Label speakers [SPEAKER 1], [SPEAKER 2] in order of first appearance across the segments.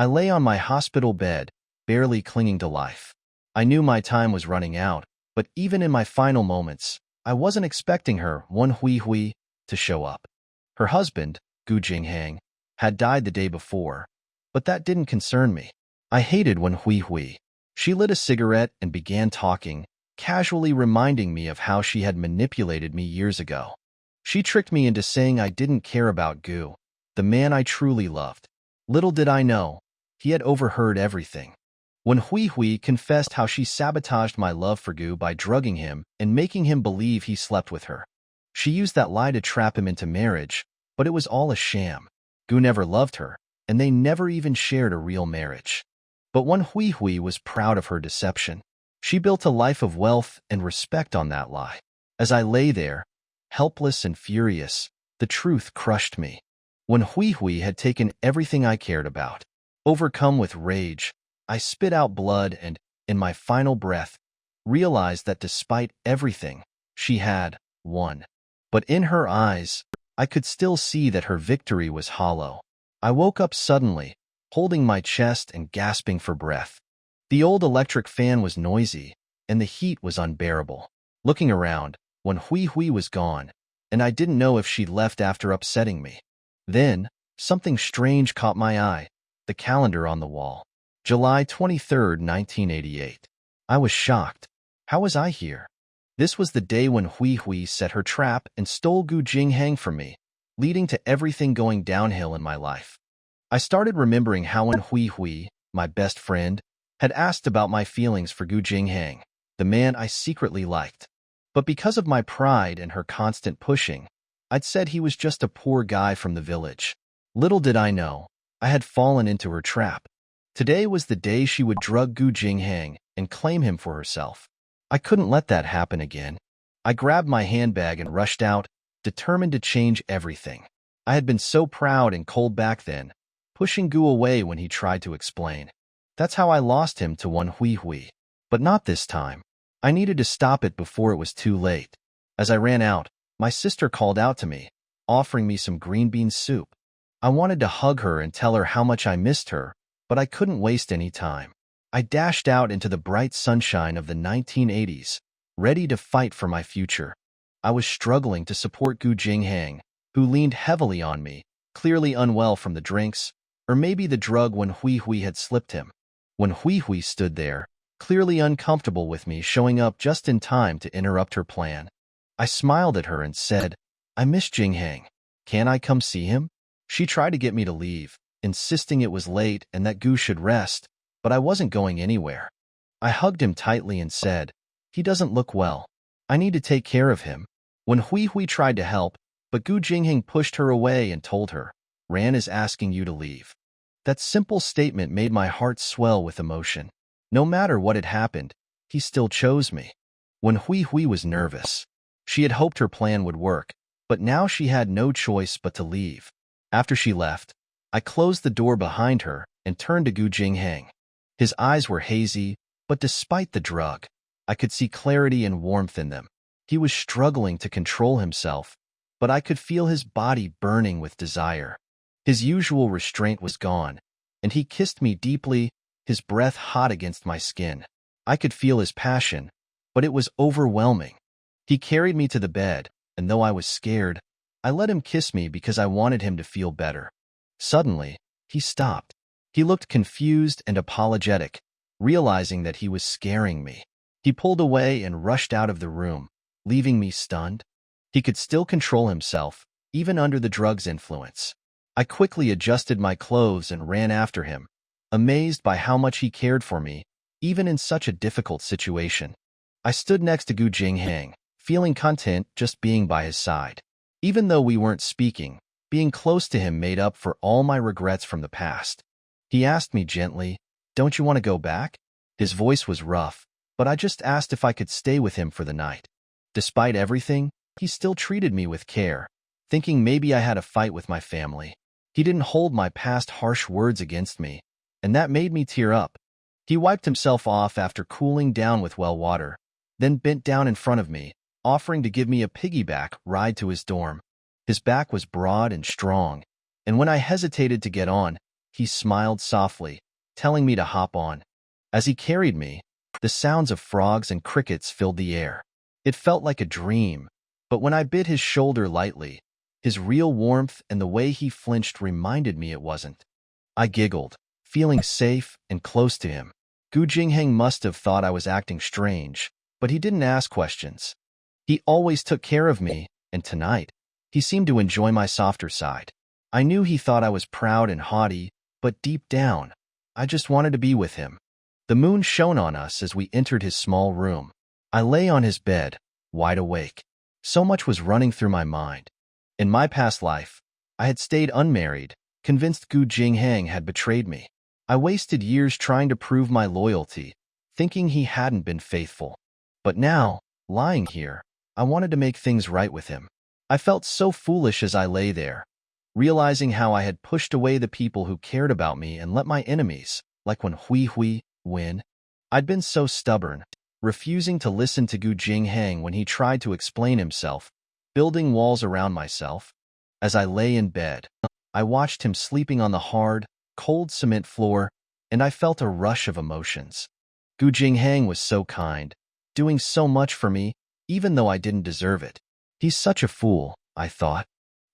[SPEAKER 1] I lay on my hospital bed, barely clinging to life. I knew my time was running out, but even in my final moments, I wasn't expecting her, Wan Hui, to show up. Her husband, Gu Jinghang, had died the day before, but that didn't concern me. I hated Wan Hui. She lit a cigarette and began talking, casually reminding me of how she had manipulated me years ago. She tricked me into saying I didn't care about Gu, the man I truly loved. Little did I know, he had overheard everything. When Hui confessed how she sabotaged my love for Gu by drugging him and making him believe he slept with her. She used that lie to trap him into marriage, but it was all a sham. Gu never loved her, and they never even shared a real marriage. But Wan Hui was proud of her deception. She built a life of wealth and respect on that lie. As I lay there, helpless and furious, the truth crushed me. Wan Hui had taken everything I cared about. Overcome with rage, I spit out blood and, in my final breath, realized that despite everything, she had won. But in her eyes, I could still see that her victory was hollow. I woke up suddenly, holding my chest and gasping for breath. The old electric fan was noisy, and the heat was unbearable. Looking around, Wan Hui was gone, and I didn't know if she'd left after upsetting me. Then, something strange caught my eye, the calendar on the wall. July 23, 1988. I was shocked. How was I here? This was the day when Hui set her trap and stole Gu Jinghang from me, leading to everything going downhill in my life. I started remembering how when Hui, my best friend, had asked about my feelings for Gu Jinghang, the man I secretly liked. But because of my pride and her constant pushing, I'd said he was just a poor guy from the village. Little did I know, I had fallen into her trap. Today was the day she would drug Gu Jinghang and claim him for herself. I couldn't let that happen again. I grabbed my handbag and rushed out, determined to change everything. I had been so proud and cold back then, pushing Gu away when he tried to explain. That's how I lost him to Wan Hui. But not this time. I needed to stop it before it was too late. As I ran out, my sister called out to me, offering me some green bean soup. I wanted to hug her and tell her how much I missed her, but I couldn't waste any time. I dashed out into the bright sunshine of the 1980s, ready to fight for my future. I was struggling to support Gu Jinghang, who leaned heavily on me, clearly unwell from the drinks, or maybe the drug when Hui had slipped him. When Hui stood there, clearly uncomfortable with me showing up just in time to interrupt her plan, I smiled at her and said, "I miss Jinghang. Can I come see him?" She tried to get me to leave, insisting it was late and that Gu should rest, but I wasn't going anywhere. I hugged him tightly and said, "He doesn't look well. I need to take care of him." When Hui tried to help, but Gu Jinghang pushed her away and told her, "Ran is asking you to leave." That simple statement made my heart swell with emotion. No matter what had happened, he still chose me. When Hui was nervous. She had hoped her plan would work, but now she had no choice but to leave. After she left, I closed the door behind her and turned to Gu Jinghang. His eyes were hazy, but despite the drug, I could see clarity and warmth in them. He was struggling to control himself, but I could feel his body burning with desire. His usual restraint was gone, and he kissed me deeply, his breath hot against my skin. I could feel his passion, but it was overwhelming. He carried me to the bed, and though I was scared, I let him kiss me because I wanted him to feel better. Suddenly, he stopped. He looked confused and apologetic, realizing that he was scaring me. He pulled away and rushed out of the room, leaving me stunned. He could still control himself, even under the drug's influence. I quickly adjusted my clothes and ran after him, amazed by how much he cared for me, even in such a difficult situation. I stood next to Gu Jinghang, feeling content just being by his side. Even though we weren't speaking, being close to him made up for all my regrets from the past. He asked me gently, "Don't you want to go back?" His voice was rough, but I just asked if I could stay with him for the night. Despite everything, he still treated me with care, thinking maybe I had a fight with my family. He didn't hold my past harsh words against me, and that made me tear up. He wiped himself off after cooling down with well water, then bent down in front of me, offering to give me a piggyback ride to his dorm. His back was broad and strong, and when I hesitated to get on, he smiled softly, telling me to hop on. As he carried me, the sounds of frogs and crickets filled the air. It felt like a dream, but when I bit his shoulder lightly, his real warmth and the way he flinched reminded me it wasn't. I giggled, feeling safe and close to him. Gu Jingheng must have thought I was acting strange, but he didn't ask questions. He always took care of me, and tonight, he seemed to enjoy my softer side. I knew he thought I was proud and haughty, but deep down, I just wanted to be with him. The moon shone on us as we entered his small room. I lay on his bed, wide awake. So much was running through my mind. In my past life, I had stayed unmarried, convinced Gu Jingheng had betrayed me. I wasted years trying to prove my loyalty, thinking he hadn't been faithful. But now, lying here, I wanted to make things right with him. I felt so foolish as I lay there, realizing how I had pushed away the people who cared about me and let my enemies, like when Hui win. I'd been so stubborn, refusing to listen to Gu Jingheng when he tried to explain himself, building walls around myself. As I lay in bed, I watched him sleeping on the hard, cold cement floor, and I felt a rush of emotions. Gu Jingheng was so kind, doing so much for me, even though I didn't deserve it. He's such a fool, I thought.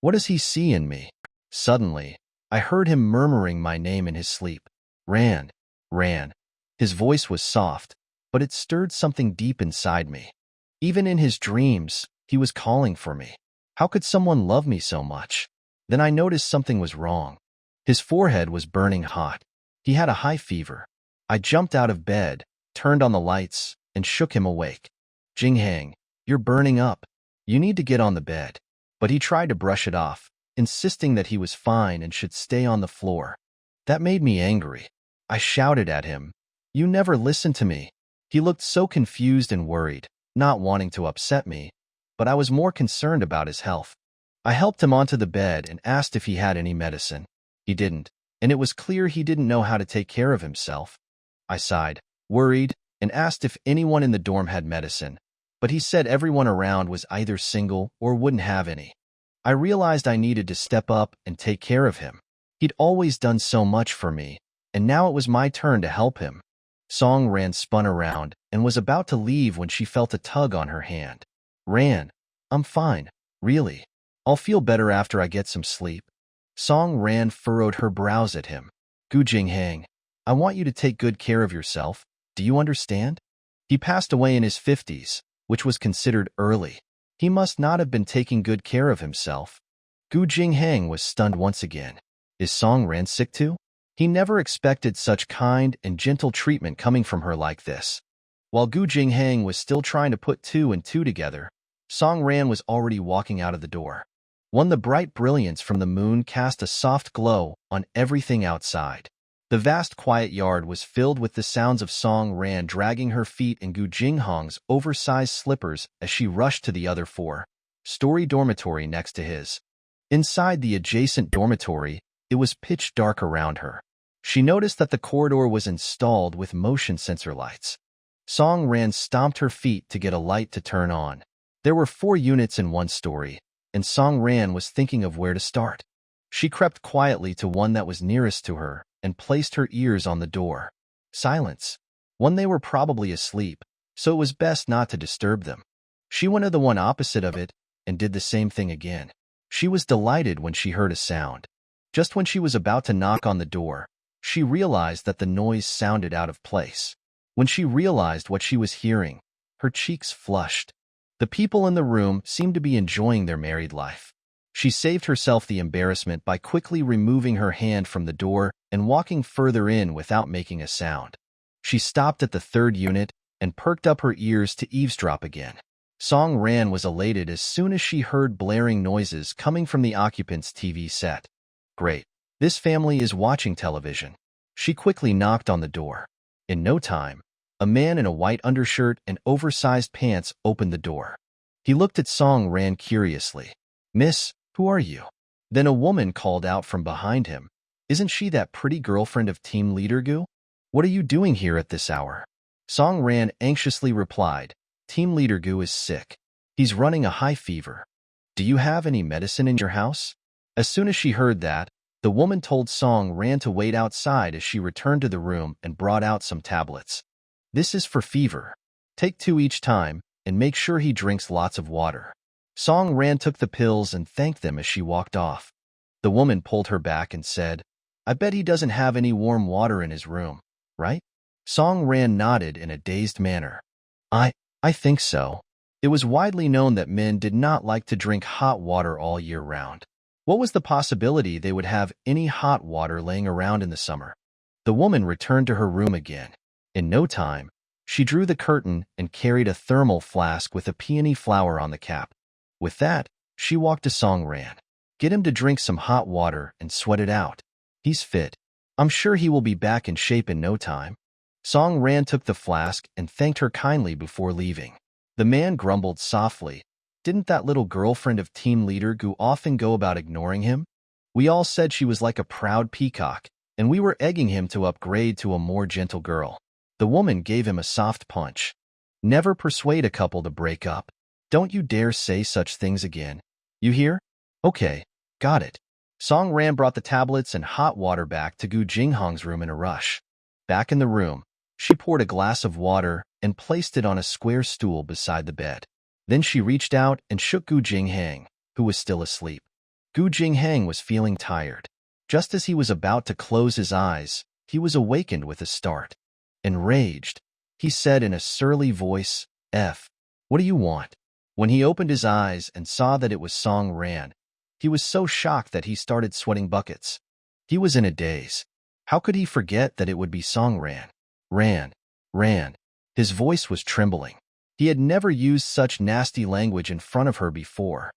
[SPEAKER 1] What does he see in me? Suddenly, I heard him murmuring my name in his sleep. Ran. His voice was soft, but it stirred something deep inside me. Even in his dreams, he was calling for me. How could someone love me so much? Then I noticed something was wrong. His forehead was burning hot. He had a high fever. I jumped out of bed, turned on the lights, and shook him awake. Jingheng, you're burning up. You need to get on the bed. But he tried to brush it off, insisting that he was fine and should stay on the floor. That made me angry. I shouted at him, "You never listen to me." He looked so confused and worried, not wanting to upset me, but I was more concerned about his health. I helped him onto the bed and asked if he had any medicine. He didn't, and it was clear he didn't know how to take care of himself. I sighed, worried, and asked if anyone in the dorm had medicine, but he said everyone around was either single or wouldn't have any. I realized I needed to step up and take care of him. He'd always done so much for me, and now it was my turn to help him. Song Ran spun around and was about to leave when she felt a tug on her hand. Ran, I'm fine, really. I'll feel better after I get some sleep. Song Ran furrowed her brows at him. Gu Jingheng, I want you to take good care of yourself. Do you understand? He passed away in his 50s, which was considered early. He must not have been taking good care of himself. Gu Jingheng was stunned once again. Is Song Ran sick too? He never expected such kind and gentle treatment coming from her like this. While Gu Jingheng was still trying to put two and two together, Song Ran was already walking out of the door. The bright brilliance from the moon cast a soft glow on everything outside. The vast quiet yard was filled with the sounds of Song Ran dragging her feet in Gu Jingheng's oversized slippers as she rushed to the other four-story dormitory next to his. Inside the adjacent dormitory, it was pitch dark around her. She noticed that the corridor was installed with motion sensor lights. Song Ran stomped her feet to get a light to turn on. There were 4 units in one story, and Song Ran was thinking of where to start. She crept quietly to one that was nearest to her and placed her ears on the door. Silence. They were probably asleep, so it was best not to disturb them. She went to the one opposite of it and did the same thing again. She was delighted when she heard a sound. Just when she was about to knock on the door, she realized that the noise sounded out of place. When she realized what she was hearing, her cheeks flushed. The people in the room seemed to be enjoying their married life. She saved herself the embarrassment by quickly removing her hand from the door and walking further in without making a sound. She stopped at the 3rd unit and perked up her ears to eavesdrop again. Song Ran was elated as soon as she heard blaring noises coming from the occupant's TV set. Great. This family is watching television. She quickly knocked on the door. In no time, a man in a white undershirt and oversized pants opened the door. He looked at Song Ran curiously. Miss, who are you? Then a woman called out from behind him. Isn't she that pretty girlfriend of Team Leader Gu? What are you doing here at this hour? Song Ran anxiously replied, Team Leader Gu is sick. He's running a high fever. Do you have any medicine in your house? As soon as she heard that, the The woman told Song Ran to wait outside as she returned to the room and brought out some tablets. This is for fever. Take 2 each time, and make sure he drinks lots of water. Song Ran took the pills and thanked them as she walked off. The woman pulled her back and said, I bet he doesn't have any warm water in his room, right? Song Ran nodded in a dazed manner. I think so. It was widely known that men did not like to drink hot water all year round. What was the possibility they would have any hot water laying around in the summer? The woman returned to her room again. In no time, she drew the curtain and carried a thermal flask with a peony flower on the cap. With that, she walked to Song Ran. Get him to drink some hot water and sweat it out. He's fit. I'm sure he will be back in shape in no time. Song Ran took the flask and thanked her kindly before leaving. The man grumbled softly. Didn't that little girlfriend of team leader Gu often go about ignoring him? We all said she was like a proud peacock, and we were egging him to upgrade to a more gentle girl. The woman gave him a soft punch. Never persuade a couple to break up. Don't you dare say such things again. You hear? Okay, got it. Song Ran brought the tablets and hot water back to Gu Jinghong's room in a rush. Back in the room, she poured a glass of water and placed it on a square stool beside the bed. Then she reached out and shook Gu Jinghang, who was still asleep. Gu Jinghang was feeling tired. Just as he was about to close his eyes, he was awakened with a start. Enraged, he said in a surly voice, what do you want? When he opened his eyes and saw that it was Song Ran, he was so shocked that he started sweating buckets. He was in a daze. How could he forget that it would be Song Ran? Ran. His voice was trembling. He had never used such nasty language in front of her before.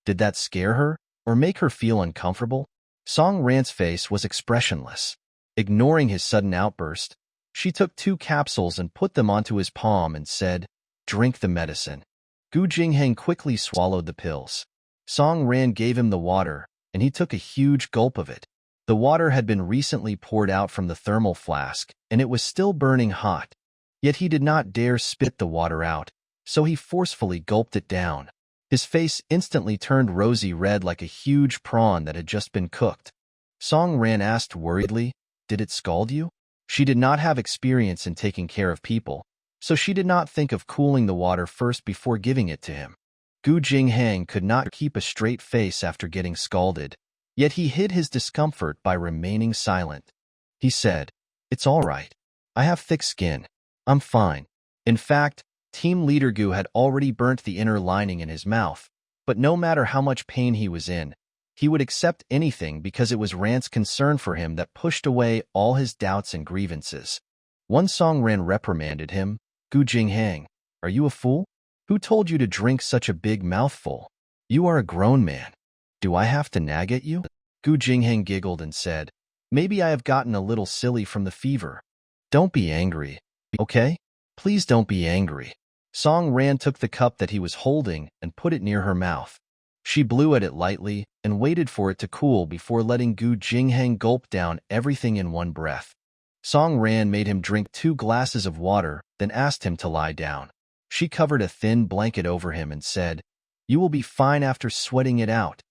[SPEAKER 1] Did that scare her or make her feel uncomfortable? Song Ran's face was expressionless. Ignoring his sudden outburst, she took 2 capsules and put them onto his palm and said, Drink the medicine. Gu Jinghang quickly swallowed the pills. Song Ran gave him the water, and he took a huge gulp of it. The water had been recently poured out from the thermal flask, and it was still burning hot. Yet he did not dare spit the water out, so he forcefully gulped it down. His face instantly turned rosy red like a huge prawn that had just been cooked. Song Ran asked worriedly, Did it scald you? She did not have experience in taking care of people, so she did not think of cooling the water first before giving it to him. Gu Jinghang could not keep a straight face after getting scalded, yet he hid his discomfort by remaining silent. He said, It's all right. I have thick skin. I'm fine. In fact, Team Leader Gu had already burnt the inner lining in his mouth, but no matter how much pain he was in, he would accept anything because it was Ran's concern for him that pushed away all his doubts and grievances. One Song Ran reprimanded him, Gu Jinghang, are you a fool? Who told you to drink such a big mouthful? You are a grown man. Do I have to nag at you? Gu Jinghang giggled and said, Maybe I have gotten a little silly from the fever. Don't be angry, okay? Please don't be angry. Song Ran took the cup that he was holding and put it near her mouth. She blew at it lightly and waited for it to cool before letting Gu Jinghang gulp down everything in one breath. Song Ran made him drink 2 glasses of water, then asked him to lie down. She covered a thin blanket over him and said, You will be fine after sweating it out.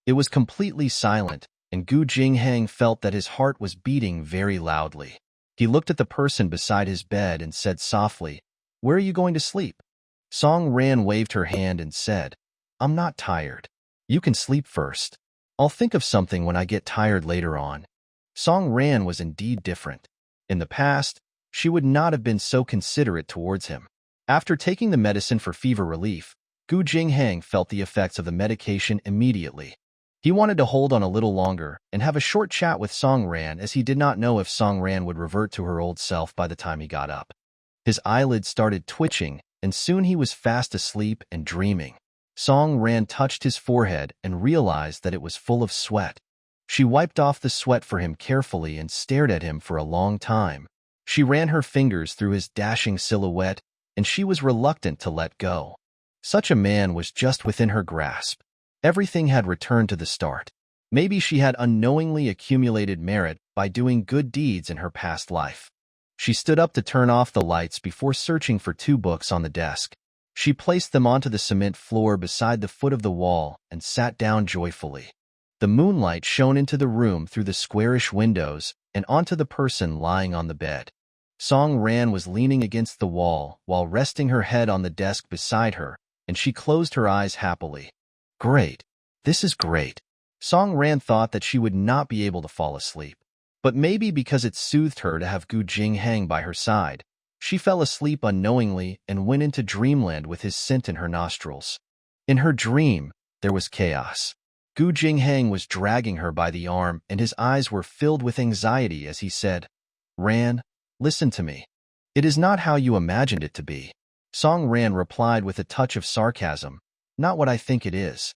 [SPEAKER 1] It was completely silent, and Gu Jinghang felt that his heart was beating very loudly. He looked at the person beside his bed and said softly, Where are you going to sleep? Song Ran waved her hand and said, I'm not tired. You can sleep first. I'll think of something when I get tired later on. Song Ran was indeed different. In the past, she would not have been so considerate towards him. After taking the medicine for fever relief, Gu Jinghang felt the effects of the medication immediately. He wanted to hold on a little longer and have a short chat with Song Ran as he did not know if Song Ran would revert to her old self by the time he got up. His eyelids started twitching, and soon he was fast asleep and dreaming. Song Ran touched his forehead and realized that it was full of sweat. She wiped off the sweat for him carefully and stared at him for a long time. She ran her fingers through his dashing silhouette, and she was reluctant to let go. Such a man was just within her grasp. Everything had returned to the start. Maybe she had unknowingly accumulated merit by doing good deeds in her past life. She stood up to turn off the lights before searching for 2 books on the desk. She placed them onto the cement floor beside the foot of the wall and sat down joyfully. The moonlight shone into the room through the squarish windows and onto the person lying on the bed. Song Ran was leaning against the wall while resting her head on the desk beside her, and she closed her eyes happily. Great. This is great. Song Ran thought that she would not be able to fall asleep. But maybe because it soothed her to have Gu Jinghang by her side, she fell asleep unknowingly and went into dreamland with his scent in her nostrils. In her dream, there was chaos. Gu Jinghang was dragging her by the arm, and his eyes were filled with anxiety as he said, Ran, listen to me. It is not how you imagined it to be. Song Ran replied with a touch of sarcasm, Not what I think it is.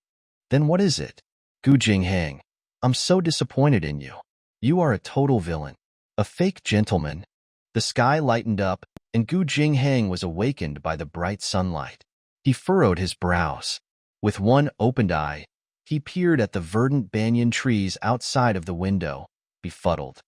[SPEAKER 1] Then what is it? Gu Jinghang, I'm so disappointed in you. You are a total villain. A fake gentleman. The sky lightened up, and Gu Jinghang was awakened by the bright sunlight. He furrowed his brows. With one opened eye, he peered at the verdant banyan trees outside of the window, befuddled.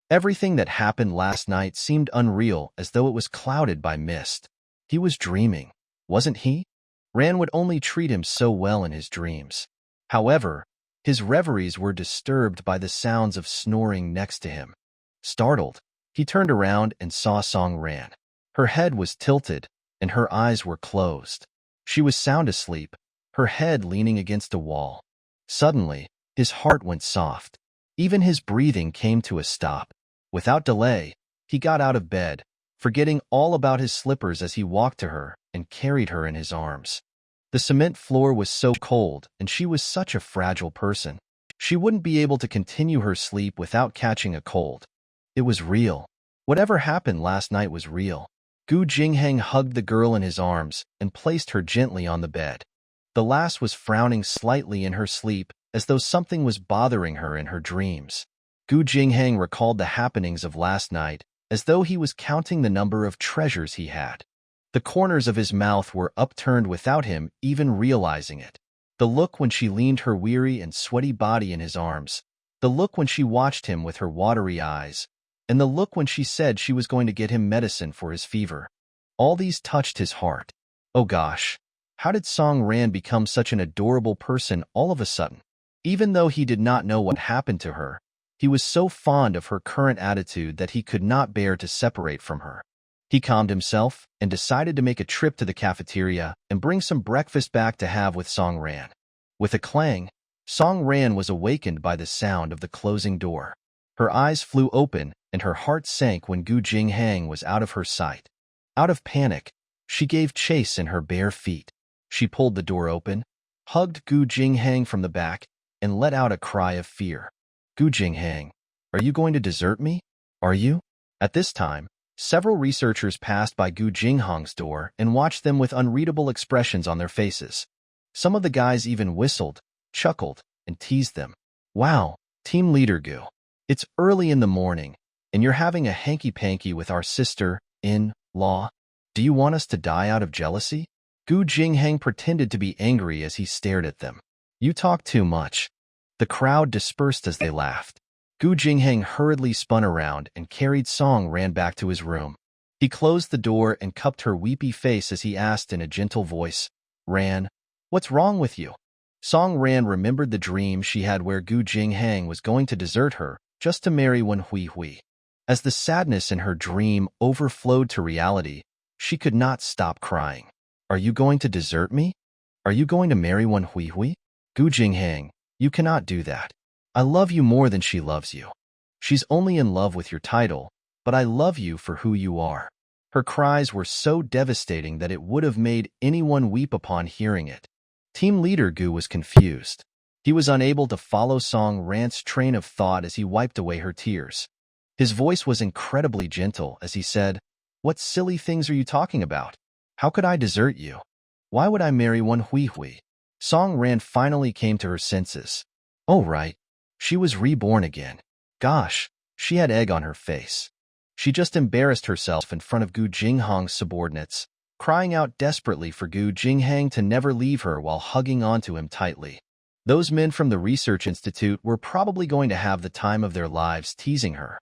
[SPEAKER 1] Everything that happened last night seemed unreal, as though it was clouded by mist. He was dreaming, wasn't he? Ran would only treat him so well in his dreams. However, his reveries were disturbed by the sounds of snoring next to him. Startled, he turned around and saw Song Ran. Her head was tilted, and her eyes were closed. She was sound asleep, her head leaning against a wall. Suddenly, his heart went soft. Even his breathing came to a stop. Without delay, he got out of bed, forgetting all about his slippers as he walked to her and carried her in his arms. The cement floor was so cold, and she was such a fragile person. She wouldn't be able to continue her sleep without catching a cold. It was real. Whatever happened last night was real. Gu Jinghang hugged the girl in his arms and placed her gently on the bed. The lass was frowning slightly in her sleep, as though something was bothering her in her dreams. Gu Jinghang recalled the happenings of last night, as though he was counting the number of treasures he had. The corners of his mouth were upturned without him even realizing it. The look when she leaned her weary and sweaty body in his arms, the look when she watched him with her watery eyes, and the look when she said she was going to get him medicine for his fever. All these touched his heart. Oh gosh, how did Song Ran become such an adorable person all of a sudden? Even though he did not know what happened to her, he was so fond of her current attitude that he could not bear to separate from her. He calmed himself and decided to make a trip to the cafeteria and bring some breakfast back to have with Song Ran. With a clang, Song Ran was awakened by the sound of the closing door. Her eyes flew open and her heart sank when Gu Jinghang was out of her sight. Out of panic, she gave chase in her bare feet. She pulled the door open, hugged Gu Jinghang from the back, and let out a cry of fear. Gu Jinghang, are you going to desert me? Are you? At this time, several researchers passed by Gu Jinghang's door and watched them with unreadable expressions on their faces. Some of the guys even whistled, chuckled, and teased them. Wow, team leader Gu. It's early in the morning, and you're having a hanky-panky with our sister-in-law. Do you want us to die out of jealousy? Gu Jinghang pretended to be angry as he stared at them. You talk too much. The crowd dispersed as they laughed. Gu Jinghang hurriedly spun around and carried Song Ran back to his room. He closed the door and cupped her weepy face as he asked in a gentle voice, Ran, what's wrong with you? Song Ran remembered the dream she had where Gu Jinghang was going to desert her just to marry Wen Hui. As the sadness in her dream overflowed to reality, she could not stop crying. Are you going to desert me? Are you going to marry Wen Hui? Gu Jinghang, you cannot do that. I love you more than she loves you. She's only in love with your title, but I love you for who you are. Her cries were so devastating that it would have made anyone weep upon hearing it. Team leader Gu was confused. He was unable to follow Song Ran's train of thought as he wiped away her tears. His voice was incredibly gentle as he said, What silly things are you talking about? How could I desert you? Why would I marry Wen Hui? Song Ran finally came to her senses. Oh right, she was reborn again. Gosh, she had egg on her face. She just embarrassed herself in front of Gu Jinghang's subordinates, crying out desperately for Gu Jinghang to never leave her while hugging onto him tightly. Those men from the research institute were probably going to have the time of their lives teasing her.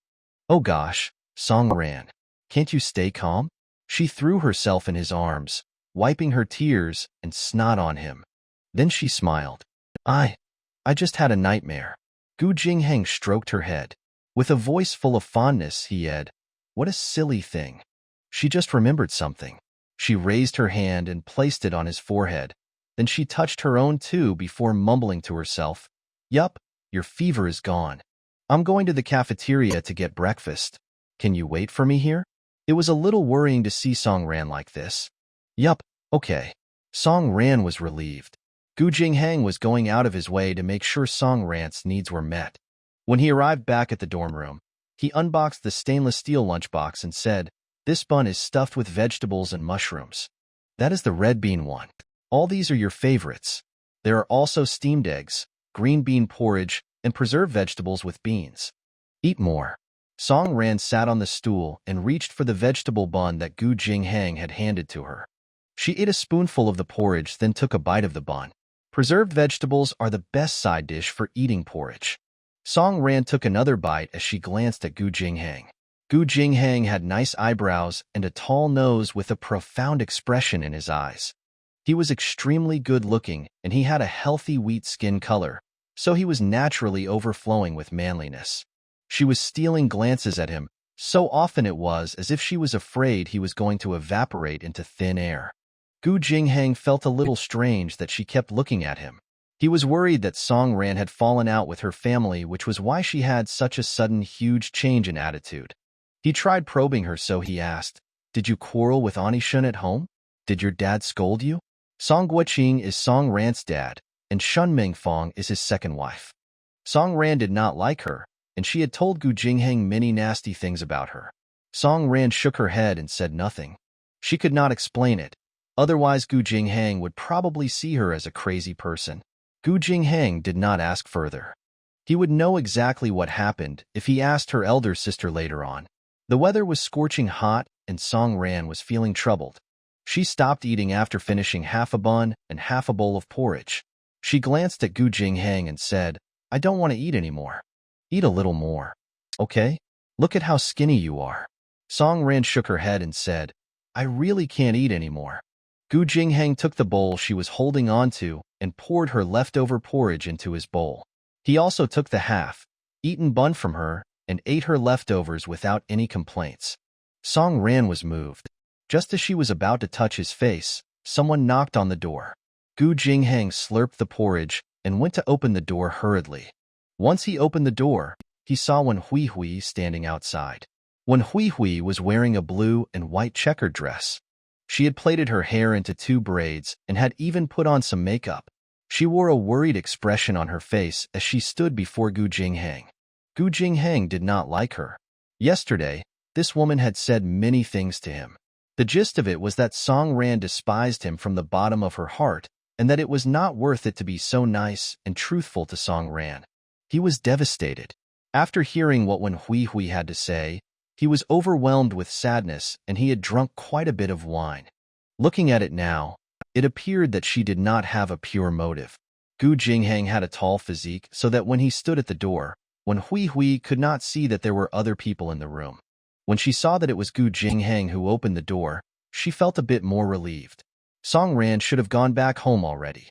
[SPEAKER 1] Oh gosh, Song Ran, can't you stay calm? She threw herself in his arms, wiping her tears and snot on him. Then she smiled. I I just had a nightmare. Gu Jingheng stroked her head. With a voice full of fondness, he said, "What a silly thing." She just remembered something. She raised her hand and placed it on his forehead. Then she touched her own too before mumbling to herself, "Yup, your fever is gone. I'm going to the cafeteria to get breakfast. Can you wait for me here?" It was a little worrying to see Song Ran like this. "Yup, okay." Song Ran was relieved. Gu Jingheng was going out of his way to make sure Song Ran's needs were met. When he arrived back at the dorm room, he unboxed the stainless steel lunchbox and said, "This bun is stuffed with vegetables and mushrooms. That is the red bean one. All these are your favorites. There are also steamed eggs, green bean porridge, and preserved vegetables with beans. Eat more." Song Ran sat on the stool and reached for the vegetable bun that Gu Jingheng had handed to her. She ate a spoonful of the porridge, then took a bite of the bun. Preserved vegetables are the best side dish for eating porridge. Song Ran took another bite as she glanced at Gu Jingheng. Gu Jingheng had nice eyebrows and a tall nose with a profound expression in his eyes. He was extremely good-looking, and he had a healthy wheat skin color, so he was naturally overflowing with manliness. She was stealing glances at him, so often it was as if she was afraid he was going to evaporate into thin air. Gu Jingheng felt a little strange that she kept looking at him. He was worried that Song Ran had fallen out with her family, which was why she had such a sudden huge change in attitude. He tried probing her, so he asked, "Did you quarrel with Anishan at home? Did your dad scold you?" Song Guoqing is Song Ran's dad, and Shun Mingfong is his second wife. Song Ran did not like her, and she had told Gu Jingheng many nasty things about her. Song Ran shook her head and said nothing. She could not explain it. Otherwise, Gu Jingheng would probably see her as a crazy person. Gu Jingheng did not ask further. He would know exactly what happened if he asked her elder sister later on. The weather was scorching hot, and Song Ran was feeling troubled. She stopped eating after finishing half a bun and half a bowl of porridge. She glanced at Gu Jingheng and said, "I don't want to eat anymore." "Eat a little more. Okay? Look at how skinny you are." Song Ran shook her head and said, "I really can't eat anymore." Gu Jingheng took the bowl she was holding onto and poured her leftover porridge into his bowl. He also took the half-eaten bun from her and ate her leftovers without any complaints. Song Ran was moved. Just as she was about to touch his face, someone knocked on the door. Gu Jingheng slurped the porridge and went to open the door hurriedly. Once he opened the door, he saw Wen Hui standing outside. Wen Hui was wearing a blue and white checkered dress. She had plaited her hair into 2 braids and had even put on some makeup. She wore a worried expression on her face as she stood before Gu Jingheng. Gu Jingheng did not like her. Yesterday, this woman had said many things to him. The gist of it was that Song Ran despised him from the bottom of her heart, and that it was not worth it to be so nice and truthful to Song Ran. He was devastated. After hearing what Wen Hui had to say, he was overwhelmed with sadness, and he had drunk quite a bit of wine. Looking at it now, it appeared that she did not have a pure motive. Gu Jingheng had a tall physique, so that when he stood at the door, Wen Hui could not see that there were other people in the room. When she saw that it was Gu Jingheng who opened the door, she felt a bit more relieved. Song Ran should have gone back home already.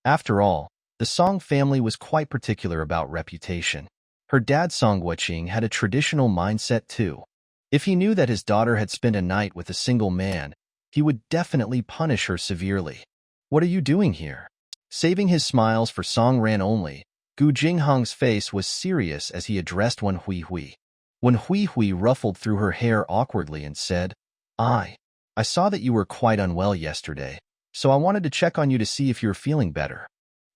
[SPEAKER 1] After all, the Song family was quite particular about reputation. Her dad Song Guoqing had a traditional mindset too. If he knew that his daughter had spent a night with a single man, he would definitely punish her severely. "What are you doing here?" Saving his smiles for Song Ran only, Gu Jingheng's face was serious as he addressed Wen Hui. Wen Hui ruffled through her hair awkwardly and said, I saw that you were quite unwell yesterday, so I wanted to check on you to see if you're feeling better."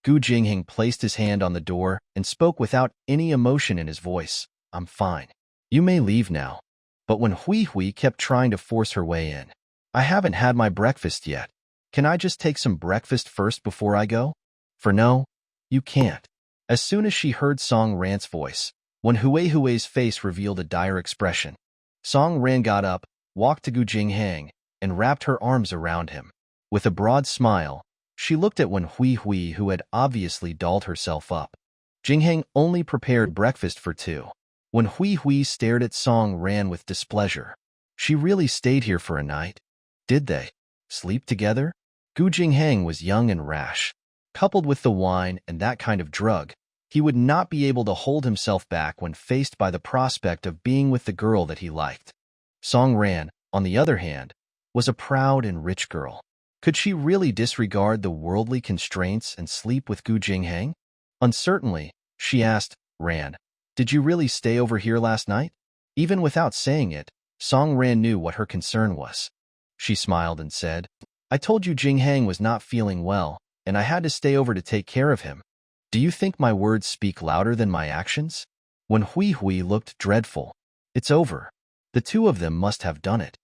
[SPEAKER 1] Gu Jingheng placed his hand on the door and spoke without any emotion in his voice, "I'm fine. You may leave now." But Wen Hui kept trying to force her way in. "I haven't had my breakfast yet. Can I just take some breakfast first before I go?" "For no, you can't." As soon as she heard Song Ran's voice, Wen Hui's face revealed a dire expression. Song Ran got up, walked to Gu Jingheng, and wrapped her arms around him. With a broad smile, she looked at Wen Hui, who had obviously dolled herself up. Jingheng only prepared breakfast for 2. Wen Hui stared at Song Ran with displeasure. She really stayed here for a night? Did they sleep together? Gu Jingheng was young and rash. Coupled with the wine and that kind of drug, He would not be able to hold himself back when faced by the prospect of being with the girl that he liked. Song Ran, on the other hand, was a proud and rich girl. Could she really disregard the worldly constraints and sleep with Gu Jinghang? Uncertainly, she asked, Ran, did you really stay over here last night? Even without saying it, Song Ran knew what her concern was. She smiled and said, I told you Jinghang was not feeling well, and I had to stay over to take care of him. Do you think my words speak louder than my actions? When Hui Hui looked dreadful, it's over. The two of them must have done it.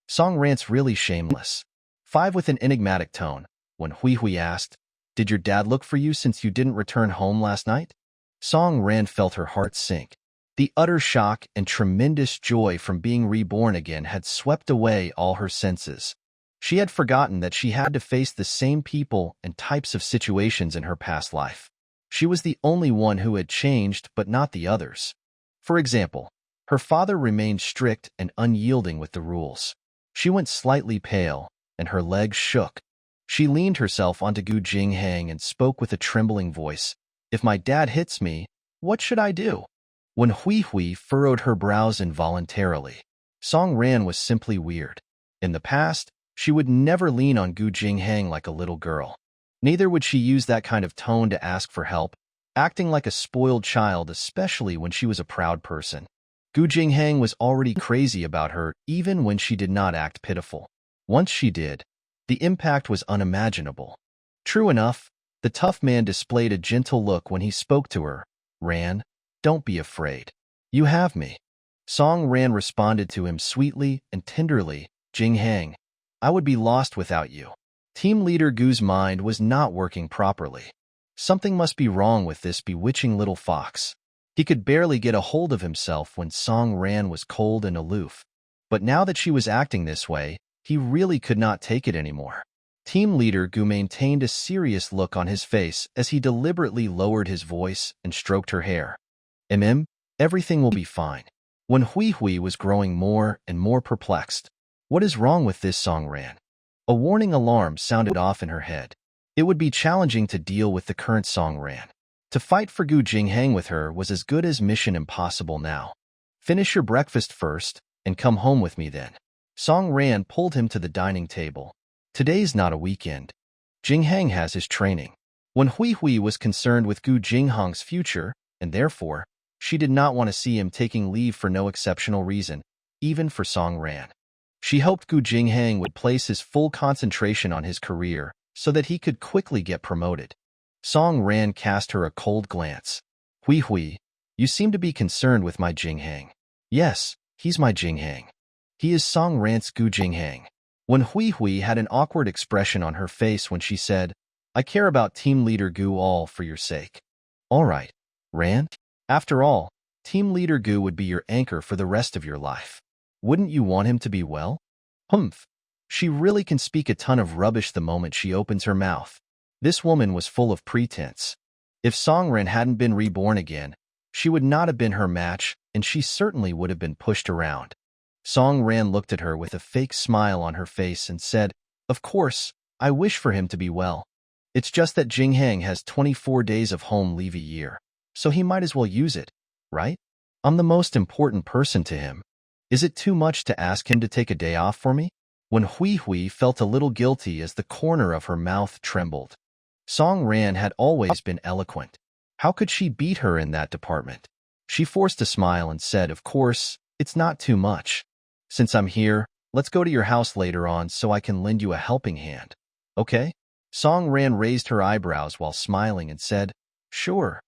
[SPEAKER 1] Song Ran's really shameless. 5 with an enigmatic tone. When Hui Hui asked, did your dad look for you since you didn't return home last night? Song Ran felt her heart sink. The utter shock and tremendous joy from being reborn again had swept away all her senses. She had forgotten that she had to face the same people and types of situations in her past life. She was the only one who had changed, but not the others. For example, her father remained strict and unyielding with the rules. She went slightly pale, and her legs shook. She leaned herself onto Gu Jinghang and spoke with a trembling voice. If my dad hits me, what should I do? When Hui Hui furrowed her brows involuntarily, Song Ran was simply weird. In the past, she would never lean on Gu Jinghang like a little girl. Neither would she use that kind of tone to ask for help, acting like a spoiled child, especially when she was a proud person. Gu Jinghang was already crazy about her even when she did not act pitiful. Once she did, the impact was unimaginable. True enough, the tough man displayed a gentle look when he spoke to her. Ran, don't be afraid. You have me. Song Ran responded to him sweetly and tenderly. Jinghang, I would be lost without you. Team leader Gu's mind was not working properly. Something must be wrong with this bewitching little fox. He could barely get a hold of himself when Song Ran was cold and aloof. But now that she was acting this way, he really could not take it anymore. Team leader Gu maintained a serious look on his face as he deliberately lowered his voice and stroked her hair. Everything will be fine. When Hui Hui was growing more and more perplexed. What is wrong with this Song Ran? A warning alarm sounded off in her head. It would be challenging to deal with the current Song Ran. To fight for Gu Jinghang with her was as good as mission impossible now. Finish your breakfast first, and come home with me then. Song Ran pulled him to the dining table. Today's not a weekend. Jinghang has his training. When Hui Hui was concerned with Gu Jinghang's future, and therefore, she did not want to see him taking leave for no exceptional reason, even for Song Ran. She hoped Gu Jinghang would place his full concentration on his career so that he could quickly get promoted. Song Ran cast her a cold glance. Hui Hui, you seem to be concerned with my Jinghang. Yes, he's my Jinghang. He is Song Ran's Gu Jinghang. When Hui Hui had an awkward expression on her face when she said, I care about team leader Gu all for your sake. All right, Ran. After all, team leader Gu would be your anchor for the rest of your life. Wouldn't you want him to be well? Humph. She really can speak a ton of rubbish the moment she opens her mouth. This woman was full of pretense. If Song Ran hadn't been reborn again, she would not have been her match, and she certainly would have been pushed around. Song Ran looked at her with a fake smile on her face and said, Of course, I wish for him to be well. It's just that Jinghang has 24 days of home leave a year, so he might as well use it, right? I'm the most important person to him. Is it too much to ask him to take a day off for me? When Hui Hui felt a little guilty as the corner of her mouth trembled. Song Ran had always been eloquent. How could she beat her in that department? She forced a smile and said, Of course, it's not too much. Since I'm here, let's go to your house later on so I can lend you a helping hand. Okay? Song Ran raised her eyebrows while smiling and said, Sure.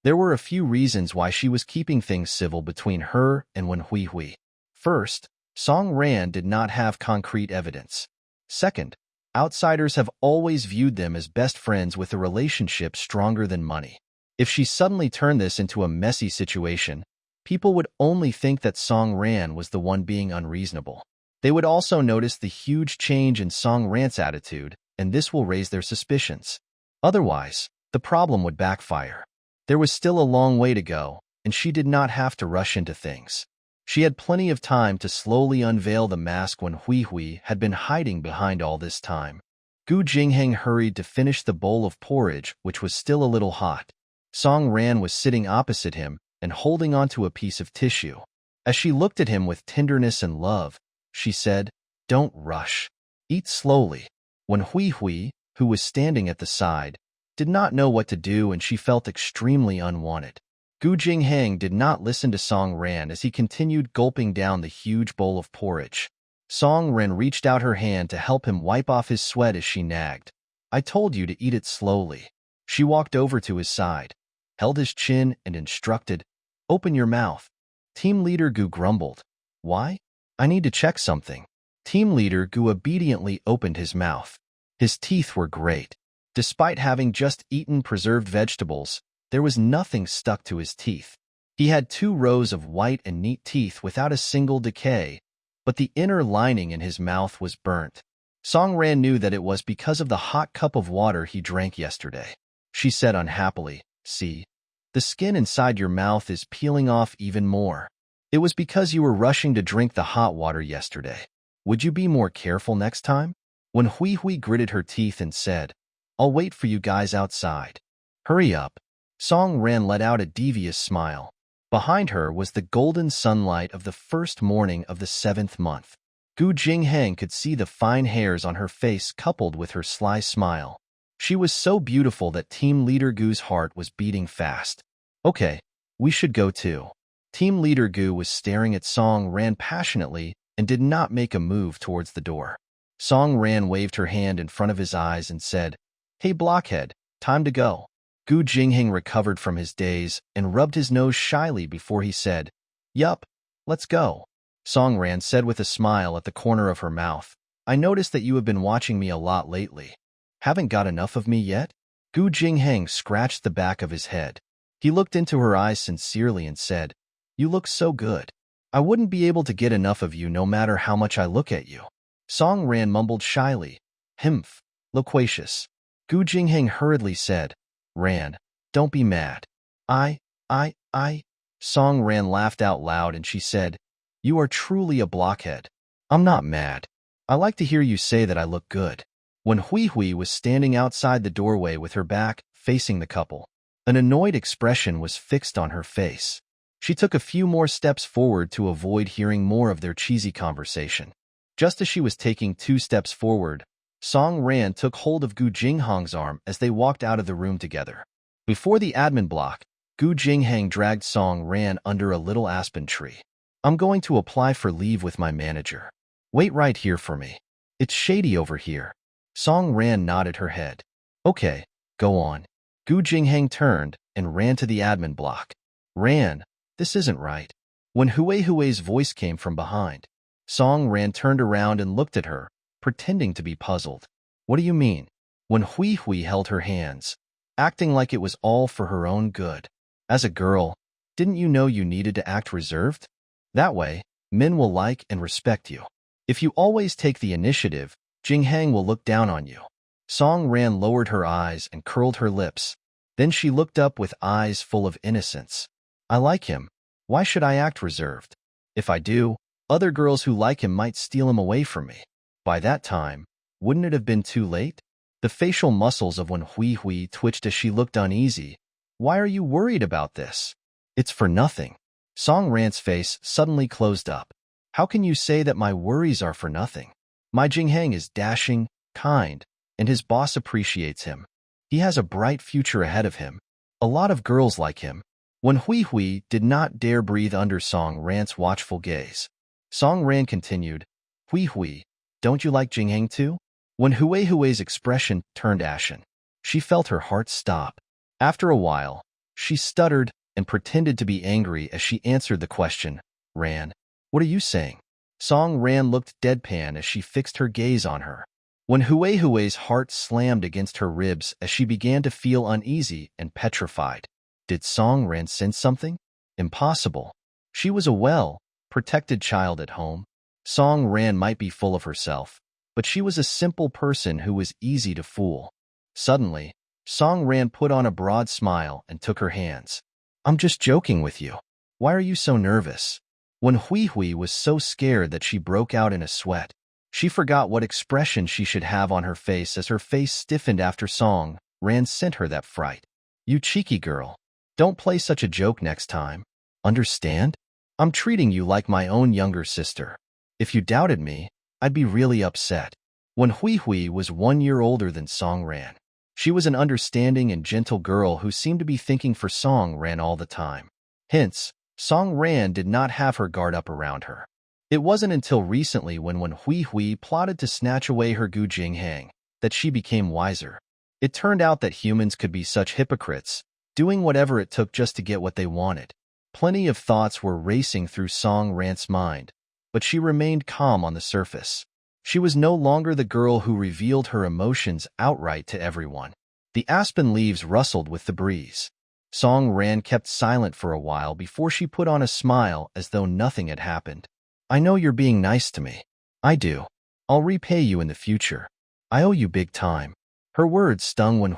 [SPEAKER 1] There were a few reasons why she was keeping things civil between her and Wen Hui Hui. First, Song Ran did not have concrete evidence. Second, outsiders have always viewed them as best friends with a relationship stronger than money. If she suddenly turned this into a messy situation, people would only think that Song Ran was the one being unreasonable. They would also notice the huge change in Song Ran's attitude, and this will raise their suspicions. Otherwise, the problem would backfire. There was still a long way to go, and she did not have to rush into things. She had plenty of time to slowly unveil the mask when Hui Hui had been hiding behind all this time. Gu Jinghang hurried to finish the bowl of porridge, which was still a little hot. Song Ran was sitting opposite him and holding onto a piece of tissue. As she looked at him with tenderness and love, she said, "Don't rush. Eat slowly." When Hui Hui, who was standing at the side, did not know what to do and she felt extremely unwanted. Gu Jingheng did not listen to Song Ran as he continued gulping down the huge bowl of porridge. Song Ran reached out her hand to help him wipe off his sweat as she nagged. "I told you to eat it slowly." She walked over to his side, held his chin and instructed, "Open your mouth." Team leader Gu grumbled. "Why? I need to check something." Team leader Gu obediently opened his mouth. His teeth were great. Despite having just eaten preserved vegetables, there was nothing stuck to his teeth. He had 2 rows of white and neat teeth without a single decay, but the inner lining in his mouth was burnt. Song Ran knew that it was because of the hot cup of water he drank yesterday. She said unhappily, "See? The skin inside your mouth is peeling off even more. It was because you were rushing to drink the hot water yesterday. Would you be more careful next time?" When Hui Hui gritted her teeth and said, "I'll wait for you guys outside." "Hurry up." Song Ran let out a devious smile. Behind her was the golden sunlight of the first morning of the 7th month. Gu Jingheng could see the fine hairs on her face coupled with her sly smile. She was so beautiful that Team Leader Gu's heart was beating fast. "Okay, we should go too." Team Leader Gu was staring at Song Ran passionately and did not make a move towards the door. Song Ran waved her hand in front of his eyes and said, "Hey blockhead, time to go." Gu Jingheng recovered from his daze and rubbed his nose shyly before he said, "Yup, let's go." Song Ran said with a smile at the corner of her mouth, "I noticed that you have been watching me a lot lately. Haven't got enough of me yet?" Gu Jingheng scratched the back of his head. He looked into her eyes sincerely and said, "You look so good. I wouldn't be able to get enough of you no matter how much I look at you." Song Ran mumbled shyly, "Himph, loquacious." Gu Jingheng hurriedly said, "Ran, don't be mad." I. Song Ran laughed out loud and she said, "You are truly a blockhead. I'm not mad. I like to hear you say that I look good." When Hui Hui was standing outside the doorway with her back facing the couple, an annoyed expression was fixed on her face. She took a few more steps forward to avoid hearing more of their cheesy conversation. Just as she was taking 2 steps forward, Song Ran took hold of Gu Jingheng's arm as they walked out of the room together. Before the admin block, Gu Jingheng dragged Song Ran under a little aspen tree. "I'm going to apply for leave with my manager. Wait right here for me. It's shady over here." Song Ran nodded her head. "Okay, go on." Gu Jingheng turned and ran to the admin block. "Ran, this isn't right." When Hui's voice came from behind, Song Ran turned around and looked at her, pretending to be puzzled. "What do you mean?" When Hui held her hands, acting like it was all for her own good. "As a girl, didn't you know you needed to act reserved? That way, men will like and respect you. If you always take the initiative, Jingheng will look down on you." Song Ran lowered her eyes and curled her lips. Then she looked up with eyes full of innocence. "I like him. Why should I act reserved? If I do, other girls who like him might steal him away from me. By that time, wouldn't it have been too late?" The facial muscles of Wen Hui twitched as she looked uneasy. "Why are you worried about this?" "It's for nothing." Song Ran's face suddenly closed up. "How can you say that my worries are for nothing? My Jingheng is dashing, kind, and his boss appreciates him. He has a bright future ahead of him. A lot of girls like him." When Hui did not dare breathe under Song Ran's watchful gaze, Song Ran continued, Hui, don't you like Jingheng too?" When Hui's expression turned ashen, she felt her heart stop. After a while, she stuttered and pretended to be angry as she answered the question, "Ran, what are you saying?" Song Ran looked deadpan as she fixed her gaze on her. When Hui's heart slammed against her ribs as she began to feel uneasy and petrified. Did Song Ran sense something? Impossible. She was a well-protected child at home. Song Ran might be full of herself, but she was a simple person who was easy to fool. Suddenly, Song Ran put on a broad smile and took her hands. "I'm just joking with you. Why are you so nervous?" When Hui was so scared that she broke out in a sweat. She forgot what expression she should have on her face as her face stiffened after Song Ran sent her that fright. "You cheeky girl, Don't play such a joke next time. Understand? I'm treating you like my own younger sister. If you doubted me, I'd be really upset. When Hui Hui was 1 year older than Song Ran, she was an understanding and gentle girl who seemed to be thinking for Song Ran all the time. Hence, Song Ran did not have her guard up around her. It wasn't until recently when Hui Hui plotted to snatch away her Gu Jinghang that she became wiser. It turned out that humans could be such hypocrites, doing whatever it took just to get what they wanted. Plenty of thoughts were racing through Song Ran's mind, but she remained calm on the surface. She was no longer the girl who revealed her emotions outright to everyone. The aspen leaves rustled with the breeze. Song Ran kept silent for a while before she put on a smile as though nothing had happened. I know you're being nice to me. I do. I'll repay you in the future. I owe you big time. Her words stung when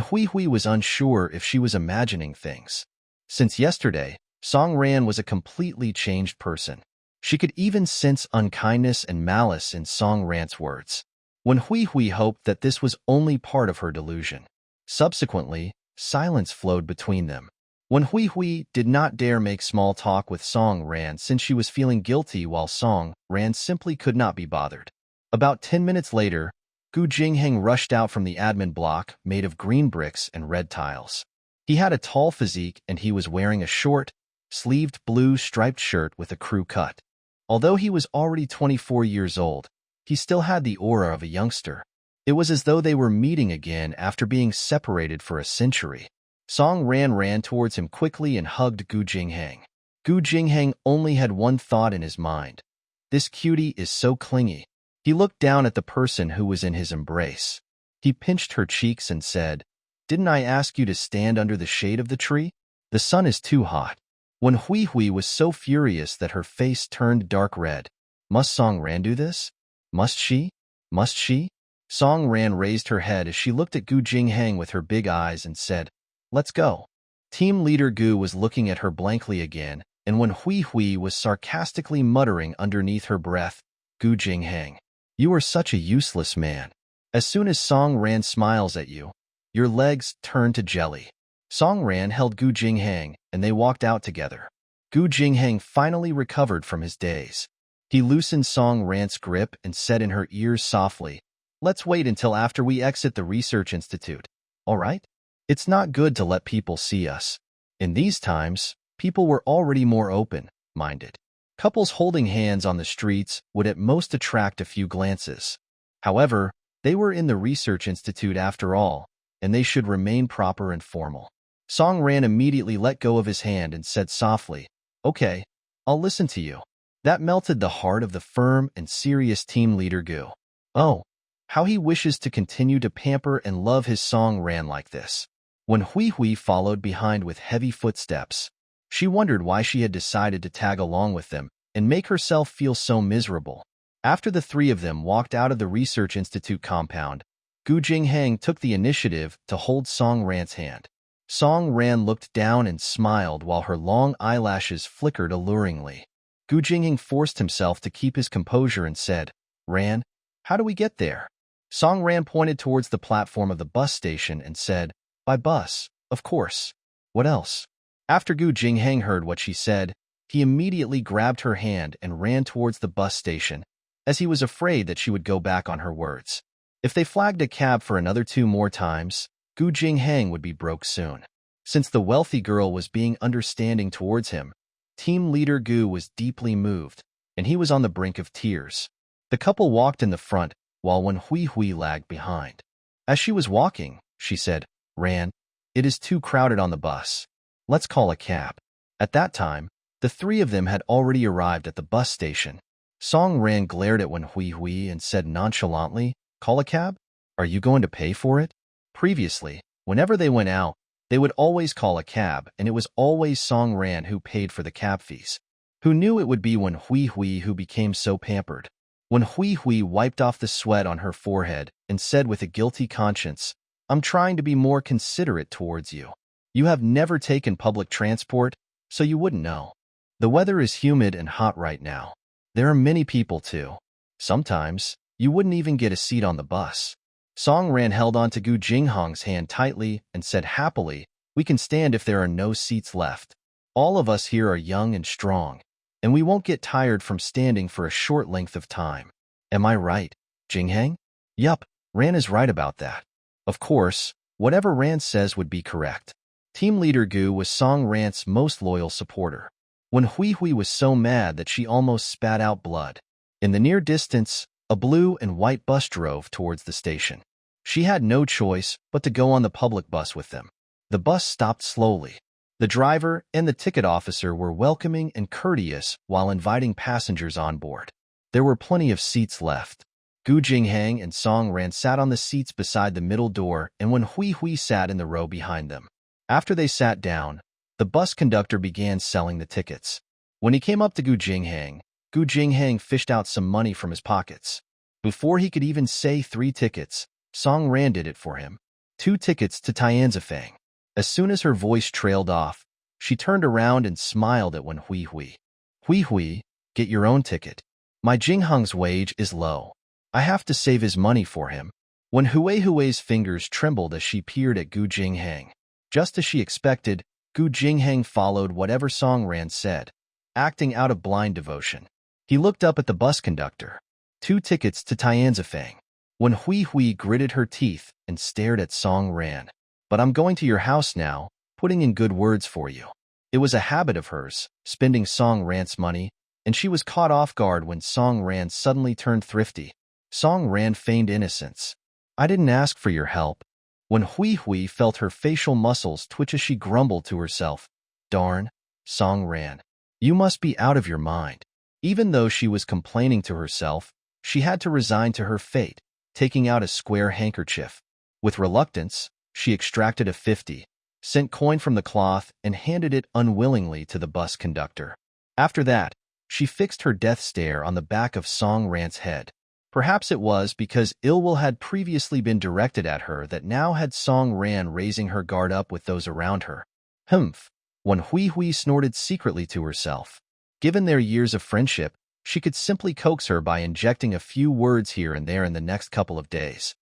[SPEAKER 1] Hui Hui was unsure if she was imagining things. Since yesterday, Song Ran was a completely changed person. She could even sense unkindness and malice in Song Ran's words. When Hui hoped that this was only part of her delusion. Subsequently, silence flowed between them. When Hui did not dare make small talk with Song Ran since she was feeling guilty while Song Ran simply could not be bothered. About 10 minutes later, Gu Jingheng rushed out from the admin block made of green bricks and red tiles. He had a tall physique and he was wearing a short, sleeved blue striped shirt with a crew cut. Although he was already 24 years old, he still had the aura of a youngster. It was as though they were meeting again after being separated for a century. Song Ran ran towards him quickly and hugged Gu Jingheng. Gu Jingheng only had one thought in his mind. This cutie is so clingy. He looked down at the person who was in his embrace. He pinched her cheeks and said, "Didn't I ask you to stand under the shade of the tree? The sun is too hot." When Hui was so furious that her face turned dark red. Must Song Ran do this? Must she? Must she? Song Ran raised her head as she looked at Gu Jingheng with her big eyes and said, "Let's go." Team leader Gu was looking at her blankly again, and when Hui was sarcastically muttering underneath her breath, "Gu Jingheng, you are such a useless man. As soon as Song Ran smiles at you, your legs turn to jelly." Song Ran held Gu Jingheng, and they walked out together. Gu Jingheng finally recovered from his daze. He loosened Song Ran's grip and said in her ears softly, "Let's wait until after we exit the research institute, all right? It's not good to let people see us." In these times, people were already more open-minded. Couples holding hands on the streets would at most attract a few glances. However, they were in the research institute after all, and they should remain proper and formal. Song Ran immediately let go of his hand and said softly, "Okay, I'll listen to you." That melted the heart of the firm and serious team leader Gu. Oh, how he wishes to continue to pamper and love his Song Ran like this. When Hui followed behind with heavy footsteps, she wondered why she had decided to tag along with them and make herself feel so miserable. After the three of them walked out of the research institute compound, Gu Jingheng took the initiative to hold Song Ran's hand. Song Ran looked down and smiled while her long eyelashes flickered alluringly. Gu Jingheng forced himself to keep his composure and said, "Ran, how do we get there?" Song Ran pointed towards the platform of the bus station and said, "By bus, of course. What else?" After Gu Jingheng heard what she said, he immediately grabbed her hand and ran towards the bus station, as he was afraid that she would go back on her words. If they flagged a cab for another 2 more times, Gu Jingheng would be broke soon. Since the wealthy girl was being understanding towards him, team leader Gu was deeply moved, and he was on the brink of tears. The couple walked in the front, while Hui lagged behind. As she was walking, she said, "Ran, it is too crowded on the bus. Let's call a cab." At that time, the three of them had already arrived at the bus station. Song Ran glared at Hui and said nonchalantly, "Call a cab? Are you going to pay for it?" Previously, whenever they went out, they would always call a cab, and it was always Song Ran who paid for the cab fees. Who knew it would be Hui who became so pampered? Hui wiped off the sweat on her forehead and said with a guilty conscience, "I'm trying to be more considerate towards you. You have never taken public transport, so you wouldn't know. The weather is humid and hot right now. There are many people too. Sometimes, you wouldn't even get a seat on the bus." Song Ran held on to Gu Jingheng's hand tightly and said happily, We can stand if there are no seats left. All of us here are young and strong, and we won't get tired from standing for a short length of time. Am I right, Jingheng? Yup, Ran is right about that. Of course, whatever Ran says would be correct. Team leader Gu was Song Ran's most loyal supporter. When Hui Hui was so mad that she almost spat out blood. In the near distance, a blue and white bus drove towards the station. She had no choice but to go on the public bus with them. The bus stopped slowly. The driver and the ticket officer were welcoming and courteous while inviting passengers on board. There were plenty of seats left. Gu Jingheng and Song Ran sat on the seats beside the middle door, and when Hui Hui sat in the row behind them. After they sat down, the bus conductor began selling the tickets. When he came up to Gu Jingheng fished out some money from his pockets. Before he could even say 3 tickets, Song Ran did it for him. 2 tickets to Tianzifang. As soon as her voice trailed off, she turned around and smiled at when Hui Hui. Hui Hui, get your own ticket. My Jingheng's wage is low. I have to save his money for him. When Hui's fingers trembled as she peered at Gu Jingheng. Just as she expected, Gu Jingheng followed whatever Song Ran said, acting out of blind devotion. He looked up at the bus conductor. 2 tickets to Tianzifang. When Hui Hui gritted her teeth and stared at Song Ran. But I'm going to your house now, putting in good words for you. It was a habit of hers, spending Song Ran's money, and she was caught off guard when Song Ran suddenly turned thrifty. Song Ran feigned innocence. I didn't ask for your help. When Hui Hui felt her facial muscles twitch as she grumbled to herself, darn, Song Ran. You must be out of your mind. Even though she was complaining to herself, she had to resign to her fate, taking out a square handkerchief. With reluctance, she extracted a 50-cent coin from the cloth and handed it unwillingly to the bus conductor. After that, she fixed her death stare on the back of Song Ran's head. Perhaps it was because ill will had previously been directed at her that now had Song Ran raising her guard up with those around her. Humph! When Hui Hui snorted secretly to herself. Given their years of friendship, she could simply coax her by injecting a few words here and there in the next couple of days.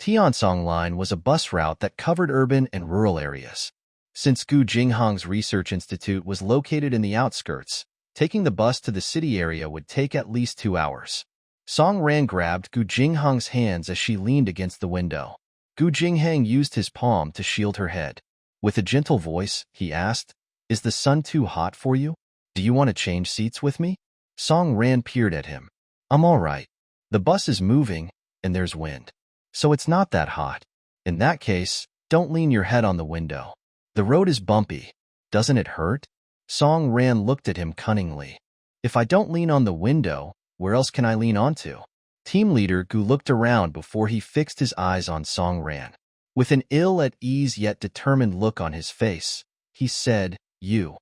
[SPEAKER 1] Tiansong Line was a bus route that covered urban and rural areas. Since Gu Jingheng's research institute was located in the outskirts, taking the bus to the city area would take at least 2 hours. Song Ran grabbed Gu Jingheng's hands as she leaned against the window. Gu Jingheng used his palm to shield her head. With a gentle voice, he asked, Is the sun too hot for you? Do you want to change seats with me? Song Ran peered at him. I'm all right. The bus is moving, and there's wind. So it's not that hot. In that case, don't lean your head on the window. The road is bumpy. Doesn't it hurt? Song Ran looked at him cunningly. If I don't lean on the window, where else can I lean onto? Team leader Gu looked around before he fixed his eyes on Song Ran. With an ill-at-ease yet determined look on his face, he said, You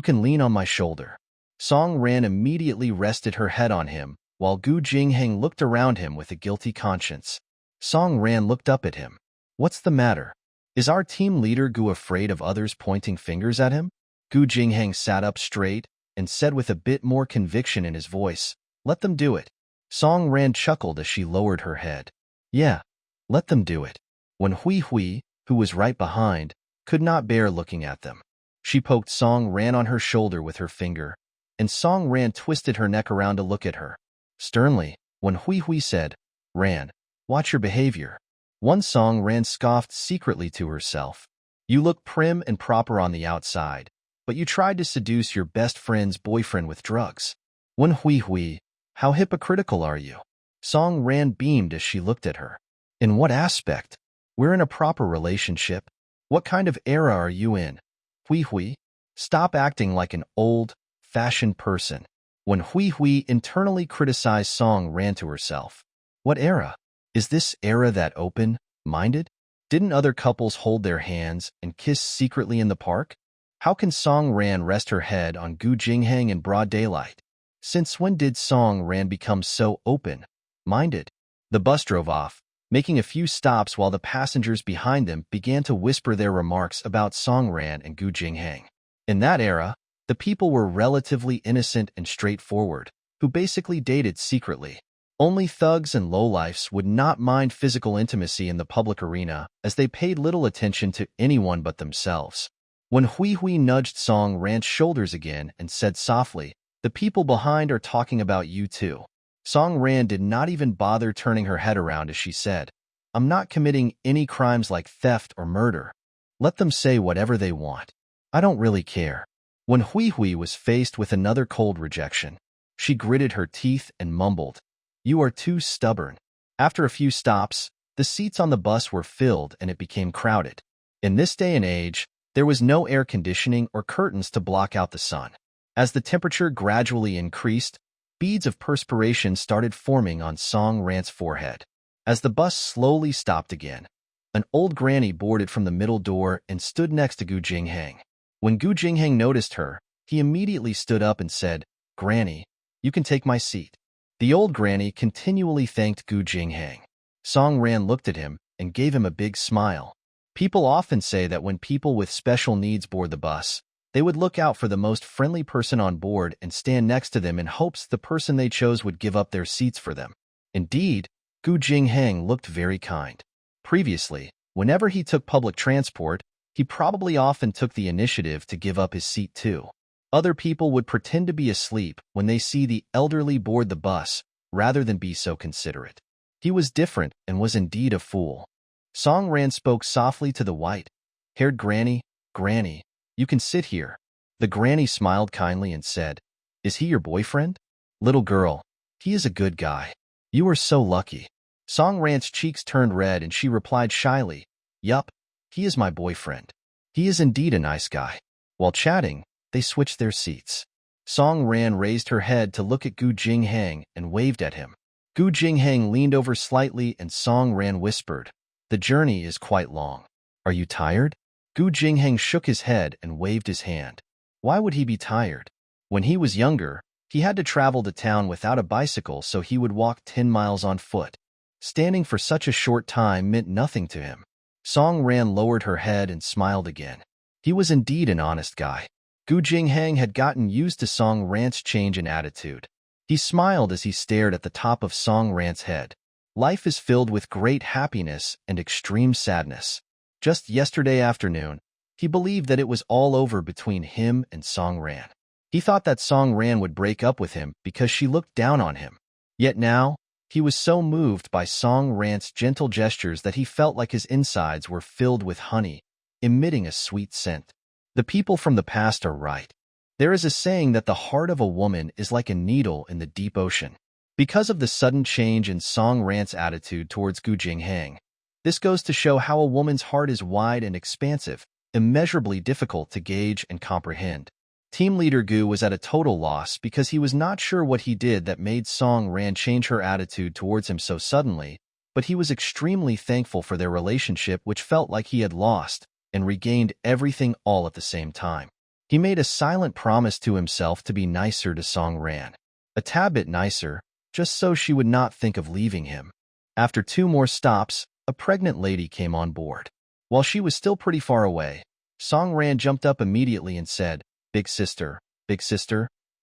[SPEAKER 1] can lean on my shoulder. Song Ran immediately rested her head on him, while Gu Jingheng looked around him with a guilty conscience. Song Ran looked up at him. What's the matter? Is our team leader Gu afraid of others pointing fingers at him? Gu Jingheng sat up straight and said with a bit more conviction in his voice, Let them do it. Song Ran chuckled as she lowered her head. Yeah, let them do it. When Hui Hui, who was right behind, could not bear looking at them. She poked Song Ran on her shoulder with her finger, and Song Ran twisted her neck around to look at her. Sternly, when Hui Hui said, Ran, watch your behavior. One Song Ran scoffed secretly to herself. You look prim and proper on the outside, but you tried to seduce your best friend's boyfriend with drugs. When Hui Hui, how hypocritical are you? Song Ran beamed as she looked at her. In what aspect? We're in a proper relationship. What kind of era are you in? Hui Hui, stop acting like an old-fashioned person. When Hui Hui internally criticized Song Ran to herself. What era? Is this era that open-minded? Didn't other couples hold their hands and kiss secretly in the park? How can Song Ran rest her head on Gu Jingheng in broad daylight? Since when did Song Ran become so open-minded? The bus drove off, making a few stops while the passengers behind them began to whisper their remarks about Song Ran and Gu Jingheng. In that era, the people were relatively innocent and straightforward, who basically dated secretly. Only thugs and lowlifes would not mind physical intimacy in the public arena, as they paid little attention to anyone but themselves. When Hui Hui nudged Song Ran's shoulders again and said softly, "The people behind are talking about you too." Song Ran did not even bother turning her head around as she said, "I'm not committing any crimes like theft or murder. Let them say whatever they want. I don't really care." When Hui Hui was faced with another cold rejection, she gritted her teeth and mumbled, "You are too stubborn." After a few stops, the seats on the bus were filled and it became crowded. In this day and age, there was no air conditioning or curtains to block out the sun. As the temperature gradually increased, beads of perspiration started forming on Song Ran's forehead. As the bus slowly stopped again, an old granny boarded from the middle door and stood next to Gu Jingheng. When Gu Jingheng noticed her, he immediately stood up and said, "Granny, you can take my seat." The old granny continually thanked Gu Jingheng. Song Ran looked at him and gave him a big smile. People often say that when people with special needs board the bus, they would look out for the most friendly person on board and stand next to them in hopes the person they chose would give up their seats for them. Indeed, Gu Jingheng looked very kind. Previously, whenever he took public transport, he probably often took the initiative to give up his seat too. Other people would pretend to be asleep when they see the elderly board the bus, rather than be so considerate. He was different and was indeed a fool. Song Ran spoke softly to the white-haired granny, "Granny, you can sit here." The granny smiled kindly and said, "Is he your boyfriend?" "Little girl, he is a good guy. You are so lucky." Song Ran's cheeks turned red and she replied shyly, "Yup, he is my boyfriend. He is indeed a nice guy." While chatting, they switched their seats. Song Ran raised her head to look at Gu Jingheng and waved at him. Gu Jingheng leaned over slightly and Song Ran whispered, "The journey is quite long. Are you tired?" Gu Jingheng shook his head and waved his hand. Why would he be tired? When he was younger, he had to travel to town without a bicycle, so he would walk 10 miles on foot. Standing for such a short time meant nothing to him. Song Ran lowered her head and smiled again. He was indeed an honest guy. Gu Jingheng had gotten used to Song Ran's change in attitude. He smiled as he stared at the top of Song Ran's head. Life is filled with great happiness and extreme sadness. Just yesterday afternoon, he believed that it was all over between him and Song Ran. He thought that Song Ran would break up with him because she looked down on him. Yet now, he was so moved by Song Ran's gentle gestures that he felt like his insides were filled with honey, emitting a sweet scent. The people from the past are right. There is a saying that the heart of a woman is like a needle in the deep ocean. Because of the sudden change in Song Ran's attitude towards Gu Jingheng, this goes to show how a woman's heart is wide and expansive, immeasurably difficult to gauge and comprehend. Team leader Gu was at a total loss because he was not sure what he did that made Song Ran change her attitude towards him so suddenly, but he was extremely thankful for their relationship, which felt like he had lost and regained everything all at the same time. He made a silent promise to himself to be nicer to Song Ran. A tad bit nicer, just so she would not think of leaving him. After 2 more stops, a pregnant lady came on board. While she was still pretty far away, Song Ran jumped up immediately and said, Big sister,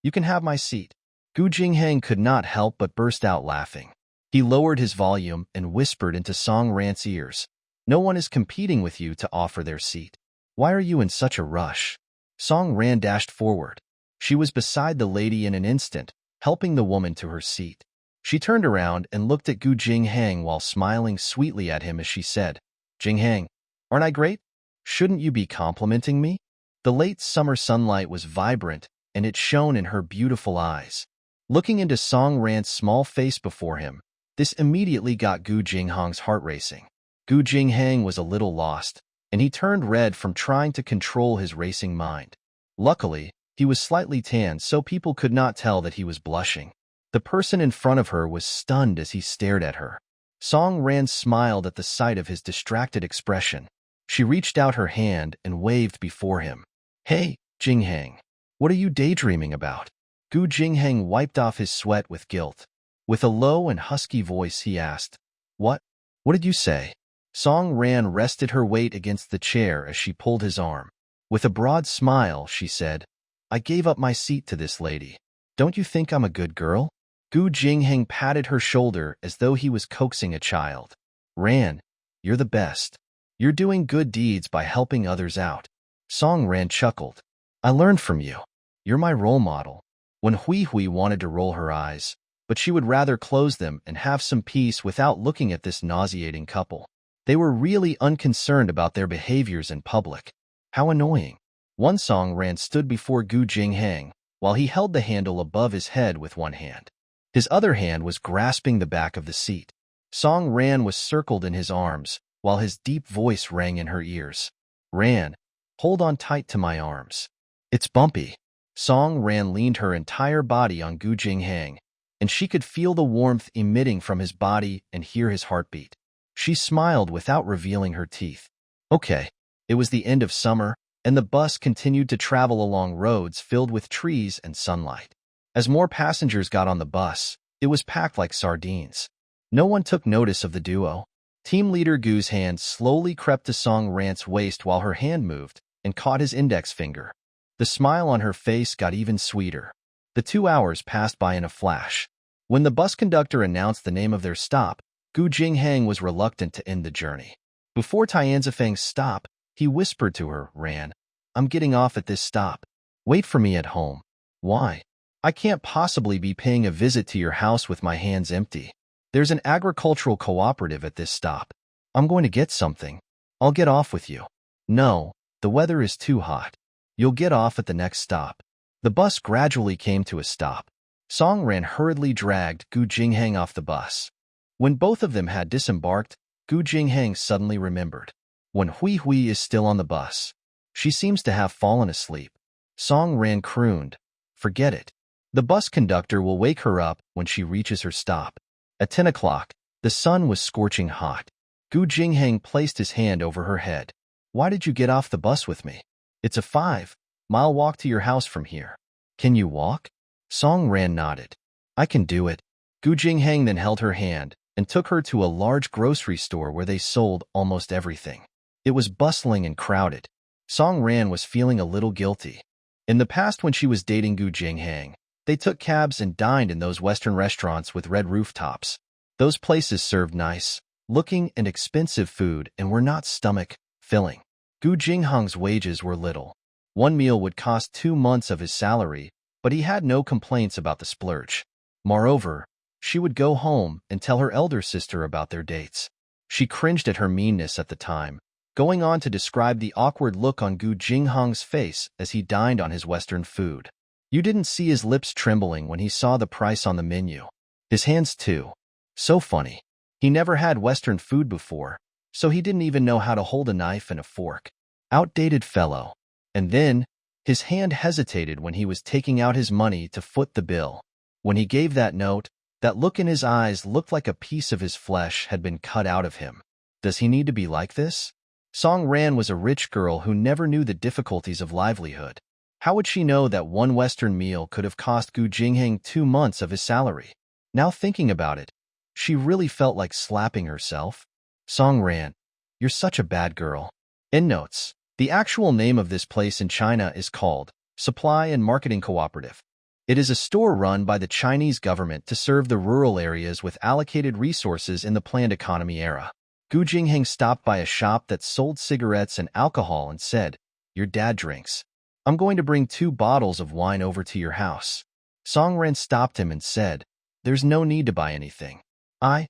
[SPEAKER 1] you can have my seat." Gu Jingheng could not help but burst out laughing. He lowered his volume and whispered into Song Ran's ears, "No one is competing with you to offer their seat. Why are you in such a rush?" Song Ran dashed forward. She was beside the lady in an instant, helping the woman to her seat. She turned around and looked at Gu Jingheng while smiling sweetly at him as she said, "Jingheng, aren't I great? Shouldn't you be complimenting me?" The late summer sunlight was vibrant, and it shone in her beautiful eyes. Looking into Song Ran's small face before him, this immediately got Gu Jingheng's heart racing. Gu Jingheng was a little lost, and he turned red from trying to control his racing mind. Luckily, he was slightly tanned, so people could not tell that he was blushing. The person in front of her was stunned as he stared at her. Song Ran smiled at the sight of his distracted expression. She reached out her hand and waved before him. "Hey, Jingheng, what are you daydreaming about?" Gu Jingheng wiped off his sweat with guilt. With a low and husky voice, he asked, What did you say?" Song Ran rested her weight against the chair as she pulled his arm. With a broad smile, she said, "I gave up my seat to this lady. Don't you think I'm a good girl?" Gu Jingheng patted her shoulder as though he was coaxing a child. "Ran, you're the best. You're doing good deeds by helping others out. Song Ran chuckled. I learned from you. You're my role model. When Hui Hui wanted to roll her eyes, but she would rather close them and have some peace without looking at this nauseating couple. They were really unconcerned about their behaviors in public. How annoying. One Song Ran stood before Gu Jinghang while he held the handle above his head with one hand. His other hand was grasping the back of the seat. Song Ran was circled in his arms while his deep voice rang in her ears. Ran, hold on tight to my arms. It's bumpy. Song Ran leaned her entire body on Gu Jinghang, and she could feel the warmth emitting from his body and hear his heartbeat. She smiled without revealing her teeth. Okay, it was the end of summer, and the bus continued to travel along roads filled with trees and sunlight. As more passengers got on the bus, it was packed like sardines. No one took notice of the duo. Team leader Gu's hand slowly crept to Song Ran's waist while her hand moved and caught his index finger. The smile on her face got even sweeter. The 2 hours passed by in a flash. When the bus conductor announced the name of their stop, Gu Jinghang was reluctant to end the journey. Before Tianzifang's stop, he whispered to her, Ran, I'm getting off at this stop. Wait for me at home. Why? I can't possibly be paying a visit to your house with my hands empty. There's an agricultural cooperative at this stop. I'm going to get something. I'll get off with you. No, the weather is too hot. You'll get off at the next stop. The bus gradually came to a stop. Song Ran hurriedly dragged Gu Jinghang off the bus. When both of them had disembarked, Gu Jinghang suddenly remembered. When Hui Hui is still on the bus, she seems to have fallen asleep. Song Ran crooned, forget it. The bus conductor will wake her up when she reaches her stop. At 10 o'clock, the sun was scorching hot. Gu Jinghang placed his hand over her head. Why did you get off the bus with me? It's a 5-mile walk to your house from here. Can you walk? Song Ran nodded. I can do it. Gu Jinghang then held her hand and took her to a large grocery store where they sold almost everything. It was bustling and crowded. Song Ran was feeling a little guilty. In the past, when she was dating Gu Jinghang, they took cabs and dined in those Western restaurants with red rooftops. Those places served nice looking and expensive food and were not stomach-filling. Gu Jinghang's wages were little. One meal would cost 2 months of his salary, but he had no complaints about the splurge. Moreover, she would go home and tell her elder sister about their dates. She cringed at her meanness at the time, going on to describe the awkward look on Gu Jinghang's face as he dined on his Western food. You didn't see his lips trembling when he saw the price on the menu. His hands too. So funny. He never had Western food before, so he didn't even know how to hold a knife and a fork. Outdated fellow. And then, his hand hesitated when he was taking out his money to foot the bill. When he gave that note, that look in his eyes looked like a piece of his flesh had been cut out of him. Does he need to be like this? Song Ran was a rich girl who never knew the difficulties of livelihood. How would she know that one Western meal could have cost Gu Jinghang 2 months of his salary? Now thinking about it, she really felt like slapping herself. Song Ran, you're such a bad girl. Endnotes. The actual name of this place in China is called Supply and Marketing Cooperative. It is a store run by the Chinese government to serve the rural areas with allocated resources in the planned economy era. Gu Jinghang stopped by a shop that sold cigarettes and alcohol and said, Your dad drinks. I'm going to bring 2 bottles of wine over to your house. Song Ran stopped him and said, There's no need to buy anything. I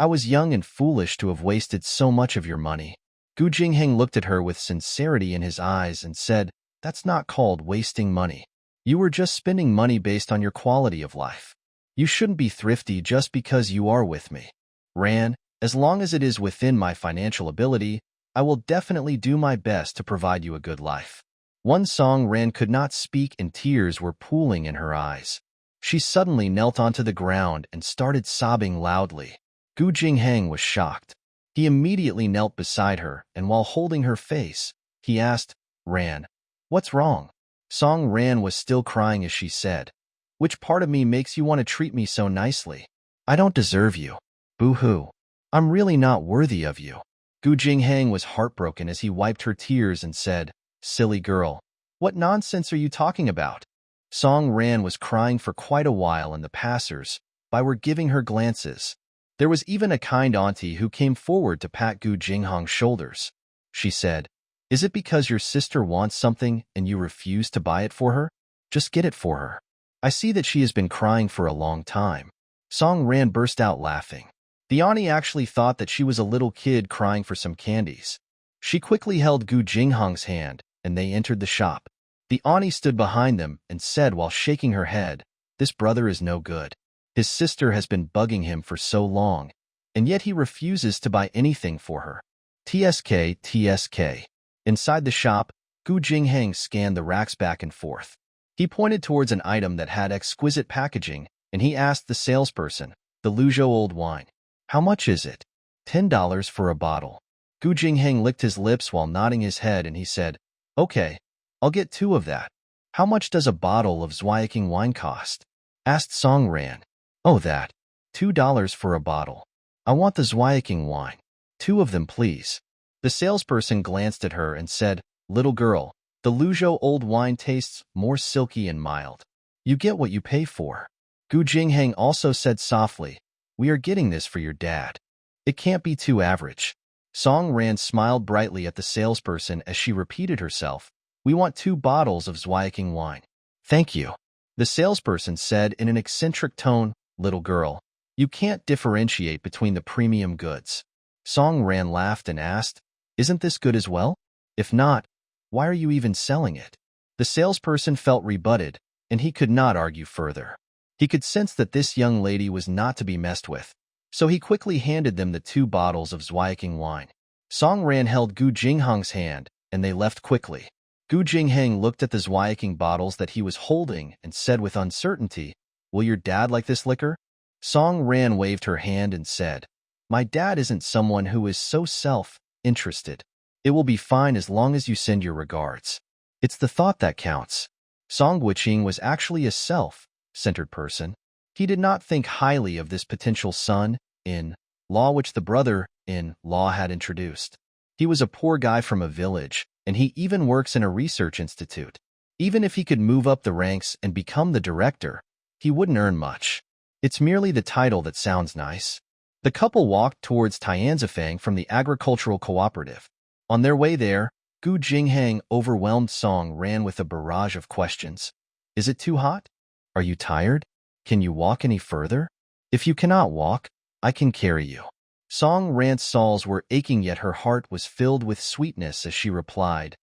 [SPEAKER 1] was young and foolish to have wasted so much of your money. Gu Jinghang looked at her with sincerity in his eyes and said, That's not called wasting money. You were just spending money based on your quality of life. You shouldn't be thrifty just because you are with me. Ran, as long as it is within my financial ability, I will definitely do my best to provide you a good life. One Song Ran could not speak and tears were pooling in her eyes. She suddenly knelt onto the ground and started sobbing loudly. Gu Jinghang was shocked. He immediately knelt beside her, and while holding her face, he asked, Ran, what's wrong? Song Ran was still crying as she said, Which part of me makes you want to treat me so nicely? I don't deserve you. Boo-hoo. I'm really not worthy of you. Gu Jinghang was heartbroken as he wiped her tears and said, Silly girl, what nonsense are you talking about? Song Ran was crying for quite a while and the passers-by were giving her glances. There was even a kind auntie who came forward to pat Gu Jinghang's shoulders. She said, Is it because your sister wants something and you refuse to buy it for her? Just get it for her. I see that she has been crying for a long time. Song Ran burst out laughing. The Ani actually thought that she was a little kid crying for some candies. She quickly held Gu Jinghong's hand, and they entered the shop. The Ani stood behind them and said while shaking her head, "This brother is no good. His sister has been bugging him for so long, and yet he refuses to buy anything for her." TSK, TSK. Inside the shop, Gu Jinghang scanned the racks back and forth. He pointed towards an item that had exquisite packaging, and he asked the salesperson, "The Luzhou old wine. How much is it?" $10 for a bottle. Gu Jinghang licked his lips while nodding his head, and he said, "Okay, I'll get 2 of that." "How much does a bottle of Zweiking wine cost?" asked Song Ran. "Oh, that. $2 for a bottle. I want the Zweiking wine. 2 of them, please." The salesperson glanced at her and said, "Little girl, the Luzhou old wine tastes more silky and mild. You get what you pay for." Gu Jinghang also said softly, "We are getting this for your dad. It can't be too average." Song Ran smiled brightly at the salesperson as she repeated herself, "We want 2 bottles of Zweiking wine." "Thank you." The salesperson said in an eccentric tone, "Little girl, you can't differentiate between the premium goods." Song Ran laughed and asked, "Isn't this good as well? If not, why are you even selling it?" The salesperson felt rebutted, and he could not argue further. He could sense that this young lady was not to be messed with, so he quickly handed them the 2 bottles of Zweiking wine. Song Ran held Gu Jinghang's hand, and they left quickly. Gu Jinghang looked at the Zweiking bottles that he was holding and said with uncertainty, "Will your dad like this liquor?" Song Ran waved her hand and said, "My dad isn't someone who is so self-interested. It will be fine as long as you send your regards. It's the thought that counts." Song Guiqing was actually a self-centered person. He did not think highly of this potential son-in-law which the brother-in-law had introduced. He was a poor guy from a village, and he even works in a research institute. Even if he could move up the ranks and become the director, he wouldn't earn much. It's merely the title that sounds nice. The couple walked towards Tianzifang from the agricultural cooperative. On their way there, Gu Jinghang, overwhelmed Song Ran with a barrage of questions. "Is it too hot? Are you tired? Can you walk any further? If you cannot walk, I can carry you." Song Ran's soles were aching, yet her heart was filled with sweetness as she replied,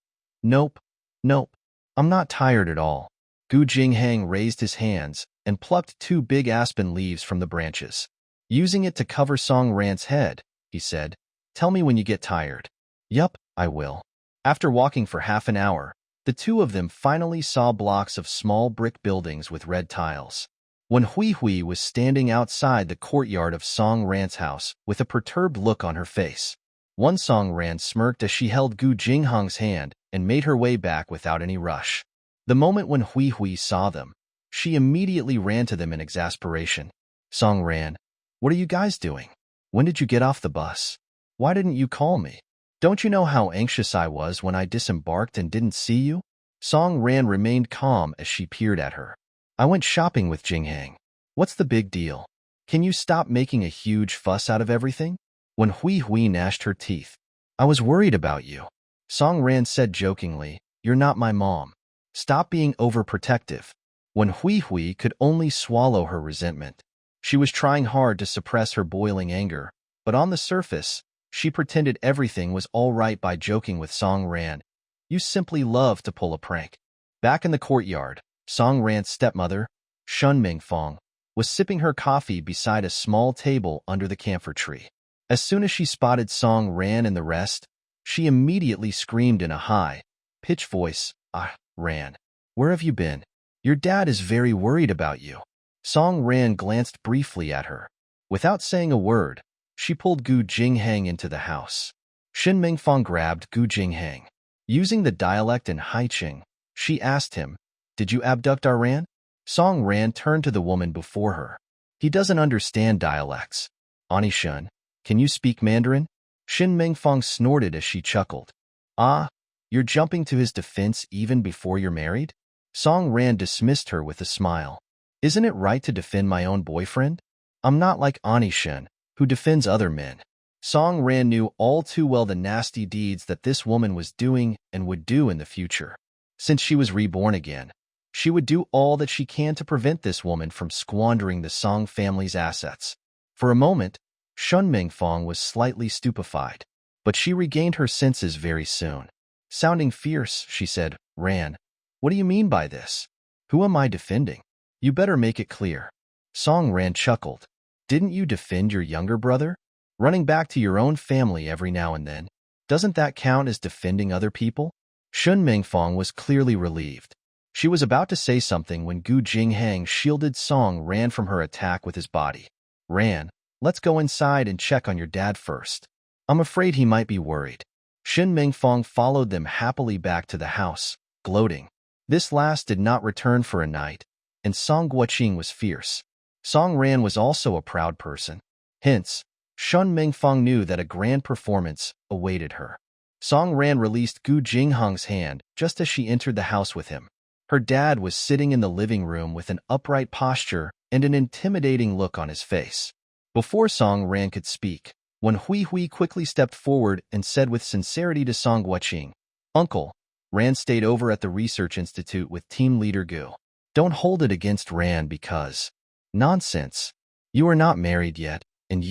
[SPEAKER 1] "Nope, nope, I'm not tired at all." Gu Jinghang raised his hands and plucked 2 big aspen leaves from the branches. Using it to cover Song Ran's head, he said, "Tell me when you get tired." "Yup, I will." After walking for half an hour, the 2 of them finally saw blocks of small brick buildings with red tiles. When Hui Hui was standing outside the courtyard of Song Ran's house with a perturbed look on her face. One Song Ran smirked as she held Gu Jinghang's hand and made her way back without any rush. The moment when Hui Hui saw them, she immediately ran to them in exasperation. "Song Ran, what are you guys doing? When did you get off the bus? Why didn't you call me? Don't you know how anxious I was when I disembarked and didn't see you?" Song Ran remained calm as she peered at her. "I went shopping with Jinghang. What's the big deal? Can you stop making a huge fuss out of everything?" When Hui Hui gnashed her teeth, "I was worried about you." Song Ran said jokingly, "You're not my mom. Stop being overprotective." When Hui Hui could only swallow her resentment. She was trying hard to suppress her boiling anger, but on the surface, she pretended everything was all right by joking with Song Ran. "You simply love to pull a prank." Back in the courtyard, Song Ran's stepmother, Shun Mingfong, was sipping her coffee beside a small table under the camphor tree. As soon as she spotted Song Ran and the rest, she immediately screamed in a high-pitched voice, "Ah, Ran, where have you been? Your dad is very worried about you." Song Ran glanced briefly at her. Without saying a word, she pulled Gu Jinghang into the house. Shin Mingfong grabbed Gu Jinghang. Using the dialect in Haiqing, she asked him, "Did you abduct our Ran?" Song Ran turned to the woman before her. "He doesn't understand dialects. Ani Shun, can you speak Mandarin?" Shin Mingfong snorted as she chuckled. "Ah, you're jumping to his defense even before you're married?" Song Ran dismissed her with a smile. "Isn't it right to defend my own boyfriend? I'm not like Ani Shun, who defends other men." Song Ran knew all too well the nasty deeds that this woman was doing and would do in the future. Since she was reborn again, she would do all that she can to prevent this woman from squandering the Song family's assets. For a moment, Shun Mingfong was slightly stupefied, but she regained her senses very soon. Sounding fierce, she said, "Ran, what do you mean by this? Who am I defending? You better make it clear." Song Ran chuckled. "Didn't you defend your younger brother? Running back to your own family every now and then, doesn't that count as defending other people?" Shun Mingfong was clearly relieved. She was about to say something when Gu Jinghang shielded Song Ran from her attack with his body. "Ran, let's go inside and check on your dad first. I'm afraid he might be worried." Shin Mingfong followed them happily back to the house, gloating. This last did not return for a night, and Song Guoqing was fierce. Song Ran was also a proud person. Hence, Shun Mingfong knew that a grand performance awaited her. Song Ran released Gu Jinghang's hand just as she entered the house with him. Her dad was sitting in the living room with an upright posture and an intimidating look on his face. Before Song Ran could speak, Wen Hui quickly stepped forward and said with sincerity to Song Guoqing, "Uncle, Ran stayed over at the research institute with team leader Gu. Don't hold it against Ran because... Nonsense. You are not married yet, and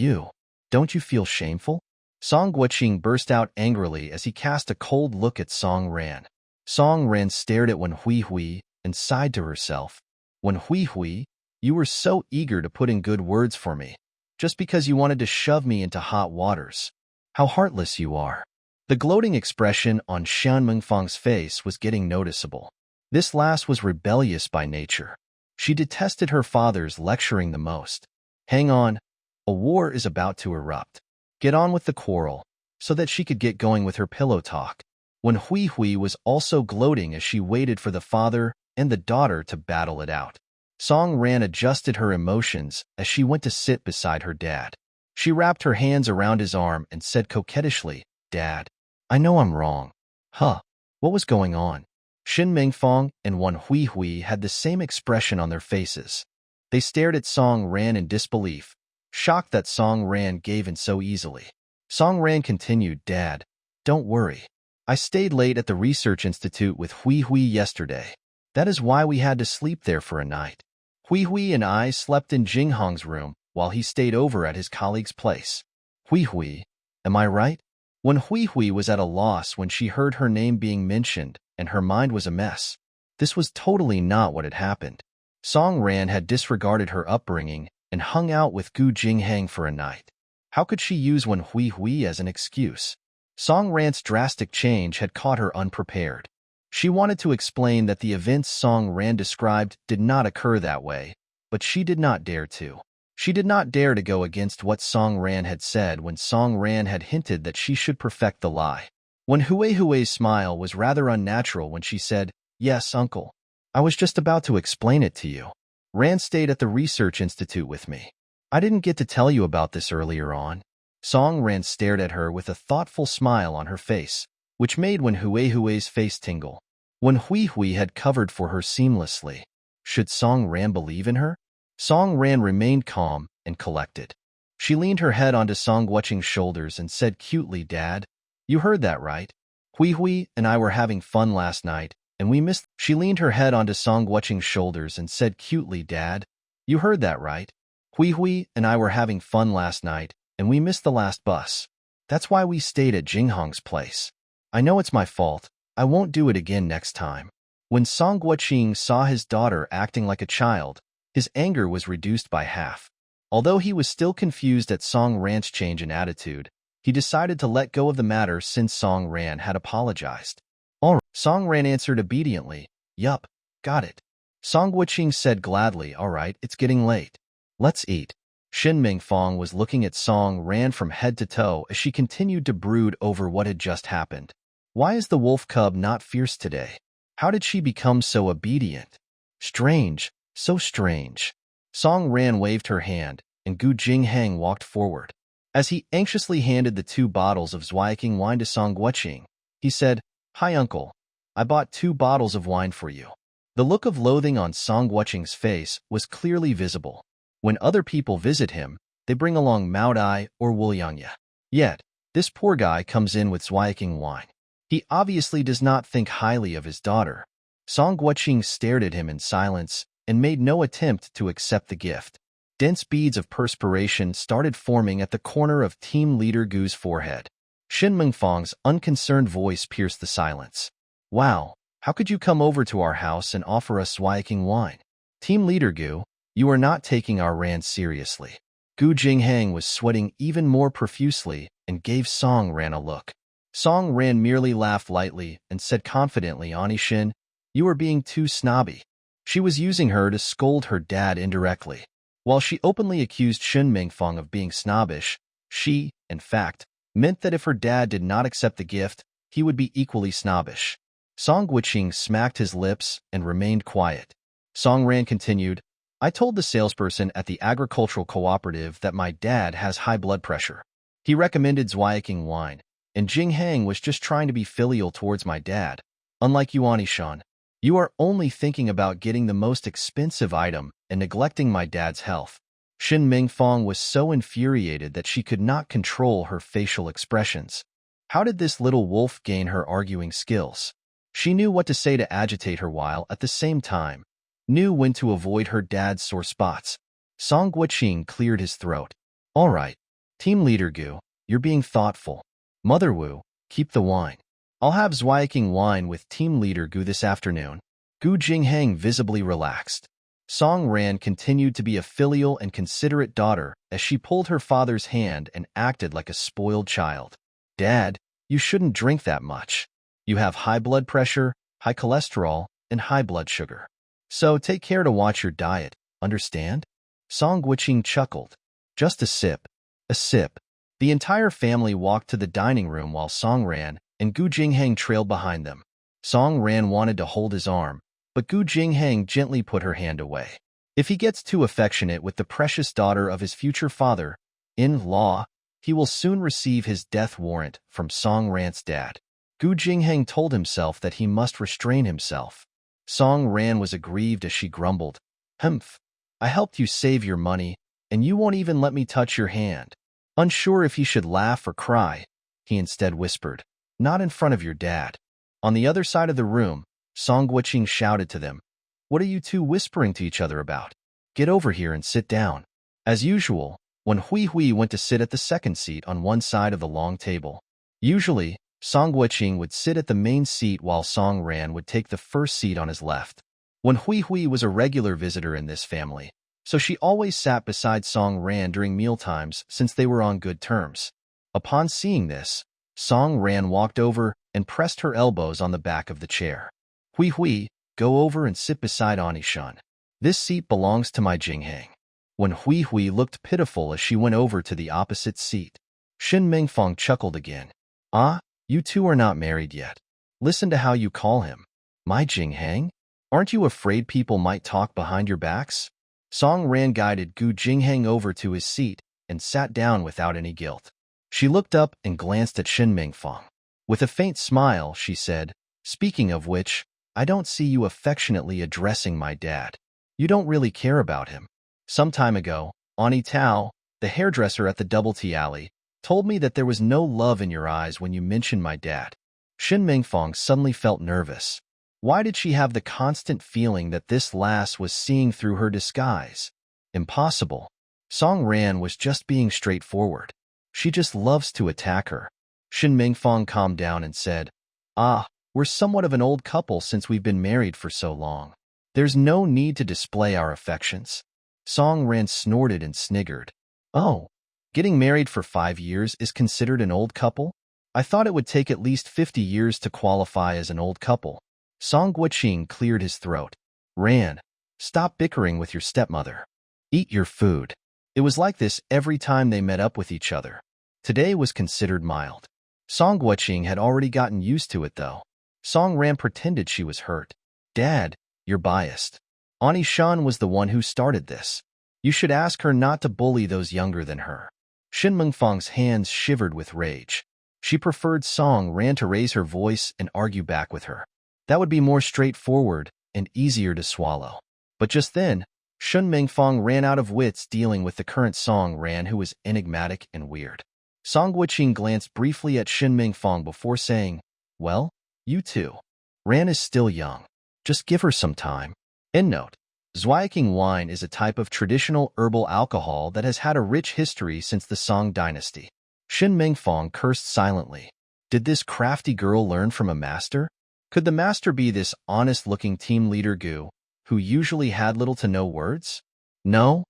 [SPEAKER 1] don't you feel shameful?" Song Guoqing burst out angrily as he cast a cold look at Song Ran. Song Ran stared at Wen Hui and sighed to herself. "Wen Hui, you were so eager to put in good words for me, just because you wanted to shove me into hot waters. How heartless you are." The gloating expression on Shan Mingfong's face was getting noticeable. This last was rebellious by nature. She detested her father's lecturing the most. "Hang on, a war is about to erupt. Get on with the quarrel," so that she could get going with her pillow talk. When Hui was also gloating as she waited for the father and the daughter to battle it out. Song Ran adjusted her emotions as she went to sit beside her dad. She wrapped her hands around his arm and said coquettishly, "Dad, I know I'm wrong." Huh, what was going on? Shin Mingfong and Wen Hui had the same expression on their faces. They stared at Song Ran in disbelief, shocked that Song Ran gave in so easily. Song Ran continued, "Dad, don't worry. I stayed late at the research institute with Hui yesterday. That is why we had to sleep there for a night. Hui and I slept in Jinghong's room while he stayed over at his colleague's place." "Hui, am I right?" When Hui was at a loss when she heard her name being mentioned and her mind was a mess. This was totally not what had happened. Song Ran had disregarded her upbringing and hung out with Gu Jinghang for a night. How could she use Wen Hui as an excuse? Song Ran's drastic change had caught her unprepared. She wanted to explain that the events Song Ran described did not occur that way, but she did not dare to. She did not dare to go against what Song Ran had said when Song Ran had hinted that she should perfect the lie. When Hui's smile was rather unnatural when she said, "Yes, uncle. I was just about to explain it to you. Ran stayed at the research institute with me. I didn't get to tell you about this earlier on." Song Ran stared at her with a thoughtful smile on her face, which made Wen Hui's face tingle. When Hui had covered for her seamlessly. Should Song Ran believe in her? Song Ran remained calm and collected. She leaned her head onto Song Guoqing's shoulders and said cutely, "Dad, you heard that right? Hui and I were having fun last night, and we missed..." She leaned her head onto Song Guoqing's shoulders and said cutely, "Dad, you heard that right? Hui and I were having fun last night, and we missed the last bus. That's why we stayed at Jinghong's place. I know it's my fault. I won't do it again next time." When Song Guoqing saw his daughter acting like a child, his anger was reduced by half. Although he was still confused at Song Ran's change in attitude, he decided to let go of the matter since Song Ran had apologized. "All right." Song Ran answered obediently, "Yup, got it." Song Guoqing said gladly, "All right, it's getting late. Let's eat." Shin Mingfong was looking at Song Ran from head to toe as she continued to brood over what had just happened. Why is the wolf cub not fierce today? How did she become so obedient? Strange, so strange. Song Ran waved her hand, and Gu Jinghang walked forward. As he anxiously handed the 2 bottles of Zweiking wine to Song Guoqing, he said, "Hi, uncle. I bought 2 bottles of wine for you." The look of loathing on Song Guoqing's face was clearly visible. When other people visit him, they bring along Mao Dai or Wuliangya. Yet, this poor guy comes in with Zweiking wine. He obviously does not think highly of his daughter. Song Guoqing stared at him in silence and made no attempt to accept the gift. Dense beads of perspiration started forming at the corner of team leader Gu's forehead. Shin Mengfang's unconcerned voice pierced the silence. Wow, how could you come over to our house and offer us Zweiking wine? Team leader Gu, you are not taking our rant seriously. Gu Jinghang was sweating even more profusely and gave Song Ran a look. Song Ran merely laughed lightly and said confidently, Anishin, you are being too snobby. She was using her to scold her dad indirectly. While she openly accused Shin Mengfang of being snobbish, she, in fact, meant that if her dad did not accept the gift, he would be equally snobbish. Song Guoqing smacked his lips and remained quiet. Song Ran continued, I told the salesperson at the agricultural cooperative that my dad has high blood pressure. He recommended Zweiking wine, and Jinghang was just trying to be filial towards my dad. Unlike you, Anishan, you are only thinking about getting the most expensive item and neglecting my dad's health. Shin Mengfang was so infuriated that she could not control her facial expressions. How did this little wolf gain her arguing skills? She knew what to say to agitate her while, at the same time, knew when to avoid her dad's sore spots. Song Guoqing cleared his throat. All right, team leader Gu, you're being thoughtful. Mother Wu, keep the wine. I'll have Zweiking wine with team leader Gu this afternoon. Gu Jinghang visibly relaxed. Song Ran continued to be a filial and considerate daughter as she pulled her father's hand and acted like a spoiled child. Dad, you shouldn't drink that much. You have high blood pressure, high cholesterol, and high blood sugar. So take care to watch your diet, understand? Song Guoqing chuckled. Just a sip. A sip. The entire family walked to the dining room while Song Ran and Gu Jinghang trailed behind them. Song Ran wanted to hold his arm, but Gu Jinghang gently put her hand away. If he gets too affectionate with the precious daughter of his future father-in-law, he will soon receive his death warrant from Song Ran's dad. Gu Jinghang told himself that he must restrain himself. Song Ran was aggrieved as she grumbled, Humph, I helped you save your money, and you won't even let me touch your hand. Unsure if he should laugh or cry, he instead whispered, Not in front of your dad. On the other side of the room, Song Guoqing shouted to them, What are you two whispering to each other about? Get over here and sit down. As usual, when Hui Hui went to sit at the second seat on one side of the long table. Usually, Song Guoqing would sit at the main seat while Song Ran would take the first seat on his left. When Hui Hui was a regular visitor in this family, so she always sat beside Song Ran during mealtimes since they were on good terms. Upon seeing this, Song Ran walked over and pressed her elbows on the back of the chair. Hui Hui, go over and sit beside Anishan. This seat belongs to my Jinghang. When Hui Hui looked pitiful as she went over to the opposite seat, Shin Mengfang chuckled again. Ah, you two are not married yet. Listen to how you call him. My Jinghang? Aren't you afraid people might talk behind your backs? Song Ran guided Gu Jinghang over to his seat and sat down without any guilt. She looked up and glanced at Shin Mengfang. With a faint smile, she said, Speaking of which, I don't see you affectionately addressing my dad. You don't really care about him. Some time ago, Ani Tao, the hairdresser at the Double Tea Alley, told me that there was no love in your eyes when you mentioned my dad. Shin Mengfang suddenly felt nervous. Why did she have the constant feeling that this lass was seeing through her disguise? Impossible. Song Ran was just being straightforward. She just loves to attack her. Shin Mengfang calmed down and said, Ah, we're somewhat of an old couple since we've been married for so long. There's no need to display our affections. Song Ran snorted and sniggered. Oh, getting married for 5 years is considered an old couple? I thought it would take at least 50 years to qualify as an old couple. Song Guoqing cleared his throat. Ran, stop bickering with your stepmother. Eat your food. It was like this every time they met up with each other. Today was considered mild. Song Guoqing had already gotten used to it, though. Song Ran pretended she was hurt. Dad, you're biased. Ani Shan was the one who started this. You should ask her not to bully those younger than her. Shin Mengfang's hands shivered with rage. She preferred Song Ran to raise her voice and argue back with her. That would be more straightforward and easier to swallow. But just then, Shin Mengfang ran out of wits dealing with the current Song Ran, who was enigmatic and weird. Song Wuqing glanced briefly at Shin Mingfang before saying, "Well, you too. Ran is still young. Just give her some time." Endnote. Zweiking wine is a type of traditional herbal alcohol that has had a rich history since the Song dynasty. Shin Mingfang cursed silently. Did this crafty girl learn from a master? Could the master be this honest-looking team leader Gu, who usually had little to no words? No.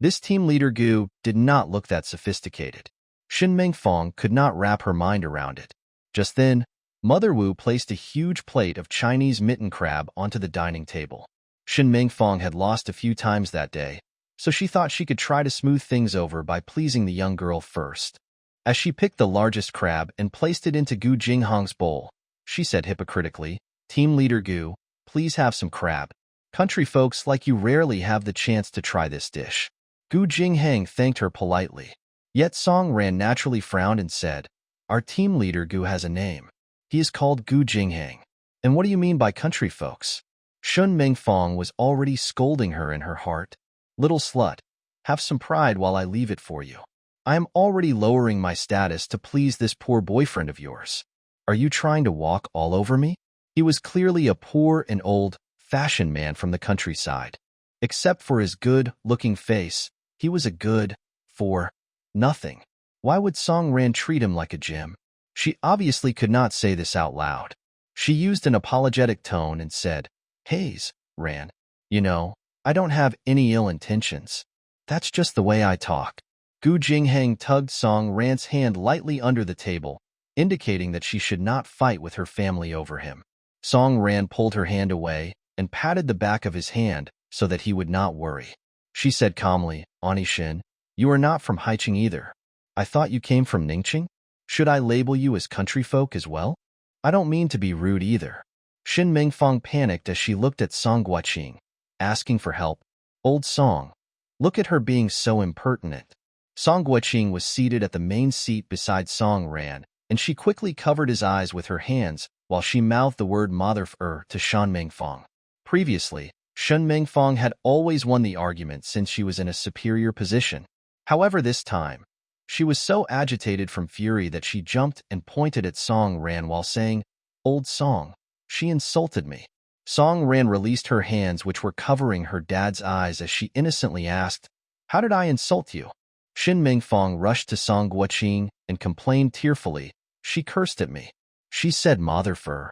[SPEAKER 1] This team leader Gu did not look that sophisticated. Shin Mingfang could not wrap her mind around it. Just then, Mother Wu placed a huge plate of Chinese mitten crab onto the dining table. Shin Mingfang had lost a few times that day, so she thought she could try to smooth things over by pleasing the young girl first. As she picked the largest crab and placed it into Gu Jinghang's bowl, she said hypocritically, "Team leader Gu, please have some crab. Country folks like you rarely have the chance to try this dish." Gu Jinghang thanked her politely. Yet Song Ran naturally frowned and said, "Our team leader Gu has a name. He is called Gu Jinghang. And what do you mean by country folks?" Shun Mingfang was already scolding her in her heart. "Little slut, have some pride while I leave it for you. I am already lowering my status to please this poor boyfriend of yours. Are you trying to walk all over me?" He was clearly a poor and old-fashioned man from the countryside. Except for his good-looking face, he was a good for nothing. Why would Song Ran treat him like a gem? She obviously could not say this out loud. She used an apologetic tone and said, "Haze, Ran, you know, I don't have any ill intentions. That's just the way I talk." Gu Jinghang tugged Song Ran's hand lightly under the table, indicating that she should not fight with her family over him. Song Ran pulled her hand away and patted the back of his hand so that he would not worry. She said calmly, "Anishin, you are not from Haicheng either. I thought you came from Ningqing? Should I label you as country folk as well? I don't mean to be rude either." Shin Mingfang panicked as she looked at Song Guoqing, asking for help. "Old Song, look at her being so impertinent." Song Guoqing was seated at the main seat beside Song Ran, and she quickly covered his eyes with her hands while she mouthed the word motherf to Shan Mingfang. Previously, Shen Mingfang had always won the argument since she was in a superior position. However, this time, she was so agitated from fury that she jumped and pointed at Song Ran while saying, "Old Song, she insulted me." Song Ran released her hands which were covering her dad's eyes as she innocently asked, "How did I insult you?" Shin Mingfang rushed to Song Guoqing and complained tearfully, "She cursed at me. She said motherfer."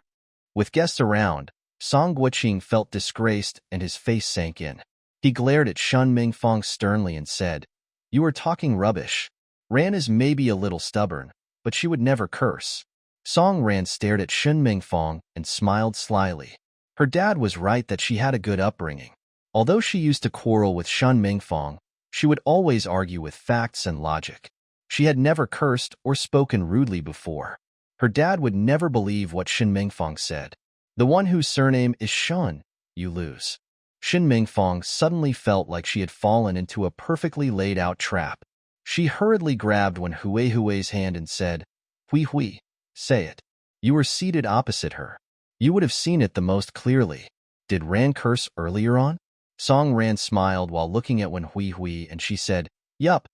[SPEAKER 1] With guests around, Song Guoqing felt disgraced and his face sank in. He glared at Shun Mingfang sternly and said, "You are talking rubbish. Ran is maybe a little stubborn, but she would never curse." Song Ran stared at Shun Mingfang and smiled slyly. Her dad was right that she had a good upbringing. Although she used to quarrel with Shun Mingfang, she would always argue with facts and logic. She had never cursed or spoken rudely before. Her dad would never believe what Shin Mingfang said. "The one whose surname is Shun, you lose." Shin Mingfang suddenly felt like she had fallen into a perfectly laid-out trap. She hurriedly grabbed Wen Hui's hand and said, Hui, say it." You were seated opposite her. You would have seen it the most clearly. Did Ran curse earlier on? Song Ran smiled while looking at Wen Hui and she said, "Yup,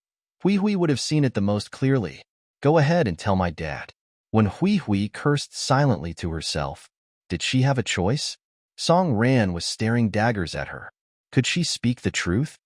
[SPEAKER 1] Hui would have seen it the most clearly. Go ahead and tell my dad." When Hui cursed silently to herself, did she have a choice? Song Ran was staring daggers at her. Could she speak the truth?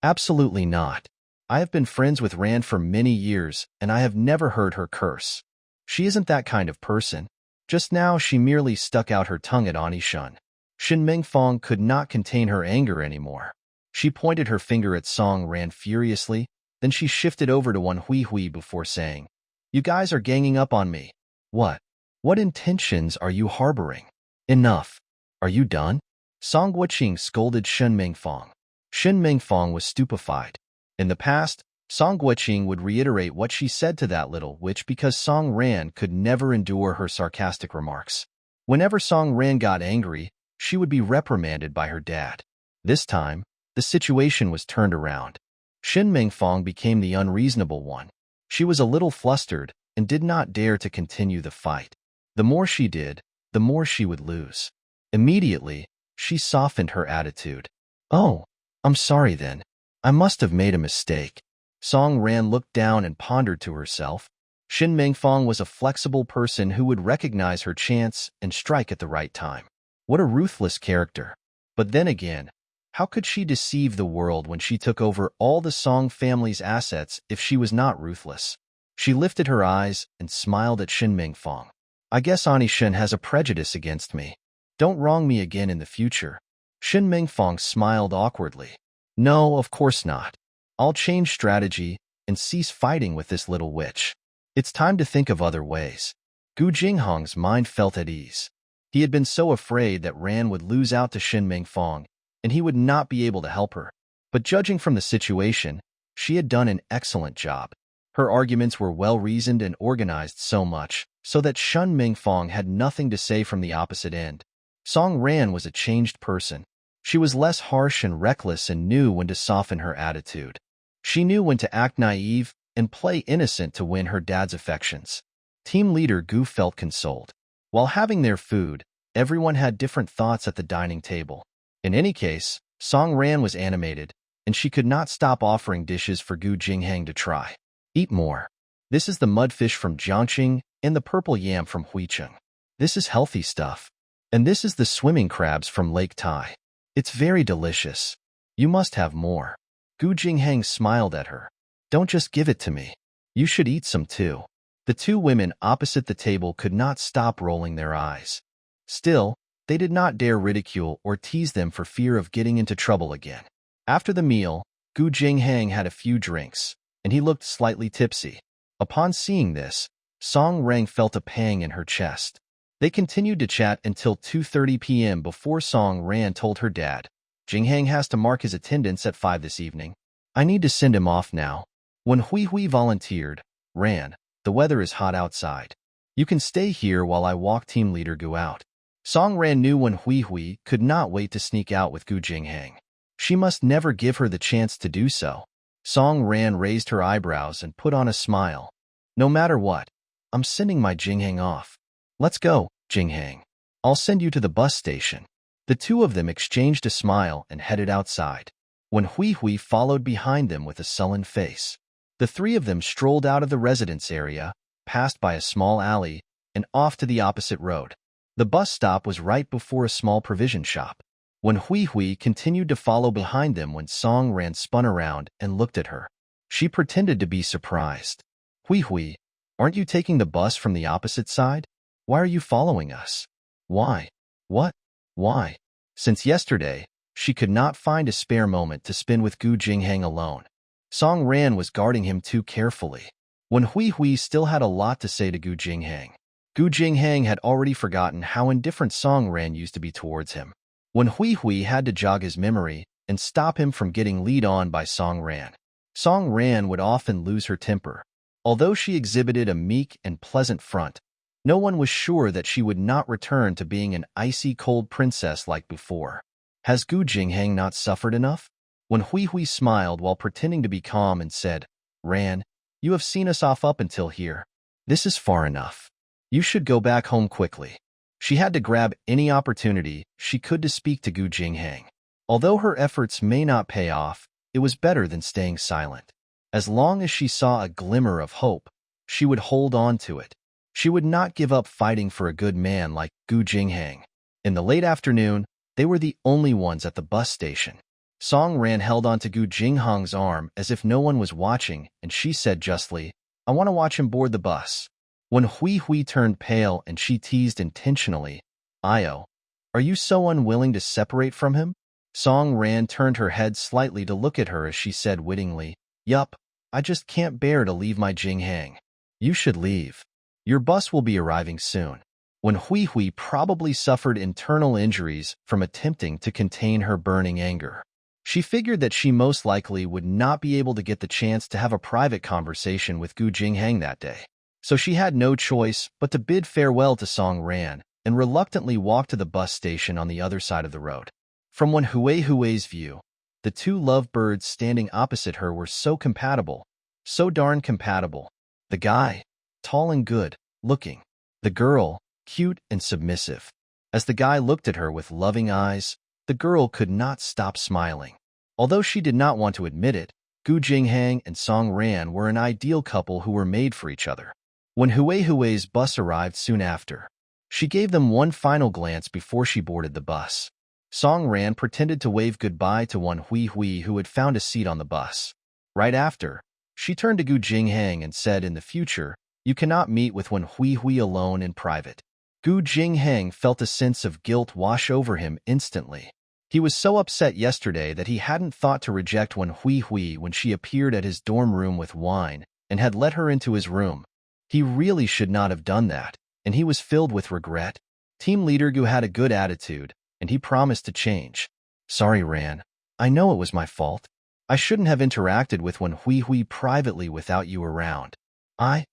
[SPEAKER 1] Absolutely not. I have been friends with Ran for many years, and I have never heard her curse. She isn't that kind of person. Just now she merely stuck out her tongue at Anishan. Shin Mingfang could not contain her anger anymore. She pointed her finger at Song Ran furiously, then she shifted over to Wen Hui before saying, "You guys are ganging up on me. What? What intentions are you harboring? Enough. Are you done?" Song Guoqing scolded Shin Mingfang. Shin Mingfang was stupefied. In the past, Song Guoqing would reiterate what she said to that little witch because Song Ran could never endure her sarcastic remarks. Whenever Song Ran got angry, she would be reprimanded by her dad. This time, the situation was turned around. Shin Mingfang became the unreasonable one. She was a little flustered and did not dare to continue the fight. The more she did, the more she would lose. Immediately, she softened her attitude. "Oh, I'm sorry then. I must have made a mistake." Song Ran looked down and pondered to herself. Shin Mengfong was a flexible person who would recognize her chance and strike at the right time. What a ruthless character. But then again, how could she deceive the world when she took over all the Song family's assets if she was not ruthless? She lifted her eyes and smiled at Shin Mengfong. I guess Ani Shin has a prejudice against me. Don't wrong me again in the future. Shin Mengfong smiled awkwardly. No, of course not. I'll change strategy and cease fighting with this little witch. It's time to think of other ways. Gu Jinghong's mind felt at ease. He had been so afraid that Ran would lose out to Shin Mengfong, and he would not be able to help her. But judging from the situation, she had done an excellent job. Her arguments were well-reasoned and organized so much, so that Shin Mengfong had nothing to say from the opposite end. Song Ran was a changed person. She was less harsh and reckless and knew when to soften her attitude. She knew when to act naive and play innocent to win her dad's affections. Team leader Gu felt consoled. While having their food, everyone had different thoughts at the dining table. In any case, Song Ran was animated, and she could not stop offering dishes for Gu Jinghang to try. Eat more. This is the mudfish from Jiangxing and the purple yam from Huicheng. This is healthy stuff. And this is the swimming crabs from Lake Tai. It's very delicious. You must have more. Gu Jinghang smiled at her. Don't just give it to me. You should eat some too. The two women opposite the table could not stop rolling their eyes. Still, they did not dare ridicule or tease them for fear of getting into trouble again. After the meal, Gu Jinghang had a few drinks, and he looked slightly tipsy. Upon seeing this, Song Rang felt a pang in her chest. They continued to chat until 2:30 p.m. before Song Ran told her dad, Jinghang has to mark his attendance at 5 this evening. I need to send him off now. When Hui volunteered, Ran, the weather is hot outside. You can stay here while I walk team leader Gu out. Song Ran knew when Hui could not wait to sneak out with Gu Jinghang. She must never give her the chance to do so. Song Ran raised her eyebrows and put on a smile. No matter what, I'm sending my Jinghang off. Let's go, Jinghang. I'll send you to the bus station. The two of them exchanged a smile and headed outside, when Hui followed behind them with a sullen face. The three of them strolled out of the residence area, passed by a small alley, and off to the opposite road. The bus stop was right before a small provision shop. When Hui continued to follow behind them when Song Ran spun around and looked at her. She pretended to be surprised. Hui, aren't you taking the bus from the opposite side? Why are you following us? Why? What? Why? Since yesterday, she could not find a spare moment to spend with Gu Jinghang alone. Song Ran was guarding him too carefully. When Hui still had a lot to say to Gu Jinghang had already forgotten how indifferent Song Ran used to be towards him. When Hui had to jog his memory and stop him from getting lead on by Song Ran would often lose her temper. Although she exhibited a meek and pleasant front, no one was sure that she would not return to being an icy-cold princess like before. Has Gu Jinghang not suffered enough? When Hui smiled while pretending to be calm and said, Ran, you have seen us off up until here. This is far enough. You should go back home quickly. She had to grab any opportunity she could to speak to Gu Jinghang. Although her efforts may not pay off, it was better than staying silent. As long as she saw a glimmer of hope, she would hold on to it. She would not give up fighting for a good man like Gu Jinghang. In the late afternoon, they were the only ones at the bus station. Song Ran held on to Gu Jinghang's arm as if no one was watching, and she said justly, I want to watch him board the bus. When Hui turned pale and she teased intentionally, Io, are you so unwilling to separate from him? Song Ran turned her head slightly to look at her as she said wittingly, Yup, I just can't bear to leave my Jinghang. You should leave. Your bus will be arriving soon. When Hui probably suffered internal injuries from attempting to contain her burning anger. She figured that she most likely would not be able to get the chance to have a private conversation with Gu Jinghang that day. So she had no choice but to bid farewell to Song Ran and reluctantly walk to the bus station on the other side of the road. From when Hui's view, the two lovebirds standing opposite her were so compatible, so darn compatible. The guy, tall and good-looking. The girl, cute and submissive. As the guy looked at her with loving eyes, the girl could not stop smiling. Although she did not want to admit it, Gu Jinghang and Song Ran were an ideal couple who were made for each other. When Hui's bus arrived soon after, she gave them one final glance before she boarded the bus. Song Ran pretended to wave goodbye to Hui who had found a seat on the bus. Right after, she turned to Gu Jinghang and said, "In the future, you cannot meet with Hui alone in private." Gu Jinghang felt a sense of guilt wash over him instantly. He was so upset yesterday that he hadn't thought to reject Hui when she appeared at his dorm room with wine and had let her into his room. He really should not have done that, and he was filled with regret. Team leader Gu had a good attitude, and he promised to change. "Sorry, Ran. I know it was my fault. I shouldn't have interacted with Hui privately without you around. I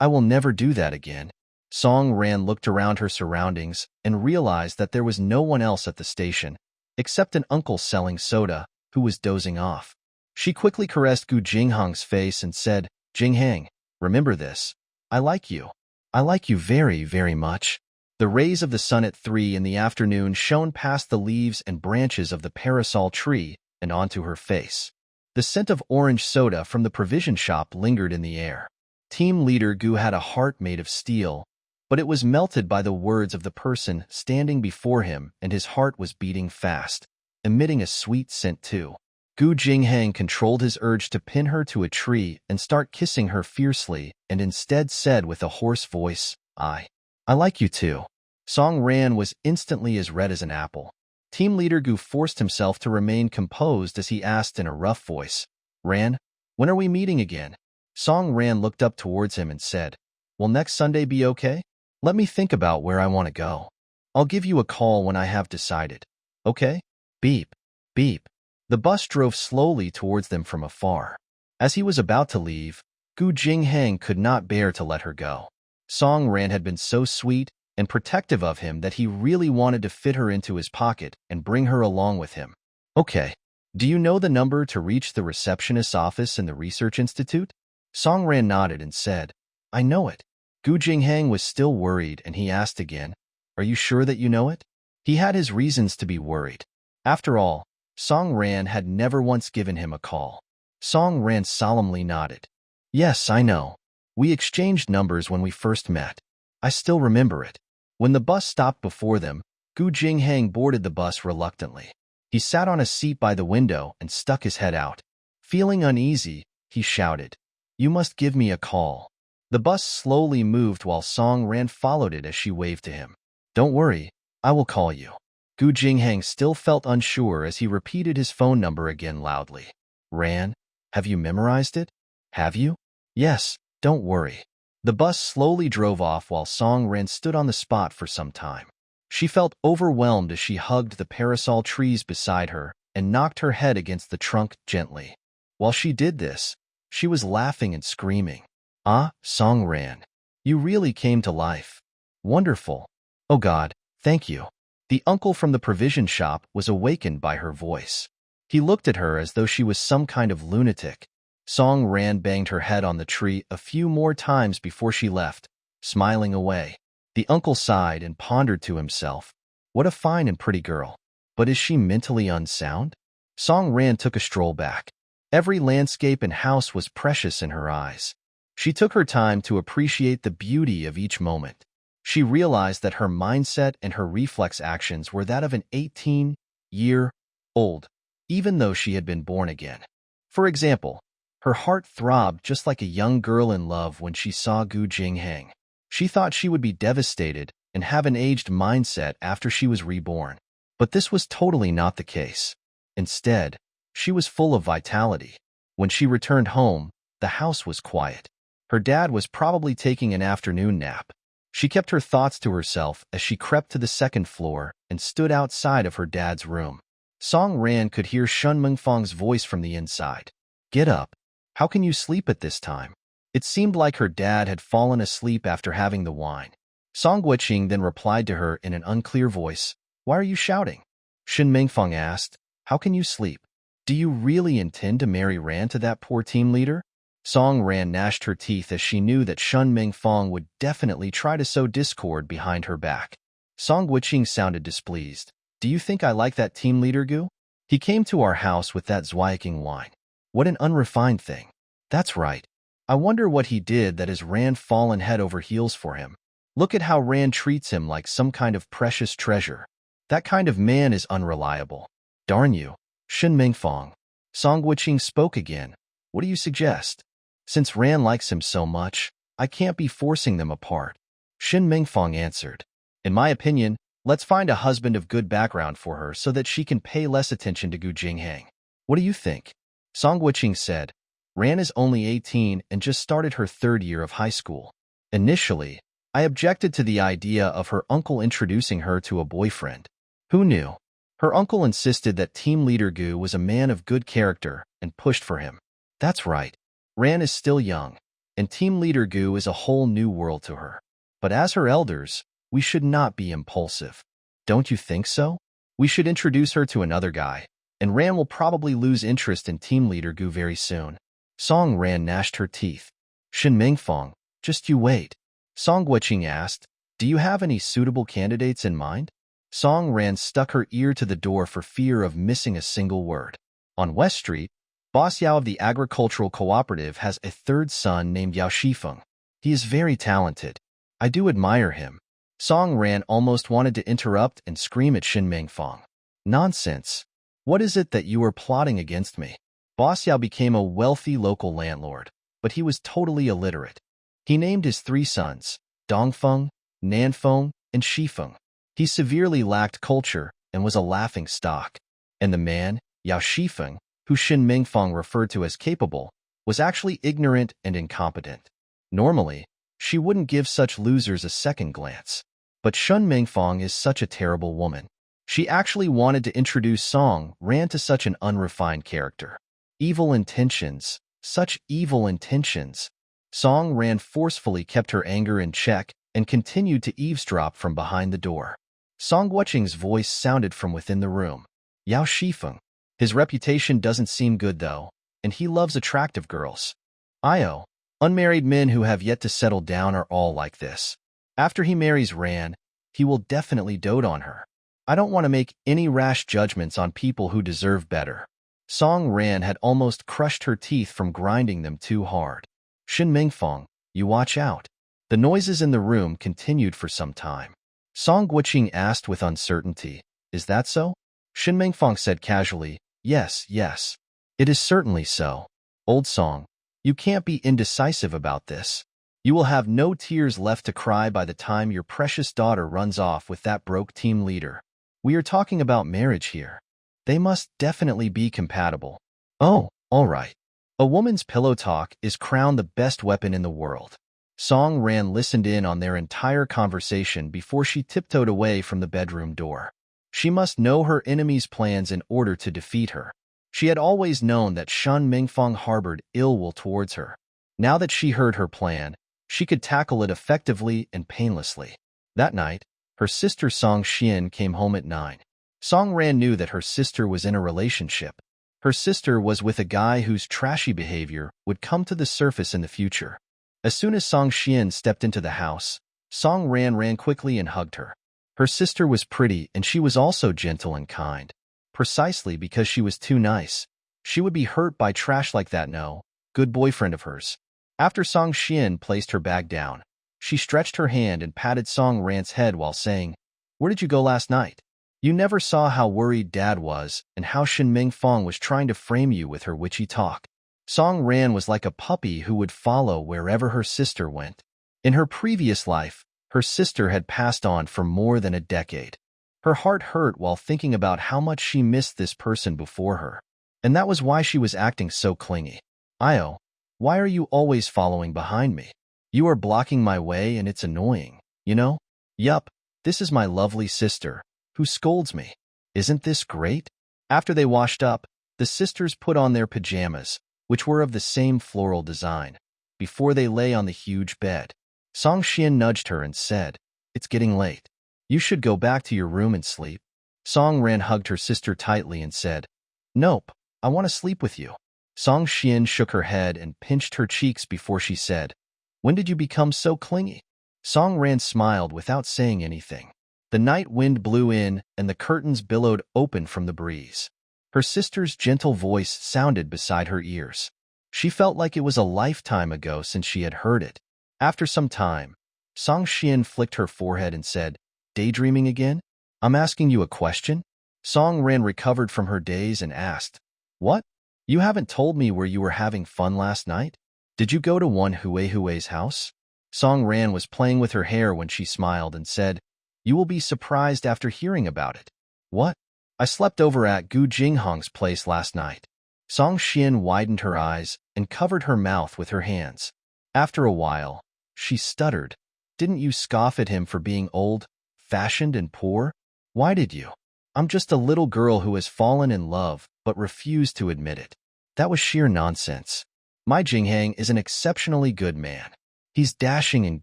[SPEAKER 1] will never do that again." Song Ran looked around her surroundings and realized that there was no one else at the station, except an uncle selling soda, who was dozing off. She quickly caressed Gu Jinghang's face and said, "Jinghang, remember this. I like you. I like you very, very much." The rays of the sun at 3 in the afternoon shone past the leaves and branches of the parasol tree and onto her face. The scent of orange soda from the provision shop lingered in the air. Team leader Gu had a heart made of steel, but it was melted by the words of the person standing before him, and his heart was beating fast, emitting a sweet scent too. Gu Jinghang controlled his urge to pin her to a tree and start kissing her fiercely, and instead said with a hoarse voice, I like you too." Song Ran was instantly as red as an apple. Team leader Gu forced himself to remain composed as he asked in a rough voice, "Ran, when are we meeting again?" Song Ran looked up towards him and said, "Will next Sunday be okay? Let me think about where I want to go. I'll give you a call when I have decided. Okay?" Beep, beep. The bus drove slowly towards them from afar. As he was about to leave, Gu Jinghang could not bear to let her go. Song Ran had been so sweet and protective of him that he really wanted to fit her into his pocket and bring her along with him. "Okay. Do you know the number to reach the receptionist's office in the research institute?" Song Ran nodded and said, "I know it." Gu Jinghang was still worried, and he asked again, "Are you sure that you know it?" He had his reasons to be worried. After all, Song Ran had never once given him a call. Song Ran solemnly nodded. "Yes, I know. We exchanged numbers when we first met. I still remember it." When the bus stopped before them, Gu Jinghang boarded the bus reluctantly. He sat on a seat by the window and stuck his head out. Feeling uneasy, he shouted, "You must give me a call." The bus slowly moved while Song Ran followed it as she waved to him. "Don't worry, I will call you." Gu Jinghang still felt unsure as he repeated his phone number again loudly. "Ran, have you memorized it? Have you?" "Yes, don't worry." The bus slowly drove off while Song Ran stood on the spot for some time. She felt overwhelmed as she hugged the parasol trees beside her and knocked her head against the trunk gently. While she did this, she was laughing and screaming. "Ah, Song Ran, you really came to life. Wonderful. Oh God, thank you." The uncle from the provision shop was awakened by her voice. He looked at her as though she was some kind of lunatic. Song Ran banged her head on the tree a few more times before she left, smiling away. The uncle sighed and pondered to himself, "What a fine and pretty girl. But is she mentally unsound?" Song Ran took a stroll back. Every landscape and house was precious in her eyes. She took her time to appreciate the beauty of each moment. She realized that her mindset and her reflex actions were that of an 18-year-old, even though she had been born again. For example, her heart throbbed just like a young girl in love when she saw Gu Jinghang. She thought she would be devastated and have an aged mindset after she was reborn. But this was totally not the case. Instead, she was full of vitality. When she returned home, the house was quiet. Her dad was probably taking an afternoon nap. She kept her thoughts to herself as she crept to the second floor and stood outside of her dad's room. Song Ran could hear Shun Mengfang's voice from the inside. "Get up. How can you sleep at this time?" It seemed like her dad had fallen asleep after having the wine. Song Guiqing then replied to her in an unclear voice, "Why are you shouting?" Shun Mengfang asked, "How can you sleep? Do you really intend to marry Ran to that poor team leader?" Song Ran gnashed her teeth as she knew that Shun Mengfang would definitely try to sow discord behind her back. Song Guiqing sounded displeased. "Do you think I like that team leader Gu? He came to our house with that Zweiking wine. What an unrefined thing. That's right. I wonder what he did that has Ran fallen head over heels for him. Look at how Ran treats him like some kind of precious treasure. That kind of man is unreliable. Darn you. Shin Mingfong. Song Wuqing spoke again. What do you suggest? Since Ran likes him so much, I can't be forcing them apart. Shin Mingfong answered. In my opinion, let's find a husband of good background for her so that she can pay less attention to Gu Jinghang. What do you think? Song Wuqing said. Ran is only 18 and just started her 3rd year of high school. Initially, I objected to the idea of her uncle introducing her to a boyfriend. Who knew? Her uncle insisted that team leader Gu was a man of good character and pushed for him. That's right. Ran is still young, and team leader Gu is a whole new world to her. But as her elders, we should not be impulsive. Don't you think so? We should introduce her to another guy, and Ran will probably lose interest in team leader Gu very soon. Song Ran gnashed her teeth. Shin Mingfong, just you wait. Song Wuqing asked, do you have any suitable candidates in mind? Song Ran stuck her ear to the door for fear of missing a single word. On West Street, Boss Yao of the agricultural cooperative has a 3rd son named Yao Shifeng. He is very talented. I do admire him. Song Ran almost wanted to interrupt and scream at Shin Mingfong. Nonsense. What is it that you are plotting against me? Boss Yao became a wealthy local landlord, but he was totally illiterate. He named his 3 sons, Dongfeng, Nanfeng, and Shifeng. He severely lacked culture and was a laughing stock. And the man, Yao Shifeng, who Shin Mingfong referred to as capable, was actually ignorant and incompetent. Normally, she wouldn't give such losers a second glance. But Shin Mingfong is such a terrible woman. She actually wanted to introduce Song Ran to such an unrefined character. Evil intentions, such evil intentions. Song Ran forcefully kept her anger in check and continued to eavesdrop from behind the door. Song Wuqing's voice sounded from within the room. Yao Shifeng. His reputation doesn't seem good though, and he loves attractive girls. Io. Unmarried men who have yet to settle down are all like this. After he marries Ran, he will definitely dote on her. I don't want to make any rash judgments on people who deserve better. Song Ran had almost crushed her teeth from grinding them too hard. Shin Mingfong, you watch out. The noises in the room continued for some time. Song Wuqing asked with uncertainty, is that so? Shin Mingfong said casually, yes, yes. It is certainly so. Old Song, you can't be indecisive about this. You will have no tears left to cry by the time your precious daughter runs off with that broke team leader. We are talking about marriage here. They must definitely be compatible. Oh, all right. A woman's pillow talk is crowned the best weapon in the world. Song Ran listened in on their entire conversation before she tiptoed away from the bedroom door. She must know her enemy's plans in order to defeat her. She had always known that Shin Mingfong harbored ill will towards her. Now that she heard her plan, she could tackle it effectively and painlessly. That night, her sister Song Xian came home at 9. Song Ran knew that her sister was in a relationship. Her sister was with a guy whose trashy behavior would come to the surface in the future. As soon as Song Xian stepped into the house, Song ran quickly and hugged her. Her sister was pretty and she was also gentle and kind. Precisely because she was too nice. She would be hurt by trash like that no, good boyfriend of hers. After Song Xian placed her bag down, she stretched her hand and patted Song Ran's head while saying, where did you go last night? You never saw how worried Dad was and how Shin Mingfong was trying to frame you with her witchy talk. Song Ran was like a puppy who would follow wherever her sister went. In her previous life, her sister had passed on for more than a decade. Her heart hurt while thinking about how much she missed this person before her. And that was why she was acting so clingy. Io, why are you always following behind me? You are blocking my way and it's annoying, you know? Yup, this is my lovely sister, who scolds me. Isn't this great? After they washed up, the sisters put on their pajamas, which were of the same floral design, before they lay on the huge bed. Song Xian nudged her and said, it's getting late. You should go back to your room and sleep. Song Ran hugged her sister tightly and said, nope, I want to sleep with you. Song Xian shook her head and pinched her cheeks before she said, when did you become so clingy? Song Ran smiled without saying anything. The night wind blew in and the curtains billowed open from the breeze. Her sister's gentle voice sounded beside her ears. She felt like it was a lifetime ago since she had heard it. After some time, Song Xian flicked her forehead and said, "Daydreaming again? I'm asking you a question?" Song Ran recovered from her daze and asked, "What? You haven't told me where you were having fun last night? Did you go to one Hui's house?" Song Ran was playing with her hair when she smiled and said, "You will be surprised after hearing about it." "What? I slept over at Gu Jinghong's place last night." Song Xian widened her eyes and covered her mouth with her hands. After a while, she stuttered. "Didn't you scoff at him for being old, fashioned, and poor? Why did you?" "I'm just a little girl who has fallen in love but refused to admit it." "That was sheer nonsense. My Jinghang is an exceptionally good man. He's dashing and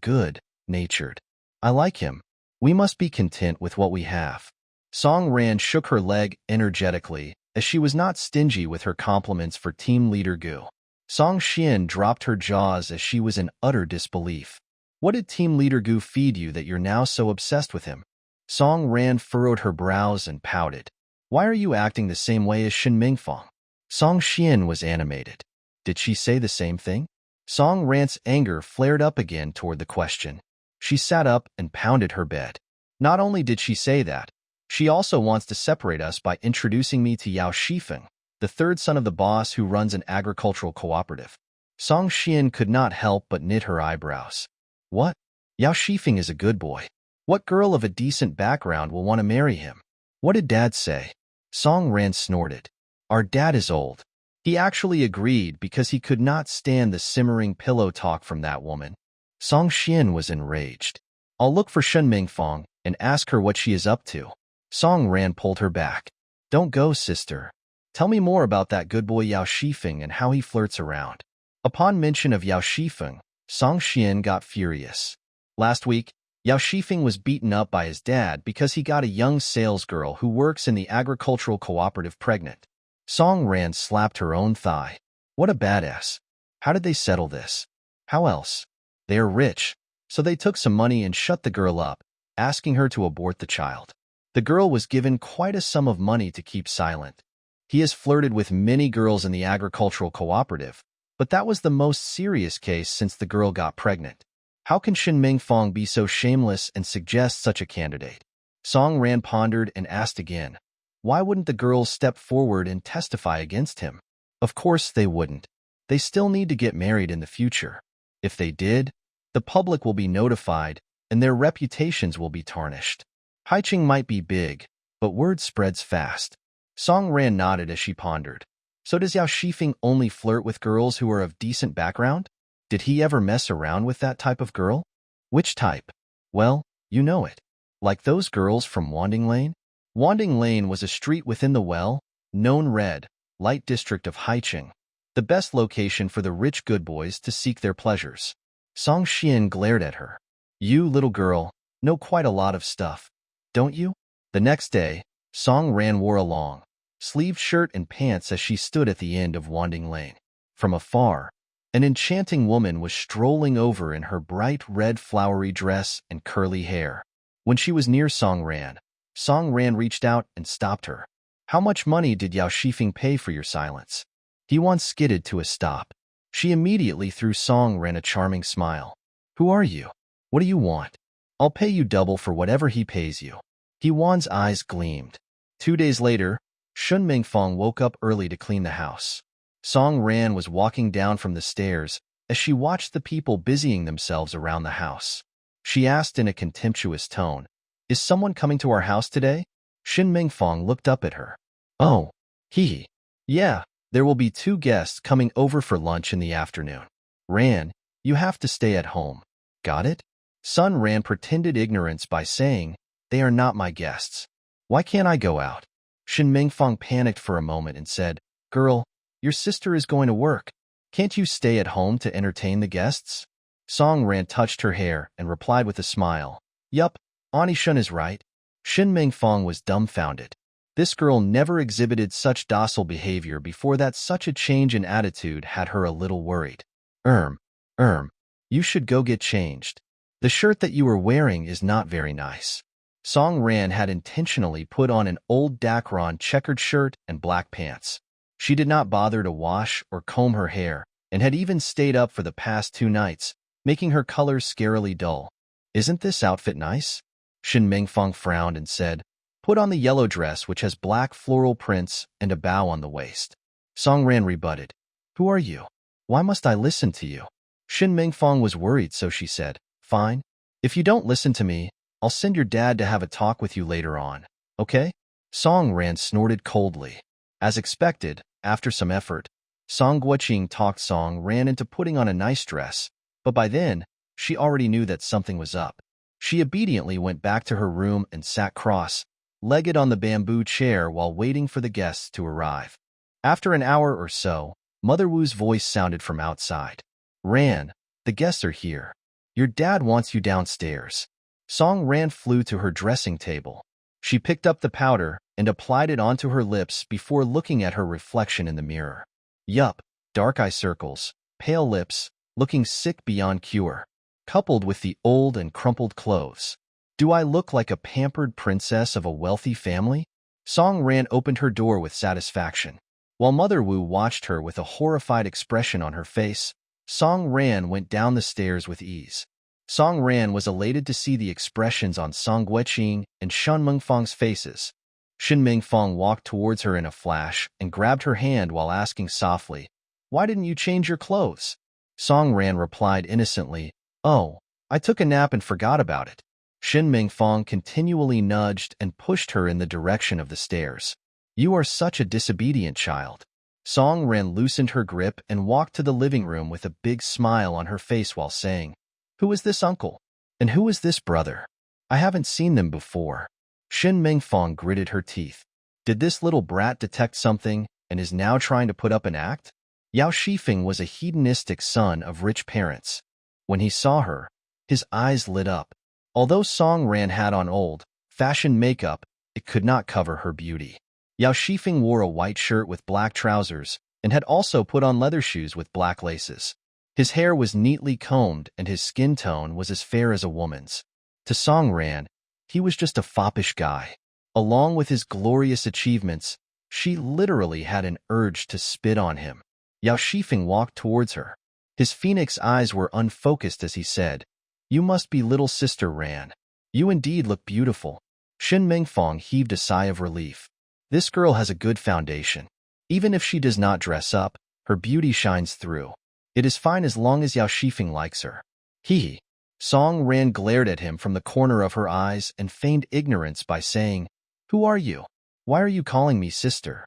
[SPEAKER 1] good-natured. I like him. We must be content with what we have." Song Ran shook her leg energetically, as she was not stingy with her compliments for team leader Gu. Song Xian dropped her jaws as she was in utter disbelief. "What did team leader Gu feed you that you're now so obsessed with him?" Song Ran furrowed her brows and pouted. "Why are you acting the same way as Shin Mingfang?" Song Xian was animated. Did she say the same thing? Song Ran's anger flared up again toward the question. She sat up and pounded her bed. "Not only did she say that, she also wants to separate us by introducing me to Yao Shifeng, the third son of the boss who runs an agricultural cooperative." Song Xian could not help but knit her eyebrows. "What? Yao Shifeng is a good boy. What girl of a decent background will want to marry him? What did Dad say?" Song Ran snorted. "Our dad is old. He actually agreed because he could not stand the simmering pillow talk from that woman." Song Xian was enraged. "I'll look for Shen Mingfang and ask her what she is up to." Song Ran pulled her back. "Don't go, sister. Tell me more about that good boy Yao Shifeng and how he flirts around." Upon mention of Yao Shifeng, Song Xian got furious. Last week, Yao Shifeng was beaten up by his dad because he got a young salesgirl who works in the agricultural cooperative pregnant. Song Ran slapped her own thigh. What a badass. How did they settle this? How else? They are rich, so they took some money and shut the girl up, asking her to abort the child. The girl was given quite a sum of money to keep silent. He has flirted with many girls in the agricultural cooperative, but that was the most serious case since the girl got pregnant. How can Shin Mingfang be so shameless and suggest such a candidate? Song Ran pondered and asked again. Why wouldn't the girls step forward and testify against him? Of course they wouldn't. They still need to get married in the future. If they did, the public will be notified and their reputations will be tarnished. Haiching might be big, but word spreads fast. Song Ran nodded as she pondered. So does Yao Shifeng only flirt with girls who are of decent background? Did he ever mess around with that type of girl? Which type? Well, you know it. Like those girls from Wanding Lane? Wanding Lane was a street within the well-known red light district of Haicheng, the best location for the rich good boys to seek their pleasures. Song Xian glared at her. You, little girl, know quite a lot of stuff, don't you? The next day, Song Ran wore a long-sleeved shirt and pants as she stood at the end of Wanding Lane. From afar, an enchanting woman was strolling over in her bright red flowery dress and curly hair. When she was near Song Ran reached out and stopped her. How much money did Yao Shifeng pay for your silence? He once skidded to a stop. She immediately threw Song Ran a charming smile. Who are you? What do you want? I'll pay you double for whatever he pays you. He Wan's eyes gleamed. 2 days later, Shun Mingfang woke up early to clean the house. Song Ran was walking down from the stairs as she watched the people busying themselves around the house. She asked in a contemptuous tone, Is someone coming to our house today? Shin Mingfang looked up at her. Oh, he. Yeah, there will be 2 guests coming over for lunch in the afternoon. Ran, you have to stay at home. Got it? Sun Ran pretended ignorance by saying, They are not my guests. Why can't I go out? Shin Mingfang panicked for a moment and said, Girl, your sister is going to work. Can't you stay at home to entertain the guests? Song Ran touched her hair and replied with a smile. Yup, Auntie Shun is right. Shin Mingfang was dumbfounded. This girl never exhibited such docile behavior before that such a change in attitude had her a little worried. You should go get changed. The shirt that you are wearing is not very nice. Song Ran had intentionally put on an old Dacron checkered shirt and black pants. She did not bother to wash or comb her hair, and had even stayed up for the past 2 nights, making her colors scarily dull. "Isn't this outfit nice?" Shin Mingfeng frowned and said, "Put on the yellow dress which has black floral prints and a bow on the waist." Song Ran rebutted, "Who are you? Why must I listen to you?" Shin Mingfeng was worried, so she said, "Fine. If you don't listen to me, I'll send your dad to have a talk with you later on, okay?" Song Ran snorted coldly. As expected, after some effort, Song Guoqing talked Song Ran into putting on a nice dress, but by then, she already knew that something was up. She obediently went back to her room and sat cross-legged on the bamboo chair while waiting for the guests to arrive. After an hour or so, Mother Wu's voice sounded from outside. "Ran, the guests are here. Your dad wants you downstairs." Song Ran flew to her dressing table. She picked up the powder and applied it onto her lips before looking at her reflection in the mirror. Yup, dark eye circles, pale lips, looking sick beyond cure, coupled with the old and crumpled clothes. Do I look like a pampered princess of a wealthy family? Song Ran opened her door with satisfaction. While Mother Wu watched her with a horrified expression on her face, Song Ran went down the stairs with ease. Song Ran was elated to see the expressions on Song Guoqing and Shen Mingfeng's faces. Shin Mingfeng walked towards her in a flash and grabbed her hand while asking softly, "Why didn't you change your clothes?" Song Ran replied innocently, "Oh, I took a nap and forgot about it." Shin Mingfeng continually nudged and pushed her in the direction of the stairs. "You are such a disobedient child." Song Ran loosened her grip and walked to the living room with a big smile on her face while saying, "Who is this uncle? And who is this brother? I haven't seen them before." Shin Mingfeng gritted her teeth. Did this little brat detect something and is now trying to put up an act? Yao Shifeng was a hedonistic son of rich parents. When he saw her, his eyes lit up. Although Song Ran had on old-fashioned makeup, it could not cover her beauty. Yao Shifeng wore a white shirt with black trousers and had also put on leather shoes with black laces. His hair was neatly combed and his skin tone was as fair as a woman's. To Song Ran, he was just a foppish guy. Along with his glorious achievements, she literally had an urge to spit on him. Yao Shifeng walked towards her. His phoenix eyes were unfocused as he said, "You must be little sister Ran. You indeed look beautiful." Shin Mingfeng heaved a sigh of relief. This girl has a good foundation. Even if she does not dress up, her beauty shines through. It is fine as long as Yao Shifeng likes her. Hee. Song Ran glared at him from the corner of her eyes and feigned ignorance by saying, "Who are you? Why are you calling me sister?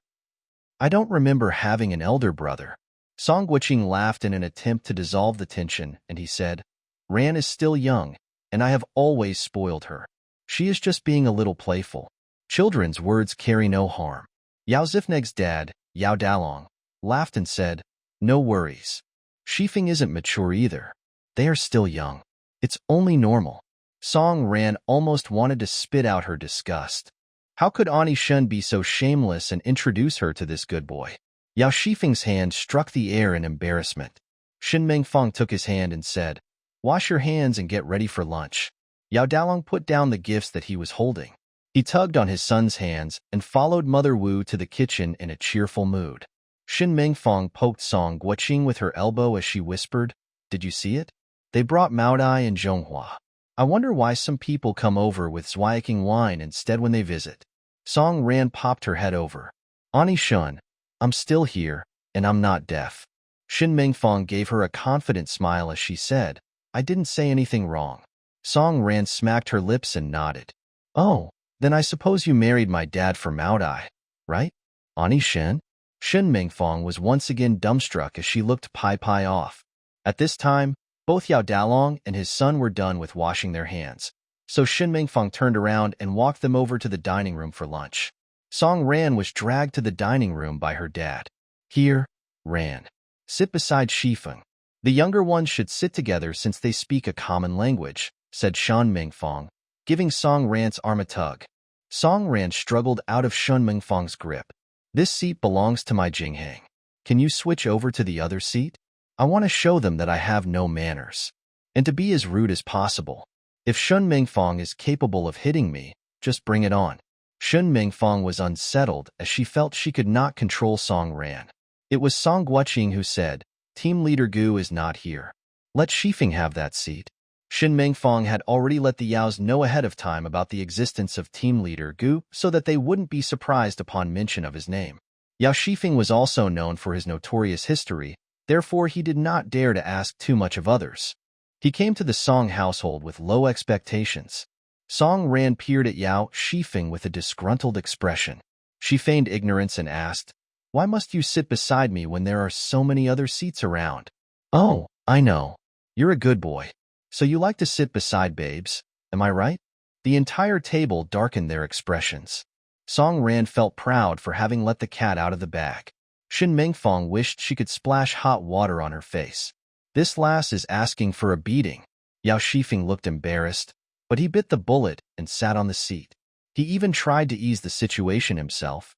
[SPEAKER 1] I don't remember having an elder brother." Song Guoqing laughed in an attempt to dissolve the tension, and he said, "Ran is still young, and I have always spoiled her. She is just being a little playful. Children's words carry no harm." Yao Zifneg's dad, Yao Dalong, laughed and said, "No worries. Shifeng isn't mature either. They are still young. It's only normal." Song Ran almost wanted to spit out her disgust. How could Ani Shen be so shameless and introduce her to this good boy? Yao Shifeng's hand struck the air in embarrassment. Shin Mingfeng took his hand and said, "Wash your hands and get ready for lunch." Yao Dalong put down the gifts that he was holding. He tugged on his son's hands and followed Mother Wu to the kitchen in a cheerful mood. Shin Mingfeng poked Song Guoqing with her elbow as she whispered, "Did you see it? They brought Maodai and Zhonghua. I wonder why some people come over with Zweiking wine instead when they visit." Song Ran popped her head over. "Ani Shun, I'm still here, and I'm not deaf." Shin Mingfeng gave her a confident smile as she said, "I didn't say anything wrong." Song Ran smacked her lips and nodded. "Oh, then I suppose you married my dad for Maodai, right? Ani Shen?" Shin Mingfeng was once again dumbstruck as she looked Pai Pai off. At this time, both Yao Dalong and his son were done with washing their hands, so Shin Mingfeng turned around and walked them over to the dining room for lunch. Song Ran was dragged to the dining room by her dad. "Here, Ran. Sit beside Shifeng. The younger ones should sit together since they speak a common language," said Shan Mingfeng, giving Song Ran's arm a tug. Song Ran struggled out of Shan Mingfeng's grip. "This seat belongs to my Jinghang. Can you switch over to the other seat? I want to show them that I have no manners. And to be as rude as possible. If Shan Mingfeng is capable of hitting me, Just bring it on. Shun Mingfang was unsettled as she felt she could not control Song Ran. It was Song Guoqing who said, Team Leader Gu is not here. Let Shifeng have that seat. Shin Mingfang had already let the Yaos know ahead of time about the existence of Team Leader Gu so that they wouldn't be surprised upon mention of his name. Yao Shifeng was also known for his notorious history, therefore he did not dare to ask too much of others. He came to the Song household with low expectations. Song Ran peered at Yao Shifeng with a disgruntled expression. She feigned ignorance and asked, Why must you sit beside me when there are so many other seats around? Oh, I know. You're a good boy. So you like to sit beside babes, am I right? The entire table darkened their expressions. Song Ran felt proud for having let the cat out of the bag. Shin Mingfang wished she could splash hot water on her face. This lass is asking for a beating. Yao Shifeng looked embarrassed, but he bit the bullet and sat on the seat. He even tried to ease the situation himself.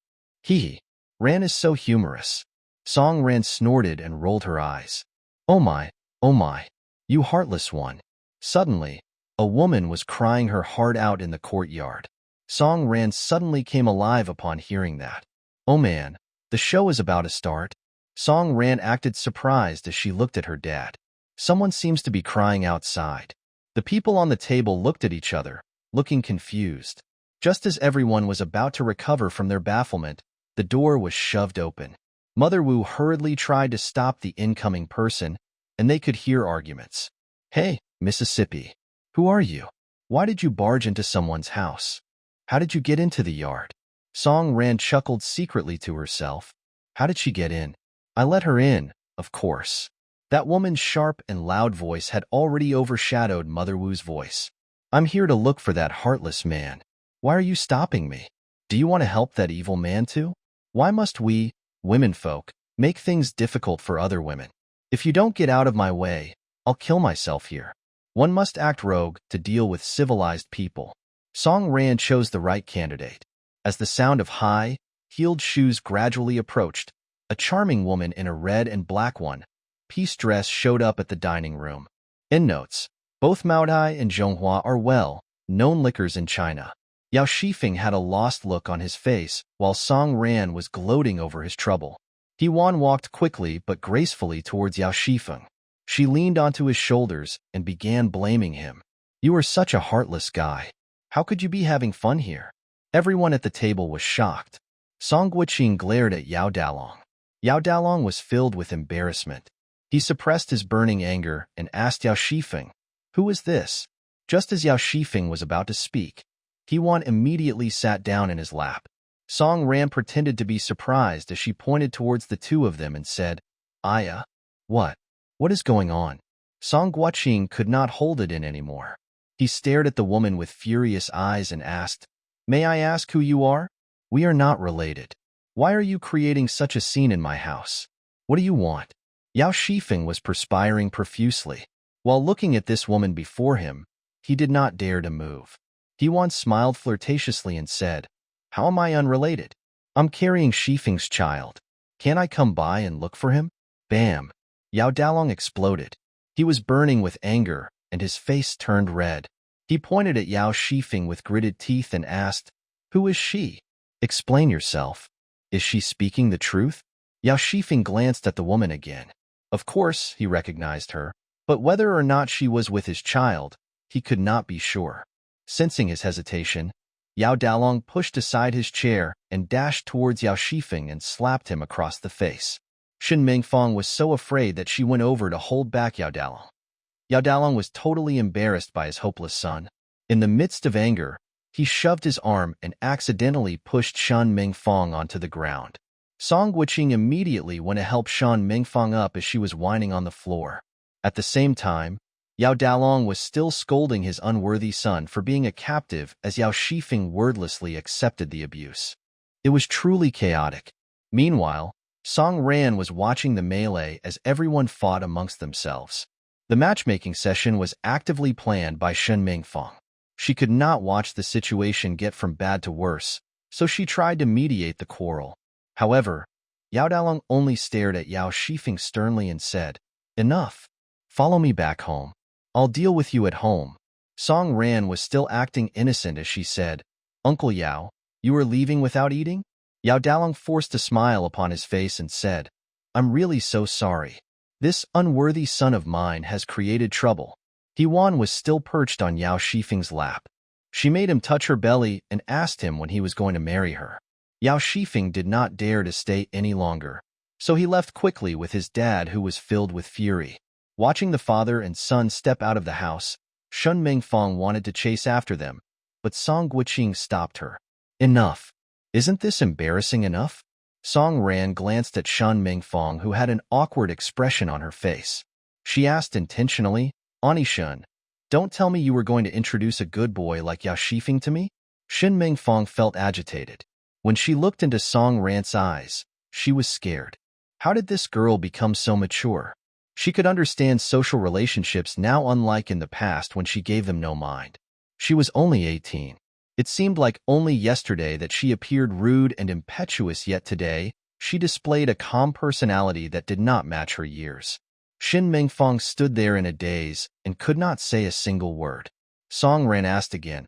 [SPEAKER 1] Ran is so humorous. Song Ran snorted and rolled her eyes. Oh my, you heartless one. Suddenly, a woman was crying her heart out in the courtyard. Song Ran suddenly came alive upon hearing that. Oh man, the show is about to start. Song Ran acted surprised as she looked at her dad. Someone seems to be crying outside. The people on the table looked at each other, looking confused. Just as everyone was about to recover from their bafflement, the door was shoved open. Mother Wu hurriedly tried to stop the incoming person, and they could hear arguments. Hey, Mississippi. Who are you? Why did you barge into someone's house? How did you get into the yard? Song Ran chuckled secretly to herself. How did she get in? I let her in, of course. That woman's sharp and loud voice had already overshadowed Mother Wu's voice. I'm here to look for that heartless man. Why are you stopping me? Do you want to help that evil man too? Why must we, womenfolk, make things difficult for other women? If you don't get out of my way, I'll kill myself here. One must act rogue to deal with civilized people. Song Ran chose the right candidate. As the sound of high-heeled shoes gradually approached, a charming woman in a red and black one-piece dress showed up at the dining room. Endnotes: both Maodai and Zhonghua are well-known liquors in China. Yao Shifeng had a lost look on his face, while Song Ran was gloating over his trouble. He-Wan walked quickly but gracefully towards Yao Shifeng. She leaned onto his shoulders and began blaming him. You are such a heartless guy. How could you be having fun here? Everyone at the table was shocked. Song Guoqing glared at Yao Dalong. Yao Dalong was filled with embarrassment. He suppressed his burning anger and asked Yao Shifeng, Who is this? Just as Yao Shifeng was about to speak, He-Wan immediately sat down in his lap. Song Ran pretended to be surprised as she pointed towards the two of them and said, Aya, what? What is going on? Song Guoqing could not hold it in anymore. He stared at the woman with furious eyes and asked, May I ask who you are? We are not related. Why are you creating such a scene in my house? What do you want? Yao Shifeng was perspiring profusely. While looking at this woman before him, he did not dare to move. He-Wan smiled flirtatiously and said, How am I unrelated? I'm carrying Shifeng's child. Can't I come by and look for him? Bam! Yao Dalong exploded. He was burning with anger, and his face turned red. He pointed at Yao Shifeng with gritted teeth and asked, Who is she? Explain yourself. Is she speaking the truth? Yao Shifeng glanced at the woman again. Of course, he recognized her, but whether or not she was with his child, he could not be sure. Sensing his hesitation, Yao Dalong pushed aside his chair and dashed towards Yao Shifeng and slapped him across the face. Shin Mingfang was so afraid that she went over to hold back Yao Dalong. Yao Dalong was totally embarrassed by his hopeless son. In the midst of anger, he shoved his arm and accidentally pushed Shan Mingfang onto the ground. Song Guoqing immediately went to help Shan Mingfang up as she was whining on the floor. At the same time, Yao Dalong was still scolding his unworthy son for being a captive as Yao Shifeng wordlessly accepted the abuse. It was truly chaotic. Meanwhile, Song Ran was watching the melee as everyone fought amongst themselves. The matchmaking session was actively planned by Shen Mingfang. She could not watch the situation get from bad to worse, so she tried to mediate the quarrel. However, Yao Dalong only stared at Yao Shifeng sternly and said, Enough. Follow me back home. I'll deal with you at home. Song Ran was still acting innocent as she said, Uncle Yao, you are leaving without eating? Yao Dalong forced a smile upon his face and said, I'm really so sorry. This unworthy son of mine has created trouble. He-wan was still perched on Yao Shifeng's lap. She made him touch her belly and asked him when he was going to marry her. Yao Shifeng did not dare to stay any longer, so he left quickly with his dad, who was filled with fury. Watching the father and son step out of the house, Shun Mingfang wanted to chase after them, but Song Guiqing stopped her. Enough. Isn't this embarrassing enough? Song Ran glanced at Shun Mingfang, who had an awkward expression on her face. She asked intentionally, Shun, don't tell me you were going to introduce a good boy like Yao Shifeng to me? Shin Mingfang felt agitated. When she looked into Song Ran's eyes, she was scared. How did this girl become so mature? She could understand social relationships now, unlike in the past when she gave them no mind. She was only 18. It seemed like only yesterday that she appeared rude and impetuous, yet today, she displayed a calm personality that did not match her years. Shin Mingfang stood there in a daze and could not say a single word. Song Ran asked again,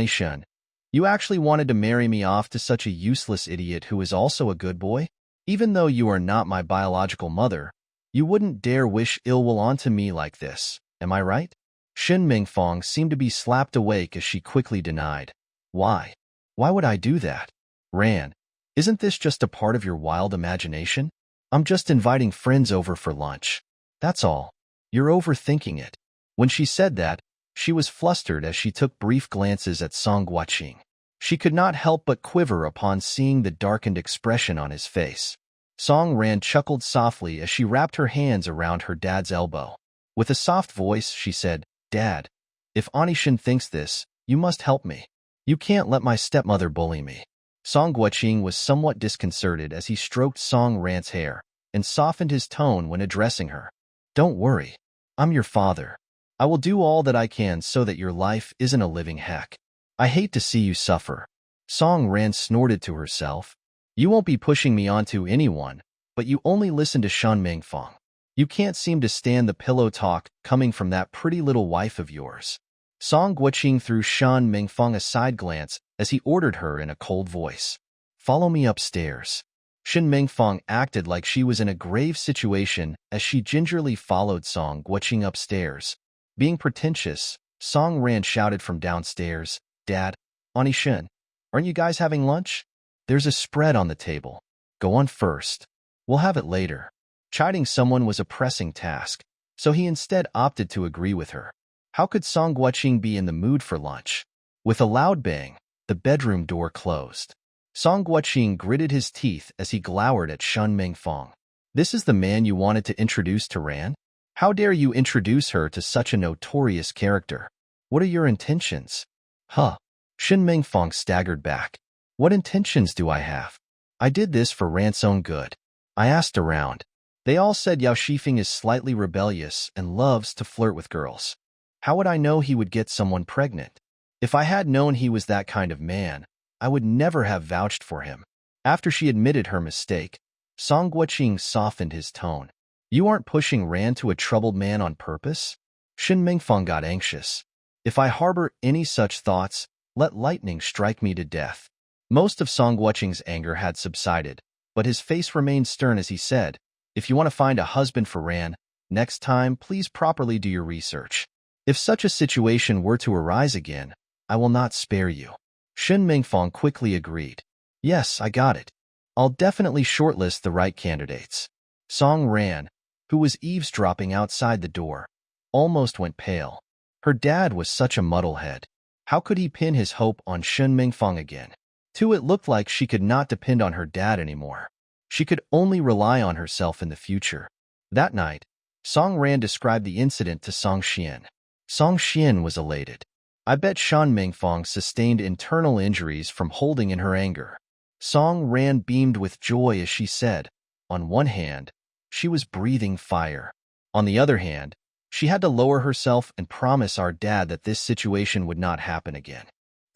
[SPEAKER 1] Shun, you actually wanted to marry me off to such a useless idiot who is also a good boy? Even though you are not my biological mother, you wouldn't dare wish ill will onto me like this, am I right? Shin Mingfang seemed to be slapped awake as she quickly denied. Why? Why would I do that? Ran, isn't this just a part of your wild imagination? I'm just inviting friends over for lunch. That's all. You're overthinking it. When she said that, she was flustered as she took brief glances at Song Guiqing. She could not help but quiver upon seeing the darkened expression on his face. Song Ran chuckled softly as she wrapped her hands around her dad's elbow. With a soft voice, she said, Dad, if Anishin thinks this, you must help me. You can't let my stepmother bully me. Song Guiqing was somewhat disconcerted as he stroked Song Ran's hair and softened his tone when addressing her. Don't worry. I'm your father. I will do all that I can so that your life isn't a living heck. I hate to see you suffer. Song Ran snorted to herself. You won't be pushing me onto anyone, but you only listen to Shun Mingfang. You can't seem to stand the pillow talk coming from that pretty little wife of yours. Song Guiqing threw Shun Mingfang a side glance as he ordered her in a cold voice. Follow me upstairs. Shin Mingfang acted like she was in a grave situation as she gingerly followed Song Guiqing upstairs. Being pretentious, Song Ran shouted from downstairs, Dad, Anishin, aren't you guys having lunch? There's a spread on the table. Go on first. We'll have it later. Chiding someone was a pressing task, so he instead opted to agree with her. How could Song Guiqing be in the mood for lunch? With a loud bang, the bedroom door closed. Song Guiqing gritted his teeth as he glowered at Shun Mingfang. This is the man you wanted to introduce to Ran? How dare you introduce her to such a notorious character? What are your intentions? Huh? Shin Mingfang staggered back. What intentions do I have? I did this for Ran's own good. I asked around. They all said Yao Shifeng is slightly rebellious and loves to flirt with girls. How would I know he would get someone pregnant? If I had known he was that kind of man, I would never have vouched for him. After she admitted her mistake, Song Guiqing softened his tone. You aren't pushing Ran to a troubled man on purpose? Shin Mingfang got anxious. If I harbor any such thoughts, let lightning strike me to death. Most of Song Guiqing's anger had subsided, but his face remained stern as he said, If you want to find a husband for Ran, next time please properly do your research. If such a situation were to arise again, I will not spare you. Shin Mingfang quickly agreed. Yes, I got it. I'll definitely shortlist the right candidates. Song Ran, who was eavesdropping outside the door, almost went pale. Her dad was such a muddlehead. How could he pin his hope on Shin Mingfang again? Too, it looked like she could not depend on her dad anymore. She could only rely on herself in the future. That night, Song Ran described the incident to Song Xian. Song Xian was elated. I bet Shan Mingfang sustained internal injuries from holding in her anger. Song Ran beamed with joy as she said, on one hand, she was breathing fire. On the other hand, she had to lower herself and promise our dad that this situation would not happen again.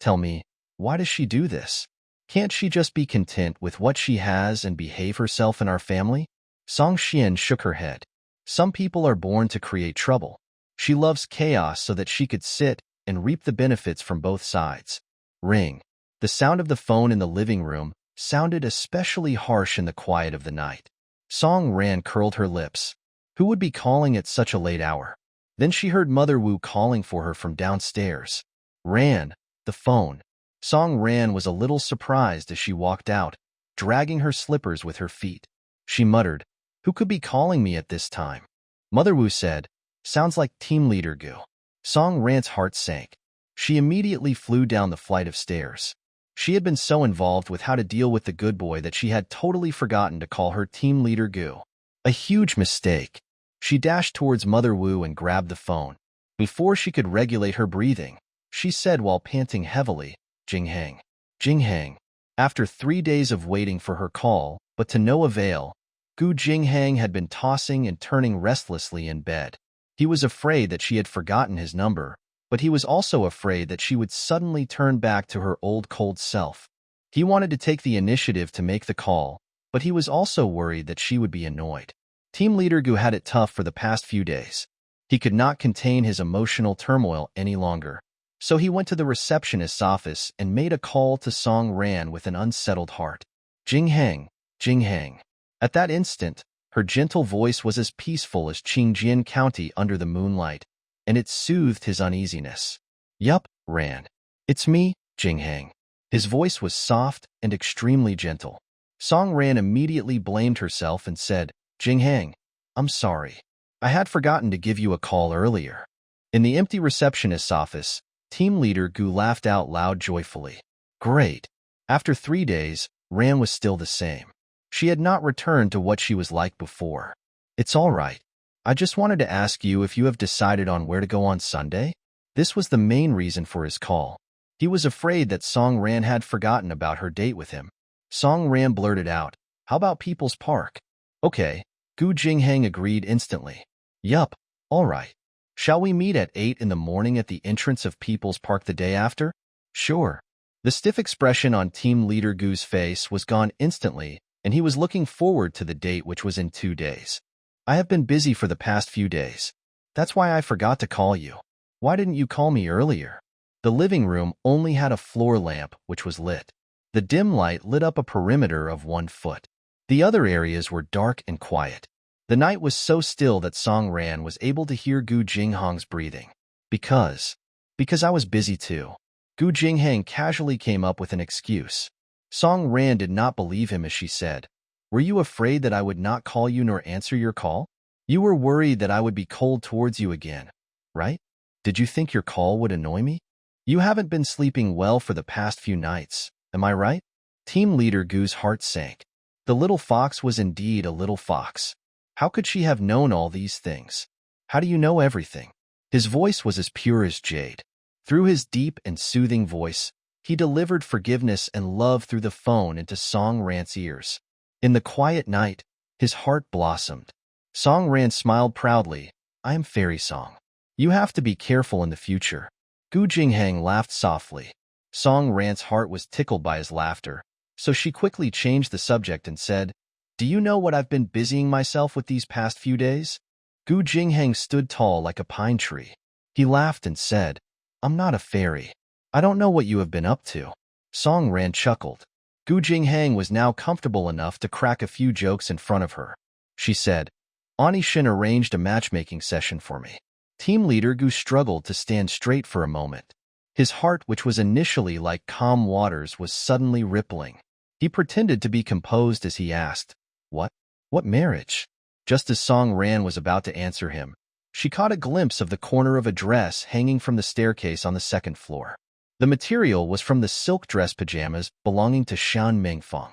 [SPEAKER 1] Tell me, why does she do this? Can't she just be content with what she has and behave herself in our family? Song Xian shook her head. Some people are born to create trouble. She loves chaos so that she could sit and reap the benefits from both sides. Ring. The sound of the phone in the living room sounded especially harsh in the quiet of the night. Song Ran curled her lips. Who would be calling at such a late hour? Then she heard Mother Wu calling for her from downstairs. Ran, the phone. Song Ran was a little surprised as she walked out, dragging her slippers with her feet. She muttered, "Who could be calling me at this time?" Mother Wu said, "Sounds like Team Leader Gu." Song Ran's heart sank. She immediately flew down the flight of stairs. She had been so involved with how to deal with the good boy that she had totally forgotten to call her Team Leader Gu. A huge mistake. She dashed towards Mother Wu and grabbed the phone. Before she could regulate her breathing, she said while panting heavily, "Jingheng. Jingheng." After 3 days of waiting for her call, but to no avail, Gu Jingheng had been tossing and turning restlessly in bed. He was afraid that she had forgotten his number, but he was also afraid that she would suddenly turn back to her old cold self. He wanted to take the initiative to make the call, but he was also worried that she would be annoyed. Team Leader Gu had it tough for the past few days. He could not contain his emotional turmoil any longer, so he went to the receptionist's office and made a call to Song Ran with an unsettled heart. "Jingheng, Jingheng." At that instant, her gentle voice was as peaceful as Qingjian County under the moonlight, and it soothed his uneasiness. "Yup, Ran. It's me, Jingheng." His voice was soft and extremely gentle. Song Ran immediately blamed herself and said, "Jingheng, I'm sorry. I had forgotten to give you a call earlier." In the empty receptionist's office, Team Leader Gu laughed out loud joyfully. Great. After 3 days, Ran was still the same. She had not returned to what she was like before. "It's all right. I just wanted to ask you if you have decided on where to go on Sunday?" This was the main reason for his call. He was afraid that Song Ran had forgotten about her date with him. Song Ran blurted out, "How about People's Park?" "Okay." Gu Jingheng agreed instantly. "Yup, all right. Shall we meet at 8 in the morning at the entrance of People's Park the day after?" "Sure." The stiff expression on Team Leader Gu's face was gone instantly, and he was looking forward to the date, which was in 2 days. "I have been busy for the past few days. That's why I forgot to call you. Why didn't you call me earlier?" The living room only had a floor lamp, which was lit. The dim light lit up a perimeter of 1 foot. The other areas were dark and quiet. The night was so still that Song Ran was able to hear Gu Jingheng's breathing. Because I was busy too." Gu Jingheng casually came up with an excuse. Song Ran did not believe him as she said, "Were you afraid that I would not call you nor answer your call? You were worried that I would be cold towards you again, right? Did you think your call would annoy me? You haven't been sleeping well for the past few nights, am I right?" Team Leader Gu's heart sank. The little fox was indeed a little fox. How could she have known all these things? "How do you know everything?" His voice was as pure as jade. Through his deep and soothing voice, he delivered forgiveness and love through the phone into Song Ran's ears. In the quiet night, his heart blossomed. Song Ran smiled proudly. "I am Fairy Song. You have to be careful in the future." Gu Jingheng laughed softly. Song Ran's heart was tickled by his laughter, so she quickly changed the subject and said, "Do you know what I've been busying myself with these past few days?" Gu Jingheng stood tall like a pine tree. He laughed and said, "I'm not a fairy. I don't know what you have been up to." Song Ran chuckled. Gu Jingheng was now comfortable enough to crack a few jokes in front of her. She said, "Ani Shin arranged a matchmaking session for me." Team Leader Gu struggled to stand straight for a moment. His heart, which was initially like calm waters, was suddenly rippling. He pretended to be composed as he asked, "What? What marriage?" Just as Song Ran was about to answer him, she caught a glimpse of the corner of a dress hanging from the staircase on the 2nd floor. The material was from the silk dress pajamas belonging to Shan Mengfeng.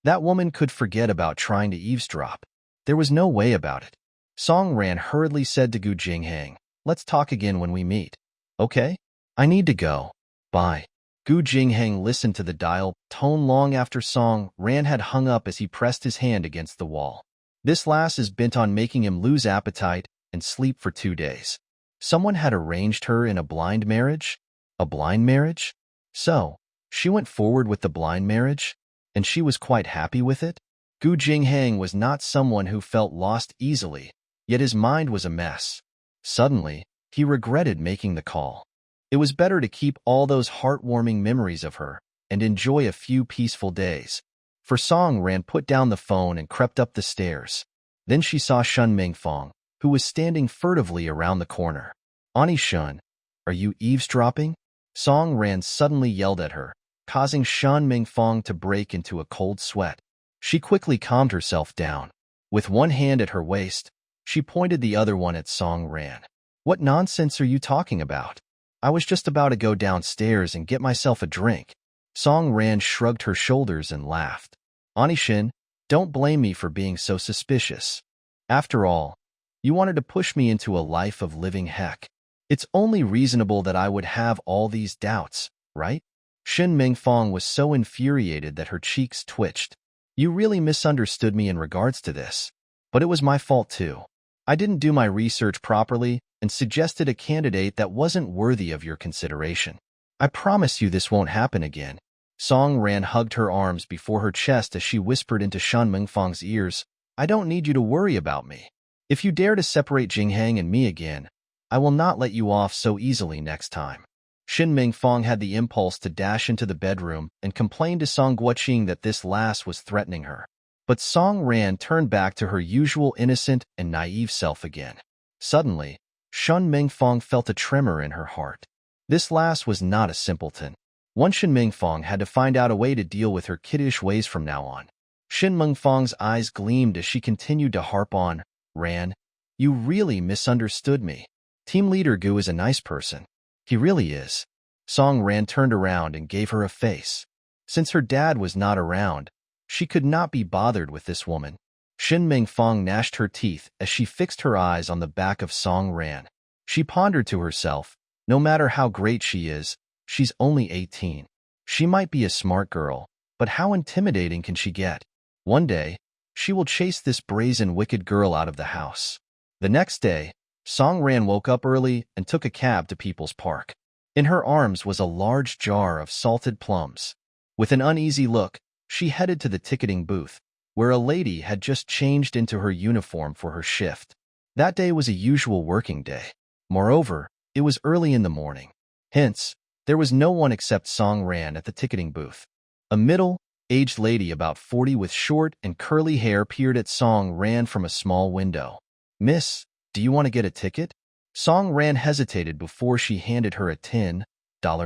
[SPEAKER 1] That woman could forget about trying to eavesdrop. There was no way about it. Song Ran hurriedly said to Gu Jingheng, "Let's talk again when we meet." "Okay? I need to go. Bye." Gu Jingheng listened to the dial tone long after Song Ran had hung up as he pressed his hand against the wall. This lass is bent on making him lose appetite and sleep for 2 days. Someone had arranged her in a blind marriage? A blind marriage? So, she went forward with the blind marriage? And she was quite happy with it? Gu Jingheng was not someone who felt lost easily, yet his mind was a mess. Suddenly, he regretted making the call. It was better to keep all those heartwarming memories of her and enjoy a few peaceful days. For Song Ran put down the phone and crept up the stairs. Then she saw Shun Mingfong, who was standing furtively around the corner. "Ani Shun, are you eavesdropping?" Song Ran suddenly yelled at her, causing Shun Mingfong to break into a cold sweat. She quickly calmed herself down. With one hand at her waist, she pointed the other one at Song Ran. "What nonsense are you talking about? I was just about to go downstairs and get myself a drink." Song Ran shrugged her shoulders and laughed. "Anishin, don't blame me for being so suspicious. After all, you wanted to push me into a life of living heck. It's only reasonable that I would have all these doubts, right?" Shin Mingfong was so infuriated that her cheeks twitched. "You really misunderstood me in regards to this. But it was my fault too. I didn't do my research properly and suggested a candidate that wasn't worthy of your consideration. I promise you this won't happen again." Song Ran hugged her arms before her chest as she whispered into Shun Mingfong's ears, "I don't need you to worry about me. If you dare to separate Jinghang and me again, I will not let you off so easily next time." Shin Mingfong had the impulse to dash into the bedroom and complain to Song Guoqing that this lass was threatening her. But Song Ran turned back to her usual innocent and naive self again. Suddenly, Shun Mingfong felt a tremor in her heart. This lass was not a simpleton. One Shin Mingfong had to find out a way to deal with her kiddish ways from now on. Shin Mingfong's eyes gleamed as she continued to harp on, "Ran, you really misunderstood me. Team Leader Gu is a nice person. He really is." Song Ran turned around and gave her a face. Since her dad was not around, she could not be bothered with this woman. Shin Mingfong gnashed her teeth as she fixed her eyes on the back of Song Ran. She pondered to herself, no matter how great she is, she's only 18. She might be a smart girl, but how intimidating can she get? One day, she will chase this brazen wicked girl out of the house. The next day, Song Ran woke up early and took a cab to People's Park. In her arms was a large jar of salted plums. With an uneasy look, she headed to the ticketing booth, where a lady had just changed into her uniform for her shift. That day was a usual working day. Moreover, it was early in the morning. Hence, there was no one except Song Ran at the ticketing booth. A middle-aged lady about 40 with short and curly hair peered at Song Ran from a small window. "Miss, do you want to get a ticket?" Song Ran hesitated before she handed her a $10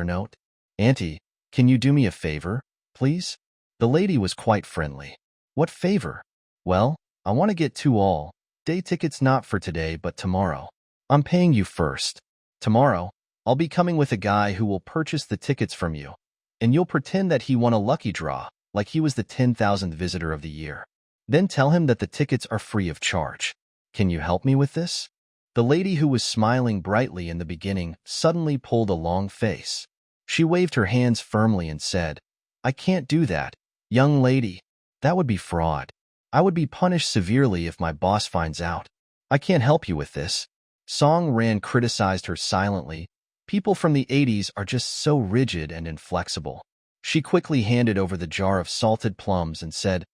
[SPEAKER 1] note. "Auntie, can you do me a favor, please?" The lady was quite friendly. "What favor?" "Well, I want to get 2 all-day tickets not for today but tomorrow. I'm paying you first. Tomorrow, I'll be coming with a guy who will purchase the tickets from you, and you'll pretend that he won a lucky draw, like he was the 10,000th visitor of the year. Then tell him that the tickets are free of charge. Can you help me with this?" The lady, who was smiling brightly in the beginning, suddenly pulled a long face. She waved her hands firmly and said, "I can't do that, young lady. That would be fraud. I would be punished severely if my boss finds out. I can't help you with this." Song Ran criticized her silently. People from the 80s are just so rigid and inflexible. She quickly handed over the jar of salted plums and said,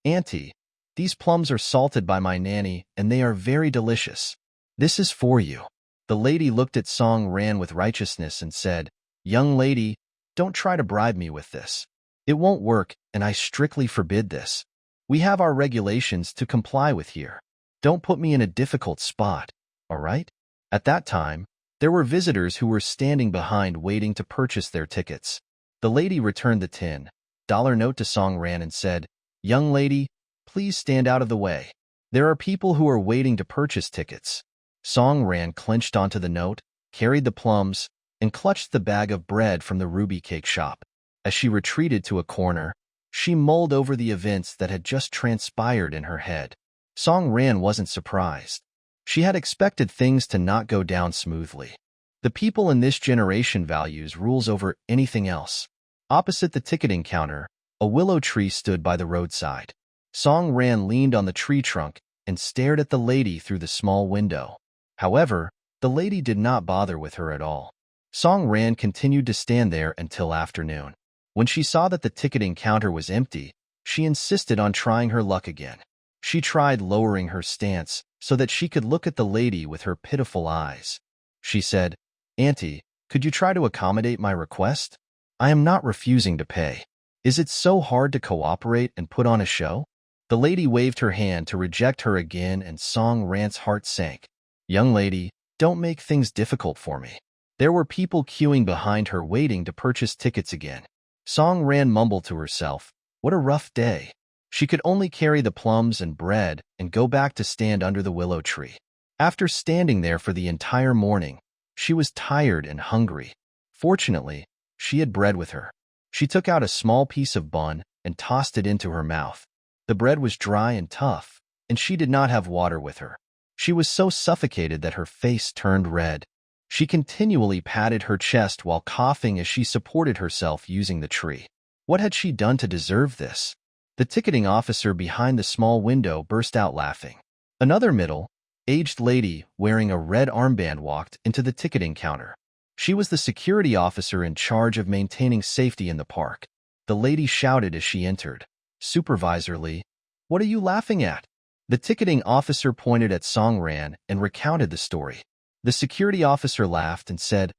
[SPEAKER 1] "Auntie, these plums are salted by my nanny and they are very delicious. This is for you." The lady looked at Song Ran with righteousness and said, "Young lady, don't try to bribe me with this. It won't work, and I strictly forbid this. We have our regulations to comply with here. Don't put me in a difficult spot, all right?" At that time, there were visitors who were standing behind waiting to purchase their tickets. The lady returned the $10 note to Song Ran and said, "Young lady, please stand out of the way. There are people who are waiting to purchase tickets." Song Ran clenched onto the note, carried the plums, and clutched the bag of bread from the ruby cake shop. As she retreated to a corner, she mulled over the events that had just transpired in her head. Song Ran wasn't surprised. She had expected things to not go down smoothly. The people in this generation values rules over anything else. Opposite the ticketing counter, a willow tree stood by the roadside. Song Ran leaned on the tree trunk and stared at the lady through the small window. However, the lady did not bother with her at all. Song Ran continued to stand there until afternoon. When she saw that the ticketing counter was empty, she insisted on trying her luck again. She tried lowering her stance so that she could look at the lady with her pitiful eyes. She said, "Auntie, could you try to accommodate my request? I am not refusing to pay. Is it so hard to cooperate and put on a show? The lady waved her hand to reject her again, and Song Ran's heart sank. Young lady, don't make things difficult for me. There were people queuing behind her waiting to purchase tickets again. Song Ran mumbled to herself, what a rough day. She could only carry the plums and bread and go back to stand under the willow tree. After standing there for the entire morning, she was tired and hungry. Fortunately, she had bread with her. She took out a small piece of bun and tossed it into her mouth. The bread was dry and tough, and she did not have water with her. She was so suffocated that her face turned red. She continually patted her chest while coughing as she supported herself using the tree. What had she done to deserve this? The ticketing officer behind the small window burst out laughing. Another middle-aged lady wearing a red armband walked into the ticketing counter. She was the security officer in charge of maintaining safety in the park. The lady shouted as she entered, "Supervisor Lee, what are you laughing at?" The ticketing officer pointed at Song Ran and recounted the story. The security officer laughed and said,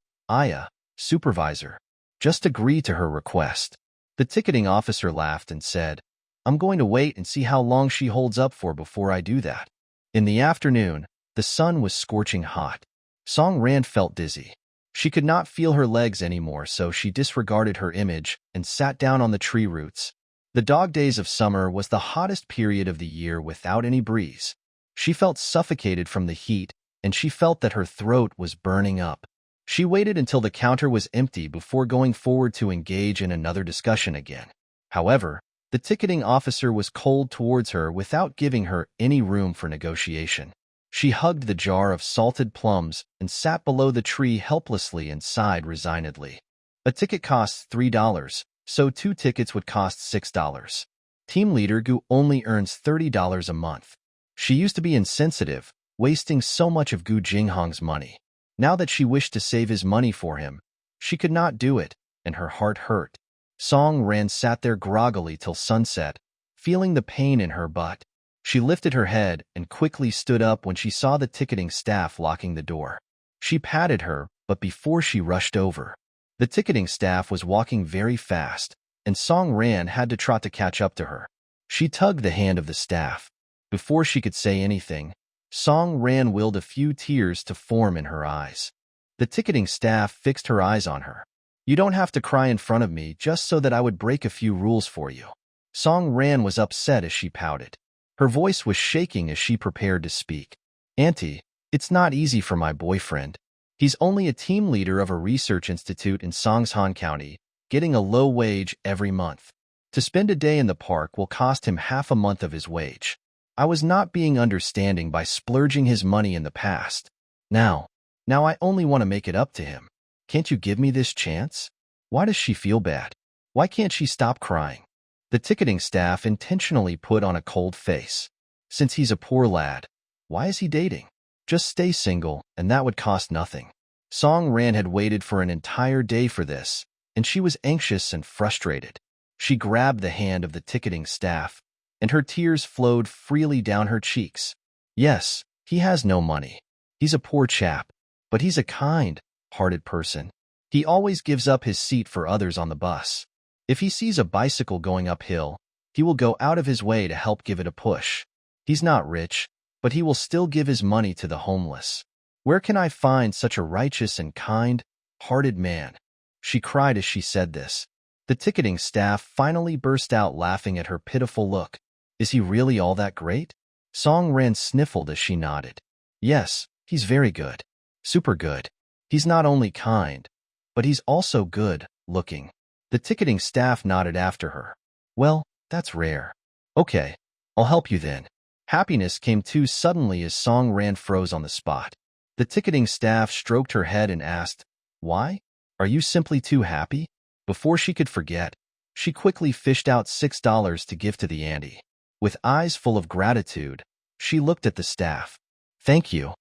[SPEAKER 1] Supervisor, just agree to her request." The ticketing officer laughed and said, "I'm going to wait and see how long she holds up for before I do that." In the afternoon, the sun was scorching hot. Song Ran felt dizzy. She could not feel her legs anymore, so she disregarded her image and sat down on the tree roots. The dog days of summer was the hottest period of the year without any breeze. She felt suffocated from the heat, and she felt that her throat was burning up. She waited until the counter was empty before going forward to engage in another discussion again. However, the ticketing officer was cold towards her without giving her any room for negotiation. She hugged the jar of salted plums and sat below the tree helplessly and sighed resignedly. A ticket costs $3, so 2 tickets would cost $6. Team leader Gu only earns $30 a month. She used to be insensitive, wasting so much of Gu Jinghong's money. Now that she wished to save his money for him, she could not do it, and her heart hurt. Song Ran sat there groggily till sunset, feeling the pain in her butt. She lifted her head and quickly stood up when she saw the ticketing staff locking the door. She patted her, but before she rushed over. The ticketing staff was walking very fast, and Song Ran had to trot to catch up to her. She tugged the hand of the staff. Before she could say anything, Song Ran willed a few tears to form in her eyes. The ticketing staff fixed her eyes on her. "You don't have to cry in front of me just so that I would break a few rules for you." Song Ran was upset as she pouted. Her voice was shaking as she prepared to speak. "Auntie, it's not easy for my boyfriend. He's only a team leader of a research institute in Songshan County, getting a low wage every month. To spend a day in the park will cost him half a month of his wage. I was not being understanding by splurging his money in the past. Now I only want to make it up to him. Can't you give me this chance?" Why does she feel bad? Why can't she stop crying? The ticketing staff intentionally put on a cold face. Since he's a poor lad, why is he dating? Just stay single, and that would cost nothing. Song Ran had waited for an entire day for this, and she was anxious and frustrated. She grabbed the hand of the ticketing staff, and her tears flowed freely down her cheeks. Yes, he has no money. He's a poor chap, but he's a kind-hearted person. He always gives up his seat for others on the bus. If he sees a bicycle going uphill, he will go out of his way to help give it a push. He's not rich, but he will still give his money to the homeless. Where can I find such a righteous and kind-hearted man? She cried as she said this. The ticketing staff finally burst out laughing at her pitiful look. Is he really all that great? Song Ran sniffled as she nodded. Yes, he's very good. Super good. He's not only kind, but he's also good looking. The ticketing staff nodded after her. Well, that's rare. Okay, I'll help you then. Happiness came too suddenly as Song Ran froze on the spot. The ticketing staff stroked her head and asked, "Why? Are you simply too happy?" Before she could forget, she quickly fished out $6 to give to the auntie. With eyes full of gratitude, she looked at the staff. "Thank you,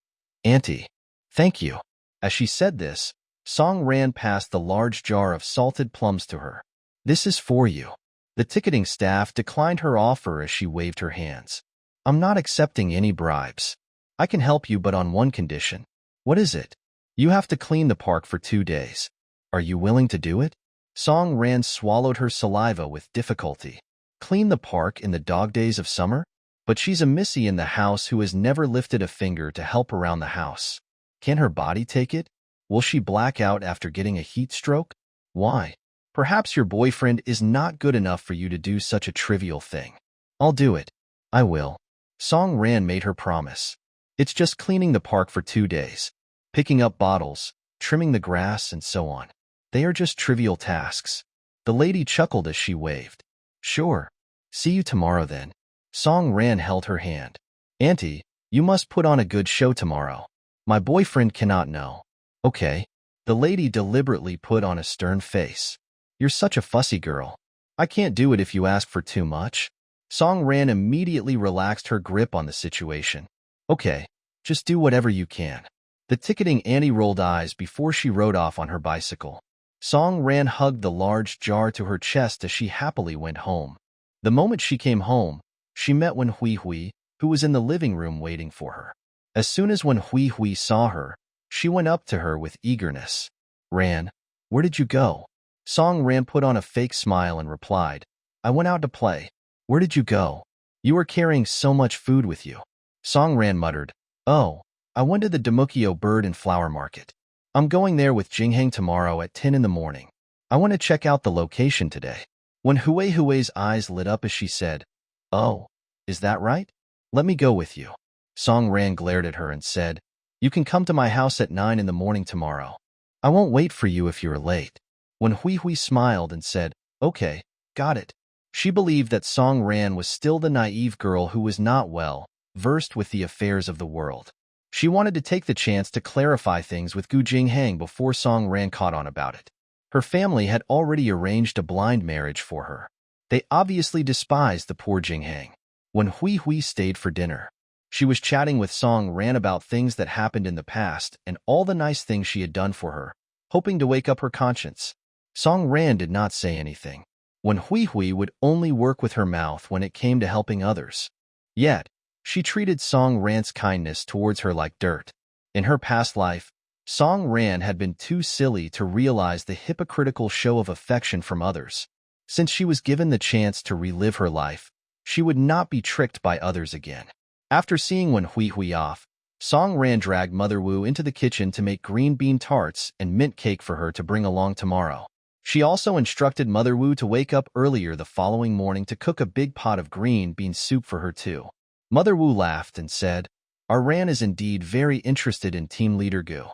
[SPEAKER 1] auntie. Thank you." As she said this, Song Ran passed the large jar of salted plums to her. "This is for you." The ticketing staff declined her offer as she waved her hands. "I'm not accepting any bribes. I can help you, but on one condition." "What is it?" "You have to clean the park for 2 days. Are you willing to do it?" Song Ran swallowed her saliva with difficulty. Clean the park in the dog days of summer? But she's a missy in the house who has never lifted a finger to help around the house. Can her body take it? Will she black out after getting a heat stroke? Why? Perhaps your boyfriend is not good enough for you to do such a trivial thing. I'll do it. I will. Song Ran made her promise. It's just cleaning the park for 2 days, picking up bottles, trimming the grass, and so on. They are just trivial tasks. The lady chuckled as she waved. Sure. See you tomorrow then. Song Ran held her hand. Auntie, you must put on a good show tomorrow. My boyfriend cannot know. Okay. The lady deliberately put on a stern face. You're such a fussy girl. I can't do it if you ask for too much. Song Ran immediately relaxed her grip on the situation. Okay, just do whatever you can. The ticketing auntie rolled eyes before she rode off on her bicycle. Song Ran hugged the large jar to her chest as she happily went home. The moment she came home, she met Wen Hui Hui, who was in the living room waiting for her. As soon as Wen Hui Hui saw her, she went up to her with eagerness. Ran, where did you go? Song Ran put on a fake smile and replied, I went out to play. Where did you go? You were carrying so much food with you. Song Ran muttered, Oh, I went to the Demukio Bird and Flower Market. I'm going there with Jingheng tomorrow at 10 in the morning. I want to check out the location today. When Hui's eyes lit up as she said, Oh, is that right? Let me go with you. Song Ran glared at her and said, You can come to my house at 9 in the morning tomorrow. I won't wait for you if you're late. When Hui smiled and said, Okay, got it. She believed that Song Ran was still the naive girl who was not well versed with the affairs of the world. She wanted to take the chance to clarify things with Gu Jingheng before Song Ran caught on about it. Her family had already arranged a blind marriage for her. They obviously despised the poor Jingheng. When Hui stayed for dinner, she was chatting with Song Ran about things that happened in the past and all the nice things she had done for her, hoping to wake up her conscience. Song Ran did not say anything. When Hui would only work with her mouth when it came to helping others. Yet, she treated Song Ran's kindness towards her like dirt. In her past life, Song Ran had been too silly to realize the hypocritical show of affection from others. Since she was given the chance to relive her life, she would not be tricked by others again. After seeing Wen Hui off, Song Ran dragged Mother Wu into the kitchen to make green bean tarts and mint cake for her to bring along tomorrow. She also instructed Mother Wu to wake up earlier the following morning to cook a big pot of green bean soup for her too. Mother Wu laughed and said, Our Ran is indeed very interested in team leader Gu.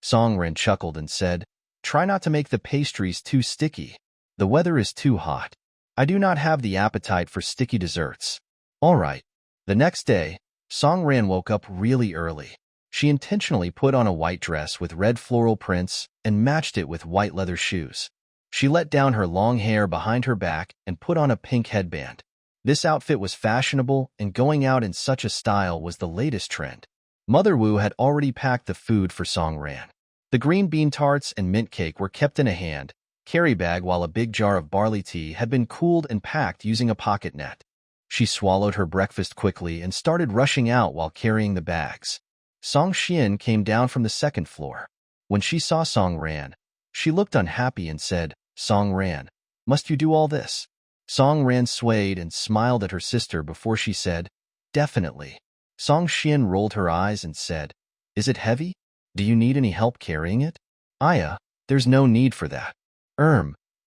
[SPEAKER 1] Song Ran chuckled and said, Try not to make the pastries too sticky. The weather is too hot. I do not have the appetite for sticky desserts. All right. The next day, Song Ran woke up really early. She intentionally put on a white dress with red floral prints and matched it with white leather shoes. She let down her long hair behind her back and put on a pink headband. This outfit was fashionable, and going out in such a style was the latest trend. Mother Wu had already packed the food for Song Ran. The green bean tarts and mint cake were kept in a hand carry bag while a big jar of barley tea had been cooled and packed using a pocket net. She swallowed her breakfast quickly and started rushing out while carrying the bags. Song Xian came down from the second floor. When she saw Song Ran, she looked unhappy and said, Song Ran, must you do all this? Song Ran swayed and smiled at her sister before she said, Definitely. Song Xian rolled her eyes and said, Is it heavy? Do you need any help carrying it? Aya, there's no need for that.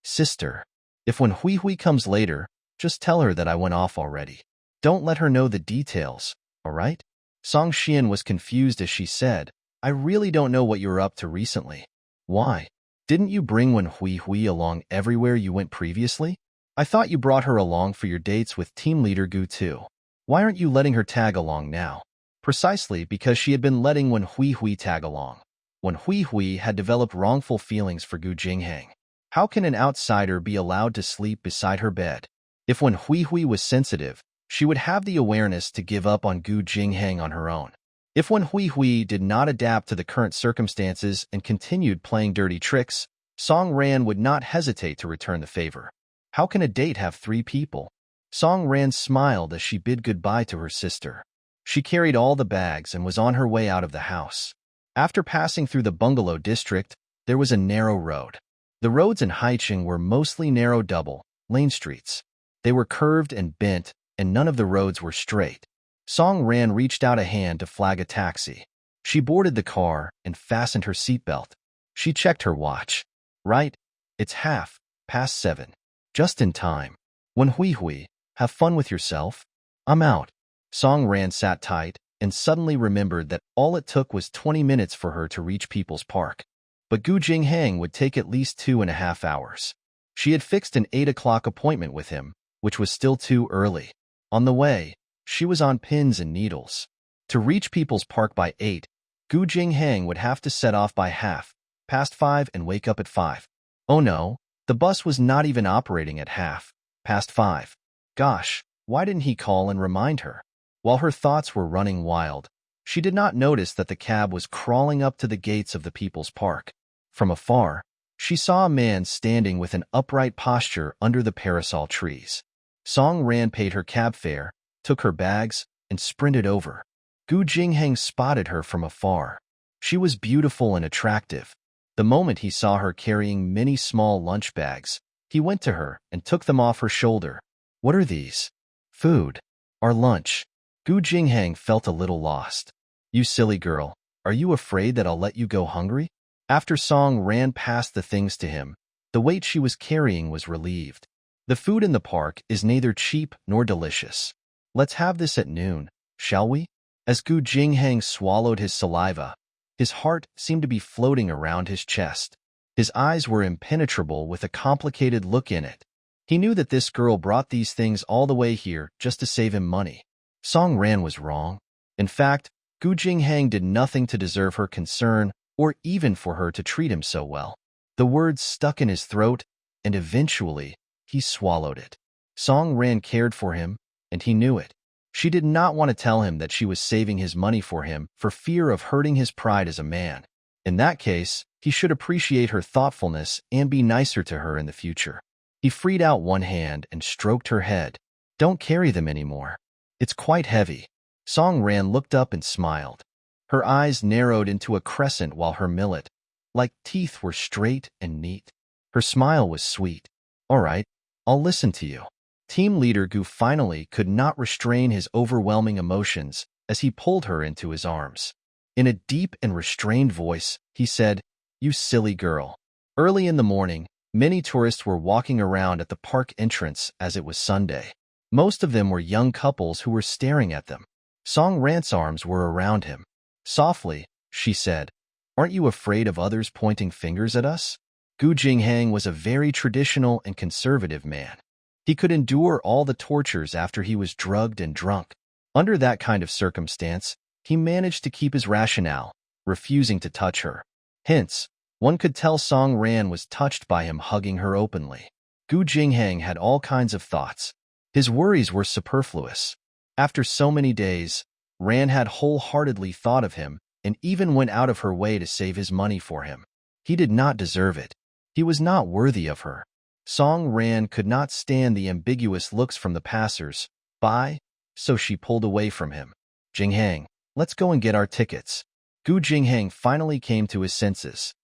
[SPEAKER 1] Sister. If when Hui comes later, just tell her that I went off already. Don't let her know the details, all right? Song Xian was confused as she said, I really don't know what you're up to recently. Why? Didn't you bring Wen Hui along everywhere you went previously? I thought you brought her along for your dates with team leader Gu too. Why aren't you letting her tag along now? Precisely because she had been letting Wen Hui tag along. Wen Hui had developed wrongful feelings for Gu Jingheng. How can an outsider be allowed to sleep beside her bed? If Wen Hui was sensitive, she would have the awareness to give up on Gu Jingheng on her own. If Wen Hui did not adapt to the current circumstances and continued playing dirty tricks, Song Ran would not hesitate to return the favor. How can a date have 3 people? Song Ran smiled as she bid goodbye to her sister. She carried all the bags and was on her way out of the house. After passing through the bungalow district, there was a narrow road. The roads in Haicheng were mostly narrow double-lane streets. They were curved and bent, and none of the roads were straight. Song Ran reached out a hand to flag a taxi. She boarded the car and fastened her seatbelt. She checked her watch. Right, it's 7:30. Just in time. When Hui, have fun with yourself. I'm out. Song Ran sat tight and suddenly remembered that all it took was 20 minutes for her to reach People's Park. But Gu Jinghang would take at least 2.5 hours. She had fixed an 8 o'clock appointment with him, which was still too early. On the way, she was on pins and needles. To reach People's Park by 8, Gu Jinghang would have to set off by 5:30 and wake up at 5. Oh no, the bus was not even operating at 5:30. Gosh, why didn't he call and remind her? While her thoughts were running wild, she did not notice that the cab was crawling up to the gates of the People's Park. From afar, she saw a man standing with an upright posture under the parasol trees. Song Ran paid her cab fare, took her bags, and sprinted over. Gu Jinghang spotted her from afar. She was beautiful and attractive. The moment he saw her carrying many small lunch bags, he went to her and took them off her shoulder. What are these? Food. Our lunch. Gu Jinghang felt a little lost. You silly girl, are you afraid that I'll let you go hungry? After Song ran past the things to him, the weight she was carrying was relieved. The food in the park is neither cheap nor delicious. Let's have this at noon, shall we? As Gu Jinghang swallowed his saliva, his heart seemed to be floating around his chest. His eyes were impenetrable with a complicated look in it. He knew that this girl brought these things all the way here just to save him money. Song Ran was wrong. In fact, Gu Jinghang did nothing to deserve her concern or even for her to treat him so well. The words stuck in his throat, and eventually, he swallowed it. Song Ran cared for him, and he knew it. She did not want to tell him that she was saving his money for him for fear of hurting his pride as a man. In that case, he should appreciate her thoughtfulness and be nicer to her in the future. He freed out one hand and stroked her head. Don't carry them anymore. It's quite heavy. Song Ran looked up and smiled. Her eyes narrowed into a crescent while her millet-like teeth were straight and neat. Her smile was sweet. All right, I'll listen to you. Team leader Gu finally could not restrain his overwhelming emotions as he pulled her into his arms. In a deep and restrained voice, he said, You silly girl. Early in the morning, many tourists were walking around at the park entrance as it was Sunday. Most of them were young couples who were staring at them. Song Ran's arms were around him. Softly, she said, Aren't you afraid of others pointing fingers at us? Gu Jinghang was a very traditional and conservative man. He could endure all the tortures after he was drugged and drunk. Under that kind of circumstance, he managed to keep his rationale, refusing to touch her. Hence, one could tell Song Ran was touched by him hugging her openly. Gu Jinghang had all kinds of thoughts. His worries were superfluous. After so many days, Ran had wholeheartedly thought of him and even went out of her way to save his money for him. He did not deserve it. He was not worthy of her. Song Ran could not stand the ambiguous looks from the passers-by, so she pulled away from him. Jinghang, let's go and get our tickets. Gu Jinghang finally came to his senses.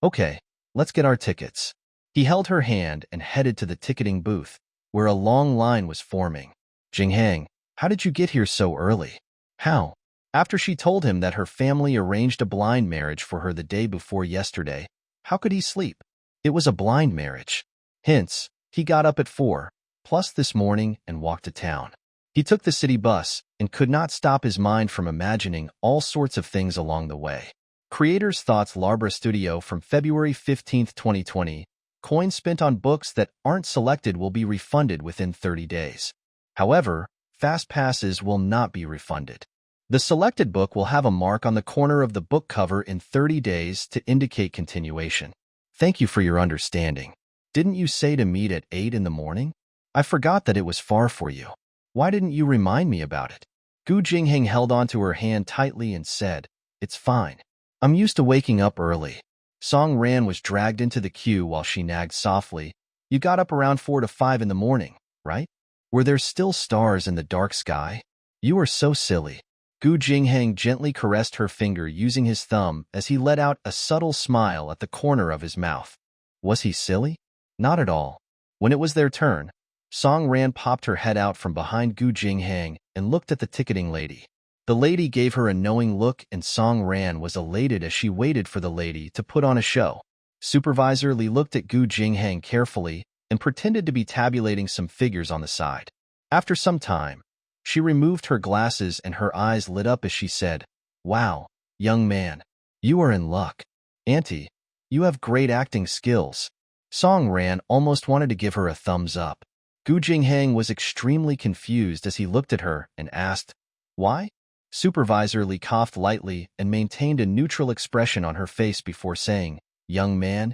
[SPEAKER 1] Okay, let's get our tickets. He held her hand and headed to the ticketing booth, where a long line was forming. Jinghang, how did you get here so early? How? After she told him that her family arranged a blind marriage for her the day before yesterday, how could he sleep? It was a blind marriage. Hence, he got up at 4 plus this morning and walked to town. He took the city bus and could not stop his mind from imagining all sorts of things along the way. Creators' Thoughts Larbra Studio from February 15, 2020. Coins spent on books that aren't selected will be refunded within 30 days. However, fast passes will not be refunded. The selected book will have a mark on the corner of the book cover in 30 days to indicate continuation. Thank you for your understanding. Didn't you say to meet at 8 in the morning? I forgot that it was far for you. Why didn't you remind me about it? Gu Jinghang held onto her hand tightly and said, It's fine. I'm used to waking up early. Song Ran was dragged into the queue while she nagged softly. You got up around 4 to 5 in the morning, right? Were there still stars in the dark sky? You are so silly. Gu Jinghang gently caressed her finger using his thumb as he let out a subtle smile at the corner of his mouth. Was he silly? Not at all. When it was their turn, Song Ran popped her head out from behind Gu Jinghang and looked at the ticketing lady. The lady gave her a knowing look, and Song Ran was elated as she waited for the lady to put on a show. Supervisor Li looked at Gu Jinghang carefully and pretended to be tabulating some figures on the side. After some time, she removed her glasses and her eyes lit up as she said, "Wow, young man, you are in luck. Auntie, you have great acting skills." Song Ran almost wanted to give her a thumbs up. Gu Jinghang was extremely confused as he looked at her and asked, "Why?" Supervisor Li coughed lightly and maintained a neutral expression on her face before saying, "Young man,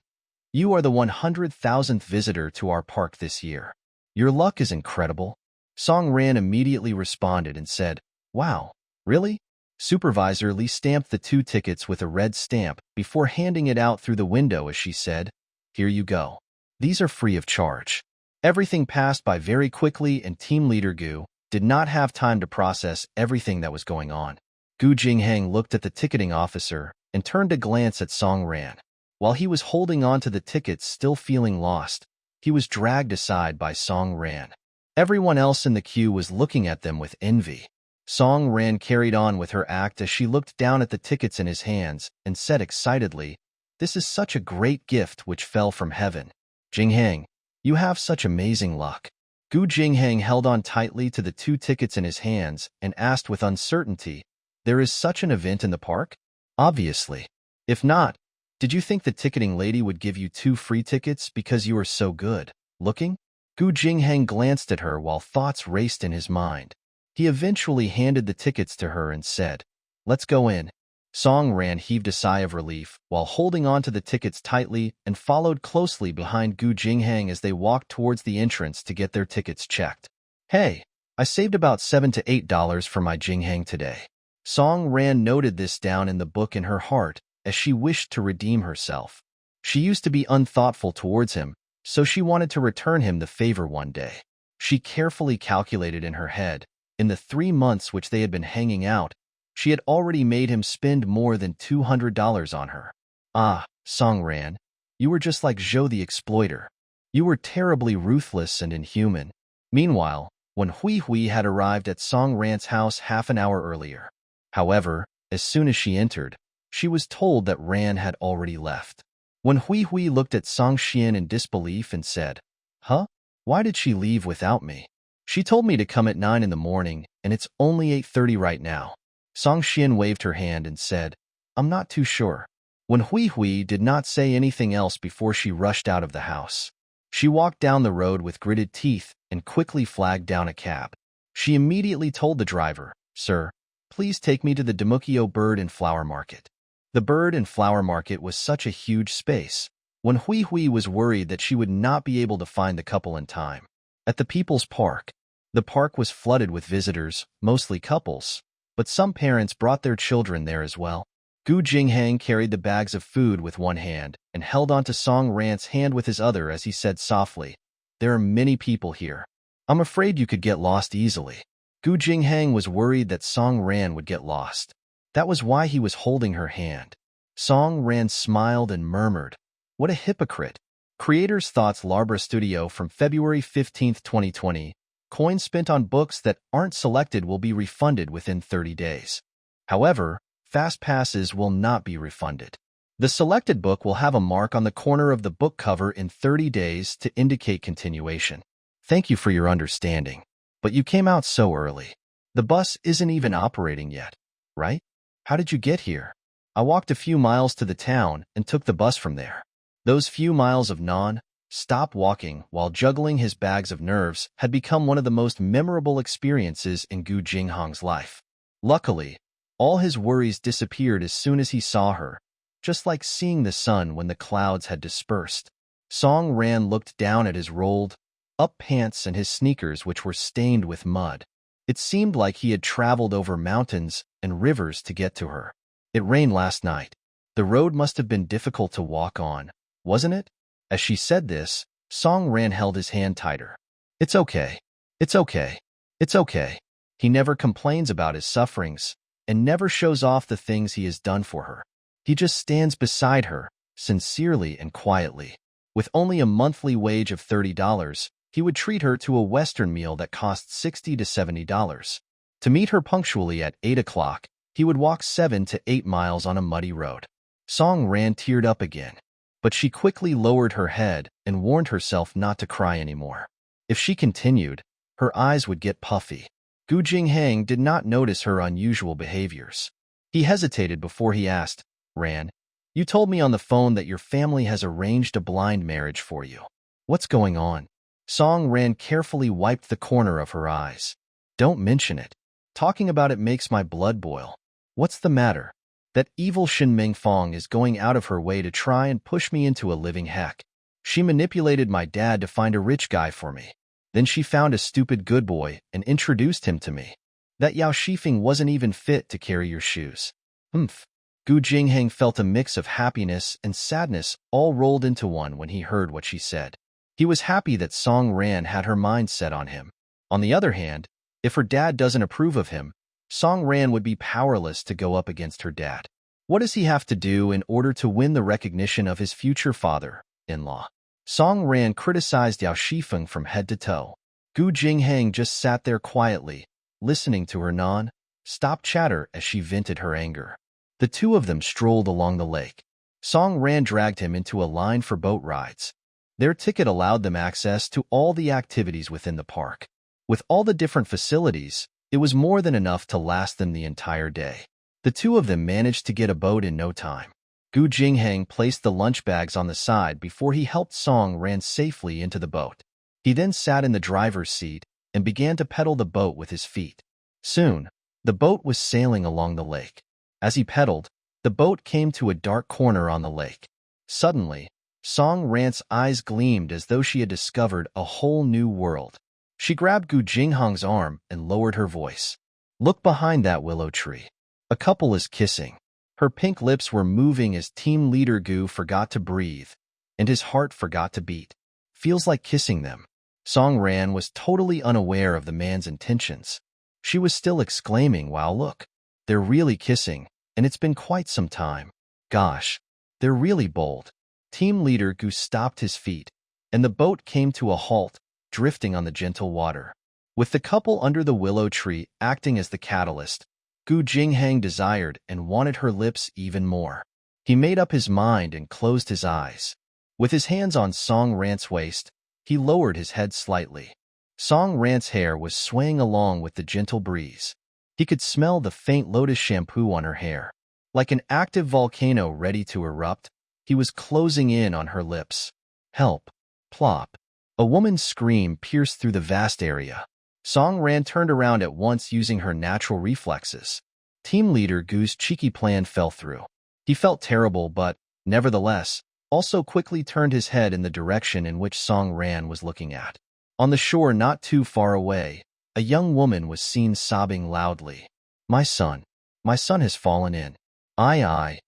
[SPEAKER 1] you are the 100,000th visitor to our park this year. Your luck is incredible." Song Ran immediately responded and said, "Wow, really?" Supervisor Li stamped the 2 tickets with a red stamp before handing it out through the window as she said, "Here you go. These are free of charge." Everything passed by very quickly, and team leader Gu did not have time to process everything that was going on. Gu Jinghang looked at the ticketing officer and turned to glance at Song Ran. While he was holding on to the tickets, still feeling lost, he was dragged aside by Song Ran. Everyone else in the queue was looking at them with envy. Song Ran carried on with her act as she looked down at the tickets in his hands and said excitedly, "This is such a great gift which fell from heaven. Jinghang, you have such amazing luck." Gu Jinghang held on tightly to the 2 tickets in his hands and asked with uncertainty, "There is such an event in the park?" "Obviously. If not, did you think the ticketing lady would give you 2 free tickets because you are so good looking?" Gu Jinghang glanced at her while thoughts raced in his mind. He eventually handed the tickets to her and said, "Let's go in." Song Ran heaved a sigh of relief while holding on to the tickets tightly and followed closely behind Gu Jinghang as they walked towards the entrance to get their tickets checked. "Hey, I saved about $7 to $8 for my Jinghang today." Song Ran noted this down in the book in her heart as she wished to redeem herself. She used to be unthoughtful towards him, so she wanted to return him the favor one day. She carefully calculated in her head, in the 3 months which they had been hanging out, she had already made him spend more than $200 on her. "Ah, Song Ran, you were just like Zhou the exploiter. You were terribly ruthless and inhuman." Meanwhile, when Hui Hui had arrived at Song Ran's house half an hour earlier. However, as soon as she entered, she was told that Ran had already left. When Hui Hui looked at Song Xian in disbelief and said, "Huh? Why did she leave without me? She told me to come at 9 in the morning, and it's only 8:30 right now." Song Xian waved her hand and said, "I'm not too sure." When Hui Hui did not say anything else before she rushed out of the house. She walked down the road with gritted teeth and quickly flagged down a cab. She immediately told the driver, "Sir, please take me to the Demukio Bird and Flower Market." The Bird and Flower Market was such a huge space. When Hui Hui was worried that she would not be able to find the couple in time. At the People's Park, the park was flooded with visitors, mostly couples, but some parents brought their children there as well. Gu Jinghang carried the bags of food with one hand and held onto Song Ran's hand with his other as he said softly, "There are many people here. I'm afraid you could get lost easily." Gu Jinghang was worried that Song Ran would get lost. That was why he was holding her hand. Song Ran smiled and murmured, "What a hypocrite." Creators Thoughts Larbra Studio from February 15, 2020. Coins spent on books that aren't selected will be refunded within 30 days. However, fast passes will not be refunded. The selected book will have a mark on the corner of the book cover in 30 days to indicate continuation. Thank you for your understanding. But you came out so early. The bus isn't even operating yet, right? How did you get here? I walked a few miles to the town and took the bus from there. Those few miles of non-stop walking while juggling his bags of nerves had become one of the most memorable experiences in Gu Jinghang's life. Luckily, all his worries disappeared as soon as he saw her, just like seeing the sun when the clouds had dispersed. Song Ran looked down at his rolled-up pants and his sneakers which were stained with mud. It seemed like he had traveled over mountains and rivers to get to her. It rained last night. The road must have been difficult to walk on, wasn't it? As she said this, Song Ran held his hand tighter. "It's okay. It's okay. It's okay." He never complains about his sufferings and never shows off the things he has done for her. He just stands beside her, sincerely and quietly. With only a monthly wage of $30, he would treat her to a Western meal that cost $60 to $70. To meet her punctually at 8 o'clock, he would walk 7 to 8 miles on a muddy road. Song Ran teared up again, but she quickly lowered her head and warned herself not to cry anymore. If she continued, her eyes would get puffy. Gu Jinghang did not notice her unusual behaviors. He hesitated before he asked, "Ran, you told me on the phone that your family has arranged a blind marriage for you. What's going on?" Song Ran carefully wiped the corner of her eyes. "Don't mention it. Talking about it makes my blood boil. What's the matter? That evil Shin Mingfong is going out of her way to try and push me into a living heck. She manipulated my dad to find a rich guy for me. Then she found a stupid good boy and introduced him to me. That Yao Shifeng wasn't even fit to carry your shoes." Humph. Gu Jinghang felt a mix of happiness and sadness all rolled into one when he heard what she said. He was happy that Song Ran had her mind set on him. On the other hand, if her dad doesn't approve of him, Song Ran would be powerless to go up against her dad. What does he have to do in order to win the recognition of his future father-in-law? Song Ran criticized Yao Shifeng from head to toe. Gu Jinghang just sat there quietly, listening to her non-stop chatter as she vented her anger. The two of them strolled along the lake. Song Ran dragged him into a line for boat rides. Their ticket allowed them access to all the activities within the park. With all the different facilities, it was more than enough to last them the entire day. The two of them managed to get a boat in no time. Gu Jinghang placed the lunch bags on the side before he helped Song Ran safely into the boat. He then sat in the driver's seat and began to pedal the boat with his feet. Soon, the boat was sailing along the lake. As he pedaled, the boat came to a dark corner on the lake. Suddenly, Song Ran's eyes gleamed as though she had discovered a whole new world. She grabbed Gu Jinghang's arm and lowered her voice. "Look behind that willow tree. A couple is kissing." Her pink lips were moving as team leader Gu forgot to breathe, and his heart forgot to beat. "Feels like kissing them." Song Ran was totally unaware of the man's intentions. She was still exclaiming, "Wow, look. They're really kissing, and it's been quite some time. Gosh, they're really bold." Team leader Gu stopped his feet, and the boat came to a halt, drifting on the gentle water. With the couple under the willow tree acting as the catalyst, Gu Jinghang desired and wanted her lips even more. He made up his mind and closed his eyes. With his hands on Song Ran's waist, he lowered his head slightly. Song Ran's hair was swaying along with the gentle breeze. He could smell the faint lotus shampoo on her hair. Like an active volcano ready to erupt, he was closing in on her lips. "Help!" Plop. A woman's scream pierced through the vast area. Song Ran turned around at once using her natural reflexes. Team leader Gu's cheeky plan fell through. He felt terrible but, nevertheless, also quickly turned his head in the direction in which Song Ran was looking at. On the shore not too far away, a young woman was seen sobbing loudly. My son has fallen in. I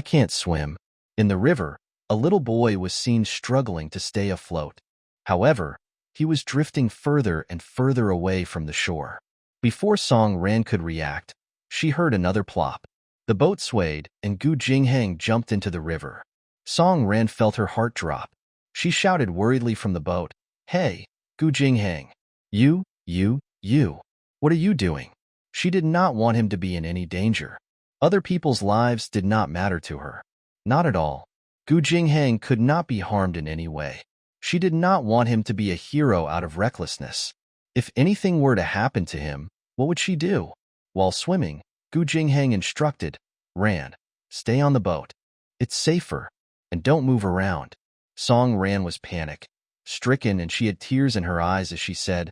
[SPEAKER 1] can't swim." In the river, a little boy was seen struggling to stay afloat. However, he was drifting further and further away from the shore. Before Song Ran could react, she heard another plop. The boat swayed, and Gu Jinghang jumped into the river. Song Ran felt her heart drop. She shouted worriedly from the boat, "Hey, Gu Jinghang. You, what are you doing?" She did not want him to be in any danger. Other people's lives did not matter to her. Not at all. Gu Jinghang could not be harmed in any way. She did not want him to be a hero out of recklessness. If anything were to happen to him, what would she do? While swimming, Gu Jinghang instructed, "Ran, stay on the boat. It's safer, and don't move around." Song Ran was panic-stricken, and she had tears in her eyes as she said,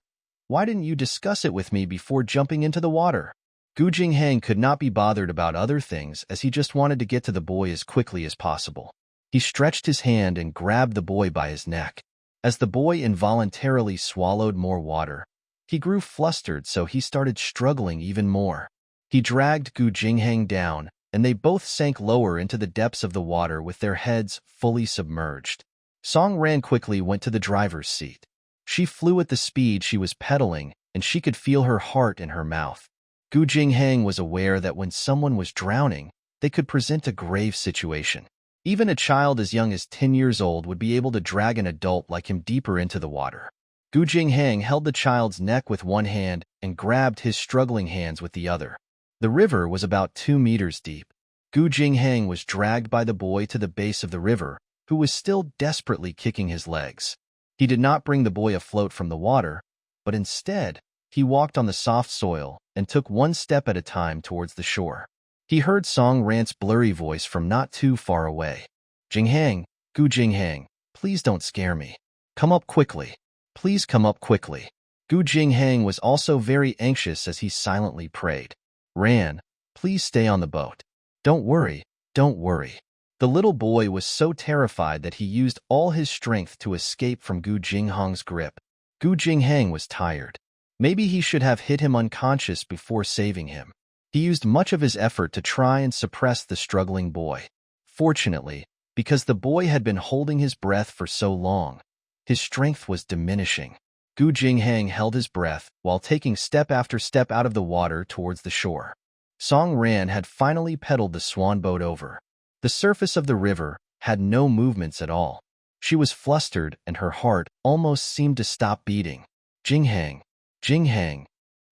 [SPEAKER 1] "Why didn't you discuss it with me before jumping into the water?" Gu Jinghang could not be bothered about other things as he just wanted to get to the boy as quickly as possible. He stretched his hand and grabbed the boy by his neck. As the boy involuntarily swallowed more water, he grew flustered, so he started struggling even more. He dragged Gu Jinghang down, and they both sank lower into the depths of the water with their heads fully submerged. Song Ran quickly went to the driver's seat. She flew at the speed she was pedaling, and she could feel her heart in her mouth. Gu Jinghang was aware that when someone was drowning, they could present a grave situation. Even a child as young as 10 years old would be able to drag an adult like him deeper into the water. Gu Jinghang held the child's neck with one hand and grabbed his struggling hands with the other. The river was about 2 meters deep. Gu Jinghang was dragged by the boy to the base of the river, who was still desperately kicking his legs. He did not bring the boy afloat from the water, but instead, he walked on the soft soil and took one step at a time towards the shore. He heard Song Ran's blurry voice from not too far away. Jinghang, Gu Jinghang, please don't scare me. Come up quickly. Please come up quickly. Gu Jinghang was also very anxious as he silently prayed. Ran, please stay on the boat. Don't worry, don't worry. The little boy was so terrified that he used all his strength to escape from Gu Jinghang's grip. Gu Jinghang was tired. Maybe he should have hit him unconscious before saving him. He used much of his effort to try and suppress the struggling boy. Fortunately, because the boy had been holding his breath for so long, his strength was diminishing. Gu Jinghang held his breath while taking step after step out of the water towards the shore. Song Ran had finally pedaled the swan boat over. The surface of the river had no movements at all. She was flustered and her heart almost seemed to stop beating. Jinghang, Jinghang,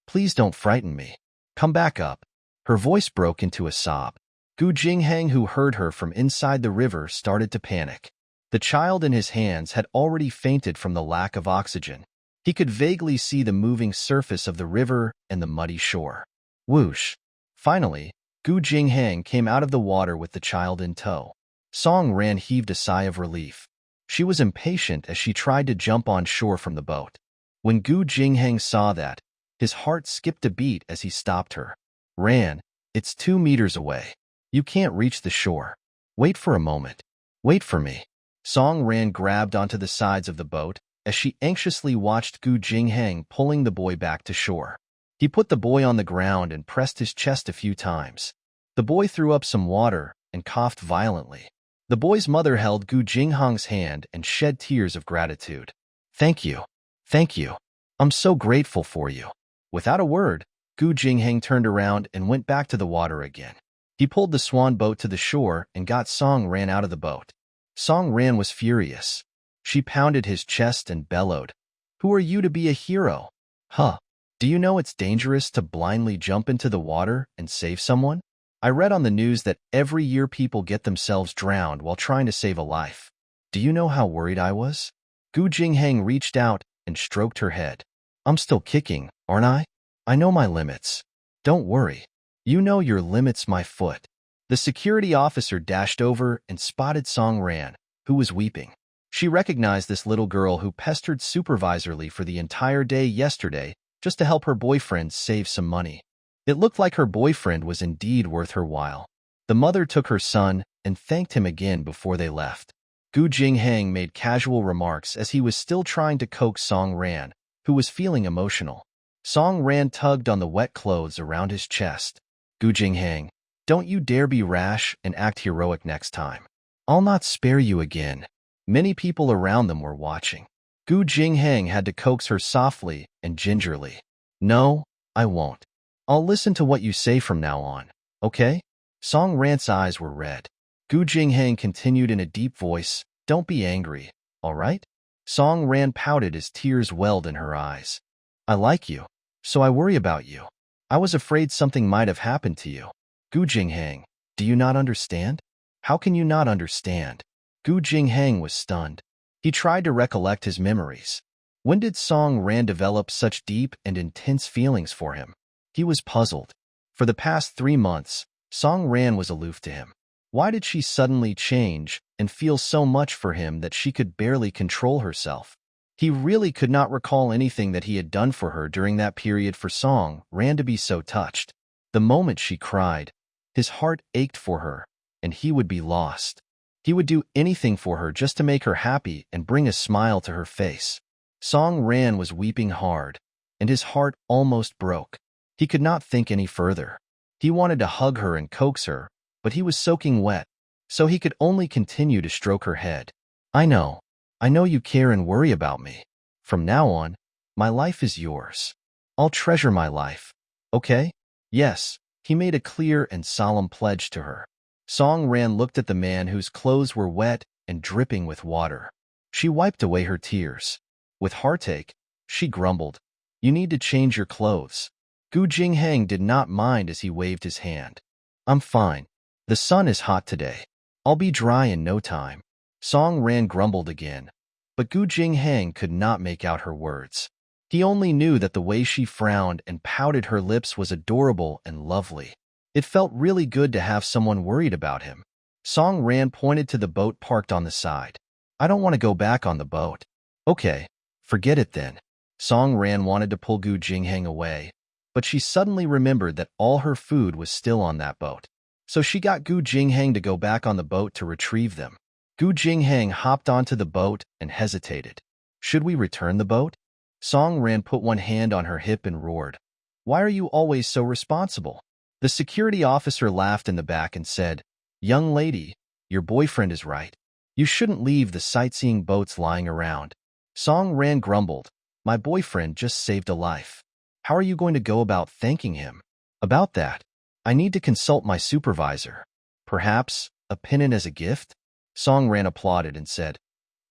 [SPEAKER 1] please don't frighten me. Come back up. Her voice broke into a sob. Gu Jinghang, who heard her from inside the river, started to panic. The child in his hands had already fainted from the lack of oxygen. He could vaguely see the moving surface of the river and the muddy shore. Whoosh! Finally, Gu Jinghang came out of the water with the child in tow. Song Ran heaved a sigh of relief. She was impatient as she tried to jump on shore from the boat. When Gu Jinghang saw that, his heart skipped a beat as he stopped her. Ran, it's 2 meters away. You can't reach the shore. Wait for a moment. Wait for me. Song Ran grabbed onto the sides of the boat as she anxiously watched Gu Jinghang pulling the boy back to shore. He put the boy on the ground and pressed his chest a few times. The boy threw up some water and coughed violently. The boy's mother held Gu Jinghang's hand and shed tears of gratitude. Thank you. Thank you. I'm so grateful for you. Without a word, Gu Jinghang turned around and went back to the water again. He pulled the swan boat to the shore and got Song Ran out of the boat. Song Ran was furious. She pounded his chest and bellowed, "Who are you to be a hero? Huh? Do you know it's dangerous to blindly jump into the water and save someone? I read on the news that every year people get themselves drowned while trying to save a life. Do you know how worried I was?" Gu Jinghang reached out and stroked her head. "I'm still kicking, aren't I? I know my limits. Don't worry. You know your limits, my foot." The security officer dashed over and spotted Song Ran, who was weeping. She recognized this little girl who pestered supervisorly for the entire day yesterday just to help her boyfriend save some money. It looked like her boyfriend was indeed worth her while. The mother took her son and thanked him again before they left. Gu Jinghang made casual remarks as he was still trying to coax Song Ran, who was feeling emotional. Song Ran tugged on the wet clothes around his chest. "Gu Jinghang, don't you dare be rash and act heroic next time. I'll not spare you again." Many people around them were watching. Gu Jinghang had to coax her softly and gingerly. "No, I won't. I'll listen to what you say from now on, okay?" Song Ran's eyes were red. Gu Jinghang continued in a deep voice, "Don't be angry, all right?" Song Ran pouted as tears welled in her eyes. "I like you, so I worry about you. I was afraid something might have happened to you." Gu Jinghang, do you not understand? How can you not understand? Gu Jinghang was stunned. He tried to recollect his memories. When did Song Ran develop such deep and intense feelings for him? He was puzzled. For the past 3 months, Song Ran was aloof to him. Why did she suddenly change and feel so much for him that she could barely control herself? He really could not recall anything that he had done for her during that period for Song Ran to be so touched. The moment she cried, his heart ached for her, and he would be lost. He would do anything for her just to make her happy and bring a smile to her face. Song Ran was weeping hard, and his heart almost broke. He could not think any further. He wanted to hug her and coax her, but he was soaking wet, so he could only continue to stroke her head. I know you care and worry about me. From now on, my life is yours. I'll treasure my life, okay?" Yes, he made a clear and solemn pledge to her. Song Ran looked at the man whose clothes were wet and dripping with water. She wiped away her tears. With heartache, she grumbled, "You need to change your clothes." Gu Jingheng did not mind as he waved his hand. "I'm fine. The sun is hot today. I'll be dry in no time." Song Ran grumbled again, but Gu Jingheng could not make out her words. He only knew that the way she frowned and pouted her lips was adorable and lovely. It felt really good to have someone worried about him. Song Ran pointed to the boat parked on the side. "I don't want to go back on the boat." "Okay, forget it then." Song Ran wanted to pull Gu Jingheng away, but she suddenly remembered that all her food was still on that boat. So she got Gu Jingheng to go back on the boat to retrieve them. Gu Jingheng hopped onto the boat and hesitated. "Should we return the boat?" Song Ran put one hand on her hip and roared, "Why are you always so responsible?" The security officer laughed in the back and said, "Young lady, your boyfriend is right. You shouldn't leave the sightseeing boats lying around." Song Ran grumbled, "My boyfriend just saved a life. How are you going to go about thanking him?" "About that, I need to consult my supervisor. Perhaps a pennant as a gift?" Song Ran applauded and said,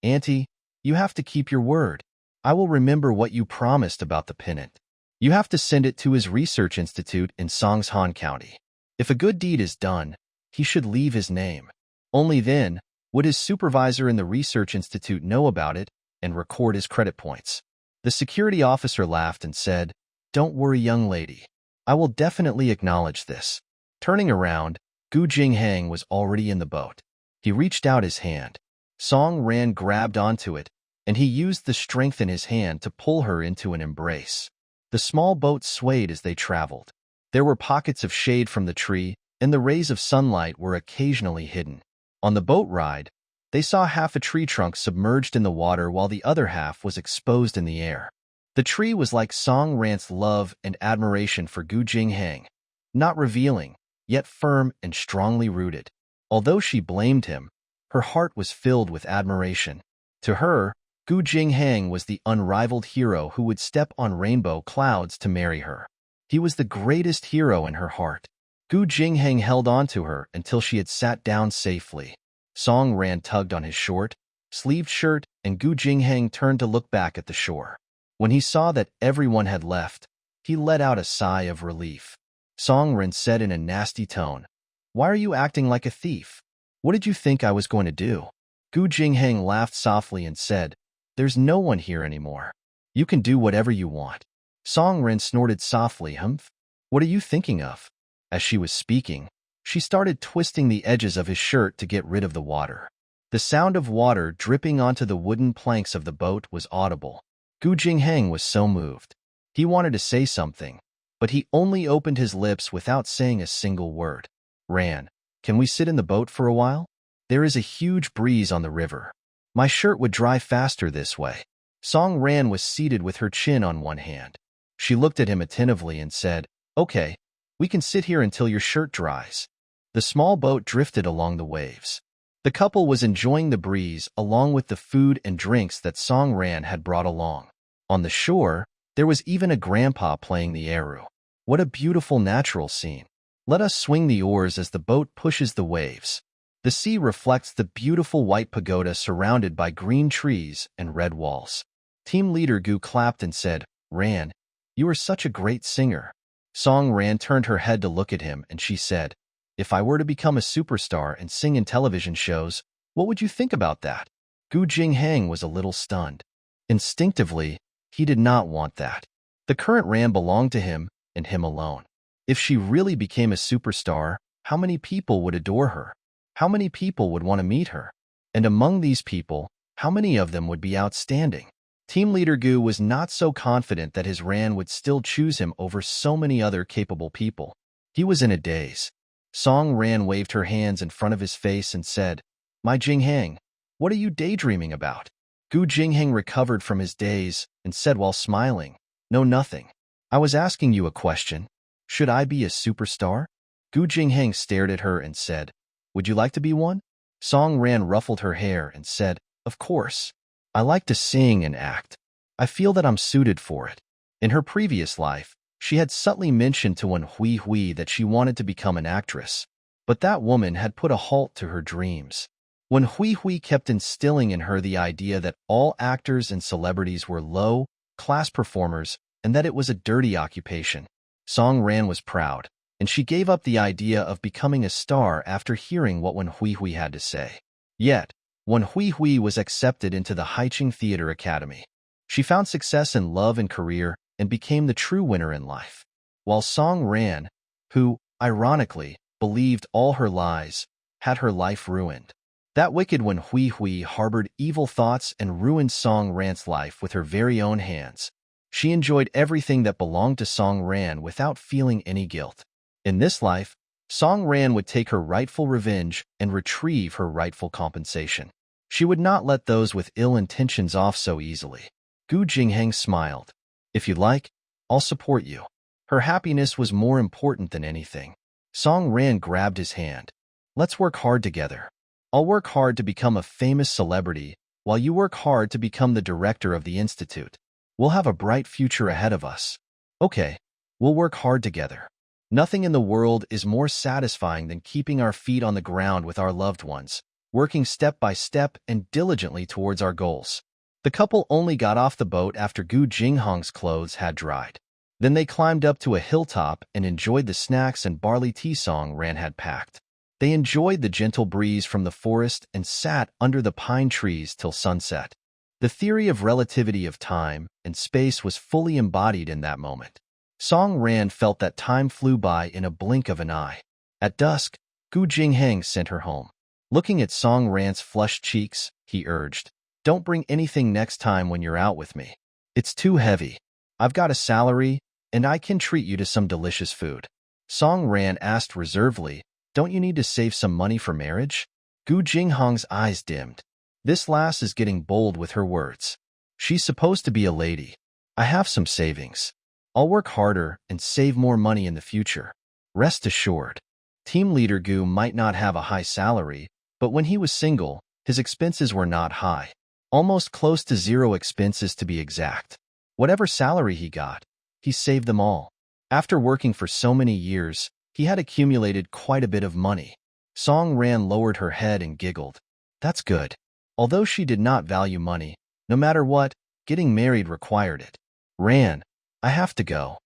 [SPEAKER 1] "Auntie, you have to keep your word. I will remember what you promised about the pennant. You have to send it to his research institute in Songshan County. If a good deed is done, he should leave his name. Only then would his supervisor in the research institute know about it and record his credit points." The security officer laughed and said, "Don't worry, young lady. I will definitely acknowledge this." Turning around, Gu Jingheng was already in the boat. He reached out his hand. Song Ran grabbed onto it, and he used the strength in his hand to pull her into an embrace. The small boat swayed as they traveled. There were pockets of shade from the tree, and the rays of sunlight were occasionally hidden. On the boat ride, they saw half a tree trunk submerged in the water while the other half was exposed in the air. The tree was like Song Ran's love and admiration for Gu Jingheng, not revealing, yet firm and strongly rooted. Although she blamed him, her heart was filled with admiration. To her, Gu Jingheng was the unrivaled hero who would step on rainbow clouds to marry her. He was the greatest hero in her heart. Gu Jingheng held on to her until she had sat down safely. Song Ran tugged on his short-sleeved shirt, and Gu Jingheng turned to look back at the shore. When he saw that everyone had left, he let out a sigh of relief. Song Ran said in a nasty tone, "Why are you acting like a thief? What did you think I was going to do?" Gu Jingheng laughed softly and said, "There's no one here anymore. You can do whatever you want." Song Ran snorted softly, "Humph? What are you thinking of?" As she was speaking, she started twisting the edges of his shirt to get rid of the water. The sound of water dripping onto the wooden planks of the boat was audible. Gu Jingheng was so moved. He wanted to say something, but he only opened his lips without saying a single word. "Ran, can we sit in the boat for a while? There is a huge breeze on the river. My shirt would dry faster this way." Song Ran was seated with her chin on one hand. She looked at him attentively and said, "Okay, we can sit here until your shirt dries." The small boat drifted along the waves. The couple was enjoying the breeze along with the food and drinks that Song Ran had brought along. On the shore, there was even a grandpa playing the eru. What a beautiful natural scene. Let us swing the oars as the boat pushes the waves. The sea reflects the beautiful white pagoda surrounded by green trees and red walls. Team leader Gu clapped and said, "Ran, you are such a great singer." Song Ran turned her head to look at him and she said, "If I were to become a superstar and sing in television shows, what would you think about that?" Gu Jingheng was a little stunned. Instinctively, he did not want that. The current Ran belonged to him and him alone. If she really became a superstar, how many people would adore her? How many people would want to meet her? And among these people, how many of them would be outstanding? Team leader Gu was not so confident that his Ran would still choose him over so many other capable people. He was in a daze. Song Ran waved her hands in front of his face and said, "My Jingheng, what are you daydreaming about?" Gu Jingheng recovered from his daze and said while smiling, "No, nothing. I was asking you a question. Should I be a superstar?" Gu Jingheng stared at her and said, "Would you like to be one?" Song Ran ruffled her hair and said, "Of course. I like to sing and act. I feel that I'm suited for it." In her previous life, she had subtly mentioned to Wen Hui that she wanted to become an actress. But that woman had put a halt to her dreams. When Hui Hui kept instilling in her the idea that all actors and celebrities were low-class performers and that it was a dirty occupation, Song Ran was proud, and she gave up the idea of becoming a star after hearing what Wen Hui Hui had to say. Yet, when Hui Hui was accepted into the Haiching Theater Academy, she found success in love and career and became the true winner in life. While Song Ran, who, ironically, believed all her lies, had her life ruined. That wicked Wen Hui Hui harbored evil thoughts and ruined Song Ran's life with her very own hands. She enjoyed everything that belonged to Song Ran without feeling any guilt. In this life, Song Ran would take her rightful revenge and retrieve her rightful compensation. She would not let those with ill intentions off so easily. Gu Jingheng smiled. If you like, I'll support you. Her happiness was more important than anything. Song Ran grabbed his hand. Let's work hard together. I'll work hard to become a famous celebrity, while you work hard to become the director of the institute. We'll have a bright future ahead of us. Okay, we'll work hard together. Nothing in the world is more satisfying than keeping our feet on the ground with our loved ones, working step by step and diligently towards our goals. The couple only got off the boat after Gu Jingheng's clothes had dried. Then they climbed up to a hilltop and enjoyed the snacks and barley tea Song Ran had packed. They enjoyed the gentle breeze from the forest and sat under the pine trees till sunset. The theory of relativity of time and space was fully embodied in that moment. Song Ran felt that time flew by in a blink of an eye. At dusk, Gu Jingheng sent her home. Looking at Song Ran's flushed cheeks, he urged, "Don't bring anything next time when you're out with me. It's too heavy. I've got a salary, and I can treat you to some delicious food." Song Ran asked reservedly, "Don't you need to save some money for marriage?" Gu Jingheng's eyes dimmed. This lass is getting bold with her words. She's supposed to be a lady. I have some savings. I'll work harder and save more money in the future. Rest assured. Team leader Gu might not have a high salary, but when he was single, his expenses were not high. Almost close to zero expenses to be exact. Whatever salary he got, he saved them all. After working for so many years, he had accumulated quite a bit of money. Song Ran lowered her head and giggled. That's good. Although she did not value money, no matter what, getting married required it. Ran, I have to go.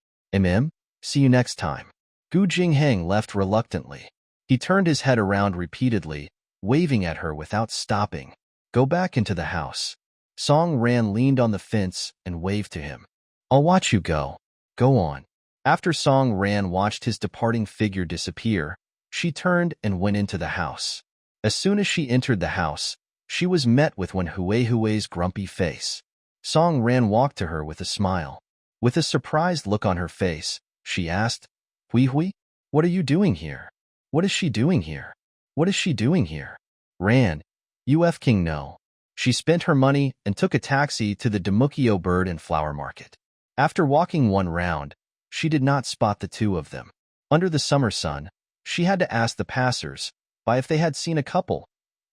[SPEAKER 1] See you next time. Gu Jingheng left reluctantly. He turned his head around repeatedly, waving at her without stopping. Go back into the house. Song Ran leaned on the fence and waved to him. I'll watch you go. Go on. After Song Ran watched his departing figure disappear, she turned and went into the house. As soon as she entered the house, she was met with Wen Hui's grumpy face. Song Ran walked to her with a smile. With a surprised look on her face, she asked, Hui, what are you doing here? What is she doing here? What is she doing here? Ran, UF King no. She spent her money and took a taxi to the Demukio Bird and Flower Market. After walking one round, she did not spot the two of them. Under the summer sun, she had to ask the passers-by if they had seen a couple,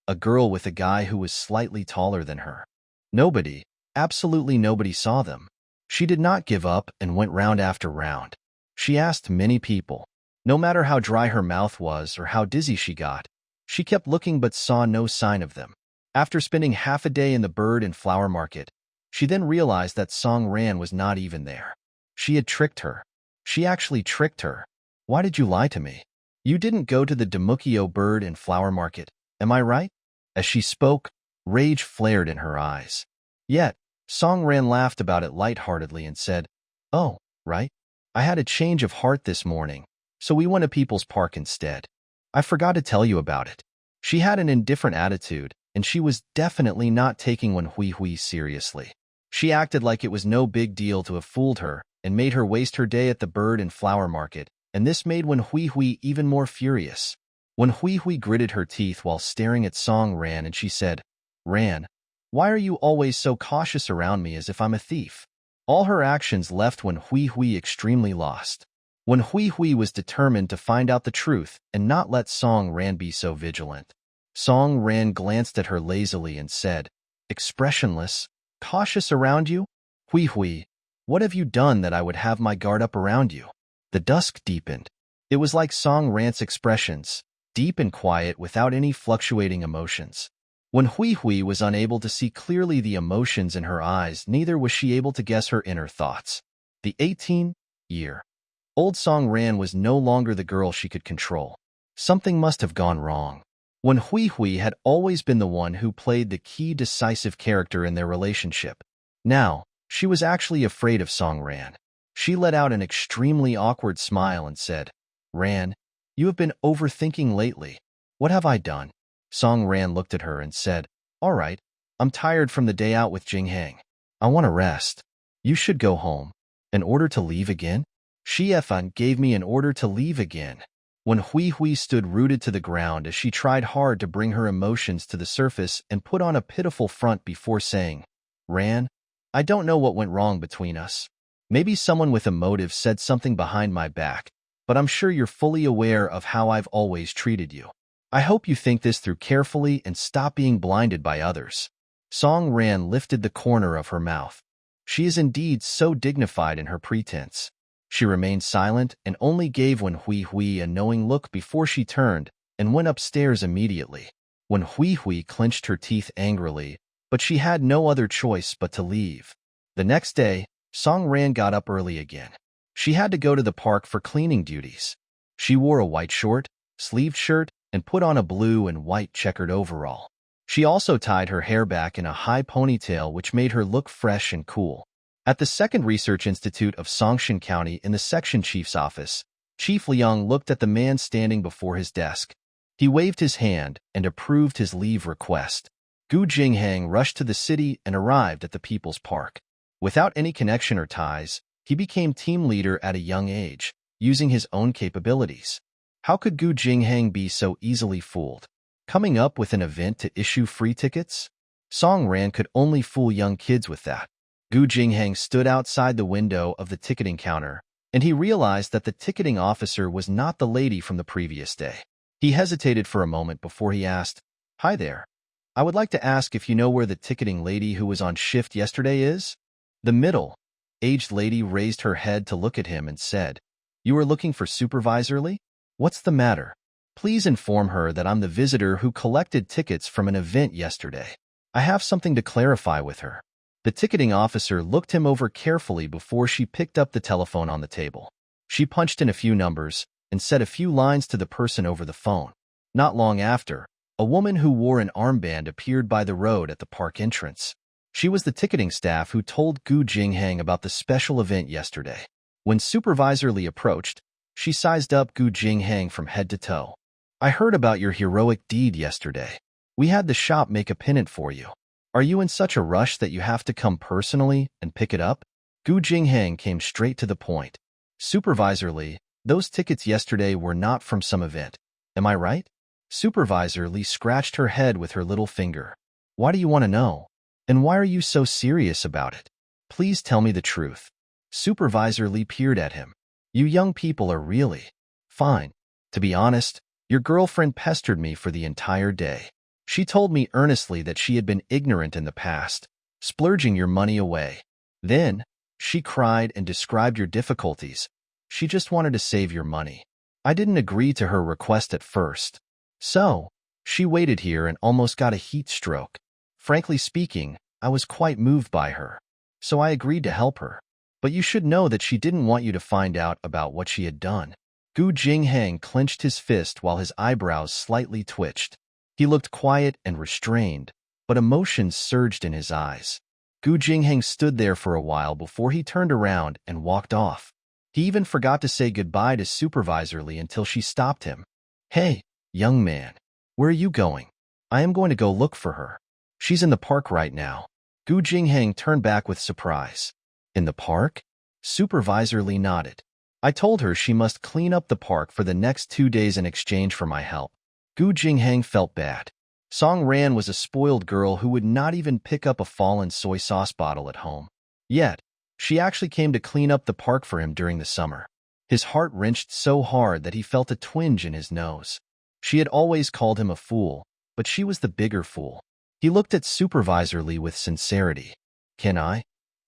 [SPEAKER 1] a girl with a guy who was slightly taller than her. Nobody, absolutely nobody saw them. She did not give up and went round after round. She asked many people. No matter how dry her mouth was or how dizzy she got, she kept looking but saw no sign of them. After spending half a day in the bird and flower market, she then realized that Song Ran was not even there. She had tricked her. She actually tricked her. Why did you lie to me? You didn't go to the Demukio Bird and Flower Market, am I right? As she spoke, rage flared in her eyes. Yet, Song Ran laughed about it lightheartedly and said, Oh, right. I had a change of heart this morning, so we went to People's Park instead. I forgot to tell you about it. She had an indifferent attitude, and she was definitely not taking Wen Hui seriously. She acted like it was no big deal to have fooled her and made her waste her day at the bird and flower market, and this made Wen Hui even more furious. Wen Hui gritted her teeth while staring at Song Ran, and she said, Ran, why are you always so cautious around me as if I'm a thief? All her actions left Wen Hui extremely lost. Wen Hui was determined to find out the truth and not let Song Ran be so vigilant. Song Ran glanced at her lazily and said, Expressionless, cautious around you? Hui, what have you done that I would have my guard up around you? The dusk deepened. It was like Song Ran's expressions. deep and quiet without any fluctuating emotions. When Hui Hui was unable to see clearly the emotions in her eyes, neither was she able to guess her inner thoughts. The 18-year-old Song Ran was no longer the girl she could control. Something must have gone wrong. When Hui Hui had always been the one who played the key decisive character in their relationship. Now, she was actually afraid of Song Ran. She let out an extremely awkward smile and said, "Ran, you have been overthinking lately. What have I done?" Song Ran looked at her and said, "All right, I'm tired from the day out with Jing Hang. I want to rest. You should go home." "An order to leave again?" "Shi Fan gave me an order to leave again." When Hui Hui stood rooted to the ground as she tried hard to bring her emotions to the surface and put on a pitiful front before saying, "Ran, I don't know what went wrong between us. Maybe someone with a motive said something behind my back, but I'm sure you're fully aware of how I've always treated you. I hope you think this through carefully and stop being blinded by others." Song Ran lifted the corner of her mouth. She is indeed so dignified in her pretense. She remained silent and only gave Hui Hui a knowing look before she turned and went upstairs immediately. Hui Hui clenched her teeth angrily, but she had no other choice but to leave. The next day, Song Ran got up early again. She had to go to the park for cleaning duties. She wore a white short-sleeved shirt and put on a blue and white checkered overall. She also tied her hair back in a high ponytail which made her look fresh and cool. At the Second Research Institute of Songshan County in the section chief's office, Chief Liang looked at the man standing before his desk. He waved his hand and approved his leave request. Gu Jinghang rushed to the city and arrived at the People's Park. Without any connection or ties, he became team leader at a young age, using his own capabilities. How could Gu Jinghang be so easily fooled? Coming up with an event to issue free tickets? Song Ran could only fool young kids with that. Gu Jinghang stood outside the window of the ticketing counter, and he realized that the ticketing officer was not the lady from the previous day. He hesitated for a moment before he asked, "Hi there. I would like to ask if you know where the ticketing lady who was on shift yesterday is?" The middle-aged lady raised her head to look at him and said, "You are looking for Supervisor Lee? What's the matter? Please inform her that I'm the visitor who collected tickets from an event yesterday. I have something to clarify with her." The ticketing officer looked him over carefully before she picked up the telephone on the table. She punched in a few numbers and said a few lines to the person over the phone. Not long after, a woman who wore an armband appeared by the road at the park entrance. She was the ticketing staff who told Gu Jinghang about the special event yesterday. When Supervisor Lee approached, she sized up Gu Jinghang from head to toe. "I heard about your heroic deed yesterday. We had the shop make a pennant for you. Are you in such a rush that you have to come personally and pick it up?" Gu Jinghang came straight to the point. "Supervisor Lee, those tickets yesterday were not from some event. Am I right?" Supervisor Lee scratched her head with her little finger. "Why do you want to know? And why are you so serious about it? Please tell me the truth." Supervisor Lee peered at him. "You young people are really fine. To be honest, your girlfriend pestered me for the entire day. She told me earnestly that she had been ignorant in the past, splurging your money away. Then, she cried and described your difficulties. She just wanted to save your money. I didn't agree to her request at first. So, she waited here and almost got a heat stroke. Frankly speaking, I was quite moved by her. So I agreed to help her. But you should know that she didn't want you to find out about what she had done." Gu Jinghang clenched his fist while his eyebrows slightly twitched. He looked quiet and restrained, but emotions surged in his eyes. Gu Jinghang stood there for a while before he turned around and walked off. He even forgot to say goodbye to Supervisor Lee until she stopped him. "Hey, young man, where are you going?" "I am going to go look for her. She's in the park right now." Gu Jinghang turned back with surprise. "In the park?" Supervisor Lee nodded. "I told her she must clean up the park for the next 2 days in exchange for my help." Gu Jinghang felt bad. Song Ran was a spoiled girl who would not even pick up a fallen soy sauce bottle at home. Yet, she actually came to clean up the park for him during the summer. His heart wrenched so hard that he felt a twinge in his nose. She had always called him a fool, but she was the bigger fool. He looked at Supervisor Lee with sincerity. "Can I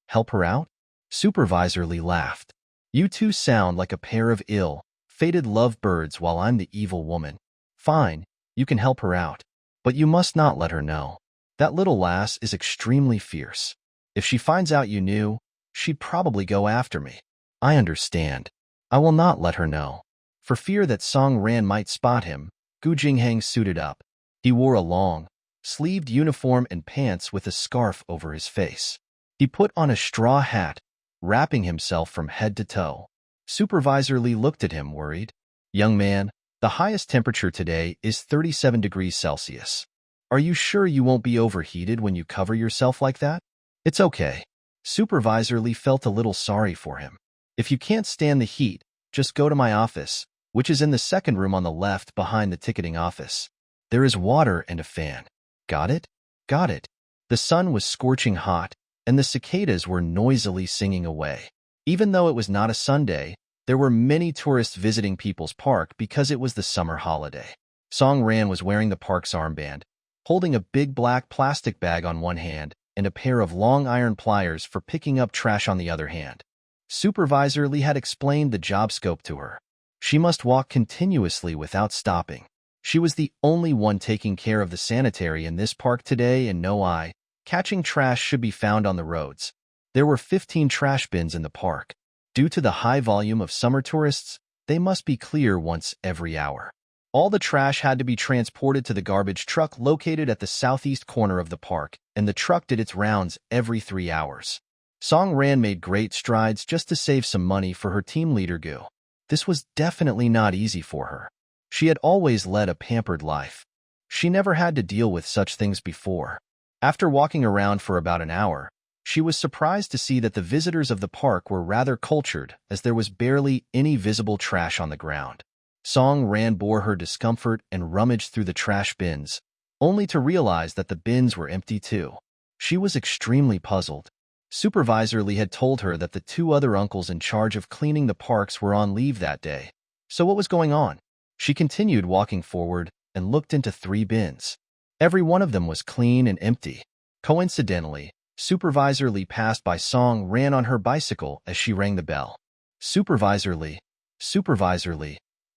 [SPEAKER 1] help her out?" Supervisor Lee laughed. "You two sound like a pair of ill-fated lovebirds while I'm the evil woman. Fine, you can help her out. But you must not let her know. That little lass is extremely fierce. If she finds out you knew, she'd probably go after me. I understand. I will not let her know. For fear that Song Ran might spot him, Gu Jingheng suited up. He wore a long, sleeved uniform and pants with a scarf over his face. He put on a straw hat, wrapping himself from head to toe. Supervisor Lee looked at him, worried. Young man, the highest temperature today is 37 degrees Celsius. Are you sure you won't be overheated when you cover yourself like that? It's okay. Supervisor Lee felt a little sorry for him. If you can't stand the heat, just go to my office, which is in the second room on the left behind the ticketing office. There is water and a fan. Got it? Got it. The sun was scorching hot, and the cicadas were noisily singing away. Even though it was not a Sunday, there were many tourists visiting People's Park because it was the summer holiday. Song Ran was wearing the park's armband, holding a big black plastic bag on one hand and a pair of long iron pliers for picking up trash on the other hand. Supervisor Lee had explained the job scope to her. She must walk continuously without stopping. She was the only one taking care of the sanitary in this park today, and no catching trash should be found on the roads. There were 15 trash bins in the park. Due to the high volume of summer tourists, they must be clear once every hour. All the trash had to be transported to the garbage truck located at the southeast corner of the park, and the truck did its rounds every 3 hours. Song Ran made great strides just to save some money for her team leader Gu. This was definitely not easy for her. She had always led a pampered life. She never had to deal with such things before. After walking around for about an hour, she was surprised to see that the visitors of the park were rather cultured, as there was barely any visible trash on the ground. Song Ran bore her discomfort and rummaged through the trash bins, only to realize that the bins were empty too. She was extremely puzzled. Supervisor Lee had told her that the 2 other uncles in charge of cleaning the parks were on leave that day. So what was going on? She continued walking forward and looked into 3 bins. Every one of them was clean and empty. Coincidentally, Supervisor Lee passed by Song Ran on her bicycle as she rang the bell. Supervisor Lee,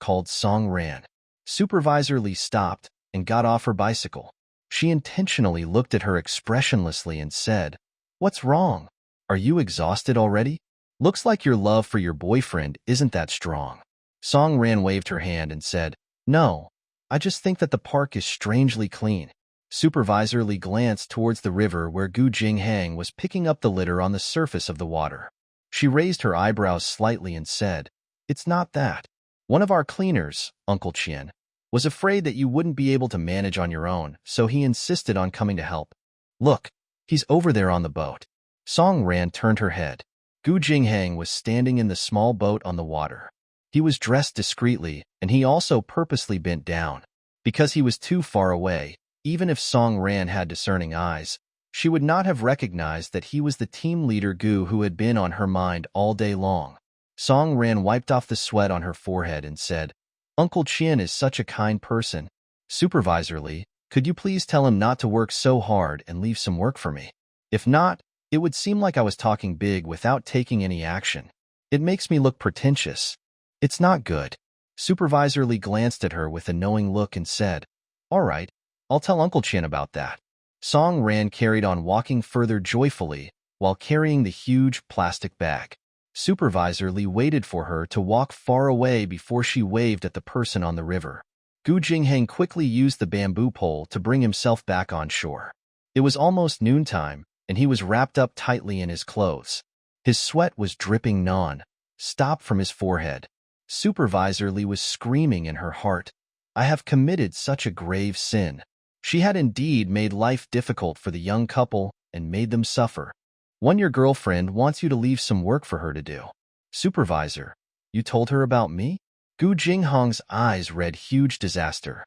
[SPEAKER 1] called Song Ran. Supervisor Lee stopped and got off her bicycle. She intentionally looked at her expressionlessly and said, "What's wrong? Are you exhausted already? Looks like your love for your boyfriend isn't that strong." Song Ran waved her hand and said, "No, I just think that the park is strangely clean." Supervisor Lee glanced towards the river where Gu Jingheng was picking up the litter on the surface of the water. She raised her eyebrows slightly and said, "It's not that. One of our cleaners, Uncle Qian, was afraid that you wouldn't be able to manage on your own, so he insisted on coming to help. Look, he's over there on the boat." Song Ran turned her head. Gu Jingheng was standing in the small boat on the water. He was dressed discreetly, and he also purposely bent down. Because he was too far away, even if Song Ran had discerning eyes, she would not have recognized that he was the team leader Gu who had been on her mind all day long. Song Ran wiped off the sweat on her forehead and said, "Uncle Qian is such a kind person. Supervisor Lee, could you please tell him not to work so hard and leave some work for me? If not, it would seem like I was talking big without taking any action. It makes me look pretentious. It's not good." Supervisor Lee glanced at her with a knowing look and said, "All right, I'll tell Uncle Qian about that." Song Ran carried on walking further joyfully while carrying the huge plastic bag. Supervisor Lee waited for her to walk far away before she waved at the person on the river. Gu Jingheng quickly used the bamboo pole to bring himself back on shore. It was almost noontime, and he was wrapped up tightly in his clothes. His sweat was dripping non-stop from his forehead. Supervisor Lee was screaming in her heart, "I have committed such a grave sin." She had indeed made life difficult for the young couple and made them suffer. "When your girlfriend wants you to leave some work for her to do." "Supervisor, you told her about me?" Gu Jingheng's eyes read huge disaster.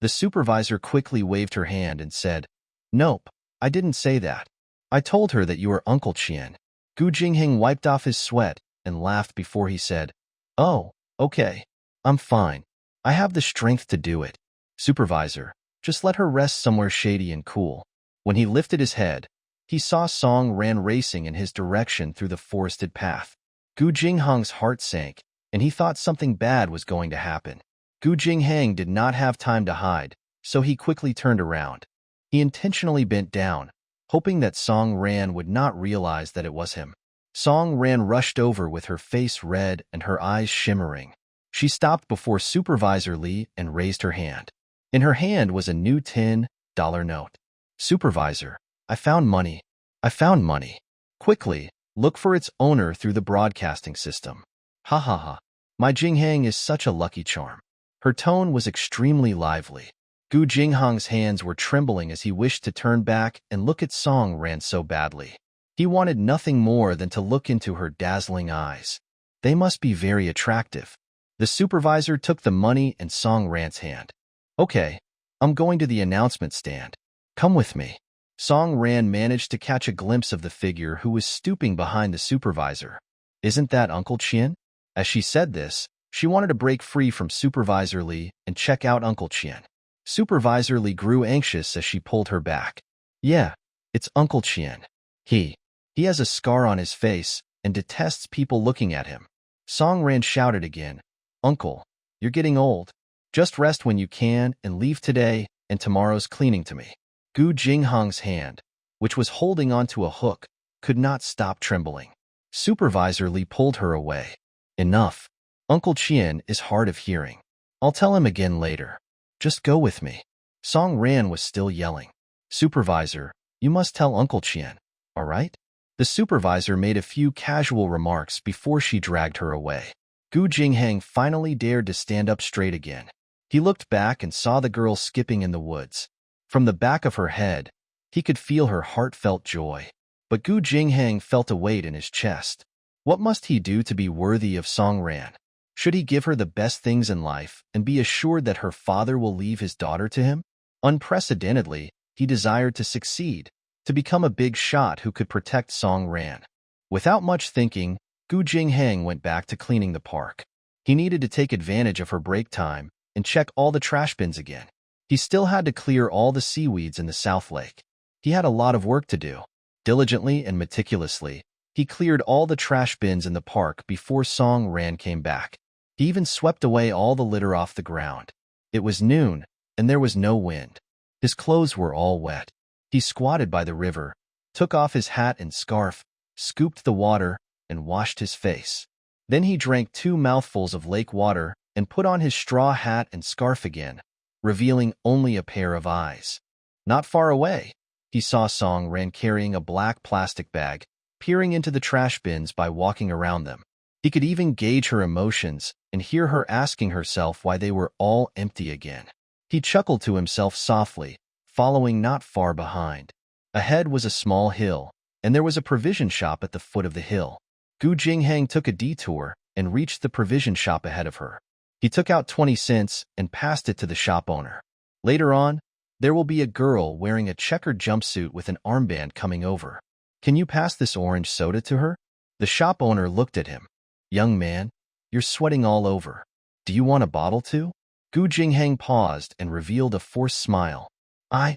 [SPEAKER 1] The supervisor quickly waved her hand and said, "Nope, I didn't say that. I told her that you are Uncle Qian." Gu Jingheng wiped off his sweat and laughed before he said, "Oh, okay. I'm fine. I have the strength to do it. Supervisor, just let her rest somewhere shady and cool." When he lifted his head, he saw Song Ran racing in his direction through the forested path. Gu Jingheng's heart sank, and he thought something bad was going to happen. Gu Jinghang did not have time to hide, so he quickly turned around. He intentionally bent down, hoping that Song Ran would not realize that it was him. Song Ran rushed over with her face red and her eyes shimmering. She stopped before Supervisor Lee and raised her hand. In her hand was a new $10 note. Supervisor, I found money. I found money. Quickly, look for its owner through the broadcasting system. Ha ha ha. My Jinghang is such a lucky charm. Her tone was extremely lively. Gu Jinghang's hands were trembling as he wished to turn back and look at Song Ran so badly. He wanted nothing more than to look into her dazzling eyes. They must be very attractive. The supervisor took the money in Song Ran's hand. Okay, I'm going to the announcement stand. Come with me. Song Ran managed to catch a glimpse of the figure who was stooping behind the supervisor. Isn't that Uncle Qian? As she said this, she wanted to break free from Supervisor Lee and check out Uncle Qian. Supervisor Lee grew anxious as she pulled her back. Yeah, it's Uncle Qian. He has a scar on his face and detests people looking at him. Song Ran shouted again, Uncle, you're getting old. Just rest when you can and leave today and tomorrow's cleaning to me. Gu Jinghang's hand, which was holding onto a hook, could not stop trembling. Supervisor Lee pulled her away. Enough. Uncle Qian is hard of hearing. I'll tell him again later. Just go with me. Song Ran was still yelling. Supervisor, you must tell Uncle Qian, all right? The supervisor made a few casual remarks before she dragged her away. Gu Jinghang finally dared to stand up straight again. He looked back and saw the girl skipping in the woods. From the back of her head, he could feel her heartfelt joy. But Gu Jinghang felt a weight in his chest. What must he do to be worthy of Song Ran? Should he give her the best things in life and be assured that her father will leave his daughter to him? Unprecedentedly, he desired to succeed, to become a big shot who could protect Song Ran. Without much thinking, Gu Jinghang went back to cleaning the park. He needed to take advantage of her break time and check all the trash bins again. He still had to clear all the seaweeds in the South Lake. He had a lot of work to do. Diligently and meticulously, he cleared all the trash bins in the park before Song Ran came back. He even swept away all the litter off the ground. It was noon, and there was no wind. His clothes were all wet. He squatted by the river, took off his hat and scarf, scooped the water, and washed his face. Then he drank 2 mouthfuls of lake water and put on his straw hat and scarf again, revealing only a pair of eyes. Not far away, he saw Song Ran carrying a black plastic bag, peering into the trash bins by walking around them. He could even gauge her emotions and hear her asking herself why they were all empty again. He chuckled to himself softly, following not far behind. Ahead was a small hill, and there was a provision shop at the foot of the hill. Gu Jinghang took a detour and reached the provision shop ahead of her. He took out 20 cents and passed it to the shop owner. Later on, there will be a girl wearing a checkered jumpsuit with an armband coming over. Can you pass this orange soda to her? The shop owner looked at him. Young man, you're sweating all over. Do you want a bottle too? Gu Jinghang paused and revealed a forced smile. I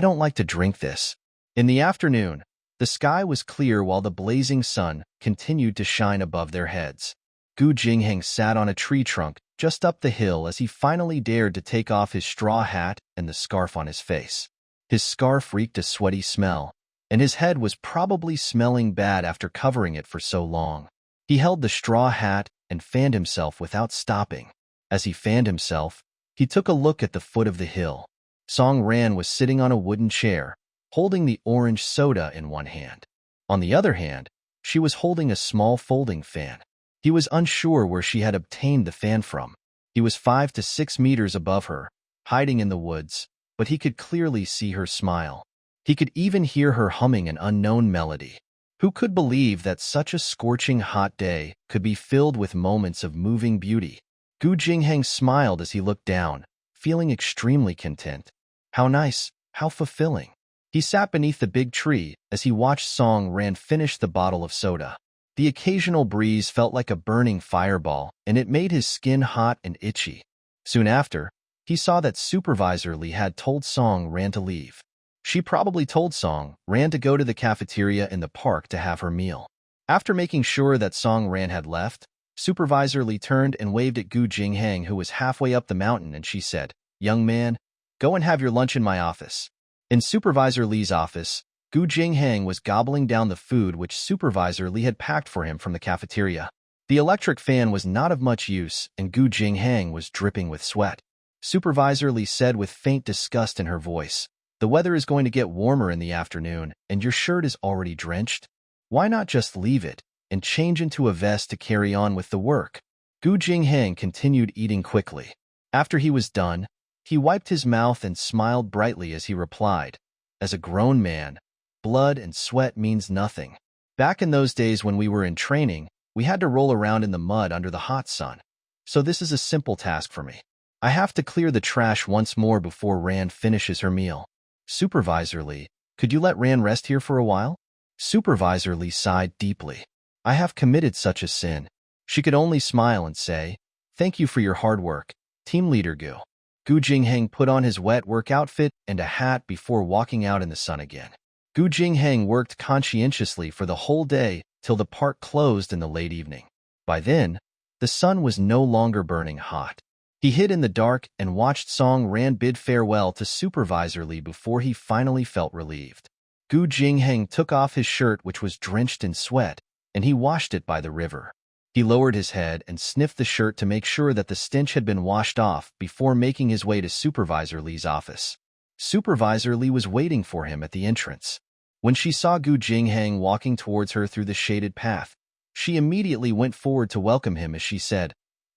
[SPEAKER 1] don't like to drink this. In the afternoon, the sky was clear while the blazing sun continued to shine above their heads. Gu Jinghang sat on a tree trunk just up the hill as he finally dared to take off his straw hat and the scarf on his face. His scarf reeked a sweaty smell, and his head was probably smelling bad after covering it for so long. He held the straw hat and fanned himself without stopping. As he fanned himself, he took a look at the foot of the hill. Song Ran was sitting on a wooden chair, holding the orange soda in one hand. On the other hand, she was holding a small folding fan. He was unsure where she had obtained the fan from. He was 5 to 6 meters above her, hiding in the woods, but he could clearly see her smile. He could even hear her humming an unknown melody. Who could believe that such a scorching hot day could be filled with moments of moving beauty? Gu Jinghang smiled as he looked down, feeling extremely content. How nice, how fulfilling. He sat beneath the big tree as he watched Song Ran finish the bottle of soda. The occasional breeze felt like a burning fireball, and it made his skin hot and itchy. Soon after, he saw that Supervisor Lee had told Song Ran to leave. She probably told Song Ran to go to the cafeteria in the park to have her meal. After making sure that Song Ran had left, Supervisor Lee turned and waved at Gu Jingheng, who was halfway up the mountain, and she said, "Young man, go and have your lunch in my office." In Supervisor Lee's office, Gu Jingheng was gobbling down the food which Supervisor Lee had packed for him from the cafeteria. The electric fan was not of much use, and Gu Jingheng was dripping with sweat. Supervisor Lee said with faint disgust in her voice, "The weather is going to get warmer in the afternoon, and your shirt is already drenched. Why not just leave it and change into a vest to carry on with the work?" Gu Jingheng continued eating quickly. After he was done, he wiped his mouth and smiled brightly as he replied, "As a grown man, blood and sweat means nothing. Back in those days when we were in training, we had to roll around in the mud under the hot sun. So this is a simple task for me. I have to clear the trash once more before Rand finishes her meal. Supervisor Lee, could you let Rand rest here for a while?" Supervisor Lee sighed deeply. "I have committed such a sin." She could only smile and say, "Thank you for your hard work, Team Leader Gu." Gu Jingheng put on his wet work outfit and a hat before walking out in the sun again. Gu Jingheng worked conscientiously for the whole day till the park closed in the late evening. By then, the sun was no longer burning hot. He hid in the dark and watched Song Ran bid farewell to Supervisor Lee before he finally felt relieved. Gu Jingheng took off his shirt, which was drenched in sweat, and he washed it by the river. He lowered his head and sniffed the shirt to make sure that the stench had been washed off before making his way to Supervisor Lee's office. Supervisor Lee was waiting for him at the entrance. When she saw Gu Jingheng walking towards her through the shaded path, she immediately went forward to welcome him as she said,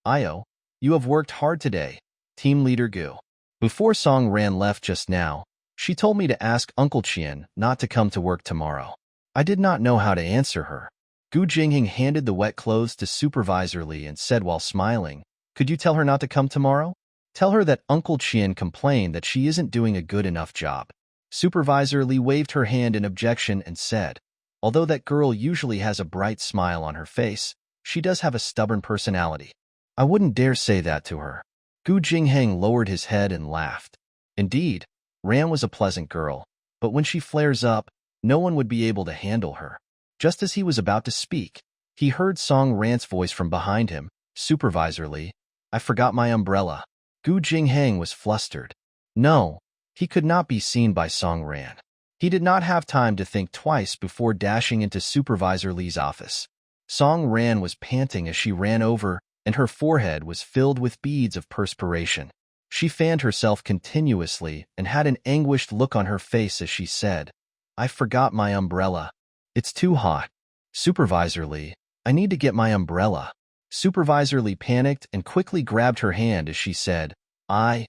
[SPEAKER 1] "Io, you have worked hard today, Team Leader Gu." Before Song Ran left just now, she told me to ask Uncle Chien not to come to work tomorrow. I did not know how to answer her. Gu Jingheng handed the wet clothes to Supervisor Lee and said while smiling, "Could you tell her not to come tomorrow? Tell her that Uncle Chien complained that she isn't doing a good enough job." Supervisor Lee waved her hand in objection and said, "Although that girl usually has a bright smile on her face, she does have a stubborn personality. I wouldn't dare say that to her." Gu Jingheng lowered his head and laughed. Indeed, Ran was a pleasant girl, but when she flares up, no one would be able to handle her. Just as he was about to speak, he heard Song Ran's voice from behind him, "Supervisor Lee, I forgot my umbrella." Gu Jingheng was flustered. No, he could not be seen by Song Ran. He did not have time to think twice before dashing into Supervisor Lee's office. Song Ran was panting as she ran over, and her forehead was filled with beads of perspiration. She fanned herself continuously and had an anguished look on her face as she said, "I forgot my umbrella. It's too hot. Supervisor Lee, I need to get my umbrella." Supervisor Lee panicked and quickly grabbed her hand as she said, I'll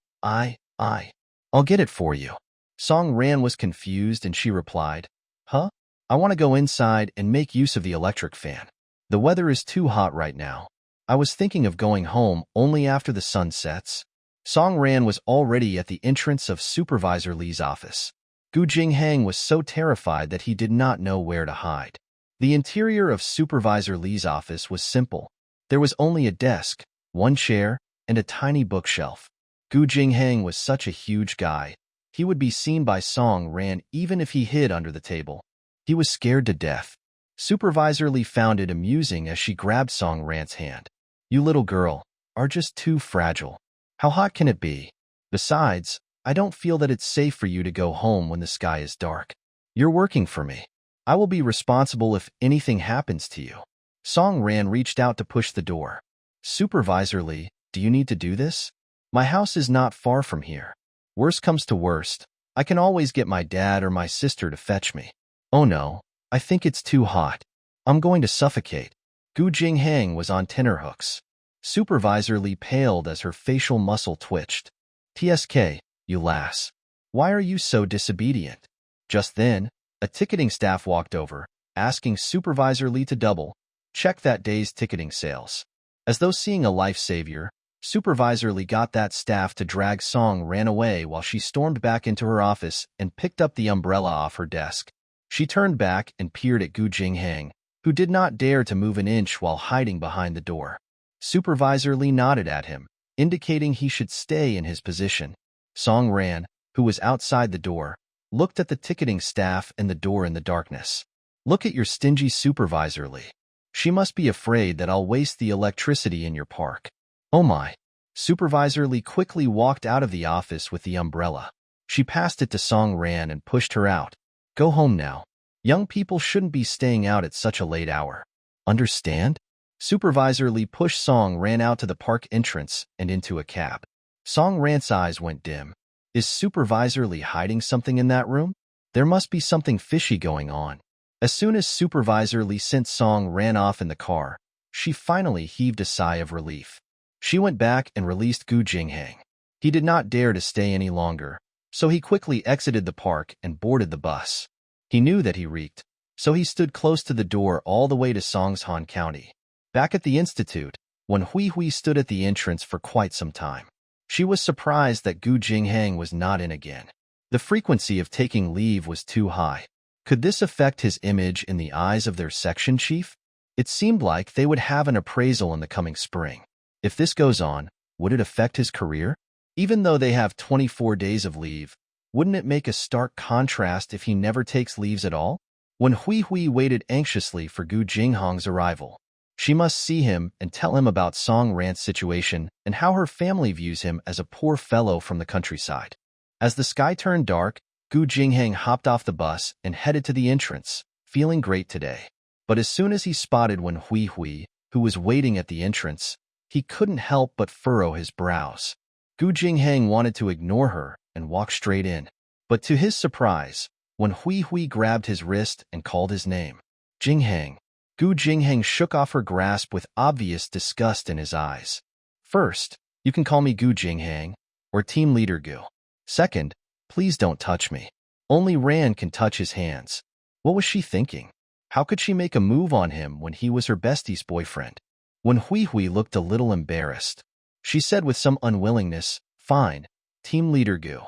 [SPEAKER 1] get it for you." Song Ran was confused and she replied, "Huh? I want to go inside and make use of the electric fan. The weather is too hot right now. I was thinking of going home only after the sun sets." Song Ran was already at the entrance of Supervisor Lee's office. Gu Jingheng was so terrified that he did not know where to hide. The interior of Supervisor Lee's office was simple. There was only a desk, one chair, and a tiny bookshelf. Gu Jingheng was such a huge guy. He would be seen by Song Ran even if he hid under the table. He was scared to death. Supervisor Lee found it amusing as she grabbed Song Ran's hand. "You little girl are just too fragile. How hot can it be? Besides, I don't feel that it's safe for you to go home when the sky is dark. You're working for me. I will be responsible if anything happens to you." Song Ran reached out to push the door. "Supervisor Lee, do you need to do this? My house is not far from here. Worst comes to worst, I can always get my dad or my sister to fetch me." "Oh no, I think it's too hot. I'm going to suffocate." Gu Jingheng was on tenterhooks. Supervisor Lee paled as her facial muscle twitched. "TSK, you lass. Why are you so disobedient?" Just then, a ticketing staff walked over, asking Supervisor Lee to double-check that day's ticketing sales. As though seeing a life savior, Supervisor Lee got that staff to drag Song Ran away while she stormed back into her office and picked up the umbrella off her desk. She turned back and peered at Gu Jingheng, who did not dare to move an inch while hiding behind the door. Supervisor Lee nodded at him, indicating he should stay in his position. Song Ran, who was outside the door, looked at the ticketing staff and the door in the darkness. "Look at your stingy Supervisor Lee. She must be afraid that I'll waste the electricity in your park. Oh my. Supervisor Lee quickly walked out of the office with the umbrella. She passed it to Song Ran and pushed her out. Go home now. Young people shouldn't be staying out at such a late hour. Understand? Supervisor Lee pushed Song Ran out to the park entrance and into a cab. Song Ran's eyes went dim. Is Supervisor Lee hiding something in that room? There must be something fishy going on. As soon as Supervisor Lee sent Song Ran off in the car, she finally heaved a sigh of relief. She went back and released Gu Jinghang. He did not dare to stay any longer, so he quickly exited the park and boarded the bus. He knew that he reeked, so he stood close to the door all the way to Songshan County. Back at the institute, when Hui Hui stood at the entrance for quite some time. She was surprised that Gu Jinghang was not in again. The frequency of taking leave was too high. Could this affect his image in the eyes of their section chief? It seemed like they would have an appraisal in the coming spring. If this goes on, would it affect his career? Even though they have 24 days of leave, wouldn't it make a stark contrast if he never takes leaves at all? When Hui Hui waited anxiously for Gu Jinghang's arrival, she must see him and tell him about Song Ran's situation and how her family views him as a poor fellow from the countryside. As the sky turned dark, Gu Jinghang hopped off the bus and headed to the entrance, feeling great today. But as soon as he spotted Wen Hui Hui, who was waiting at the entrance, he couldn't help but furrow his brows. Gu Jinghang wanted to ignore her and walk straight in. But to his surprise, Wen Hui Hui grabbed his wrist and called his name. Jinghang. Gu Jinghang shook off her grasp with obvious disgust in his eyes. First, you can call me Gu Jinghang, or Team Leader Gu. Second, please don't touch me. Only Ran can touch his hands. What was she thinking? How could she make a move on him when he was her bestie's boyfriend? When Hui Hui looked a little embarrassed, she said with some unwillingness, Fine, Team Leader Gu.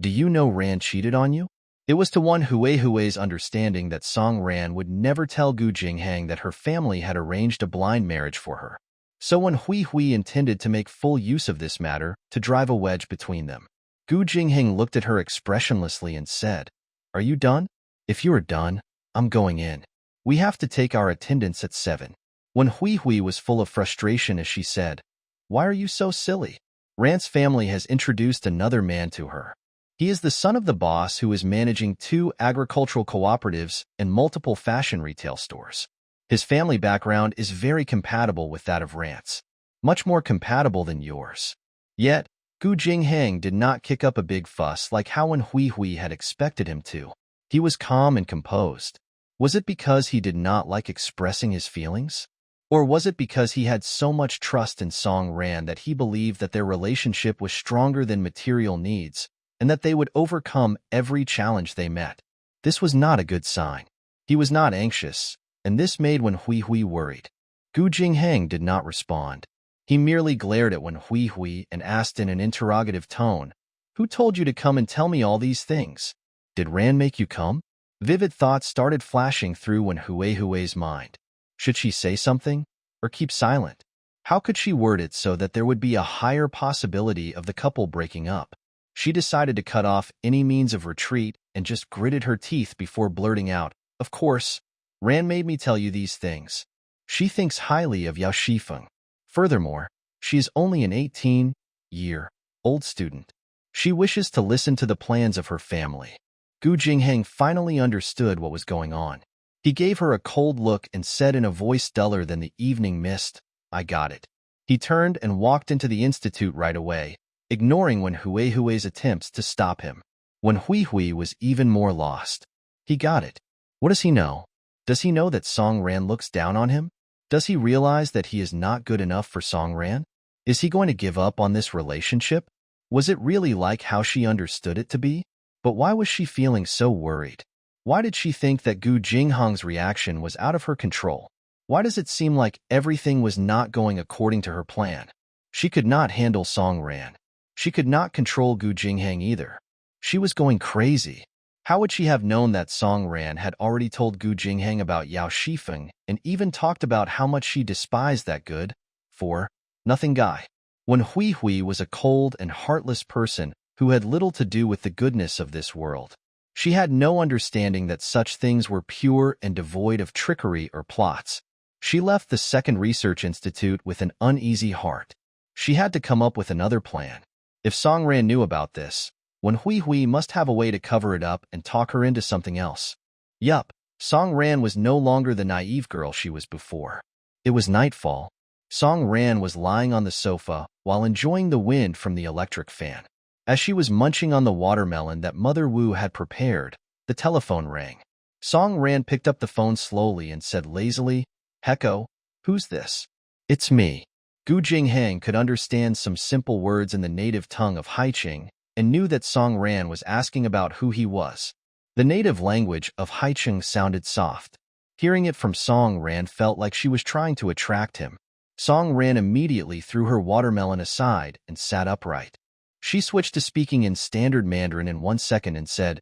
[SPEAKER 1] Do you know Ran cheated on you? It was to one Hui's understanding that Song Ran would never tell Gu Jinghang that her family had arranged a blind marriage for her. So when Hui Hui intended to make full use of this matter to drive a wedge between them, Gu Jinghang looked at her expressionlessly and said, Are you done? If you are done, I'm going in. We have to take our attendance at 7. When Hui Hui was full of frustration as she said, Why are you so silly? Ran's family has introduced another man to her. He is the son of the boss who is managing 2 agricultural cooperatives and multiple fashion retail stores. His family background is very compatible with that of Ran's, much more compatible than yours. Yet, Gu Jinghang did not kick up a big fuss like how Wen Hui Hui had expected him to. He was calm and composed. Was it because he did not like expressing his feelings? Or was it because he had so much trust in Song Ran that he believed that their relationship was stronger than material needs and that they would overcome every challenge they met? This was not a good sign. He was not anxious, and this made Wen Hui Hui worried. Gu Jinghang did not respond. He merely glared at Wen Hui Hui and asked in an interrogative tone, Who told you to come and tell me all these things? Did Ran make you come? Vivid thoughts started flashing through Wen Hui's mind. Should she say something, or keep silent? How could she word it so that there would be a higher possibility of the couple breaking up? She decided to cut off any means of retreat and just gritted her teeth before blurting out, Of course, Ran made me tell you these things. She thinks highly of Yao Shifeng. Furthermore, she is only an 18-year-old student. She wishes to listen to the plans of her family. Gu Jinghang finally understood what was going on. He gave her a cold look and said in a voice duller than the evening mist, I got it. He turned and walked into the institute right away, ignoring Wen Hui's attempts to stop him. Wen Hui was even more lost. He got it. What does he know? Does he know that Song Ran looks down on him? Does he realize that he is not good enough for Song Ran? Is he going to give up on this relationship? Was it really like how she understood it to be? But why was she feeling so worried? Why did she think that Gu Jinghang's reaction was out of her control? Why does it seem like everything was not going according to her plan? She could not handle Song Ran. She could not control Gu Jinghang either. She was going crazy. How would she have known that Song Ran had already told Gu Jinghang about Yao Shifeng and even talked about how much she despised that good-for-nothing guy? Wen Hui was a cold and heartless person who had little to do with the goodness of this world. She had no understanding that such things were pure and devoid of trickery or plots. She left the second research institute with an uneasy heart. She had to come up with another plan. If Song Ran knew about this, Wen Hui Hui must have a way to cover it up and talk her into something else. Yup, Song Ran was no longer the naive girl she was before. It was nightfall. Song Ran was lying on the sofa while enjoying the wind from the electric fan. As she was munching on the watermelon that Mother Wu had prepared, the telephone rang. Song Ran picked up the phone slowly and said lazily, "Heko, who's this?" "It's me." Gu Jinghang could understand some simple words in the native tongue of Haiqing and knew that Song Ran was asking about who he was. The native language of Haiqing sounded soft. Hearing it from Song Ran felt like she was trying to attract him. Song Ran immediately threw her watermelon aside and sat upright. She switched to speaking in standard Mandarin in 1 second and said,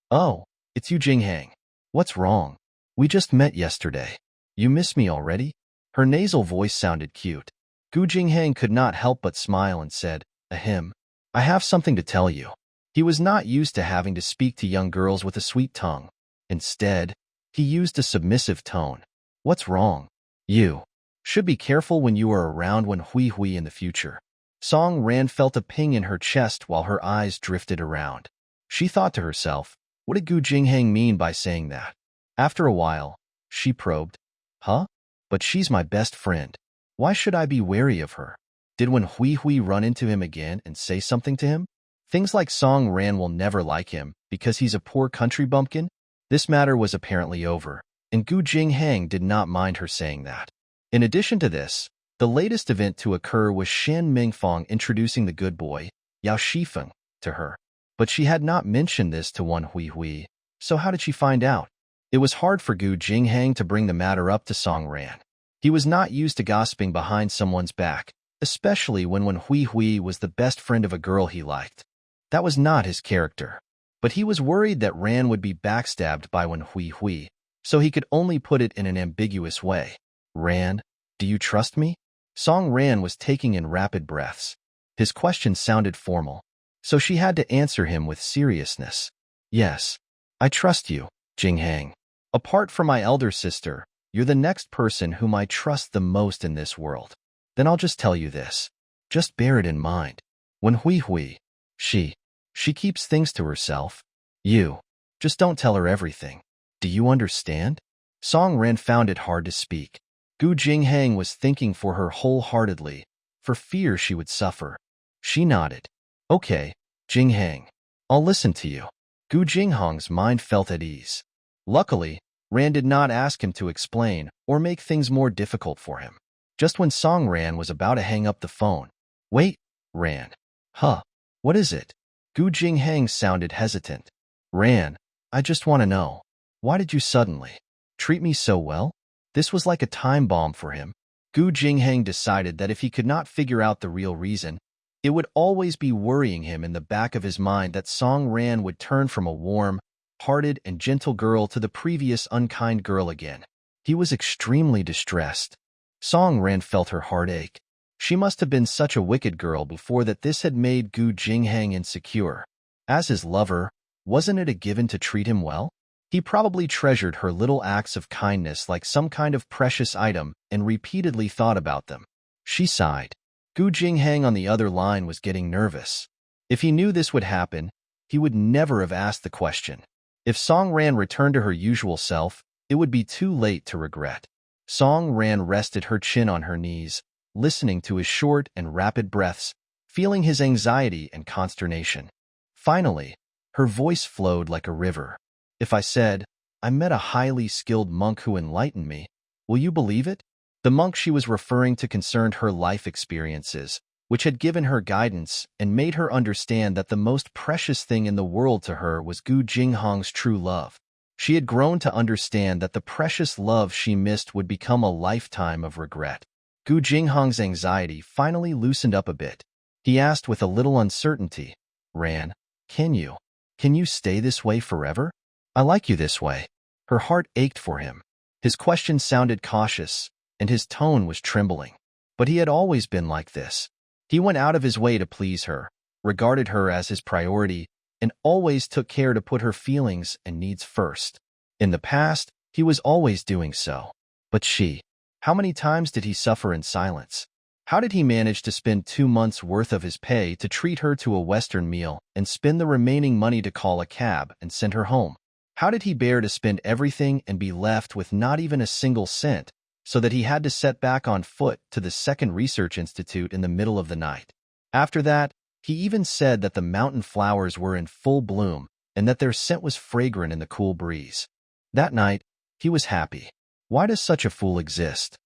[SPEAKER 1] "Oh, it's you, Jinghang. What's wrong? We just met yesterday. You miss me already?" Her nasal voice sounded cute. Gu Jinghang could not help but smile and said, "Ahem. I have something to tell you." He was not used to having to speak to young girls with a sweet tongue. Instead, he used a submissive tone. "What's wrong? You should be careful when you are around Wen Hui Hui in the future." Song Ran felt a ping in her chest while her eyes drifted around. She thought to herself, what did Gu Jinghang mean by saying that? After a while, she probed, "Huh? But she's my best friend. Why should I be wary of her? Did Wen Hui Hui run into him again and say something to him? Things like Song Ran will never like him because he's a poor country bumpkin?" This matter was apparently over, and Gu Jinghang did not mind her saying that. In addition to this, the latest event to occur was Shan Mingfang introducing the good boy, Yao Shifeng, to her. But she had not mentioned this to Wen Hui Hui, so how did she find out? It was hard for Gu Jinghang to bring the matter up to Song Ran. He was not used to gossiping behind someone's back, especially when Wen Hui Hui was the best friend of a girl he liked. That was not his character. But he was worried that Ran would be backstabbed by Wen Hui Hui, so he could only put it in an ambiguous way. "Ran, do you trust me?" Song Ran was taking in rapid breaths. His question sounded formal, so she had to answer him with seriousness. "Yes, I trust you, Jinghang. Apart from my elder sister, you're the next person whom I trust the most in this world. Then I'll just tell you this. Just bear it in mind. Wen Hui Hui, she keeps things to herself. You just don't tell her everything. Do you understand?" Song Ran found it hard to speak. Gu Jinghang was thinking for her wholeheartedly, for fear she would suffer. She nodded. "Okay, Jinghang, I'll listen to you." Gu Jinghang's mind felt at ease. Luckily, Ran did not ask him to explain or make things more difficult for him. Just when Song Ran was about to hang up the phone, "Wait, Ran. Huh, what is it?" Gu Jinghang sounded hesitant. "Ran, I just want to know, why did you suddenly treat me so well?" This was like a time bomb for him. Gu Jinghang decided that if he could not figure out the real reason, it would always be worrying him in the back of his mind that Song Ran would turn from a warm-hearted and gentle girl to the previous unkind girl again. He was extremely distressed. Song Ran felt her heart ache. She must have been such a wicked girl before that this had made Gu Jinghang insecure. As his lover, wasn't it a given to treat him well? He probably treasured her little acts of kindness like some kind of precious item and repeatedly thought about them. She sighed. Gu Jinghang on the other line was getting nervous. If he knew this would happen, he would never have asked the question. If Song Ran returned to her usual self, it would be too late to regret. Song Ran rested her chin on her knees, listening to his short and rapid breaths, feeling his anxiety and consternation. Finally, her voice flowed like a river. "If I said, I met a highly skilled monk who enlightened me, will you believe it?" The monk she was referring to concerned her life experiences, which had given her guidance and made her understand that the most precious thing in the world to her was Gu Jinghang's true love. She had grown to understand that the precious love she missed would become a lifetime of regret. Gu Jinghang's anxiety finally loosened up a bit. He asked with a little uncertainty, "Ran, can you stay this way forever? I like you this way." Her heart ached for him. His question sounded cautious, and his tone was trembling. But he had always been like this. He went out of his way to please her, regarded her as his priority, and always took care to put her feelings and needs first. In the past, he was always doing so. But she, How many times did he suffer in silence? How did he manage to spend 2 months' worth of his pay to treat her to a Western meal and spend the remaining money to call a cab and send her home? How did he bear to spend everything and be left with not even a single cent, so that he had to set back on foot to the second research institute in the middle of the night? After that, he even said that the mountain flowers were in full bloom and that their scent was fragrant in the cool breeze. That night, he was happy. Why does such a fool exist?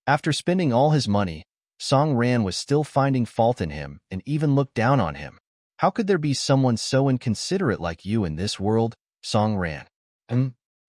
[SPEAKER 1] After spending all his money, Song Ran was still finding fault in him and even looked down on him. How could there be someone so inconsiderate like you in this world, Song Ran?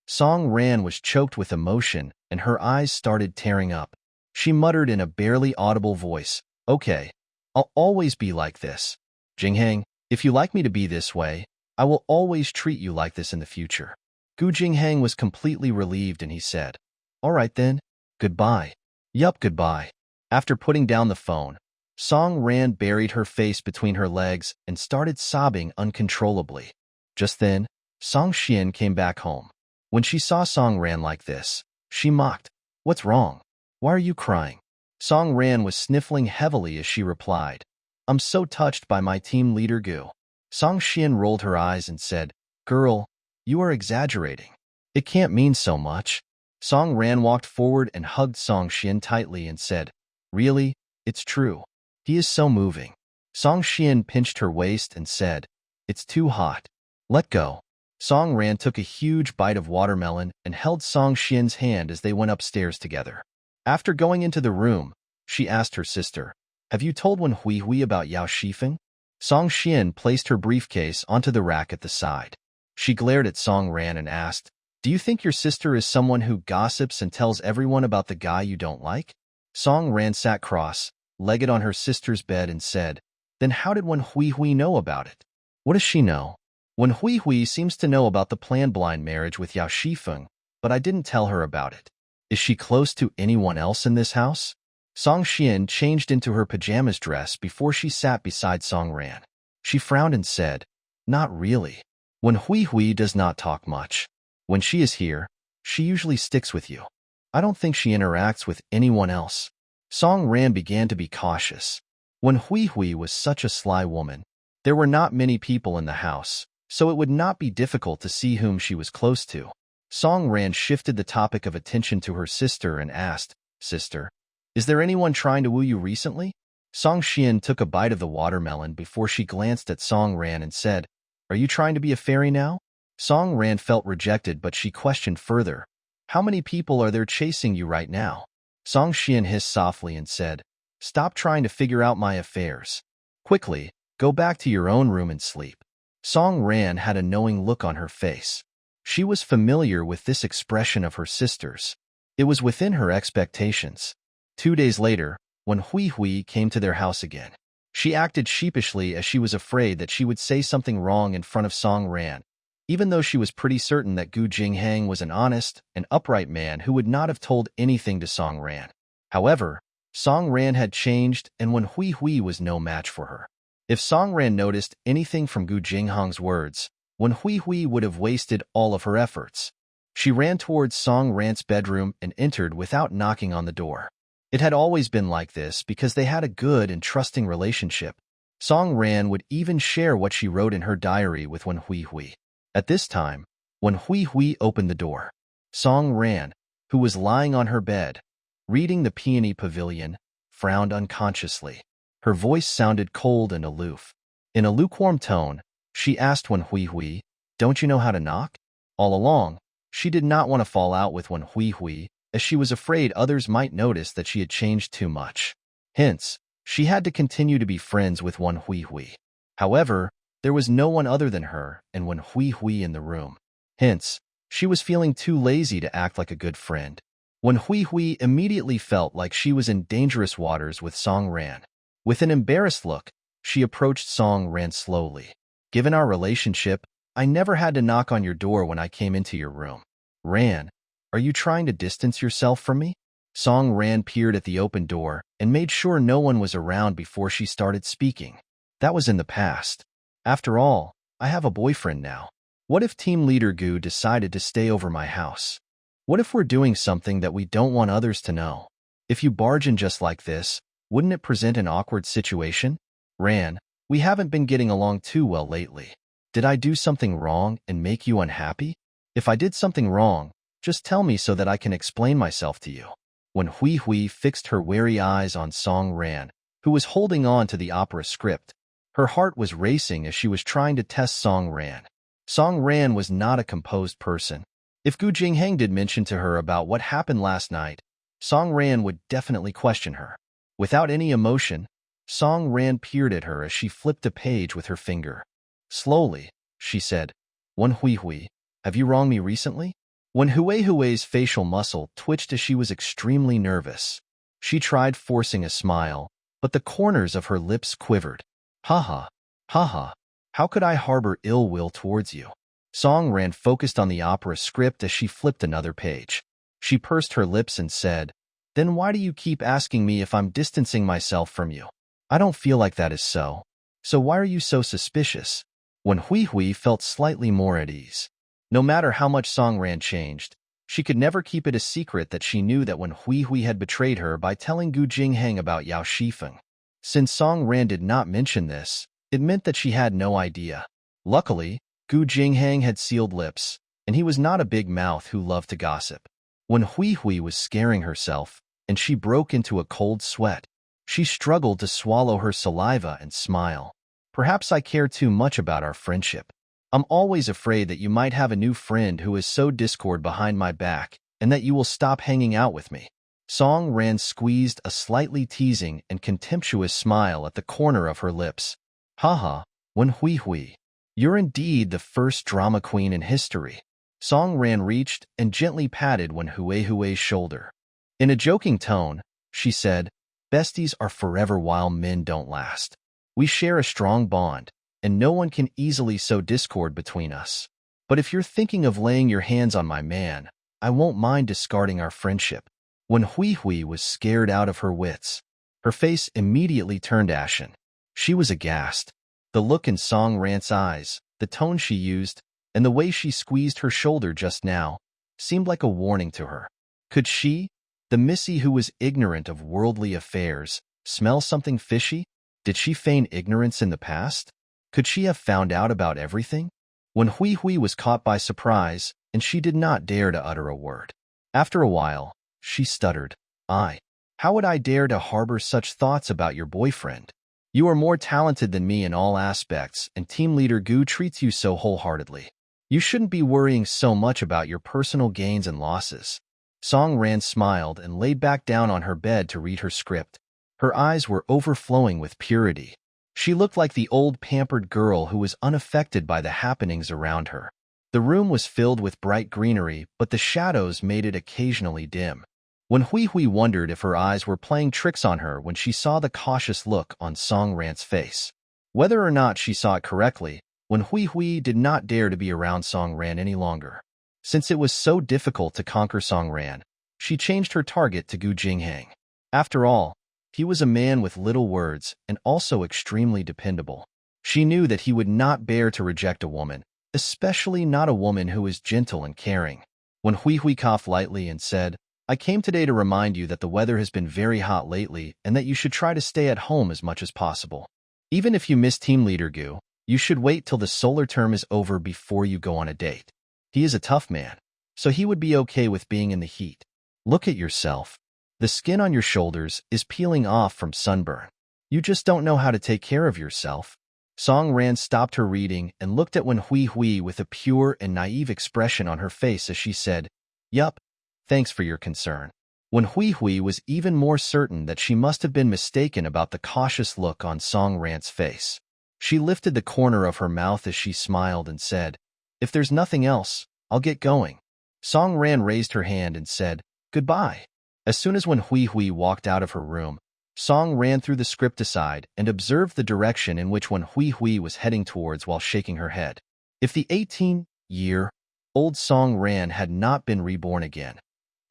[SPEAKER 1] Song Ran was choked with emotion and her eyes started tearing up. She muttered in a barely audible voice, "Okay, I'll always be like this. Jinghang, if you like me to be this way, I will always treat you like this in the future." Gu Jinghang was completely relieved and he said, "All right then, goodbye." "Yup, goodbye." After putting down the phone, Song Ran buried her face between her legs and started sobbing uncontrollably. Just then, Song Xian came back home. When she saw Song Ran like this, she mocked, "What's wrong? Why are you crying?" Song Ran was sniffling heavily as she replied, "I'm so touched by my team leader Gu." Song Xian rolled her eyes and said, "Girl, you are exaggerating. It can't mean so much." Song Ran walked forward and hugged Song Xian tightly and said, "Really, it's true. He is so moving." Song Xian pinched her waist and said, "It's too hot. Let go." Song Ran took a huge bite of watermelon and held Song Xian's hand as they went upstairs together. After going into the room, she asked her sister, "Have you told Wen Hui about Yao Shifeng?" Song Xian placed her briefcase onto the rack at the side. She glared at Song Ran and asked, "Do you think your sister is someone who gossips and tells everyone about the guy you don't like?" Song Ran sat cross-legged on her sister's bed and said, "Then how did Wen Hui know about it?" "What does she know?" "Wen Hui seems to know about the planned blind marriage with Yao Shifeng, but I didn't tell her about it." "Is she close to anyone else in this house?" Song Xian changed into her pajamas dress before she sat beside Song Ran. She frowned and said, "Not really. Wen Hui does not talk much. When she is here, she usually sticks with you. I don't think she interacts with anyone else." Song Ran began to be cautious. Wen Hui was such a sly woman. There were not many people in the house, so it would not be difficult to see whom she was close to. Song Ran shifted the topic of attention to her sister and asked, "Sister, is there anyone trying to woo you recently?" Song Xian took a bite of the watermelon before she glanced at Song Ran and said, "Are you trying to be a fairy now?" Song Ran felt rejected, but she questioned further, "How many people are there chasing you right now?" Song Xian hissed softly and said, "Stop trying to figure out my affairs. Quickly, go back to your own room and sleep." Song Ran had a knowing look on her face. She was familiar with this expression of her sister's. It was within her expectations. 2 days later, when Hui came to their house again, she acted sheepishly as she was afraid that she would say something wrong in front of Song Ran, even though she was pretty certain that Gu Jinghang was an honest and upright man who would not have told anything to Song Ran. However, Song Ran had changed, and Wen Hui was no match for her. If Song Ran noticed anything from Gu Jinghang's words, Wen Hui would have wasted all of her efforts. She ran towards Song Ran's bedroom and entered without knocking on the door. It had always been like this because they had a good and trusting relationship. Song Ran would even share what she wrote in her diary with Wen Hui. At this time, Wen Hui opened the door. Song Ran, who was lying on her bed, reading the Peony Pavilion, frowned unconsciously. Her voice sounded cold and aloof. In a lukewarm tone, she asked Wen Hui, "Don't you know how to knock?" All along, she did not want to fall out with Wen Hui, as she was afraid others might notice that she had changed too much. Hence, she had to continue to be friends with Wen Hui. However, there was no one other than her and Wen Hui in the room. Hence, she was feeling too lazy to act like a good friend. Wen Hui immediately felt like she was in dangerous waters with Song Ran. With an embarrassed look, she approached Song Ran slowly. "Given our relationship, I never had to knock on your door when I came into your room. Ran, are you trying to distance yourself from me?" Song Ran peered at the open door and made sure no one was around before she started speaking. That was in the past. After all, I have a boyfriend now. What if team leader Gu decided to stay over my house? What if we're doing something that we don't want others to know? If you barge in just like this, wouldn't it present an awkward situation? Ran, we haven't been getting along too well lately. Did I do something wrong and make you unhappy? If I did something wrong, just tell me so that I can explain myself to you. When Hui Hui fixed her wary eyes on Song Ran, who was holding on to the opera script, her heart was racing as she was trying to test Song Ran. Song Ran was not a composed person. If Gu Jingheng did mention to her about what happened last night, Song Ran would definitely question her. Without any emotion, Song Ran peered at her as she flipped a page with her finger. Slowly, she said, "Wen Hui Hui, have you wronged me recently?" When Hui Hui's facial muscle twitched as she was extremely nervous, she tried forcing a smile, but the corners of her lips quivered. "Haha, haha, how could I harbor ill will towards you?" Song Ran focused on the opera script as she flipped another page. She pursed her lips and said, "Then why do you keep asking me if I'm distancing myself from you? I don't feel like that is so. So why are you so suspicious?" When Hui Hui felt slightly more at ease. No matter how much Song Ran changed, she could never keep it a secret that she knew that when Hui Hui had betrayed her by telling Gu Jingheng about Yao Shifeng. Since Song Ran did not mention this, it meant that she had no idea. Luckily, Gu Jingheng had sealed lips, and he was not a big mouth who loved to gossip. When Hui Hui was scaring herself, and she broke into a cold sweat, she struggled to swallow her saliva and smile. "Perhaps I care too much about our friendship. I'm always afraid that you might have a new friend who is so discord behind my back and that you will stop hanging out with me." Song Ran squeezed a slightly teasing and contemptuous smile at the corner of her lips. "Haha, Wen Hui Hui, you're indeed the first drama queen in history." Song Ran reached and gently patted Wen Hui's shoulder. In a joking tone, she said, "Besties are forever while men don't last. We share a strong bond, and no one can easily sow discord between us. But if you're thinking of laying your hands on my man, I won't mind discarding our friendship." When Hui Hui was scared out of her wits, her face immediately turned ashen. She was aghast. The look in Song Ran's eyes, the tone she used, and the way she squeezed her shoulder just now seemed like a warning to her. Could she, the Missy who was ignorant of worldly affairs, smell something fishy? Did she feign ignorance in the past? Could she have found out about everything? When Hui Hui was caught by surprise, and she did not dare to utter a word. After a while, she stuttered, How would I dare to harbor such thoughts about your boyfriend? You are more talented than me in all aspects, and team leader Gu treats you so wholeheartedly. You shouldn't be worrying so much about your personal gains and losses." Song Ran smiled and laid back down on her bed to read her script. Her eyes were overflowing with purity. She looked like the old pampered girl who was unaffected by the happenings around her. The room was filled with bright greenery, but the shadows made it occasionally dim. When Hui Hui wondered if her eyes were playing tricks on her when she saw the cautious look on Song Ran's face. Whether or not she saw it correctly, when Hui Hui did not dare to be around Song Ran any longer. Since it was so difficult to conquer Song Ran, she changed her target to Gu Jingheng. After all, he was a man with little words and also extremely dependable. She knew that he would not bear to reject a woman, especially not a woman who is gentle and caring. When Hui Hui coughed lightly and said, "I came today to remind you that the weather has been very hot lately and that you should try to stay at home as much as possible. Even if you miss team leader Gu, you should wait till the solar term is over before you go on a date. He is a tough man, so he would be okay with being in the heat. Look at yourself. The skin on your shoulders is peeling off from sunburn. You just don't know how to take care of yourself." Song Ran stopped her reading and looked at Wen Hui Hui with a pure and naive expression on her face as she said, "Yup, thanks for your concern." Wen Hui Hui was even more certain that she must have been mistaken about the cautious look on Song Ran's face. She lifted the corner of her mouth as she smiled and said, "If there's nothing else, I'll get going." Song Ran raised her hand and said, "Goodbye." As soon as Wen Hui Hui walked out of her room, Song ran through the script aside and observed the direction in which Wen Hui Hui was heading towards while shaking her head. If the 18-year-old Song Ran had not been reborn again,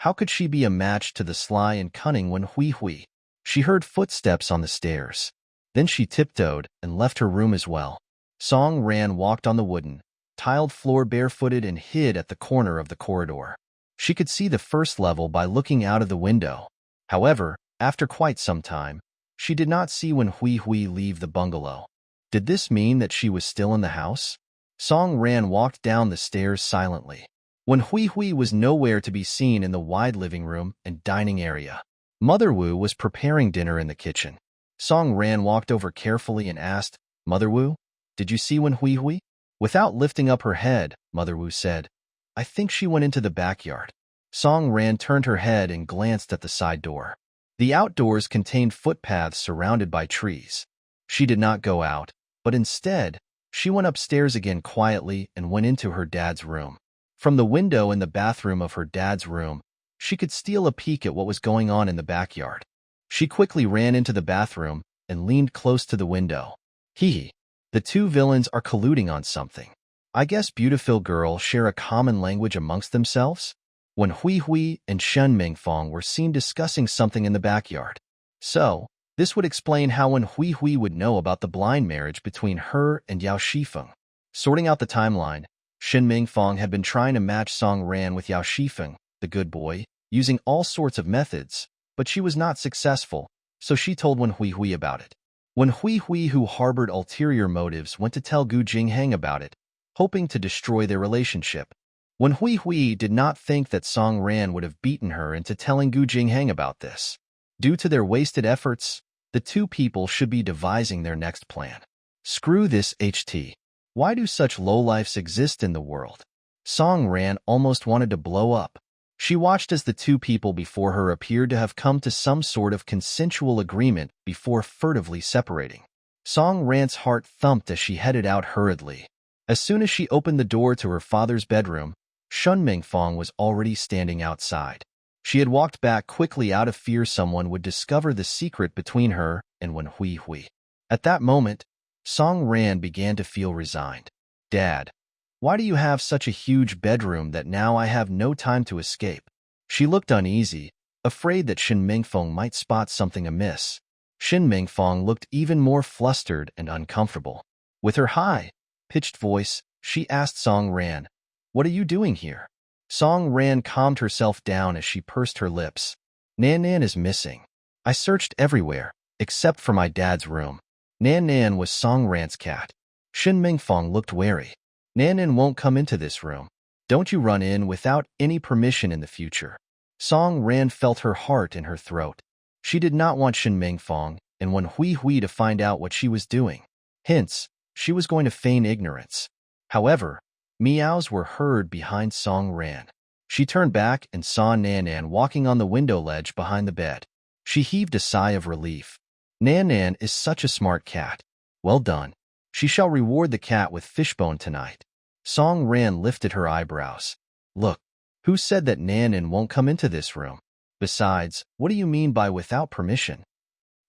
[SPEAKER 1] how could she be a match to the sly and cunning Wen Hui Hui? She heard footsteps on the stairs. Then she tiptoed and left her room as well. Song Ran walked on the wooden, tiled floor barefooted and hid at the corner of the corridor. She could see the first level by looking out of the window. However, after quite some time, she did not see Wen Hui leave the bungalow. Did this mean that she was still in the house? Song Ran walked down the stairs silently. Wen Hui was nowhere to be seen in the wide living room and dining area. Mother Wu was preparing dinner in the kitchen. Song Ran walked over carefully and asked, "Mother Wu, did you see Wen Hui?" Without lifting up her head, Mother Wu said, "I think she went into the backyard." Song Ran turned her head and glanced at the side door. The outdoors contained footpaths surrounded by trees. She did not go out, but instead, she went upstairs again quietly and went into her dad's room. From the window in the bathroom of her dad's room, she could steal a peek at what was going on in the backyard. She quickly ran into the bathroom and leaned close to the window. Hee, the two villains are colluding on something. I guess Beautiful Girl share a common language amongst themselves? When Hui and Shen Mingfong were seen discussing something in the backyard. So, this would explain how Wen Hui would know about the blind marriage between her and Yao Shifeng. Sorting out the timeline, Shen Mingfong had been trying to match Song Ran with Yao Shifeng, the good boy, using all sorts of methods, but she was not successful, so she told Wen Hui about it. Wen Hui, who harbored ulterior motives, went to tell Gu Jingheng about it, hoping to destroy their relationship. Wen Hui did not think that Song Ran would have beaten her into telling Gu Jingheng about this. Due to their wasted efforts, the two people should be devising their next plan. Screw this HT. Why do such lowlifes exist in the world? Song Ran almost wanted to blow up. She watched as the two people before her appeared to have come to some sort of consensual agreement before furtively separating. Song Ran's heart thumped as she headed out hurriedly. As soon as she opened the door to her father's bedroom, Shen Mingfong was already standing outside. She had walked back quickly out of fear someone would discover the secret between her and Wen Hui. At that moment, Song Ran began to feel resigned. "Dad, why do you have such a huge bedroom that now I have no time to escape?" She looked uneasy, afraid that Shen Mingfong might spot something amiss. Shen Mingfong looked even more flustered and uncomfortable. With her high-pitched voice, she asked Song Ran, "What are you doing here?" Song Ran calmed herself down as she pursed her lips. "Nan Nan is missing. I searched everywhere, except for my dad's room." Nan Nan was Song Ran's cat. Shen Mingfong looked wary. "Nan Nan won't come into this room. Don't you run in without any permission in the future." Song Ran felt her heart in her throat. She did not want Shen Mingfong and Wen Hui to find out what she was doing. Hence, she was going to feign ignorance. However, meows were heard behind Song Ran. She turned back and saw Nan Nan walking on the window ledge behind the bed. She heaved a sigh of relief. Nan Nan is such a smart cat. Well done. She shall reward the cat with fishbone tonight. Song Ran lifted her eyebrows. Look, who said that Nan Nan won't come into this room? Besides, what do you mean by without permission?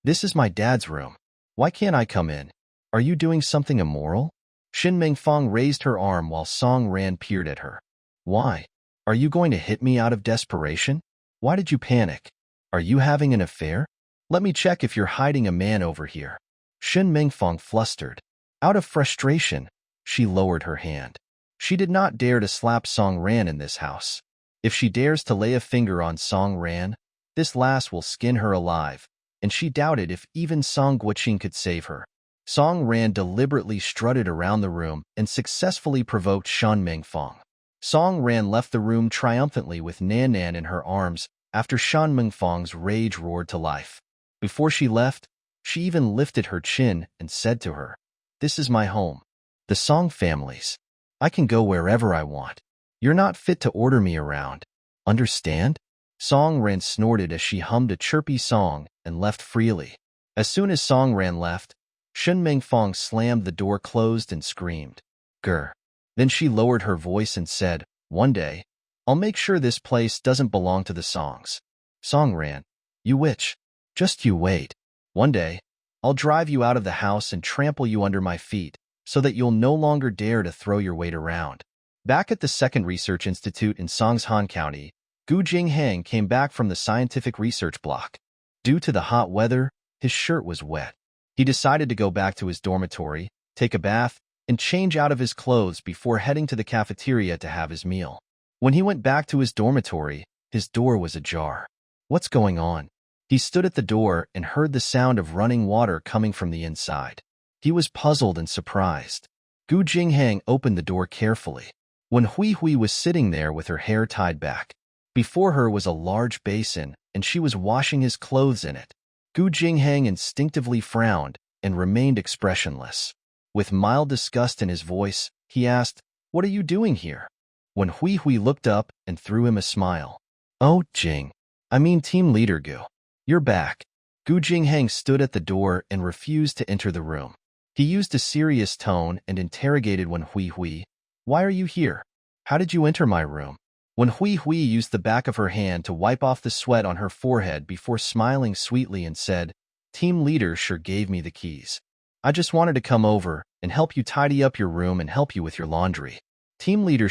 [SPEAKER 1] This is my dad's room. Why can't I come in? Are you doing something immoral? Shen Mingfong raised her arm while Song Ran peered at her. Why? Are you going to hit me out of desperation? Why did you panic? Are you having an affair? Let me check if you're hiding a man over here. Shen Mingfong flustered. Out of frustration, she lowered her hand. She did not dare to slap Song Ran in this house. If she dares to lay a finger on Song Ran, this lass will skin her alive, and she doubted if even Song Guoqing could save her. Song Ran deliberately strutted around the room and successfully provoked Shen Mingfong. Song Ran left the room triumphantly with Nan Nan in her arms after Shen Mingfong's rage roared to life. Before she left, she even lifted her chin and said to her, "This is my home. The Song family's. I can go wherever I want. You're not fit to order me around. Understand?" Song Ran snorted as she hummed a chirpy song and left freely. As soon as Song Ran left, Shen Mingfong slammed the door closed and screamed, "Grr." Then she lowered her voice and said, "One day, I'll make sure this place doesn't belong to the Songs. Song Ran, you witch, just you wait. One day, I'll drive you out of the house and trample you under my feet so that you'll no longer dare to throw your weight around." Back at the Second Research Institute in Songshan County, Gu Jingheng came back from the scientific research block. Due to the hot weather, his shirt was wet. He decided to go back to his dormitory, take a bath, and change out of his clothes before heading to the cafeteria to have his meal. When he went back to his dormitory, his door was ajar. What's going on? He stood at the door and heard the sound of running water coming from the inside. He was puzzled and surprised. Gu Jinghang opened the door carefully. When Hui Hui was sitting there with her hair tied back, before her was a large basin, and she was washing his clothes in it. Gu Jinghang instinctively frowned and remained expressionless. With mild disgust in his voice, he asked, "What are you doing here?" When Hui Hui looked up and threw him a smile. "Oh, Jing. I mean Team Leader Gu. You're back." Gu Jinghang stood at the door and refused to enter the room. He used a serious tone and interrogated Wen Hui Hui, "Why are you here? How did you enter my room?" Wen Hui Hui used the back of her hand to wipe off the sweat on her forehead before smiling sweetly and said, "Team Leader sure gave me the keys. I just wanted to come over and help you tidy up your room and help you with your laundry." Team Leader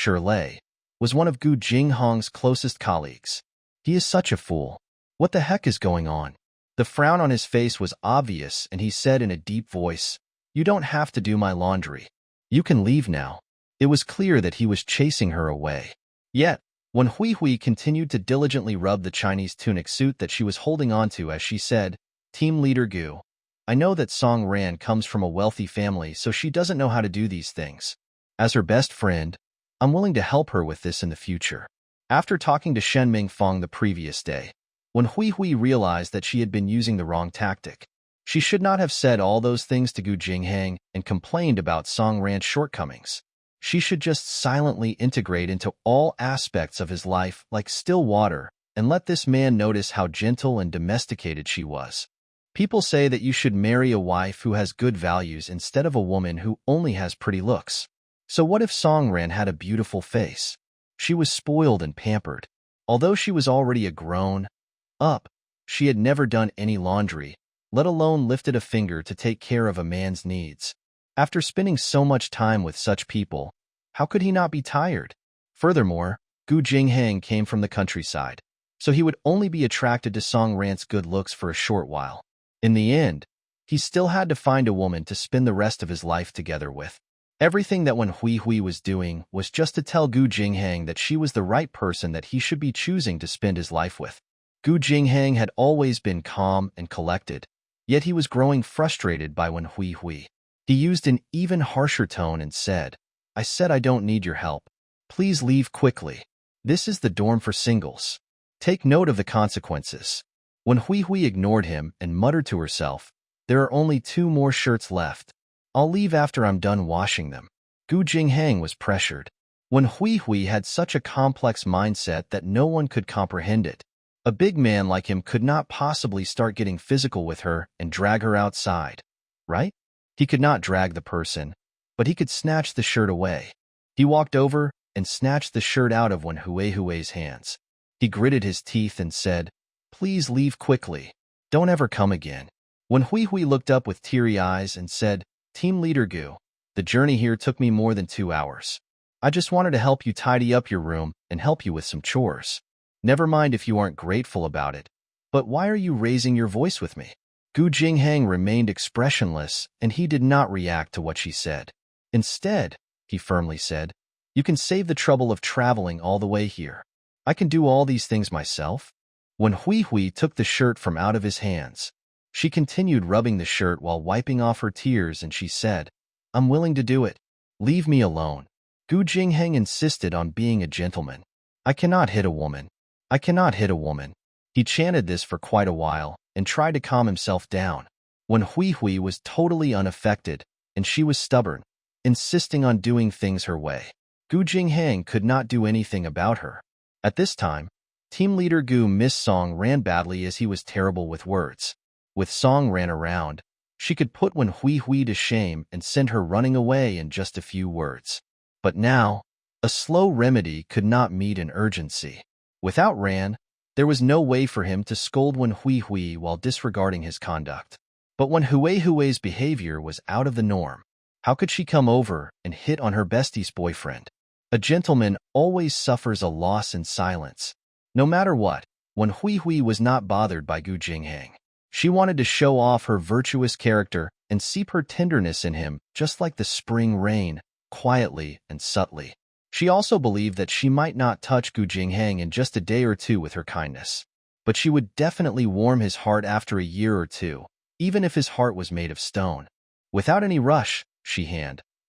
[SPEAKER 1] Lei, was one of Gu Jinghang's closest colleagues. "He is such a fool. What the heck is going on?" The frown on his face was obvious, and he said in a deep voice, "You don't have to do my laundry. You can leave now." It was clear that he was chasing her away. Yet, when Hui Hui continued to diligently rub the Chinese tunic suit that she was holding onto as she said, "Team Leader Gu, I know that Song Ran comes from a wealthy family, so she doesn't know how to do these things. As her best friend, I'm willing to help her with this in the future." After talking to Shen Mingfang the previous day, when Hui Hui realized that she had been using the wrong tactic, she should not have said all those things to Gu Jinghang and complained about Song Ran's shortcomings. She should just silently integrate into all aspects of his life like still water and let this man notice how gentle and domesticated she was. People say that you should marry a wife who has good values instead of a woman who only has pretty looks. So what if Song Ran had a beautiful face? She was spoiled and pampered. Although she was already a grown-up, she had never done any laundry, let alone lifted a finger to take care of a man's needs. After spending so much time with such people, how could he not be tired? Furthermore, Gu Jinghang came from the countryside, so he would only be attracted to Song Ran's good looks for a short while. In the end, he still had to find a woman to spend the rest of his life together with. Everything that Wen Hui Hui was doing was just to tell Gu Jinghang that she was the right person that he should be choosing to spend his life with. Gu Jinghang had always been calm and collected, yet he was growing frustrated by Wen Hui Hui. He used an even harsher tone and said, "I said I don't need your help. Please leave quickly. This is the dorm for singles. Take note of the consequences." Wen Hui Hui ignored him and muttered to herself, "There are only 2 more shirts left. I'll leave after I'm done washing them." Gu Jinghang was pressured. Wen Hui Hui had such a complex mindset that no one could comprehend it. A big man like him could not possibly start getting physical with her and drag her outside, right? He could not drag the person, but he could snatch the shirt away. He walked over and snatched the shirt out of Wen Hui Hui's hands. He gritted his teeth and said, "Please leave quickly. Don't ever come again." Wen Hui Hui looked up with teary eyes and said, "Team Leader Gu, the journey here took me more than 2 hours. I just wanted to help you tidy up your room and help you with some chores. Never mind if you aren't grateful about it. But why are you raising your voice with me?" Gu Jinghang remained expressionless, and he did not react to what she said. "Instead," he firmly said, "you can save the trouble of traveling all the way here. I can do all these things myself." When Hui Hui took the shirt from out of his hands, she continued rubbing the shirt while wiping off her tears, and she said, "I'm willing to do it. Leave me alone." Gu Jinghang insisted on being a gentleman. "I cannot hit a woman. I cannot hit a woman." He chanted this for quite a while and tried to calm himself down. When Hui Hui was totally unaffected, and she was stubborn, insisting on doing things her way. Gu Jinghang could not do anything about her. At this time, Team Leader Gu missed Song Ran badly as he was terrible with words. With Song Ran around, she could put Wen Hui Hui to shame and send her running away in just a few words. But now, a slow remedy could not meet an urgency. Without Ran, there was no way for him to scold Wen Hui Hui while disregarding his conduct. But when Hui Hui's behavior was out of the norm, how could she come over and hit on her bestie's boyfriend? A gentleman always suffers a loss in silence. No matter what, Wen Hui Hui was not bothered by Gu Jinghang. She wanted to show off her virtuous character and seep her tenderness in him just like the spring rain, quietly and subtly. She also believed that she might not touch Gu Jinghang in just a day or two with her kindness, but she would definitely warm his heart after a year or two, even if his heart was made of stone. Without any rush, she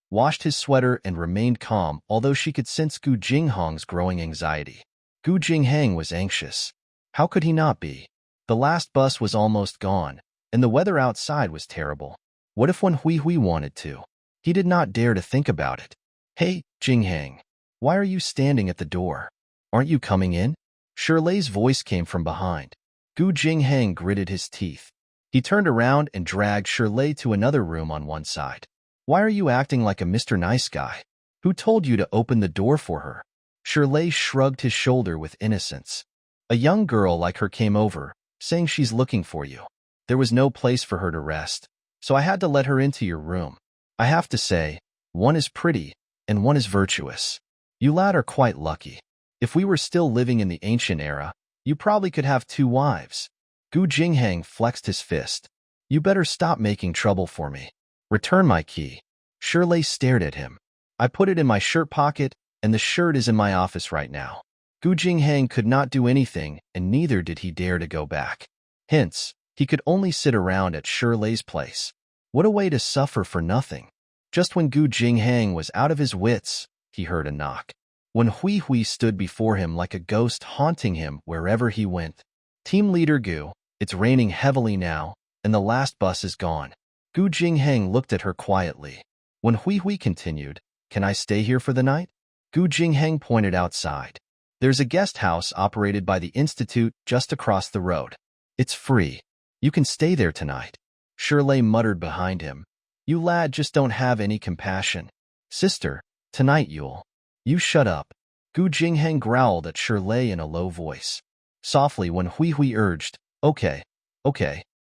[SPEAKER 1] washed his sweater and remained calm, although she could sense Gu Jinghang's growing anxiety. Gu Jinghang was anxious. How could he not be? The last bus was almost gone, and the weather outside was terrible. What if Wen Hui wanted to? He did not dare to think about it. Hey, Jinghang, why are you standing at the door? Aren't you coming in? Shirley's voice came from behind. Gu Jinghang gritted his teeth. He turned around and dragged Shirley to another room on one side. Why are you acting like a Mr. Nice Guy? Who told you to open the door for her? Shirley shrugged his shoulder with innocence. A young girl like her came over, saying she's looking for you. There was no place for her to rest, so I had to let her into your room. I have to say, one is pretty, and one is virtuous. You lad are quite lucky. If we were still living in the ancient era, you probably could have 2 wives. Gu Jinghang flexed his fist. You better stop making trouble for me. Return my key. Shirley stared at him. I put it in my shirt pocket, and the shirt is in my office right now. Gu Jinghang could not do anything, and neither did he dare to go back. Hence, he could only sit around at Shirley's place. What a way to suffer for nothing. Just when Gu Jinghang was out of his wits, he heard a knock. Wen Hui stood before him like a ghost, haunting him wherever he went. Team leader Gu, it's raining heavily now, and the last bus is gone. Gu Jinghang looked at her quietly. Wen Hui continued, Can I stay here for the night? Gu Jinghang pointed outside. There's a guest house operated by the Institute just across the road. It's free. You can stay there tonight. Shirley muttered behind him. You lad just don't have any compassion. Sister, tonight You shut up. Gu Jinghang growled at Shirley in a low voice. Softly when Hui urged, Okay.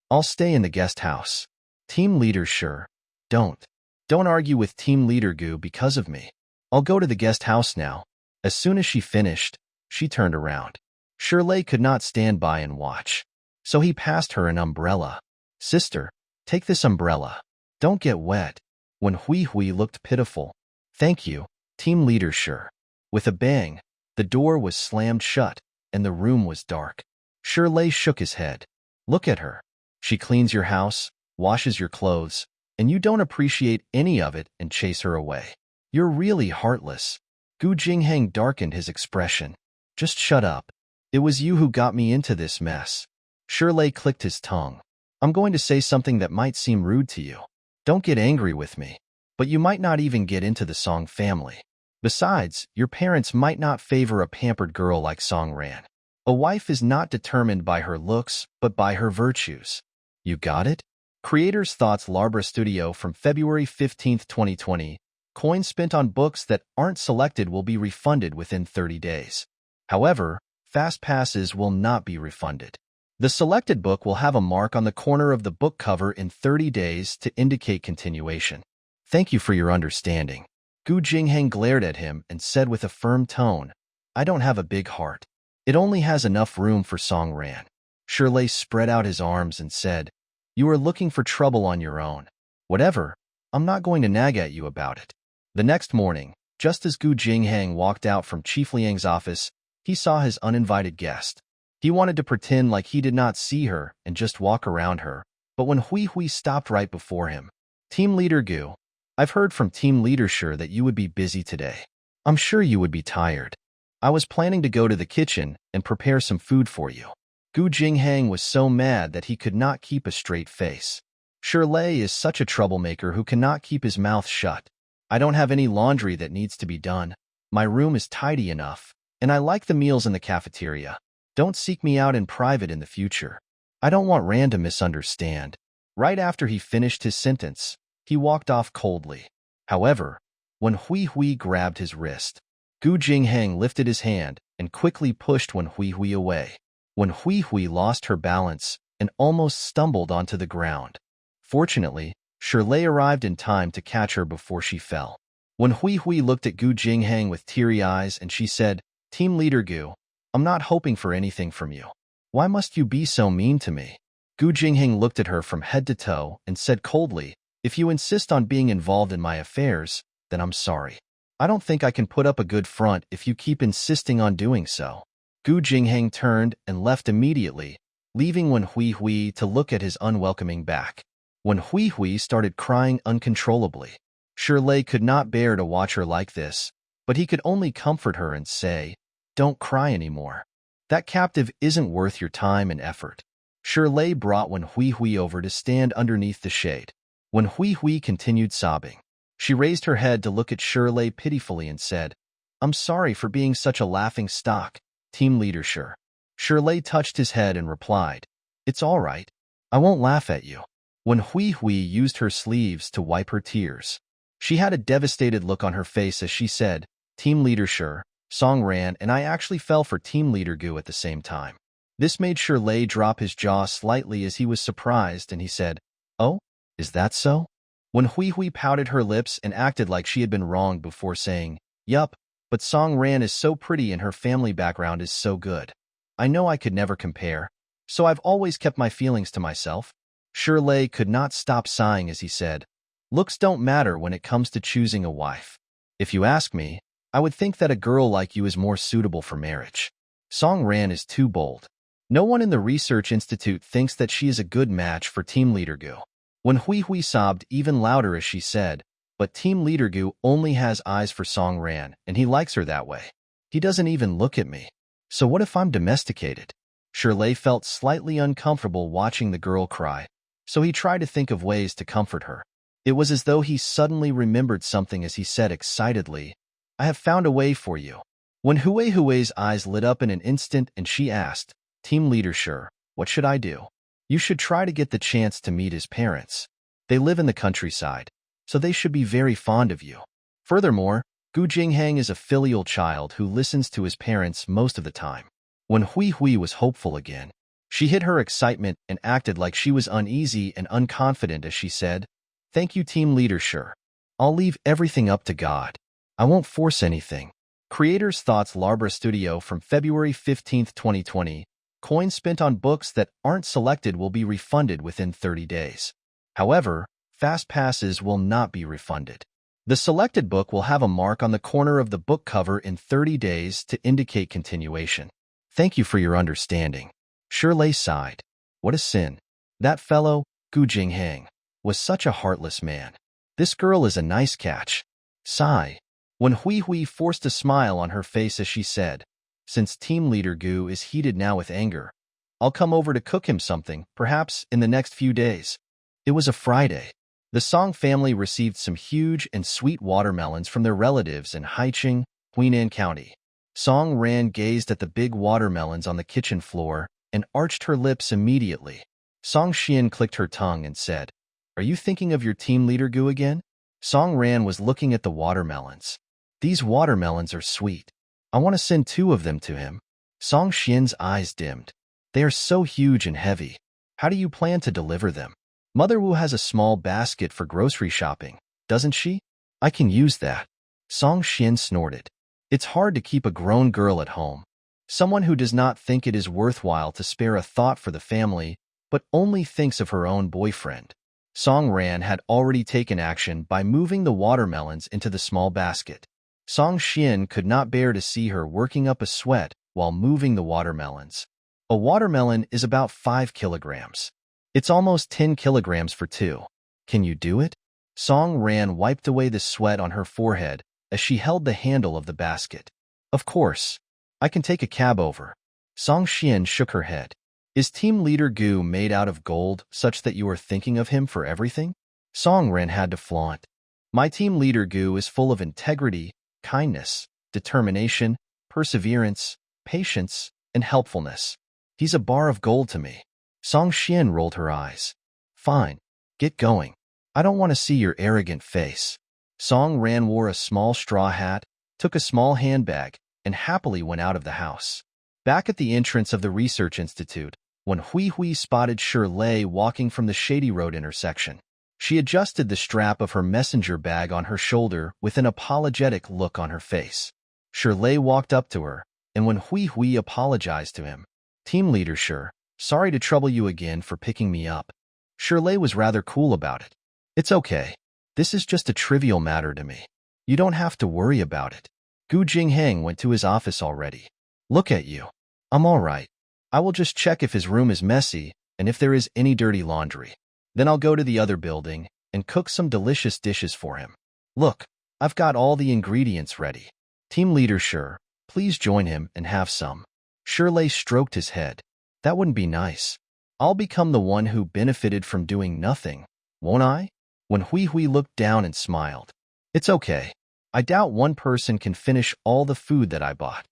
[SPEAKER 1] I'll stay in the guest house. Team leader sure. Don't argue with team leader Gu because of me. I'll go to the guest house now. As soon as she finished, she turned around. Shirley could not stand by and watch. So he passed her an umbrella. Sister, take this umbrella. Don't get wet. When Hui looked pitiful. Thank you, team leader sure. With a bang, the door was slammed shut, and the room was dark. Shirley shook his head. Look at her. She cleans your house, washes your clothes, and you don't appreciate any of it and chase her away. You're really heartless. Gu Jinghang darkened his expression. Just shut up. It was you who got me into this mess. Shirley clicked his tongue. I'm going to say something that might seem rude to you. Don't get angry with me, but you might not even get into the Song family. Besides, your parents might not favor a pampered girl like Song Ran. A wife is not determined by her looks, but by her virtues. You got it? Creators Thoughts Larbra Studio from February 15, 2020. Coins spent on books that aren't selected will be refunded within 30 days. However, fast passes will not be refunded. The selected book will have a mark on the corner of the book cover in 30 days to indicate continuation. Thank you for your understanding. Gu Jinghang glared at him and said with a firm tone, I don't have a big heart. It only has enough room for Song Ran. Shirley spread out his arms and said, You are looking for trouble on your own. Whatever, I'm not going to nag at you about it. The next morning, just as Gu Jinghang walked out from Chief Liang's office, he saw his uninvited guest. He wanted to pretend like he did not see her and just walk around her, but when Hui stopped right before him. Team leader Gu, I've heard from team leadership that you would be busy today. I'm sure you would be tired. I was planning to go to the kitchen and prepare some food for you. Gu Jinghang was so mad that he could not keep a straight face. Shirley is such a troublemaker who cannot keep his mouth shut. I don't have any laundry that needs to be done. My room is tidy enough, and I like the meals in the cafeteria. Don't seek me out in private in the future. I don't want Rand to misunderstand. Right after he finished his sentence, he walked off coldly. However, when Hui grabbed his wrist, Gu Jinghang lifted his hand and quickly pushed Wen Hui away. When Hui lost her balance and almost stumbled onto the ground. Fortunately, Shirley arrived in time to catch her before she fell. When Hui looked at Gu Jinghang with teary eyes and she said, Team leader Gu, I'm not hoping for anything from you. Why must you be so mean to me? Gu Jinghang looked at her from head to toe and said coldly, If you insist on being involved in my affairs, then I'm sorry. I don't think I can put up a good front if you keep insisting on doing so. Gu Jingheng turned and left immediately, leaving Wen Hui to look at his unwelcoming back. Wen Hui started crying uncontrollably. Shirley could not bear to watch her like this, but he could only comfort her and say, "Don't cry anymore. That captive isn't worth your time and effort." Shirley brought Wen Hui over to stand underneath the shade. Wen Hui continued sobbing. She raised her head to look at Shirley pitifully and said, "I'm sorry for being such a laughing stock, team leader Shir." Shirley touched his head and replied, "It's all right. I won't laugh at you." Wen Hui used her sleeves to wipe her tears. She had a devastated look on her face as she said, "Team leader Shir, Song Ran and I actually fell for team leader Gu at the same time." This made Shirley drop his jaw slightly as he was surprised, and he said, "Oh, is that so?" When Hui pouted her lips and acted like she had been wronged before saying, "Yup, but Song Ran is so pretty and her family background is so good. I know I could never compare, so I've always kept my feelings to myself." Shirley could not stop sighing as he said, "Looks don't matter when it comes to choosing a wife. If you ask me, I would think that a girl like you is more suitable for marriage. Song Ran is too bold. No one in the research institute thinks that she is a good match for team leader Gu." When Hui sobbed even louder as she said, "But team leader Gu only has eyes for Song Ran, and he likes her that way. He doesn't even look at me. So what if I'm domesticated?" Shirley felt slightly uncomfortable watching the girl cry, so he tried to think of ways to comfort her. It was as though he suddenly remembered something as he said excitedly, "I have found a way for you." When Hui's eyes lit up in an instant and she asked, "Team leader Shir, what should I do?" "You should try to get the chance to meet his parents. They live in the countryside, so they should be very fond of you. Furthermore, Gu Jingheng is a filial child who listens to his parents most of the time." When Hui was hopeful again, she hid her excitement and acted like she was uneasy and unconfident as she said, "Thank you, team leader Shir. I'll leave everything up to God. I won't force anything." Creators' Thoughts Larbra Studio from February 15, 2020. Coins spent on books that aren't selected will be refunded within 30 days. However, fast passes will not be refunded. The selected book will have a mark on the corner of the book cover in 30 days to indicate continuation. "Thank you for your understanding." Shirley sighed. What a sin. That fellow, Gu Jingheng, was such a heartless man. This girl is a nice catch. Sigh. When Hui forced a smile on her face as she said, "Since team leader Gu is heated now with anger, I'll come over to cook him something, perhaps in the next few days." It was a Friday. The Song family received some huge and sweet watermelons from their relatives in Haicheng, Huinan County. Song Ran gazed at the big watermelons on the kitchen floor and arched her lips immediately. Song Xian clicked her tongue and said, "Are you thinking of your team leader Gu again?" Song Ran was looking at the watermelons. "These watermelons are sweet. I want to send 2 of them to him." Song Xian's eyes dimmed. "They are so huge and heavy. How do you plan to deliver them?" "Mother Wu has a small basket for grocery shopping, doesn't she? I can use that." Song Xian snorted. It's hard to keep a grown girl at home. Someone who does not think it is worthwhile to spare a thought for the family, but only thinks of her own boyfriend. Song Ran had already taken action by moving the watermelons into the small basket. Song Xian could not bear to see her working up a sweat while moving the watermelons. A watermelon is about 5 kilograms. It's almost 10 kilograms for 2. Can you do it? Song Ran wiped away the sweat on her forehead as she held the handle of the basket. "Of course. I can take a cab over." Song Xian shook her head. "Is team leader Gu made out of gold such that you are thinking of him for everything?" Song Ran had to flaunt. "My team leader Gu is full of integrity, kindness, determination, perseverance, patience, and helpfulness. He's a bar of gold to me." Song Xian rolled her eyes. "Fine. Get going. I don't want to see your arrogant face." Song Ran wore a small straw hat, took a small handbag, and happily went out of the house. Back at the entrance of the research institute, when Hui spotted Shirley walking from the Shady Road intersection, she adjusted the strap of her messenger bag on her shoulder with an apologetic look on her face. Shirley walked up to her, and when Hui apologized to him, "Team leader Shir, sorry to trouble you again for picking me up." Shirley was rather cool about it. "It's okay. This is just a trivial matter to me. You don't have to worry about it. Gu Jingheng went to his office already. Look at you. I'm all right. I will just check if his room is messy and if there is any dirty laundry. Then I'll go to the other building and cook some delicious dishes for him. Look, I've got all the ingredients ready. Team leader Sure, please join him and have some. Shirley stroked his head. That wouldn't be nice. I'll become the one who benefited from doing nothing, won't I? When Hui Hui looked down and smiled. It's okay. I doubt one person can finish all the food that I bought.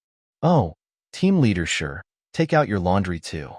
[SPEAKER 1] Oh, team leader Sure, take out your laundry too.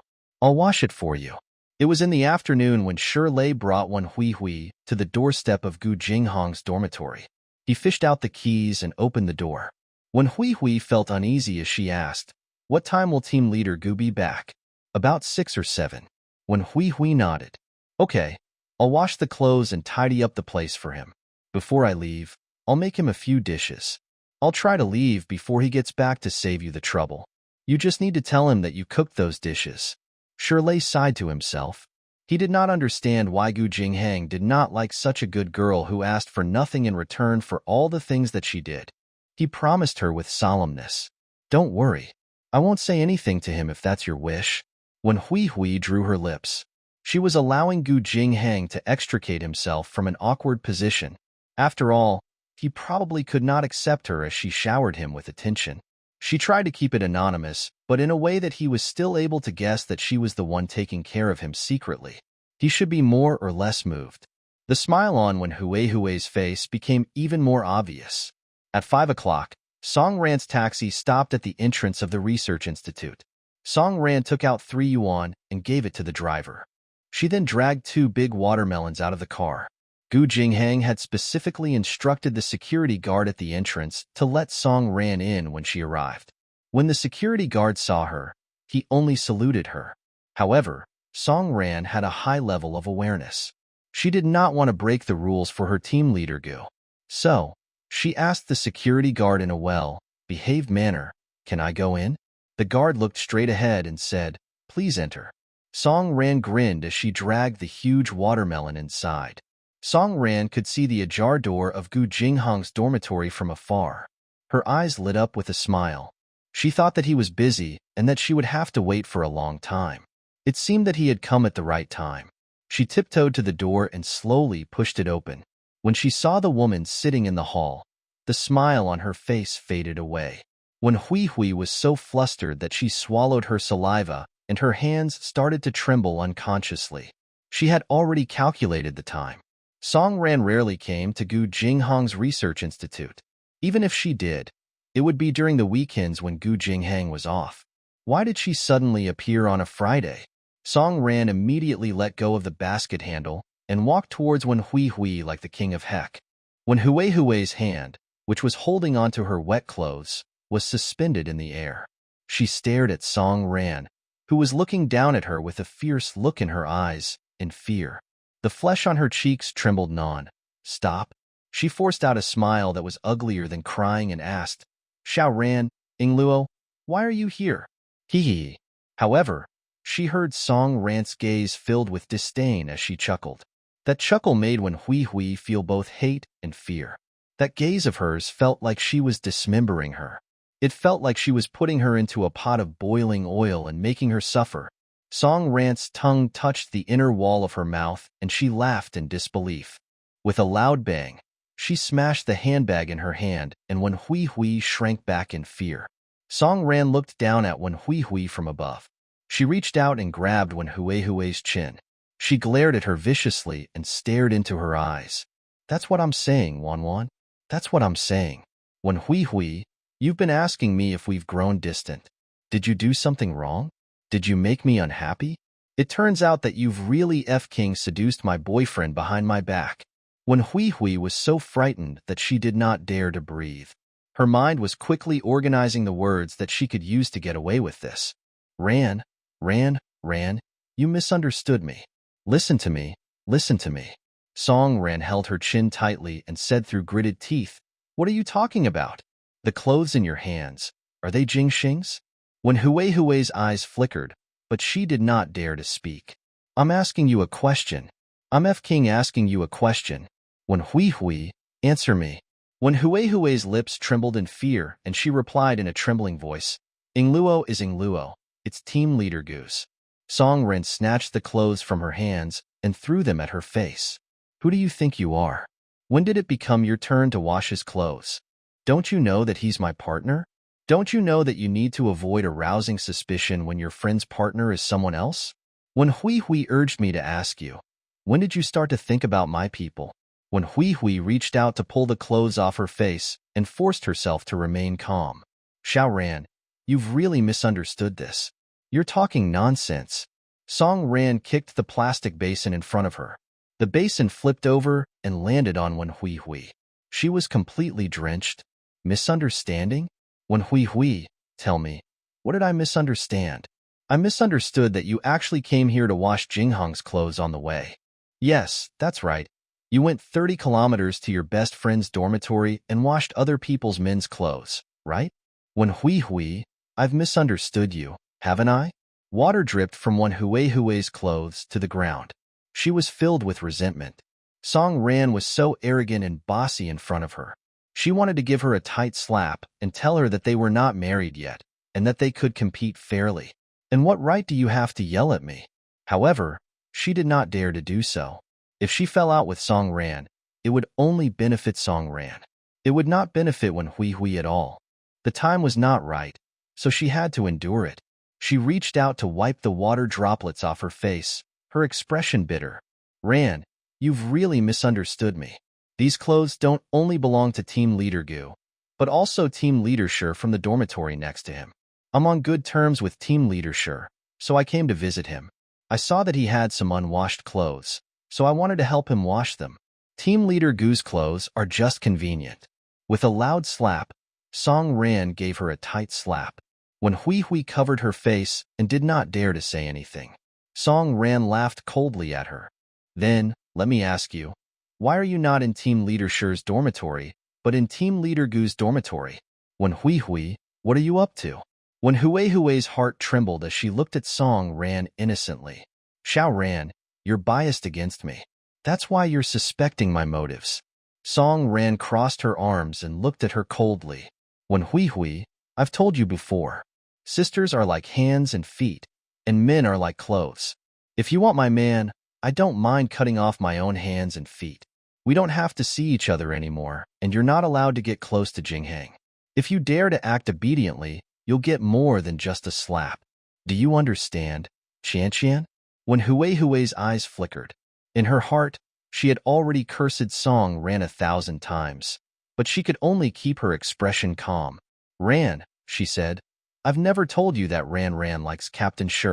[SPEAKER 1] I'll wash it for you. It was in the afternoon when Shirley brought Wen Hui Hui to the doorstep of Gu Jinghong's dormitory. He fished out the keys and opened the door. When Hui Hui felt uneasy as she asked, "What time will team leader Gu be back?" "About 6 or 7. When Hui Hui nodded. "Okay, I'll wash the clothes and tidy up the place for him. Before I leave, I'll make him a few dishes. I'll try to leave before he gets back to save you the trouble. You just need to tell him that you cooked those dishes." Shirley sighed to himself. He did not understand why Gu Jingheng did not like such a good girl who asked for nothing in return for all the things that she did. He promised her with solemnness, "Don't worry. I won't say anything to him if that's your wish." When Hui Hui drew her lips, she was allowing Gu Jingheng to extricate himself from an awkward position. After all, he probably could not accept her as she showered him with attention. She tried to keep it anonymous, but in a way that he was still able to guess that she was the one taking care of him secretly. He should be more or less moved. The smile on Wen Hui's face became even more obvious. At 5 o'clock, Song Ran's taxi stopped at the entrance of the research institute. Song Ran took out 3 yuan and gave it to the driver. She then dragged 2 big watermelons out of the car. Gu Jingheng had specifically instructed the security guard at the entrance to let Song Ran in when she arrived. When the security guard saw her, he only saluted her. However, Song Ran had a high level of awareness. She did not want to break the rules for her team leader Gu. So, she asked the security guard in a well-behaved manner, "Can I go in?" The guard looked straight ahead and said, "Please enter." Song Ran grinned as she dragged the huge watermelon inside. Song Ran could see the ajar door of Gu Jinghong's dormitory from afar. Her eyes lit up with a smile. She thought that he was busy and that she would have to wait for a long time. It seemed that he had come at the right time. She tiptoed to the door and slowly pushed it open. When she saw the woman sitting in the hall, the smile on her face faded away. When Hui Hui was so flustered that she swallowed her saliva and her hands started to tremble unconsciously. She had already calculated the time. Song Ran rarely came to Gu Jinghong's research institute. Even if she did, it would be during the weekends when Gu Jingheng was off. Why did she suddenly appear on a Friday? Song Ran immediately let go of the basket handle and walked towards Wen Hui like the king of heck. When Hui's hand, which was holding onto her wet clothes, was suspended in the air, she stared at Song Ran, who was looking down at her with a fierce look in her eyes, in fear. The flesh on her cheeks trembled non-stop. She forced out a smile that was uglier than crying and asked, "Xiao Ran, Ingluo, why are you here?" Hee. However, she heard Song Ran's gaze filled with disdain as she chuckled. That chuckle made Wen Hui feel both hate and fear. That gaze of hers felt like she was dismembering her. It felt like she was putting her into a pot of boiling oil and making her suffer. Song Ran's tongue touched the inner wall of her mouth, and she laughed in disbelief. With a loud bang, she smashed the handbag in her hand, and Wen Hui shrank back in fear. Song Ran looked down at Wen Hui from above. She reached out and grabbed Wen Hui's chin. She glared at her viciously and stared into her eyes. "That's what I'm saying, Wan. That's what I'm saying. Wen Hui, you've been asking me if we've grown distant. Did you do something wrong? Did you make me unhappy? It turns out that you've really King seduced my boyfriend behind my back." Wen Hui was so frightened that she did not dare to breathe. Her mind was quickly organizing the words that she could use to get away with this. Ran, you misunderstood me. Listen to me. Song Ran held her chin tightly and said through gritted teeth, "What are you talking about? The clothes in your hands, are they Jingxing's?" When Hui's eyes flickered, but she did not dare to speak. "I'm asking you a question. I'm King asking you a question. When Hui, answer me." When Hui's lips trembled in fear and she replied in a trembling voice, Ingluo is Ingluo. It's team leader Goose. Song Ren snatched the clothes from her hands and threw them at her face. Who do you think you are? When did it become your turn to wash his clothes? Don't you know that he's my partner? Don't you know that you need to avoid arousing suspicion when your friend's partner is someone else? When Hui urged me to ask you, when did you start to think about my people? When Hui reached out to pull the clothes off her face and forced herself to remain calm. Xiao Ran, you've really misunderstood this. You're talking nonsense. Song Ran kicked the plastic basin in front of her. The basin flipped over and landed on Wen Hui. She was completely drenched. Misunderstanding? Wen Hui, tell me, what did I misunderstand? I misunderstood that you actually came here to wash Jinghong's clothes on the way. Yes, that's right. You went 30 kilometers to your best friend's dormitory and washed other people's men's clothes, right? Wen Hui, I've misunderstood you, haven't I? Water dripped from Wen Hui's clothes to the ground. She was filled with resentment. Song Ran was so arrogant and bossy in front of her. She wanted to give her a tight slap and tell her that they were not married yet and that they could compete fairly. And what right do you have to yell at me? However, she did not dare to do so. If she fell out with Song Ran, it would only benefit Song Ran. It would not benefit Wen Hui at all. The time was not right, so she had to endure it. She reached out to wipe the water droplets off her face, her expression bitter. Ran, you've really misunderstood me. These clothes don't only belong to Team Leader Gu, but also Team Leader Shi from the dormitory next to him. I'm on good terms with Team Leader Shi, so I came to visit him. I saw that he had some unwashed clothes, so I wanted to help him wash them. Team Leader Gu's clothes are just convenient. With a loud slap, Song Ran gave her a tight slap. When Hui covered her face and did not dare to say anything, Song Ran laughed coldly at her. Then, let me ask you, why are you not in Team Leader Shi's dormitory, but in Team Leader Gu's dormitory? When Hui, what are you up to? When Hui's heart trembled as she looked at Song Ran innocently. Xiao Ran, you're biased against me. That's why you're suspecting my motives. Song Ran crossed her arms and looked at her coldly. When Hui, I've told you before. Sisters are like hands and feet, and men are like clothes. If you want my man, I don't mind cutting off my own hands and feet. We don't have to see each other anymore, and you're not allowed to get close to Jinghang. If you dare to act obediently, you'll get more than just a slap. Do you understand, Qian? When Hui's eyes flickered. In her heart, she had already cursed Song Ran 1,000 times, but she could only keep her expression calm. Ran, she said, I've never told you that Ran likes Captain Shi.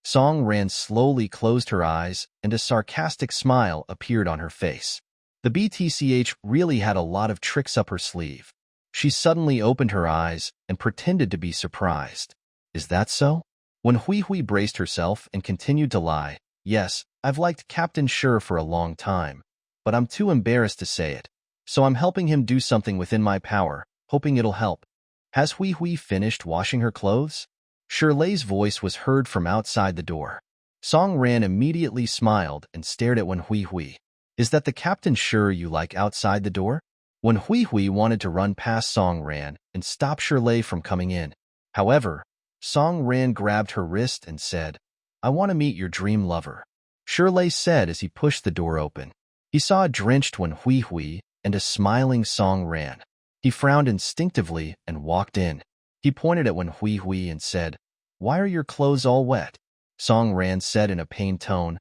[SPEAKER 1] Song Ran slowly closed her eyes and a sarcastic smile appeared on her face. The BTCH really had a lot of tricks up her sleeve. She suddenly opened her eyes and pretended to be surprised. Is that so? When Hui braced herself and continued to lie, yes, I've liked Captain Shi for a long time, but I'm too embarrassed to say it, so I'm helping him do something within my power, hoping it'll help. Has Hui finished washing her clothes? Shirley's voice was heard from outside the door. Song Ran immediately smiled and stared at Wen Hui. Is that the Captain Shi you like outside the door? Wen Hui wanted to run past Song Ran and stop Shirley from coming in. However, Song Ran grabbed her wrist and said, I want to meet your dream lover. Shirley said as he pushed the door open. He saw a drenched Wen Hui and a smiling Song Ran. He frowned instinctively and walked in. He pointed at Wen Hui and said, Why are your clothes all wet? Song Ran said in a pained tone.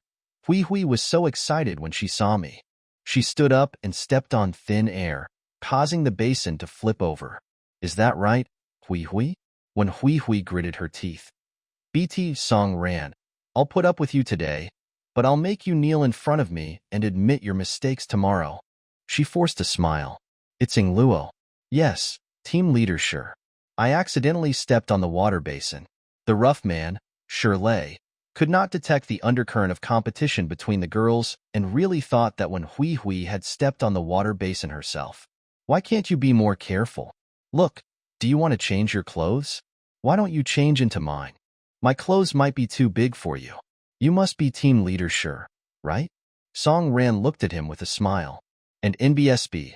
[SPEAKER 1] Hui was so excited when she saw me. She stood up and stepped on thin air, causing the basin to flip over. Is that right, Hui? When Hui gritted her teeth. BT Song Ran, I'll put up with you today, but I'll make you kneel in front of me and admit your mistakes tomorrow. She forced a smile. It's Ingluo. Yes, team leader Shi. I accidentally stepped on the water basin. The rough man, Shirley, could not detect the undercurrent of competition between the girls and really thought that when Hui had stepped on the water basin herself. Why can't you be more careful? Look, do you want to change your clothes? Why don't you change into mine? My clothes might be too big for you. You must be team leader Shi, right? Song Ran looked at him with a smile. And NBSB.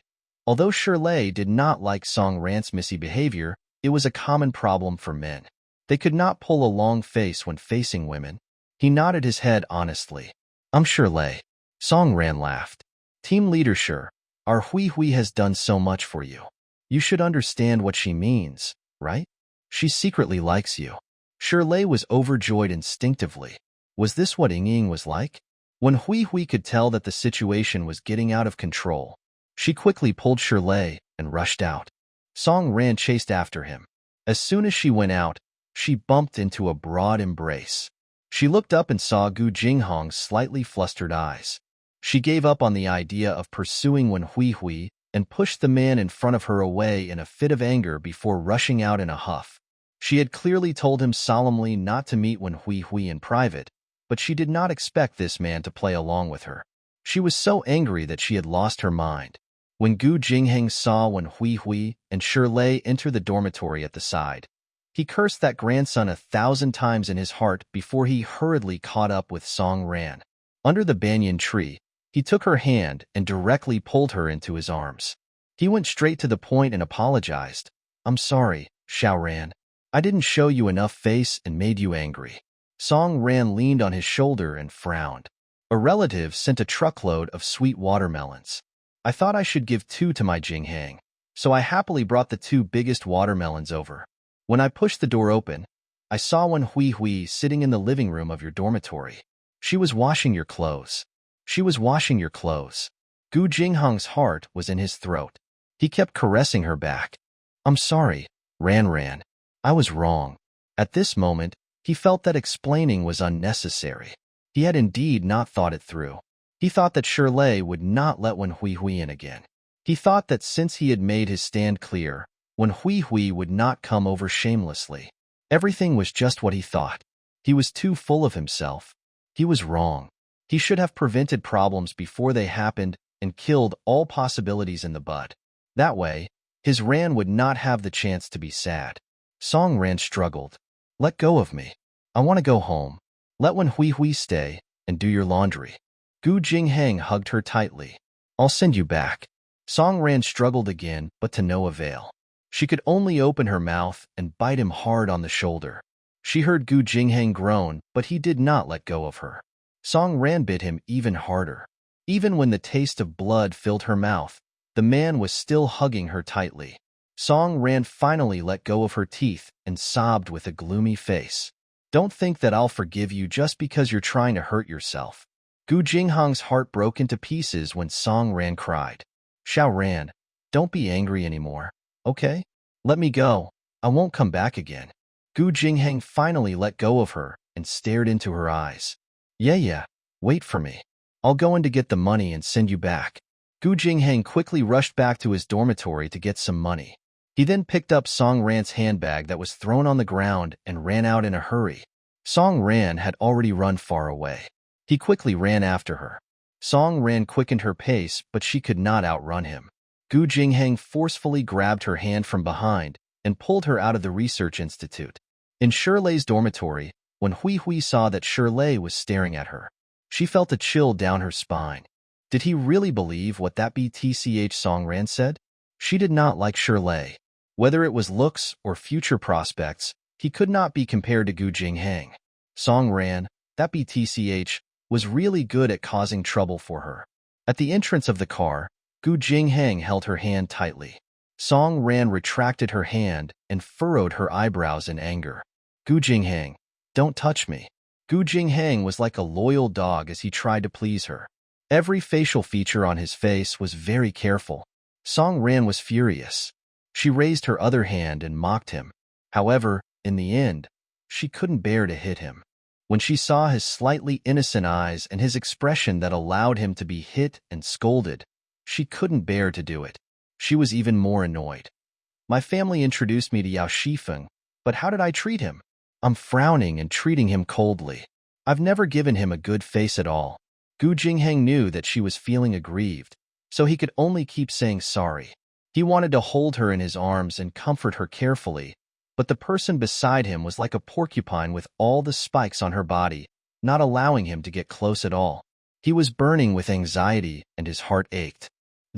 [SPEAKER 1] Although Shirley did not like Song Ran's messy behavior, it was a common problem for men. They could not pull a long face when facing women. He nodded his head honestly. I'm Shirley. Song Ran laughed. Team leader Shir, our Hui Hui has done so much for you. You should understand what she means, right? She secretly likes you. Shirley was overjoyed instinctively. Was this what Ying Ying was like? When Hui Hui could tell that the situation was getting out of control, she quickly pulled Shirley and rushed out. Song Ran chased after him. As soon as she went out, she bumped into a broad embrace. She looked up and saw Gu Jinghong's slightly flustered eyes. She gave up on the idea of pursuing Wen Hui Hui and pushed the man in front of her away in a fit of anger before rushing out in a huff. She had clearly told him solemnly not to meet Wen Hui Hui in private, but she did not expect this man to play along with her. She was so angry that she had lost her mind. When Gu Jingheng saw Wen Hui Hui and Shirley enter the dormitory at the side, he cursed that grandson 1,000 times in his heart before he hurriedly caught up with Song Ran. Under the banyan tree, he took her hand and directly pulled her into his arms. He went straight to the point and apologized. I'm sorry, Xiao Ran. I didn't show you enough face and made you angry. Song Ran leaned on his shoulder and frowned. A relative sent a truckload of sweet watermelons. I thought I should give 2 to my Jinghang, so I happily brought the 2 biggest watermelons over. When I pushed the door open, I saw Wen Hui Hui sitting in the living room of your dormitory. She was washing your clothes. She was washing your clothes. Gu Jinghong's heart was in his throat. He kept caressing her back. I'm sorry, Ran. I was wrong. At this moment, he felt that explaining was unnecessary. He had indeed not thought it through. He thought that Shirley would not let Wen Hui Hui in again. He thought that since he had made his stand clear, Wen Hui Hui would not come over shamelessly. Everything was just what he thought. He was too full of himself. He was wrong. He should have prevented problems before they happened and killed all possibilities in the bud. That way, his Ran would not have the chance to be sad. Song Ran struggled. Let go of me. I want to go home. Let Wen Hui Hui stay and do your laundry. Gu Jingheng hugged her tightly. I'll send you back. Song Ran struggled again, but to no avail. She could only open her mouth and bite him hard on the shoulder. She heard Gu Jingheng groan, but he did not let go of her. Song Ran bit him even harder. Even when the taste of blood filled her mouth, the man was still hugging her tightly. Song Ran finally let go of her teeth and sobbed with a gloomy face. Don't think that I'll forgive you just because you're trying to hurt yourself. Gu Jinghong's heart broke into pieces when Song Ran cried. Xiao Ran, don't be angry anymore, okay? Let me go. I won't come back again. Gu Jingheng finally let go of her and stared into her eyes. Yeah, wait for me. I'll go in to get the money and send you back. Gu Jingheng quickly rushed back to his dormitory to get some money. He then picked up Song Ran's handbag that was thrown on the ground and ran out in a hurry. Song Ran had already run far away. He quickly ran after her. Song Ran quickened her pace, but she could not outrun him. Gu Jingheng forcefully grabbed her hand from behind and pulled her out of the research institute. In Shirley's dormitory, when Hui Hui saw that Shirley was staring at her, she felt a chill down her spine. Did he really believe what that BTCH Song Ran said? She did not like Shirley. Whether it was looks or future prospects, he could not be compared to Gu Jingheng. Song Ran, that BTCH, was really good at causing trouble for her. At the entrance of the car, Gu Jingheng held her hand tightly. Song Ran retracted her hand and furrowed her eyebrows in anger. Gu Jingheng, don't touch me. Gu Jingheng was like a loyal dog as he tried to please her. Every facial feature on his face was very careful. Song Ran was furious. She raised her other hand and mocked him. However, in the end, she couldn't bear to hit him. When she saw his slightly innocent eyes and his expression that allowed him to be hit and scolded, she couldn't bear to do it. She was even more annoyed. My family introduced me to Yao Shifeng, but how did I treat him? I'm frowning and treating him coldly. I've never given him a good face at all. Gu Jingheng knew that she was feeling aggrieved, so he could only keep saying sorry. He wanted to hold her in his arms and comfort her carefully, but the person beside him was like a porcupine with all the spikes on her body, not allowing him to get close at all. He was burning with anxiety and his heart ached.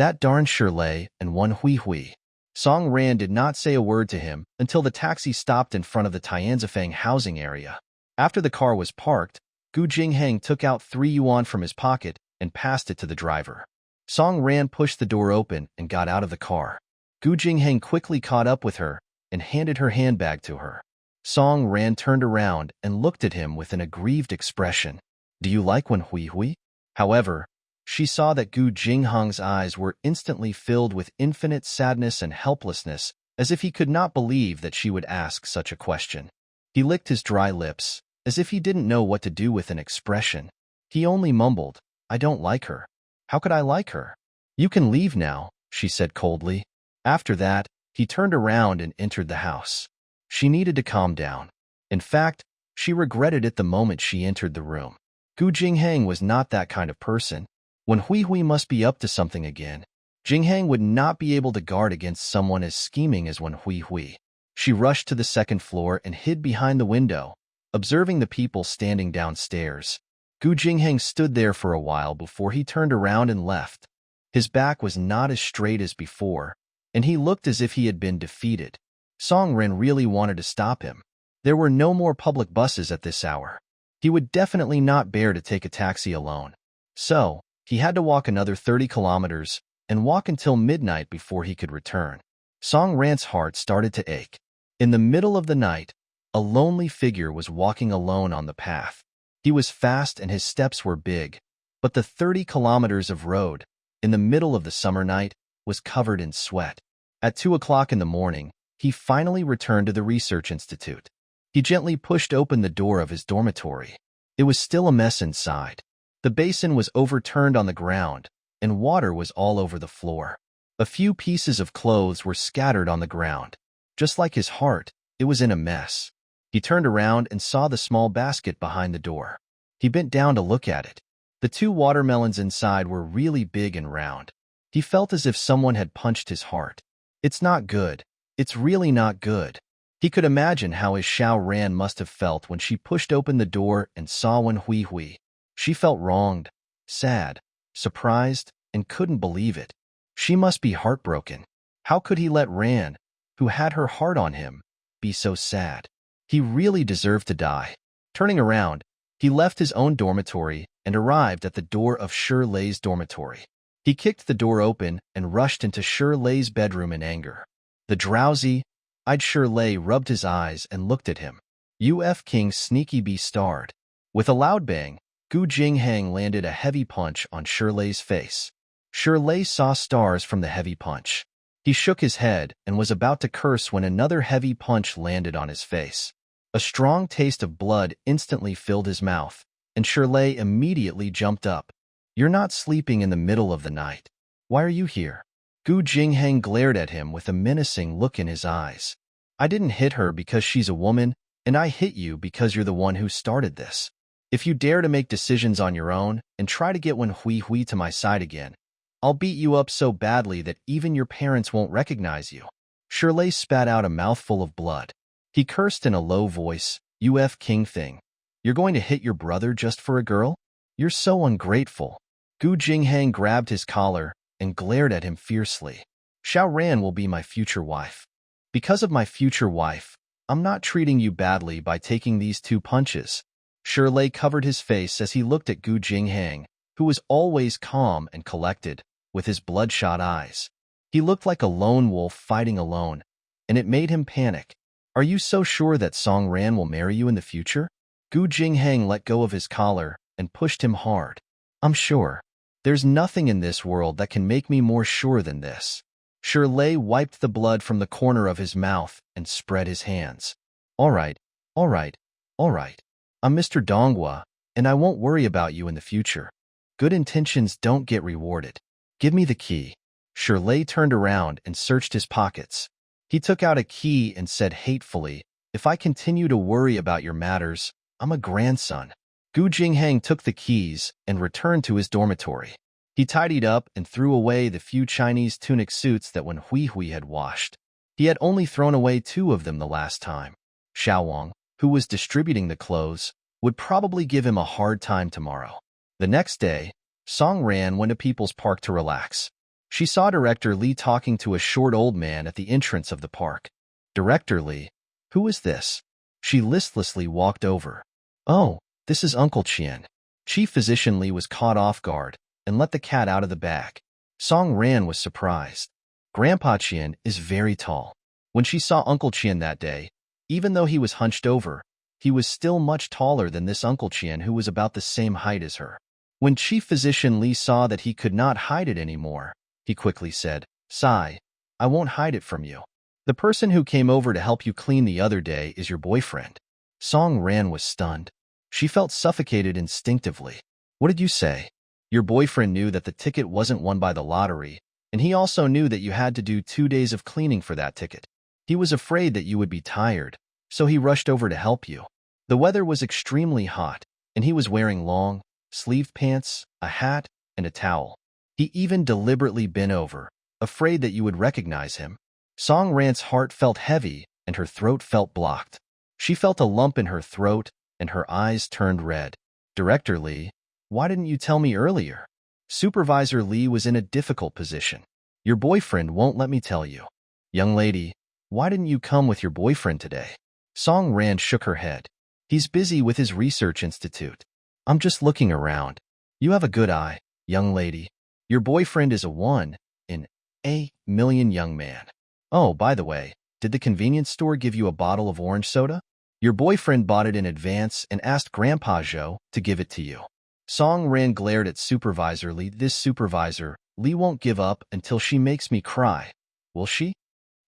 [SPEAKER 1] That darn Shirley and Wen Hui. Song Ran did not say a word to him until the taxi stopped in front of the Tianzifang housing area. After the car was parked, Gu Jingheng took out 3 yuan from his pocket and passed it to the driver. Song Ran pushed the door open and got out of the car. Gu Jingheng quickly caught up with her and handed her handbag to her. Song Ran turned around and looked at him with an aggrieved expression. Do you like Wen Hui? However, she saw that Gu Jingheng's eyes were instantly filled with infinite sadness and helplessness, as if he could not believe that she would ask such a question. He licked his dry lips, as if he didn't know what to do with an expression. He only mumbled, I don't like her. How could I like her? You can leave now, she said coldly. After that, he turned around and entered the house. She needed to calm down. In fact, she regretted it the moment she entered the room. Gu Jingheng was not that kind of person. Wen Hui must be up to something again. Jingheng would not be able to guard against someone as scheming as Wen Hui. She rushed to the second floor and hid behind the window, observing the people standing downstairs. Gu Jingheng stood there for a while before he turned around and left. His back was not as straight as before, and he looked as if he had been defeated. Song Ren really wanted to stop him. There were no more public buses at this hour. He would definitely not bear to take a taxi alone. So, he had to walk another 30 kilometers and walk until midnight before he could return. Song Ran's heart started to ache. In the middle of the night, a lonely figure was walking alone on the path. He was fast and his steps were big, but the 30 kilometers of road, in the middle of the summer night, was covered in sweat. At 2 o'clock in the morning, he finally returned to the research institute. He gently pushed open the door of his dormitory. It was still a mess inside. The basin was overturned on the ground, and water was all over the floor. A few pieces of clothes were scattered on the ground. Just like his heart, it was in a mess. He turned around and saw the small basket behind the door. He bent down to look at it. The 2 watermelons inside were really big and round. He felt as if someone had punched his heart. It's not good. It's really not good. He could imagine how his Xiao Ran must have felt when she pushed open the door and saw Wen Hui. She felt wronged, sad, surprised, and couldn't believe it. She must be heartbroken. How could he let Ran, who had her heart on him, be so sad? He really deserved to die. Turning around, he left his own dormitory and arrived at the door of Shirley's dormitory. He kicked the door open and rushed into Shirley's bedroom in anger. The drowsy-eyed Shirley rubbed his eyes and looked at him. UF King Sneaky B starred. With a loud bang, Gu Jingheng landed a heavy punch on Shirley's face. Shirley saw stars from the heavy punch. He shook his head and was about to curse when another heavy punch landed on his face. A strong taste of blood instantly filled his mouth, and Shirley immediately jumped up. You're not sleeping in the middle of the night. Why are you here? Gu Jingheng glared at him with a menacing look in his eyes. I didn't hit her because she's a woman, and I hit you because you're the one who started this. If you dare to make decisions on your own and try to get Wen Hui to my side again, I'll beat you up so badly that even your parents won't recognize you. Shirley spat out a mouthful of blood. He cursed in a low voice, UF King thing. You're going to hit your brother just for a girl? You're so ungrateful. Gu Jingheng grabbed his collar and glared at him fiercely. Xiao Ran will be my future wife. Because of my future wife, I'm not treating you badly by taking these 2 punches. Shirley covered his face as he looked at Gu Jingheng, who was always calm and collected, with his bloodshot eyes. He looked like a lone wolf fighting alone, and it made him panic. Are you so sure that Song Ran will marry you in the future? Gu Jingheng let go of his collar and pushed him hard. I'm sure. There's nothing in this world that can make me more sure than this. Shirley wiped the blood from the corner of his mouth and spread his hands. All right, all right, all right. I'm Mr. Donghua, and I won't worry about you in the future. Good intentions don't get rewarded. Give me the key. Shirley turned around and searched his pockets. He took out a key and said hatefully, If I continue to worry about your matters, I'm a grandson. Gu Jingheng took the keys and returned to his dormitory. He tidied up and threw away the few Chinese tunic suits that Wen Hui had washed. He had only thrown away 2 of them the last time. Xiaowang, who was distributing the clothes, would probably give him a hard time tomorrow. The next day, Song Ran went to People's Park to relax. She saw Director Lee talking to a short old man at the entrance of the park. Director Lee, who is this? She listlessly walked over. Oh, this is Uncle Chien. Chief Physician Lee was caught off guard and let the cat out of the bag. Song Ran was surprised. Grandpa Chien is very tall. When she saw Uncle Chien that day, even though he was hunched over, he was still much taller than this Uncle Chien who was about the same height as her. When Chief Physician Lee saw that he could not hide it anymore, he quickly said, "Sai, I won't hide it from you. The person who came over to help you clean the other day is your boyfriend." Song Ran was stunned. She felt suffocated instinctively. What did you say? Your boyfriend knew that the ticket wasn't won by the lottery, and he also knew that you had to do 2 days of cleaning for that ticket. He was afraid that you would be tired, so he rushed over to help you. The weather was extremely hot, and he was wearing long, sleeved pants, a hat, and a towel. He even deliberately bent over, afraid that you would recognize him. Song Ran's heart felt heavy, and her throat felt blocked. She felt a lump in her throat, and her eyes turned red. Director Lee, why didn't you tell me earlier? Supervisor Lee was in a difficult position. Your boyfriend won't let me tell you. Young lady, why didn't you come with your boyfriend today? Song Ran shook her head. He's busy with his research institute. I'm just looking around. You have a good eye, young lady. Your boyfriend is a 1 in a million young man. Oh, by the way, did the convenience store give you a bottle of orange soda? Your boyfriend bought it in advance and asked Grandpa Zhou to give it to you. Song Ran glared at Supervisor Lee. This Supervisor Lee won't give up until she makes me cry. Will she?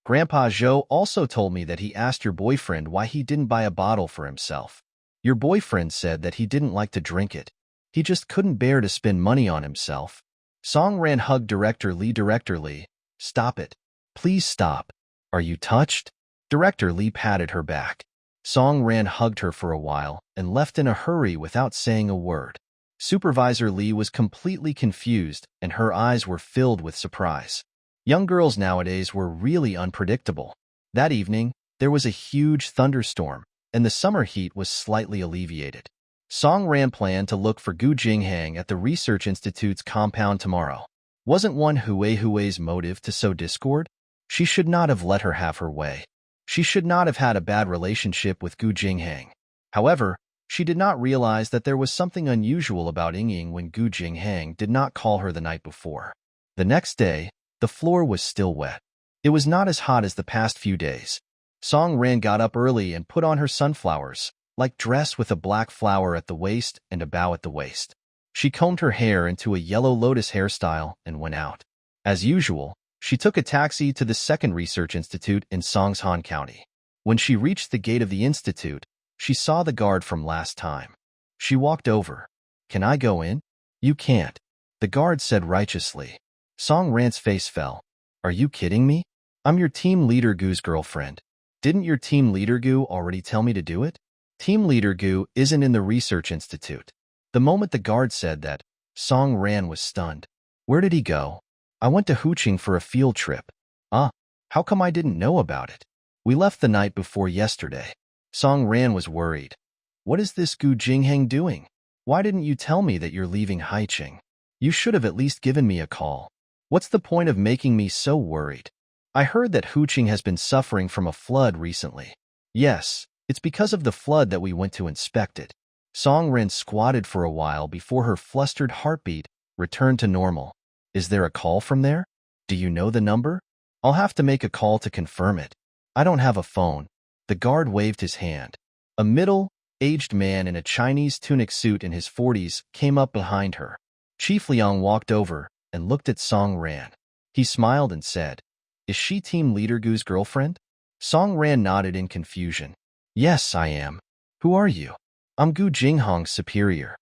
[SPEAKER 1] Grandpa Zhou also told me that he asked your boyfriend why he didn't buy a bottle for himself. Your boyfriend said that he didn't like to drink it. He just couldn't bear to spend money on himself. Song Ran hugged Director Lee. Director Lee, stop it. Please stop. Are you touched? Director Lee patted her back. Song Ran hugged her for a while and left in a hurry without saying a word. Supervisor Lee was completely confused and her eyes were filled with surprise. Young girls nowadays were really unpredictable. That evening, there was a huge thunderstorm, and the summer heat was slightly alleviated. Song Ran planned to look for Gu Jinghang at the Research Institute's compound tomorrow. Wasn't one Huey's motive to sow discord? She should not have let her have her way. She should not have had a bad relationship with Gu Jinghang. However, she did not realize that there was something unusual about Ying when Gu Jinghang did not call her the night before. The next day, the floor was still wet. It was not as hot as the past few days. Song Ran got up early and put on her sunflowers-like dress with a black flower at the waist and a bow at the waist. She combed her hair into a yellow lotus hairstyle and went out. As usual, she took a taxi to the second research institute in Songshan County. When she reached the gate of the institute, she saw the guard from last time. She walked over. "Can I go in?" "You can't," the guard said righteously. Song Ran's face fell. "Are you kidding me? I'm your team leader Gu's girlfriend. Didn't your team leader Gu already tell me to do it?" Team leader Gu isn't in the research institute. The moment the guard said that, Song Ran was stunned. "Where did he go?" "I went to Huqing for a field trip." "Ah, how come I didn't know about it?" "We left the night before yesterday." Song Ran was worried. "What is this Gu Jinghang doing? Why didn't you tell me that you're leaving Haiqing? You should have at least given me a call. What's the point of making me so worried? I heard that Huqing has been suffering from a flood recently." "Yes, it's because of the flood that we went to inspect it." Song Ran squatted for a while before her flustered heartbeat returned to normal. "Is there a call from there? Do you know the number? I'll have to make a call to confirm it." "I don't have a phone." The guard waved his hand. A middle-aged man in a Chinese tunic suit in his 40s came up behind her. Chief Liang walked over and looked at Song Ran. He smiled and said, "Is she team leader Gu's girlfriend?" Song Ran nodded in confusion. "Yes, I am. Who are you?" "I'm Gu Jinghang's superior."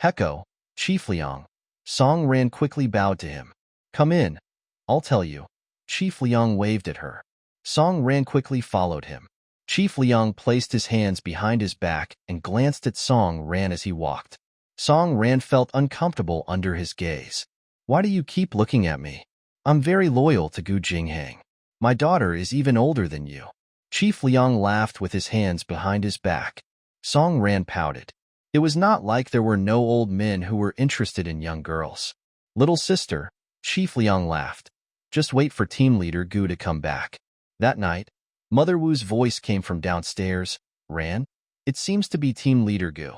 [SPEAKER 1] "Heko, Chief Liang." Song Ran quickly bowed to him. "Come in. I'll tell you." Chief Liang waved at her. Song Ran quickly followed him. Chief Liang placed his hands behind his back and glanced at Song Ran as he walked. Song Ran felt uncomfortable under his gaze. "Why do you keep looking at me? I'm very loyal to Gu Jinghang. My daughter is even older than you." Chief Liang laughed with his hands behind his back. Song Ran pouted. It was not like there were no old men who were interested in young girls. "Little sister, Chief Liang laughed. Just wait for team leader Gu to come back. That night, Mother Wu's voice came from downstairs. Ran? It seems to be team leader Gu.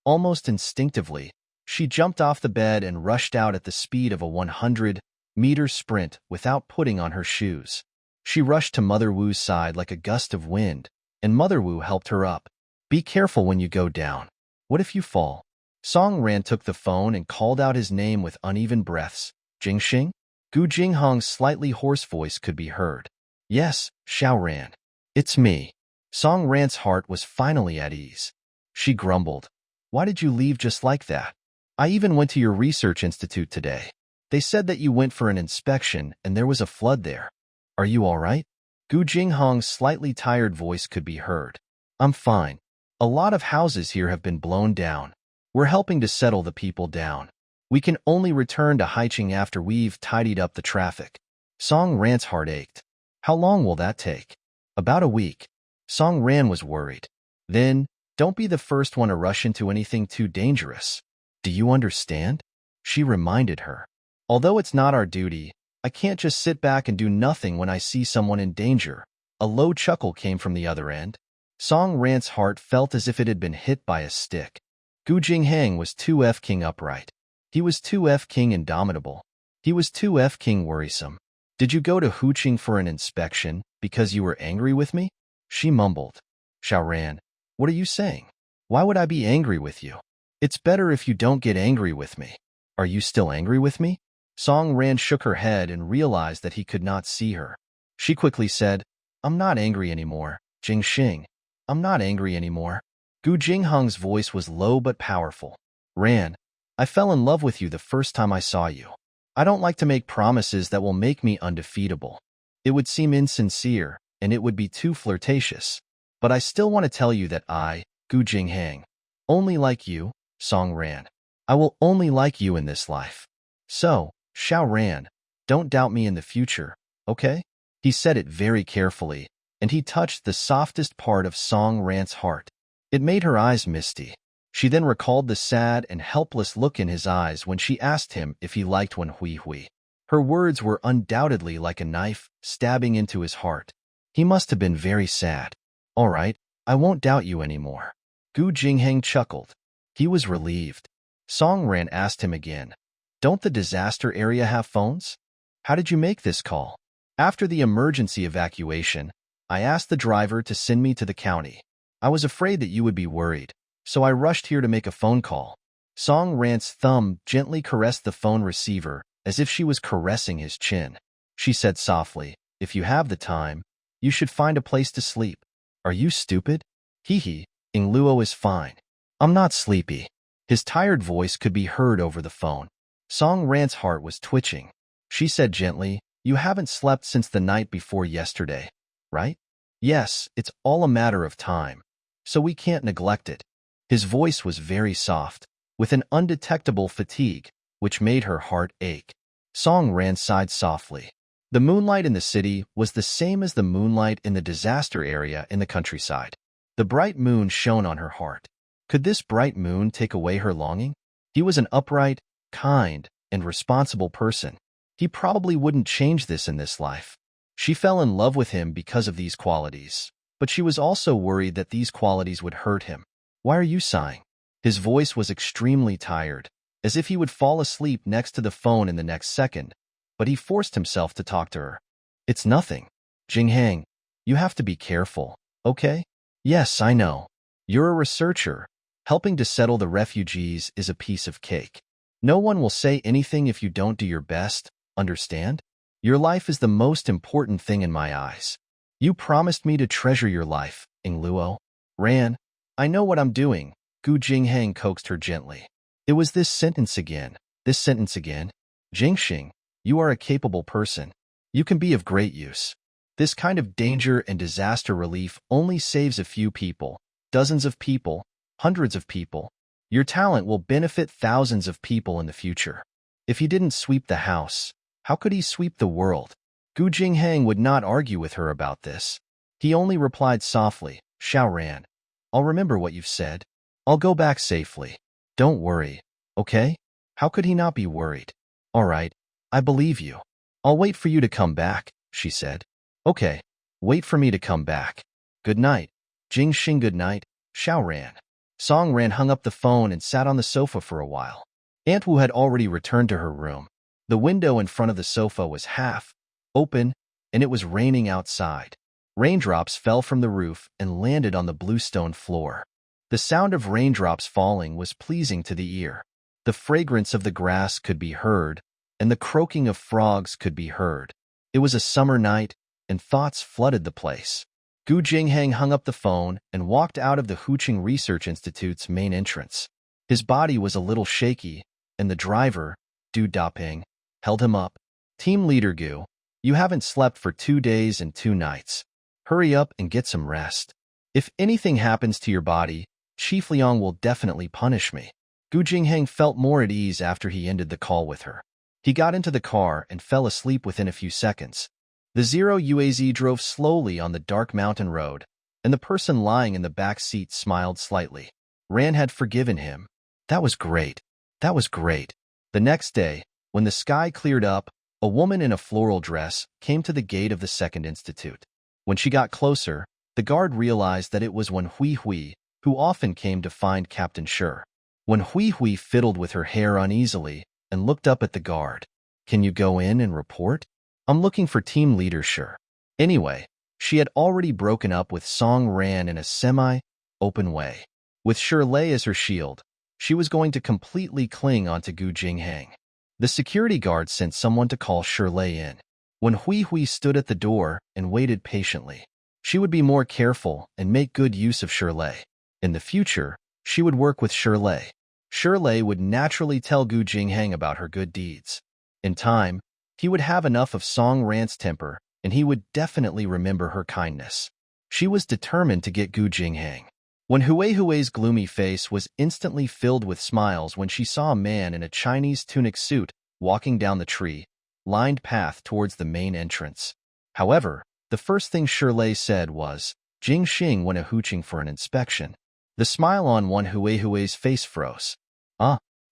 [SPEAKER 1] Almost instinctively, she jumped off the bed and rushed out at the speed of a 100-meter sprint without putting on her shoes. She rushed to Mother Wu's side like a gust of wind, and Mother Wu helped her up. Be careful when you go down. What if you fall? Song Ran took the phone and called out his name with uneven breaths. Jingxing? Gu Jinghong's slightly hoarse voice could be heard. Yes, Xiao Ran. It's me. Song Ran's heart was finally at ease. She grumbled. Why did you leave just like that? I even went to your research institute today. They said that you went for an inspection and there was a flood there. Are you all right? Gu Jinghong's slightly tired voice could be heard. I'm fine. A lot of houses here have been blown down. We're helping to settle the people down. We can only return to Haicheng after we've tidied up the traffic. Song Ran's heart ached. How long will that take? About a week. Song Ran was worried. Then, don't be the first one to rush into anything too dangerous. Do you understand? She reminded her. Although it's not our duty, I can't just sit back and do nothing when I see someone in danger. A low chuckle came from the other end. Song Ran's heart felt as if it had been hit by a stick. Gu Jinghang was 2F King upright. He was 2F King indomitable. He was 2F King worrisome. Did you go to Huqing for an inspection because you were angry with me? She mumbled. Xiao Ran, what are you saying? Why would I be angry with you? It's better if you don't get angry with me. Are you still angry with me? Song Ran shook her head and realized that he could not see her. She quickly said, I'm not angry anymore, Jingxing. I'm not angry anymore. Gu Jinghong's voice was low but powerful. Ran, I fell in love with you the first time I saw you. I don't like to make promises that will make me undefeatable. It would seem insincere, and it would be too flirtatious. But I still want to tell you that I, Gu Jinghang, only like you, Song Ran. I will only like you in this life. So, Xiao Ran, don't doubt me in the future, okay? He said it very carefully, and he touched the softest part of Song Ran's heart. It made her eyes misty. She then recalled the sad and helpless look in his eyes when she asked him if he liked Wen Hui Hui. Her words were undoubtedly like a knife stabbing into his heart. He must have been very sad. All right, I won't doubt you anymore. Gu Jinghang chuckled. He was relieved. Song Ran asked him again, don't the disaster area have phones? How did you make this call? After the emergency evacuation, I asked the driver to send me to the county. I was afraid that you would be worried, so I rushed here to make a phone call. Song Ran's thumb gently caressed the phone receiver as if she was caressing his chin. She said softly, if you have the time, you should find a place to sleep. Are you stupid? Hee, Ing Luo is fine. I'm not sleepy. His tired voice could be heard over the phone. Song Ran's heart was twitching. She said gently, you haven't slept since the night before yesterday, right? Yes, it's all a matter of time, so we can't neglect it. His voice was very soft, with an undetectable fatigue, which made her heart ache. Song Ran sighed softly. The moonlight in the city was the same as the moonlight in the disaster area in the countryside. The bright moon shone on her heart. Could this bright moon take away her longing? He was an upright, kind, and responsible person. He probably wouldn't change this in this life. She fell in love with him because of these qualities, but she was also worried that these qualities would hurt him. Why are you sighing? His voice was extremely tired, as if he would fall asleep next to the phone in the next second, but he forced himself to talk to her. It's nothing. Jinghang, you have to be careful, okay? Yes, I know. You're a researcher. Helping to settle the refugees is a piece of cake. No one will say anything if you don't do your best, understand? Your life is the most important thing in my eyes. You promised me to treasure your life, Ing Luo. Ran, I know what I'm doing, Gu Jinghang coaxed her gently. It was this sentence again. Jingxing, you are a capable person. You can be of great use. This kind of danger and disaster relief only saves a few people, dozens of people, hundreds of people. Your talent will benefit thousands of people in the future. If he didn't sweep the house, how could he sweep the world? Gu Jinghang would not argue with her about this. He only replied softly, Xiao Ran, I'll remember what you've said. I'll go back safely. Don't worry, okay? How could he not be worried? All right, I believe you. I'll wait for you to come back, she said. Okay, wait for me to come back. Good night. Jing Xing good night, Xiao Ran. Song Ran hung up the phone and sat on the sofa for a while. Aunt Wu had already returned to her room. The window in front of the sofa was half open, and it was raining outside. Raindrops fell from the roof and landed on the bluestone floor. The sound of raindrops falling was pleasing to the ear. The fragrance of the grass could be heard, and the croaking of frogs could be heard. It was a summer night, and thoughts flooded the place. Gu Jinghang hung up the phone and walked out of the Huqing Research Institute's main entrance. His body was a little shaky, and the driver, Du Daping, held him up. Team leader Gu, you haven't slept for 2 days and 2 nights. Hurry up and get some rest. If anything happens to your body, Chief Liang will definitely punish me. Gu Jinghang felt more at ease after he ended the call with her. He got into the car and fell asleep within a few seconds. The Zero UAZ drove slowly on the dark mountain road, and the person lying in the back seat smiled slightly. Ran had forgiven him. That was great. That was great. The next day, when the sky cleared up, a woman in a floral dress came to the gate of the second institute. When she got closer, the guard realized that it was Wen Hui Hui, who often came to find Captain Shi. Wen Hui Hui fiddled with her hair uneasily and looked up at the guard. Can you go in and report? I'm looking for team leader Shi. Anyway, she had already broken up with Song Ran in a semi-open way. With Shi Lei as her shield, she was going to completely cling onto Gu Jinghang. The security guard sent someone to call Shi Lei in. When Hui Hui stood at the door and waited patiently, she would be more careful and make good use of Shi Lei. In the future, she would work with Shi Lei. Shi Lei would naturally tell Gu Jinghang about her good deeds. In time, he would have enough of Song Ran's temper, and he would definitely remember her kindness. She was determined to get Gu Jinghang. When Hui's gloomy face was instantly filled with smiles when she saw a man in a Chinese tunic suit walking down the tree-lined path towards the main entrance. However, the first thing Shi Lei said was, Jing Xing went a Huqing for an inspection. The smile on Wen Hui's face froze.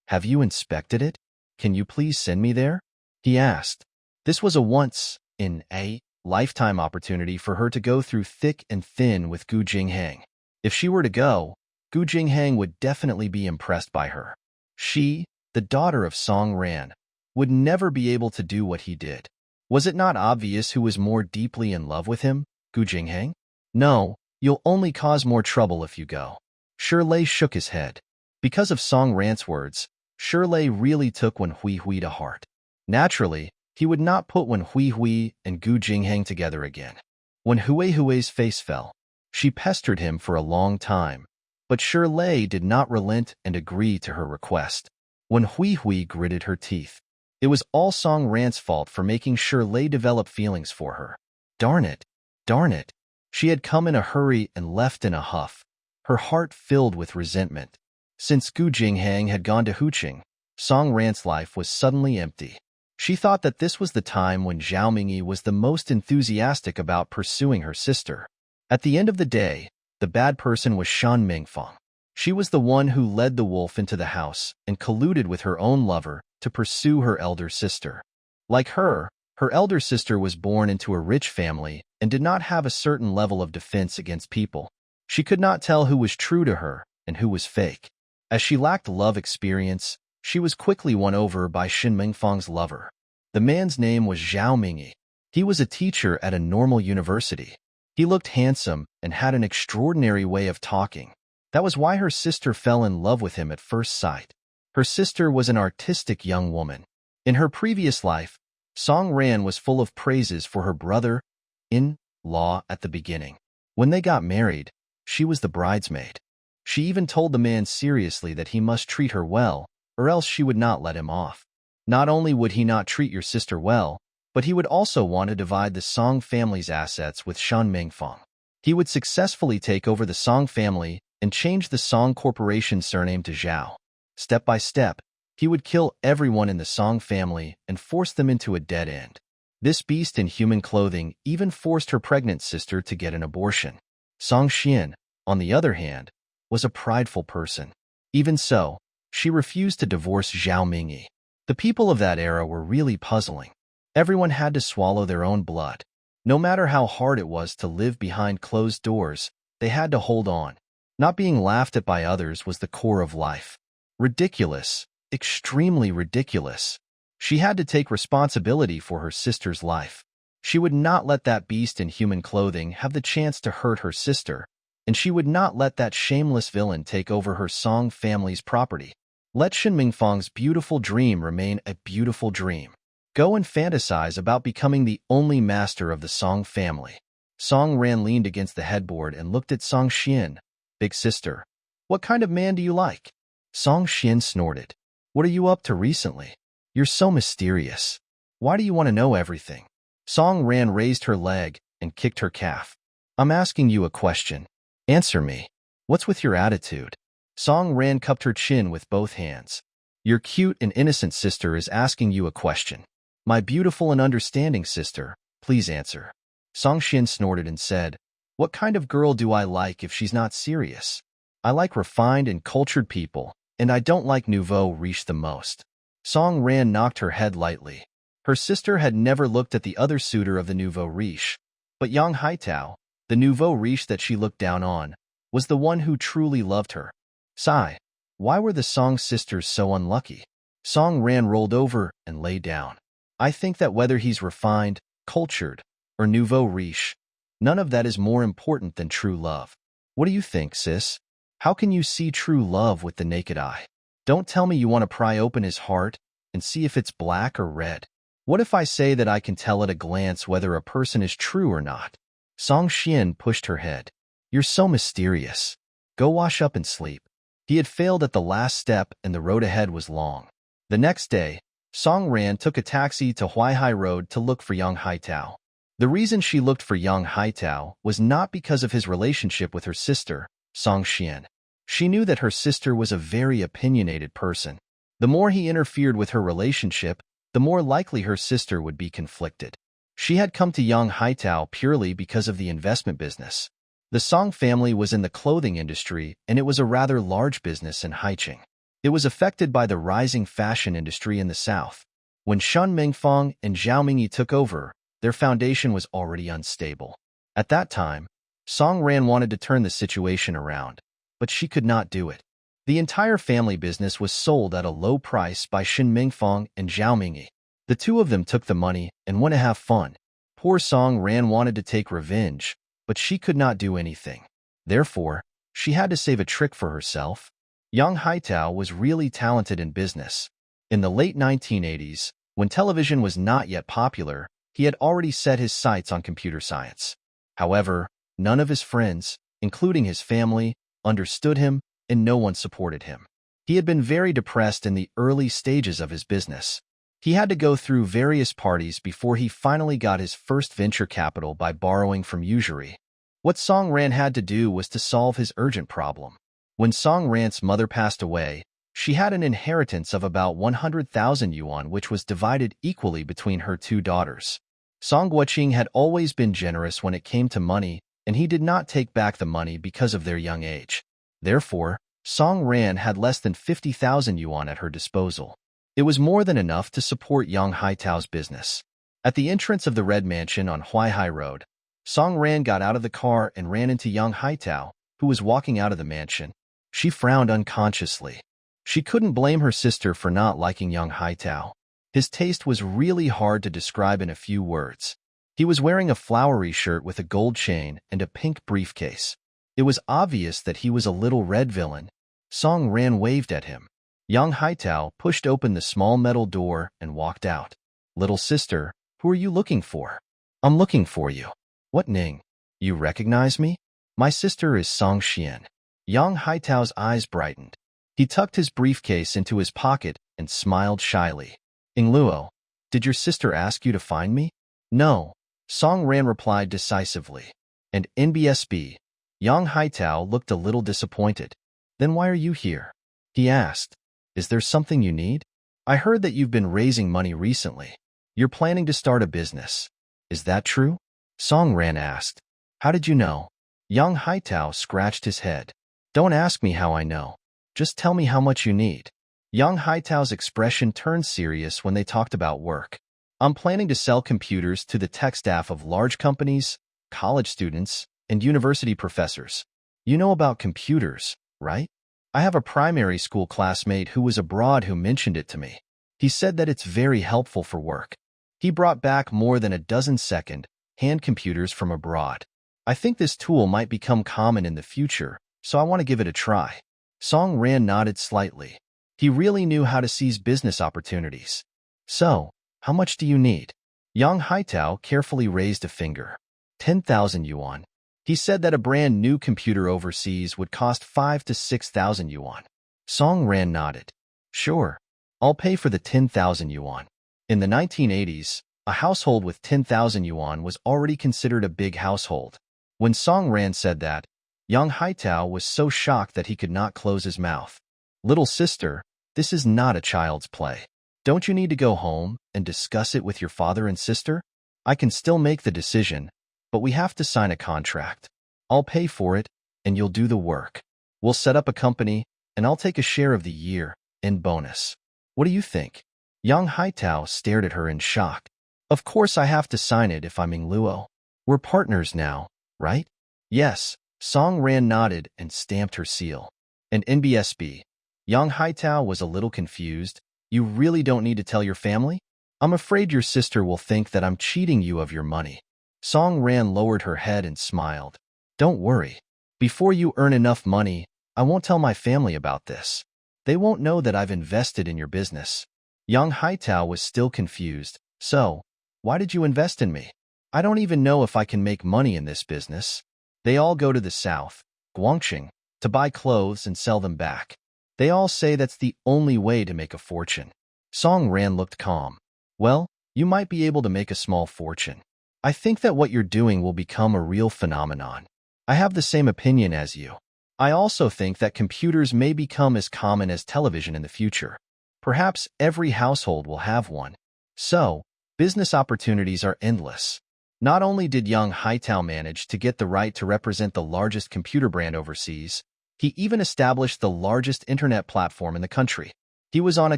[SPEAKER 1] Have you inspected it? Can you please send me there? He asked. This was a once-in-a-lifetime opportunity for her to go through thick and thin with Gu Jinghang. If she were to go, Gu Jinghang would definitely be impressed by her. She, the daughter of Song Ran, would never be able to do what he did. Was it not obvious who was more deeply in love with him, Gu Jinghang? No, you'll only cause more trouble if you go. Shi Lei shook his head. Because of Song Ran's words, Shi Lei really took Wen Hui to heart. Naturally, he would not put Wen Hui and Gu Jinghang together again. When Hui's face fell, she pestered him for a long time, but Shi Lei did not relent and agree to her request. When Hui gritted her teeth. It was all Song Ran's fault for making Shi Lei develop feelings for her. Darn it, darn it. She had come in a hurry and left in a huff, her heart filled with resentment. Since Gu Jinghang had gone to Huqing, Song Ran's life was suddenly empty. She thought that this was the time when Zhao Mingyi was the most enthusiastic about pursuing her sister. At the end of the day, the bad person was Shan Mingfang. She was the one who led the wolf into the house and colluded with her own lover to pursue her elder sister. Like her elder sister was born into a rich family and did not have a certain level of defense against people. She could not tell who was true to her and who was fake. As she lacked love experience, she was quickly won over by Shin Mingfang's lover. The man's name was Zhao Mingyi. He was a teacher at a normal university. He looked handsome and had an extraordinary way of talking. That was why her sister fell in love with him at first sight. Her sister was an artistic young woman. In her previous life, Song Ran was full of praises for her brother-in-law at the beginning. When they got married, she was the bridesmaid. She even told the man seriously that he must treat her well, or else she would not let him off. Not only would he not treat your sister well, but he would also want to divide the Song family's assets with Shan Mingfang. He would successfully take over the Song family and change the Song Corporation surname to Zhao. Step by step, he would kill everyone in the Song family and force them into a dead end. This beast in human clothing even forced her pregnant sister to get an abortion. Song Xian, on the other hand, was a prideful person. Even so, she refused to divorce Zhao Mingyi. The people of that era were really puzzling. Everyone had to swallow their own blood. No matter how hard it was to live behind closed doors, they had to hold on. Not being laughed at by others was the core of life. Ridiculous, extremely ridiculous. She had to take responsibility for her sister's life. She would not let that beast in human clothing have the chance to hurt her sister, and she would not let that shameless villain take over her Song family's property. Let Shin Mingfang's beautiful dream remain a beautiful dream. Go and fantasize about becoming the only master of the Song family. Song Ran leaned against the headboard and looked at Song Xian. Big sister, what kind of man do you like? Song Xian snorted. What are you up to recently? You're so mysterious. Why do you want to know everything? Song Ran raised her leg and kicked her calf. I'm asking you a question. Answer me. What's with your attitude? Song Ran cupped her chin with both hands. Your cute and innocent sister is asking you a question. My beautiful and understanding sister, please answer. Song Xian snorted and said, what kind of girl do I like if she's not serious? I like refined and cultured people, and I don't like nouveau riche the most. Song Ran knocked her head lightly. Her sister had never looked at the other suitor of the nouveau riche, but Yang Haitao, the nouveau riche that she looked down on, was the one who truly loved her. Sigh. Why were the Song sisters so unlucky? Song Ran rolled over and lay down. I think that whether he's refined, cultured, or nouveau riche, none of that is more important than true love. What do you think, sis? How can you see true love with the naked eye? Don't tell me you want to pry open his heart and see if it's black or red. What if I say that I can tell at a glance whether a person is true or not? Song Xian pushed her head. You're so mysterious. Go wash up and sleep. He had failed at the last step and the road ahead was long. The next day, Song Ran took a taxi to Huaihai Road to look for Yang Haitao. The reason she looked for Yang Haitao was not because of his relationship with her sister, Song Xian. She knew that her sister was a very opinionated person. The more he interfered with her relationship, the more likely her sister would be conflicted. She had come to Yang Haitao purely because of the investment business. The Song family was in the clothing industry, and it was a rather large business in Haicheng. It was affected by the rising fashion industry in the south. When Shen Mingfang and Zhao Mingyi took over, their foundation was already unstable. At that time, Song Ran wanted to turn the situation around, but she could not do it. The entire family business was sold at a low price by Shin Mingfang and Zhao Mingyi. The two of them took the money and went to have fun. Poor Song Ran wanted to take revenge, but she could not do anything. Therefore, she had to save a trick for herself. Yang Haitao was really talented in business. In the late 1980s, when television was not yet popular, he had already set his sights on computer science. However, none of his friends, including his family, understood him, and no one supported him. He had been very depressed in the early stages of his business. He had to go through various parties before he finally got his first venture capital by borrowing from usury. What Song Ran had to do was to solve his urgent problem. When Song Ran's mother passed away, she had an inheritance of about 100,000 yuan, which was divided equally between her two daughters. Song Guoqing had always been generous when it came to money, and he did not take back the money because of their young age. Therefore, Song Ran had less than 50,000 yuan at her disposal. It was more than enough to support Yang Haitao's business. At the entrance of the Red Mansion on Huaihai Road, Song Ran got out of the car and ran into Yang Haitao, who was walking out of the mansion. She frowned unconsciously. She couldn't blame her sister for not liking Yang Haitao. His taste was really hard to describe in a few words. He was wearing a flowery shirt with a gold chain and a pink briefcase. It was obvious that he was a little red villain. Song Ran waved at him. Yang Haitao pushed open the small metal door and walked out. Little sister, who are you looking for? I'm looking for you. What Ning? You recognize me? My sister is Song Xian. Yang Haitao's eyes brightened. He tucked his briefcase into his pocket and smiled shyly. Ingluo, did your sister ask you to find me? No, Song Ran replied decisively. And NBSB, Yang Haitao looked a little disappointed. Then why are you here? He asked. Is there something you need? I heard that you've been raising money recently. You're planning to start a business. Is that true? Song Ran asked. How did you know? Yang Haitao scratched his head. Don't ask me how I know. Just tell me how much you need. Yang Haitao's expression turned serious when they talked about work. I'm planning to sell computers to the tech staff of large companies, college students, and university professors. You know about computers, right? I have a primary school classmate who was abroad who mentioned it to me. He said that it's very helpful for work. He brought back more than a dozen second-hand computers from abroad. I think this tool might become common in the future, so I want to give it a try. Song Ran nodded slightly. He really knew how to seize business opportunities. So, how much do you need? Yang Haitao carefully raised a finger. 10,000 yuan. He said that a brand new computer overseas would cost 5 to 6,000 yuan. Song Ran nodded. Sure, I'll pay for the 10,000 yuan. In the 1980s, a household with 10,000 yuan was already considered a big household. When Song Ran said that, Yang Haitao was so shocked that he could not close his mouth. Little sister, this is not a child's play. Don't you need to go home and discuss it with your father and sister? I can still make the decision, but we have to sign a contract. I'll pay for it, and you'll do the work. We'll set up a company, and I'll take a share of the year-end bonus. What do you think? Yang Haitao stared at her in shock. Of course I have to sign it if I'm Ming Luo. We're partners now, right? Yes, Song Ran nodded and stamped her seal. And NBSB. Yang Haitao was a little confused. You really don't need to tell your family? I'm afraid your sister will think that I'm cheating you of your money. Song Ran lowered her head and smiled. Don't worry. Before you earn enough money, I won't tell my family about this. They won't know that I've invested in your business. Yang Haitao was still confused. So, why did you invest in me? I don't even know if I can make money in this business. They all go to the south, Guangxing, to buy clothes and sell them back. They all say that's the only way to make a fortune. Song Ran looked calm. Well, you might be able to make a small fortune. I think that what you're doing will become a real phenomenon. I have the same opinion as you. I also think that computers may become as common as television in the future. Perhaps every household will have one. So, business opportunities are endless. Not only did Yang Haitao manage to get the right to represent the largest computer brand overseas, he even established the largest internet platform in the country. He was on a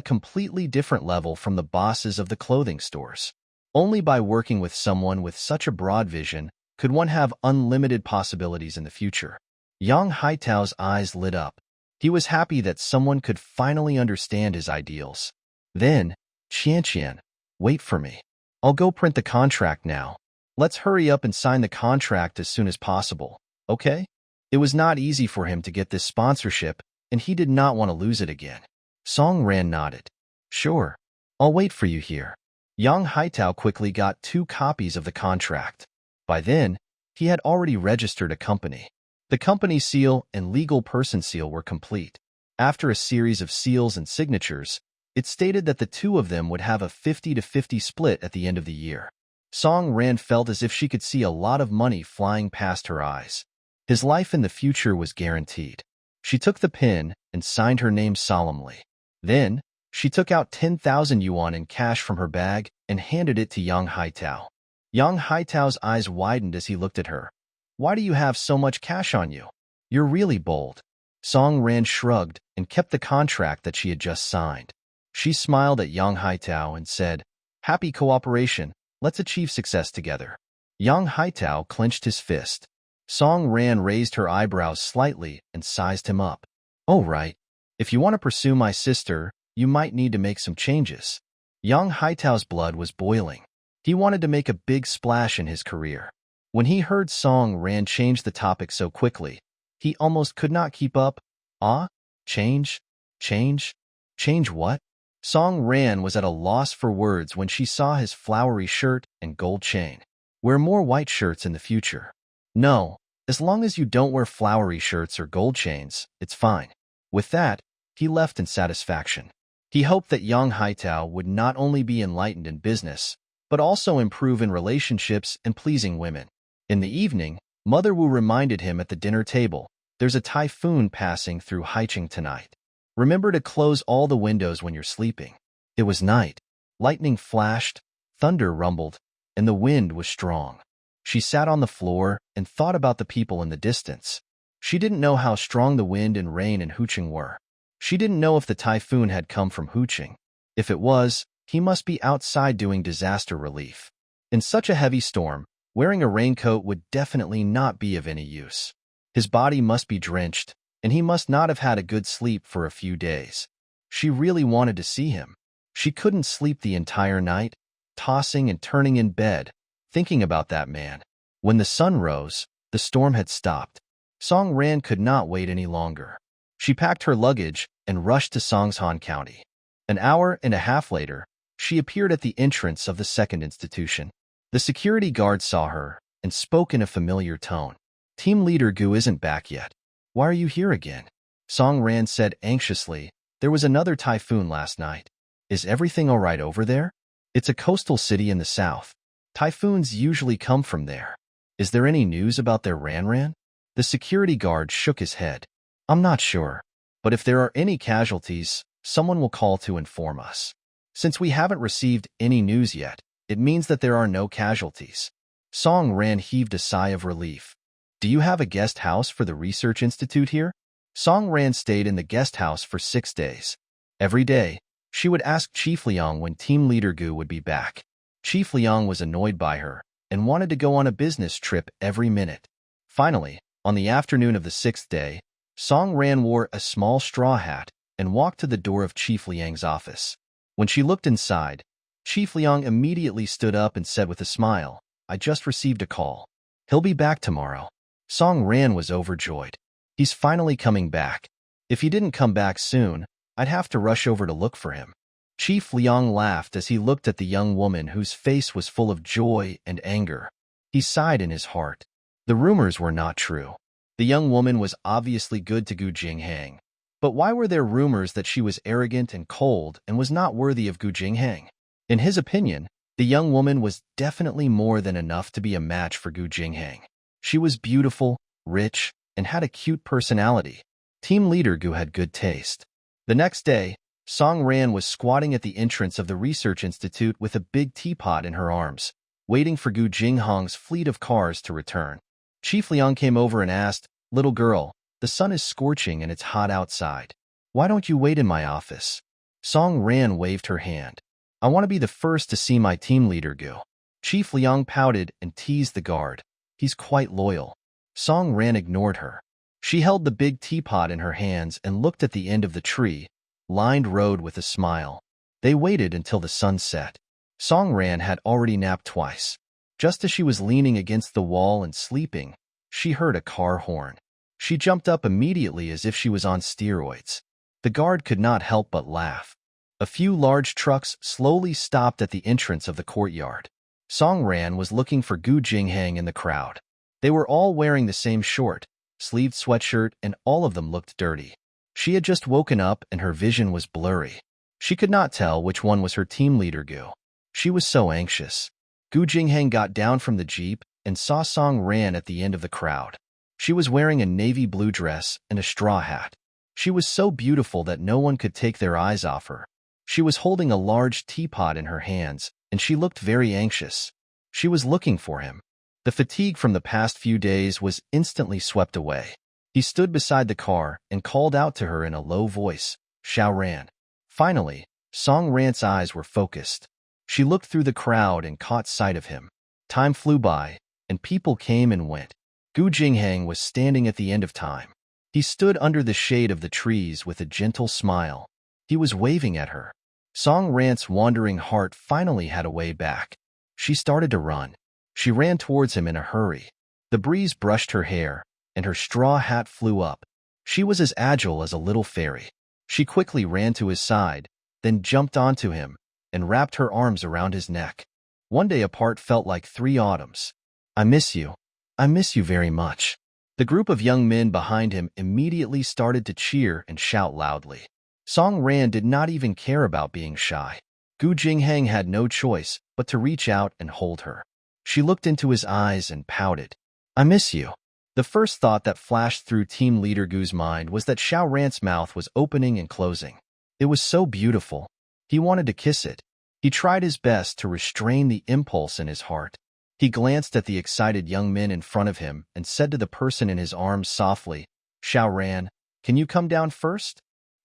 [SPEAKER 1] completely different level from the bosses of the clothing stores. Only by working with someone with such a broad vision could one have unlimited possibilities in the future. Yang Haitao's eyes lit up. He was happy that someone could finally understand his ideals. Then, Qian, wait for me. I'll go print the contract now. Let's hurry up and sign the contract as soon as possible, okay? It was not easy for him to get this sponsorship, and he did not want to lose it again. Song Ran nodded. Sure, I'll wait for you here. Yang Haitao quickly got 2 copies of the contract. By then, he had already registered a company. The company seal and legal person seal were complete. After a series of seals and signatures, it stated that the two of them would have a 50-50 split at the end of the year. Song Ran felt as if she could see a lot of money flying past her eyes. His life in the future was guaranteed. She took the pen and signed her name solemnly. Then, she took out 10,000 yuan in cash from her bag and handed it to Yang Haitao. Yang Haitao's eyes widened as he looked at her. Why do you have so much cash on you? You're really bold. Song Ran shrugged and kept the contract that she had just signed. She smiled at Yang Haitao and said, Happy cooperation, let's achieve success together. Yang Haitao clenched his fist. Song Ran raised her eyebrows slightly and sized him up. Oh, right. If you want to pursue my sister, you might need to make some changes. Yang Haitao's blood was boiling. He wanted to make a big splash in his career. When he heard Song Ran change the topic so quickly, he almost could not keep up. Change what? Song Ran was at a loss for words when she saw his flowery shirt and gold chain. Wear more white shirts in the future. No, as long as you don't wear flowery shirts or gold chains, it's fine. With that, he left in satisfaction. He hoped that Yang Haitao would not only be enlightened in business, but also improve in relationships and pleasing women. In the evening, Mother Wu reminded him at the dinner table, there's a typhoon passing through Haicheng tonight. Remember to close all the windows when you're sleeping. It was night. Lightning flashed, thunder rumbled, and the wind was strong. She sat on the floor and thought about the people in the distance. She didn't know how strong the wind and rain in Hucheng were. She didn't know if the typhoon had come from Huqing. If it was, he must be outside doing disaster relief. In such a heavy storm, wearing a raincoat would definitely not be of any use. His body must be drenched, and he must not have had a good sleep for a few days. She really wanted to see him. She couldn't sleep the entire night, tossing and turning in bed, thinking about that man. When the sun rose, the storm had stopped. Song Ran could not wait any longer. She packed her luggage and rushed to Songshan County. An hour and a half later, she appeared at the entrance of the second institution. The security guard saw her and spoke in a familiar tone. Team leader Gu isn't back yet. Why are you here again? Song Ran said anxiously. There was another typhoon last night. Is everything all right over there? It's a coastal city in the south. Typhoons usually come from there. Is there any news about their Ran? The security guard shook his head. I'm not sure, but if there are any casualties, someone will call to inform us. Since we haven't received any news yet, it means that there are no casualties. Song Ran heaved a sigh of relief. Do you have a guest house for the research institute here? Song Ran stayed in the guest house for 6 days. Every day, she would ask Chief Liang when team leader Gu would be back. Chief Liang was annoyed by her and wanted to go on a business trip every minute. Finally, on the afternoon of the 6th day, Song Ran wore a small straw hat and walked to the door of Chief Liang's office. When she looked inside, Chief Liang immediately stood up and said with a smile, I just received a call. He'll be back tomorrow. Song Ran was overjoyed. He's finally coming back. If he didn't come back soon, I'd have to rush over to look for him. Chief Liang laughed as he looked at the young woman whose face was full of joy and anger. He sighed in his heart. The rumors were not true. The young woman was obviously good to Gu Jinghang. But why were there rumors that she was arrogant and cold and was not worthy of Gu Jinghang? In his opinion, the young woman was definitely more than enough to be a match for Gu Jinghang. She was beautiful, rich, and had a cute personality. Team leader Gu had good taste. The next day, Song Ran was squatting at the entrance of the research institute with a big teapot in her arms, waiting for Gu Jinghang's fleet of cars to return. Chief Liang came over and asked, Little girl, the sun is scorching and it's hot outside. Why don't you wait in my office? Song Ran waved her hand. I want to be the first to see my team leader Gu. Chief Liang pouted and teased the guard. He's quite loyal. Song Ran ignored her. She held the big teapot in her hands and looked at the end of the tree-lined road with a smile. They waited until the sun set. Song Ran had already napped twice. Just as she was leaning against the wall and sleeping, she heard a car horn. She jumped up immediately as if she was on steroids. The guard could not help but laugh. A few large trucks slowly stopped at the entrance of the courtyard. Song Ran was looking for Gu Jinghang in the crowd. They were all wearing the same short-sleeved sweatshirt and all of them looked dirty. She had just woken up and her vision was blurry. She could not tell which one was her team leader Gu. She was so anxious. Gu Jinghang got down from the jeep and saw Song Ran at the end of the crowd. She was wearing a navy blue dress and a straw hat. She was so beautiful that no one could take their eyes off her. She was holding a large teapot in her hands, and she looked very anxious. She was looking for him. The fatigue from the past few days was instantly swept away. He stood beside the car and called out to her in a low voice, Xiao Ran. Finally, Song Ran's eyes were focused. She looked through the crowd and caught sight of him. Time flew by, and people came and went. Gu Jinghang was standing at the end of time. He stood under the shade of the trees with a gentle smile. He was waving at her. Song Ran's wandering heart finally had a way back. She started to run. She ran towards him in a hurry. The breeze brushed her hair, and her straw hat flew up. She was as agile as a little fairy. She quickly ran to his side, then jumped onto him, and wrapped her arms around his neck. One day apart felt like 3 autumns. I miss you. I miss you very much. The group of young men behind him immediately started to cheer and shout loudly. Song Ran did not even care about being shy. Gu Jinghang had no choice but to reach out and hold her. She looked into his eyes and pouted. I miss you. The first thought that flashed through team leader Gu's mind was that Xiao Ran's mouth was opening and closing. It was so beautiful. He wanted to kiss it. He tried his best to restrain the impulse in his heart. He glanced at the excited young men in front of him and said to the person in his arms softly, Xiao Ran, can you come down first?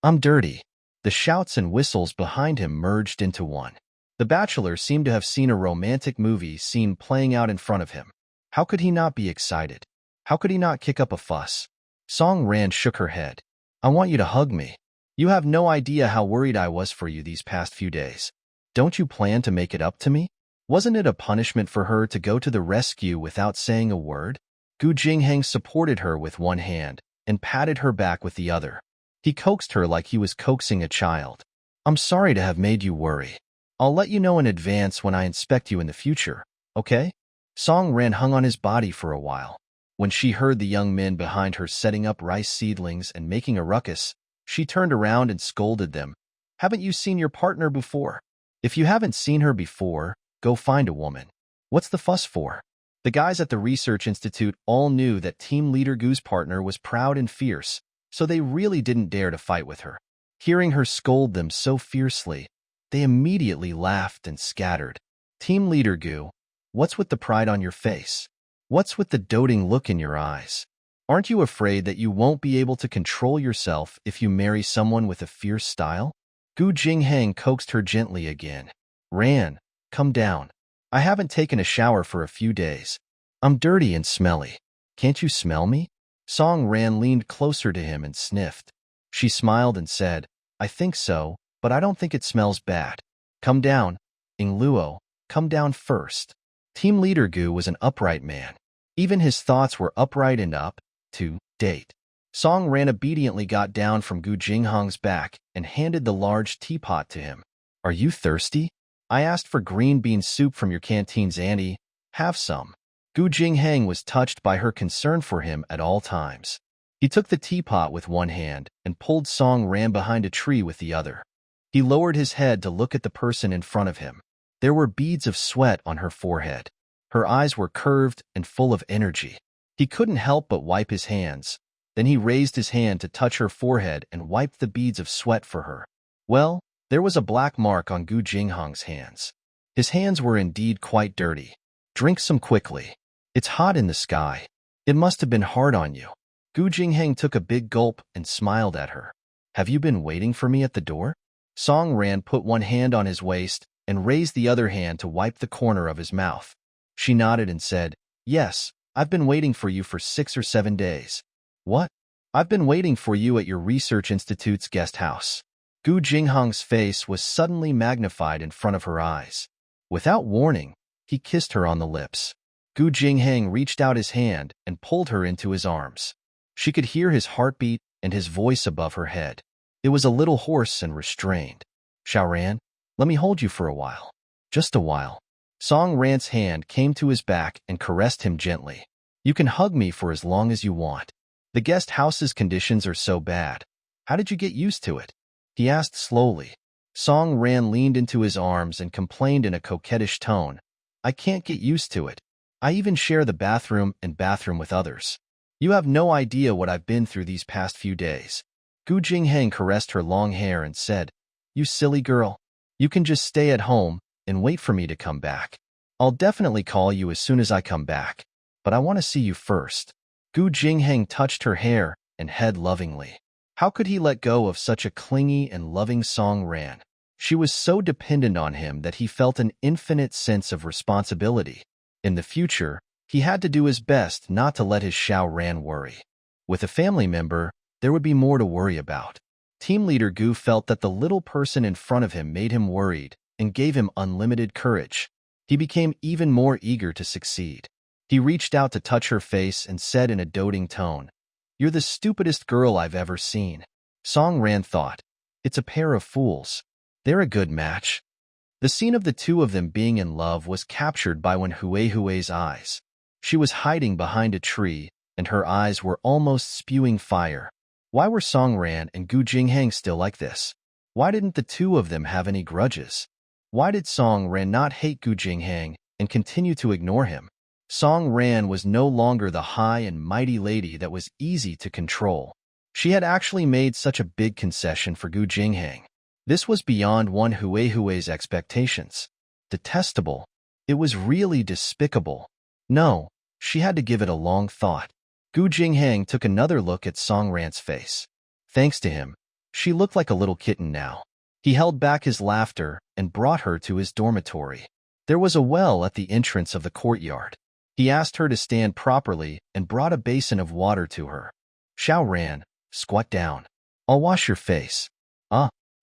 [SPEAKER 1] I'm dirty. The shouts and whistles behind him merged into one. The bachelor seemed to have seen a romantic movie scene playing out in front of him. How could he not be excited? How could he not kick up a fuss? Song Ran shook her head. I want you to hug me. You have no idea how worried I was for you these past few days. Don't you plan to make it up to me? Wasn't it a punishment for her to go to the rescue without saying a word? Gu Jingheng supported her with one hand and patted her back with the other. He coaxed her like he was coaxing a child. I'm sorry to have made you worry. I'll let you know in advance when I inspect you in the future, okay? Song Ran hung on his body for a while. When she heard the young men behind her setting up rice seedlings and making a ruckus, she turned around and scolded them. Haven't you seen your partner before? If you haven't seen her before, go find a woman. What's the fuss for? The guys at the research institute all knew that team leader Gu's partner was proud and fierce, so they really didn't dare to fight with her. Hearing her scold them so fiercely, they immediately laughed and scattered. Team leader Gu, what's with the pride on your face? What's with the doting look in your eyes? Aren't you afraid that you won't be able to control yourself if you marry someone with a fierce style? Gu Jingheng coaxed her gently again. Ran, come down. I haven't taken a shower for a few days. I'm dirty and smelly. Can't you smell me? Song Ran leaned closer to him and sniffed. She smiled and said, I think so, but I don't think it smells bad. Come down. Ing Luo, come down first. Team leader Gu was an upright man. Even his thoughts were upright and up to date. Song Ran obediently got down from Gu Jingheng's back and handed the large teapot to him. Are you thirsty? I asked for green bean soup from your canteen's auntie. Have some. Gu Jingheng was touched by her concern for him at all times. He took the teapot with one hand and pulled Song Ran behind a tree with the other. He lowered his head to look at the person in front of him. There were beads of sweat on her forehead. Her eyes were curved and full of energy. He couldn't help but wipe his hands. Then he raised his hand to touch her forehead and wiped the beads of sweat for her. Well, there was a black mark on Gu Jingheng's hands. His hands were indeed quite dirty. Drink some quickly. It's hot in the sky. It must have been hard on you. Gu Jingheng took a big gulp and smiled at her. Have you been waiting for me at the door? Song Ran put one hand on his waist and raised the other hand to wipe the corner of his mouth. She nodded and said, Yes, I've been waiting for you for 6 or 7 days. What? I've been waiting for you at your research institute's guest house. Gu Jingheng's face was suddenly magnified in front of her eyes. Without warning, he kissed her on the lips. Gu Jingheng reached out his hand and pulled her into his arms. She could hear his heartbeat and his voice above her head. It was a little hoarse and restrained. Xiaoran, let me hold you for a while. Just a while. Song Ran's hand came to his back and caressed him gently. You can hug me for as long as you want. The guest house's conditions are so bad. How did you get used to it? He asked slowly. Song Ran leaned into his arms and complained in a coquettish tone. I can't get used to it. I even share the bathroom with others. You have no idea what I've been through these past few days. Gu Jingheng caressed her long hair and said, You silly girl. You can just stay at home and wait for me to come back. I'll definitely call you as soon as I come back, but I want to see you first. Gu Jingheng touched her hair and head lovingly. How could he let go of such a clingy and loving Song Ran? She was so dependent on him that he felt an infinite sense of responsibility. In the future, he had to do his best not to let his Xiao Ran worry. With a family member, there would be more to worry about. Team leader Gu felt that the little person in front of him made him worried and gave him unlimited courage. He became even more eager to succeed. He reached out to touch her face and said in a doting tone, You're the stupidest girl I've ever seen. Song Ran thought, It's a pair of fools. They're a good match. The scene of the two of them being in love was captured by Wen Hui's eyes. She was hiding behind a tree, and her eyes were almost spewing fire. Why were Song Ran and Gu Jingheng still like this? Why didn't the two of them have any grudges? Why did Song Ran not hate Gu Jingheng and continue to ignore him? Song Ran was no longer the high and mighty lady that was easy to control. She had actually made such a big concession for Gu Jingheng. This was beyond Wen Hui's expectations. Detestable. It was really despicable. No, she had to give it a long thought. Gu Jingheng took another look at Song Ran's face. Thanks to him, She looked like a little kitten now. He held back his laughter and brought her to his dormitory. There was a well at the entrance of the courtyard. He asked her to stand properly and brought a basin of water to her. Xiao ran, squat down. I'll wash your face.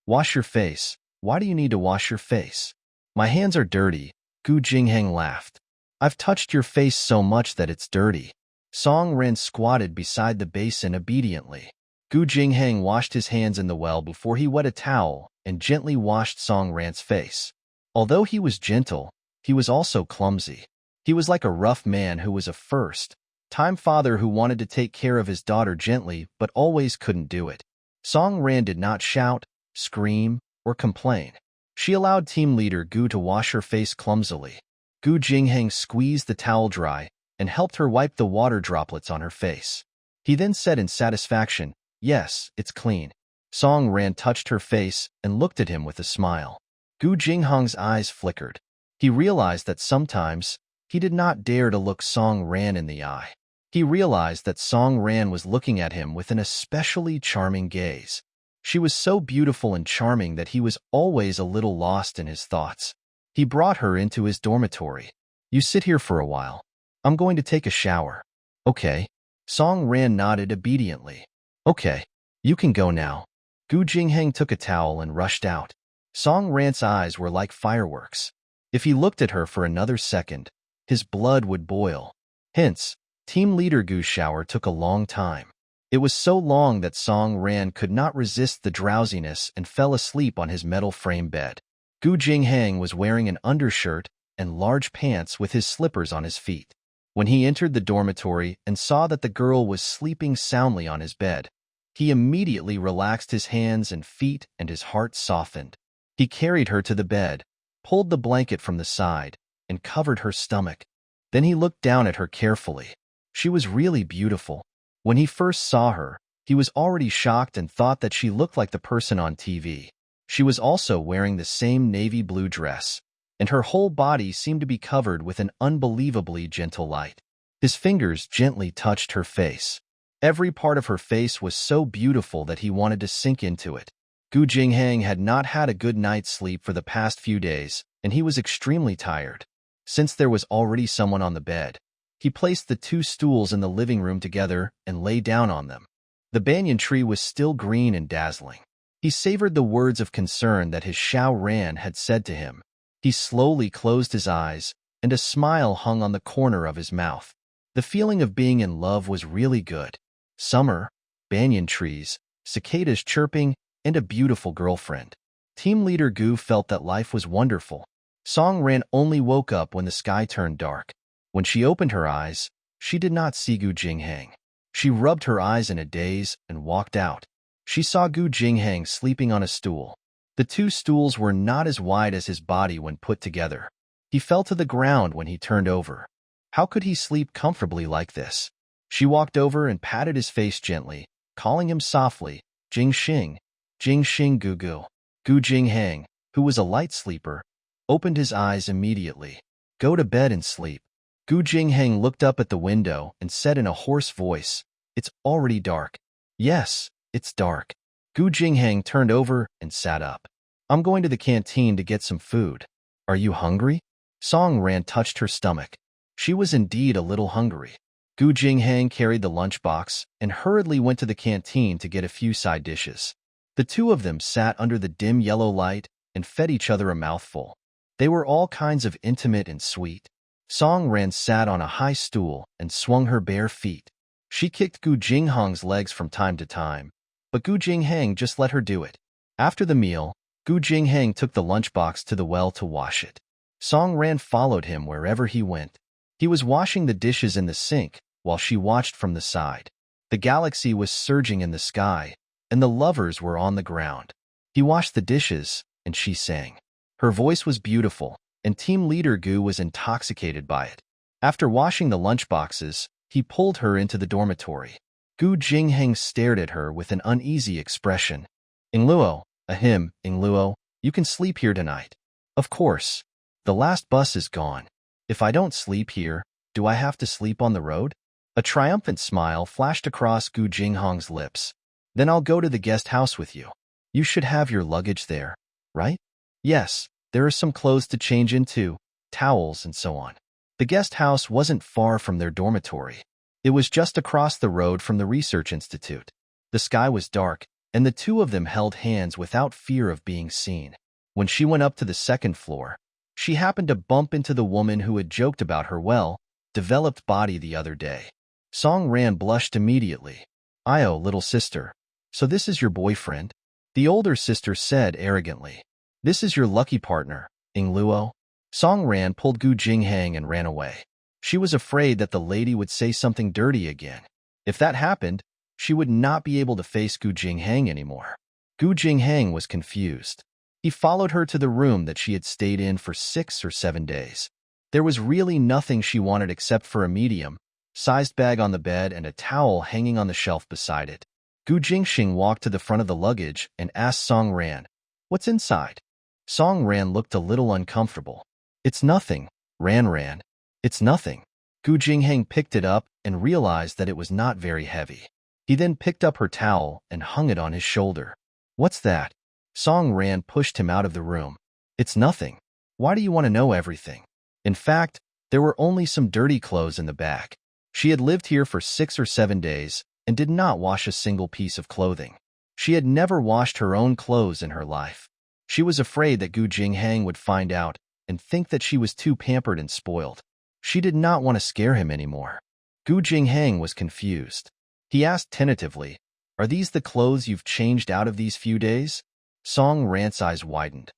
[SPEAKER 1] Wash your face. Why do you need to wash your face? My hands are dirty, Gu Jingheng laughed. I've touched your face so much that it's dirty. Song Ran squatted beside the basin obediently. Gu Jingheng washed his hands in the well before he wet a towel and gently washed Song Ran's face. Although he was gentle, he was also clumsy. He was like a rough man who was a first-time father who wanted to take care of his daughter gently but always couldn't do it. Song Ran did not shout, scream, or complain. She allowed team leader Gu to wash her face clumsily. Gu Jingheng squeezed the towel dry and helped her wipe the water droplets on her face. He then said in satisfaction, "Yes, it's clean." Song Ran touched her face and looked at him with a smile. Gu Jingheng's eyes flickered. He realized that sometimes he did not dare to look Song Ran in the eye. He realized that Song Ran was looking at him with an especially charming gaze. She was so beautiful and charming that he was always a little lost in his thoughts. He brought her into his dormitory. You sit here for a while. I'm going to take a shower. Okay. Song Ran nodded obediently. Okay. You can go now. Gu Jingheng took a towel and rushed out. Song Ran's eyes were like fireworks. If he looked at her for another second, his blood would boil. Hence, team leader Gu's shower took a long time. It was so long that Song Ran could not resist the drowsiness and fell asleep on his metal frame bed. Gu Jingheng was wearing an undershirt and large pants with his slippers on his feet. When he entered the dormitory and saw that the girl was sleeping soundly on his bed, he immediately relaxed his hands and feet and his heart softened. He carried her to the bed, pulled the blanket from the side, and covered her stomach. Then he looked down at her carefully. She was really beautiful. When he first saw her, he was already shocked and thought that she looked like the person on TV. She was also wearing the same navy blue dress, and her whole body seemed to be covered with an unbelievably gentle light. His fingers gently touched her face. Every part of her face was so beautiful that he wanted to sink into it. Gu Jingheng had not had a good night's sleep for the past few days, and he was extremely tired. Since there was already someone on the bed, he placed the two stools in the living room together and lay down on them. The banyan tree was still green and dazzling. He savored the words of concern that his Xiao Ran had said to him. He slowly closed his eyes, and a smile hung on the corner of his mouth. The feeling of being in love was really good. Summer, banyan trees, cicadas chirping, and a beautiful girlfriend. Team leader Gu felt that life was wonderful. Song Ran only woke up when the sky turned dark. When she opened her eyes, she did not see Gu Jingheng. She rubbed her eyes in a daze and walked out. She saw Gu Jingheng sleeping on a stool. The two stools were not as wide as his body when put together. He fell to the ground when he turned over. How could he sleep comfortably like this? She walked over and patted his face gently, calling him softly, Jingxing, Jingxing Gugu. Gu Jingheng, who was a light sleeper, opened his eyes immediately. Go to bed and sleep. Gu Jingheng looked up at the window and said in a hoarse voice, It's already dark. Yes, it's dark. Gu Jingheng turned over and sat up. I'm going to the canteen to get some food. Are you hungry? Song Ran touched her stomach. She was indeed a little hungry. Gu Jingheng carried the lunchbox and hurriedly went to the canteen to get a few side dishes. The two of them sat under the dim yellow light and fed each other a mouthful. They were all kinds of intimate and sweet. Song Ran sat on a high stool and swung her bare feet. She kicked Gu Jingheng's legs from time to time, but Gu Jingheng just let her do it. After the meal, Gu Jingheng took the lunchbox to the well to wash it. Song Ran followed him wherever he went. He was washing the dishes in the sink while she watched from the side. The galaxy was surging in the sky, and the lovers were on the ground. He washed the dishes, and she sang. Her voice was beautiful, and team leader Gu was intoxicated by it. After washing the lunchboxes, he pulled her into the dormitory. Gu Jingheng stared at her with an uneasy expression. Ingluo, Ingluo, you can sleep here tonight. Of course. The last bus is gone. If I don't sleep here, do I have to sleep on the road? A triumphant smile flashed across Gu Jingheng's lips. Then I'll go to the guest house with you. You should have your luggage there, right? Yes, there are some clothes to change into, towels and so on. The guest house wasn't far from their dormitory. It was just across the road from the research institute. The sky was dark, and the two of them held hands without fear of being seen. When she went up to the second floor, she happened to bump into the woman who had joked about her well-developed body the other day. Song Ran blushed immediately. "Io, little sister. So this is your boyfriend?" The older sister said arrogantly. "This is your lucky partner, Ing Luo." Song Ran pulled Gu Jinghang and ran away. She was afraid that the lady would say something dirty again. If that happened, she would not be able to face Gu Jinghang anymore. Gu Jinghang was confused. He followed her to the room that she had stayed in for 6 or 7 days. There was really nothing she wanted except for a medium-sized bag on the bed and a towel hanging on the shelf beside it. Gu Jingxing walked to the front of the luggage and asked Song Ran, "What's inside?" Song Ran looked a little uncomfortable. "It's nothing, Ran. It's nothing." Gu Jinghang picked it up and realized that it was not very heavy. He then picked up her towel and hung it on his shoulder. "What's that?" Song Ran pushed him out of the room. "It's nothing. Why do you want to know everything?" In fact, there were only some dirty clothes in the bag. She had lived here for 6 or 7 days and did not wash a single piece of clothing. She had never washed her own clothes in her life. She was afraid that Gu Jinghang would find out and think that she was too pampered and spoiled. She did not want to scare him anymore. Gu Jinghang was confused. He asked tentatively, "Are these the clothes you've changed out of these few days?" Song Ran's eyes widened.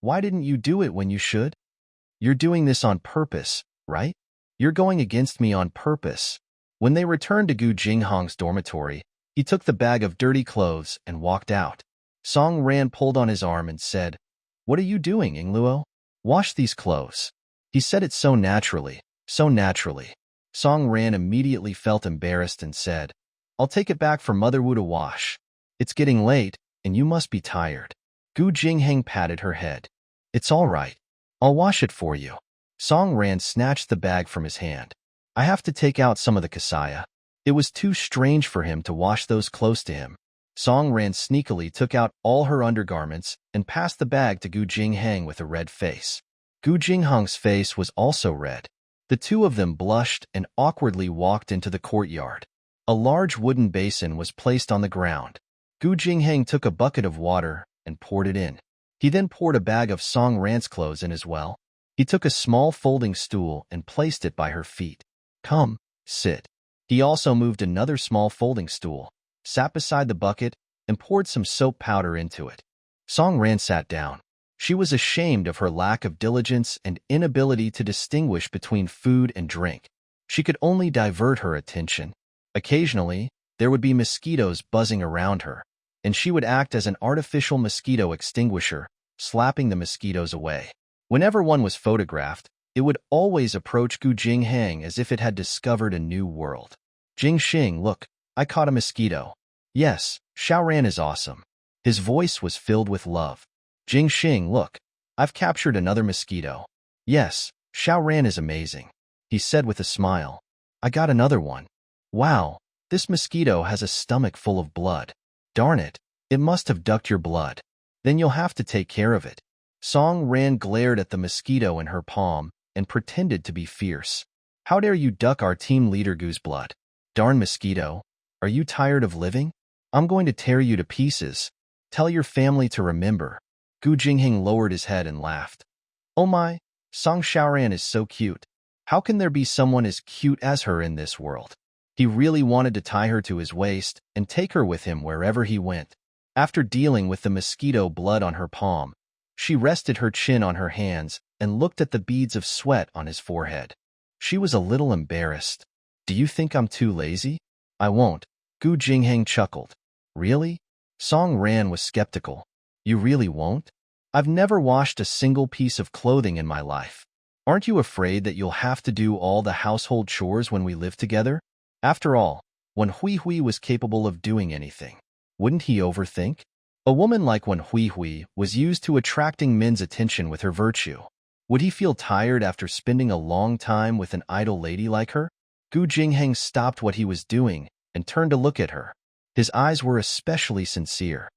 [SPEAKER 1] "Why didn't you do it when you should? You're doing this on purpose, right? You're going against me on purpose." When they returned to Gu Jinghang's dormitory, he took the bag of dirty clothes and walked out. Song Ran pulled on his arm and said, "What are you doing, Ing Luo? Wash these clothes." He said it so naturally, so naturally. Song Ran immediately felt embarrassed and said, "I'll take it back for Mother Wu to wash. It's getting late, and you must be tired." Gu Jinghang patted her head. "It's all right. I'll wash it for you." Song Ran snatched the bag from his hand. "I have to take out some of the kasaya." It was too strange for him to wash those close to him. Song Ran sneakily took out all her undergarments and passed the bag to Gu Jinghang with a red face. Gu Jinghang's face was also red. The two of them blushed and awkwardly walked into the courtyard. A large wooden basin was placed on the ground. Gu Jinghang took a bucket of water and poured it in. He then poured a bag of Song Ran's clothes in as well. He took a small folding stool and placed it by her feet. "Come, sit." He also moved another small folding stool, sat beside the bucket, and poured some soap powder into it. Song Ran sat down. She was ashamed of her lack of diligence and inability to distinguish between food and drink. She could only divert her attention. Occasionally, there would be mosquitoes buzzing around her, and she would act as an artificial mosquito extinguisher, slapping the mosquitoes away. Whenever one was photographed, it would always approach Gu Jinghang as if it had discovered a new world. "Jingxing, look, I caught a mosquito." "Yes, Xiaoran is awesome." His voice was filled with love. "Jingxing, look, I've captured another mosquito." "Yes, Xiaoran is amazing," he said with a smile. "I got another one." "Wow, this mosquito has a stomach full of blood. Darn it, it must have ducked your blood. Then you'll have to take care of it." Song Ran glared at the mosquito in her palm and pretended to be fierce. "How dare you duck our team leader Gu's blood? Darn mosquito, are you tired of living? I'm going to tear you to pieces. Tell your family to remember." Gu Jinghang lowered his head and laughed. "Oh my, Song Xiaoran is so cute. How can there be someone as cute as her in this world?" He really wanted to tie her to his waist and take her with him wherever he went. After dealing with the mosquito blood on her palm, she rested her chin on her hands and looked at the beads of sweat on his forehead. She was a little embarrassed. "Do you think I'm too lazy?" "I won't." Gu Jinghang chuckled. "Really?" Song Ran was skeptical. "You really won't? I've never washed a single piece of clothing in my life. Aren't you afraid that you'll have to do all the household chores when we live together? After all, when Hui Hui was capable of doing anything, wouldn't he overthink?" A woman like Wen Hui Hui was used to attracting men's attention with her virtue. Would he feel tired after spending a long time with an idle lady like her? Gu Jinghang stopped what he was doing and turned to look at her. His eyes were especially sincere.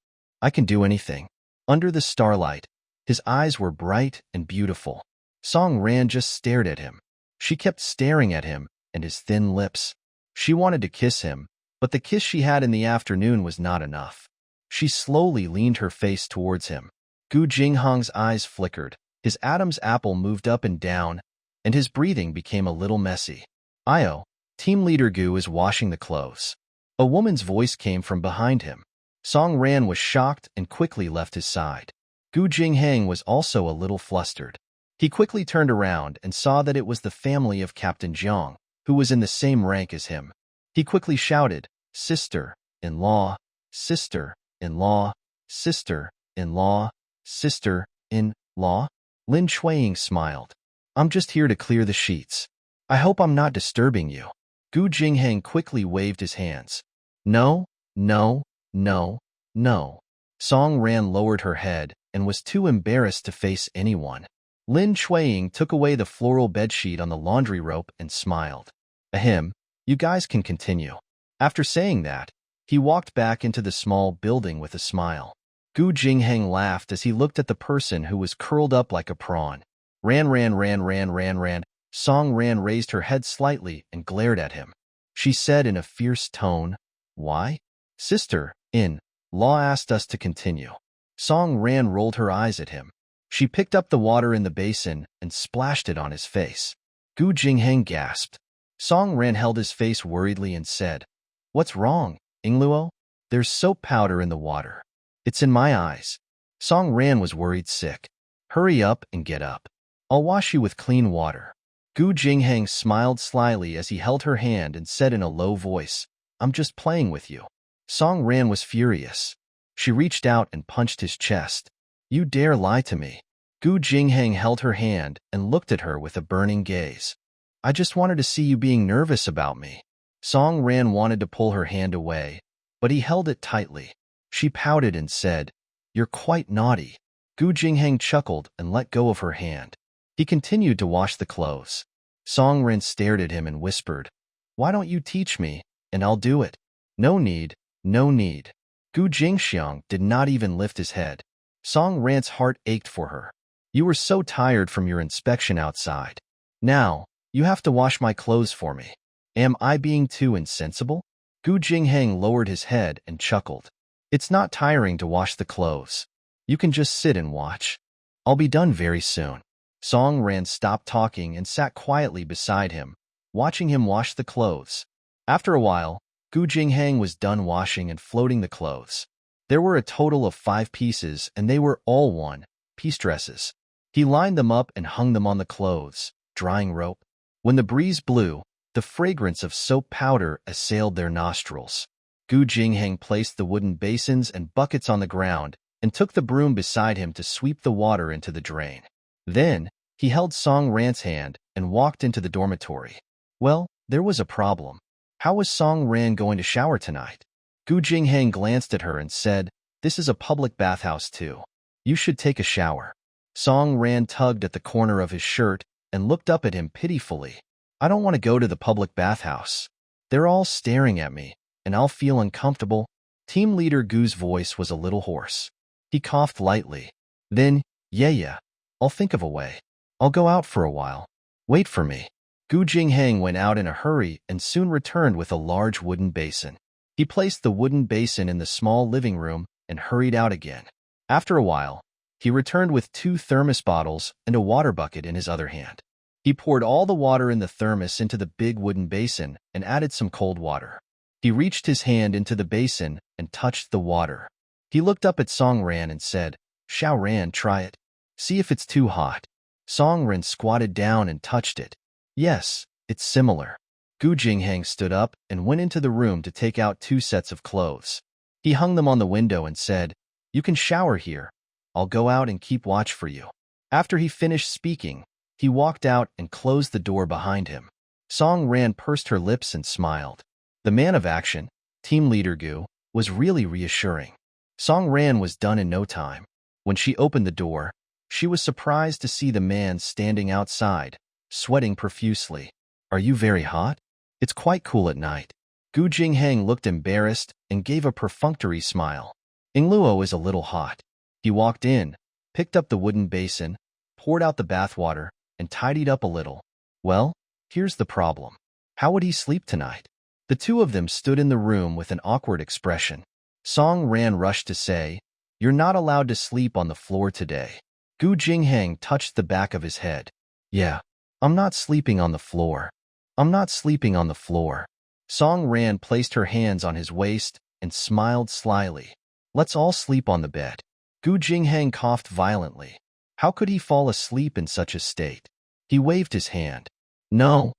[SPEAKER 1] I can do anything. Under the starlight, his eyes were bright and beautiful. Song Ran just stared at him. She kept staring at him and his thin lips. She wanted to kiss him, but the kiss she had in the afternoon was not enough. She slowly leaned her face towards him. Gu Jinghong's eyes flickered. His Adam's apple moved up and down, and his breathing became a little messy. Io, team leader Gu is washing the clothes. A woman's voice came from behind him. Song Ran was shocked and quickly left his side. Gu Jinghang was also a little flustered. He quickly turned around and saw that it was the family of Captain Jiang, who was in the same rank as him. He quickly shouted, "Sister-in-law, sister-in-law, sister-in-law, sister-in-law." Lin Chuiying smiled. "I'm just here to clear the sheets. I hope I'm not disturbing you." Gu Jinghang quickly waved his hands. "No, no, no, no." Song Ran lowered her head and was too embarrassed to face anyone. Lin Chuiying took away the floral bedsheet on the laundry rope and smiled. "Ahem, you guys can continue." After saying that, he walked back into the small building with a smile. Gu Jinghang laughed as he looked at the person who was curled up like a prawn. Ran. Song Ran raised her head slightly and glared at him. She said in a fierce tone, "Why? Sister-in-law asked us to continue." Song Ran rolled her eyes at him. She picked up the water in the basin and splashed it on his face. Gu Jinghang gasped. Song Ran held his face worriedly and said, "What's wrong, Ingluo? There's soap powder in the water. It's in my eyes." Song Ran was worried sick. "Hurry up and get up. I'll wash you with clean water." Gu Jinghang smiled slyly as he held her hand and said in a low voice, "I'm just playing with you." Song Ran was furious. She reached out and punched his chest. "You dare lie to me." Gu Jinghang held her hand and looked at her with a burning gaze. "I just wanted to see you being nervous about me." Song Ran wanted to pull her hand away, but he held it tightly. She pouted and said, "You're quite naughty." Gu Jinghang chuckled and let go of her hand. He continued to wash the clothes. Song Ran stared at him and whispered, "Why don't you teach me, and I'll do it." "No need, no need." Gu Jingxiang did not even lift his head. Song Ran's heart ached for her. "You were so tired from your inspection outside. Now, you have to wash my clothes for me. Am I being too insensible?" Gu Jinghang lowered his head and chuckled. "It's not tiring to wash the clothes. You can just sit and watch. I'll be done very soon." Song Ran stopped talking and sat quietly beside him, watching him wash the clothes. After a while, Gu Jinghang was done washing and floating the clothes. There were a total of 5 pieces, and they were all one-piece dresses. He lined them up and hung them on the clothes, drying rope. When the breeze blew, the fragrance of soap powder assailed their nostrils. Gu Jinghang placed the wooden basins and buckets on the ground and took the broom beside him to sweep the water into the drain. Then, he held Song Ran's hand and walked into the dormitory. Well, there was a problem. How was Song Ran going to shower tonight? Gu Jinghang glanced at her and said, "This is a public bathhouse too. You should take a shower." Song Ran tugged at the corner of his shirt and looked up at him pitifully. "I don't want to go to the public bathhouse. They're all staring at me, and I'll feel uncomfortable." Team leader Gu's voice was a little hoarse. He coughed lightly. Then, yeah, I'll think of a way. I'll go out for a while. Wait for me." Gu Jinghang went out in a hurry and soon returned with a large wooden basin. He placed the wooden basin in the small living room and hurried out again. After a while, he returned with 2 thermos bottles and a water bucket in his other hand. He poured all the water in the thermos into the big wooden basin and added some cold water. He reached his hand into the basin and touched the water. He looked up at Song Ran and said, "Xiao Ran, try it. See if it's too hot." Song Ran squatted down and touched it. "Yes, it's similar." Gu Jinghang stood up and went into the room to take out 2 sets of clothes. He hung them on the window and said, "You can shower here. I'll go out and keep watch for you." After he finished speaking, he walked out and closed the door behind him. Song Ran pursed her lips and smiled. The man of action, team leader Gu, was really reassuring. Song Ran was done in no time. When she opened the door, she was surprised to see the man standing outside, sweating profusely. "Are you very hot? It's quite cool at night." Gu Jinghang looked embarrassed and gave a perfunctory smile. Ingluo is a little hot. He walked in, picked up the wooden basin, poured out the bathwater, and tidied up a little. Well, here's the problem. How would he sleep tonight? The two of them stood in the room with an awkward expression. Song Ran rushed to say, "You're not allowed to sleep on the floor today." Gu Jingheng touched the back of his head. "Yeah, I'm not sleeping on the floor. I'm not sleeping on the floor." Song Ran placed her hands on his waist and smiled slyly. "Let's all sleep on the bed." Gu Jingheng coughed violently. How could he fall asleep in such a state? He waved his hand. No,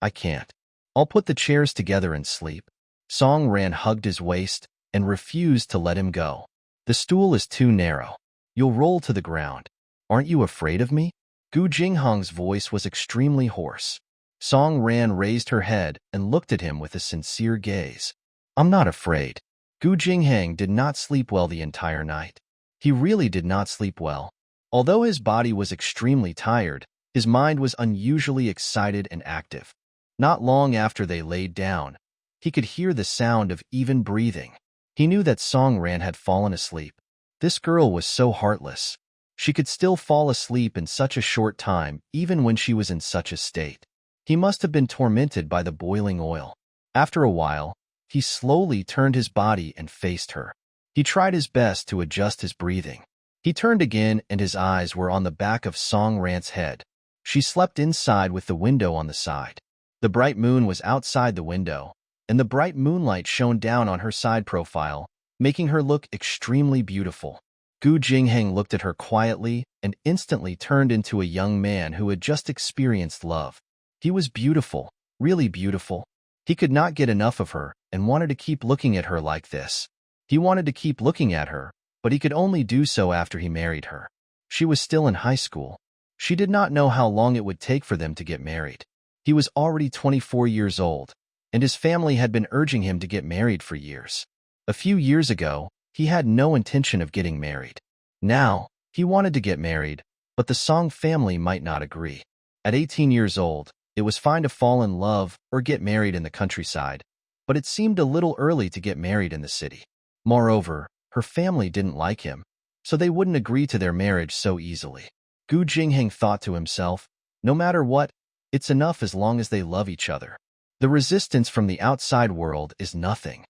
[SPEAKER 1] I can't. I'll put the chairs together and sleep." Song Ran hugged his waist and refused to let him go. "The stool is too narrow. You'll roll to the ground. Aren't you afraid of me?" Gu Jingheng's voice was extremely hoarse. Song Ran raised her head and looked at him with a sincere gaze. "I'm not afraid." Gu Jingheng did not sleep well the entire night. He really did not sleep well. Although his body was extremely tired, his mind was unusually excited and active. Not long after they laid down, he could hear the sound of even breathing. He knew that Song Ran had fallen asleep. This girl was so heartless. She could still fall asleep in such a short time, even when she was in such a state. He must have been tormented by the boiling oil. After a while, he slowly turned his body and faced her. He tried his best to adjust his breathing. He turned again and his eyes were on the back of Song Ran's head. She slept inside with the window on the side. The bright moon was outside the window, and the bright moonlight shone down on her side profile, making her look extremely beautiful. Gu Jingheng looked at her quietly and instantly turned into a young man who had just experienced love. He was beautiful, really beautiful. He could not get enough of her and wanted to keep looking at her like this. He wanted to keep looking at her, but he could only do so after he married her. She was still in high school. She did not know how long it would take for them to get married. He was already 24 years old, and his family had been urging him to get married for years. A few years ago, he had no intention of getting married. Now, he wanted to get married, but the Song family might not agree. At 18 years old, it was fine to fall in love or get married in the countryside, but it seemed a little early to get married in the city. Moreover, her family didn't like him, so they wouldn't agree to their marriage so easily. Gu Jingheng thought to himself, no matter what, it's enough as long as they love each other. The resistance from the outside world is nothing.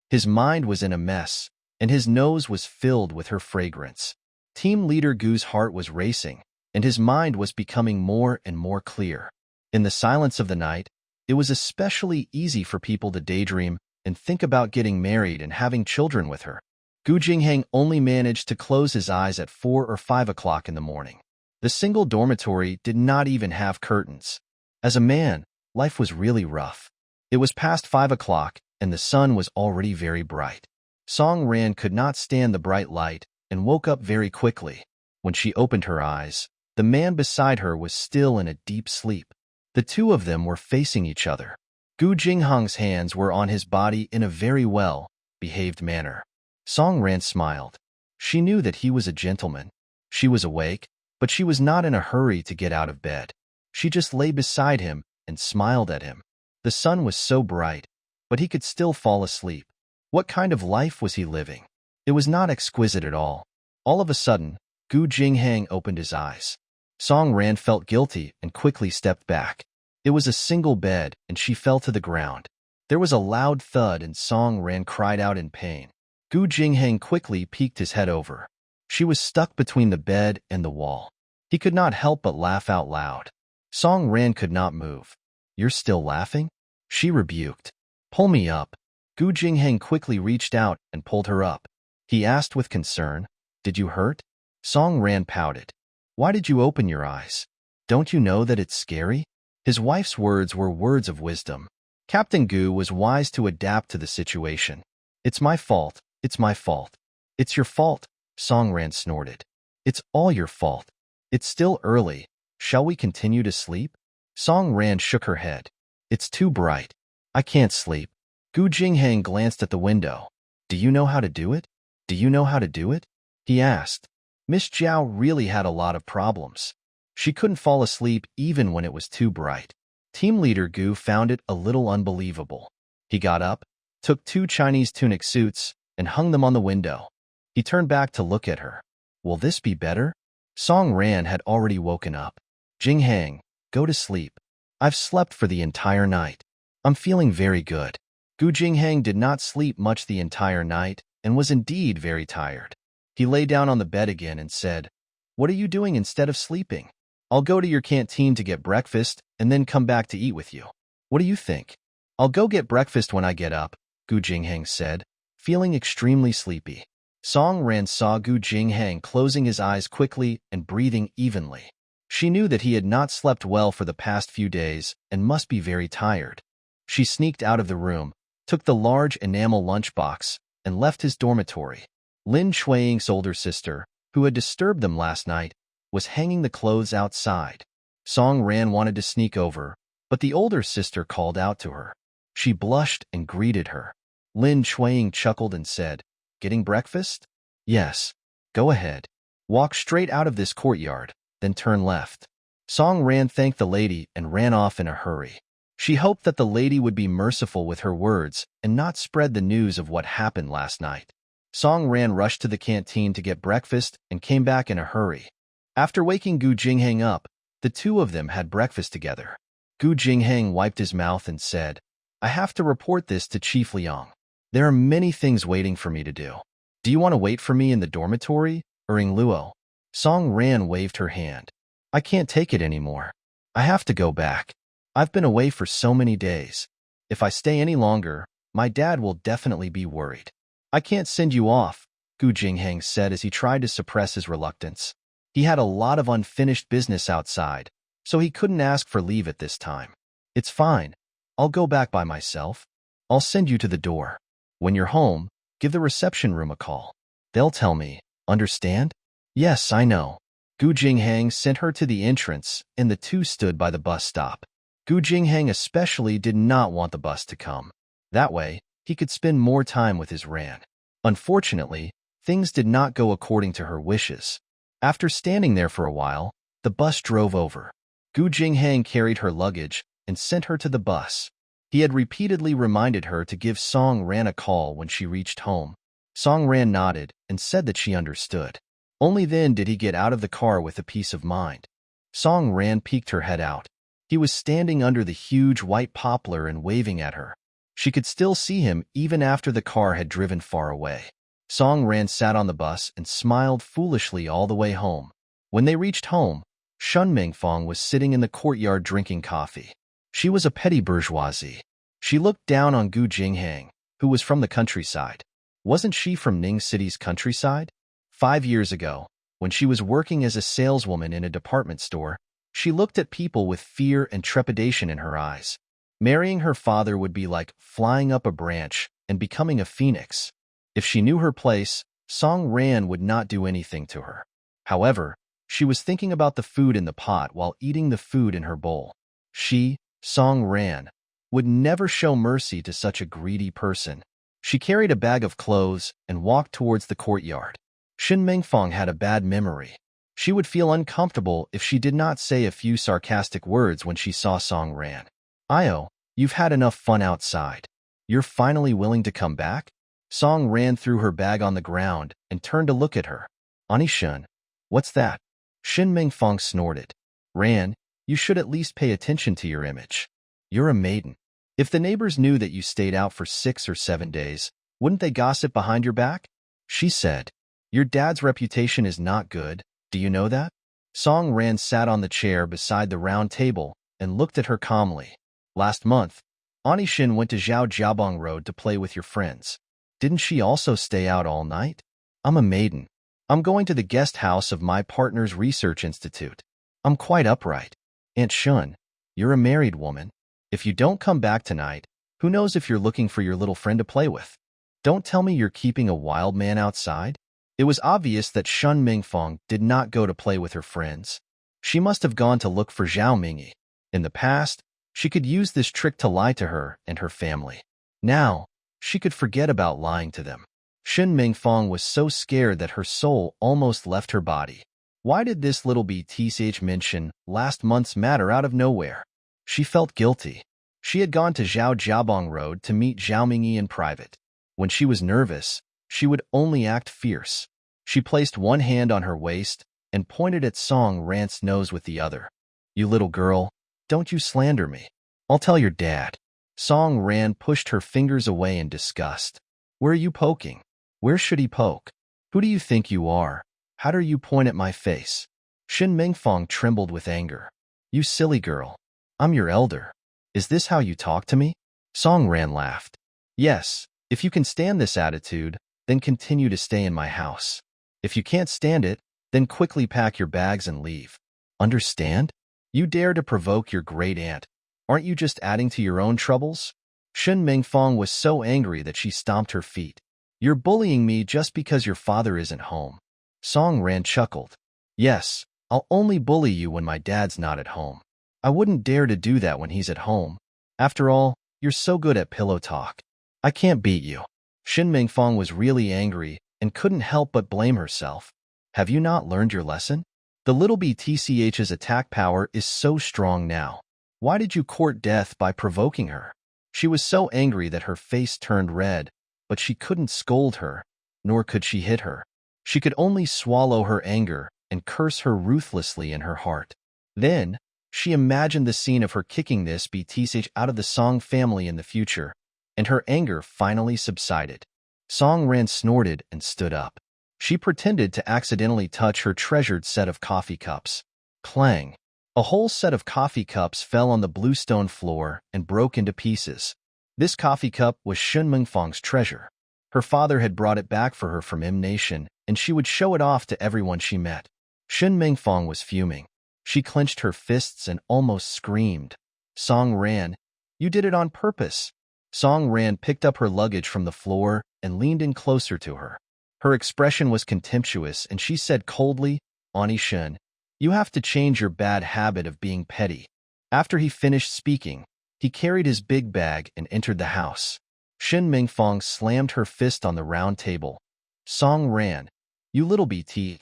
[SPEAKER 1] His mind was in a mess, and his nose was filled with her fragrance. Team leader Gu's heart was racing, and his mind was becoming more and more clear. In the silence of the night, it was especially easy for people to daydream and think about getting married and having children with her. Gu Jingheng only managed to close his eyes at 4 or 5 o'clock in the morning. The single dormitory did not even have curtains. As a man, life was really rough. It was past 5 o'clock, and the sun was already very bright. Song Ran could not stand the bright light and woke up very quickly. When she opened her eyes, the man beside her was still in a deep sleep. The two of them were facing each other. Gu Jingheng's hands were on his body in a very well-behaved manner. Song Ran smiled. She knew that he was a gentleman. She was awake, but she was not in a hurry to get out of bed. She just lay beside him and smiled at him. The sun was so bright, but he could still fall asleep. What kind of life was he living? It was not exquisite at all. All of a sudden, Gu Jingheng opened his eyes. Song Ran felt guilty and quickly stepped back. It was a single bed, and she fell to the ground. There was a loud thud, and Song Ran cried out in pain. Gu Jingheng quickly peeked his head over. She was stuck between the bed and the wall. He could not help but laugh out loud. Song Ran could not move. "You're still laughing?" she rebuked. "Pull me up." Gu Jingheng quickly reached out and pulled her up. He asked with concern, "Did you hurt?" Song Ran pouted. "Why did you open your eyes? Don't you know that it's scary?" His wife's words were words of wisdom. Captain Gu was wise to adapt to the situation. "It's my fault. It's my fault. It's your fault," Song Ran snorted. "It's all your fault. It's still early. Shall we continue to sleep?" Song Ran shook her head. "It's too bright. I can't sleep." Gu Jingheng glanced at the window. "Do you know how to do it? Do you know how to do it?" he asked. Miss Zhao really had a lot of problems. She couldn't fall asleep even when it was too bright. Team leader Gu found it a little unbelievable. He got up, took 2 Chinese tunic suits, and hung them on the window. He turned back to look at her. Will this be better? Song Ran had already woken up. Jinghang, go to sleep. I've slept for the entire night. I'm feeling very good. Gu Jinghang did not sleep much the entire night and was indeed very tired. He lay down on the bed again and said, "What are you doing instead of sleeping? I'll go to your canteen to get breakfast and then come back to eat with you. What do you think?" "I'll go get breakfast when I get up," Gu Jinghang said, feeling extremely sleepy. Song Ran saw Gu Jinghang closing his eyes quickly and breathing evenly. She knew that he had not slept well for the past few days and must be very tired. She sneaked out of the room, took the large enamel lunchbox, and left his dormitory. Lin Chuiying's older sister, who had disturbed them last night, was hanging the clothes outside. Song Ran wanted to sneak over, but the older sister called out to her. She blushed and greeted her. Lin Chuiying chuckled and said, "Getting breakfast?" "Yes. Go ahead. Walk straight out of this courtyard, then turn left." Song Ran thanked the lady and ran off in a hurry. She hoped that the lady would be merciful with her words and not spread the news of what happened last night. Song Ran rushed to the canteen to get breakfast and came back in a hurry. After waking Gu Jinghang up, the two of them had breakfast together. Gu Jinghang wiped his mouth and said, "I have to report this to Chief Liang. There are many things waiting for me to do. Do you want to wait for me in the dormitory, or in Luo?" Song Ran waved her hand. "I can't take it anymore. I have to go back. I've been away for so many days. If I stay any longer, my dad will definitely be worried." "I can't send you off," Gu Jinghang said as he tried to suppress his reluctance. He had a lot of unfinished business outside, so he couldn't ask for leave at this time. "It's fine. I'll go back by myself. I'll send you to the door. When you're home, give the reception room a call. They'll tell me. Understand?" "Yes, I know." Gu Jinghang sent her to the entrance, and the two stood by the bus stop. Gu Jinghang especially did not want the bus to come. That way, he could spend more time with his Ran. Unfortunately, things did not go according to her wishes. After standing there for a while, the bus drove over. Gu Jinghang carried her luggage and sent her to the bus. He had repeatedly reminded her to give Song Ran a call when she reached home. Song Ran nodded and said that she understood. Only then did he get out of the car with a peace of mind. Song Ran peeked her head out. He was standing under the huge white poplar and waving at her. She could still see him even after the car had driven far away. Song Ran sat on the bus and smiled foolishly all the way home. When they reached home, Shun Mingfong was sitting in the courtyard drinking coffee. She was a petty bourgeoisie. She looked down on Gu Jinghang, who was from the countryside. Wasn't she from Ning City's countryside? 5 years ago, when she was working as a saleswoman in a department store, she looked at people with fear and trepidation in her eyes. Marrying her father would be like flying up a branch and becoming a phoenix. If she knew her place, Song Ran would not do anything to her. However, she was thinking about the food in the pot while eating the food in her bowl. She, Song Ran, would never show mercy to such a greedy person. She carried a bag of clothes and walked towards the courtyard. Shin Mingfong had a bad memory. She would feel uncomfortable if she did not say a few sarcastic words when she saw Song Ran. "Io, you've had enough fun outside. You're finally willing to come back?" Song Ran threw her bag on the ground and turned to look at her. "Anishan, what's that?" Shin Mingfong snorted. "Ran, you should at least pay attention to your image. You're a maiden. If the neighbors knew that you stayed out for 6 or 7 days, wouldn't they gossip behind your back?" She said, "Your dad's reputation is not good. Do you know that?" Song Ran sat on the chair beside the round table and looked at her calmly. "Last month, Anishin went to Zhao Jiabang Road to play with your friends. Didn't she also stay out all night? I'm a maiden. I'm going to the guest house of my partner's research institute. I'm quite upright. Aunt Shun, you're a married woman. If you don't come back tonight, who knows if you're looking for your little friend to play with? Don't tell me you're keeping a wild man outside." It was obvious that Shun Mingfong did not go to play with her friends. She must have gone to look for Zhao Mingyi. In the past, she could use this trick to lie to her and her family. Now, she could forget about lying to them. Shin Mingfong was so scared that her soul almost left her body. Why did this little BTCH mention last month's matter out of nowhere? She felt guilty. She had gone to Zhao Jiabang Road to meet Zhao Mingyi in private. When she was nervous, she would only act fierce. She placed one hand on her waist and pointed at Song Ran's nose with the other. You little girl, don't you slander me. I'll tell your dad. Song Ran pushed her fingers away in disgust. Where are you poking? Where should he poke? Who do you think you are? How dare you point at my face? Shin Mingfong trembled with anger. You silly girl. I'm your elder. Is this how you talk to me? Song Ran laughed. Yes, if you can stand this attitude, then continue to stay in my house. If you can't stand it, then quickly pack your bags and leave. Understand? You dare to provoke your great aunt. Aren't you just adding to your own troubles? Shin Mingfong was so angry that she stomped her feet. You're bullying me just because your father isn't home. Song Ran chuckled. Yes, I'll only bully you when my dad's not at home. I wouldn't dare to do that when he's at home. After all, you're so good at pillow talk. I can't beat you. Shin Mingfong was really angry and couldn't help but blame herself. Have you not learned your lesson? The little BTCH's attack power is so strong now. Why did you court death by provoking her? She was so angry that her face turned red, but she couldn't scold her, nor could she hit her. She could only swallow her anger and curse her ruthlessly in her heart. Then, she imagined the scene of her kicking this BTCH out of the Song family in the future, and her anger finally subsided. Song Ran snorted and stood up. She pretended to accidentally touch her treasured set of coffee cups. Clang! A whole set of coffee cups fell on the bluestone floor and broke into pieces. This coffee cup was Shin Mingfong's treasure. Her father had brought it back for her from M Nation, and she would show it off to everyone she met. Shin Mingfong was fuming. She clenched her fists and almost screamed. Song Ran, you did it on purpose. Song Ran picked up her luggage from the floor and leaned in closer to her. Her expression was contemptuous, and she said coldly, Ani Shin, you have to change your bad habit of being petty. After he finished speaking, he carried his big bag and entered the house. Shin Mingfong slammed her fist on the round table. Song Ran, you little BT,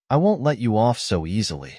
[SPEAKER 1] I won't let you off so easily.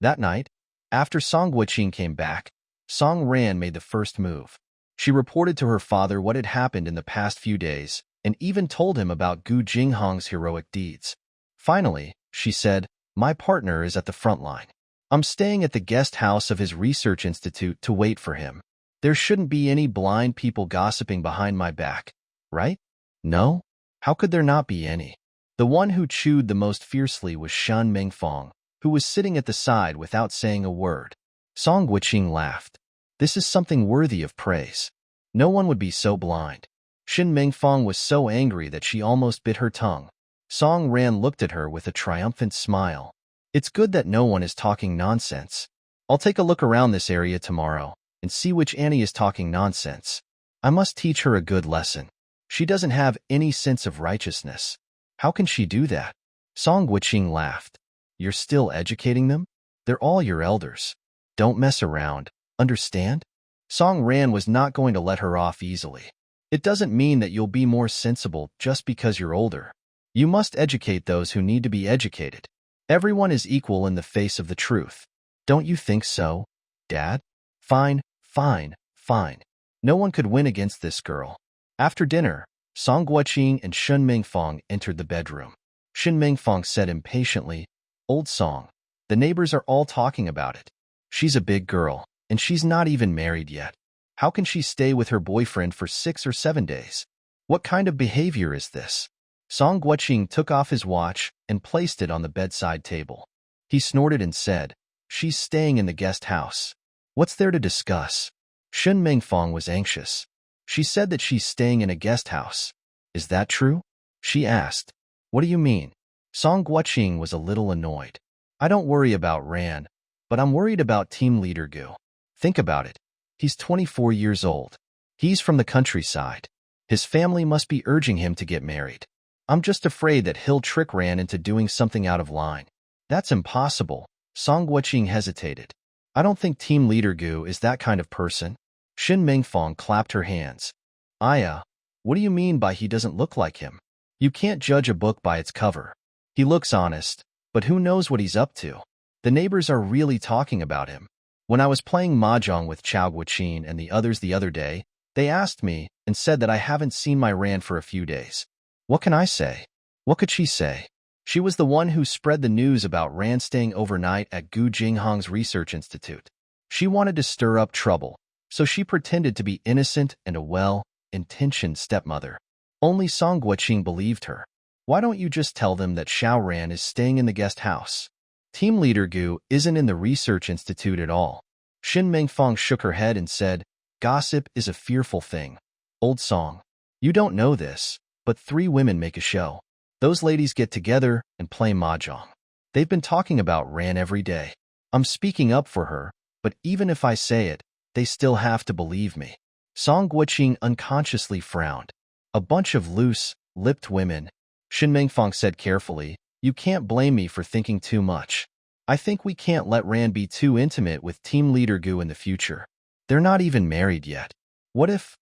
[SPEAKER 1] That night, after Song Guoqing came back, Song Ran made the first move. She reported to her father what had happened in the past few days, and even told him about Gu Jinghong's heroic deeds. Finally, she said, my partner is at the front line. I'm staying at the guest house of his research institute to wait for him. There shouldn't be any blind people gossiping behind my back, right? No? How could there not be any? The one who chewed the most fiercely was Shan Mingfong, who was sitting at the side without saying a word. Song Guoqing laughed. This is something worthy of praise. No one would be so blind. Shin Mingfong was so angry that she almost bit her tongue. Song Ran looked at her with a triumphant smile. It's good that no one is talking nonsense. I'll take a look around this area tomorrow and see which Annie is talking nonsense. I must teach her a good lesson. She doesn't have any sense of righteousness. How can she do that? Song Guoqing laughed. You're still educating them? They're all your elders. Don't mess around, understand? Song Ran was not going to let her off easily. It doesn't mean that you'll be more sensible just because you're older. You must educate those who need to be educated. Everyone is equal in the face of the truth. Don't you think so, Dad? Fine, fine, fine. No one could win against this girl. After dinner, Song Guoqing and Shin Mingfong entered the bedroom. Shin Mingfong said impatiently, Old Song, the neighbors are all talking about it. She's a big girl, and she's not even married yet. How can she stay with her boyfriend for 6 or 7 days? What kind of behavior is this? Song Guoqing took off his watch and placed it on the bedside table. He snorted and said, She's staying in the guest house. What's there to discuss? Shin Mingfong was anxious. She said that she's staying in a guest house. Is that true? She asked. What do you mean? Song Guoqing was a little annoyed. I don't worry about Ran, but I'm worried about team leader Gu. Think about it. He's 24 years old. He's from the countryside. His family must be urging him to get married. I'm just afraid that he'll trick Ran into doing something out of line. That's impossible. Song Guoqing hesitated. I don't think team leader Gu is that kind of person. Shin Mingfong clapped her hands. Aya, what do you mean by he doesn't look like him? You can't judge a book by its cover. He looks honest, but who knows what he's up to? The neighbors are really talking about him. When I was playing mahjong with Chao Guoqing and the others the other day, they asked me and said that I haven't seen my Ran for a few days. What can I say? What could she say? She was the one who spread the news about Ran staying overnight at Gu Jinghong's research institute. She wanted to stir up trouble, so she pretended to be innocent and a well-intentioned stepmother. Only Song Guoqing believed her. Why don't you just tell them that Xiao Ran is staying in the guest house? Team leader Gu isn't in the research institute at all. Shin Mingfang shook her head and said, gossip is a fearful thing. Old song. You don't know this, but 3 women make a show. Those ladies get together and play mahjong. They've been talking about Ran every day. I'm speaking up for her, but even if I say it, they still have to believe me. Song Guoqing unconsciously frowned. A bunch of loose-lipped women. Shin Mingfang said carefully, you can't blame me for thinking too much. I think we can't let Ran be too intimate with team leader Gu in the future. They're not even married yet. What if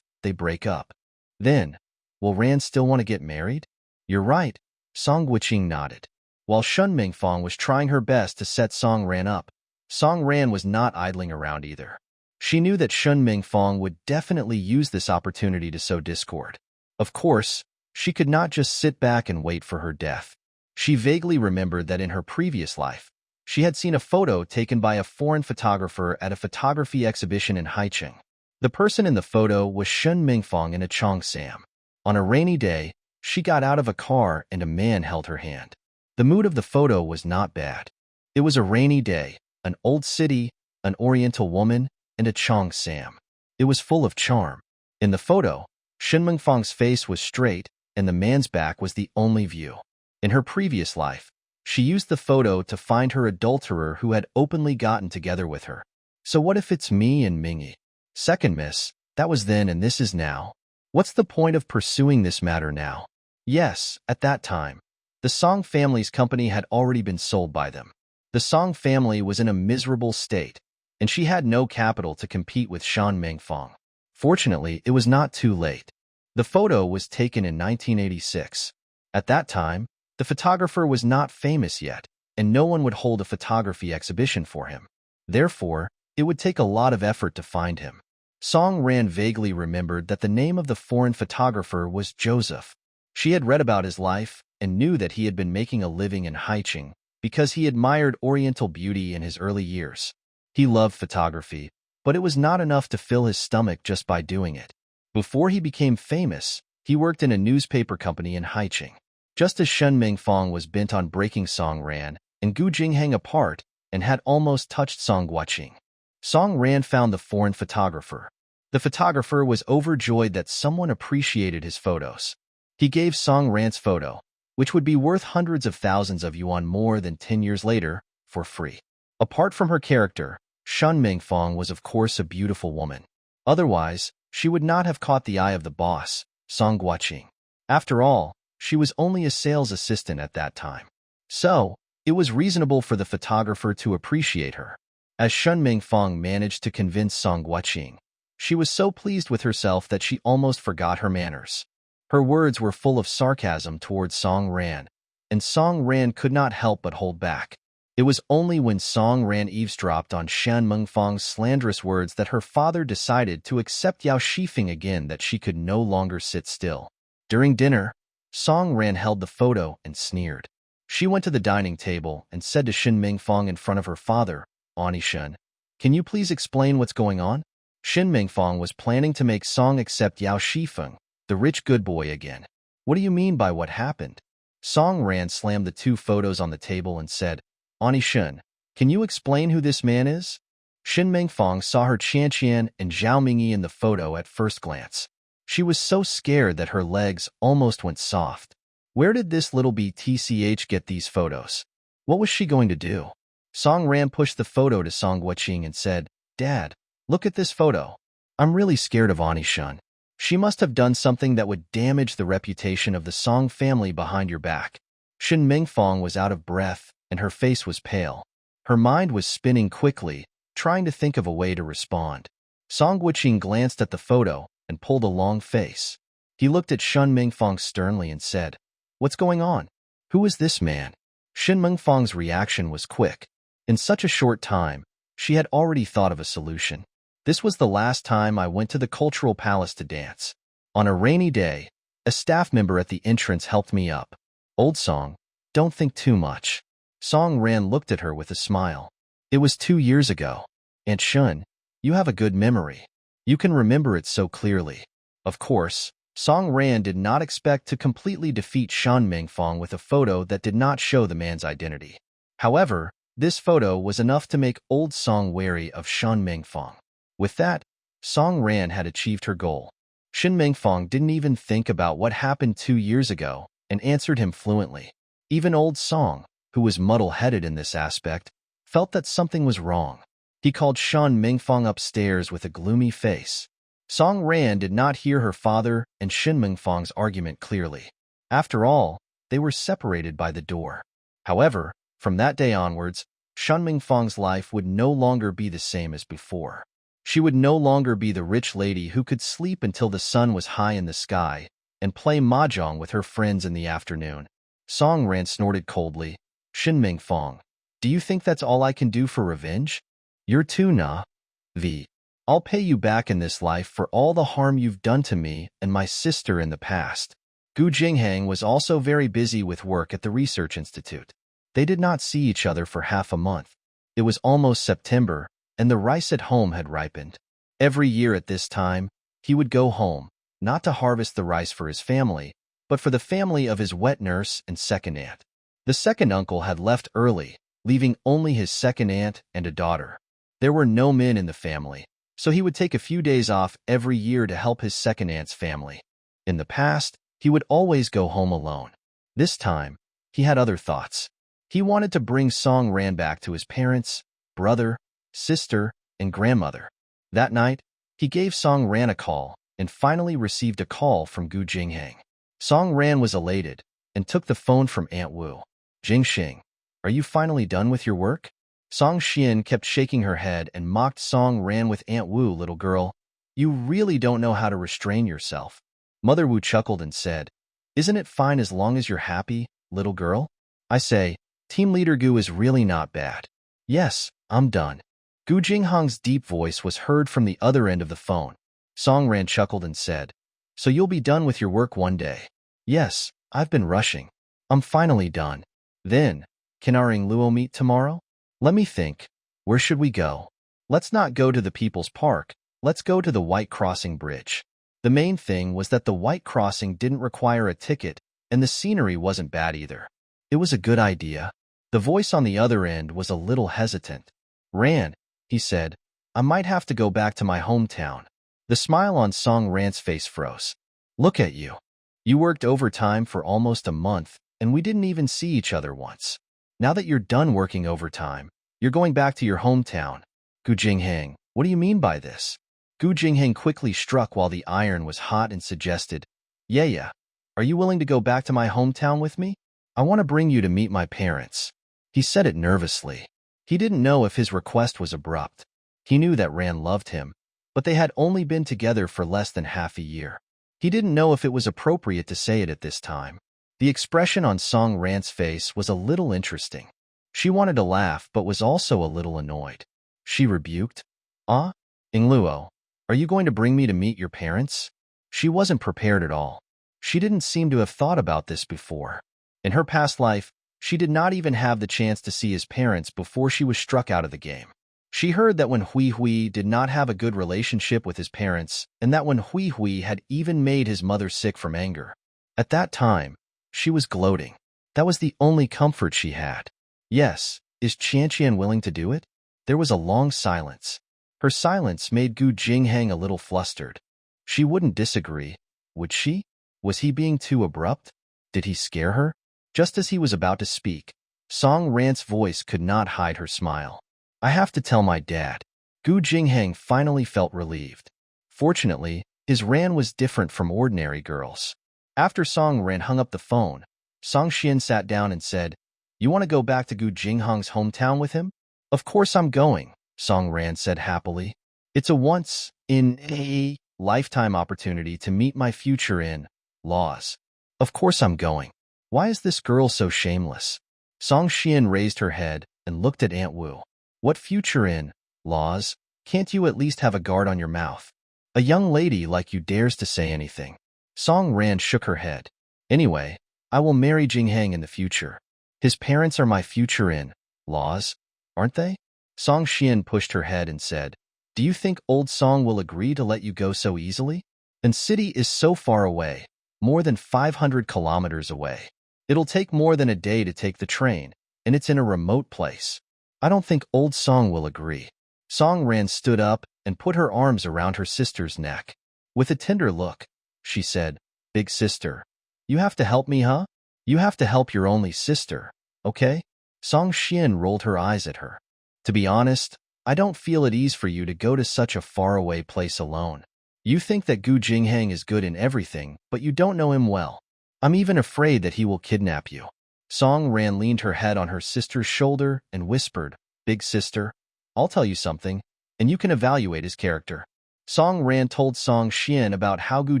[SPEAKER 1] they break up? Then, will Ran still want to get married? You're right, Song Guoqing nodded. While Shun Mingfang was trying her best to set Song Ran up, Song Ran was not idling around either. She knew that Shun Mingfang would definitely use this opportunity to sow discord. Of course, she could not just sit back and wait for her death. She vaguely remembered that in her previous life, she had seen a photo taken by a foreign photographer at a photography exhibition in Haicheng. The person in the photo was Shun Mingfang in a Cheongsam. On a rainy day, she got out of a car and a man held her hand. The mood of the photo was not bad. It was a rainy day, an old city, an oriental woman, and a Cheongsam. It was full of charm. In the photo, Shun Mingfang's face was straight, and the man's back was the only view. In her previous life, she used the photo to find her adulterer who had openly gotten together with her. So what if it's me and Mingy? Second miss, that was then and this is now. What's the point of pursuing this matter now? Yes, at that time, the Song family's company had already been sold by them. The Song family was in a miserable state, and she had no capital to compete with Shan Mingfang. Fortunately, it was not too late. The photo was taken in 1986. At that time, the photographer was not famous yet, and no one would hold a photography exhibition for him. Therefore, it would take a lot of effort to find him. Song Ran vaguely remembered that the name of the foreign photographer was Joseph. She had read about his life and knew that he had been making a living in Haicheng because he admired Oriental beauty in his early years. He loved photography, but it was not enough to fill his stomach just by doing it. Before he became famous, he worked in a newspaper company in Haicheng. Just as Shen Mingfang was bent on breaking Song Ran and Gu Jinghang apart and had almost touched Song Guoqing, Song Ran found the foreign photographer. The photographer was overjoyed that someone appreciated his photos. He gave Song Ran's photo, which would be worth hundreds of thousands of yuan more than 10 years later, for free. Apart from her character, Shen Mingfang was of course a beautiful woman. Otherwise, she would not have caught the eye of the boss, Song Guoqing. After all, she was only a sales assistant at that time. So, it was reasonable for the photographer to appreciate her. As Shen Mingfang managed to convince Song Guoqing, she was so pleased with herself that she almost forgot her manners. Her words were full of sarcasm towards Song Ran, and Song Ran could not help but hold back. It was only when Song Ran eavesdropped on Shen Mingfang's slanderous words that her father decided to accept Yao Shifeng again that she could no longer sit still. During dinner, Song Ran held the photo and sneered. She went to the dining table and said to Shin Mingfang in front of her father, Anishan, can you please explain what's going on? Shin Mingfang was planning to make Song accept Yao Shifeng, the rich good boy again. What do you mean by what happened? Song Ran slammed the 2 photos on the table and said, Anishan, can you explain who this man is? Shin Mingfang saw her Qianqian and Zhao Mingyi in the photo at first glance. She was so scared that her legs almost went soft. Where did this little BTCH get these photos? What was she going to do? Song Ran pushed the photo to Song Guoqing and said, Dad, look at this photo. I'm really scared of Anishan. She must have done something that would damage the reputation of the Song family behind your back. Shin Mingfang was out of breath and her face was pale. Her mind was spinning quickly, trying to think of a way to respond. Song Guoqing glanced at the photo and pulled a long face. He looked at Shen Mingfang sternly and said, What's going on? Who is this man? Shin Mingfang's reaction was quick. In such a short time, she had already thought of a solution. This was the last time I went to the cultural palace to dance. On a rainy day, A staff member at the entrance helped me up. Old Song, don't think too much. Song Ran looked at her with a smile. It was 2 years ago. Aunt Shun, you have a good memory. You can remember it so clearly. Of course, Song Ran did not expect to completely defeat Shan Mengfong with a photo that did not show the man's identity. However, this photo was enough to make Old Song wary of Shan Mengfong. With that, Song Ran had achieved her goal. Shan Mengfong didn't even think about what happened 2 years ago and answered him fluently. Even Old Song, who was muddle-headed in this aspect, felt that something was wrong. He called Shan Mengfong upstairs with a gloomy face. Song Ran did not hear her father and Shan Mengfong's argument clearly. After all, they were separated by the door. However, from that day onwards, Shan Mengfong's life would no longer be the same as before. She would no longer be the rich lady who could sleep until the sun was high in the sky and play mahjong with her friends in the afternoon. Song Ran snorted coldly. Shan Mengfong, do you think that's all I can do for revenge? You're too naive. I'll pay you back in this life for all the harm you've done to me and my sister in the past. Gu Jinghang was also very busy with work at the research institute. They did not see each other for half a month. It was almost September, and the rice at home had ripened. Every year at this time, he would go home, not to harvest the rice for his family, but for the family of his wet nurse and second aunt. The second uncle had left early, leaving only his second aunt and a daughter. There were no men in the family, so he would take a few days off every year to help his second aunt's family. In the past, he would always go home alone. This time, he had other thoughts. He wanted to bring Song Ran back to his parents, brother, sister, and grandmother. That night, he gave Song Ran a call and finally received a call from Gu Jinghang. Song Ran was elated and took the phone from Aunt Wu. Jingxing, are you finally done with your work? Song Xian kept shaking her head and mocked Song Ran with Aunt Wu. Little girl, you really don't know how to restrain yourself. Mother Wu chuckled and said, isn't it fine as long as you're happy, little girl? I say, Team Leader Gu is really not bad. Yes, I'm done. Gu Jinghang's deep voice was heard from the other end of the phone. Song Ran chuckled and said, so you'll be done with your work one day. Yes, I've been rushing. I'm finally done. Then, can our Ing Luo meet tomorrow? Let me think. Where should we go? Let's not go to the People's Park. Let's go to the White Crossing Bridge. The main thing was that the White Crossing didn't require a ticket, and the scenery wasn't bad either. It was a good idea. The voice on the other end was a little hesitant. Ran, he said, I might have to go back to my hometown. The smile on Song Ran's face froze. Look at you. You worked overtime for almost a month, and we didn't even see each other once. Now that you're done working overtime, you're going back to your hometown. Gu Jinghang, what do you mean by this? Gu Jinghang quickly struck while the iron was hot and suggested, yeah, are you willing to go back to my hometown with me? I want to bring you to meet my parents. He said it nervously. He didn't know if his request was abrupt. He knew that Ran loved him, but they had only been together for less than half a year. He didn't know if it was appropriate to say it at this time. The expression on Song Ran's face was a little interesting. She wanted to laugh but was also a little annoyed. She rebuked, Ing Luo, are you going to bring me to meet your parents? She wasn't prepared at all. She didn't seem to have thought about this before. In her past life, she did not even have the chance to see his parents before she was struck out of the game. She heard that when Hui Hui did not have a good relationship with his parents, and that when Hui Hui had even made his mother sick from anger. At that time, she was gloating. That was the only comfort she had. Yes, is Qianqian willing to do it? There was a long silence. Her silence made Gu Jinghang a little flustered. She wouldn't disagree, would she? Was he being too abrupt? Did he scare her? Just as he was about to speak, Song Ran's voice could not hide her smile. I have to tell my dad. Gu Jinghang finally felt relieved. Fortunately, his Ran was different from ordinary girls. After Song Ran hung up the phone, Song Xian sat down and said, you want to go back to Gu Jinghang's hometown with him? Of course I'm going, Song Ran said happily. It's a once-in-a-lifetime opportunity to meet my future in-laws. Of course I'm going. Why is this girl so shameless? Song Xian raised her head and looked at Aunt Wu. What future in-laws? Can't you at least have a guard on your mouth? A young lady like you dares to say anything. Song Ran shook her head. Anyway, I will marry Jinghang in the future. His parents are my future in-laws, aren't they? Song Xian pushed her head and said, do you think old Song will agree to let you go so easily? And city is so far away, more than 500 kilometers away. It'll take more than a day to take the train, and it's in a remote place. I don't think old Song will agree. Song Ran stood up and put her arms around her sister's neck. With a tender look, she said, big sister, you have to help me, huh? You have to help your only sister, okay? Song Xian rolled her eyes at her. To be honest, I don't feel at ease for you to go to such a faraway place alone. You think that Gu Jinghang is good in everything, but you don't know him well. I'm even afraid that he will kidnap you. Song Ran leaned her head on her sister's shoulder and whispered, big sister, I'll tell you something, and you can evaluate his character. Song Ran told Song Xian about how Gu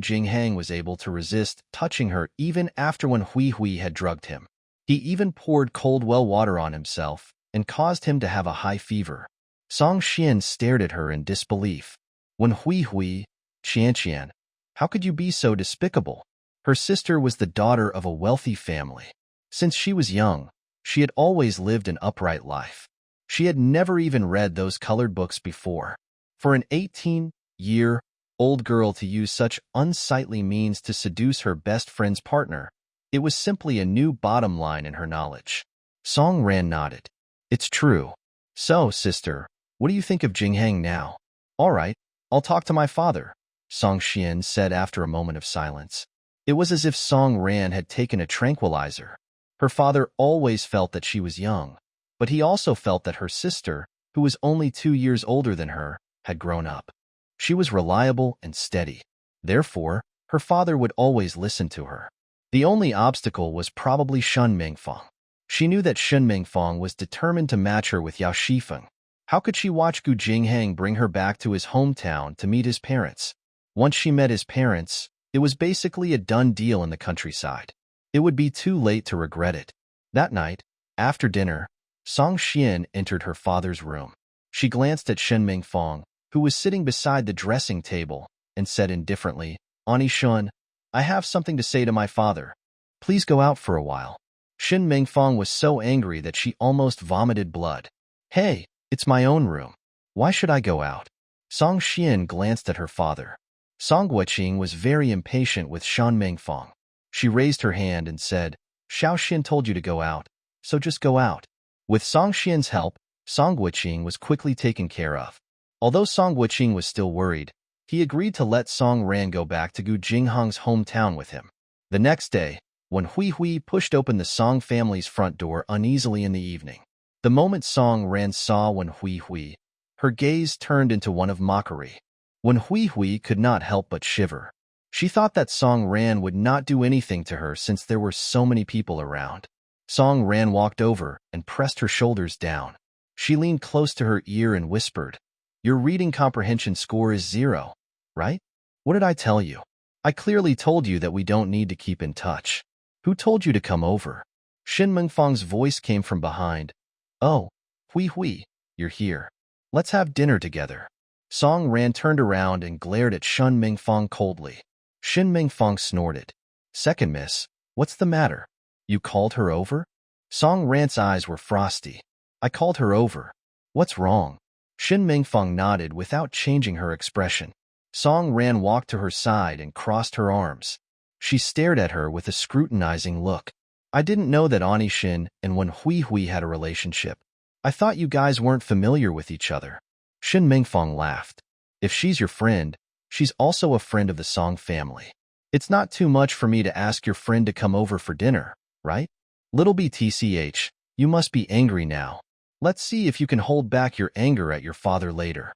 [SPEAKER 1] Jinghang was able to resist touching her even after when Hui Hui had drugged him. He even poured cold well water on himself and caused him to have a high fever. Song Xian stared at her in disbelief. When Hui Hui, Qian, how could you be so despicable? Her sister was the daughter of a wealthy family. Since she was young, she had always lived an upright life. She had never even read those colored books before. For an 18-year-old girl to use such unsightly means to seduce her best friend's partner, it was simply a new bottom line in her knowledge. Song Ran nodded. It's true. So, sister, what do you think of Jinghang now? All right, I'll talk to my father, Song Xian said after a moment of silence. It was as if Song Ran had taken a tranquilizer. Her father always felt that she was young, but he also felt that her sister, who was only 2 years older than her, had grown up. She was reliable and steady. Therefore, her father would always listen to her. The only obstacle was probably Shun Mengfang. She knew that Shun Mengfang was determined to match her with Yao Shifeng. How could she watch Gu Jinghang bring her back to his hometown to meet his parents? Once she met his parents, it was basically a done deal in the countryside. It would be too late to regret it. That night, after dinner, Song Xian entered her father's room. She glanced at Shen Mengfang, who was sitting beside the dressing table, and said indifferently, Ani Shun, I have something to say to my father. Please go out for a while. Shen Mengfang was so angry that she almost vomited blood. Hey, it's my own room. Why should I go out? Song Xian glanced at her father. Song Guoqing was very impatient with Shan Mengfang. She raised her hand and said, Xiao Xin told you to go out, so just go out. With Song Xian's help, Song Guoqing was quickly taken care of. Although Song Guoqing was still worried, he agreed to let Song Ran go back to Gu Jinghang's hometown with him. The next day, when Hui Hui pushed open the Song family's front door uneasily in the evening, the moment Song Ran saw when Hui Hui, her gaze turned into one of mockery. When Hui Hui could not help but shiver. She thought that Song Ran would not do anything to her since there were so many people around. Song Ran walked over and pressed her shoulders down. She leaned close to her ear and whispered, Your reading comprehension score is 0, right? What did I tell you? I clearly told you that we don't need to keep in touch. Who told you to come over? Shin Mengfang's voice came from behind. Oh, Hui Hui, you're here. Let's have dinner together. Song Ran turned around and glared at Shun Mengfang coldly. Shin Mengfang snorted. Second miss, what's the matter? You called her over? Song Ran's eyes were frosty. I called her over. What's wrong? Shin Mengfang nodded without changing her expression. Song Ran walked to her side and crossed her arms. She stared at her with a scrutinizing look. I didn't know that Ani Shin and Wen Hui Hui had a relationship. I thought you guys weren't familiar with each other. Shin Mengfang laughed. If she's your friend, she's also a friend of the Song family. It's not too much for me to ask your friend to come over for dinner, right? Little BTCH, you must be angry now. Let's see if you can hold back your anger at your father later.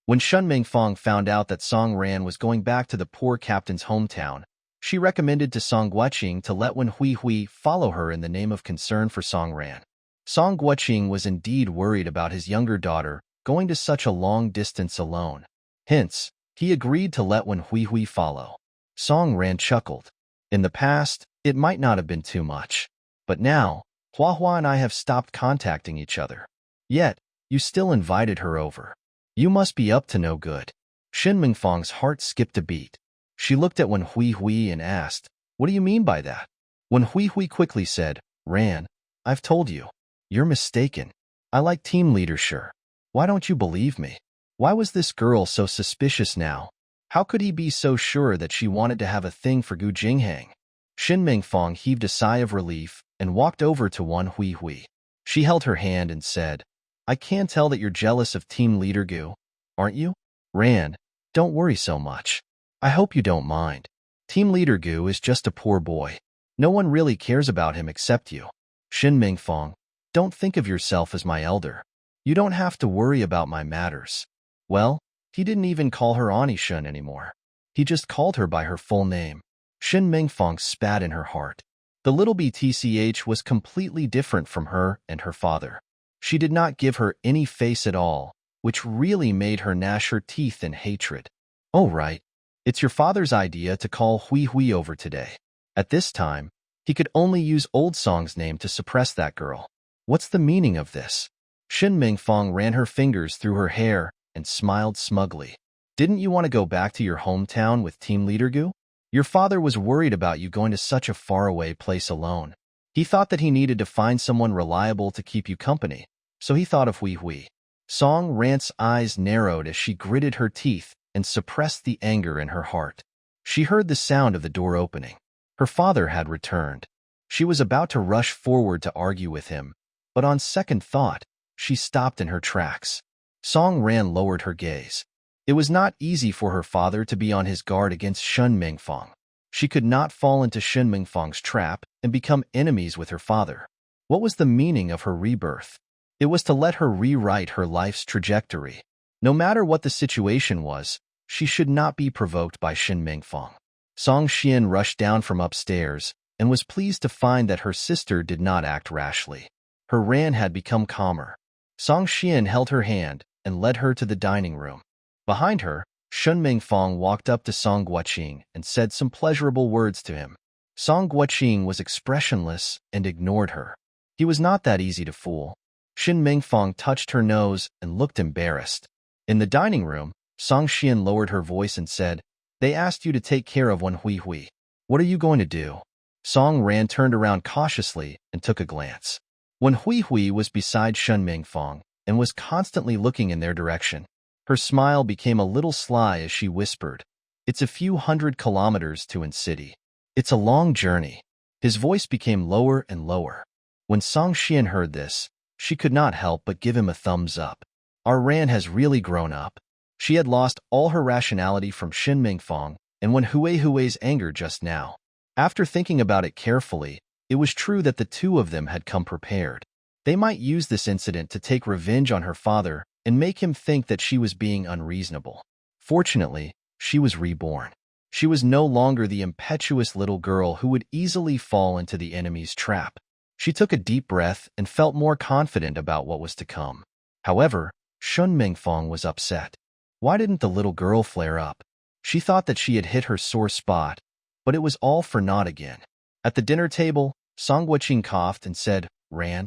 [SPEAKER 1] When Shun Mengfang found out that Song Ran was going back to the poor captain's hometown, she recommended to Song Guoqing to let Wen Hui Hui follow her in the name of concern for Song Ran. Song Guoqing was indeed worried about his younger daughter going to such a long distance alone. Hence, he agreed to let Wen Hui Hui follow. Song Ran chuckled. In the past, it might not have been too much. But now, Hua Hua and I have stopped contacting each other. Yet, you still invited her over. You must be up to no good. Shin Mengfang's heart skipped a beat. She looked at Wen Hui and asked, "What do you mean by that?" Wen Hui quickly said, "Ran, I've told you. You're mistaken. I like team leader sure. Why don't you believe me?" Why was this girl so suspicious now? How could he be so sure that she wanted to have a thing for Gu Jinghang? Shin Mingfang heaved a sigh of relief and walked over to Wen Hui. She held her hand and said, "I can tell that you're jealous of team leader Gu, aren't you? Ran, don't worry so much. I hope you don't mind. Team leader Gu is just a poor boy. No one really cares about him except you. Shin Mingfang, don't think of yourself as my elder. You don't have to worry about my matters." Well, he didn't even call her Ani Shun anymore. He just called her by her full name. Shin Mingfang spat in her heart. The little BTCH was completely different from her and her father. She did not give her any face at all, which really made her gnash her teeth in hatred. "Oh right, it's your father's idea to call Hui over today." At this time, he could only use Old Song's name to suppress that girl. What's the meaning of this? Shin Mingfang ran her fingers through her hair and smiled smugly. "Didn't you want to go back to your hometown with team leader Gu? Your father was worried about you going to such a faraway place alone. He thought that he needed to find someone reliable to keep you company, so he thought of Hui." Song Rant's eyes narrowed as she gritted her teeth and suppressed the anger in her heart. She heard the sound of the door opening. Her father had returned. She was about to rush forward to argue with him, but on second thought, she stopped in her tracks. Song Ran lowered her gaze. It was not easy for her father to be on his guard against Shin Mingfang. She could not fall into Shin Mingfang's trap and become enemies with her father. What was the meaning of her rebirth? It was to let her rewrite her life's trajectory. No matter what the situation was, she should not be provoked by Shin Mingfang. Song Xian rushed down from upstairs and was pleased to find that her sister did not act rashly. Her Ran had become calmer. Song Xian held her hand and led her to the dining room. Behind her, Shen Mingfang walked up to Song Guoqing and said some pleasurable words to him. Song Guoqing was expressionless and ignored her. He was not that easy to fool. Shin Mingfang touched her nose and looked embarrassed. In the dining room, Song Xian lowered her voice and said, "They asked you to take care of Wen Hui. What are you going to do?" Song Ran turned around cautiously and took a glance. Wen Hui was beside Shen Mingfang and was constantly looking in their direction. Her smile became a little sly as she whispered, "It's a few 100 kilometers to An City. It's a long journey." His voice became lower and lower. When Song Xian heard this, she could not help but give him a thumbs up. Our Ran has really grown up. She had lost all her rationality from Shin Mingfang and Wen Hui's anger just now. After thinking about it carefully, it was true that the two of them had come prepared. They might use this incident to take revenge on her father and make him think that she was being unreasonable. Fortunately, she was reborn. She was no longer the impetuous little girl who would easily fall into the enemy's trap. She took a deep breath and felt more confident about what was to come. However, Shun Mingfang was upset. Why didn't the little girl flare up? She thought that she had hit her sore spot, but it was all for naught again. At the dinner table, Song Guoqing coughed and said, "Ran,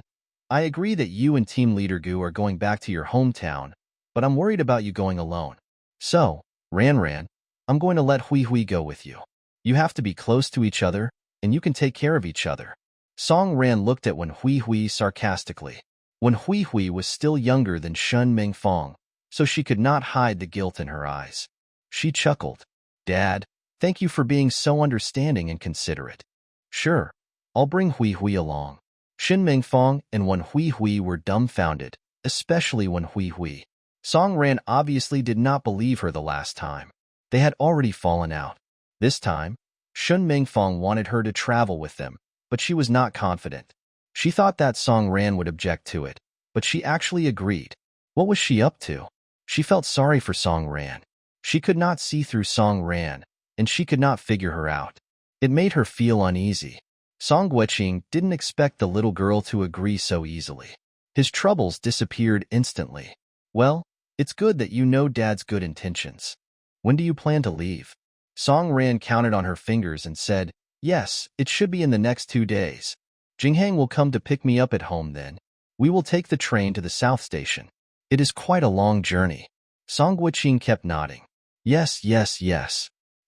[SPEAKER 1] I agree that you and team leader Gu are going back to your hometown, but I'm worried about you going alone. So, Ran, I'm going to let Hui go with you. You have to be close to each other, and you can take care of each other." Song Ran looked at Wen Hui sarcastically. Wen Hui was still younger than Shun Mingfang, so she could not hide the guilt in her eyes. She chuckled. "Dad, thank you for being so understanding and considerate. Sure, I'll bring Hui along." Shin Mingfang and Wen Hui were dumbfounded, especially Wen Hui. Song Ran obviously did not believe her the last time. They had already fallen out. This time, Shun Mingfang wanted her to travel with them, but she was not confident. She thought that Song Ran would object to it, but she actually agreed. What was she up to? She felt sorry for Song Ran. She could not see through Song Ran, and she could not figure her out. It made her feel uneasy. Song Guoqing didn't expect the little girl to agree so easily. His troubles disappeared instantly. "Well, it's good that you know Dad's good intentions. When do you plan to leave?" Song Ran counted on her fingers and said, "Yes, it should be in the next 2 days. Jinghang will come to pick me up at home then. We will take the train to the South Station. It is quite a long journey." Song Guoqing kept nodding. Yes.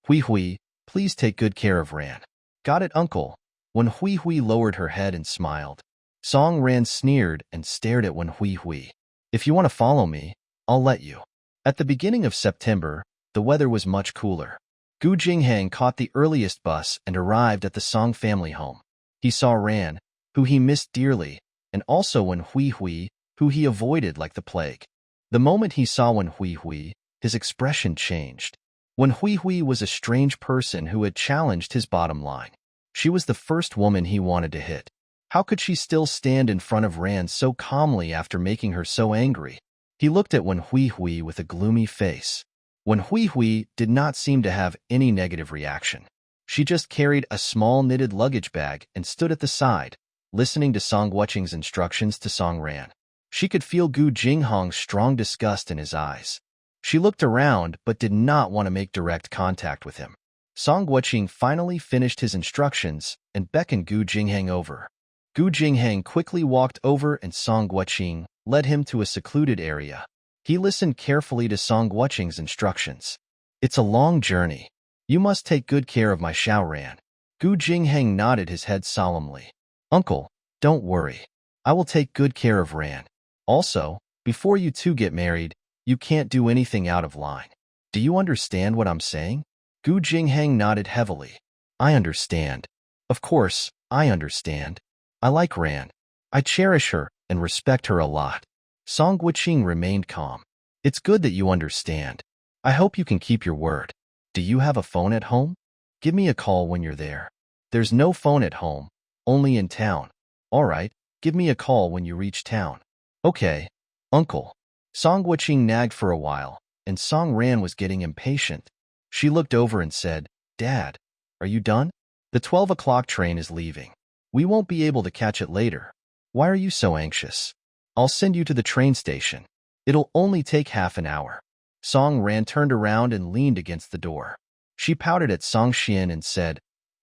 [SPEAKER 1] Hui Hui, please take good care of Ran. Got it, uncle. When Hui Hui lowered her head and smiled, Song Ran sneered and stared at Wen Hui Hui. If you want to follow me, I'll let you. At the beginning of September, the weather was much cooler. Gu Jinghang caught the earliest bus and arrived at the Song family home. He saw Ran, who he missed dearly, and also Wen Hui Hui, who he avoided like the plague. The moment he saw Wen Hui Hui, his expression changed. Wen Hui Hui was a strange person who had challenged his bottom line. She was the first woman he wanted to hit. How could she still stand in front of Ran so calmly after making her so angry? He looked at Wen Hui Hui with a gloomy face. Wen Hui Hui did not seem to have any negative reaction. She just carried a small knitted luggage bag and stood at the side, listening to Song Wuqing's instructions to Song Ran. She could feel Gu Jinghong's strong disgust in his eyes. She looked around but did not want to make direct contact with him. Song Wuqing finally finished his instructions and beckoned Gu Jinghang over. Gu Jinghang quickly walked over and Song Wuqing led him to a secluded area. He listened carefully to Song Wuqing's instructions. It's a long journey. You must take good care of my Xiao Ran. Gu Jinghang nodded his head solemnly. Uncle, don't worry. I will take good care of Ran. Also, before you two get married, you can't do anything out of line. Do you understand what I'm saying? Gu Jinghang nodded heavily. I understand. Of course, I understand. I like Ran. I cherish her and respect her a lot. Song Wuqing remained calm. It's good that you understand. I hope you can keep your word. Do you have a phone at home? Give me a call when you're there. There's no phone at home, only in town. All right, give me a call when you reach town. Okay, uncle. Song Wuqing nagged for a while, and Song Ran was getting impatient. She looked over and said, Dad, are you done? The 12 o'clock train is leaving. We won't be able to catch it later. Why are you so anxious? I'll send you to the train station. It'll only take half an hour. Song Ran turned around and leaned against the door. She pouted at Song Xian and said,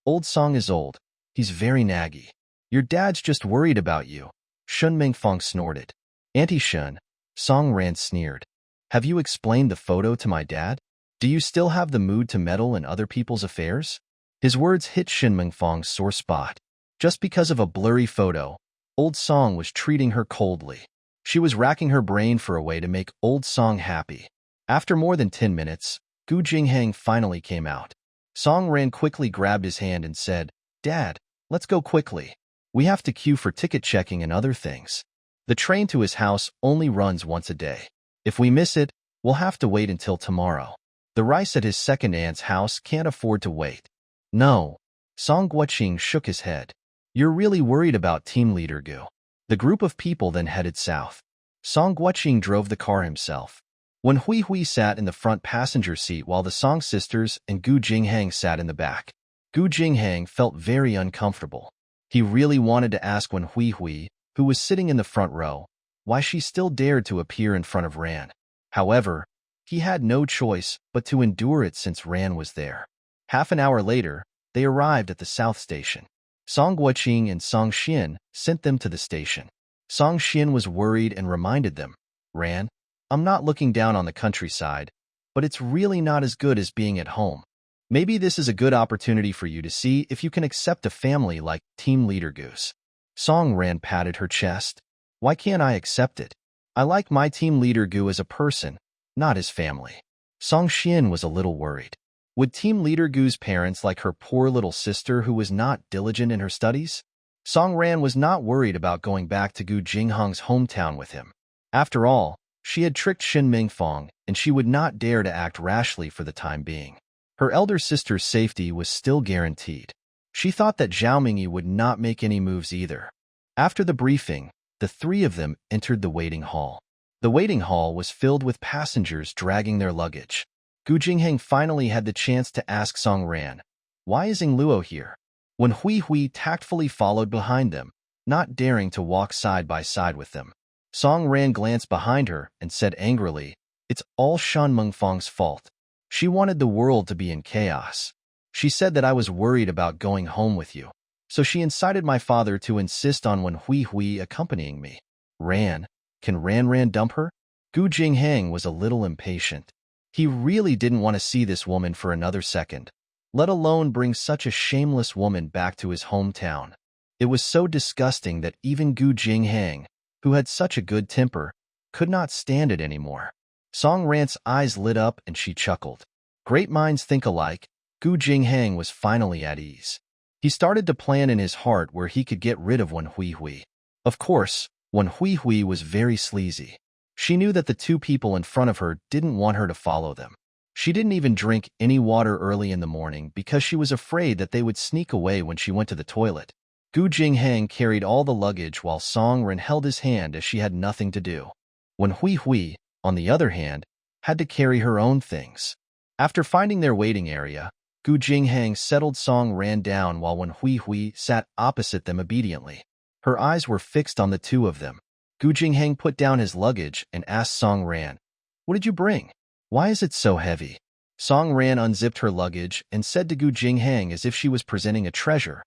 [SPEAKER 1] Old Song is old. He's very naggy. Your dad's just worried about you. Shun Mingfang snorted. Auntie Shun, Song Ran sneered. Have you explained the photo to my dad? Do you still have the mood to meddle in other people's affairs? His words hit Shin Mingfang's sore spot. Just because of a blurry photo, Old Song was treating her coldly. She was racking her brain for a way to make Old Song happy. After more than 10 minutes, Gu Jinghang finally came out. Song Ran quickly grabbed his hand and said, Dad, let's go quickly. We have to queue for ticket checking and other things. The train to his house only runs once a day. If we miss it, we'll have to wait until tomorrow. The rice at his second aunt's house can't afford to wait. No. Song Wuqing shook his head. You're really worried about team leader Gu. The group of people then headed south. Song Wuqing drove the car himself. Wen Hui Hui sat in the front passenger seat while the Song sisters and Gu Jinghang sat in the back. Gu Jinghang felt very uncomfortable. He really wanted to ask Wen Hui Hui, who was sitting in the front row, why she still dared to appear in front of Ran. However, he had no choice but to endure it since Ran was there. Half an hour later, they arrived at the south station. Song Wuqing and Song Xian sent them to the station. Song Xian was worried and reminded them, Ran, I'm not looking down on the countryside, but it's really not as good as being at home. Maybe this is a good opportunity for you to see if you can accept a family like Team Leader Goose. Song Ran patted her chest. Why can't I accept it? I like my Team Leader Gu as a person, not his family. Song Xian was a little worried. Would Team Leader Gu's parents like her poor little sister who was not diligent in her studies? Song Ran was not worried about going back to Gu Jinghong's hometown with him. After all, she had tricked Shin Mingfang, and she would not dare to act rashly for the time being. Her elder sister's safety was still guaranteed. She thought that Zhao Mingyi would not make any moves either. After the briefing, the three of them entered the waiting hall. The waiting hall was filled with passengers dragging their luggage. Gu Jinghang finally had the chance to ask Song Ran, why is Ing Luo here? When Hui Hui tactfully followed behind them, not daring to walk side by side with them. Song Ran glanced behind her and said angrily, it's all Shan Mengfang's fault. She wanted the world to be in chaos. She said that I was worried about going home with you. So she incited my father to insist on Wen Hui Hui accompanying me. Ran? Can Ran dump her? Gu Jinghang was a little impatient. He really didn't want to see this woman for another second, let alone bring such a shameless woman back to his hometown. It was so disgusting that even Gu Jinghang, who had such a good temper, could not stand it anymore. Song Ran's eyes lit up and she chuckled. Great minds think alike. Gu Jinghang was finally at ease. He started to plan in his heart where he could get rid of Wen Huihui. Of course, Wen Huihui was very sleazy. She knew that the two people in front of her didn't want her to follow them. She didn't even drink any water early in the morning because she was afraid that they would sneak away when she went to the toilet. Gu Jinghang carried all the luggage while Song Ren held his hand as she had nothing to do. Wen Huihui, on the other hand, had to carry her own things. After finding their waiting area, Gu Jinghang settled Song Ran down while Wen Huihui sat opposite them obediently. Her eyes were fixed on the two of them. Gu Jinghang put down his luggage and asked Song Ran, "What did you bring? Why is it so heavy?" Song Ran unzipped her luggage and said to Gu Jinghang as if she was presenting a treasure,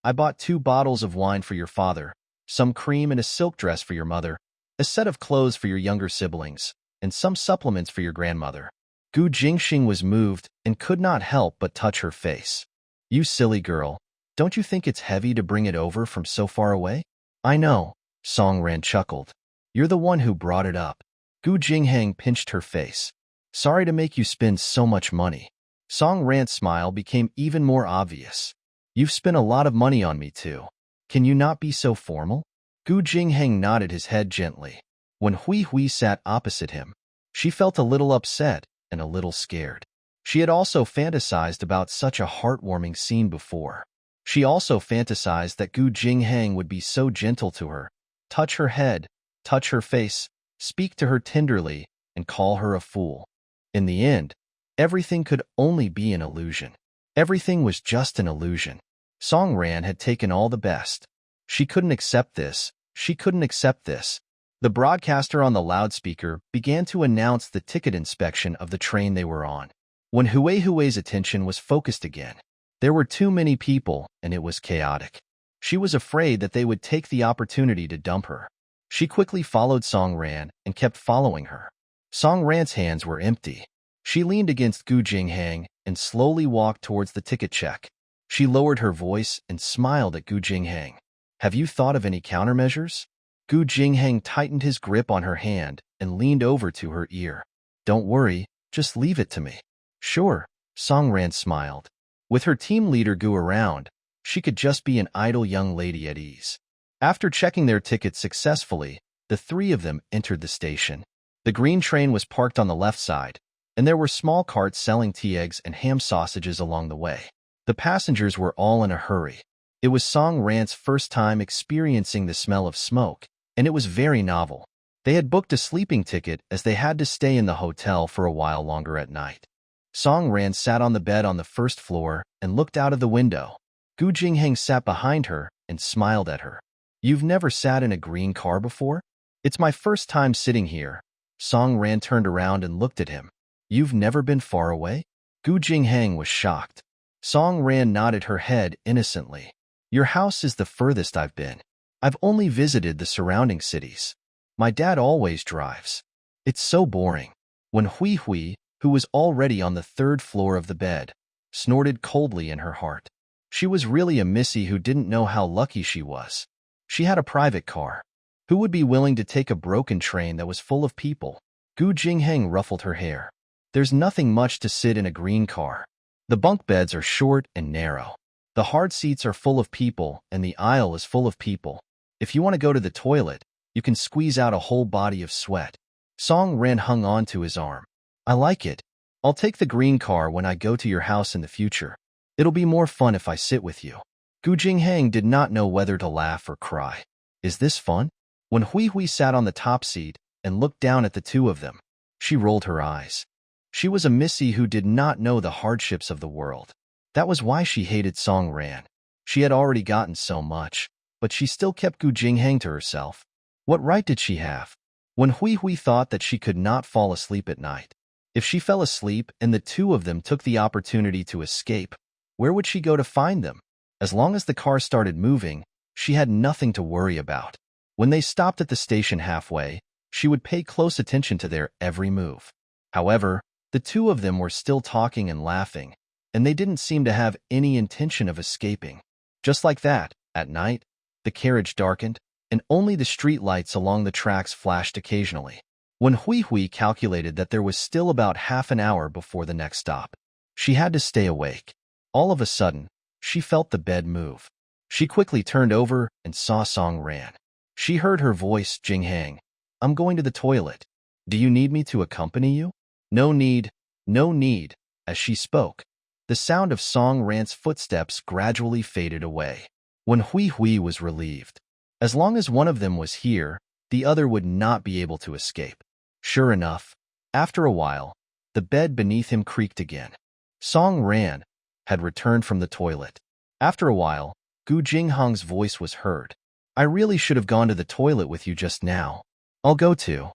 [SPEAKER 1] "I bought 2 bottles of wine for your father, some cream and a silk dress for your mother, a set of clothes for your younger siblings, and some supplements for your grandmother." Gu Jingxing was moved and could not help but touch her face. "You silly girl, don't you think it's heavy to bring it over from so far away?" "I know," Song Ran chuckled. "You're the one who brought it up." Gu Jinghang pinched her face. "Sorry to make you spend so much money." Song Ran's smile became even more obvious. "You've spent a lot of money on me too. Can you not be so formal?" Gu Jinghang nodded his head gently. When Huihui sat opposite him, she felt a little upset and a little scared. She had also fantasized about such a heartwarming scene before. She also fantasized that Gu Jinghang would be so gentle to her, touch her head, touch her face, speak to her tenderly, and call her a fool. In the end, everything could only be an illusion. Everything was just an illusion. Song Ran had taken all the best. She couldn't accept this. She couldn't accept this. The broadcaster on the loudspeaker began to announce the ticket inspection of the train they were on. When Hui's attention was focused again, there were too many people and it was chaotic. She was afraid that they would take the opportunity to dump her. She quickly followed Song Ran and kept following her. Song Ran's hands were empty. She leaned against Gu Jinghang and slowly walked towards the ticket check. She lowered her voice and smiled at Gu Jinghang. "Have you thought of any countermeasures?" Gu Jinghang tightened his grip on her hand and leaned over to her ear. "Don't worry, just leave it to me." "Sure," Song Ran smiled. With her team leader Gu around, she could just be an idle young lady at ease. After checking their tickets successfully, the 3 of them entered the station. The green train was parked on the left side, and there were small carts selling tea eggs and ham sausages along the way. The passengers were all in a hurry. It was Song Ran's first time experiencing the smell of smoke, and it was very novel. They had booked a sleeping ticket as they had to stay in the hotel for a while longer at night. Song Ran sat on the bed on the first floor and looked out of the window. Gu Jinghang sat behind her and smiled at her. "You've never sat in a green car before?" "It's my first time sitting here." Song Ran turned around and looked at him. "You've never been far away?" Gu Jinghang was shocked. Song Ran nodded her head innocently. "Your house is the furthest I've been. I've only visited the surrounding cities. My dad always drives. It's so boring." When Huihui, who was already on the 3rd floor of the bed, snorted coldly in her heart. She was really a missy who didn't know how lucky she was. She had a private car. Who would be willing to take a broken train that was full of people? Gu Jinghang ruffled her hair. "There's nothing much to sit in a green car. The bunk beds are short and narrow. The hard seats are full of people and the aisle is full of people. If you want to go to the toilet, you can squeeze out a whole body of sweat." Song Ran hung on to his arm. "I like it. I'll take the green car when I go to your house in the future. It'll be more fun if I sit with you." Gu Jinghang did not know whether to laugh or cry. "Is this fun?" When Huihui sat on the top seat and looked down at the 2 of them, she rolled her eyes. She was a missy who did not know the hardships of the world. That was why she hated Song Ran. She had already gotten so much, but she still kept Gu Jinghang to herself. What right did she have? When Huihui thought that she could not fall asleep at night. If she fell asleep and the 2 of them took the opportunity to escape, where would she go to find them? As long as the car started moving, she had nothing to worry about. When they stopped at the station halfway, she would pay close attention to their every move. However, The two of them were still talking and laughing, and they didn't seem to have any intention of escaping. Just like that, at night, the carriage darkened, and only the street lights along the tracks flashed occasionally. When Hui Hui calculated that there was still about half an hour before the next stop, she had to stay awake. All of a sudden, she felt the bed move. She quickly turned over and saw Song Ran. She heard her voice, Jinghang. I'm going to the toilet. Do you need me to accompany you? No need, no need. As she spoke, the sound of Song Ran's footsteps gradually faded away. When Hui Hui was relieved, as long as one of them was here, the other would not be able to escape. Sure enough, after a while, the bed beneath him creaked again. Song Ran had returned from the toilet. After a while, Gu Jinghang's voice was heard. I really should have gone to the toilet with you just now. I'll go to.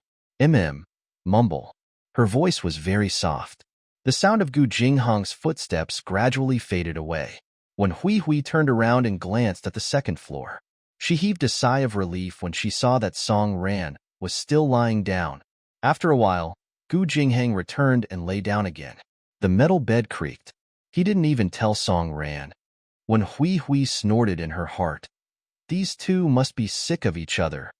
[SPEAKER 1] Mumble. Her voice was very soft. The sound of Gu Jinghang's footsteps gradually faded away. When Hui Hui turned around and glanced at the second floor, she heaved a sigh of relief when she saw that Song Ran was still lying down. After a while, Gu Jinghang returned and lay down again. The metal bed creaked. He didn't even tell Song Ran. When Hui Hui snorted in her heart, these two must be sick of each other.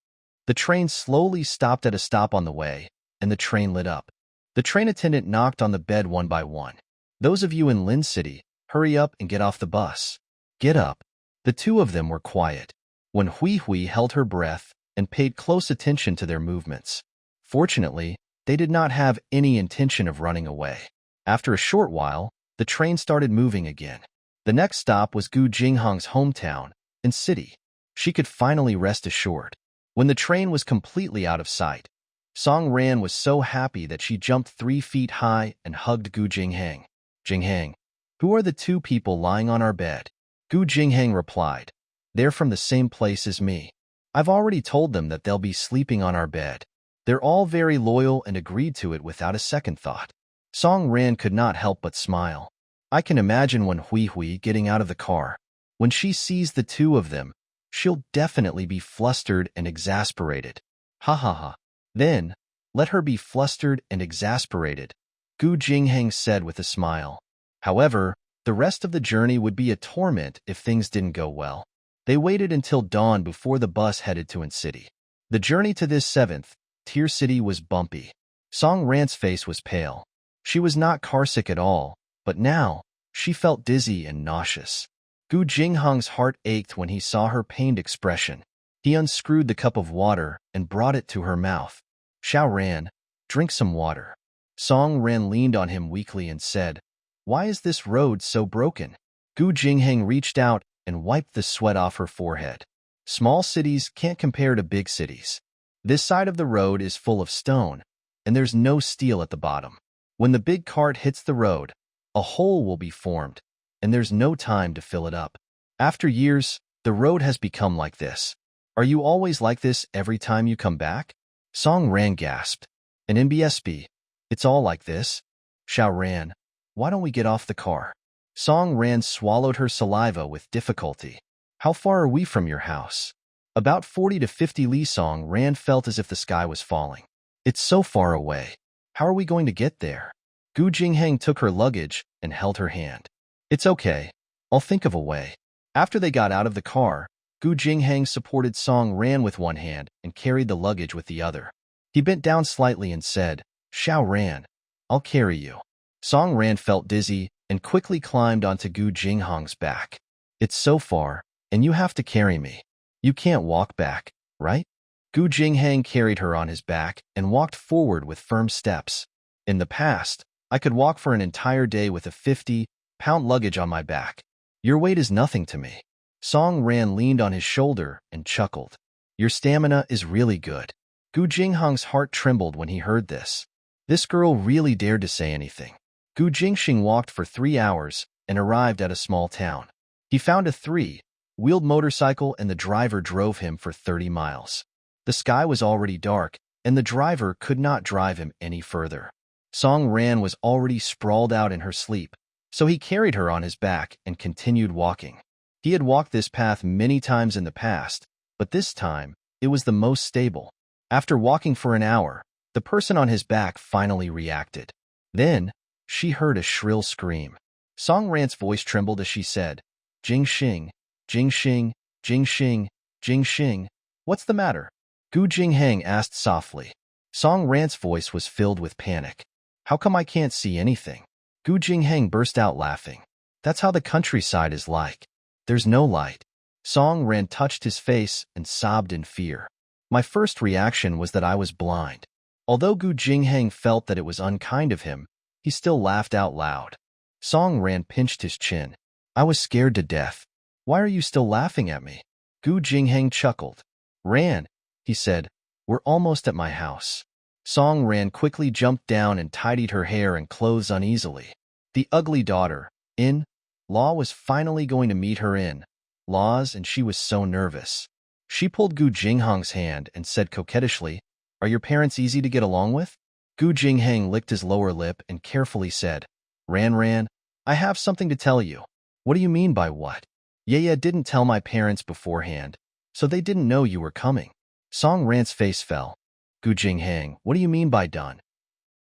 [SPEAKER 1] The train slowly stopped at a stop on the way, and the train lit up. The train attendant knocked on the bed one by one. Those of you in Lin City, hurry up and get off the bus. Get up. The two of them were quiet. When Hui Hui held her breath and paid close attention to their movements. Fortunately, they did not have any intention of running away. After a short while, the train started moving again. The next stop was Gu Jinghang's hometown and city. She could finally rest assured. When the train was completely out of sight, Song Ran was so happy that she jumped 3 feet high and hugged Gu Jinghang. Jinghang, who are the two people lying on our bed? Gu Jinghang replied, they're from the same place as me. I've already told them that they'll be sleeping on our bed. They're all very loyal and agreed to it without a second thought. Song Ran could not help but smile. I can imagine when Hui Hui getting out of the car. When she sees the two of them, she'll definitely be flustered and exasperated. Ha ha ha. Then, let her be flustered and exasperated, Gu Jinghang said with a smile. However, the rest of the journey would be a torment if things didn't go well. They waited until dawn before the bus headed to An City. The journey to this 7th-tier city was bumpy. Song Ran's face was pale. She was not carsick at all, but now, she felt dizzy and nauseous. Gu Jinghang's heart ached when he saw her pained expression. He unscrewed the cup of water and brought it to her mouth. Xiao Ran, drink some water. Song Ran leaned on him weakly and said, why is this road so broken? Gu Jinghang reached out and wiped the sweat off her forehead. Small cities can't compare to big cities. This side of the road is full of stone, and there's no steel at the bottom. When the big cart hits the road, a hole will be formed, and there's no time to fill it up. After years, the road has become like this. Are you always like this every time you come back? Song Ran gasped. And in BSB, it's all like this? Xiao Ran, why don't we get off the car? Song Ran swallowed her saliva with difficulty. How far are we from your house? About 40 to 50 li. Song Ran felt as if the sky was falling. It's so far away. How are we going to get there? Gu Jinghang took her luggage and held her hand. It's okay. I'll think of a way. After they got out of the car, Gu Jinghang supported Song Ran with one hand and carried the luggage with the other. He bent down slightly and said, Xiao Ran, I'll carry you. Song Ran felt dizzy and quickly climbed onto Gu Jinghang's back. It's so far, and you have to carry me. You can't walk back, right? Gu Jinghang carried her on his back and walked forward with firm steps. In the past, I could walk for an entire day with a 50-pound luggage on my back. Your weight is nothing to me. Song Ran leaned on his shoulder and chuckled. Your stamina is really good. Gu Jinghang's heart trembled when he heard this. This girl really dared to say anything. Gu Jingxing walked for 3 hours and arrived at a small town. He found a 3-wheeled motorcycle and the driver drove him for 30 miles. The sky was already dark, and the driver could not drive him any further. Song Ran was already sprawled out in her sleep, so he carried her on his back and continued walking. He had walked this path many times in the past, but this time, it was the most stable. After walking for an hour, the person on his back finally reacted. Then, she heard a shrill scream. Song Ran's voice trembled as she said, Jing Xing, Jing Xing, Jing Xing, Jing Xing. What's the matter? Gu Jingheng asked softly. Song Ran's voice was filled with panic. How come I can't see anything? Gu Jingheng burst out laughing. That's how the countryside is like. There's no light. Song Ran touched his face and sobbed in fear. My first reaction was that I was blind. Although Gu Jingheng felt that it was unkind of him, he still laughed out loud. Song Ran pinched his chin. I was scared to death. Why are you still laughing at me? Gu Jingheng chuckled. Ran, he said, we're almost at my house. Song Ran quickly jumped down and tidied her hair and clothes uneasily. The ugly daughter, in law, was finally going to meet her in laws, and she was so nervous. She pulled Gu Jingheng's hand and said coquettishly, Are your parents easy to get along with? Gu Jingheng licked his lower lip and carefully said, Ran, I have something to tell you. What do you mean by what? Yaya didn't tell my parents beforehand, so they didn't know you were coming. Song Ran's face fell. Gu Jingheng, what do you mean by done?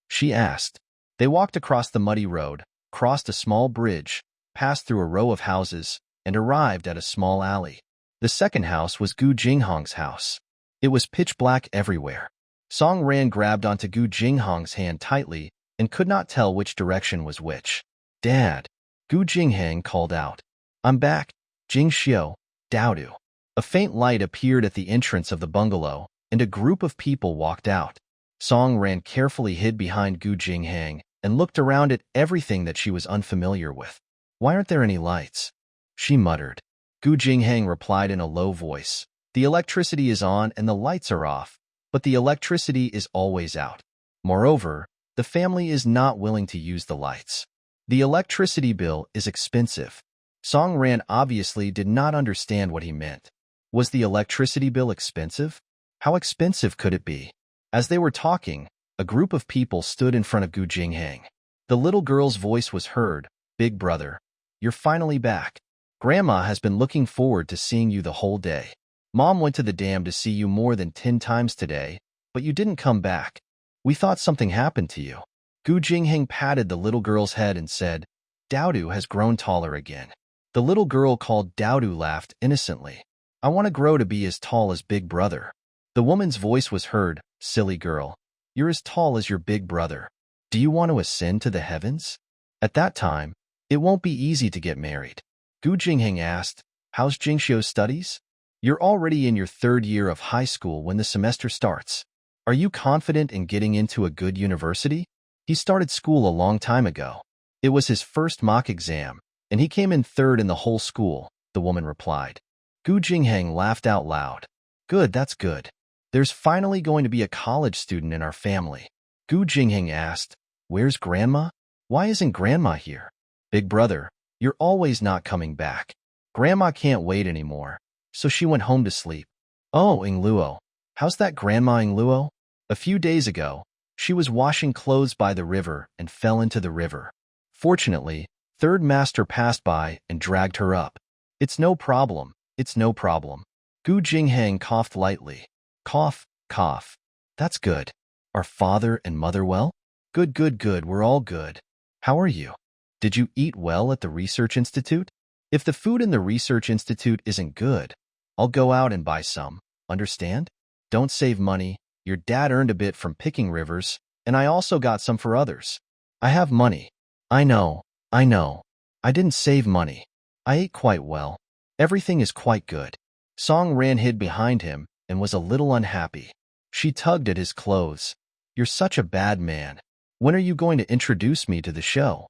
[SPEAKER 1] She asked. They walked across the muddy road, crossed a small bridge, passed through a row of houses, and arrived at a small alley. The second house was Gu Jingheng's house. It was pitch black everywhere. Song Ran grabbed onto Gu Jingheng's hand tightly and could not tell which direction was which. Dad, Gu Jingheng called out. I'm back, Jing Xiu, Daodu. A faint light appeared at the entrance of the bungalow, and a group of people walked out. Song Ran carefully hid behind Gu Jingheng and looked around at everything that she was unfamiliar with. Why aren't there any lights? She muttered. Gu Jingheng replied in a low voice. The electricity is on and the lights are off, but the electricity is always out. Moreover, the family is not willing to use the lights. The electricity bill is expensive. Song Ran obviously did not understand what he meant. Was the electricity bill expensive? How expensive could it be? As they were talking, a group of people stood in front of Gu Jingheng. The little girl's voice was heard. Big brother, you're finally back. Grandma has been looking forward to seeing you the whole day. Mom went to the dam to see you more than 10 times today, but you didn't come back. We thought something happened to you. Gu Jingheng patted the little girl's head and said, Daodu has grown taller again. The little girl called Daodu laughed innocently. I want to grow to be as tall as Big Brother. The woman's voice was heard, Silly girl, you're as tall as your big brother. Do you want to ascend to the heavens? At that time, it won't be easy to get married. Gu Jingheng asked, How's Jingxiu's studies? You're already in your 3rd year of high school when the semester starts. Are you confident in getting into a good university? He started school a long time ago. It was his first mock exam, and he came in 3rd in the whole school, the woman replied. Gu Jingheng laughed out loud. Good, that's good. There's finally going to be a college student in our family. Gu Jingheng asked, Where's Grandma? Why isn't Grandma here? Big brother, you're always not coming back. Grandma can't wait anymore, so she went home to sleep. Oh, Ingluo. How's that Grandma Ingluo? A few days ago, she was washing clothes by the river and fell into the river. Fortunately, 3rd master passed by and dragged her up. It's no problem. It's no problem. Gu Jingheng coughed lightly. Cough, cough. That's good. Are father and mother well? Good, we're all good. How are you? Did you eat well at the research institute? If the food in the research institute isn't good, I'll go out and buy some, understand? Don't save money. Your dad earned a bit from picking rivers, and I also got some for others. I have money. I know. I didn't save money. I ate quite well. Everything is quite good. Song Ran hid behind him and was a little unhappy. She tugged at his clothes. You're such a bad man. When are you going to introduce me to the show?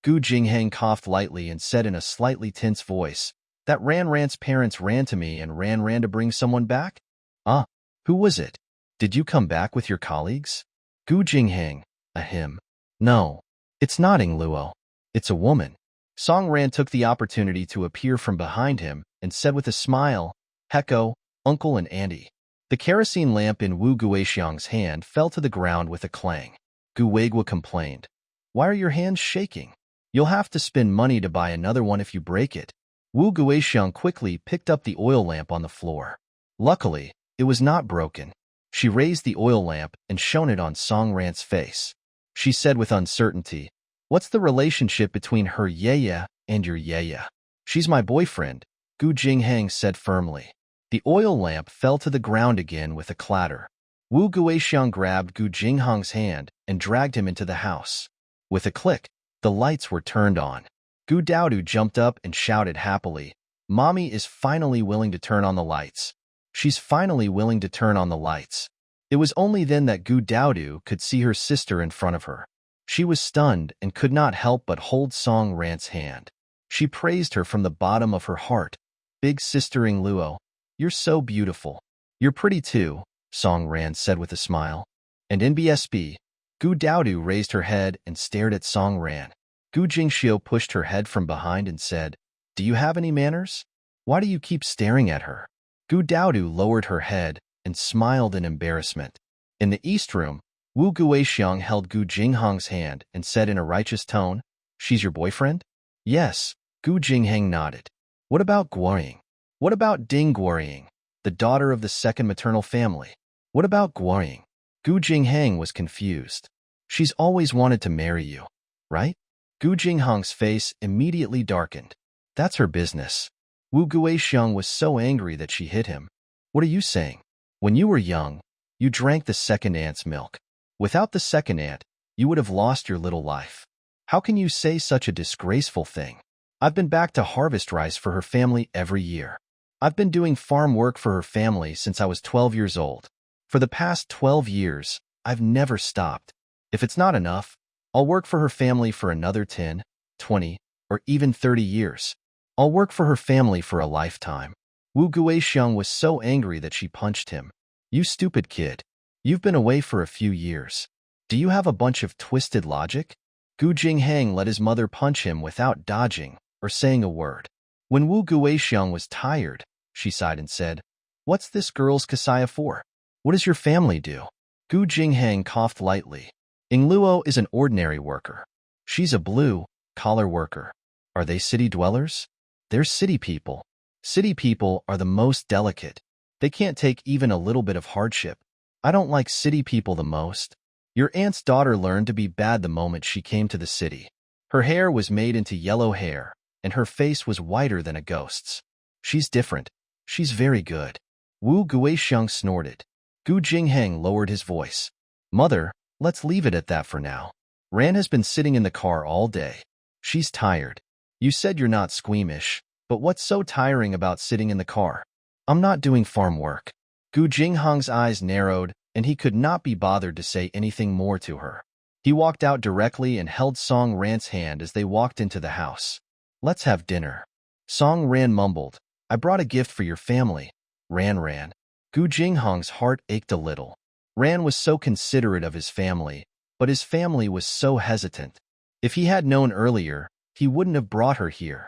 [SPEAKER 1] Gu Jingheng coughed lightly and said in a slightly tense voice, That Ran's parents ran to me and ran to bring someone back? Who was it? Did you come back with your colleagues? Gu Jingheng, ahem. No, it's not Ingluo. It's a woman. Song Ran took the opportunity to appear from behind him and said with a smile, Hecko, uncle and auntie. The kerosene lamp in Wu Guixiang's hand fell to the ground with a clang. Gu Weigua complained. Why are your hands shaking? You'll have to spend money to buy another one if you break it. Wu Guixiang quickly picked up the oil lamp on the floor. Luckily, it was not broken. She raised the oil lamp and shone it on Song Ran's face. She said with uncertainty. What's the relationship between her yaya and your yaya? She's my boyfriend, Gu Jinghang said firmly. The oil lamp fell to the ground again with a clatter. Wu Guixiang grabbed Gu Jinghang's hand and dragged him into the house. With a click, the lights were turned on. Gu Daodu jumped up and shouted happily, Mommy is finally willing to turn on the lights. She's finally willing to turn on the lights. It was only then that Gu Daodu could see her sister in front of her. She was stunned and could not help but hold Song Ran's hand. She praised her from the bottom of her heart. Big Sistering Luo, you're so beautiful. You're pretty too, Song Ran said with a smile. And in BSB, Gu Daodu raised her head and stared at Song Ran. Gu Jingxiu pushed her head from behind and said, Do you have any manners? Why do you keep staring at her? Gu Daodu lowered her head and smiled in embarrassment. In the East Room, Wu Guixiang held Gu Jinghang's hand and said in a righteous tone, She's your boyfriend? Yes, Gu Jinghang nodded. What about Guoying? What about Ding Guoying, the daughter of the second maternal family? What about Guoying? Gu Jinghang was confused. She's always wanted to marry you, right? Gu Jinghang's face immediately darkened. That's her business. Wu Guixiang was so angry that she hit him. What are you saying? When you were young, you drank the second aunt's milk. Without the second aunt, you would have lost your little life. How can you say such a disgraceful thing? I've been back to harvest rice for her family every year. I've been doing farm work for her family since I was 12 years old. For the past 12 years, I've never stopped. If it's not enough, I'll work for her family for another 10, 20, or even 30 years. I'll work for her family for a lifetime. Wu Guixiang was so angry that she punched him. You stupid kid. You've been away for a few years. Do you have a bunch of twisted logic? Gu Jinghang let his mother punch him without dodging or saying a word. When Wu Guixiang was tired, she sighed and said, What's this girl's kasaya for? What does your family do? Gu Jinghang coughed lightly. Ing Luo is an ordinary worker. She's a blue-collar worker. Are they city dwellers? They're city people. City people are the most delicate. They can't take even a little bit of hardship. I don't like city people the most. Your aunt's daughter learned to be bad the moment she came to the city. Her hair was made into yellow hair, and her face was whiter than a ghost's. She's different. She's very good. Wu Guixiang snorted. Gu Jinghang lowered his voice. Mother, let's leave it at that for now. Ran has been sitting in the car all day. She's tired. You said you're not squeamish, but what's so tiring about sitting in the car? I'm not doing farm work. Gu Jinghang's eyes narrowed, and he could not be bothered to say anything more to her. He walked out directly and held Song Ran's hand as they walked into the house. Let's have dinner. Song Ran mumbled, I brought a gift for your family. Ran. Gu Jinghang's heart ached a little. Ran was so considerate of his family, but his family was so hesitant. If he had known earlier, he wouldn't have brought her here.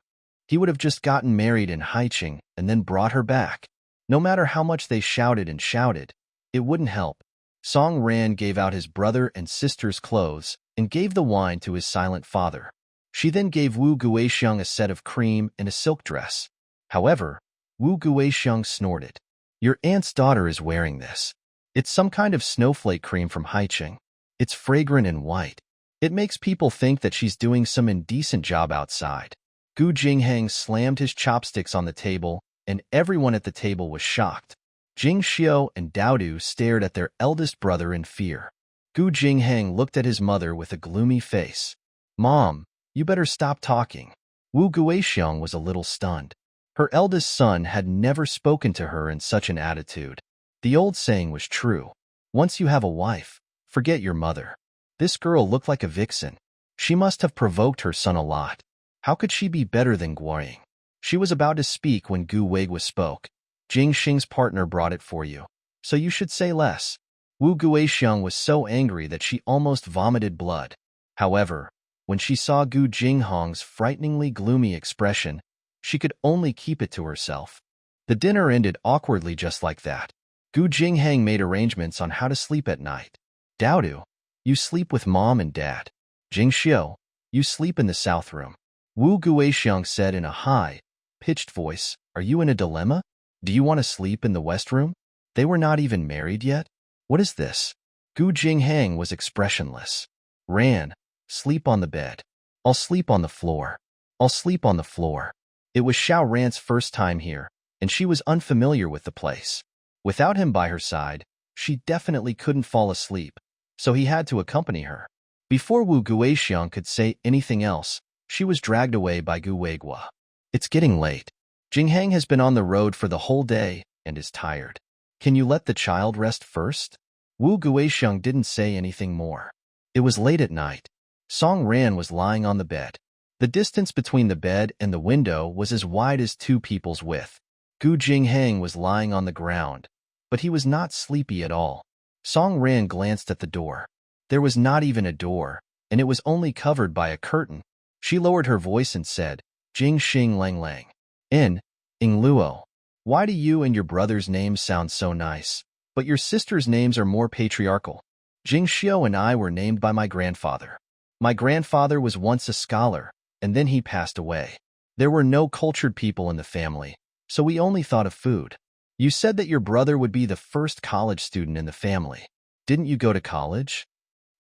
[SPEAKER 1] He would have just gotten married in Haicheng and then brought her back. No matter how much they shouted and shouted, it wouldn't help. Song Ran gave out his brother and sister's clothes and gave the wine to his silent father. She then gave Wu Guixiang a set of cream and a silk dress. However, Wu Guixiang snorted. Your aunt's daughter is wearing this. It's some kind of snowflake cream from Haicheng. It's fragrant and white. It makes people think that she's doing some indecent job outside. Gu Jinghang slammed his chopsticks on the table, and everyone at the table was shocked. Jing Xiu and Daodu stared at their eldest brother in fear. Gu Jinghang looked at his mother with a gloomy face. Mom, you better stop talking. Wu Guixiang was a little stunned. Her eldest son had never spoken to her in such an attitude. The old saying was true. Once you have a wife, forget your mother. This girl looked like a vixen. She must have provoked her son a lot. How could she be better than Guoying? She was about to speak when Gu Weiguo spoke. Jing Xing's partner brought it for you, so you should say less. Wu Guixiang was so angry that she almost vomited blood. However, when she saw Gu Jinghang's frighteningly gloomy expression, she could only keep it to herself. The dinner ended awkwardly just like that. Gu Jinghang made arrangements on how to sleep at night. Daodu, you sleep with mom and dad. Jing Xiu, you sleep in the south room. Wu Guixiang said in a high-pitched voice, Are you in a dilemma? Do you want to sleep in the west room? They were not even married yet? What is this? Gu Jinghang was expressionless. Ran, sleep on the bed. I'll sleep on the floor. I'll sleep on the floor. It was Xiao Ran's first time here, and she was unfamiliar with the place. Without him by her side, she definitely couldn't fall asleep, so he had to accompany her. Before Wu Guixiang could say anything else, she was dragged away by Gu Weigua. It's getting late. Jinghang has been on the road for the whole day and is tired. Can you let the child rest first? Wu Guixiang didn't say anything more. It was late at night. Song Ran was lying on the bed. The distance between the bed and the window was as wide as two people's width. Gu Jinghang was lying on the ground, but he was not sleepy at all. Song Ran glanced at the door. There was not even a door, and it was only covered by a curtain. She lowered her voice and said, Jing Xing Lang Lang. Ing Luo. Why do you and your brother's names sound so nice, but your sister's names are more patriarchal? Jing Xiao and I were named by my grandfather. My grandfather was once a scholar, and then he passed away. There were no cultured people in the family, so we only thought of food. You said that your brother would be the first college student in the family. Didn't you go to college?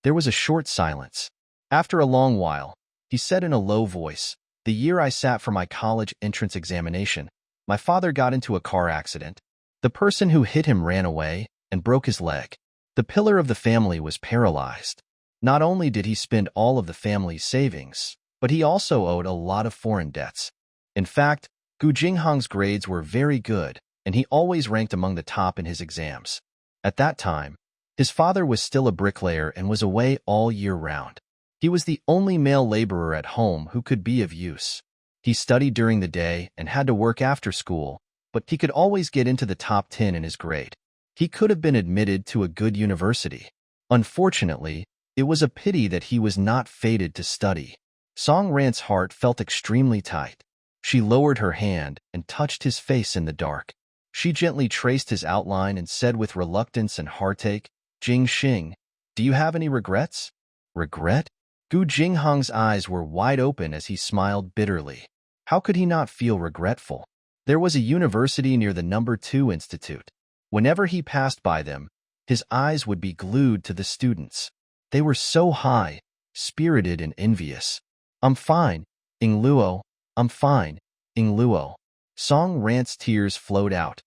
[SPEAKER 1] There was a short silence. After a long while, he said in a low voice, the year I sat for my college entrance examination, my father got into a car accident. The person who hit him ran away and broke his leg. The pillar of the family was paralyzed. Not only did he spend all of the family's savings, but he also owed a lot of foreign debts. In fact, Gu Jinghang's grades were very good, and he always ranked among the top in his exams. At that time, his father was still a bricklayer and was away all year round. He was the only male laborer at home who could be of use. He studied during the day and had to work after school, but he could always get into the top 10 in his grade. He could have been admitted to a good university. Unfortunately, it was a pity that he was not fated to study. Song Ran's heart felt extremely tight. She lowered her hand and touched his face in the dark. She gently traced his outline and said with reluctance and heartache, Jing Xing, do you have any regrets? Regret? Gu Jinghang's eyes were wide open as he smiled bitterly. How could he not feel regretful? There was a university near the No. 2 Institute. Whenever he passed by them, his eyes would be glued to the students. They were so high, spirited, and envious. I'm fine, Ing Luo. I'm fine, Ing Luo. Song Ran's tears flowed out.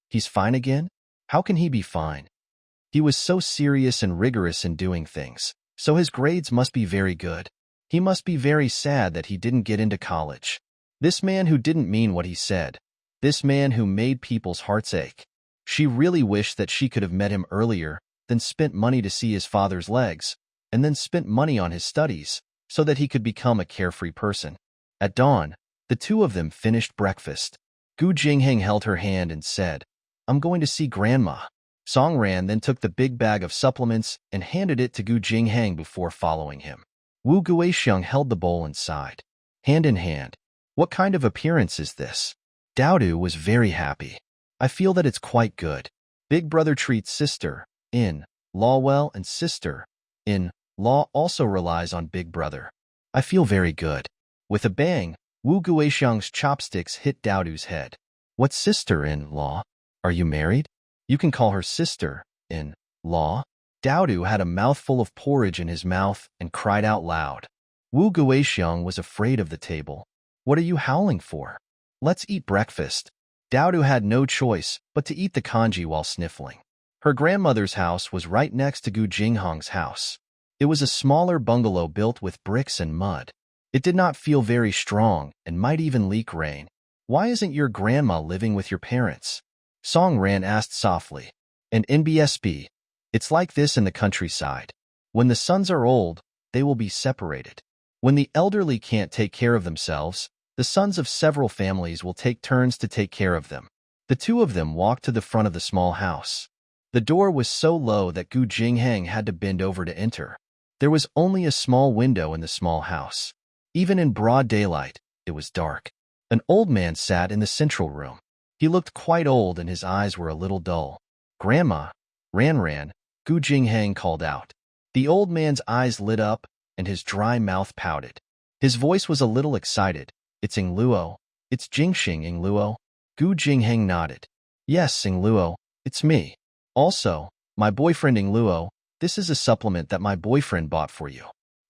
[SPEAKER 1] He's fine again? How can he be fine? He was so serious and rigorous in doing things, so his grades must be very good. He must be very sad that he didn't get into college. This man who didn't mean what he said. This man who made people's hearts ache. She really wished that she could have met him earlier, then spent money to see his father's legs, and then spent money on his studies, so that he could become a carefree person. At dawn, the two of them finished breakfast. Gu Jinghang held her hand and said, I'm going to see Grandma. Song Ran then took the big bag of supplements and handed it to Gu Jinghang before following him. Wu Guixiang held the bowl and sighed. Hand in hand. What kind of appearance is this? Daodu was very happy. I feel that it's quite good. Big brother treats sister, in law well, and sister, in law also relies on big brother. I feel very good. With a bang, Wu Guixiang's chopsticks hit Daodu's head. What sister-in-law? Are you married? You can call her sister-in-law. Daodu had a mouthful of porridge in his mouth and cried out loud. Wu Guixiang was afraid of the table. What are you howling for? Let's eat breakfast. Daodu had no choice but to eat the congee while sniffling. Her grandmother's house was right next to Gu Jinghang's house. It was a smaller bungalow built with bricks and mud. It did not feel very strong and might even leak rain. Why isn't your grandma living with your parents? Song Ran asked softly. And NBSB. It's like this in the countryside. When the sons are old, they will be separated. When the elderly can't take care of themselves, the sons of several families will take turns to take care of them. The two of them walked to the front of the small house. The door was so low that Gu Jinghang had to bend over to enter. There was only a small window in the small house. Even in broad daylight, it was dark. An old man sat in the central room. He looked quite old and his eyes were a little dull. Grandma, Ran, Gu Jinghang called out. The old man's eyes lit up and his dry mouth pouted. His voice was a little excited. It's Ing Luo. It's Jingxing, Ing Luo. Gu Jinghang nodded. Yes, Ing Luo, it's me. Also, my boyfriend Ing Luo, this is a supplement that my boyfriend bought for you.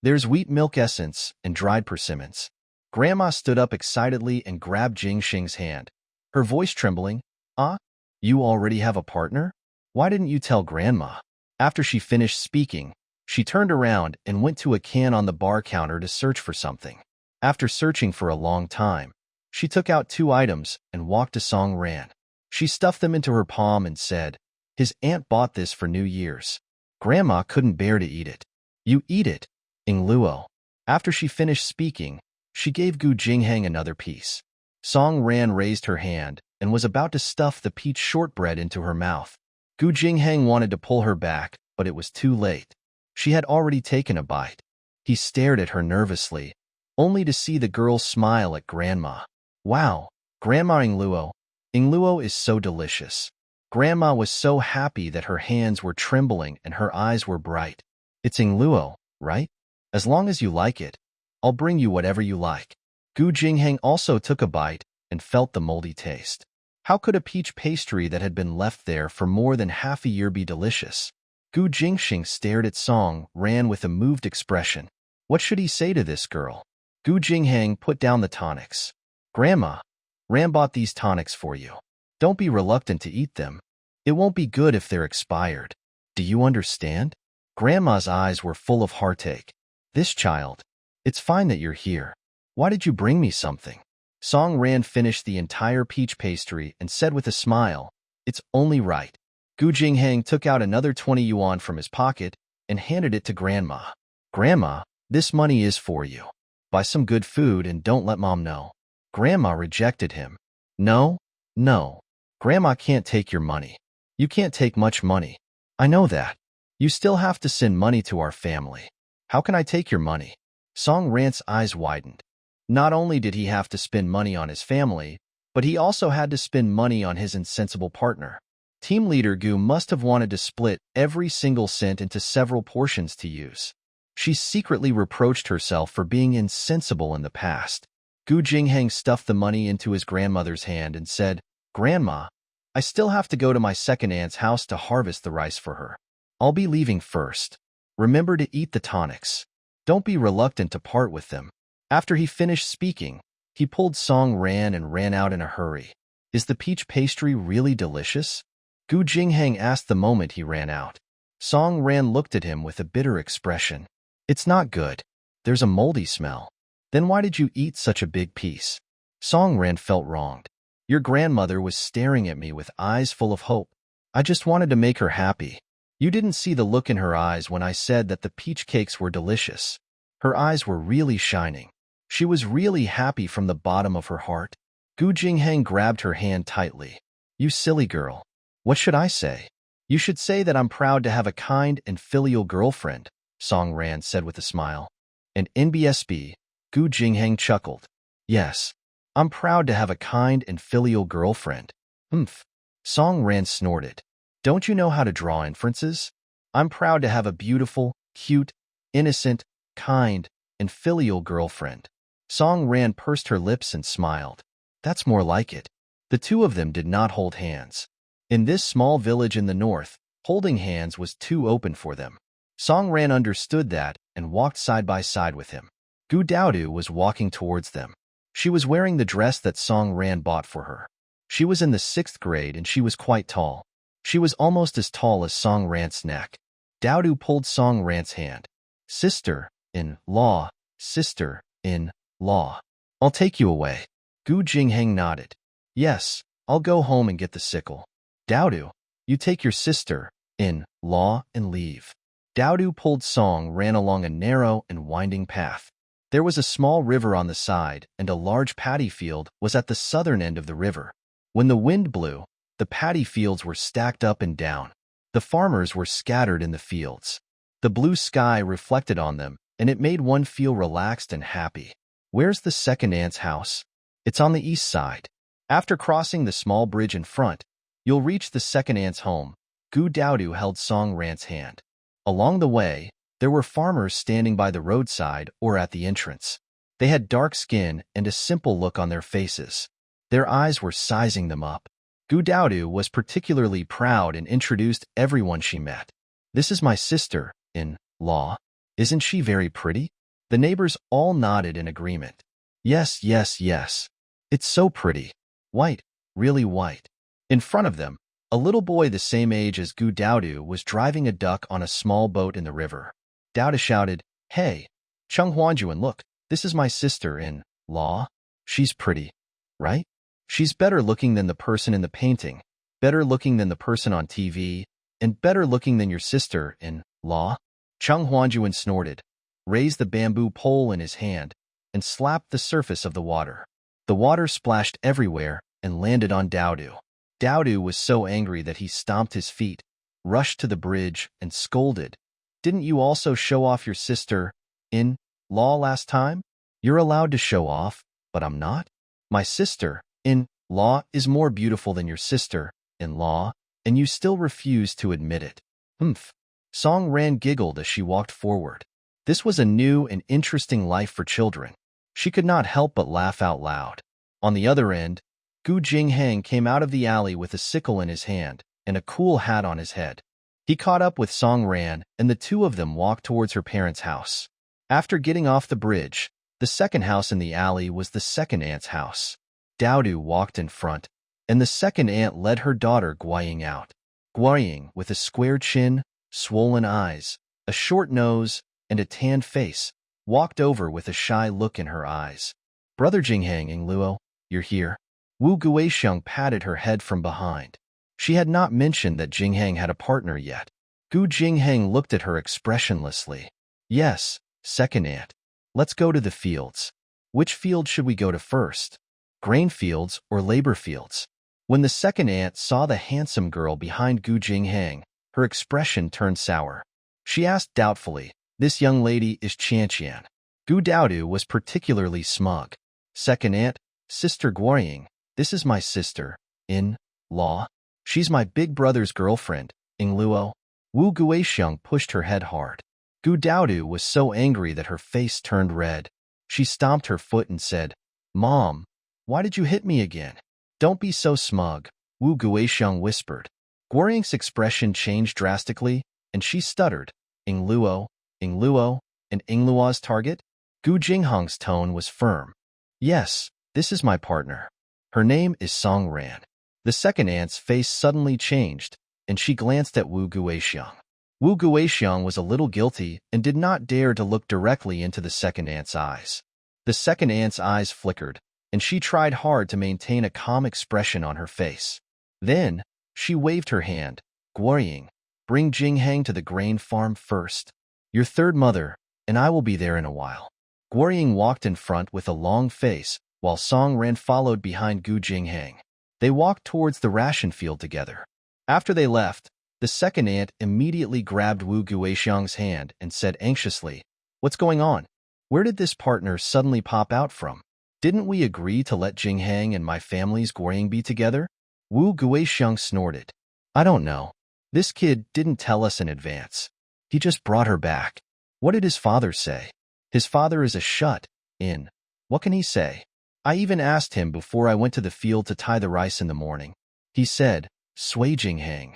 [SPEAKER 1] There's wheat milk essence and dried persimmons. Grandma stood up excitedly and grabbed Jingxing's hand, her voice trembling. Ah, you already have a partner? Why didn't you tell Grandma? After she finished speaking, she turned around and went to a can on the bar counter to search for something. After searching for a long time, she took out 2 items and walked to Song Ran. She stuffed them into her palm and said, "His aunt bought this for New Year's." Grandma couldn't bear to eat it. "You eat it, Ing Luo." After she finished speaking, she gave Gu Jingheng another piece. Song Ran raised her hand and was about to stuff the peach shortbread into her mouth. Gu Jingheng wanted to pull her back, but it was too late. She had already taken a bite. He stared at her nervously, only to see the girl smile at Grandma. "Wow, Grandma Ing Luo. Ing Luo is so delicious." Grandma was so happy that her hands were trembling and her eyes were bright. "It's Ing Luo, right? As long as you like it, I'll bring you whatever you like." Gu Jingheng also took a bite and felt the moldy taste. How could a peach pastry that had been left there for more than half a year be delicious? Gu Jingxing stared at Song Ran with a moved expression. What should he say to this girl? Gu Jingheng put down the tonics. "Grandma, Ran bought these tonics for you. Don't be reluctant to eat them. It won't be good if they're expired. Do you understand?" Grandma's eyes were full of heartache. "This child. It's fine that you're here. Why did you bring me something?" Song Ran finished the entire peach pastry and said with a smile, "It's only right." Gu Jingheng took out another 20 yuan from his pocket and handed it to Grandma. "Grandma, this money is for you. Buy some good food and don't let Mom know." Grandma rejected him. "No, no. Grandma can't take your money. You can't take much money. I know that. You still have to send money to our family. How can I take your money?" Song Ran's eyes widened. Not only did he have to spend money on his family, but he also had to spend money on his insensible partner. Team leader Gu must have wanted to split every single cent into several portions to use. She secretly reproached herself for being insensible in the past. Gu Jingheng stuffed the money into his grandmother's hand and said, "Grandma, I still have to go to my second aunt's house to harvest the rice for her. I'll be leaving first. Remember to eat the tonics. Don't be reluctant to part with them." After he finished speaking, he pulled Song Ran and ran out in a hurry. "Is the peach pastry really delicious?" Gu Jingheng asked the moment he ran out. Song Ran looked at him with a bitter expression. "It's not good. There's a moldy smell." "Then why did you eat such a big piece?" Song Ran felt wronged. "Your grandmother was staring at me with eyes full of hope. I just wanted to make her happy. You didn't see the look in her eyes when I said that the peach cakes were delicious. Her eyes were really shining. She was really happy from the bottom of her heart." Gu Jingheng grabbed her hand tightly. "You silly girl. What should I say?" "You should say that I'm proud to have a kind and filial girlfriend," Song Ran said with a smile. And NBSB, Gu Jingheng chuckled. "Yes, I'm proud to have a kind and filial girlfriend." "Humph." Song Ran snorted. "Don't you know how to draw inferences? I'm proud to have a beautiful, cute, innocent, kind, and filial girlfriend." Song Ran pursed her lips and smiled. "That's more like it." The two of them did not hold hands. In this small village in the north, holding hands was too open for them. Song Ran understood that and walked side by side with him. Gu Daodu was walking towards them. She was wearing the dress that Song Ran bought for her. She was in the 6th grade and she was quite tall. She was almost as tall as Song Ran's neck. Daodu pulled Song Ran's hand. "Sister-in-law, sister-in-law. I'll take you away." Gu Jingheng nodded. "Yes, I'll go home and get the sickle." "Daodu, you take your sister-in-law and leave." Daodu pulled Song Ran along a narrow and winding path. There was a small river on the side, and a large paddy field was at the southern end of the river. When the wind blew, the paddy fields were stacked up and down. The farmers were scattered in the fields. The blue sky reflected on them, and it made one feel relaxed and happy. "Where's the second aunt's house?" "It's on the east side. After crossing the small bridge in front, you'll reach the second aunt's home." Gu Daodu held Song Ran's hand. Along the way, there were farmers standing by the roadside or at the entrance. They had dark skin and a simple look on their faces. Their eyes were sizing them up. Gu Daodu was particularly proud and introduced everyone she met. "This is my sister-in-law. Isn't she very pretty?" The neighbors all nodded in agreement. Yes, yes, yes. It's so pretty. White, really white. In front of them, a little boy the same age as Gu Daodu was driving a duck on a small boat in the river. Daodu shouted, "Hey, Chung Huanjuan, look, this is my sister-in-law. She's pretty, right? She's better looking than the person in the painting, better looking than the person on TV, and better looking than your sister-in-law." Chung Huanjuan snorted, raised the bamboo pole in his hand, and slapped the surface of the water. The water splashed everywhere and landed on Daodu. Daodu was so angry that he stomped his feet, rushed to the bridge, and scolded. "Didn't you also show off your sister-in-law last time? You're allowed to show off, but I'm not? My sister-in-law is more beautiful than your sister-in-law, and you still refuse to admit it." "Humph." Song Ran giggled as she walked forward. This was a new and interesting life for children. She could not help but laugh out loud. On the other end, Gu Jinghang came out of the alley with a sickle in his hand and a cool hat on his head. He caught up with Song Ran, and the two of them walked towards her parents' house. After getting off the bridge, the second house in the alley was the second aunt's house. Daodu walked in front, and the second aunt led her daughter Guiying out. Guiying, with a square chin, swollen eyes, a short nose, and a tanned face, walked over with a shy look in her eyes. "Brother Jinghang Ingluo, you're here?" Wu Guixiang patted her head from behind. She had not mentioned that Jinghang had a partner yet. Gu Jinghang looked at her expressionlessly. "Yes, second aunt. Let's go to the fields." "Which field should we go to first? Grain fields or labor fields?" When the second aunt saw the handsome girl behind Gu Jinghang, her expression turned sour. She asked doubtfully, "This young lady is Qianqian." Gu Daodu was particularly smug. "Second aunt, Sister Guiying, this is my sister-in-law. She's my big brother's girlfriend, Ingluo." Wu Guixiang pushed her head hard. Gu Daodu was so angry that her face turned red. She stomped her foot and said, "Mom, why did you hit me again?" "Don't be so smug," Wu Guixiang whispered. Guiying's expression changed drastically, and she stuttered, "Ingluo, Ingluo, and Ingluo's target?" Gu Jinghang's tone was firm. "Yes, this is my partner. Her name is Song Ran." The second aunt's face suddenly changed, and she glanced at Wu Guixiang. Wu Guixiang was a little guilty and did not dare to look directly into the second aunt's eyes. The second aunt's eyes flickered, and she tried hard to maintain a calm expression on her face. Then, she waved her hand. "Guiying, bring Jinghang to the grain farm first. Your third mother, and I will be there in a while." Guiying walked in front with a long face, while Song Ran followed behind Gu Jinghang. They walked towards the ration field together. After they left, the second aunt immediately grabbed Wu Guixiang's hand and said anxiously, "What's going on? Where did this partner suddenly pop out from? Didn't we agree to let Jinghang and my family's Guiying be together?" Wu Guixiang snorted. "I don't know. This kid didn't tell us in advance. He just brought her back. What did his father say? His father is a shut-in. What can he say? I even asked him before I went to the field to tie the rice in the morning. He said, 'Sway Jinghang.'"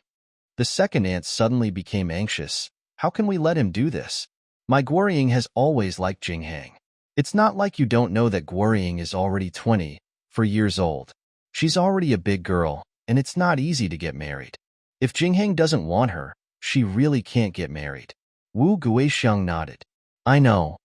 [SPEAKER 1] The second aunt suddenly became anxious. "How can we let him do this? My Guiying has always liked Jinghang. It's not like you don't know that Guiying is already 24 years old. She's already a big girl, and it's not easy to get married. If Jinghang doesn't want her, she really can't get married." Wu Guixiang nodded. I know.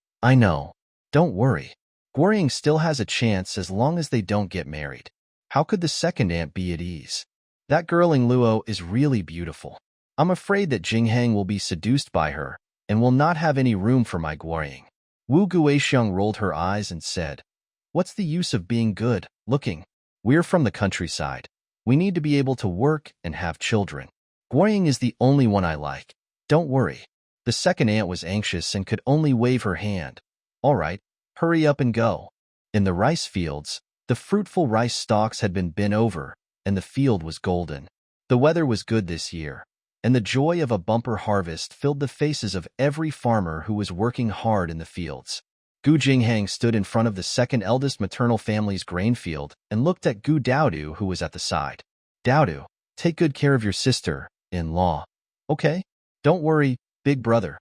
[SPEAKER 1] Don't worry. Guiying still has a chance as long as they don't get married." How could the second aunt be at ease? "That girl Ingluo is really beautiful. I'm afraid that Jinghang will be seduced by her and will not have any room for my Guiying." Wu Guixiang rolled her eyes and said, "What's the use of being good looking? We're from the countryside. We need to be able to work and have children. Guiying is the only one I like. Don't worry." The second aunt was anxious and could only wave her hand. "All right, hurry up and go." In the rice fields, the fruitful rice stalks had been bent over, and the field was golden. The weather was good this year, and the joy of a bumper harvest filled the faces of every farmer who was working hard in the fields. Gu Jinghang stood in front of the second eldest maternal family's grain field and looked at Gu Daodu, who was at the side. "Daodu, take good care of your sister-in-law. Okay? Don't worry, big brother.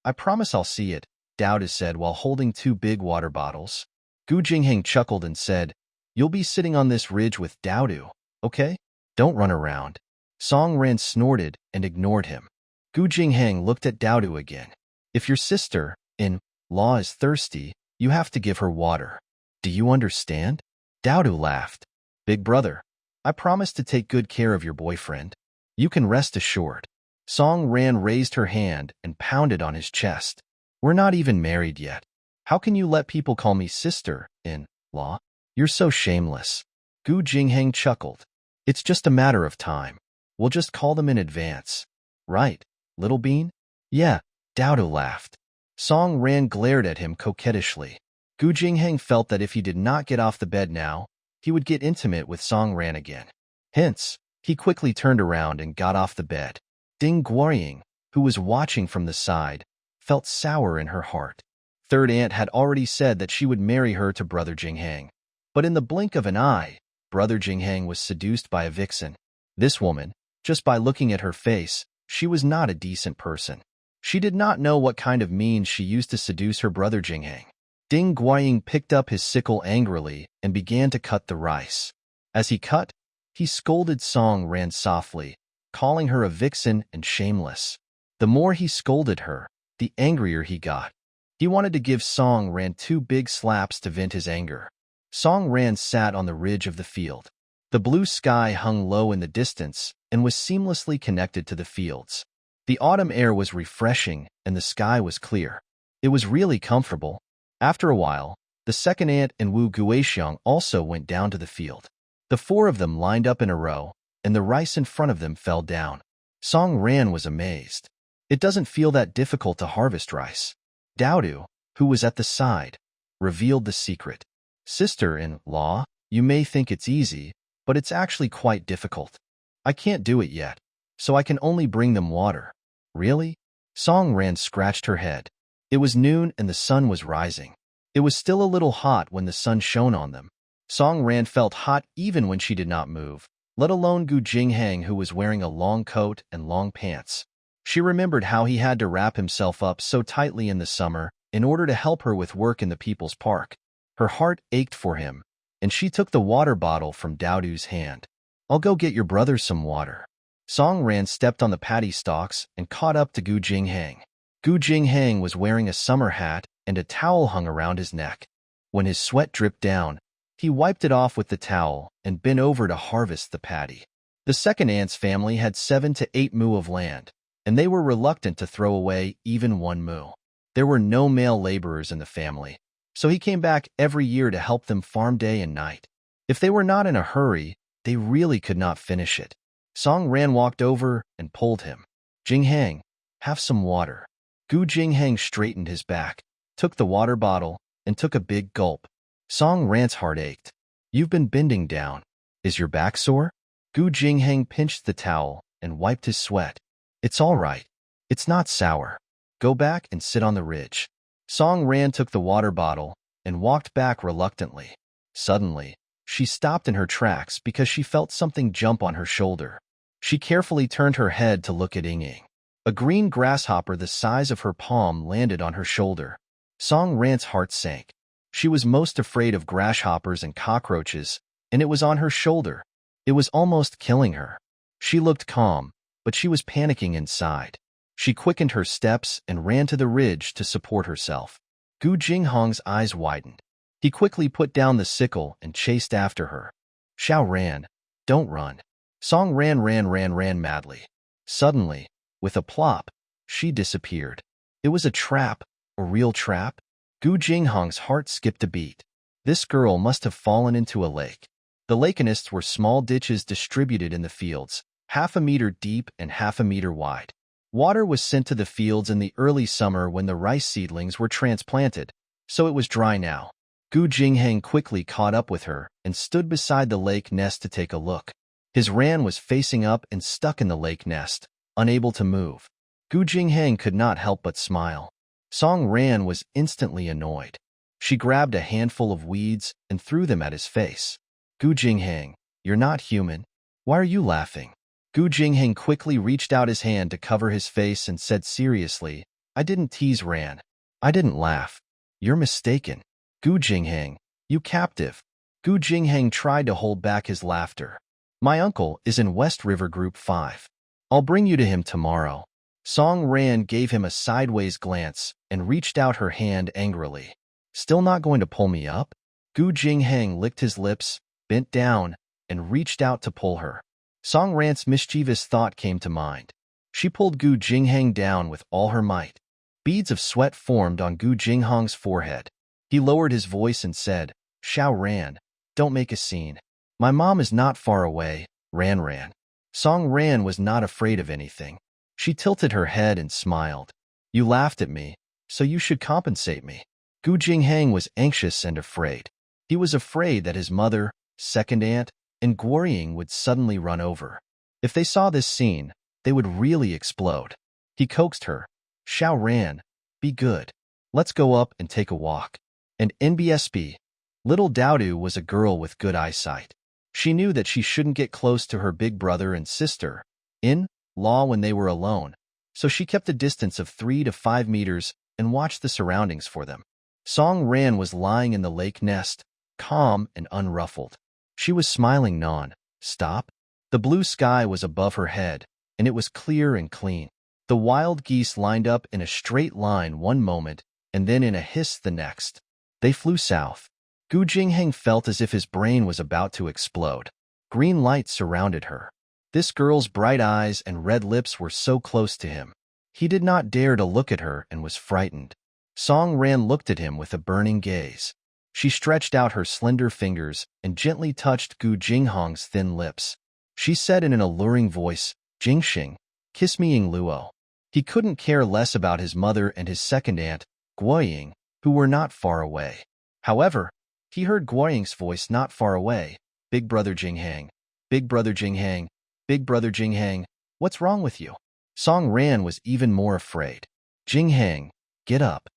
[SPEAKER 1] I promise I'll see it Dao said while holding two big water bottles. Gu Jingheng chuckled and said, "You'll be sitting on this ridge with Dao, okay? Don't run around." Song Ran snorted and ignored him. Gu Jingheng looked at Dao again. "If your sister-in-law is thirsty, you have to give her water. Do you understand?" Dao laughed. "Big brother, I promise to take good care of your boyfriend. You can rest assured." Song Ran raised her hand and pounded on his chest. "We're not even married yet. How can you let people call me sister-in-law? You're so shameless." Gu Jingheng chuckled. "It's just a matter of time. We'll just call them in advance. Right, little bean?" "Yeah," Dao laughed. Song Ran glared at him coquettishly. Gu Jingheng felt that if he did not get off the bed now, he would get intimate with Song Ran again. Hence, he quickly turned around and got off the bed. Ding Guoying, who was watching from the side, felt sour in her heart. Third aunt had already said that she would marry her to Brother Jingheng. But in the blink of an eye, Brother Jingheng was seduced by a vixen. This woman, just by looking at her face, she was not a decent person. She did not know what kind of means she used to seduce her brother Jingheng. Ding Guoying picked up his sickle angrily and began to cut the rice. As he cut, he scolded Song Ran softly, calling her a vixen and shameless. The more he scolded her, the angrier he got. He wanted to give Song Ran two big slaps to vent his anger. Song Ran sat on the ridge of the field. The blue sky hung low in the distance and was seamlessly connected to the fields. The autumn air was refreshing and the sky was clear. It was really comfortable. After a while, the second aunt and Wu Guixiang also went down to the field. The four of them lined up in a row, and the rice in front of them fell down. Song Ran was amazed. It doesn't feel that difficult to harvest rice. Dao, who was at the side, revealed the secret. "Sister-in-law, you may think it's easy, but it's actually quite difficult. I can't do it yet, so I can only bring them water." "Really?" Song Ran scratched her head. It was noon and the sun was rising. It was still a little hot when the sun shone on them. Song Ran felt hot even when she did not move, let alone Gu Jingheng, who was wearing a long coat and long pants. She remembered how he had to wrap himself up so tightly in the summer in order to help her with work in the People's Park. Her heart ached for him, and she took the water bottle from Daodu's hand. "I'll go get your brother some water." Song Ran stepped on the paddy stalks and caught up to Gu Jingheng. Gu Jingheng was wearing a summer hat and a towel hung around his neck. When his sweat dripped down, he wiped it off with the towel and bent over to harvest the paddy. The second aunt's family had 7 to 8 mu of land, and they were reluctant to throw away even 1 mu. There were no male laborers in the family, so he came back every year to help them farm day and night. If they were not in a hurry, they really could not finish it. Song Ran walked over and pulled him. "Jingheng, have some water." Gu Jingheng straightened his back, took the water bottle, and took a big gulp. Song Ran's heart ached. "You've been bending down. Is your back sore?" Gu Jingheng pinched the towel and wiped his sweat. "It's all right. It's not sour. Go back and sit on the ridge." Song Ran took the water bottle and walked back reluctantly. Suddenly, she stopped in her tracks because she felt something jump on her shoulder. She carefully turned her head to look at Ying. A green grasshopper the size of her palm landed on her shoulder. Song Ran's heart sank. She was most afraid of grasshoppers and cockroaches, and it was on her shoulder. It was almost killing her. She looked calm, but she was panicking inside. She quickened her steps and ran to the ridge to support herself. Gu Jingheng's eyes widened. He quickly put down the sickle and chased after her. "Xiao Ran, don't run." Song Ran ran madly. Suddenly, with a plop, she disappeared. It was a trap, a real trap. Gu Jingheng's heart skipped a beat. This girl must have fallen into a lake. The lakenests were small ditches distributed in the fields, 1/2 meter deep and 1/2 meter wide. Water was sent to the fields in the early summer when the rice seedlings were transplanted, so it was dry now. Gu Jingheng quickly caught up with her and stood beside the lake nest to take a look. His Ran was facing up and stuck in the lake nest, unable to move. Gu Jingheng could not help but smile. Song Ran was instantly annoyed. She grabbed a handful of weeds and threw them at his face. "Gu Jingheng, you're not human. Why are you laughing?" Gu Jingheng quickly reached out his hand to cover his face and said seriously, "I didn't tease Ran. I didn't laugh. You're mistaken. Gu Jingheng, you captive. Gu Jingheng tried to hold back his laughter. My uncle is in West River Group 5. I'll bring you to him tomorrow. Song Ran gave him a sideways glance and reached out her hand angrily. Still not going to pull me up? Gu Jingheng licked his lips, bent down, and reached out to pull her. Song Ran's mischievous thought came to mind. She pulled Gu Jingheng down with all her might. Beads of sweat formed on Gu Jingheng's forehead. He lowered his voice and said, Xiao Ran, don't make a scene. My mom is not far away, Ran. Song Ran was not afraid of anything. She tilted her head and smiled. You laughed at me, so you should compensate me. Gu Jingheng was anxious and afraid. He was afraid that his mother, second aunt, and Guorying would suddenly run over. If they saw this scene, they would really explode. He coaxed her. Xiao Ran, be good. Let's go up and take a walk. And NBSB. Little Daodu was a girl with good eyesight. She knew that she shouldn't get close to her big brother and sister in law when they were alone, so she kept a distance of 3 to 5 meters and watched the surroundings for them. Song Ran was lying in the lake nest, calm and unruffled. She was smiling non-stop. The blue sky was above her head, and it was clear and clean. The wild geese lined up in a straight line one moment, and then in a hiss the next. They flew south. Gu Jingheng felt as if his brain was about to explode. Green light surrounded her. This girl's bright eyes and red lips were so close to him. He did not dare to look at her and was frightened. Song Ran looked at him with a burning gaze. She stretched out her slender fingers and gently touched Gu Jingheng's thin lips. She said in an alluring voice, Jingxing, kiss me Ying Luo. He couldn't care less about his mother and his second aunt, Guoying, who were not far away. However, he heard Guoying's voice not far away. Big brother Jingheng, big brother Jingheng, big brother Jingheng, what's wrong with you? Song Ran was even more afraid. Jingheng, get up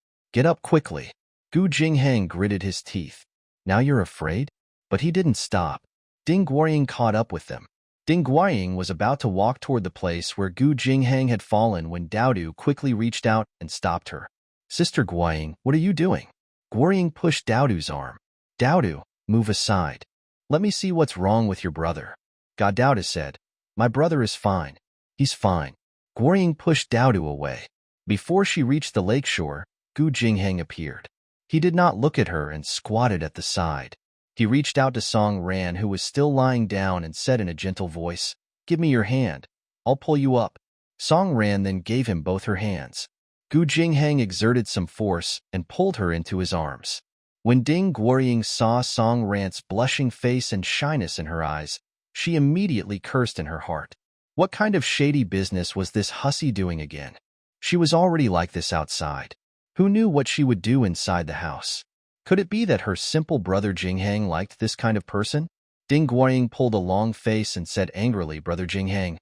[SPEAKER 1] quickly. Gu Jingheng gritted his teeth. Now you're afraid? But he didn't stop. Ding Guoying caught up with them. Ding Guoying was about to walk toward the place where Gu Jingheng had fallen when Daodu quickly reached out and stopped her. Sister Guoying, what are you doing? Guoying pushed Daodu's arm. Daodu, move aside. Let me see what's wrong with your brother. Daodu said, my brother is fine. He's fine. Guoying pushed Daodu away. Before she reached the lakeshore, Gu Jingheng appeared. He did not look at her and squatted at the side. He reached out to Song Ran, who was still lying down, and said in a gentle voice, give me your hand. I'll pull you up. Song Ran then gave him both her hands. Gu Jingheng exerted some force and pulled her into his arms. When Ding Guorying saw Song Ran's blushing face and shyness in her eyes, she immediately cursed in her heart. What kind of shady business was this hussy doing again? She was already like this outside. Who knew what she would do inside the house? Could it be that her simple brother Jingheng liked this kind of person? Ding Guorying pulled a long face and said angrily, Brother Jingheng,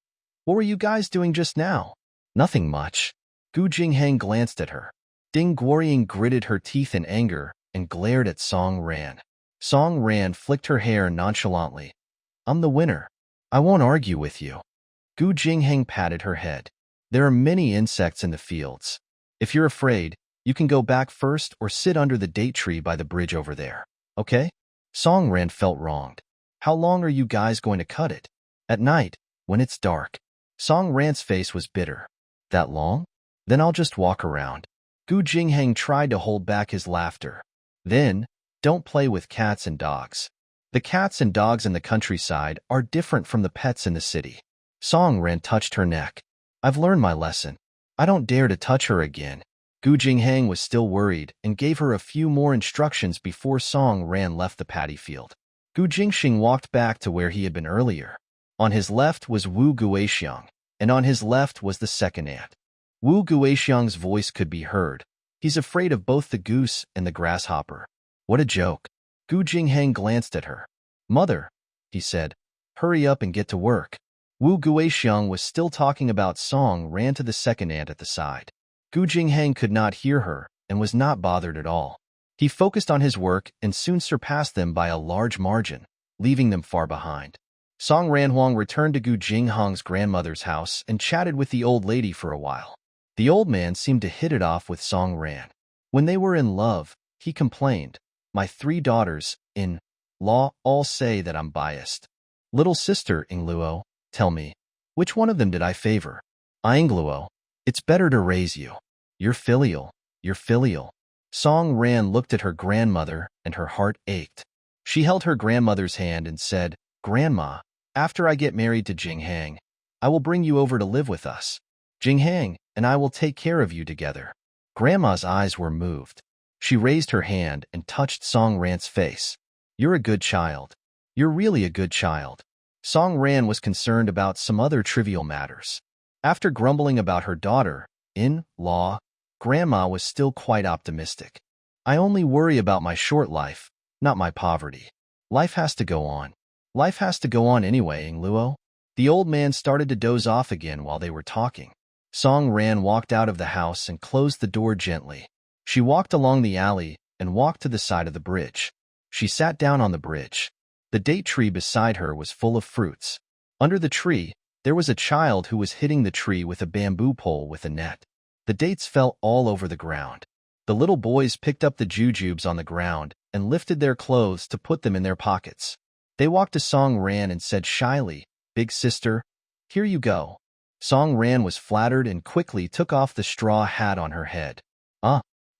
[SPEAKER 1] what were you guys doing just now? Nothing much. Gu Jingheng glanced at her. Ding Guorying gritted her teeth in anger and glared at Song Ran. Song Ran flicked her hair nonchalantly. I'm the winner. I won't argue with you. Gu Jingheng patted her head. There are many insects in the fields. If you're afraid, you can go back first or sit under the date tree by the bridge over there. Okay? Song Ran felt wronged. How long are you guys going to cut it? At night, when it's dark. Song Ran's face was bitter. That long? Then I'll just walk around. Gu Jingheng tried to hold back his laughter. Then, don't play with cats and dogs. The cats and dogs in the countryside are different from the pets in the city. Song Ran touched her neck. I've learned my lesson. I don't dare to touch her again. Gu Jingheng was still worried and gave her a few more instructions before Song Ran left the paddy field. Gu Jingxing walked back to where he had been earlier. On his left was Wu Guixiang, and on his left was the second aunt. Wu Guixiang's voice could be heard. He's afraid of both the goose and the grasshopper. What a joke. Gu Jingheng glanced at her. Mother, he said, hurry up and get to work. Wu Guixiang was still talking about Song Ran to the second aunt at the side. Gu Jingheng could not hear her and was not bothered at all. He focused on his work and soon surpassed them by a large margin, leaving them far behind. Song Ranhuang returned to Gu Jingheng's grandmother's house and chatted with the old lady for a while. The old man seemed to hit it off with Song Ran. When they were in love, he complained, "My 3 daughters-in-law all say that I'm biased. Little sister Ingluo, tell me, which one of them did I favor? Ingluo, it's better to raise you. You're filial, you're filial." Song Ran looked at her grandmother and her heart ached. She held her grandmother's hand and said, "Grandma, after I get married to Jinghang, I will bring you over to live with us. Jinghang and I will take care of you together." Grandma's eyes were moved. She raised her hand and touched Song Ran's face. "You're a good child. You're really a good child." Song Ran was concerned about some other trivial matters. After grumbling about her daughter-in-law, Grandma was still quite optimistic. "I only worry about my short life, not my poverty. Life has to go on. Life has to go on anyway, Ingluo." The old man started to doze off again while they were talking. Song Ran walked out of the house and closed the door gently. She walked along the alley and walked to the side of the bridge. She sat down on the bridge. The date tree beside her was full of fruits. Under the tree, there was a child who was hitting the tree with a bamboo pole with a net. The dates fell all over the ground. The little boys picked up the jujubes on the ground and lifted their clothes to put them in their pockets. They walked to Song Ran and said shyly, "Big sister, here you go." Song Ran was flattered and quickly took off the straw hat on her head.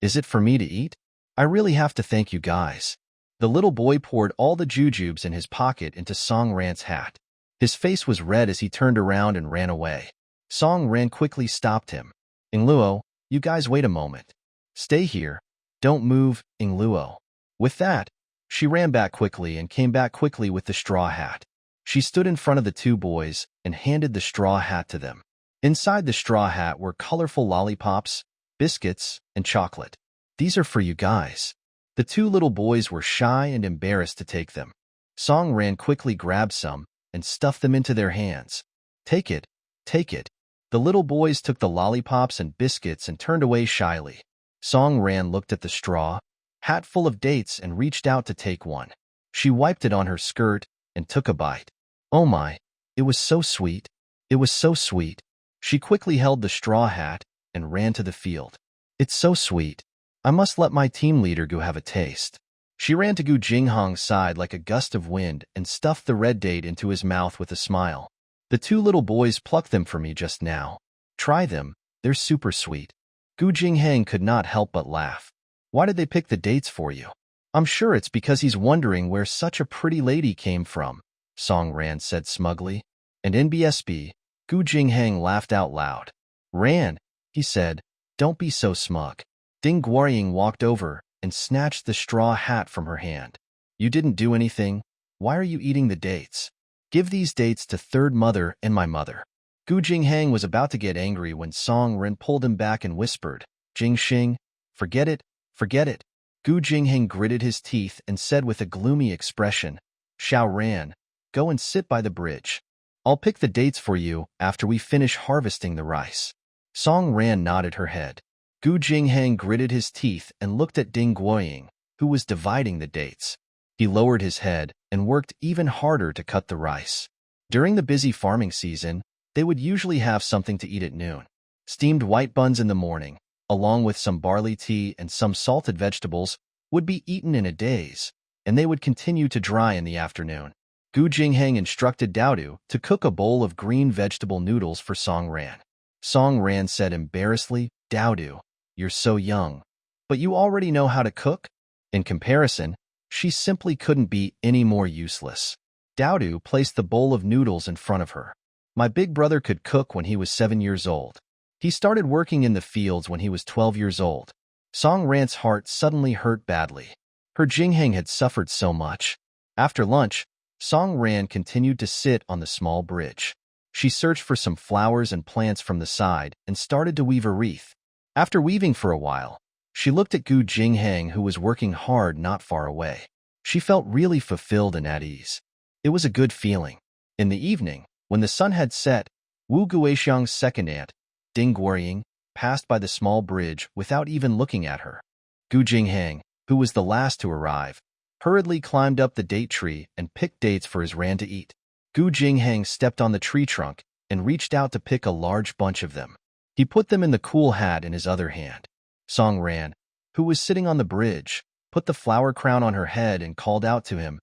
[SPEAKER 1] Is it for me to eat? I really have to thank you guys." The little boy poured all the jujubes in his pocket into Song Ran's hat. His face was red as he turned around and ran away. Song Ran quickly stopped him. "Ingluo, you guys wait a moment. Stay here. Don't move, Ingluo." With that, she ran back quickly and came back quickly with the straw hat. She stood in front of the 2 boys and handed the straw hat to them. Inside the straw hat were colorful lollipops, biscuits, and chocolate. "These are for you guys." The 2 little boys were shy and embarrassed to take them. Song Ran quickly grabbed some and stuffed them into their hands. Take it, take it." The little boys took the lollipops and biscuits and turned away shyly. Song Ran looked at the straw hat full of dates and reached out to take one. She wiped it on her skirt and took a bite. Oh my, it was so sweet. It was so sweet. She quickly held the straw hat and ran to the field. "It's so sweet. I must let my team leader Gu have a taste." She ran to Gu Jinghong's side like a gust of wind and stuffed the red date into his mouth with a smile. "The 2 little boys plucked them for me just now. Try them, they're super sweet." Gu Jinghang could not help but laugh. "Why did they pick the dates for you?" "I'm sure it's because he's wondering where such a pretty lady came from," Song Ran said smugly. And in BSB, Gu Jinghang laughed out loud. "Ran," he said, "don't be so smug." Ding Guoying walked over and snatched the straw hat from her hand. "You didn't do anything. Why are you eating the dates? Give these dates to third mother and my mother." Gu Jinghang was about to get angry when Song Ran pulled him back and whispered, "Jingxing, forget it, forget it." Gu Jinghang gritted his teeth and said with a gloomy expression, "Xiao Ran, go and sit by the bridge. I'll pick the dates for you after we finish harvesting the rice." Song Ran nodded her head. Gu Jinghang gritted his teeth and looked at Ding Guoying, who was dividing the dates. He lowered his head and worked even harder to cut the rice. During the busy farming season, they would usually have something to eat at noon. Steamed white buns in the morning, along with some barley tea and some salted vegetables, would be eaten in a daze, and they would continue to dry in the afternoon. Gu Jinghang instructed Daodu to cook a bowl of green vegetable noodles for Song Ran. Song Ran said embarrassedly, "Daodu, you're so young. But you already know how to cook?" In comparison, she simply couldn't be any more useless. Daodu placed the bowl of noodles in front of her. "My big brother could cook when he was 7 years old. He started working in the fields when he was 12 years old." Song Ran's heart suddenly hurt badly. Her Jinghang had suffered so much. After lunch, Song Ran continued to sit on the small bridge. She searched for some flowers and plants from the side and started to weave a wreath. After weaving for a while, she looked at Gu Jinghang, who was working hard not far away. She felt really fulfilled and at ease. It was a good feeling. In the evening, when the sun had set, Wu Guixiang's second aunt, Ding Guoying, passed by the small bridge without even looking at her. Gu Jinghang, who was the last to arrive, hurriedly climbed up the date tree and picked dates for his Ran to eat. Gu Jinghang stepped on the tree trunk and reached out to pick a large bunch of them. He put them in the cool hat in his other hand. "Song Ran, who was sitting on the bridge, put the flower crown on her head and called out to him,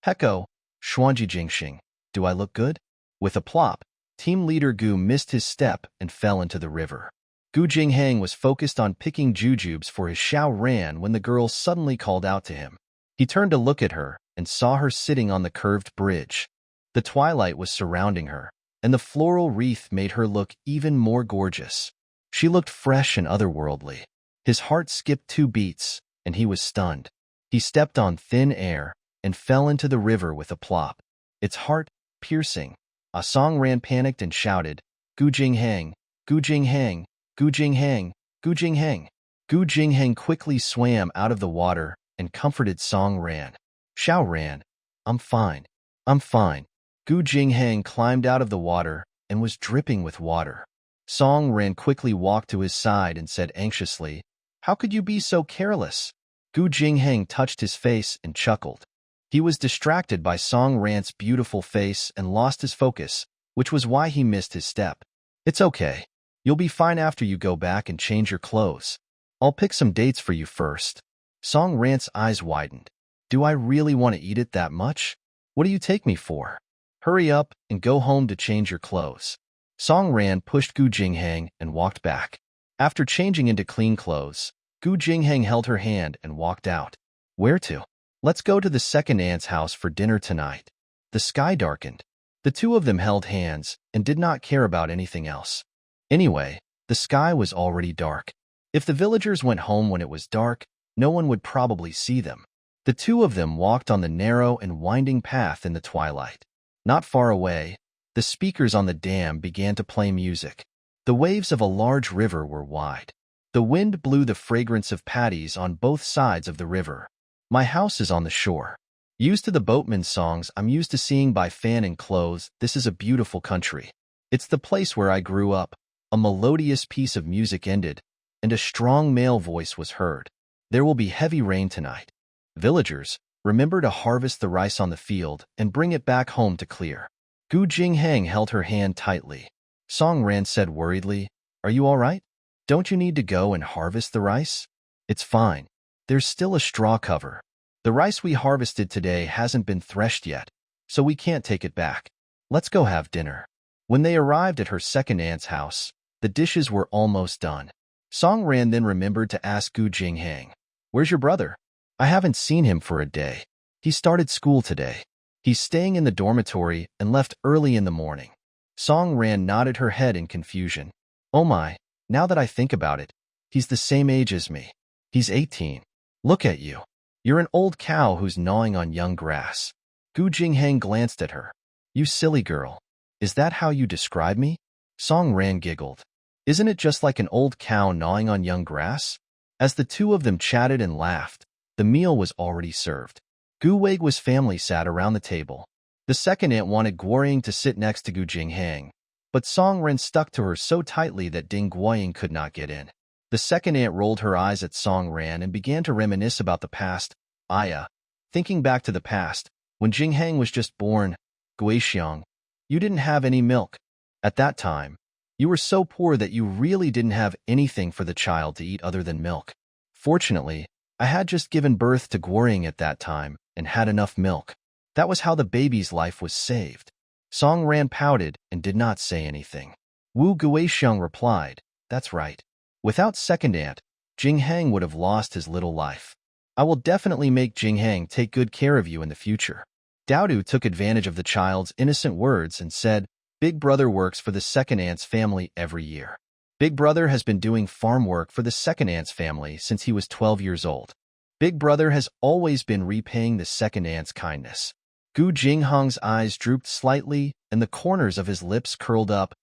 [SPEAKER 1] "Heko, Xuanji Jingxing, do I look good?" With a plop, team leader Gu missed his step and fell into the river. Gu Jinghang was focused on picking jujubes for his Xiao Ran when the girl suddenly called out to him. He turned to look at her and saw her sitting on the curved bridge. The twilight was surrounding her, and the floral wreath made her look even more gorgeous. She looked fresh and otherworldly. His heart skipped 2 beats, and he was stunned. He stepped on thin air and fell into the river with a plop. Its heart piercing. Ah Song Ran panicked and shouted, "Gu Jinghang, Gu Jinghang, Gu Jinghang, Gu Jinghang." Gu Jinghang quickly swam out of the water and comforted Song Ran. "Xiao Ran, I'm fine. I'm fine." Gu Jinghang climbed out of the water and was dripping with water. Song Ran quickly walked to his side and said anxiously, "How could you be so careless?" Gu Jinghang touched his face and chuckled. He was distracted by Song Ran's beautiful face and lost his focus, which was why he missed his step. "It's okay. You'll be fine after you go back and change your clothes. I'll pick some dates for you first." Song Ran's eyes widened. "Do I really want to eat it that much? What do you take me for? Hurry up and go home to change your clothes." Song Ran pushed Gu Jinghang and walked back. After changing into clean clothes, Gu Jinghang held her hand and walked out. "Where to?" "Let's go to the second aunt's house for dinner tonight." The sky darkened. The two of them held hands and did not care about anything else. Anyway, the sky was already dark. If the villagers went home when it was dark, no one would probably see them. The two of them walked on the narrow and winding path in the twilight. Not far away, the speakers on the dam began to play music. The waves of a large river were wide. The wind blew the fragrance of patties on both sides of the river. "My house is on the shore. Used to the boatman's songs I'm used to seeing by fan and clothes, this is a beautiful country. It's the place where I grew up." A melodious piece of music ended, and a strong male voice was heard. "There will be heavy rain tonight. Villagers, remember to harvest the rice on the field and bring it back home to clear." Gu Jinghang held her hand tightly. Song Ran said worriedly, "Are you all right? Don't you need to go and harvest the rice?" "It's fine. There's still a straw cover. The rice we harvested today hasn't been threshed yet, so we can't take it back. Let's go have dinner." When they arrived at her second aunt's house, the dishes were almost done. Song Ran then remembered to ask Gu Jinghang, "Where's your brother? I haven't seen him for a day. He started school today. He's staying in the dormitory and left early in the morning." Song Ran nodded her head in confusion. "Oh my, now that I think about it, he's the same age as me. He's 18. Look at you. You're an old cow who's gnawing on young grass." Gu Jinghang glanced at her. "You silly girl. Is that how you describe me?" Song Ran giggled. "Isn't it just like an old cow gnawing on young grass?" As the two of them chatted and laughed, the meal was already served. Gu Weigu's family sat around the table. The second aunt wanted Guoying to sit next to Gu Jinghang, but Song Ran stuck to her so tightly that Ding Guoying could not get in. The second aunt rolled her eyes at Song Ran and began to reminisce about the past. "Aya, thinking back to the past, when Jinghang was just born, Guixiang, you didn't have any milk. At that time, you were so poor that you really didn't have anything for the child to eat other than milk. Fortunately, I had just given birth to Guoying at that time and had enough milk. That was how the baby's life was saved." Song Ran pouted and did not say anything. Wu Guixiang replied, "That's right. Without second aunt, Jinghang would have lost his little life. I will definitely make Jinghang take good care of you in the future." Daodu took advantage of the child's innocent words and said, "Big Brother works for the second aunt's family every year. Big Brother has been doing farm work for the second aunt's family since he was 12 years old. Big Brother has always been repaying the second aunt's kindness." Gu Jinghang's eyes drooped slightly and the corners of his lips curled up.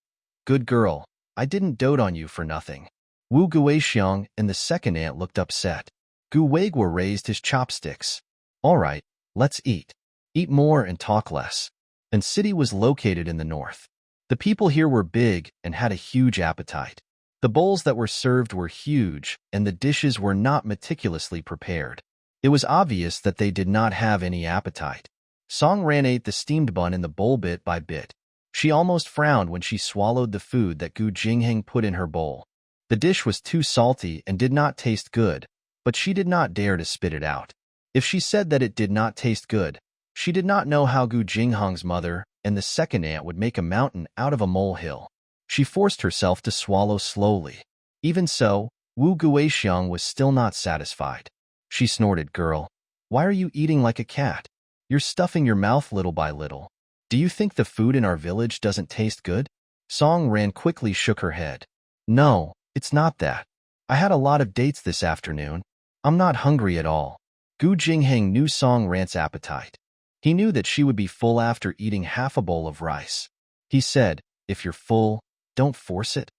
[SPEAKER 1] "Good girl, I didn't dote on you for nothing." Wu Guixiang and the second aunt looked upset. Gu Weiguo raised his chopsticks. "All right, let's eat. Eat more and talk less." And city was located in the north. The people here were big and had a huge appetite. The bowls that were served were huge, and the dishes were not meticulously prepared. It was obvious that they did not have any appetite. Song Ran ate the steamed bun in the bowl bit by bit. She almost frowned when she swallowed the food that Gu Jinghang put in her bowl. The dish was too salty and did not taste good, but she did not dare to spit it out. If she said that it did not taste good, she did not know how Gu Jingheng's mother and the second aunt would make a mountain out of a molehill. She forced herself to swallow slowly. Even so, Wu Guixiang was still not satisfied. She snorted, "Girl, why are you eating like a cat? You're stuffing your mouth little by little. Do you think the food in our village doesn't taste good?" Song Ran quickly shook her head. "No, it's not that. I had a lot of dates this afternoon. I'm not hungry at all." Gu Jingheng knew Song Ran's appetite. He knew that she would be full after eating half a bowl of rice. He said, "If you're full, don't force it.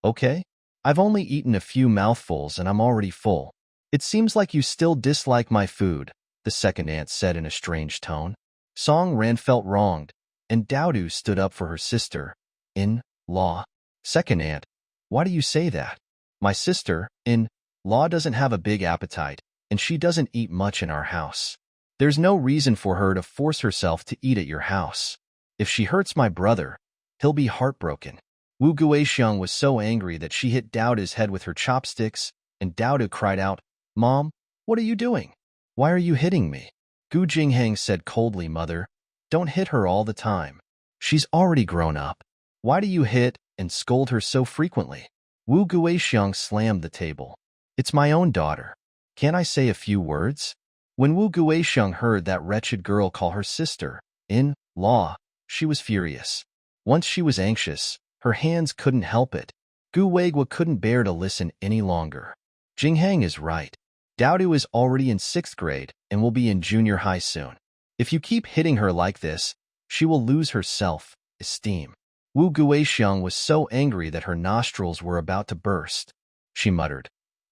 [SPEAKER 1] Okay? I've only eaten a few mouthfuls and I'm already full." "It seems like you still dislike my food," the second aunt said in a strange tone. Song Ran felt wronged, and Daodu stood up for her sister-in-law. "Second aunt, why do you say that? My sister-in-law doesn't have a big appetite, and she doesn't eat much in our house. There's no reason for her to force herself to eat at your house. If she hurts my brother, he'll be heartbroken." Wu Guixiang was so angry that she hit Daodu's head with her chopsticks, and Daodu cried out, "Mom, what are you doing? Why are you hitting me?" Gu Jingheng said coldly, "Mother, don't hit her all the time. She's already grown up. Why do you hit and scold her so frequently?" Wu Guixiang slammed the table. "It's my own daughter. Can't I say a few words?" When Wu Guixiang heard that wretched girl call her sister-in-law, she was furious. Once she was anxious, her hands couldn't help it. Gu Weigua couldn't bear to listen any longer. Jingheng is right. Daodu is already in 6th grade and will be in junior high soon. If you keep hitting her like this, she will lose her self-esteem. Wu Guixiang was so angry that her nostrils were about to burst. She muttered,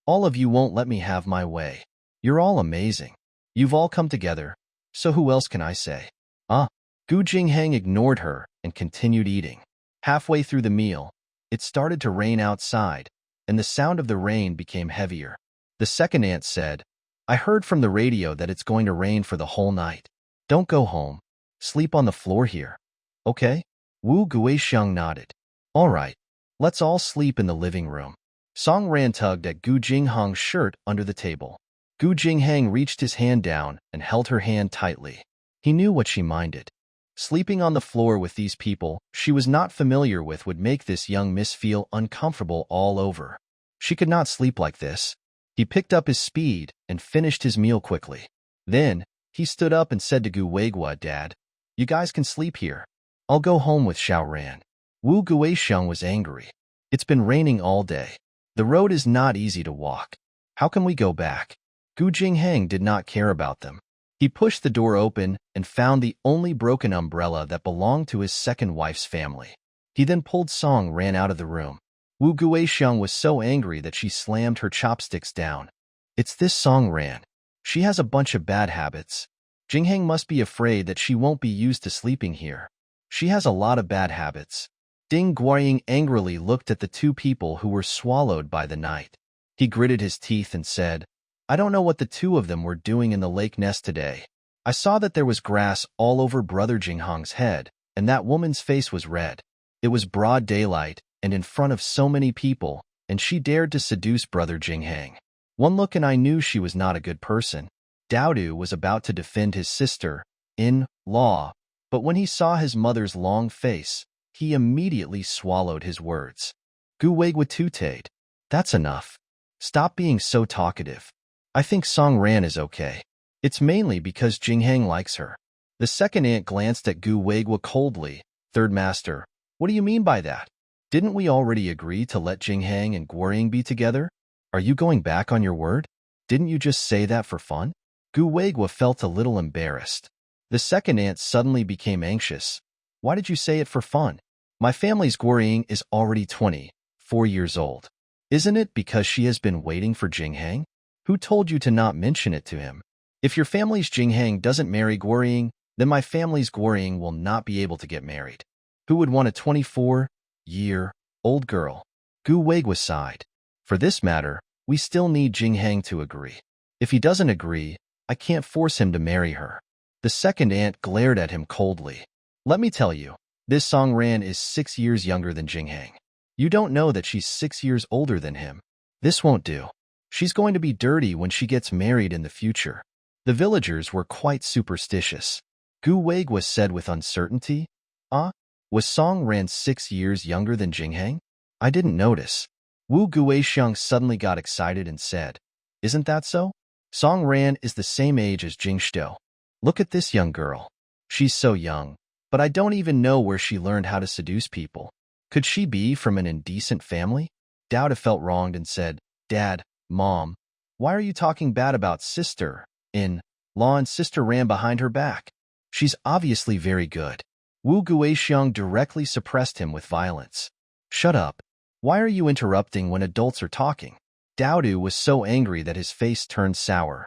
[SPEAKER 1] "All of you won't let me have my way. You're all amazing. You've all come together, so who else can I say?" Gu Jingheng ignored her and continued eating. Halfway through the meal, it started to rain outside, and the sound of the rain became heavier. The second aunt said, "I heard from the radio that it's going to rain for the whole night. Don't go home. Sleep on the floor here. Okay?" Wu Guixiang nodded. "All right. Let's all sleep in the living room." Song Ran tugged at Gu Jingheng's shirt under the table. Gu Jingheng reached his hand down and held her hand tightly. He knew what she minded. Sleeping on the floor with these people she was not familiar with would make this young miss feel uncomfortable all over. She could not sleep like this. He picked up his speed and finished his meal quickly. Then, he stood up and said to Gu Weigua, "Dad, you guys can sleep here. I'll go home with Xiao Ran." Wu Guixiang was angry. "It's been raining all day. The road is not easy to walk. How can we go back?" Gu Jingheng did not care about them. He pushed the door open and found the only broken umbrella that belonged to his second wife's family. He then pulled Song Ran out of the room. Wu Guixiang was so angry that she slammed her chopsticks down. "It's this Song Ran. She has a bunch of bad habits. Jingheng must be afraid that she won't be used to sleeping here. She has a lot of bad habits." Ding Guoying angrily looked at the two people who were swallowed by the night. He gritted his teeth and said, "I don't know what the two of them were doing in the lake nest today. I saw that there was grass all over Brother Jingheng's head, and that woman's face was red. It was broad daylight, and in front of so many people, and she dared to seduce Brother Jingheng. One look and I knew she was not a good person." Daodu was about to defend his sister-in-law, but when he saw his mother's long face, he immediately swallowed his words. Gu Weigua tutade, "That's enough. Stop being so talkative. I think Song Ran is okay. It's mainly because Jingheng likes her." The second aunt glanced at Gu Weigua coldly. "Third master, what do you mean by that? Didn't we already agree to let Jingheng and Guoring be together? Are you going back on your word? Didn't you just say that for fun?" Gu Weigua felt a little embarrassed. The second aunt suddenly became anxious. "Why did you say it for fun? My family's Guoring is already 24 years old. Isn't it because she has been waiting for Jingheng? Who told you to not mention it to him? If your family's Jingheng doesn't marry Guoring, then my family's Guoring will not be able to get married. Who would want a 24-year-old girl?" Gu Weigua sighed. "For this matter, we still need Jingheng to agree. If he doesn't agree, I can't force him to marry her." The second aunt glared at him coldly. "Let me tell you, this Song Ran is 6 years younger than Jingheng. You don't know that she's 6 years older than him. This won't do." She's going to be dirty when she gets married in the future. The villagers were quite superstitious. Gu Weiguo said with uncertainty. Ah, was Song Ran 6 years younger than Jinghang? I didn't notice. Wu Guixiang suddenly got excited and said, Isn't that so? Song Ran is the same age as Jing Shou. Look at this young girl. She's so young, but I don't even know where she learned how to seduce people. Could she be from an indecent family? Dowda felt wronged and said, Dad, Mom, why are you talking bad about sister? In-law and sister ran behind her back. She's obviously very good. Wu Guixiang directly suppressed him with violence. Shut up. Why are you interrupting when adults are talking? Dowdu was so angry that his face turned sour.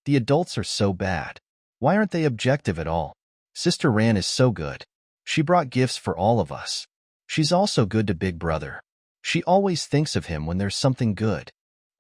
[SPEAKER 1] The adults are so bad. Why aren't they objective at all? Sister Ran is so good. She brought gifts for all of us. She's also good to Big Brother. She always thinks of him when there's something good.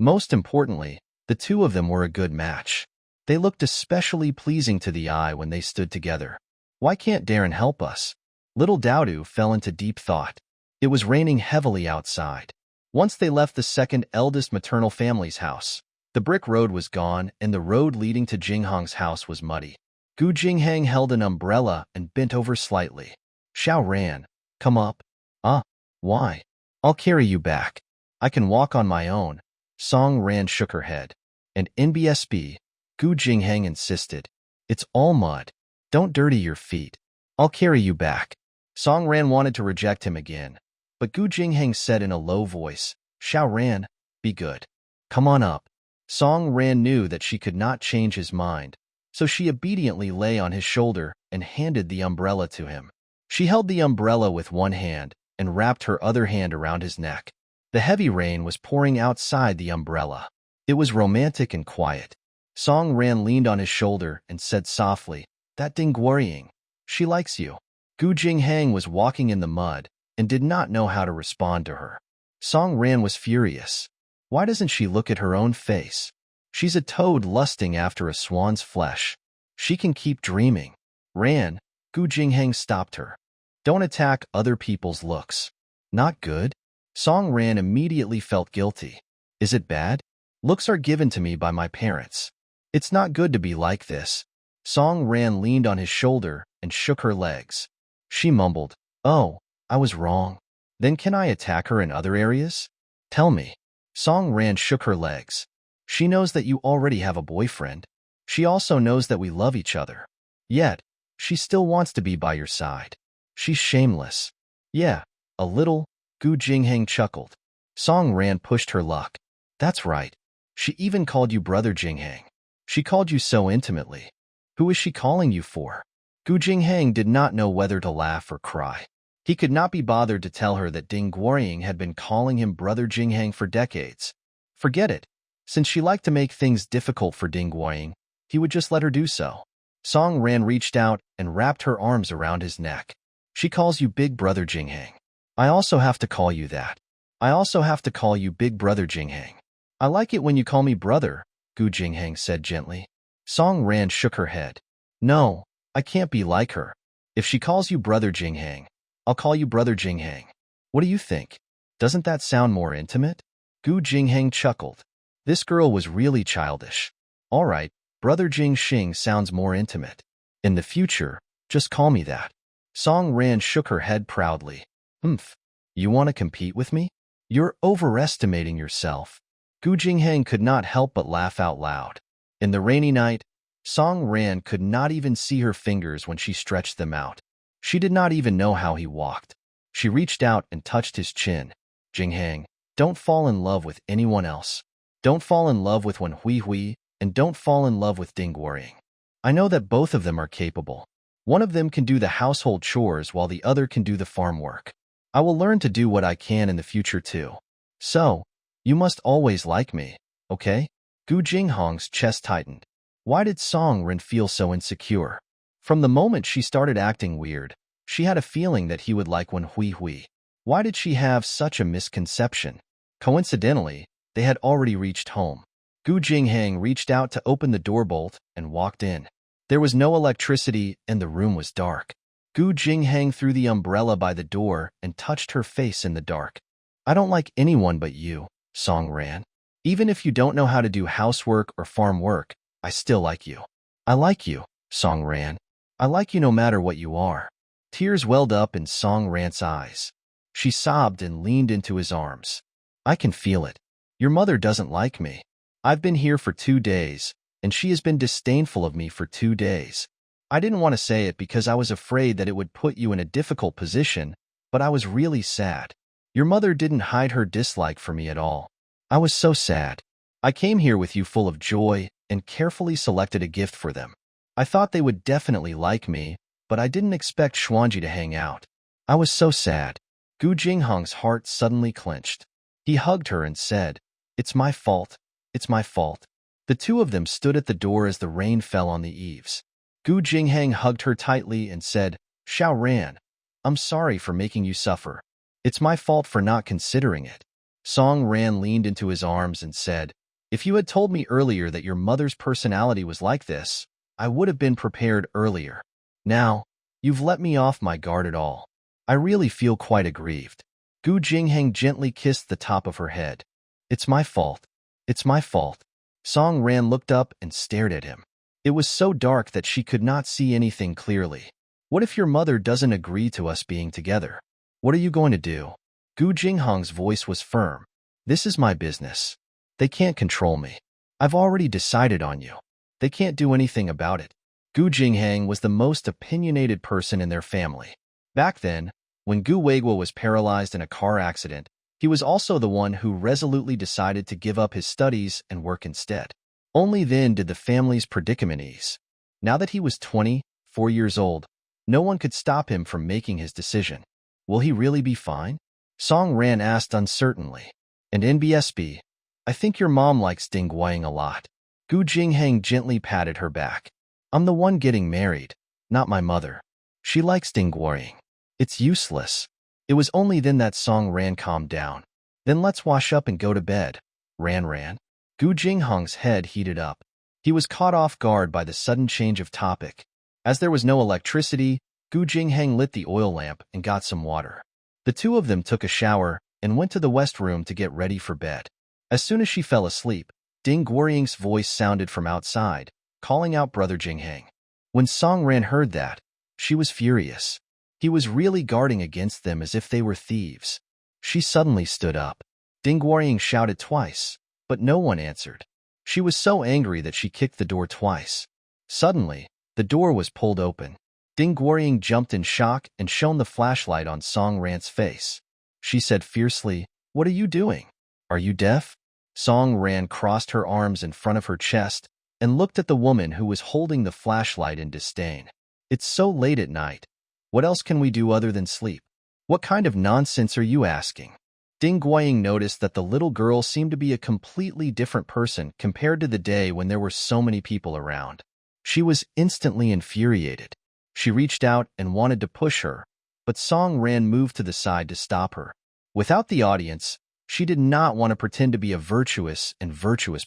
[SPEAKER 1] Most importantly, the two of them were a good match. They looked especially pleasing to the eye when they stood together. Why can't Darren help us? Little Dowdu fell into deep thought. It was raining heavily outside. Once they left the second eldest maternal family's house, the brick road was gone and the road leading to Jinghang's house was muddy. Gu Jinghang held an umbrella and bent over slightly. Xiao Ran, come up. Ah, why? I'll carry you back. I can walk on my own. Song Ran shook her head. And NBSB, Gu Jinghang insisted. It's all mud. Don't dirty your feet. I'll carry you back. Song Ran wanted to reject him again, but Gu Jinghang said in a low voice, Xiao Ran, be good. Come on up. Song Ran knew that she could not change his mind, so she obediently lay on his shoulder and handed the umbrella to him. She held the umbrella with one hand and wrapped her other hand around his neck. The heavy rain was pouring outside the umbrella. It was romantic and quiet. Song Ran leaned on his shoulder and said softly, That Ding Guorying, she likes you. Gu Jinghang was walking in the mud and did not know how to respond to her. Song Ran was furious. Why doesn't she look at her own face? She's a toad lusting after a swan's flesh. She can keep dreaming. Ran, Gu Jinghang stopped her. Don't attack other people's looks. Not good? Song Ran immediately felt guilty. Is it bad? Looks are given to me by my parents. It's not good to be like this. Song Ran leaned on his shoulder and shook her legs. She mumbled, Oh, I was wrong. Then can I attack her in other areas? Tell me. Song Ran shook her legs. She knows that you already have a boyfriend. She also knows that we love each other. Yet, she still wants to be by your side. She's shameless. Yeah, a little, Gu Jinghang chuckled. Song Ran pushed her luck. That's right. She even called you Brother Jinghang. She called you so intimately. Who is she calling you for? Gu Jinghang did not know whether to laugh or cry. He could not be bothered to tell her that Ding Guorying had been calling him Brother Jinghang for decades. Forget it. Since she liked to make things difficult for Ding Guorying, he would just let her do so. Song Ran reached out and wrapped her arms around his neck. She calls you Big Brother Jinghang. I also have to call you that. I also have to call you Big Brother Jinghang. I like it when you call me brother, Gu Jinghang said gently. Song Ran shook her head. No, I can't be like her. If she calls you Brother Jinghang, I'll call you Brother Jinghang. What do you think? Doesn't that sound more intimate? Gu Jinghang chuckled. This girl was really childish. All right, Brother Jingxing sounds more intimate. In the future, just call me that. Song Ran shook her head proudly. Humph. You want to compete with me? You're overestimating yourself. Gu Jinghang could not help but laugh out loud. In the rainy night, Song Ran could not even see her fingers when she stretched them out. She did not even know how he walked. She reached out and touched his chin. Jinghang, don't fall in love with anyone else. Don't fall in love with Wen Hui, and don't fall in love with Ding Guorying. I know that both of them are capable. One of them can do the household chores while the other can do the farm work. I will learn to do what I can in the future too. So, you must always like me, okay? Gu Jinghang's chest tightened. Why did Song Ran feel so insecure? From the moment she started acting weird, she had a feeling that he would like Wen Hui. Why did she have such a misconception? Coincidentally, they had already reached home. Gu Jinghang reached out to open the door bolt and walked in. There was no electricity and the room was dark. Gu Jinghang threw the umbrella by the door and touched her face in the dark. I don't like anyone but you, Song Ran. Even if you don't know how to do housework or farm work, I still like you. I like you, Song Ran. I like you no matter what you are. Tears welled up in Song Ran's eyes. She sobbed and leaned into his arms. I can feel it. Your mother doesn't like me. I've been here for 2 days, and she has been disdainful of me for 2 days. I didn't want to say it because I was afraid that it would put you in a difficult position, but I was really sad. Your mother didn't hide her dislike for me at all. I was so sad. I came here with you full of joy and carefully selected a gift for them. I thought they would definitely like me, but I didn't expect Xuanji to hang out. I was so sad. Gu Jinghong's heart suddenly clenched. He hugged her and said, "It's my fault. It's my fault." The two of them stood at the door as the rain fell on the eaves. Gu Jinghang hugged her tightly and said, "Xiao Ran, I'm sorry for making you suffer. It's my fault for not considering it." Song Ran leaned into his arms and said, "If you had told me earlier that your mother's personality was like this, I would have been prepared earlier. Now, you've let me off my guard at all. I really feel quite aggrieved." Gu Jinghang gently kissed the top of her head. "It's my fault. It's my fault." Song Ran looked up and stared at him. It was so dark that she could not see anything clearly. "What if your mother doesn't agree to us being together? What are you going to do?" Gu Jinghong's voice was firm. "This is my business. They can't control me. I've already decided on you. They can't do anything about it." Gu Jinghang was the most opinionated person in their family. Back then, when Gu Weiguo was paralyzed in a car accident, he was also the one who resolutely decided to give up his studies and work instead. Only then did the family's predicament ease. Now that he was 24 years old, no one could stop him from making his decision. Will he really be fine? Song Ran asked uncertainly. "And NBSB, I think your mom likes Ding Guiying a lot." Gu Jinghang gently patted her back. "I'm the one getting married, not my mother. She likes Ding Guiying. It's useless." It was only then that Song Ran calmed down. "Then let's wash up and go to bed, Ran." Gu Jinghong's head heated up. He was caught off guard by the sudden change of topic. As there was no electricity, Gu Jinghang lit the oil lamp and got some water. The two of them took a shower and went to the west room to get ready for bed. As soon as she fell asleep, Ding Guiying's voice sounded from outside, calling out Brother Jinghang. When Song Ran heard that, she was furious. He was really guarding against them as if they were thieves. She suddenly stood up. Ding Guiying shouted twice, but no one answered. She was so angry that she kicked the door twice. Suddenly, the door was pulled open. Ding Guiying jumped in shock and shone the flashlight on Song Ran's face. She said fiercely, "What are you doing? Are you deaf?" Song Ran crossed her arms in front of her chest and looked at the woman who was holding the flashlight in disdain. "It's so late at night. What else can we do other than sleep? What kind of nonsense are you asking?" Ding Guiying noticed that the little girl seemed to be a completely different person compared to the day when there were so many people around. She was instantly infuriated. She reached out and wanted to push her, but Song Ran moved to the side to stop her. Without the audience, she did not want to pretend to be a virtuous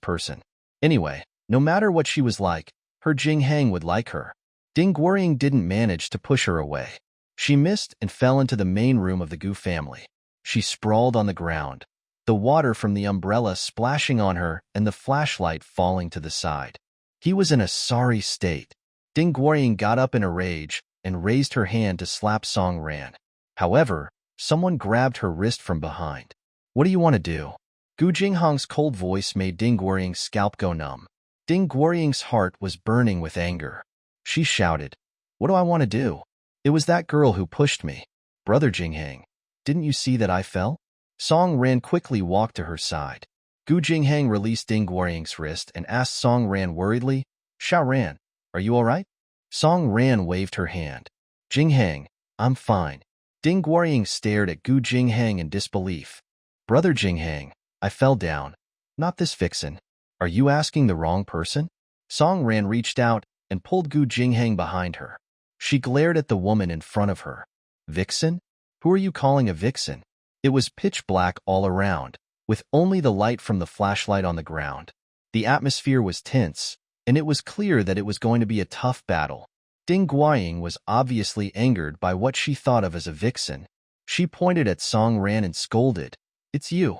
[SPEAKER 1] person. Anyway, no matter what she was like, her Jinghang would like her. Ding Guiying didn't manage to push her away. She missed and fell into the main room of the Gu family. She sprawled on the ground, the water from the umbrella splashing on her and the flashlight falling to the side. He was in a sorry state. Ding Guiying got up in a rage and raised her hand to slap Song Ran. However, someone grabbed her wrist from behind. "What do you want to do?" Gu Jinghong's cold voice made Ding Guiying's scalp go numb. Ding Guiying's heart was burning with anger. She shouted, "What do I want to do? It was that girl who pushed me. Brother Jinghang, didn't you see that I fell?" Song Ran quickly walked to her side. Gu Jinghang released Ding Guiying's wrist and asked Song Ran worriedly, "Xiao Ran, are you all right?" Song Ran waved her hand. "Jinghang, I'm fine." Ding Guiying stared at Gu Jinghang in disbelief. "Brother Jinghang, I fell down. Not this vixen. Are you asking the wrong person?" Song Ran reached out and pulled Gu Jinghang behind her. She glared at the woman in front of her. "Vixen? Who are you calling a vixen?" It was pitch black all around, with only the light from the flashlight on the ground. The atmosphere was tense, and it was clear that it was going to be a tough battle. Ding Guiying was obviously angered by what she thought of as a vixen. She pointed at Song Ran and scolded, "It's you.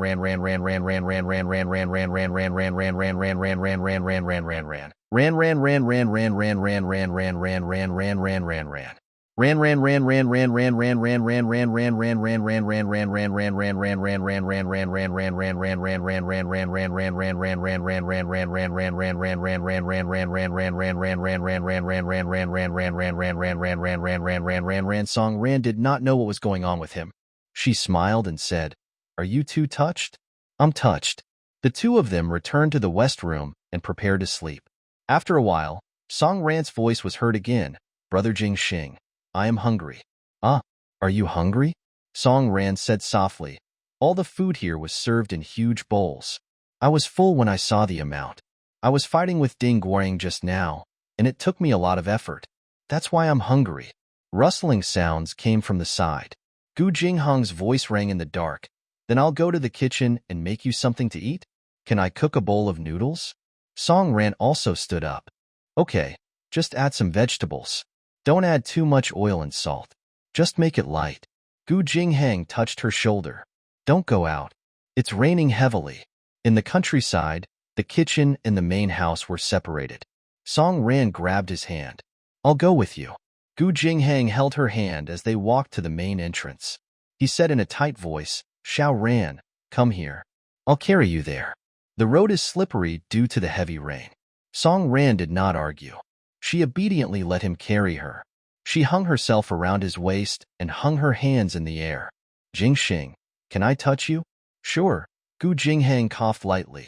[SPEAKER 1] Song Ran did not know what was going on with him. She smiled and said, "Are you two touched?" "I'm touched." The two of them returned to the West Room and prepared to sleep. After a while, Song Ran's voice was heard again. Brother Jingxing, I am hungry. Ah, are you hungry? Song Ran said softly. All the food here was served in huge bowls. I was full when I saw the amount. I was fighting with Ding Guoying just now, and it took me a lot of effort. That's why I'm hungry. Rustling sounds came from the side. Gu Jinghong's voice rang in the dark. Then I'll go to the kitchen and make you something to eat? Can I cook a bowl of noodles? Song Ran also stood up. Okay, just add some vegetables. Don't add too much oil and salt. Just make it light. Gu Jinghang touched her shoulder. Don't go out. It's raining heavily. In the countryside, the kitchen and the main house were separated. Song Ran grabbed his hand. I'll go with you. Gu Jinghang held her hand as they walked to the main entrance. He said in a tight voice, Xiao Ran, come here. I'll carry you there. The road is slippery due to the heavy rain. Song Ran did not argue. She obediently let him carry her. She hung herself around his waist and hung her hands in the air. Jingxing, can I touch you? Sure. Gu Jinghang coughed lightly.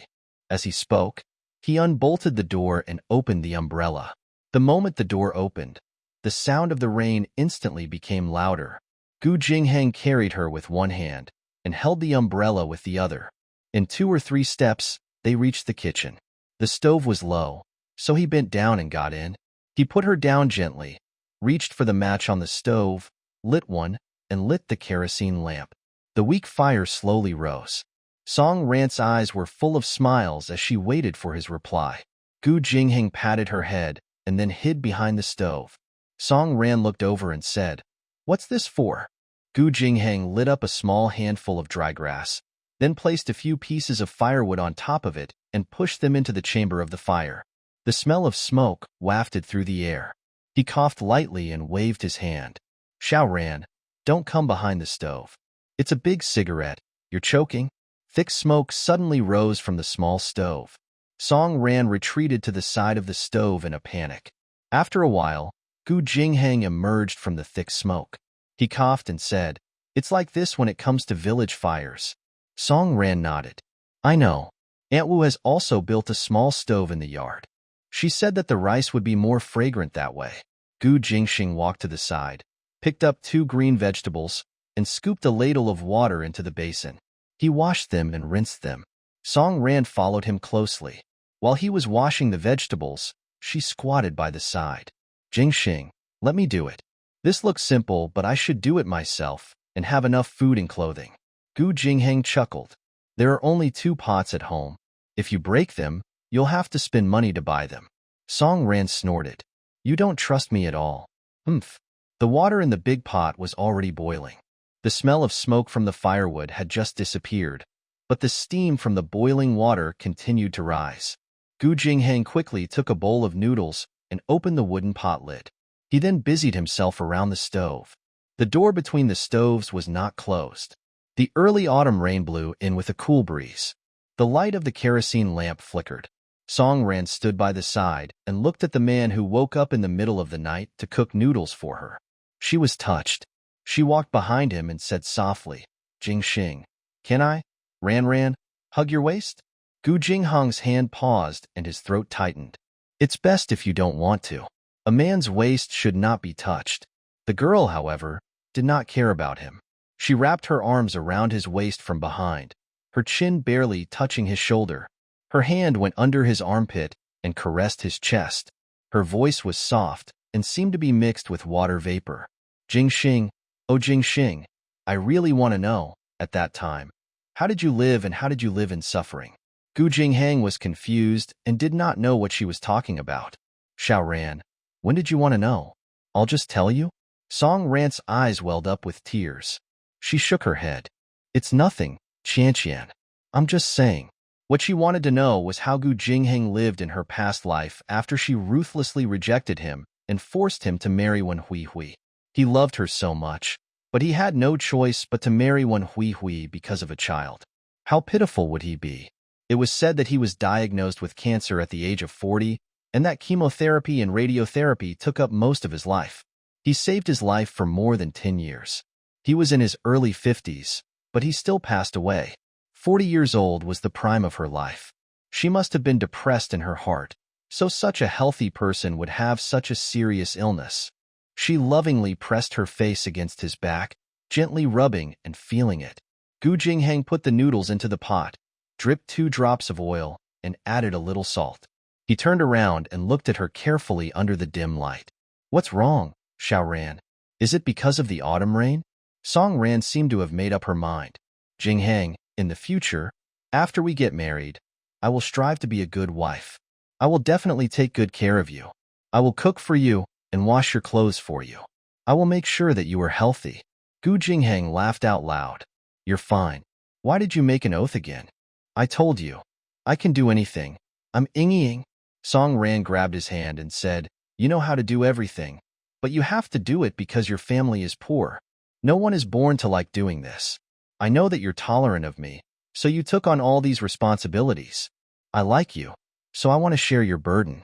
[SPEAKER 1] As he spoke, he unbolted the door and opened the umbrella. The moment the door opened, the sound of the rain instantly became louder. Gu Jinghang carried her with one hand and held the umbrella with the other. In 2 or 3 steps, they reached the kitchen. The stove was low, so he bent down and got in. He put her down gently, reached for the match on the stove, lit one, and lit the kerosene lamp. The weak fire slowly rose. Song Ran's eyes were full of smiles as she waited for his reply. Gu Jinghang patted her head and then hid behind the stove. Song Ran looked over and said, What's this for? Gu Jinghang lit up a small handful of dry grass, then placed a few pieces of firewood on top of it and pushed them into the chamber of the fire. The smell of smoke wafted through the air. He coughed lightly and waved his hand. Xiao Ran, don't come behind the stove. It's a big cigarette. You're choking? Thick smoke suddenly rose from the small stove. Song Ran retreated to the side of the stove in a panic. After a while, Gu Jinghang emerged from the thick smoke. He coughed and said, It's like this when it comes to village fires. Song Ran nodded. I know. Aunt Wu has also built a small stove in the yard. She said that the rice would be more fragrant that way. Gu Jingxing walked to the side, picked up 2 green vegetables, and scooped a ladle of water into the basin. He washed them and rinsed them. Song Ran followed him closely. While he was washing the vegetables, she squatted by the side. Jingxing, let me do it. This looks simple, but I should do it myself and have enough food and clothing. Gu Jinghang chuckled. There are only 2 pots at home. If you break them, you'll have to spend money to buy them. Song Ran snorted. You don't trust me at all. Humph. The water in the big pot was already boiling. The smell of smoke from the firewood had just disappeared, but the steam from the boiling water continued to rise. Gu Jinghang quickly took a bowl of noodles and opened the wooden pot lid. He then busied himself around the stove. The door between the stoves was not closed. The early autumn rain blew in with a cool breeze. The light of the kerosene lamp flickered. Song Ran stood by the side and looked at the man who woke up in the middle of the night to cook noodles for her. She was touched. She walked behind him and said softly, Jingxing, can I, Ran, hug your waist? Gu Jinghong's hand paused and his throat tightened. It's best if you don't want to. A man's waist should not be touched. The girl, however, did not care about him. She wrapped her arms around his waist from behind, her chin barely touching his shoulder. Her hand went under his armpit and caressed his chest. Her voice was soft and seemed to be mixed with water vapor. Jingxing, oh Jingxing, I really want to know, at that time, how did you live and how did you live in suffering? Gu Jinghang was confused and did not know what she was talking about. Xiao Ran, when did you want to know? I'll just tell you? Song Ran's eyes welled up with tears. She shook her head. It's nothing, Qianqian. I'm just saying. What she wanted to know was how Gu Jinghang lived in her past life after she ruthlessly rejected him and forced him to marry Wen Hui. He loved her so much, but he had no choice but to marry Wen Hui because of a child. How pitiful would he be? It was said that he was diagnosed with cancer at the age of 40, and that chemotherapy and radiotherapy took up most of his life. He saved his life for more than 10 years. He was in his early 50s, but he still passed away. 40 years old was the prime of her life. She must have been depressed in her heart, So such a healthy person would have such a serious illness. She lovingly pressed her face against his back, gently rubbing and feeling it. Gu Jingheng put the noodles into the pot, dripped 2 drops of oil, and added a little salt. He turned around and looked at her carefully under the dim light. What's wrong, Xiao Ran? Is it because of the autumn rain? Song Ran seemed to have made up her mind. Jingheng, in the future, after we get married, I will strive to be a good wife. I will definitely take good care of you. I will cook for you and wash your clothes for you. I will make sure that you are healthy. Gu Jingheng laughed out loud. You're fine. Why did you make an oath again? I told you. I can do anything. I'm Ying. Song Ran grabbed his hand and said, You know how to do everything, but you have to do it because your family is poor. No one is born to like doing this. I know that you're tolerant of me, so you took on all these responsibilities. I like you, so I want to share your burden.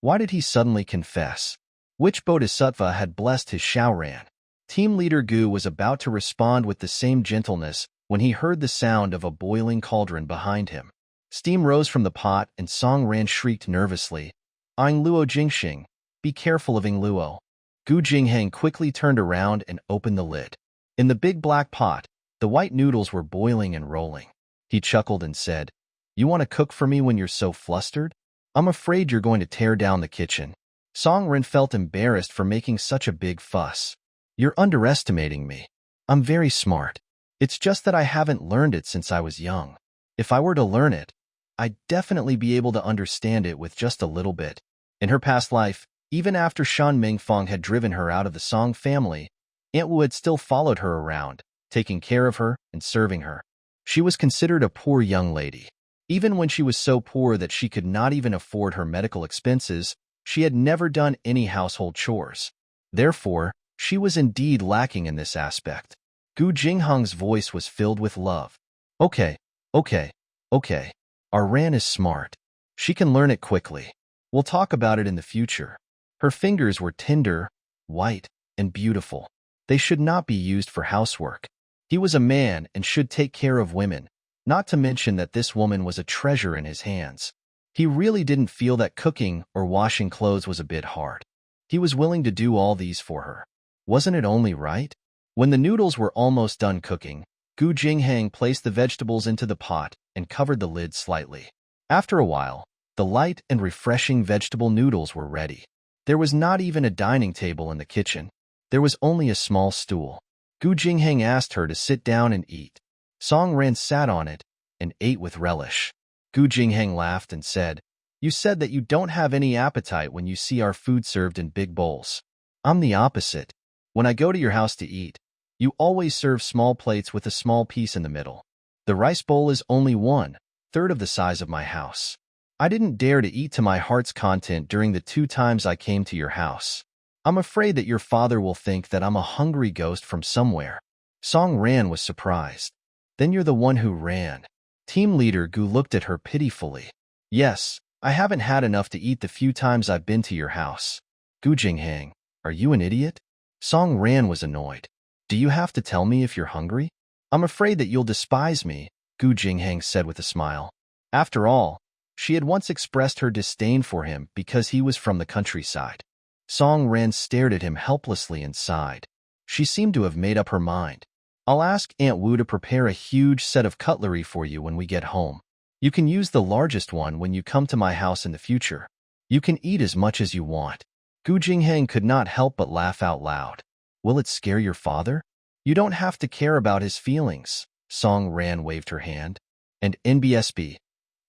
[SPEAKER 1] Why did he suddenly confess? Which bodhisattva had blessed his Xiaoran? Team leader Gu was about to respond with the same gentleness when he heard the sound of a boiling cauldron behind him. Steam rose from the pot and Song Ran shrieked nervously, Ing Luo Jingxing, be careful of Ing Luo. Gu Jingheng quickly turned around and opened the lid. In the big black pot, the white noodles were boiling and rolling. He chuckled and said, You want to cook for me when you're so flustered? I'm afraid you're going to tear down the kitchen. Song Ran felt embarrassed for making such a big fuss. You're underestimating me. I'm very smart. It's just that I haven't learned it since I was young. If I were to learn it, I'd definitely be able to understand it with just a little bit. In her past life, even after Shan Mingfeng had driven her out of the Song family, Aunt Wu had still followed her around, taking care of her and serving her. She was considered a poor young lady. Even when she was so poor that she could not even afford her medical expenses, she had never done any household chores. Therefore, she was indeed lacking in this aspect. Gu Jingheng's voice was filled with love. Okay. Our Ran is smart. She can learn it quickly. We'll talk about it in the future. Her fingers were tender, white, and beautiful. They should not be used for housework. He was a man and should take care of women, not to mention that this woman was a treasure in his hands. He really didn't feel that cooking or washing clothes was a bit hard. He was willing to do all these for her. Wasn't it only right? When the noodles were almost done cooking, Gu Jingheng placed the vegetables into the pot and covered the lid slightly. After a while, the light and refreshing vegetable noodles were ready. There was not even a dining table in the kitchen. There was only a small stool. Gu Jingheng asked her to sit down and eat. Song Ran sat on it and ate with relish. Gu Jingheng laughed and said, You said that you don't have any appetite when you see our food served in big bowls. I'm the opposite. When I go to your house to eat, you always serve small plates with a small piece in the middle. The rice bowl is only 1/3 of the size of my house. I didn't dare to eat to my heart's content during the 2 times I came to your house. I'm afraid that your father will think that I'm a hungry ghost from somewhere. Song Ran was surprised. Then you're the one who ran. Team leader Gu looked at her pitifully. Yes, I haven't had enough to eat the few times I've been to your house. Gu Jingheng, are you an idiot? Song Ran was annoyed. Do you have to tell me if you're hungry? I'm afraid that you'll despise me, Gu Jingheng said with a smile. After all, she had once expressed her disdain for him because he was from the countryside. Song Ran stared at him helplessly and sighed. She seemed to have made up her mind. I'll ask Aunt Wu to prepare a huge set of cutlery for you when we get home. You can use the largest one when you come to my house in the future. You can eat as much as you want. Gu Jingheng could not help but laugh out loud. Will it scare your father? You don't have to care about his feelings. Song Ran waved her hand. And NBSB.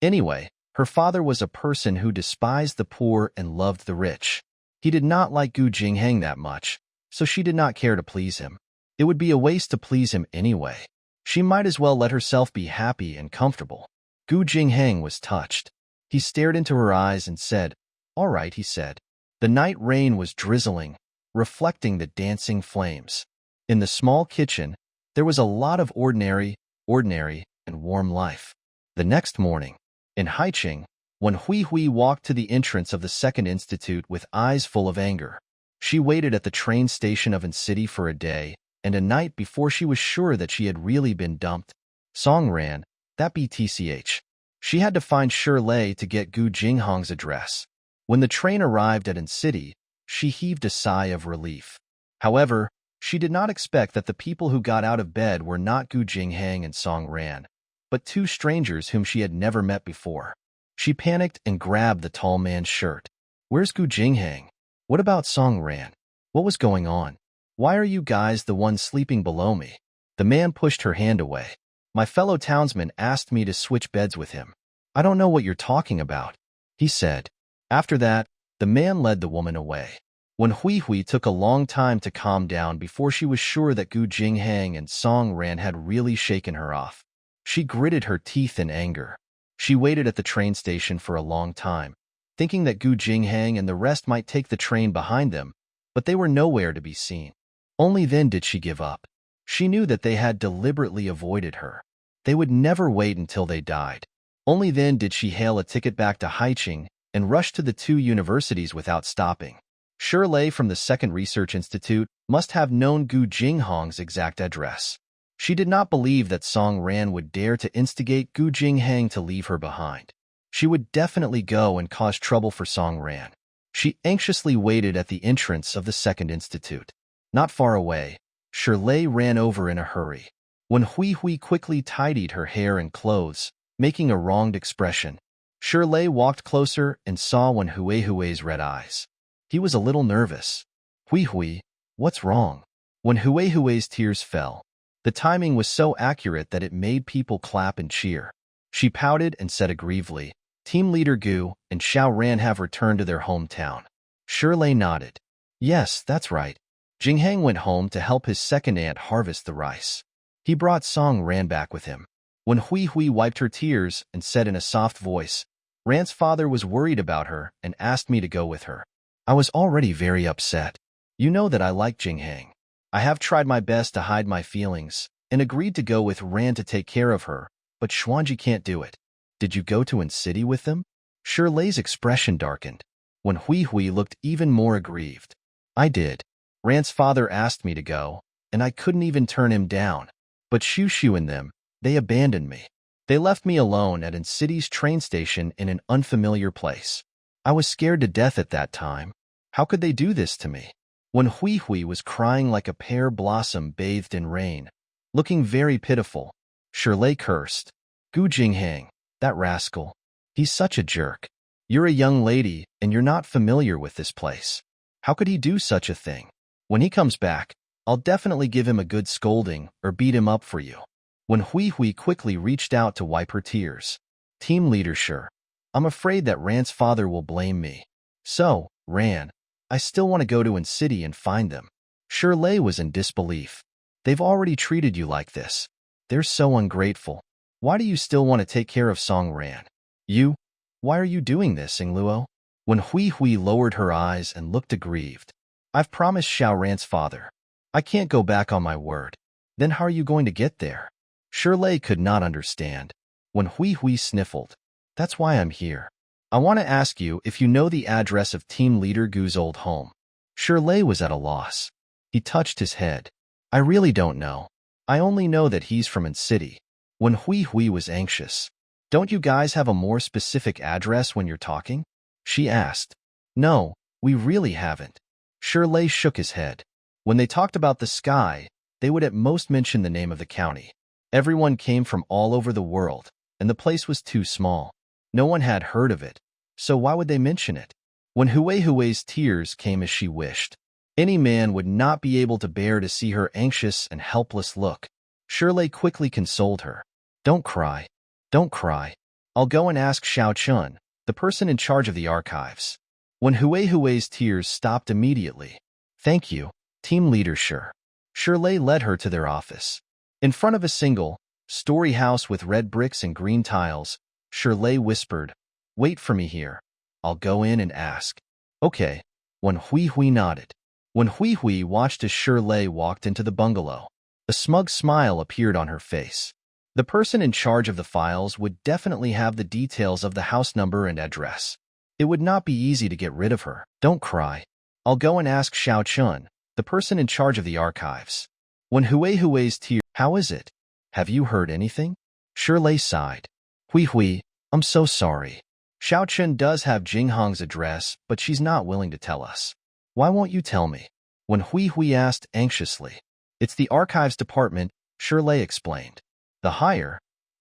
[SPEAKER 1] Anyway, her father was a person who despised the poor and loved the rich. He did not like Gu Jingheng that much, so she did not care to please him. It would be a waste to please him anyway. She might as well let herself be happy and comfortable. Gu Jingheng was touched. He stared into her eyes and said, All right, he said. The night rain was drizzling, reflecting the dancing flames. In the small kitchen, there was a lot of ordinary, and warm life. The next morning, in Haicheng, when Hui Hui walked to the entrance of the second institute with eyes full of anger, she waited at the train station of An City for a day and a night before she was sure that she had really been dumped. Song Ran, that BTCH. She had to find Shirley to get Gu Jinghong's address. When the train arrived at An City, she heaved a sigh of relief. However, she did not expect that the people who got out of bed were not Gu Jinghang and Song Ran, but two strangers whom she had never met before. She panicked and grabbed the tall man's shirt. Where's Gu Jinghang? What about Song Ran? What was going on? Why are you guys the ones sleeping below me? The man pushed her hand away. My fellow townsman asked me to switch beds with him. I don't know what you're talking about, he said. After that, the man led the woman away. When Hui Hui took a long time to calm down before she was sure that Gu Jinghang and Song Ran had really shaken her off. She gritted her teeth in anger. She waited at the train station for a long time, thinking that Gu Jinghang and the rest might take the train behind them, but they were nowhere to be seen. Only then did she give up. She knew that they had deliberately avoided her. They would never wait until they died. Only then did she hail a ticket back to Haicheng and rush to the two universities without stopping. Shirley from the Second Research Institute must have known Gu Jinghong's exact address. She did not believe that Song Ran would dare to instigate Gu Jinghang to leave her behind. She would definitely go and cause trouble for Song Ran. She anxiously waited at the entrance of the Second Institute. Not far away, Shirley ran over in a hurry. When Hui Hui quickly tidied her hair and clothes, making a wronged expression, Shirley walked closer and saw Wen Hui's red eyes. He was a little nervous. Hui Hui, what's wrong? When Hui's tears fell, the timing was so accurate that it made people clap and cheer. She pouted and said aggrievedly, Team Leader Gu and Xiao Ran have returned to their hometown. Shirley nodded. Yes, that's right. Jinghang went home to help his second aunt harvest the rice. He brought Song Ran back with him. When Hui Hui wiped her tears and said in a soft voice, Ran's father was worried about her and asked me to go with her. I was already very upset. You know that I like Jinghang. I have tried my best to hide my feelings and agreed to go with Ran to take care of her, but Xuanji can't do it. Did you go to An City with them? Shirley's expression darkened. When Hui Hui looked even more aggrieved. I did. Ran's father asked me to go, and I couldn't even turn him down. But Shu Shu and them, they abandoned me. They left me alone at An City's train station in an unfamiliar place. I was scared to death at that time. How could they do this to me? When Hui Hui was crying like a pear blossom bathed in rain, looking very pitiful, Shirley cursed. Gu Jinghang, that rascal. He's such a jerk. You're a young lady, and you're not familiar with this place. How could he do such a thing? When he comes back, I'll definitely give him a good scolding or beat him up for you. When Hui Hui quickly reached out to wipe her tears. Team leader, sure. I'm afraid that Ran's father will blame me. So, Ran, I still want to go to An City and find them. Shirley was in disbelief. They've already treated you like this. They're so ungrateful. Why do you still want to take care of Song Ran? You? Why are you doing this, Ingluo? When Hui Hui lowered her eyes and looked aggrieved. I've promised Xiao Ran's father. I can't go back on my word. Then how are you going to get there? Shirley could not understand. When Hui Hui sniffled. That's why I'm here. I want to ask you if you know the address of Team Leader Gu's old home. Shirley was at a loss. He touched his head. I really don't know. I only know that he's from An City. When Hui Hui was anxious. Don't you guys have a more specific address when you're talking? She asked. No, we really haven't. Shirley shook his head. When they talked about the sky, they would at most mention the name of the county. Everyone came from all over the world, and the place was too small. No one had heard of it, so why would they mention it? When Hui's tears came as she wished. Any man would not be able to bear to see her anxious and helpless look. Shirley quickly consoled her. Don't cry. Don't cry. I'll go and ask Xiao Chun, the person in charge of the archives. When Hui's tears stopped immediately. Thank you, team leader sure. Shirley led her to their office. In front of a single-story house with red bricks and green tiles, Shirley whispered, Wait for me here. I'll go in and ask. Okay. When Hui nodded. When Hui watched as Shirley walked into the bungalow, a smug smile appeared on her face. The person in charge of the files would definitely have the details of the house number and address. It would not be easy to get rid of her. Don't cry. I'll go and ask Xiao Chun, the person in charge of the archives. When Hui's tears, how is it? Have you heard anything? Shirley sighed. Hui, I'm so sorry. Xiao Chen does have Jinghong's address, but she's not willing to tell us. Why won't you tell me? When Hui Hui asked anxiously. It's the archives department, Shirley explained. The higher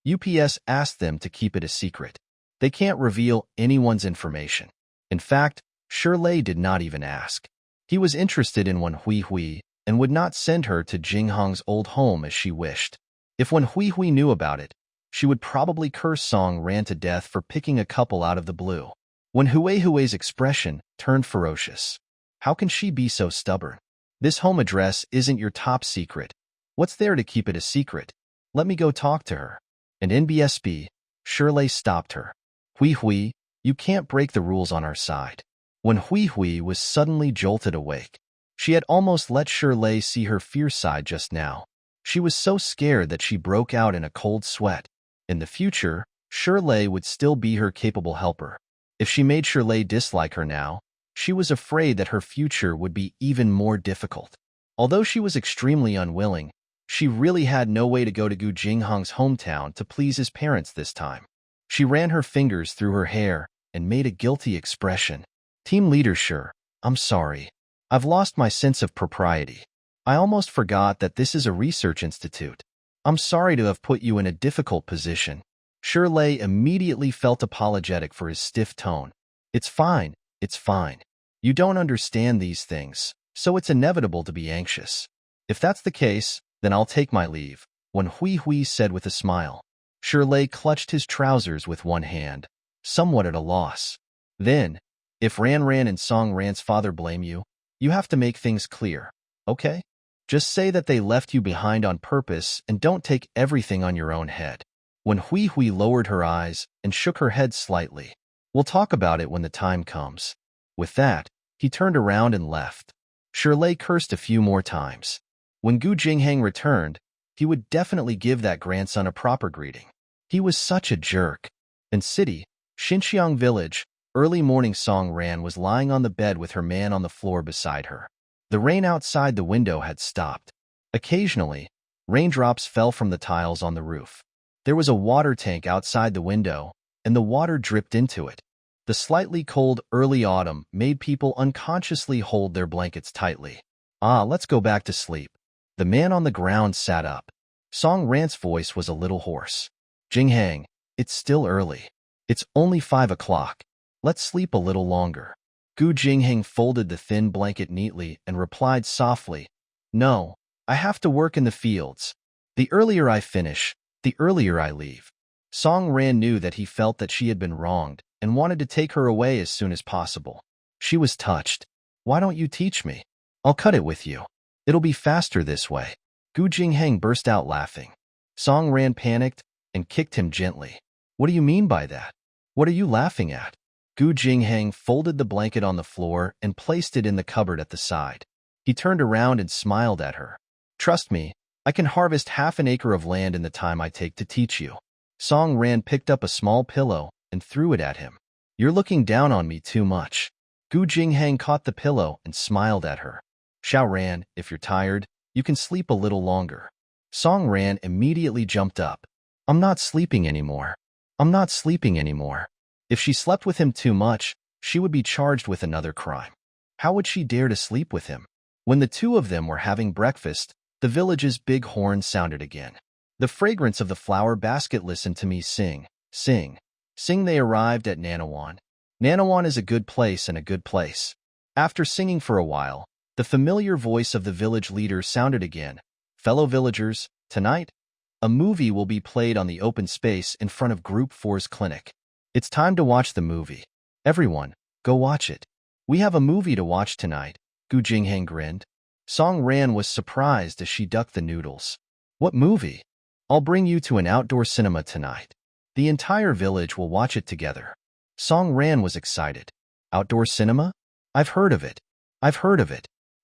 [SPEAKER 1] UPS asked them to keep it a secret. They can't reveal anyone's information. In fact, Shirley did not even ask. He was interested in Wen Hui Hui and would not send her to Jinghong's old home as she wished. If Wen Hui Hui knew about it, she would probably curse Song Ran to death for picking a couple out of the blue. When Hui's expression turned ferocious. How can she be so stubborn? This home address isn't your top secret. What's there to keep it a secret? Let me go talk to her. And NBSB, Shirley stopped her. Hui, you can't break the rules on our side. When Hui was suddenly jolted awake. She had almost let Shirley see her fierce side just now. She was so scared that she broke out in a cold sweat. In the future, Shirley would still be her capable helper. If she made Shirley dislike her now, she was afraid that her future would be even more difficult. Although she was extremely unwilling, she really had no way to go to Gu Jinghong's hometown to please his parents this time. She ran her fingers through her hair and made a guilty expression. Team leader, sure, I'm sorry. I've lost my sense of propriety. I almost forgot that this is a research institute. I'm sorry to have put you in a difficult position. Shirley immediately felt apologetic for his stiff tone. It's fine. You don't understand these things, so it's inevitable to be anxious. If that's the case, then I'll take my leave, Wen Hui said with a smile. Shirley clutched his trousers with one hand, somewhat at a loss. Then, if Ran and Song Ran's father blame you, you have to make things clear, okay? Just say that they left you behind on purpose and don't take everything on your own head. When Hui lowered her eyes and shook her head slightly. We'll talk about it when the time comes. With that, he turned around and left. Shirley cursed a few more times. When Gu Jinghang returned, he would definitely give that grandson a proper greeting. He was such a jerk. In city, Xinxiang village, early morning Song Ran was lying on the bed with her man on the floor beside her. The rain outside the window had stopped. Occasionally, raindrops fell from the tiles on the roof. There was a water tank outside the window, and the water dripped into it. The slightly cold early autumn made people unconsciously hold their blankets tightly. Let's go back to sleep. The man on the ground sat up. Song Ran's voice was a little hoarse. Jinghang, it's still early. It's only 5 o'clock. Let's sleep a little longer. Gu Jinghang folded the thin blanket neatly and replied softly, No, I have to work in the fields. The earlier I finish, the earlier I leave. Song Ran knew that he felt that she had been wronged and wanted to take her away as soon as possible. She was touched. Why don't you teach me? I'll cut it with you. It'll be faster this way. Gu Jinghang burst out laughing. Song Ran panicked and kicked him gently. What do you mean by that? What are you laughing at? Gu Jinghang folded the blanket on the floor and placed it in the cupboard at the side. He turned around and smiled at her. Trust me, I can harvest half an acre of land in the time I take to teach you. Song Ran picked up a small pillow and threw it at him. You're looking down on me too much. Gu Jinghang caught the pillow and smiled at her. Xiao Ran, if you're tired, you can sleep a little longer. Song Ran immediately jumped up. I'm not sleeping anymore. If she slept with him too much, she would be charged with another crime. How would she dare to sleep with him? When the two of them were having breakfast, the village's big horn sounded again. The fragrance of the flower basket listened to me sing. They arrived at Nanawan. Nanawan is a good place and a good place. After singing for a while, the familiar voice of the village leader sounded again. Fellow villagers, tonight, a movie will be played on the open space in front of Group 4's clinic. It's time to watch the movie. Everyone, go watch it. We have a movie to watch tonight, Gu Jinghang grinned. Song Ran was surprised as she ducked the noodles. What movie? I'll bring you to an outdoor cinema tonight. The entire village will watch it together. Song Ran was excited. Outdoor cinema? I've heard of it.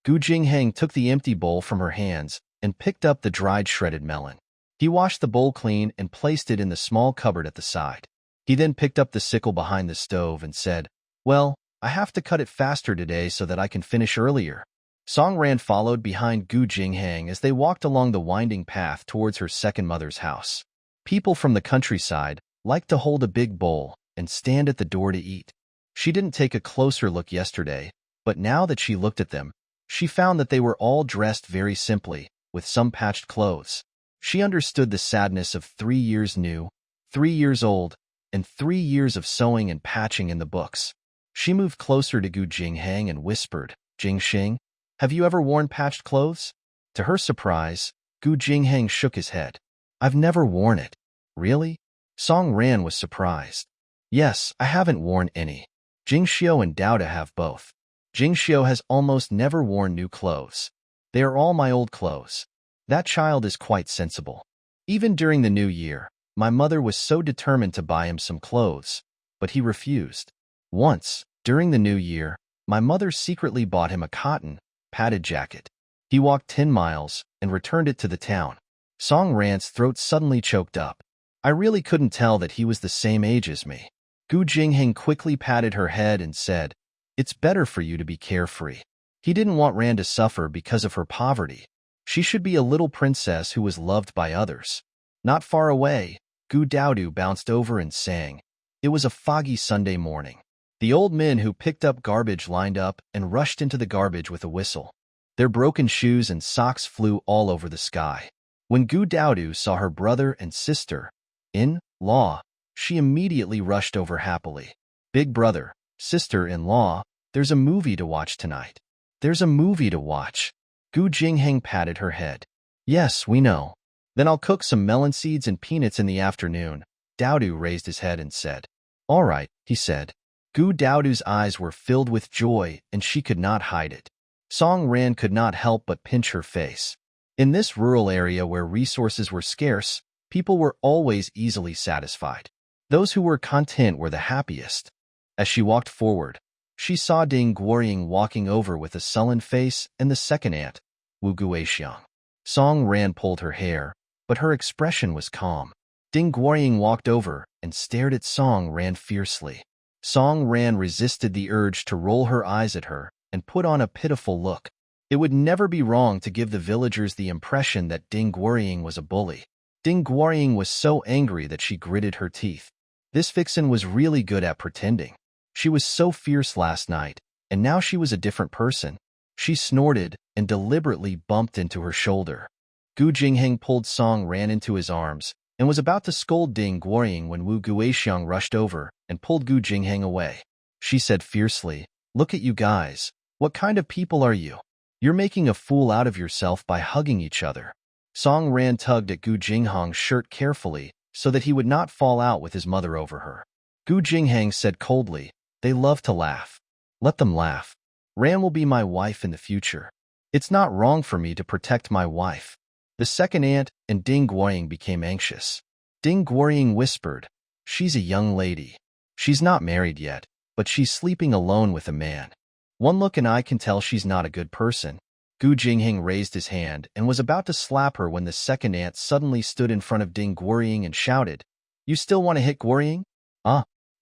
[SPEAKER 1] Gu Jinghang took the empty bowl from her hands and picked up the dried shredded melon. He washed the bowl clean and placed it in the small cupboard at the side. He then picked up the sickle behind the stove and said, Well, I have to cut it faster today so that I can finish earlier. Song Ran followed behind Gu Jinghang as they walked along the winding path towards her second mother's house. People from the countryside liked to hold a big bowl and stand at the door to eat. She didn't take a closer look yesterday, but now that she looked at them, she found that they were all dressed very simply, with some patched clothes. She understood the sadness of 3 years new, 3 years old, and 3 years of sewing and patching in the books. She moved closer to Gu Jinghang and whispered, "Jingxing, have you ever worn patched clothes?" To her surprise, Gu Jinghang shook his head. "I've never worn it." "Really?" Song Ran was surprised. "Yes, I haven't worn any. Jingxiu and Daoda have both. Jingxiu has almost never worn new clothes. They are all my old clothes. That child is quite sensible. Even during the new year, my mother was so determined to buy him some clothes, but he refused. Once, during the new year, my mother secretly bought him a cotton, padded jacket. He walked 10 miles and returned it to the town." Song Ran's throat suddenly choked up. "I really couldn't tell that he was the same age as me." Gu Jingheng quickly patted her head and said, "It's better for you to be carefree." He didn't want Ran to suffer because of her poverty. She should be a little princess who was loved by others. Not far away, Gu Daodu bounced over and sang. It was a foggy Sunday morning. The old men who picked up garbage lined up and rushed into the garbage with a whistle. Their broken shoes and socks flew all over the sky. When Gu Daodu saw her brother and sister-in-law, she immediately rushed over happily. "Big brother, sister-in-law, there's a movie to watch tonight." "There's a movie to watch." Gu Jingheng patted her head. "Yes, we know. Then I'll cook some melon seeds and peanuts in the afternoon." Daodu raised his head and said. "All right," he said. Gu Daodu's eyes were filled with joy, and she could not hide it. Song Ran could not help but pinch her face. In this rural area where resources were scarce, people were always easily satisfied. Those who were content were the happiest. As she walked forward, she saw Ding Guoying walking over with a sullen face and the second aunt, Wu Guixiang. Song Ran pulled her hair, but her expression was calm. Ding Guoying walked over and stared at Song Ran fiercely. Song Ran resisted the urge to roll her eyes at her and put on a pitiful look. It would never be wrong to give the villagers the impression that Ding Guoying was a bully. Ding Guoying was so angry that she gritted her teeth. This vixen was really good at pretending. She was so fierce last night, and now she was a different person. She snorted and deliberately bumped into her shoulder. Gu Jingheng pulled Song Ran into his arms and was about to scold Ding Guoying when Wu Guixiang rushed over and pulled Gu Jingheng away. She said fiercely, "Look at you guys. What kind of people are you? You're making a fool out of yourself by hugging each other." Song Ran tugged at Gu Jingheng's shirt carefully so that he would not fall out with his mother over her. Gu Jingheng said coldly, "They love to laugh. Let them laugh. Ran will be my wife in the future. It's not wrong for me to protect my wife." The second aunt and Ding Guoying became anxious. Ding Guoying whispered, "She's a young lady. She's not married yet, but she's sleeping alone with a man. One look and I can tell she's not a good person." Gu Jingheng raised his hand and was about to slap her when the second aunt suddenly stood in front of Ding Guoying and shouted, "You still want to hit Guoying?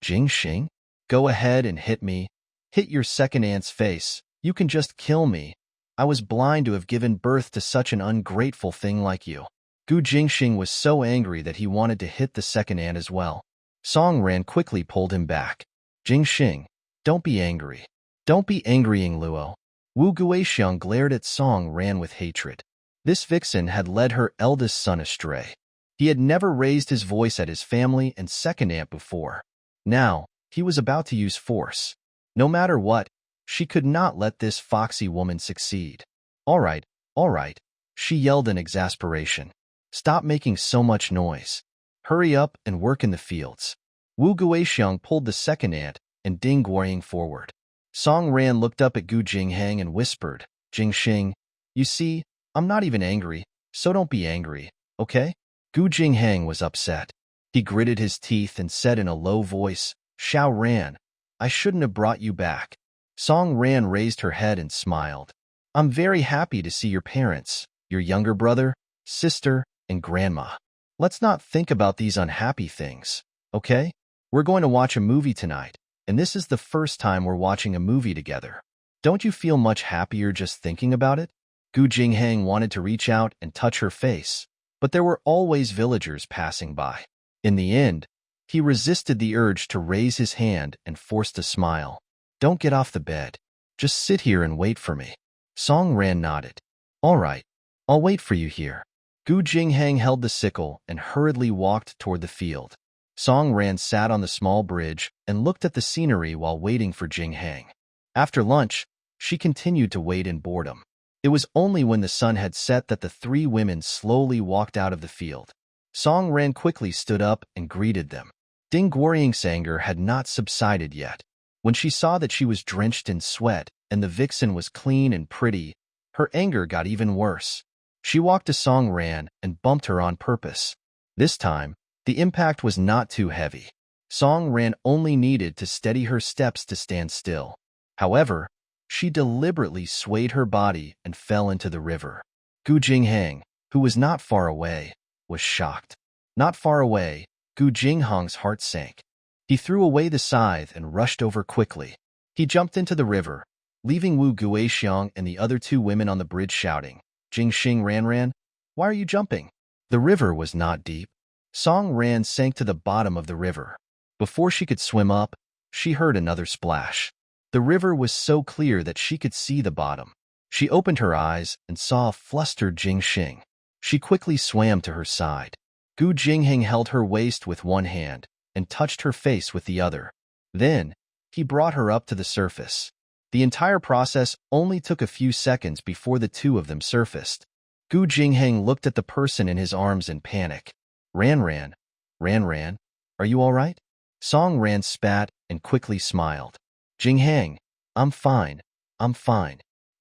[SPEAKER 1] Jingxing? Go ahead and hit me. Hit your second aunt's face. You can just kill me. I was blind to have given birth to such an ungrateful thing like you." Gu Jingxing was so angry that he wanted to hit the second aunt as well. Song Ran quickly pulled him back. "Jingxing, don't be angry. Don't be angrying Luo." Wu Guixiang glared at Song Ran with hatred. This vixen had led her eldest son astray. He had never raised his voice at his family and second aunt before. Now, he was about to use force. No matter what, she could not let this foxy woman succeed. All right, she yelled in exasperation. "Stop making so much noise. Hurry up and work in the fields." Wu Guixiang pulled the second aunt and Ding Guoying forward. Song Ran looked up at Gu Jingheng and whispered, "Jingxing, you see, I'm not even angry, so don't be angry, okay?" Gu Jingheng was upset. He gritted his teeth and said in a low voice, "Xiao Ran, I shouldn't have brought you back." Song Ran raised her head and smiled. "I'm very happy to see your parents, your younger brother, sister, and grandma. Let's not think about these unhappy things, okay? We're going to watch a movie tonight, and this is the first time we're watching a movie together. Don't you feel much happier just thinking about it?" Gu Jingheng wanted to reach out and touch her face, but there were always villagers passing by. In the end, He resisted the urge to raise his hand and forced a smile. Don't get off the bed. Just sit here and wait for me. Song Ran nodded. All right, I'll wait for you here. Gu Jinghang held the sickle and hurriedly walked toward the field. Song Ran sat on the small bridge and looked at the scenery while waiting for Jinghang. After lunch, she continued to wait in boredom. It was only when the sun had set that the three women slowly walked out of the field. Song Ran quickly stood up and greeted them. Ding Guorying's anger had not subsided yet. When she saw that she was drenched in sweat and the vixen was clean and pretty, her anger got even worse. She walked to Song Ran and bumped her on purpose. This time, the impact was not too heavy. Song Ran only needed to steady her steps to stand still. However, she deliberately swayed her body and fell into the river. Gu Jinghang, who was not far away, was shocked. Not far away, Gu Jinghang's heart sank. He threw away the scythe and rushed over quickly. He jumped into the river, leaving Wu Guixiang and the other two women on the bridge shouting, Jingxing Ran, why are you jumping? The river was not deep. Song Ran sank to the bottom of the river. Before she could swim up, she heard another splash. The river was so clear that she could see the bottom. She opened her eyes and saw a flustered Jingxing. She quickly swam to her side. Gu Jinghang held her waist with one hand and touched her face with the other. Then, he brought her up to the surface. The entire process only took a few seconds before the two of them surfaced. Gu Jinghang looked at the person in his arms in panic. Ran, are you all right? Song Ran spat and quickly smiled. Jinghang, I'm fine.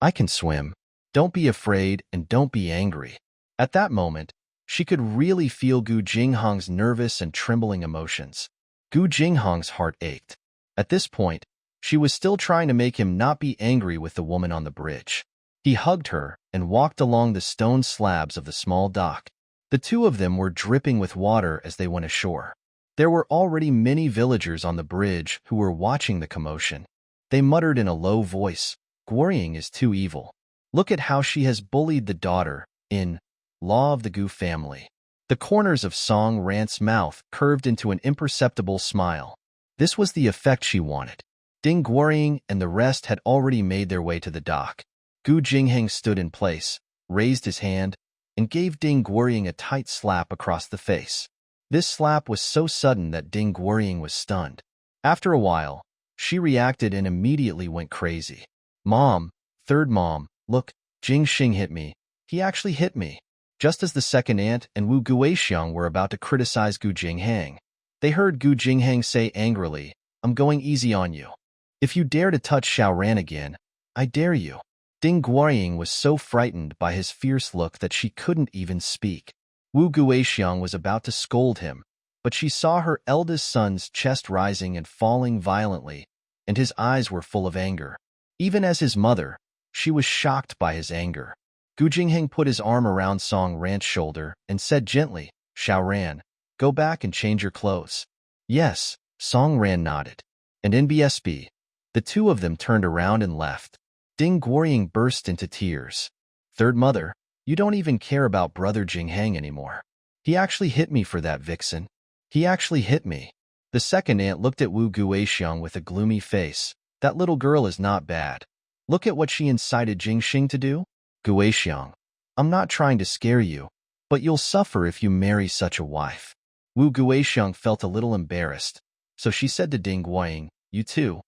[SPEAKER 1] I can swim. Don't be afraid and don't be angry. At that moment, she could really feel Gu Jinghang's nervous and trembling emotions. Gu Jinghang's heart ached. At this point, she was still trying to make him not be angry with the woman on the bridge. He hugged her and walked along the stone slabs of the small dock. The two of them were dripping with water as they went ashore. There were already many villagers on the bridge who were watching the commotion. They muttered in a low voice, Guorying is too evil. Look at how she has bullied the daughter, in Law of the Gu family. The corners of Song Ran's mouth curved into an imperceptible smile. This was the effect she wanted. Ding Guorying and the rest had already made their way to the dock. Gu Jinghang stood in place, raised his hand, and gave Ding Guorying a tight slap across the face. This slap was so sudden that Ding Guorying was stunned. After a while, she reacted and immediately went crazy. Mom, third mom, look, Jingxing hit me. He actually hit me. Just as the second aunt and Wu Guixiang were about to criticize Gu Jinghang, they heard Gu Jinghang say angrily, I'm going easy on you. If you dare to touch Xiao Ran again, I dare you. Ding Guorying was so frightened by his fierce look that she couldn't even speak. Wu Guixiang was about to scold him, but she saw her eldest son's chest rising and falling violently, and his eyes were full of anger. Even as his mother, she was shocked by his anger. Gu Jinghang put his arm around Song Ran's shoulder and said gently, Xiao Ran, go back and change your clothes. Yes, Song Ran nodded. And in BSB, the two of them turned around and left. Ding Guorying burst into tears. Third mother, you don't even care about brother Jinghang anymore. He actually hit me for that vixen. He actually hit me. The second aunt looked at Wu Guixiang with a gloomy face. That little girl is not bad. Look at what she incited Jingxing to do. Guixiang, I'm not trying to scare you, but you'll suffer if you marry such a wife. Wu Guixiang felt a little embarrassed, so she said to Ding Guorying, you too.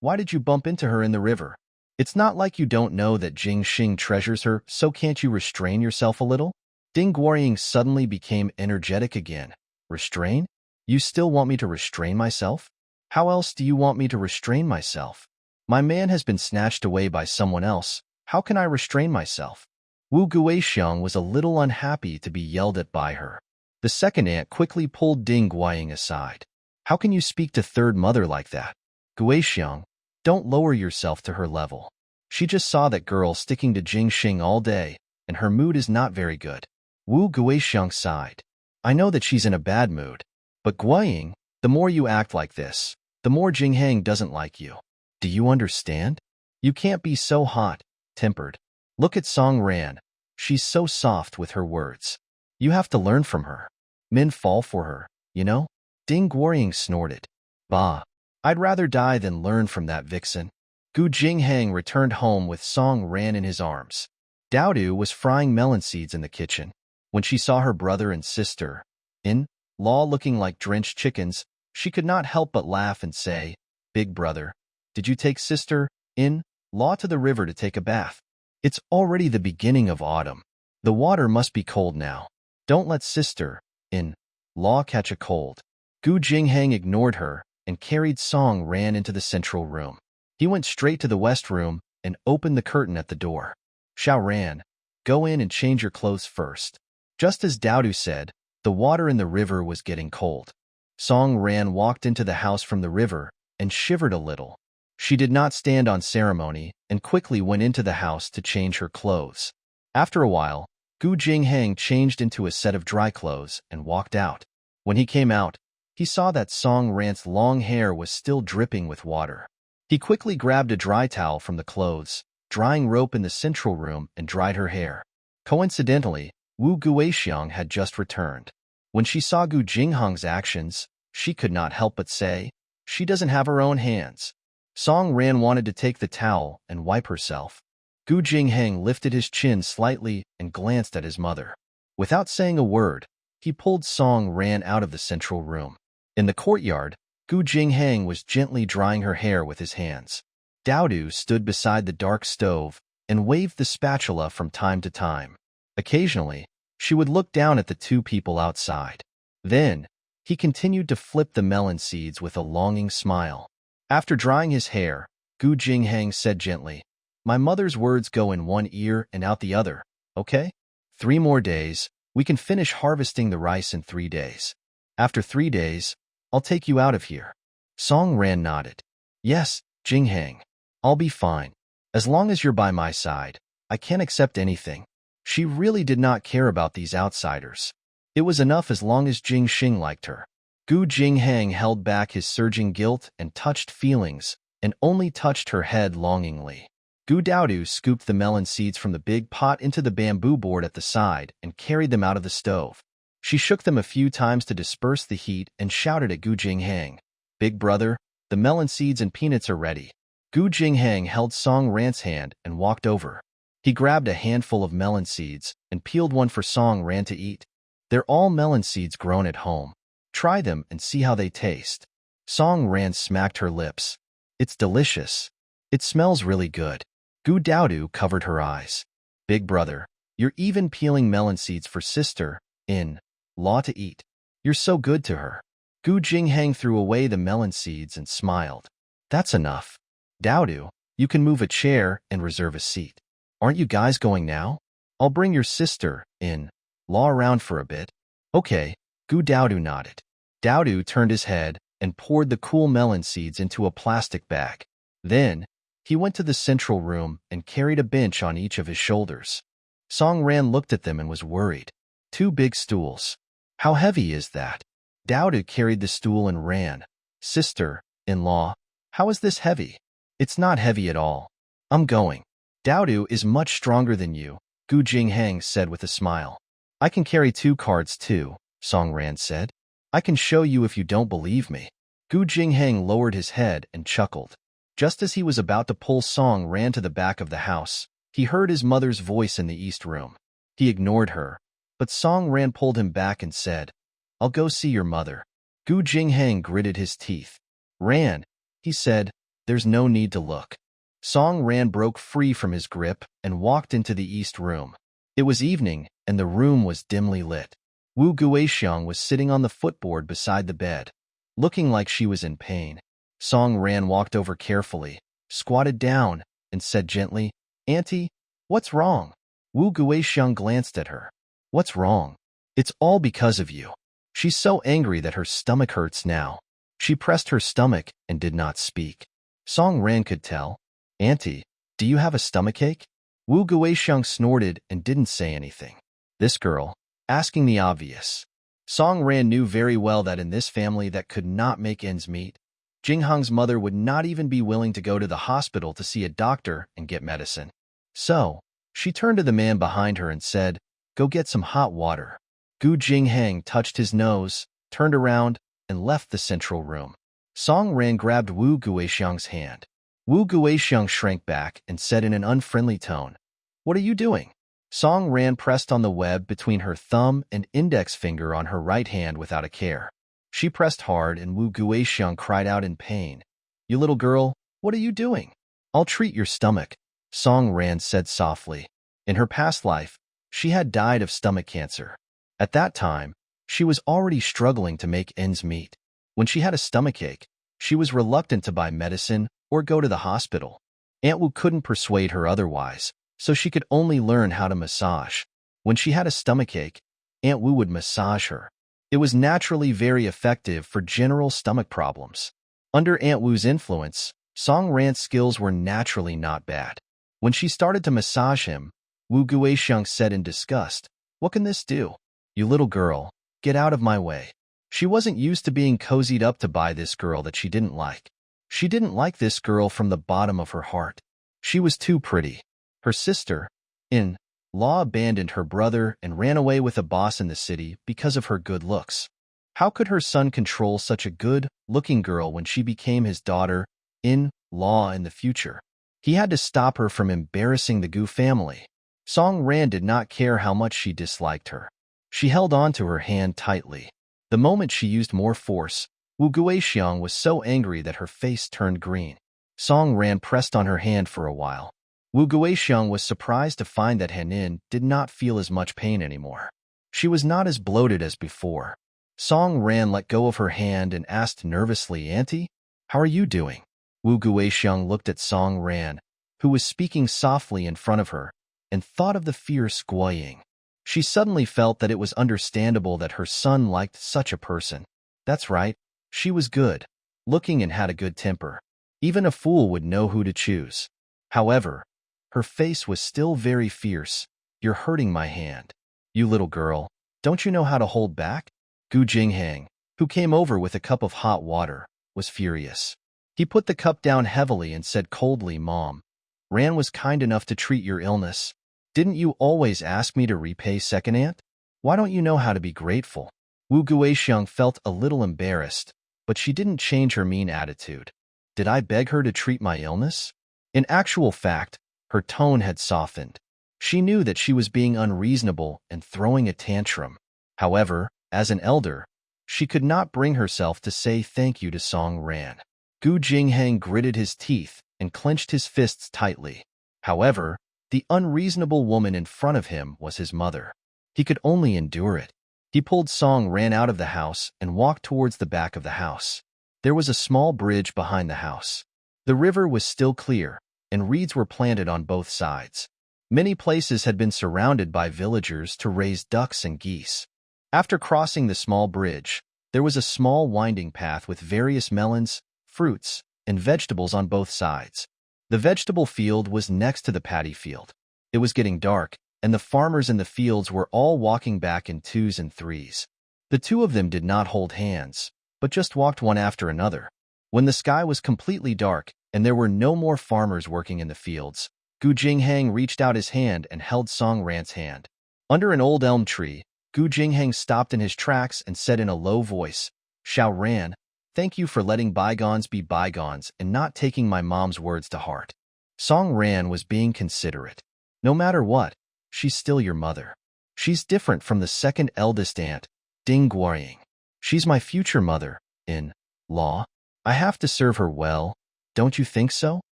[SPEAKER 1] Why did you bump into her in the river? It's not like you don't know that Jingxing treasures her, so can't you restrain yourself a little? Ding Guorying suddenly became energetic again. Restrain? You still want me to restrain myself? How else do you want me to restrain myself? My man has been snatched away by someone else. How can I restrain myself? Wu Guixiang was a little unhappy to be yelled at by her. The second aunt quickly pulled Ding Guorying aside. How can you speak to third mother like that? Guixiang, don't lower yourself to her level. She just saw that girl sticking to Jingxing all day, and her mood is not very good. Wu Guixiang sighed. I know that she's in a bad mood, but Guorying, the more you act like this, the more Jinghang doesn't like you. Do you understand? You can't be so hot-tempered. Look at Song Ran. She's so soft with her words. You have to learn from her. Men fall for her, you know? Ding Guorying snorted. Bah, I'd rather die than learn from that vixen. Gu Jinghang returned home with Song Ran in his arms. Daodu was frying melon seeds in the kitchen. When she saw her brother and sister-in-law looking like drenched chickens, she could not help but laugh and say, "Big brother, did you take sister-in-law to the river to take a bath? It's already the beginning of autumn. The water must be cold now. Don't let sister-in-law catch a cold." Gu Jinghang ignored her and carried Song Ran into the central room. He went straight to the west room and opened the curtain at the door. "Xiao Ran, go in and change your clothes first." Just as Daodu said, the water in the river was getting cold. Song Ran walked into the house from the river and shivered a little. She did not stand on ceremony and quickly went into the house to change her clothes. After a while, Gu Jinghang changed into a set of dry clothes and walked out. When he came out, he saw that Song Ran's long hair was still dripping with water. He quickly grabbed a dry towel from the clothes, drying rope in the central room, and dried her hair. Coincidentally, Wu Guixiang had just returned. When she saw Gu Jinghang's actions, she could not help but say, "She doesn't have her own hands." Song Ran wanted to take the towel and wipe herself. Gu Jinghang lifted his chin slightly and glanced at his mother. Without saying a word, he pulled Song Ran out of the central room. In the courtyard, Gu Jinghang was gently drying her hair with his hands. Daodu stood beside the dark stove and waved the spatula from time to time. Occasionally, she would look down at the two people outside. Then, he continued to flip the melon seeds with a longing smile. After drying his hair, Gu Jinghang said gently, "My mother's words go in one ear and out the other, okay? 3 more days, we can finish harvesting the rice in 3 days. After 3 days, I'll take you out of here." Song Ran nodded. "Yes, Jinghang, I'll be fine. As long as you're by my side, I can't accept anything." She really did not care about these outsiders. It was enough as long as Jing Xing liked her. Gu Jinghang held back his surging guilt and touched feelings, and only touched her head longingly. Gu Daodu scooped the melon seeds from the big pot into the bamboo board at the side and carried them out of the stove. She shook them a few times to disperse the heat and shouted at Gu Jinghang, "Big brother, the melon seeds and peanuts are ready." Gu Jinghang held Song Ran's hand and walked over. He grabbed a handful of melon seeds and peeled one for Song Ran to eat. "They're all melon seeds grown at home. Try them and see how they taste." Song Ran smacked her lips. "It's delicious. It smells really good." Gu Daodu covered her eyes. "Big brother, you're even peeling melon seeds for sister-in-law to eat. You're so good to her." Gu Jinghang threw away the melon seeds and smiled. "That's enough. Daodu, you can move a chair and reserve a seat. Aren't you guys going now? I'll bring your sister-in-law around for a bit." "Okay," Gu Daodu nodded. Daodu turned his head and poured the cool melon seeds into a plastic bag. Then, he went to the central room and carried a bench on each of his shoulders. Song Ran looked at them and was worried. 2 big stools. How heavy is that? Daodu carried the stool and ran. "Sister-in-law, how is this heavy?" "It's not heavy at all. I'm going." "Daodu is much stronger than you," Gu Jinghang said with a smile. "I can carry 2 cards too," Song Ran said. "I can show you if you don't believe me." Gu Jinghang lowered his head and chuckled. Just as he was about to pull Song Ran to the back of the house, he heard his mother's voice in the east room. He ignored her, but Song Ran pulled him back and said, "I'll go see your mother." Gu Jinghang gritted his teeth. "Ran," he said, "there's no need to look." Song Ran broke free from his grip and walked into the east room. It was evening, and the room was dimly lit. Wu Guixiang was sitting on the footboard beside the bed, looking like she was in pain. Song Ran walked over carefully, squatted down, and said gently, "Auntie, what's wrong?" Wu Guixiang glanced at her. "What's wrong? It's all because of you." She's so angry that her stomach hurts now. She pressed her stomach and did not speak. Song Ran could tell. "Auntie, do you have a stomachache?" Wu Guixiang snorted and didn't say anything. This girl, asking the obvious. Song Ran knew very well that in this family that could not make ends meet, Jinghang's mother would not even be willing to go to the hospital to see a doctor and get medicine. So, she turned to the man behind her and said, "Go get some hot water." Gu Jinghang touched his nose, turned around, and left the central room. Song Ran grabbed Wu Guixiang's hand. Wu Guixiang shrank back and said in an unfriendly tone, "What are you doing?" Song Ran pressed on the web between her thumb and index finger on her right hand without a care. She pressed hard and Wu Guixiang cried out in pain. "You little girl, what are you doing?" "I'll treat your stomach," Song Ran said softly. In her past life, she had died of stomach cancer. At that time, she was already struggling to make ends meet. When she had a stomachache, she was reluctant to buy medicine or go to the hospital. Aunt Wu couldn't persuade her otherwise, so she could only learn how to massage. When she had a stomachache, Aunt Wu would massage her. It was naturally very effective for general stomach problems. Under Aunt Wu's influence, Song Ran's skills were naturally not bad. When she started to massage him, Wu Guixiang said in disgust, "What can this do? You little girl, get out of my way." She wasn't used to being cozied up to by this girl that she didn't like. She didn't like this girl from the bottom of her heart. She was too pretty. Her sister-in-law abandoned her brother and ran away with a boss in the city because of her good looks. How could her son control such a good-looking girl when she became his daughter-in-law in the future? He had to stop her from embarrassing the Gu family. Song Ran did not care how much she disliked her. She held on to her hand tightly. The moment she used more force, Wu Guixiang was so angry that her face turned green. Song Ran pressed on her hand for a while. Wu Guixiang was surprised to find that Hanin did not feel as much pain anymore. She was not as bloated as before. Song Ran let go of her hand and asked nervously, "Auntie, how are you doing?" Wu Guixiang looked at Song Ran, who was speaking softly in front of her, and thought of the fierce Guo Ying. She suddenly felt that it was understandable that her son liked such a person. That's right, she was good looking and had a good temper. Even a fool would know who to choose. However, her face was still very fierce. "You're hurting my hand. You little girl, don't you know how to hold back?" Gu Jinghang, who came over with a cup of hot water, was furious. He put the cup down heavily and said coldly, "Mom, Ran was kind enough to treat your illness. Didn't you always ask me to repay second aunt? Why don't you know how to be grateful?" Wu Guixiang felt a little embarrassed, but she didn't change her mean attitude. "Did I beg her to treat my illness?" In actual fact, her tone had softened. She knew that she was being unreasonable and throwing a tantrum. However, as an elder, she could not bring herself to say thank you to Song Ran. Gu Jinghang gritted his teeth and clenched his fists tightly. However, the unreasonable woman in front of him was his mother. He could only endure it. He pulled Song Ran out of the house and walked towards the back of the house. There was a small bridge behind the house. The river was still clear, and reeds were planted on both sides. Many places had been surrounded by villagers to raise ducks and geese. After crossing the small bridge, there was a small winding path with various melons, fruits, and vegetables on both sides. The vegetable field was next to the paddy field. It was getting dark, and the farmers in the fields were all walking back in twos and threes. The two of them did not hold hands, but just walked one after another. When the sky was completely dark and there were no more farmers working in the fields, Gu Jinghang reached out his hand and held Song Ran's hand. Under an old elm tree, Gu Jinghang stopped in his tracks and said in a low voice, "Xiao Ran, thank you for letting bygones be bygones and not taking my mom's words to heart." Song Ran was being considerate. "No matter what, she's still your mother. She's different from the second eldest aunt, Ding Guoying. She's my future mother-in-law. I have to serve her well, don't you think so?"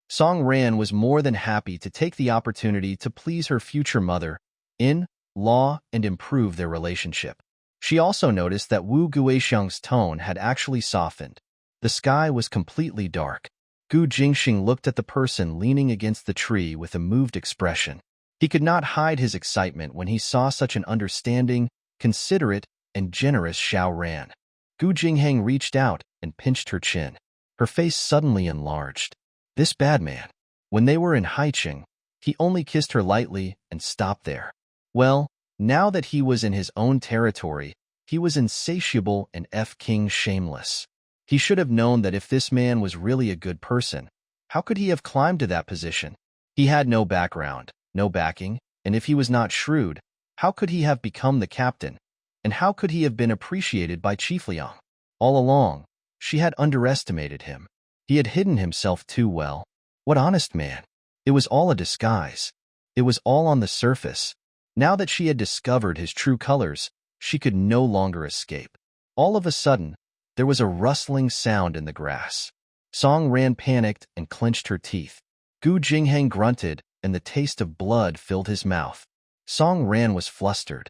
[SPEAKER 1] Song Ran was more than happy to take the opportunity to please her future mother-in-law and improve their relationship. She also noticed that Wu Guixiang's tone had actually softened. The sky was completely dark. Gu Jingxing looked at the person leaning against the tree with a moved expression. He could not hide his excitement when he saw such an understanding, considerate, and generous Xiao Ran. Gu Jinghang reached out and pinched her chin. Her face suddenly enlarged. This bad man. When they were in Haicheng, he only kissed her lightly and stopped there. Well, now that he was in his own territory, he was insatiable and King shameless. He should have known that if this man was really a good person, how could he have climbed to that position? He had no background, no backing, and if he was not shrewd, how could he have become the captain? And how could he have been appreciated by Chief Liang? All along, she had underestimated him. He had hidden himself too well. What honest man! It was all a disguise. It was all on the surface. Now that she had discovered his true colors, she could no longer escape. All of a sudden, there was a rustling sound in the grass. Song Ran panicked and clenched her teeth. Gu Jingheng grunted, and the taste of blood filled his mouth. Song Ran was flustered.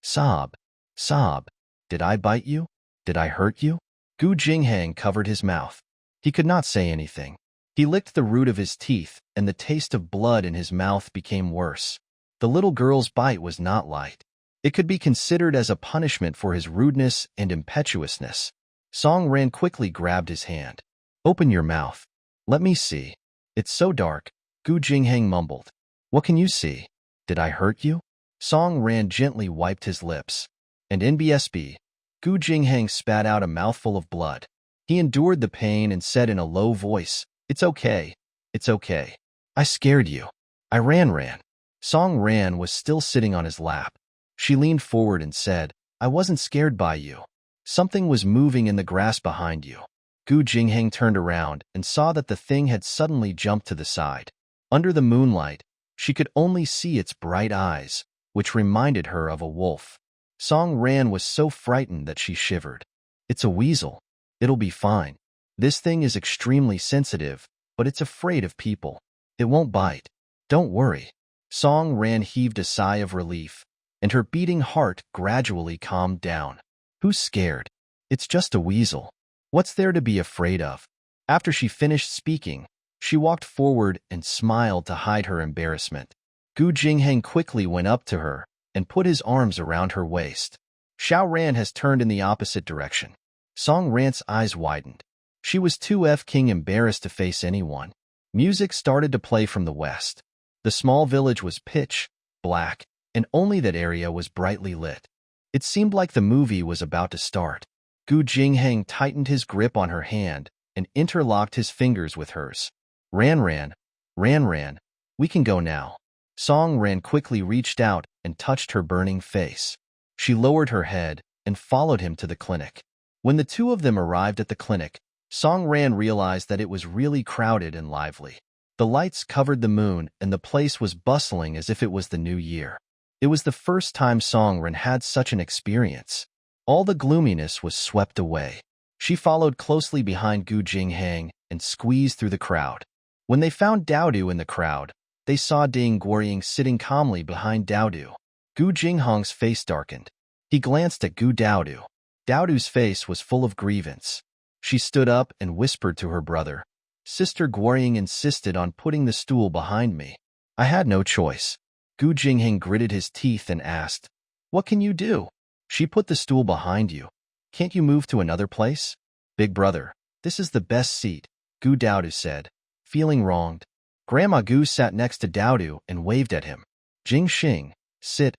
[SPEAKER 1] Sob. Sob. Did I bite you? Did I hurt you? Gu Jingheng covered his mouth. He could not say anything. He licked the root of his teeth, and the taste of blood in his mouth became worse. The little girl's bite was not light. It could be considered as a punishment for his rudeness and impetuousness. Song Ran quickly grabbed his hand. Open your mouth. Let me see. It's so dark, Gu Jingheng mumbled. What can you see? Did I hurt you? Song Ran gently wiped his lips. And NBSB, Gu Jingheng spat out a mouthful of blood. He endured the pain and said in a low voice, It's okay. It's okay. I scared you. I ran. Song Ran was still sitting on his lap. She leaned forward and said, I wasn't scared by you. Something was moving in the grass behind you. Gu Jingheng turned around and saw that the thing had suddenly jumped to the side. Under the moonlight, she could only see its bright eyes, which reminded her of a wolf. Song Ran was so frightened that she shivered. It's a weasel. It'll be fine. This thing is extremely sensitive, but it's afraid of people. It won't bite. Don't worry. Song Ran heaved a sigh of relief, and her beating heart gradually calmed down. Who's scared? It's just a weasel. What's there to be afraid of? After she finished speaking, she walked forward and smiled to hide her embarrassment. Gu Jingheng quickly went up to her and put his arms around her waist. Xiao Ran has turned in the opposite direction. Song Ran's eyes widened. She was too f-king embarrassed to face anyone. Music started to play from the west. The small village was pitch black, and only that area was brightly lit. It seemed like the movie was about to start. Gu Jingheng tightened his grip on her hand and interlocked his fingers with hers. Ran, we can go now. Song Ran quickly reached out and touched her burning face. She lowered her head and followed him to the clinic. When the two of them arrived at the clinic, Song Ran realized that it was really crowded and lively. The lights covered the moon and the place was bustling as if it was the new year. It was the first time Song Ran had such an experience. All the gloominess was swept away. She followed closely behind Gu Jingheng and squeezed through the crowd. When they found Daodu in the crowd, they saw Ding Guoying sitting calmly behind Daodu. Gu Jingheng's face darkened. He glanced at Gu Daodu. Daodu's face was full of grievance. She stood up and whispered to her brother. Sister Guoying insisted on putting the stool behind me. I had no choice. Gu Jingheng gritted his teeth and asked, What can you do? She put the stool behind you. Can't you move to another place? Big brother, this is the best seat, Gu Daodu said, feeling wronged. Grandma Gu sat next to Daodu and waved at him. Jing Xing, sit.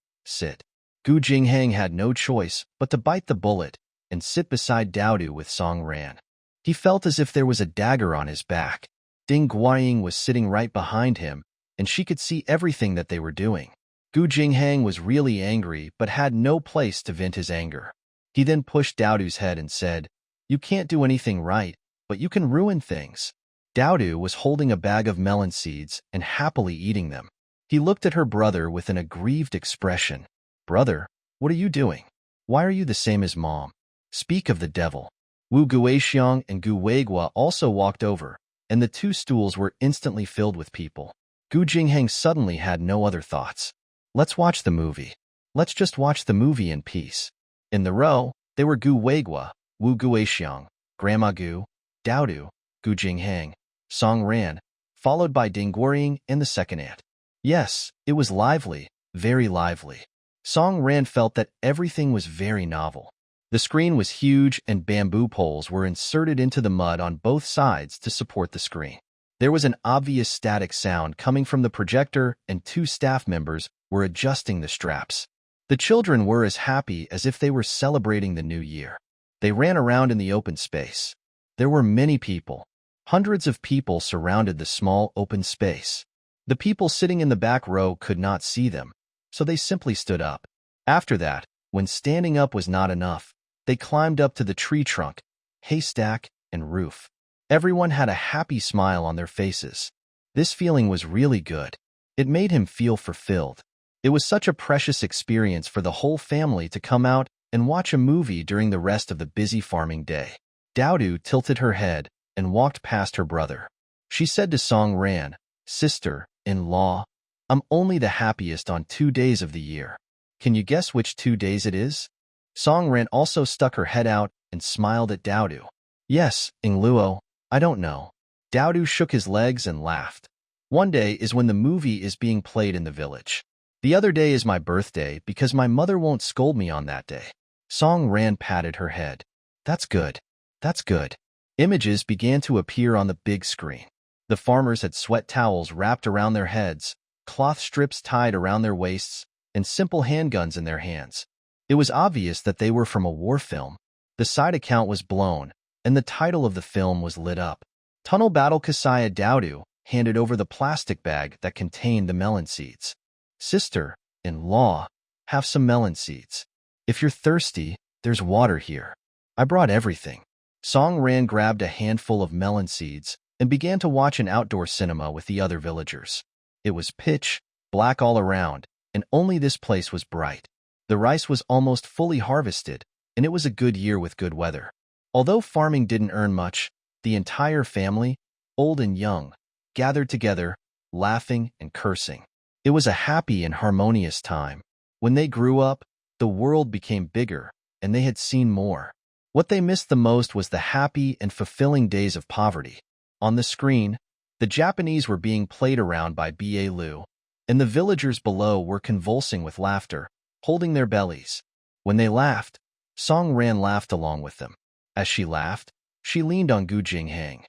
[SPEAKER 1] Gu Jingheng had no choice but to bite the bullet and sit beside Daodu with Song Ran. He felt as if there was a dagger on his back. Ding Guoying was sitting right behind him, and she could see everything that they were doing. Gu Jingheng was really angry but had no place to vent his anger. He then pushed Daodu's head and said, You can't do anything right, but you can ruin things. Daodu was holding a bag of melon seeds and happily eating them. He looked at her brother with an aggrieved expression. Brother, what are you doing? Why are you the same as Mom? Speak of the devil. Wu Guixiang and Gu Weigua also walked over, and the two stools were instantly filled with people. Gu Jingheng suddenly had no other thoughts. Let's watch the movie. Let's just watch the movie in peace. In the row, they were Gu Weigua, Wu Guixiang, Grandma Gu, Daodu, Gu Jingheng, Song Ran, followed by Ding Guoying and the second aunt. Yes, it was lively, very lively. Song Ran felt that everything was very novel. The screen was huge and bamboo poles were inserted into the mud on both sides to support the screen. There was an obvious static sound coming from the projector and two staff members were adjusting the straps. The children were as happy as if they were celebrating the new year. They ran around in the open space. There were many people. Hundreds of people surrounded the small open space. The people sitting in the back row could not see them, so they simply stood up. After that, when standing up was not enough, They climbed up to the tree trunk, haystack, and roof. Everyone had a happy smile on their faces. This feeling was really good. It made him feel fulfilled. It was such a precious experience for the whole family to come out and watch a movie during the rest of the busy farming day. Dowdu tilted her head and walked past her brother. She said to Song Ran, "Sister-in-law, I'm only the happiest on 2 days of the year. Can you guess which 2 days it is?" Song Ran also stuck her head out and smiled at Dowdu. "Yes, Ingluo, I don't know." Dowdu shook his legs and laughed. "One day is when the movie is being played in the village. The other day is my birthday because my mother won't scold me on that day." Song Ran patted her head. "That's good. That's good." Images began to appear on the big screen. The farmers had sweat towels wrapped around their heads, cloth strips tied around their waists, and simple handguns in their hands. It was obvious that they were from a war film. The side account was blown, and the title of the film was lit up. Tunnel Battle Kasaya Dowdu handed over the plastic bag that contained the melon seeds. "Sister-in-law, have some melon seeds. If you're thirsty, there's water here. I brought everything." Song Ran grabbed a handful of melon seeds and began to watch an outdoor cinema with the other villagers. It was pitch black all around, and only this place was bright. The rice was almost fully harvested, and it was a good year with good weather. Although farming didn't earn much, the entire family, old and young, gathered together, laughing and cursing. It was a happy and harmonious time. When they grew up, the world became bigger, and they had seen more. What they missed the most was the happy and fulfilling days of poverty. On the screen, the Japanese were being played around by B.A. Liu, and the villagers below were convulsing with laughter, holding their bellies. When they laughed, Song Ran laughed along with them. As she laughed, she leaned on Gu Jinghang.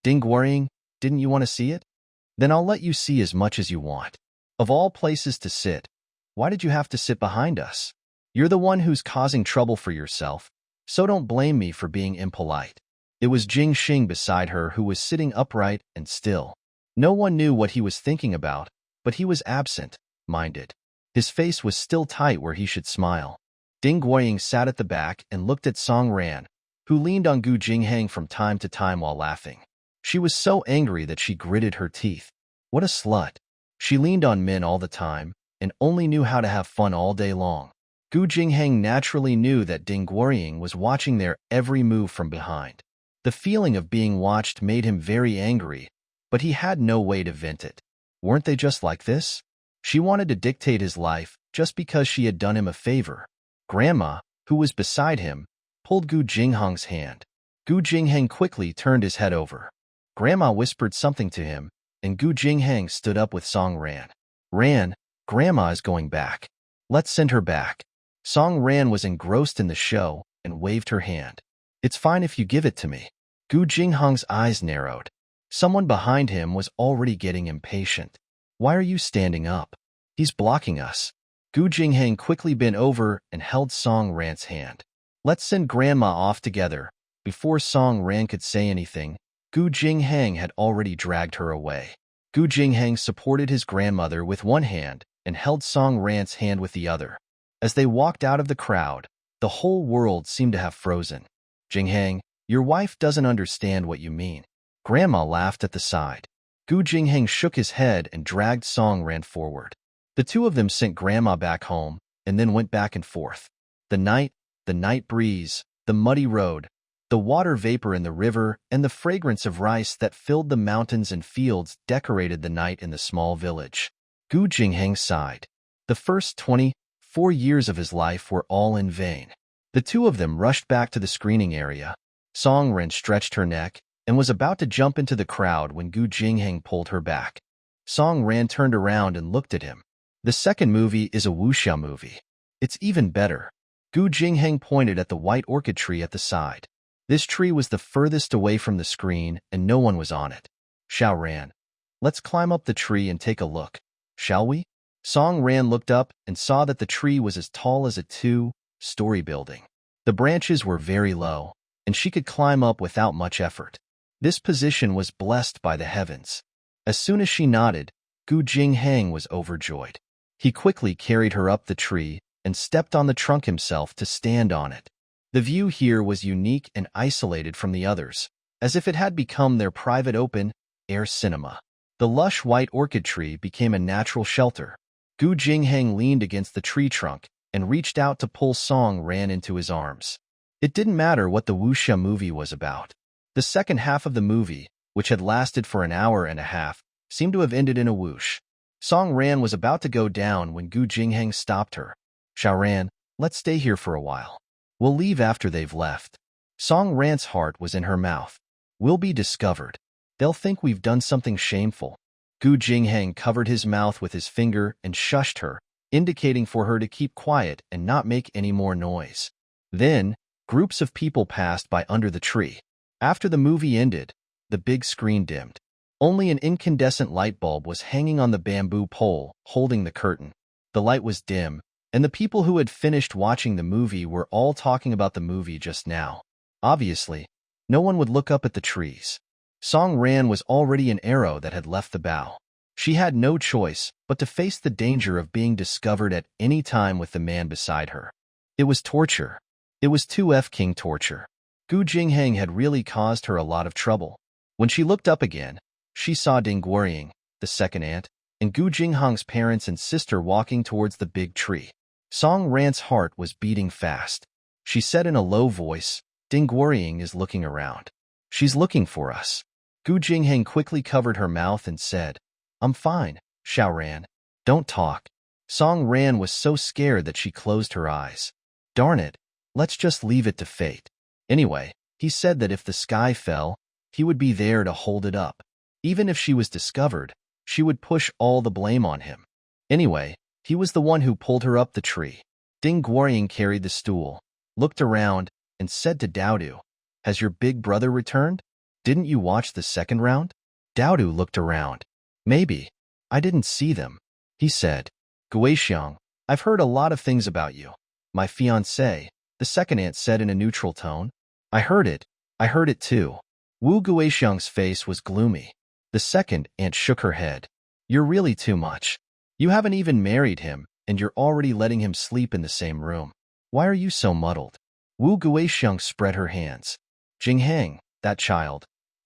[SPEAKER 1] "Ding Guorying, didn't you want to see it? Then I'll let you see as much as you want. Of all places to sit, why did you have to sit behind us? You're the one who's causing trouble for yourself, so don't blame me for being impolite." It was Jing Xing beside her who was sitting upright and still. No one knew what he was thinking about, but he was absent-minded. His face was still tight where he should smile. Ding Guoying sat at the back and looked at Song Ran, who leaned on Gu Jinghang from time to time while laughing. She was so angry that she gritted her teeth. What a slut. She leaned on men all the time, and only knew how to have fun all day long. Gu Jinghang naturally knew that Ding Guorying was watching their every move from behind. The feeling of being watched made him very angry, but he had no way to vent it. Weren't they just like this? She wanted to dictate his life just because she had done him a favor. Grandma, who was beside him, pulled Gu Jinghang's hand. Gu Jinghang quickly turned his head over. Grandma whispered something to him, and Gu Jinghang stood up with Song Ran. "Ran, Grandma is going back. Let's send her back." Song Ran was engrossed in the show and waved her hand. "It's fine if you give it to me." Gu Jinghang's eyes narrowed. Someone behind him was already getting impatient. "Why are you standing up? He's blocking us." Gu Jinghang quickly bent over and held Song Ran's hand. "Let's send Grandma off together." Before Song Ran could say anything, Gu Jinghang had already dragged her away. Gu Jinghang supported his grandmother with one hand and held Song Ran's hand with the other. As they walked out of the crowd, the whole world seemed to have frozen. "Jinghang, your wife doesn't understand what you mean." Grandma laughed at the side. Gu Jinghang shook his head and dragged Song Ran forward. The two of them sent Grandma back home and then went back and forth. The night breeze, the muddy road, the water vapor in the river, and the fragrance of rice that filled the mountains and fields decorated the night in the small village. Gu Jinghang sighed. The first 24 years of his life were all in vain. The two of them rushed back to the screening area. Song Ran stretched her neck and was about to jump into the crowd when Gu Jinghang pulled her back. Song Ran turned around and looked at him. "The second movie is a wuxia movie. It's even better." Gu Jinghang pointed at the white orchid tree at the side. This tree was the furthest away from the screen, and no one was on it. "Xiao Ran, let's climb up the tree and take a look, shall we?" Song Ran looked up and saw that the tree was as tall as a 2-story building. The branches were very low, and she could climb up without much effort. This position was blessed by the heavens. As soon as she nodded, Gu Jinghang was overjoyed. He quickly carried her up the tree and stepped on the trunk himself to stand on it. The view here was unique and isolated from the others, as if it had become their private open-air cinema. The lush white orchid tree became a natural shelter. Gu Jingheng leaned against the tree trunk and reached out to pull Song Ran into his arms. It didn't matter what the wuxia movie was about. The second half of the movie, which had lasted for an hour and a half, seemed to have ended in a whoosh. Song Ran was about to go down when Gu Jingheng stopped her. Xiaoran, let's stay here for a while. We'll leave after they've left. Song Ran's heart was in her mouth. We'll be discovered. They'll think we've done something shameful. Gu Jingheng covered his mouth with his finger and shushed her, indicating for her to keep quiet and not make any more noise. Then, groups of people passed by under the tree. After the movie ended, the big screen dimmed. Only an incandescent light bulb was hanging on the bamboo pole, holding the curtain. The light was dim, and the people who had finished watching the movie were all talking about the movie just now. Obviously, no one would look up at the trees. Song Ran was already an arrow that had left the bow. She had no choice but to face the danger of being discovered at any time with the man beside her. It was torture. It was 2F King torture. Gu Jingheng had really caused her a lot of trouble. When she looked up again, she saw Ding Guoying, the second aunt, and Gu Jingheng's parents and sister walking towards the big tree. Song Ran's heart was beating fast. She said in a low voice, Ding Guoying is looking around. She's looking for us. Gu Jingheng quickly covered her mouth and said, I'm fine, Xiaoran. Don't talk. Song Ran was so scared that she closed her eyes. Darn it, let's just leave it to fate. Anyway, he said that if the sky fell, he would be there to hold it up. Even if she was discovered, she would push all the blame on him. Anyway, he was the one who pulled her up the tree. Ding Guoying carried the stool, looked around, and said to Daodu, Has your big brother returned? Didn't you watch the second round? Daodu looked around. Maybe. I didn't see them. He said, Guixiang, I've heard a lot of things about you. My fiancé, the second aunt said in a neutral tone. I heard it too. Wu Guixiang's face was gloomy. The second aunt shook her head. You're really too much. You haven't even married him, and you're already letting him sleep in the same room. Why are you so muddled? Wu Guixiang spread her hands. Jingheng, that child,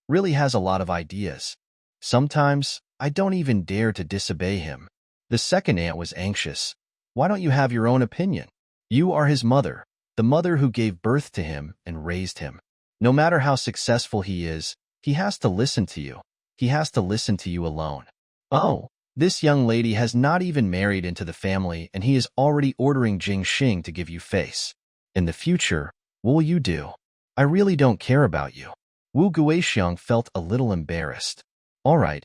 [SPEAKER 1] really has a lot of ideas. Sometimes, I don't even dare to disobey him. The second aunt was anxious. Why don't you have your own opinion? You are his mother, the mother who gave birth to him and raised him. No matter how successful he is, he has to listen to you. He has to listen to you alone. Oh, this young lady has not even married into the family and he is already ordering Jing Xing to give you face. In the future, what will you do? I really don't care about you. Wu Guixiang felt a little embarrassed. All right,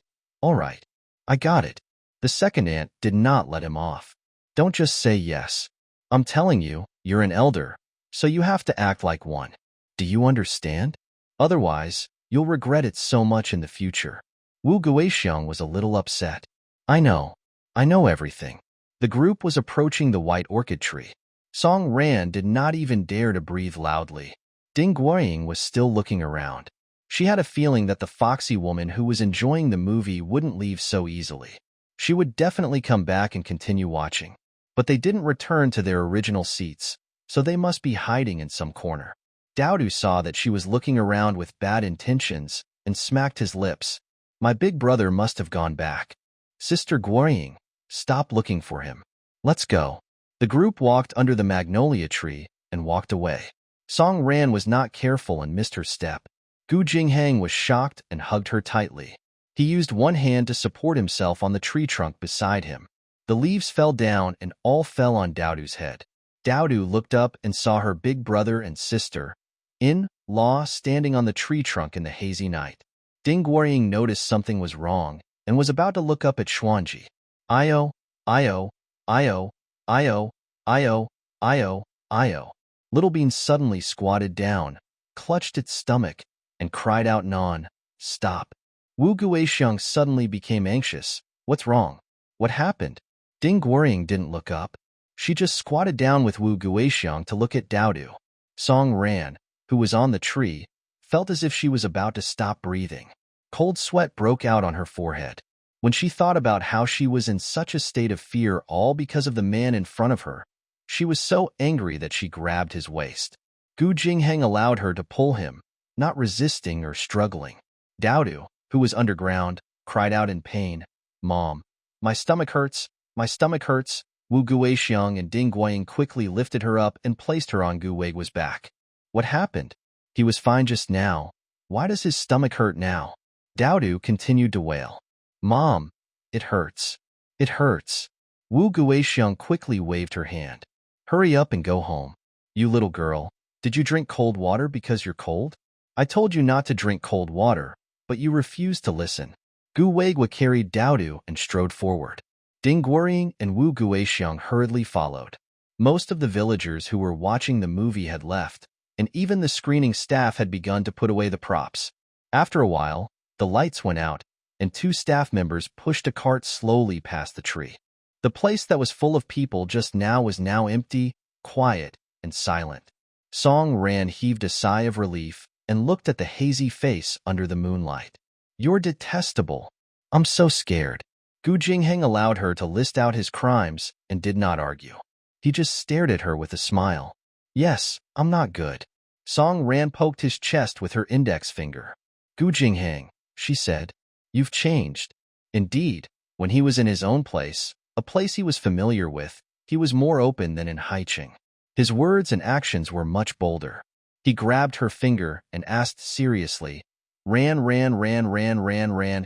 [SPEAKER 1] I got it. The second aunt did not let him off. Don't just say yes. I'm telling you, you're an elder, so you have to act like one. Do you understand? Otherwise, you'll regret it so much in the future. Wu Guixiang was a little upset. I know everything. The group was approaching the white orchid tree. Song Ran did not even dare to breathe loudly. Ding Guoying was still looking around. She had a feeling that the foxy woman who was enjoying the movie wouldn't leave so easily. She would definitely come back and continue watching. But they didn't return to their original seats, so they must be hiding in some corner. Daodu saw that she was looking around with bad intentions and smacked his lips. My big brother must have gone back. Sister Guoying, stop looking for him. Let's go. The group walked under the magnolia tree and walked away. Song Ran was not careful and missed her step. Gu Jingheng was shocked and hugged her tightly. He used one hand to support himself on the tree trunk beside him. The leaves fell down and all fell on Daodu's head. Daodu looked up and saw her big brother and sister-in-law standing on the tree trunk in the hazy night. Ding Guoying noticed something was wrong and was about to look up at Xuanji. Io, Io, Io, Io, Io, Io, Io. Little Bean suddenly squatted down, clutched its stomach, and cried out non-stop. Wu Guixiang suddenly became anxious. What's wrong? What happened? Ding Guoying didn't look up. She just squatted down with Wu Guixiang to look at Daodu. Song Ran, who was on the tree, felt as if she was about to stop breathing. Cold sweat broke out on her forehead. When she thought about how she was in such a state of fear all because of the man in front of her, she was so angry that she grabbed his waist. Gu Jingheng allowed her to pull him, not resisting or struggling. Daodu, who was underground, cried out in pain, "Mom, my stomach hurts, my stomach hurts." Wu Guixiang and Ding Guiying quickly lifted her up and placed her on Gu Weigua's back. What happened? He was fine just now. Why does his stomach hurt now? Daodu continued to wail. Mom, it hurts. It hurts. Wu Guixiang quickly waved her hand. Hurry up and go home. You little girl, did you drink cold water because you're cold? I told you not to drink cold water, but you refused to listen. Gu Weigua carried Daodu and strode forward. Ding Guiying and Wu Guixiang hurriedly followed. Most of the villagers who were watching the movie had left, and even the screening staff had begun to put away the props. After a while, the lights went out, and 2 staff members pushed a cart slowly past the tree. The place that was full of people just now was now empty, quiet, and silent. Song Ran heaved a sigh of relief and looked at the hazy face under the moonlight. You're detestable. I'm so scared. Gu Jingheng allowed her to list out his crimes and did not argue. He just stared at her with a smile. Yes, I'm not good. Song Ran poked his chest with her index finger. Gu Jingheng, she said, you've changed. Indeed, when he was in his own place, a place he was familiar with, he was more open than in Haicheng. His words and actions were much bolder. He grabbed her finger and asked seriously, Ran.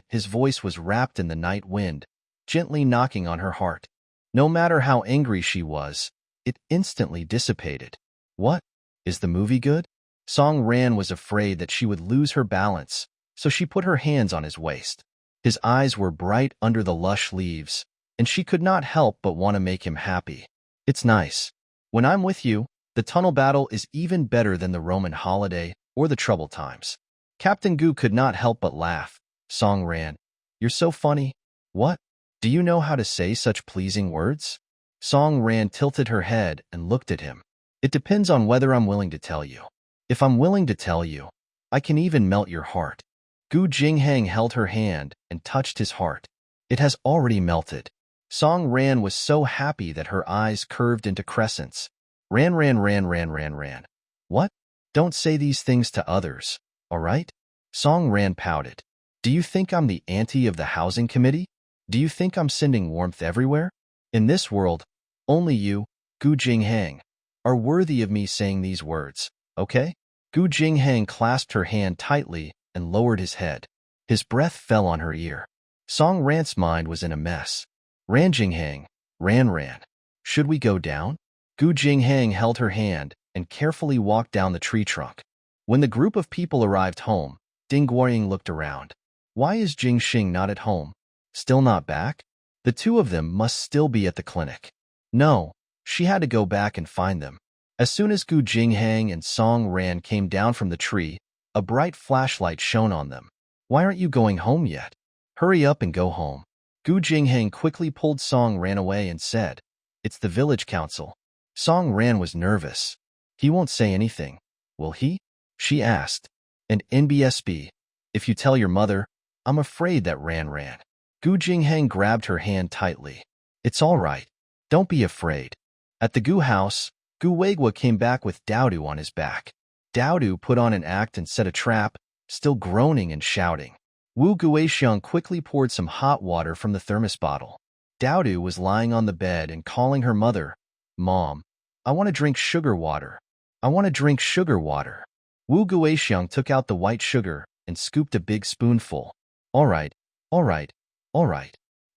[SPEAKER 1] His voice was wrapped in the night wind, gently knocking on her heart. No matter how angry she was, it instantly dissipated. What? Is the movie good? Song Ran was afraid that she would lose her balance, so she put her hands on his waist. His eyes were bright under the lush leaves, and she could not help but want to make him happy. It's nice. When I'm with you, the tunnel battle is even better than the Roman holiday or the troubled times. Captain Gu could not help but laugh. Song Ran, you're so funny. What? Do you know how to say such pleasing words? Song Ran tilted her head and looked at him. It depends on whether I'm willing to tell you. If I'm willing to tell you, I can even melt your heart. Gu Jingheng held her hand and touched his heart. It has already melted. Song Ran was so happy that her eyes curved into crescents. Ran. What? Don't say these things to others, all right? Song Ran pouted. Do you think I'm the auntie of the housing committee? Do you think I'm sending warmth everywhere? In this world, only you, Gu Jingheng, are worthy of me saying these words, okay? Gu Jingheng clasped her hand tightly and lowered his head. His breath fell on her ear. Song Ran's mind was in a mess. Ran Jingheng, Ran. Should we go down? Gu Jingheng held her hand and carefully walked down the tree trunk. When the group of people arrived home, Ding Guiying looked around. Why is Jing Xing not at home? Still not back? The 2 of them must still be at the clinic. No, she had to go back and find them. As soon as Gu Jingheng and Song Ran came down from the tree, a bright flashlight shone on them. Why aren't you going home yet? Hurry up and go home. Gu Jingheng quickly pulled Song Ran away and said, It's the village council. Song Ran was nervous. He won't say anything, will he? She asked. And NBSB, if you tell your mother, I'm afraid that Ran. Gu Jingheng grabbed her hand tightly. It's all right. Don't be afraid. At the Gu house, Gu Weigua came back with Daodu on his back. Daodu put on an act and set a trap, still groaning and shouting. Wu Guixiang quickly poured some hot water from the thermos bottle. Daodu was lying on the bed and calling her mother, Mom, I want to drink sugar water. I want to drink sugar water. Wu Guixiang took out the white sugar and scooped a big spoonful. All right.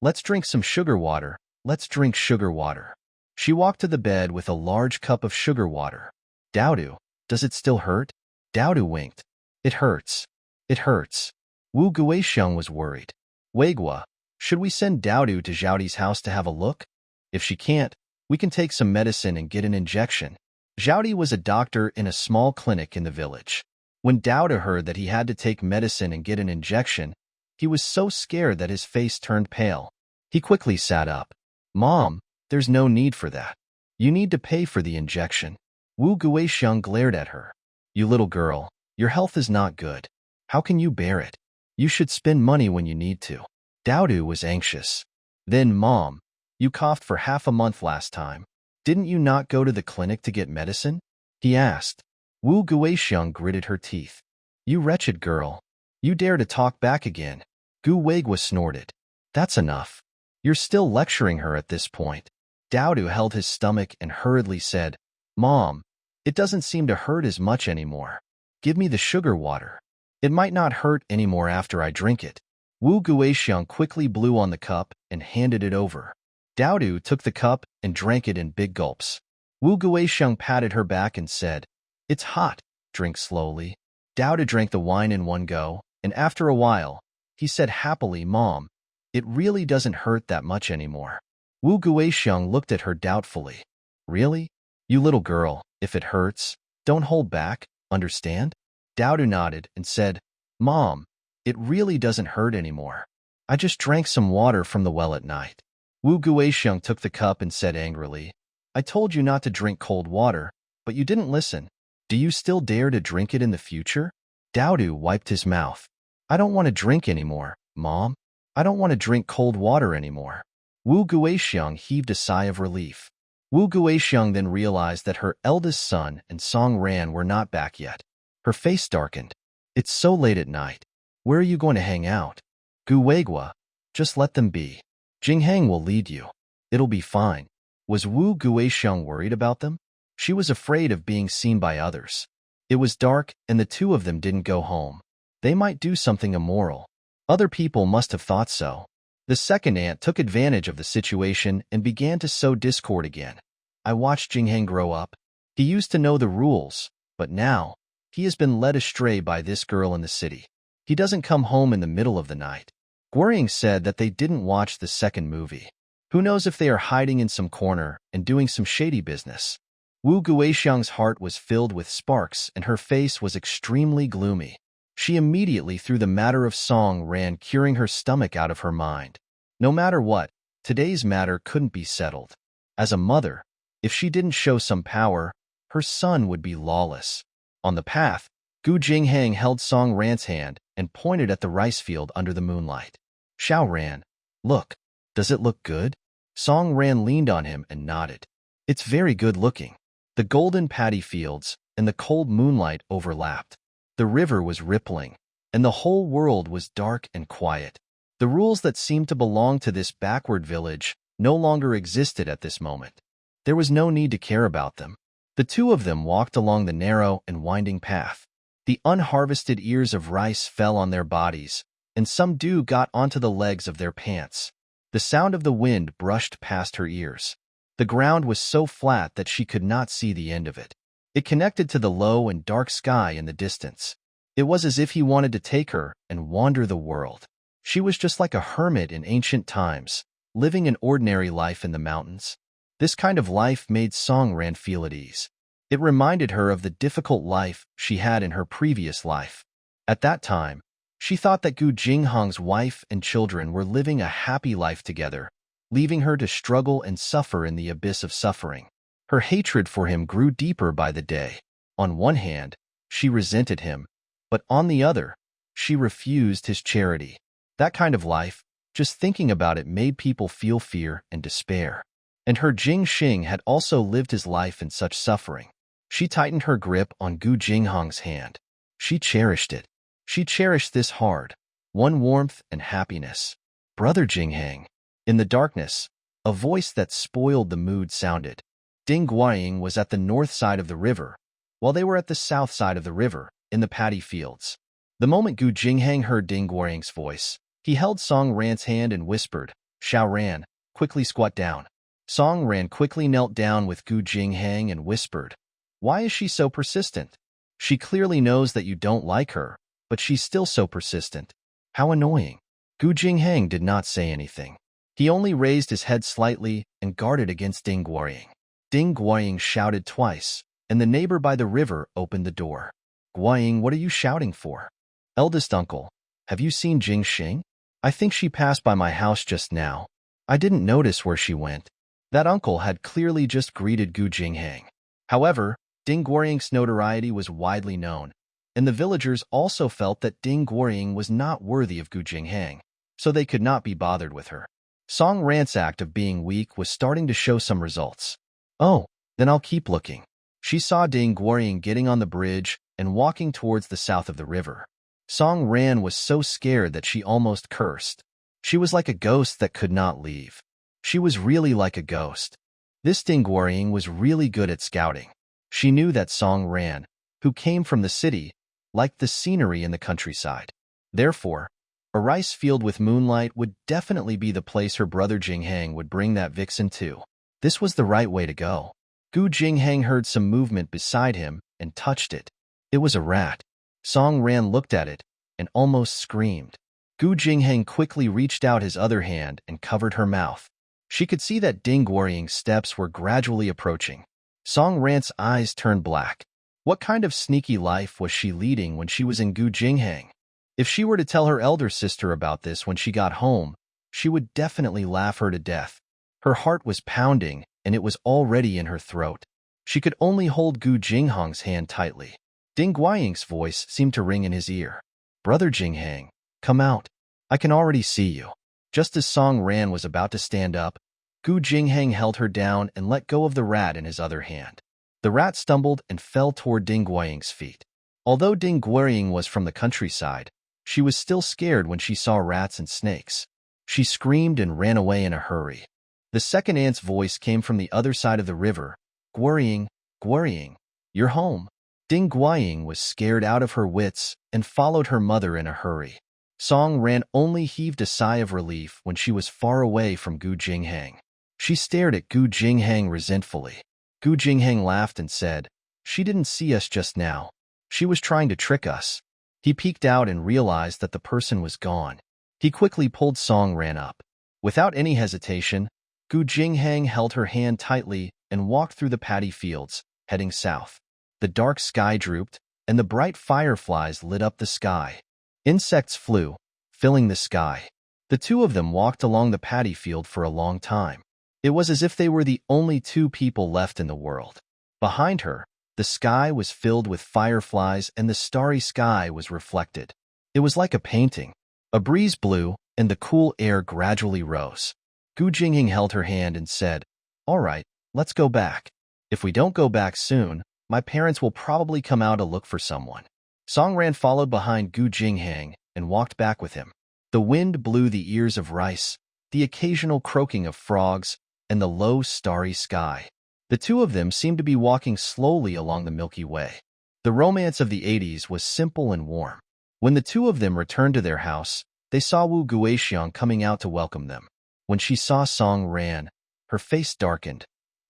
[SPEAKER 1] Let's drink some sugar water. Let's drink sugar water. She walked to the bed with a large cup of sugar water. Daodu, does it still hurt? Daodu winked. It hurts. It hurts. Wu Guixiang was worried. Weigua, should we send Daodu to Zhaodi's house to have a look? If she can't, we can take some medicine and get an injection. Zhaodi was a doctor in a small clinic in the village. When Daodu heard that he had to take medicine and get an injection, he was so scared that his face turned pale. He quickly sat up. Mom, there's no need for that. You need to pay for the injection. Wu Guixiang glared at her. You little girl, your health is not good. How can you bear it? You should spend money when you need to. Daodu was anxious. Then, Mom, you coughed for half a month last time. Didn't you not go to the clinic to get medicine? He asked. Wu Guixiang gritted her teeth. You wretched girl. You dare to talk back again. Gu Weigua snorted. That's enough. You're still lecturing her at this point. Daodu held his stomach and hurriedly said, Mom, it doesn't seem to hurt as much anymore. Give me the sugar water. It might not hurt anymore after I drink it. Wu Guixiang quickly blew on the cup and handed it over. Daodu took the cup and drank it in big gulps. Wu Guixiang patted her back and said, It's hot. Drink slowly. Daodu drank the wine in one go, and after a while, he said happily, Mom, it really doesn't hurt that much anymore. Wu Guixiang looked at her doubtfully. Really? You little girl, if it hurts, don't hold back, understand? Daodu nodded and said, Mom, it really doesn't hurt anymore. I just drank some water from the well at night. Wu Guixiang took the cup and said angrily, I told you not to drink cold water, but you didn't listen. Do you still dare to drink it in the future? Daodu wiped his mouth. I don't want to drink anymore, Mom. I don't want to drink cold water anymore. Wu Guixiang heaved a sigh of relief. Wu Guixiang then realized that her eldest son and Song Ran were not back yet. Her face darkened. It's so late at night. Where are you going to hang out? Gu Weigua, just let them be. Jingheng will lead you. It'll be fine. Was Wu Guixiang worried about them? She was afraid of being seen by others. It was dark, and the two of them didn't go home. They might do something immoral. Other people must have thought so. The second aunt took advantage of the situation and began to sow discord again. I watched Jingheng grow up. He used to know the rules, but now, he has been led astray by this girl in the city. He doesn't come home in the middle of the night. Guorying said that they didn't watch the second movie. Who knows if they are hiding in some corner and doing some shady business. Wu Guixiang's heart was filled with sparks and her face was extremely gloomy. She immediately threw the matter of Song Ran curing her stomach out of her mind. No matter what, today's matter couldn't be settled. As a mother, if she didn't show some power, her son would be lawless. On the path, Gu Jingheng held Song Ran's hand and pointed at the rice field under the moonlight. Xiao Ran, look, does it look good? Song Ran leaned on him and nodded. It's very good looking. The golden paddy fields and the cold moonlight overlapped. The river was rippling, and the whole world was dark and quiet. The rules that seemed to belong to this backward village no longer existed at this moment. There was no need to care about them. The two of them walked along the narrow and winding path. The unharvested ears of rice fell on their bodies, and some dew got onto the legs of their pants. The sound of the wind brushed past her ears. The ground was so flat that she could not see the end of it. It connected to the low and dark sky in the distance. It was as if he wanted to take her and wander the world. She was just like a hermit in ancient times, living an ordinary life in the mountains. This kind of life made Song Ran feel at ease. It reminded her of the difficult life she had in her previous life. At that time, she thought that Gu Jingheng's wife and children were living a happy life together, leaving her to struggle and suffer in the abyss of suffering. Her hatred for him grew deeper by the day. On one hand, she resented him, but on the other, she refused his charity. That kind of life, just thinking about it made people feel fear and despair. And her Jing Xing had also lived his life in such suffering. She tightened her grip on Gu Jingheng's hand. She cherished it. She cherished this hard, one warmth and happiness. Brother Jingheng. In the darkness, a voice that spoiled the mood sounded. Ding Guoying was at the north side of the river, while they were at the south side of the river, in the paddy fields. The moment Gu Jingheng heard Ding Guoying's voice, he held Song Ran's hand and whispered, Xiao Ran, quickly squat down. Song Ran quickly knelt down with Gu Jingheng and whispered, Why is she so persistent? She clearly knows that you don't like her, but she's still so persistent. How annoying. Gu Jingheng did not say anything. He only raised his head slightly and guarded against Ding Guoying. Ding Guoying shouted twice, and the neighbor by the river opened the door. Guoying, what are you shouting for? Eldest uncle, have you seen Jing Xing? I think she passed by my house just now. I didn't notice where she went. That uncle had clearly just greeted Gu Jingheng. However, Ding Guoying's notoriety was widely known, and the villagers also felt that Ding Guoying was not worthy of Gu Jingheng, so they could not be bothered with her. Song Ran's act of being weak was starting to show some results. Oh, then I'll keep looking. She saw Ding Guorying getting on the bridge and walking towards the south of the river. Song Ran was so scared that she almost cursed. She was like a ghost that could not leave. She was really like a ghost. This Ding Guorying was really good at scouting. She knew that Song Ran, who came from the city, liked the scenery in the countryside. Therefore, a rice field with moonlight would definitely be the place her brother Jinghang would bring that vixen to. This was the right way to go. Gu Jinghang heard some movement beside him and touched it. It was a rat. Song Ran looked at it and almost screamed. Gu Jinghang quickly reached out his other hand and covered her mouth. She could see that Ding Guorying's steps were gradually approaching. Song Ran's eyes turned black. What kind of sneaky life was she leading when she was in Gu Jinghang? If she were to tell her elder sister about this when she got home, she would definitely laugh her to death. Her heart was pounding, and it was already in her throat. She could only hold Gu Jinghang's hand tightly. Ding Guorying's voice seemed to ring in his ear. "Brother Jinghang, come out. I can already see you." Just as Song Ran was about to stand up, Gu Jinghang held her down and let go of the rat in his other hand. The rat stumbled and fell toward Ding Guorying's feet. Although Ding Guorying was from the countryside, she was still scared when she saw rats and snakes. She screamed and ran away in a hurry. The second ant's voice came from the other side of the river. "Guorying, Guorying, you're home." Ding Guorying was scared out of her wits and followed her mother in a hurry. Song Ran only heaved a sigh of relief when she was far away from Gu Jinghang. She stared at Gu Jinghang resentfully. Gu Jinghang laughed and said, "She didn't see us just now. She was trying to trick us." He peeked out and realized that the person was gone. He quickly pulled Song Ran up. Without any hesitation, Gu Jinghang held her hand tightly and walked through the paddy fields, heading south. The dark sky drooped, and the bright fireflies lit up the sky. Insects flew, filling the sky. The two of them walked along the paddy field for a long time. It was as if they were the only two people left in the world. Behind her, the sky was filled with fireflies and the starry sky was reflected. It was like a painting. A breeze blew, and the cool air gradually rose. Gu Jinghang held her hand and said, "All right, let's go back. If we don't go back soon, my parents will probably come out to look for someone." Song Ran followed behind Gu Jinghang and walked back with him. The wind blew the ears of rice, the occasional croaking of frogs, and the low, starry sky. The two of them seemed to be walking slowly along the Milky Way. The romance of the 80s was simple and warm. When the two of them returned to their house, they saw Wu Guixiang coming out to welcome them. When she saw Song Ran, her face darkened.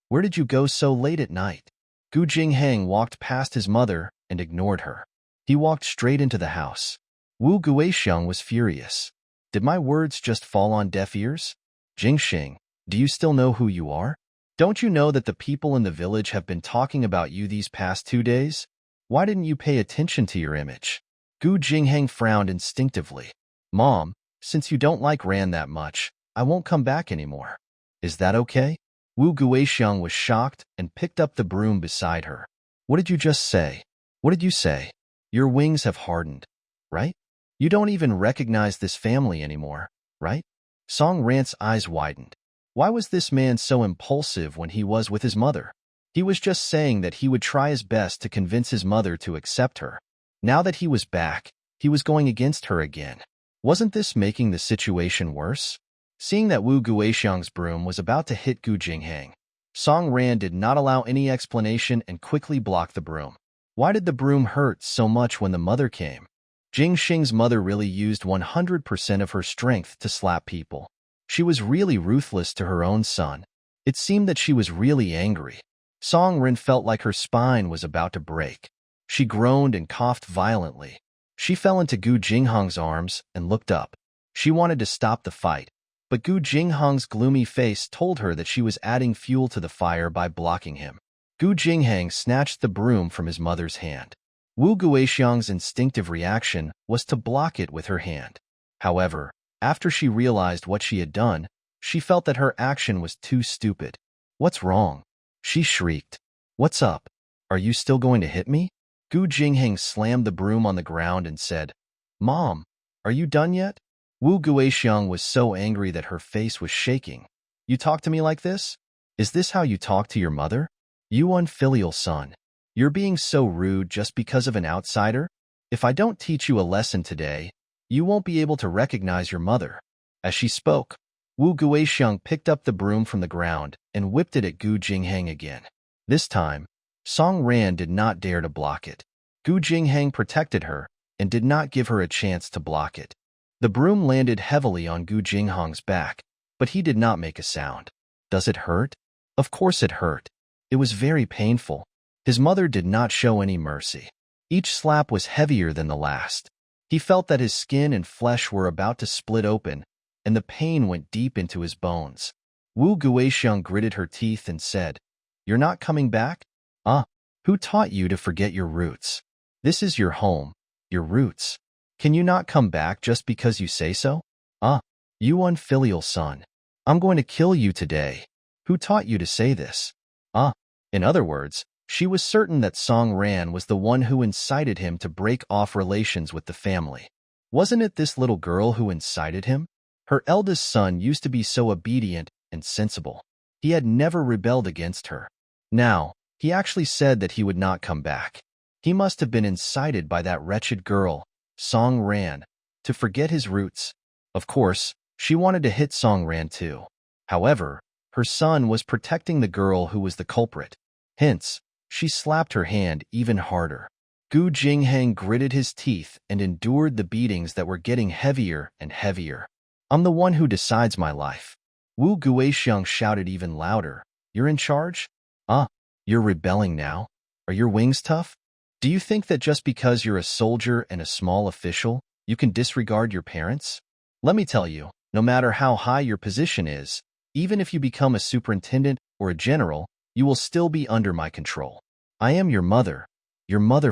[SPEAKER 1] "Where did you go so late at night?" Gu Jinghang walked past his mother and ignored her. He walked straight into the house. Wu Guixiang was furious. "Did my words just fall on deaf ears? Jingxing, do you still know who you are? Don't you know that the people in the village have been talking about you these past 2 days? Why didn't you pay attention to your image?" Gu Jinghang frowned instinctively. "Mom, since you don't like Ran that much, I won't come back anymore. Is that okay?" Wu Guixiang was shocked and picked up the broom beside her. "What did you just say? What did you say? Your wings have hardened, right? You don't even recognize this family anymore, right?" Song Ran's eyes widened. Why was this man so impulsive when he was with his mother? He was just saying that he would try his best to convince his mother to accept her. Now that he was back, he was going against her again. Wasn't this making the situation worse? Seeing that Wu Guixiang's broom was about to hit Gu Jinghang, Song Ran did not allow any explanation and quickly blocked the broom. Why did the broom hurt so much when the mother came? Jingxing's mother really used 100% of her strength to slap people. She was really ruthless to her own son. It seemed that she was really angry. Song Ran felt like her spine was about to break. She groaned and coughed violently. She fell into Gu Jinghang's arms and looked up. She wanted to stop the fight, but Gu Jinghang's gloomy face told her that she was adding fuel to the fire by blocking him. Gu Jinghang snatched the broom from his mother's hand. Wu Guixiang's instinctive reaction was to block it with her hand. However, after she realized what she had done, she felt that her action was too stupid. "What's wrong?" she shrieked. "What's up? Are you still going to hit me?" Gu Jinghang slammed the broom on the ground and said, "Mom, are you done yet?" Wu Guixiang was so angry that her face was shaking. "You talk to me like this? Is this how you talk to your mother? You unfilial son." You're being so rude just because of an outsider? If I don't teach you a lesson today, you won't be able to recognize your mother." As she spoke, Wu Guixiang picked up the broom from the ground and whipped it at Gu Jingheng again. This time, Song Ran did not dare to block it. Gu Jingheng protected her and did not give her a chance to block it. The broom landed heavily on Gu Jingheng's back, but he did not make a sound. Does it hurt? Of course it hurt. It was very painful. His mother did not show any mercy. Each slap was heavier than the last. He felt that his skin and flesh were about to split open, and the pain went deep into his bones. Wu Guixiang gritted her teeth and said, "You're not coming back? Who taught you to forget your roots? This is your home, your roots. Can you not come back just because you say so? You unfilial son. I'm going to kill you today. Who taught you to say this?" In other words, she was certain that Song Ran was the one who incited him to break off relations with the family. Wasn't it this little girl who incited him? Her eldest son used to be so obedient and sensible. He had never rebelled against her. Now, he actually said that he would not come back. He must have been incited by that wretched girl, Song Ran, to forget his roots. Of course, she wanted to hit Song Ran too. However, her son was protecting the girl who was the culprit. Hence, she slapped her hand even harder. Gu Jingheng gritted his teeth and endured the beatings that were getting heavier and heavier. "I'm the one who decides my life." Wu Guixiang shouted even louder. "You're in charge? You're rebelling now? Are your wings tough? Do you think that just because you're a soldier and a small official, you can disregard your parents? Let me tell you, no matter how high your position is, even if you become a superintendent or a general, you will still be under my control. I am your mother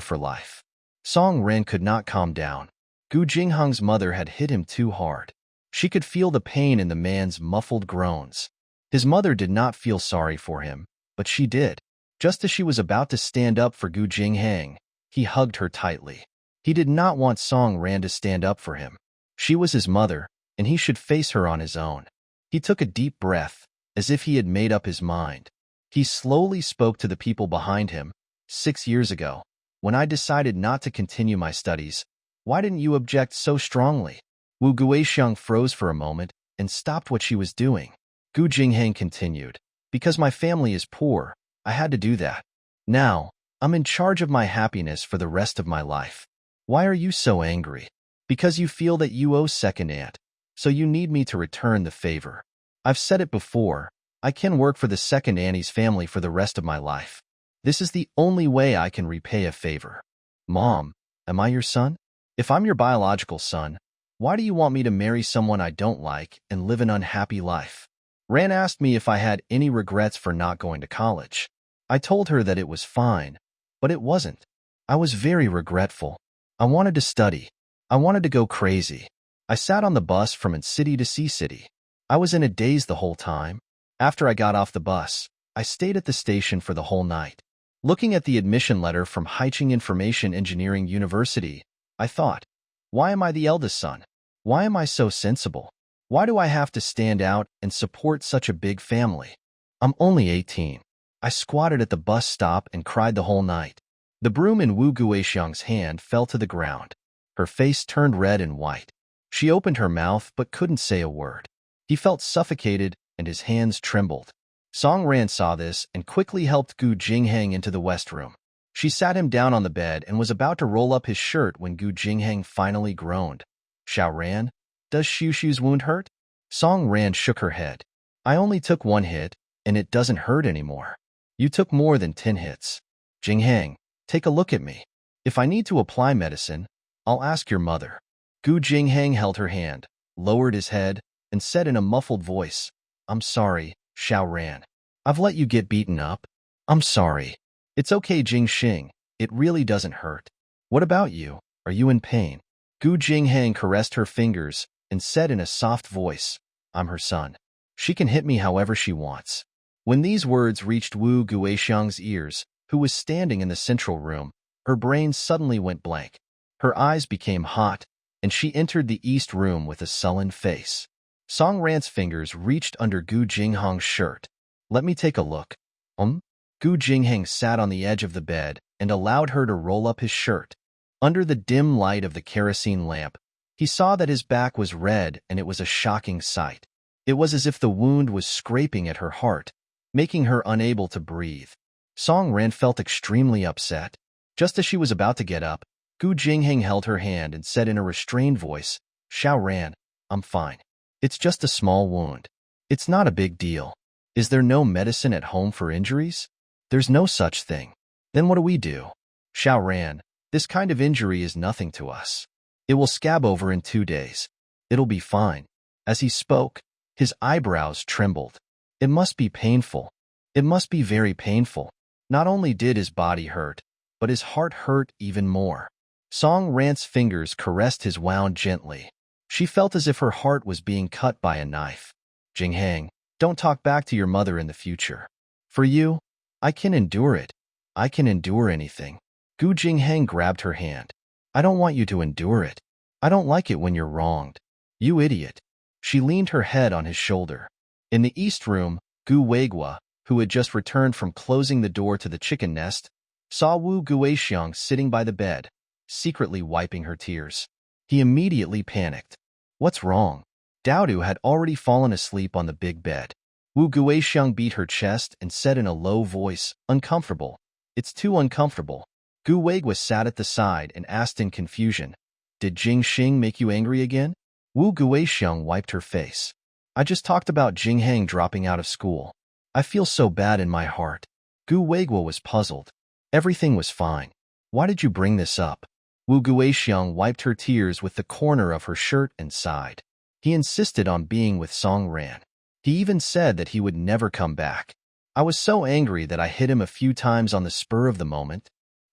[SPEAKER 1] for life." Song Ran could not calm down. Gu Jingheng's mother had hit him too hard. She could feel the pain in the man's muffled groans. His mother did not feel sorry for him, but she did. Just as she was about to stand up for Gu Jingheng, he hugged her tightly. He did not want Song Ran to stand up for him. She was his mother, and he should face her on his own. He took a deep breath, as if he had made up his mind. He slowly spoke to the people behind him. 6 years ago, when I decided not to continue my studies, why didn't you object so strongly?" Wu Guixiang froze for a moment and stopped what she was doing. Gu Jingheng continued, "Because my family is poor, I had to do that. Now, I'm in charge of my happiness for the rest of my life. Why are you so angry? Because you feel that you owe second aunt, so you need me to return the favor. I've said it before, I can work for the second auntie's family for the rest of my life. This is the only way I can repay a favor. Mom, am I your son? If I'm your biological son, why do you want me to marry someone I don't like and live an unhappy life?" Ran asked me if I had any regrets for not going to college. I told her that it was fine, but it wasn't. I was very regretful. I wanted to study. I wanted to go crazy. I sat on the bus from city to city. I was in a daze the whole time. After I got off the bus, I stayed at the station for the whole night. Looking at the admission letter from Haicheng Information Engineering University, I thought, why am I the eldest son? Why am I so sensible? Why do I have to stand out and support such a big family? I'm only 18. I squatted at the bus stop and cried the whole night. The broom in Wu Guixiang's hand fell to the ground. Her face turned red and white. She opened her mouth but couldn't say a word. He felt suffocated and his hands trembled. Song Ran saw this and quickly helped Gu Jingheng into the west room. She sat him down on the bed and was about to roll up his shirt when Gu Jingheng finally groaned. "Xiao Ran, does Xiushu's wound hurt?" Song Ran shook her head. "I only took 1 hit, and it doesn't hurt anymore. You took more than 10 hits. Jingheng, take a look at me. If I need to apply medicine, I'll ask your mother." Gu Jingheng held her hand, lowered his head, and said in a muffled voice, "I'm sorry, Xiao Ran. I've let you get beaten up. I'm sorry." "It's okay, Jingxing. It really doesn't hurt. What about you? Are you in pain?" Gu Jingheng caressed her fingers and said in a soft voice, "I'm her son. She can hit me however she wants." When these words reached Wu Guixiang's ears, who was standing in the central room, her brain suddenly went blank. Her eyes became hot, and she entered the east room with a sullen face. Song Ran's fingers reached under Gu Jingheng's shirt. "Let me take a look." Gu Jingheng sat on the edge of the bed and allowed her to roll up his shirt. Under the dim light of the kerosene lamp, he saw that his back was red, and it was a shocking sight. It was as if the wound was scraping at her heart, making her unable to breathe. Song Ran felt extremely upset. Just as she was about to get up, Gu Jingheng held her hand and said in a restrained voice, "Xiao Ran, I'm fine. It's just a small wound. It's not a big deal. Is there no medicine at home for injuries?" "There's no such thing." "Then what do we do?" "Xiao Ran, this kind of injury is nothing to us. It will scab over in 2 days. It'll be fine." As he spoke, his eyebrows trembled. It must be painful. It must be very painful. Not only did his body hurt, but his heart hurt even more. Song Ran's fingers caressed his wound gently. She felt as if her heart was being cut by a knife. "Jingheng, don't talk back to your mother in the future. For you, I can endure it. I can endure anything." Gu Jingheng grabbed her hand. "I don't want you to endure it. I don't like it when you're wronged. You idiot." She leaned her head on his shoulder. In the east room, Gu Weigua, who had just returned from closing the door to the chicken nest, saw Wu Guixiang sitting by the bed, secretly wiping her tears. He immediately panicked. "What's wrong?" Daodu had already fallen asleep on the big bed. Wu Guixiang beat her chest and said in a low voice, "Uncomfortable. It's too uncomfortable." Gu Weigua sat at the side and asked in confusion, "Did Jing Xing make you angry again?" Wu Guixiang wiped her face. "I just talked about Jingheng dropping out of school. I feel so bad in my heart." Gu Weigua was puzzled. "Everything was fine. Why did you bring this up?" Wu Guixiang wiped her tears with the corner of her shirt and sighed. "He insisted on being with Song Ran. He even said that he would never come back. I was so angry that I hit him a few times on the spur of the moment.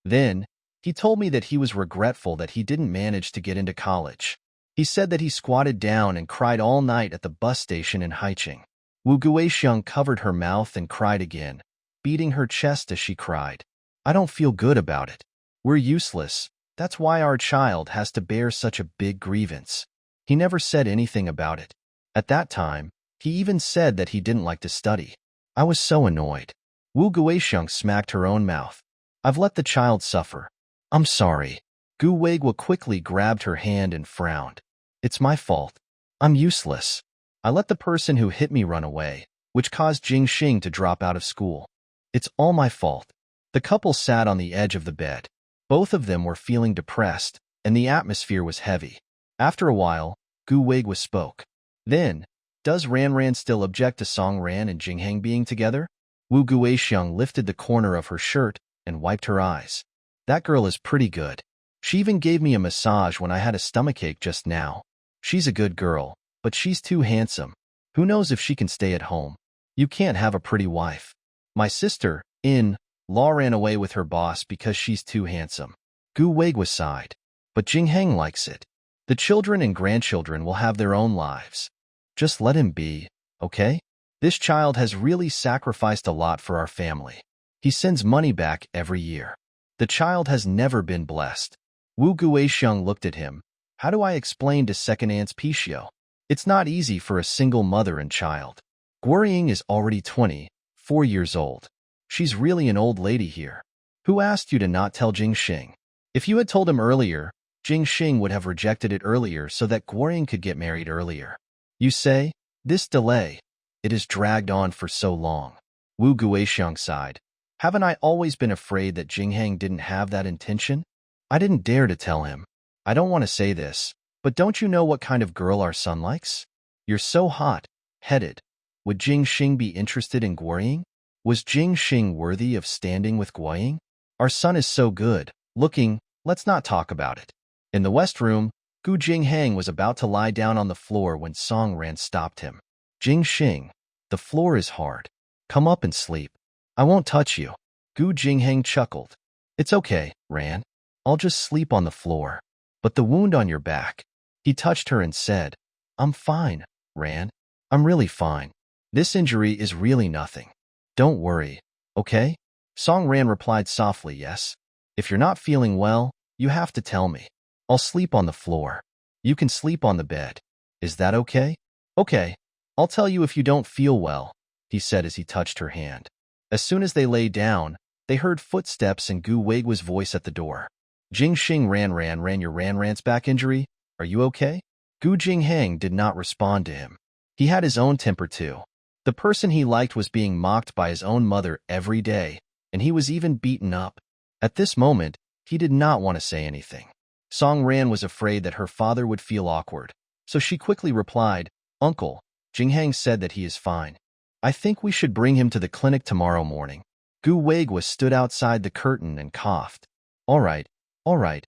[SPEAKER 1] Then, he told me that he was regretful that he didn't manage to get into college. He said that he squatted down and cried all night at the bus station in Haicheng." Wu Guixiang covered her mouth and cried again, beating her chest as she cried. "I don't feel good about it. We're useless. That's why our child has to bear such a big grievance. He never said anything about it. At that time, he even said that he didn't like to study. I was so annoyed." Wu Guixiang smacked her own mouth. "I've let the child suffer. I'm sorry." Gu Weigua quickly grabbed her hand and frowned. "It's my fault. I'm useless. I let the person who hit me run away, which caused Jing Xing to drop out of school. It's all my fault." The couple sat on the edge of the bed. Both of them were feeling depressed, and the atmosphere was heavy. After a while, Gu Weigua spoke. "Then, does Ran Ran still object to Song Ran and Jingheng being together?" Wu Guixiang lifted the corner of her shirt and wiped her eyes. "That girl is pretty good. She even gave me a massage when I had a stomachache just now. She's a good girl, but she's too handsome. Who knows if she can stay at home? You can't have a pretty wife. My sister, in-law, ran away with her boss because she's too handsome." Gu Weigua sighed. "But Jingheng likes it. The children and grandchildren will have their own lives. Just let him be, okay? This child has really sacrificed a lot for our family. He sends money back every year. The child has never been blessed." Wu Guixiang looked at him. "How do I explain to second Aunt Pichio? It's not easy for a single mother and child. Guorying is already 24 years old. She's really an old lady here. Who asked you to not tell Jing Xing? If you had told him earlier, Jing Xing would have rejected it earlier so that Guorying could get married earlier. You say, this delay, it has dragged on for so long." Wu Guixiang sighed. "Haven't I always been afraid that Jingheng didn't have that intention? I didn't dare to tell him. I don't want to say this, but don't you know what kind of girl our son likes? You're so hot-headed. Would Jing Xing be interested in Guorying? Was Jing Xing worthy of standing with Guorying? Our son is so good looking, let's not talk about it." In the west room, Gu Jingheng was about to lie down on the floor when Song Ran stopped him. "Jing Xing, the floor is hard. Come up and sleep. I won't touch you." Gu Jingheng chuckled. "It's okay, Ran. I'll just sleep on the floor. But the wound on your back." He touched her and said, "I'm fine, Ran. I'm really fine. This injury is really nothing. Don't worry, okay?" Song Ran replied softly, "Yes. If you're not feeling well, you have to tell me. I'll sleep on the floor. You can sleep on the bed. Is that okay?" "Okay. I'll tell you if you don't feel well," he said as he touched her hand. As soon as they lay down, They heard footsteps and Gu Weigua's voice at the door. Jing Xing ran your Ran's back injury? Are you okay? Gu Jinghang did not respond to him. He had his own temper too. The person he liked was being mocked by his own mother every day, and he was even beaten up. At this moment, he did not want to say anything. Song Ran was afraid that her father would feel awkward, so she quickly replied, Uncle, Jinghang said that he is fine. I think we should bring him to the clinic tomorrow morning. Gu Weigua stood outside the curtain and coughed. All right. Xuanji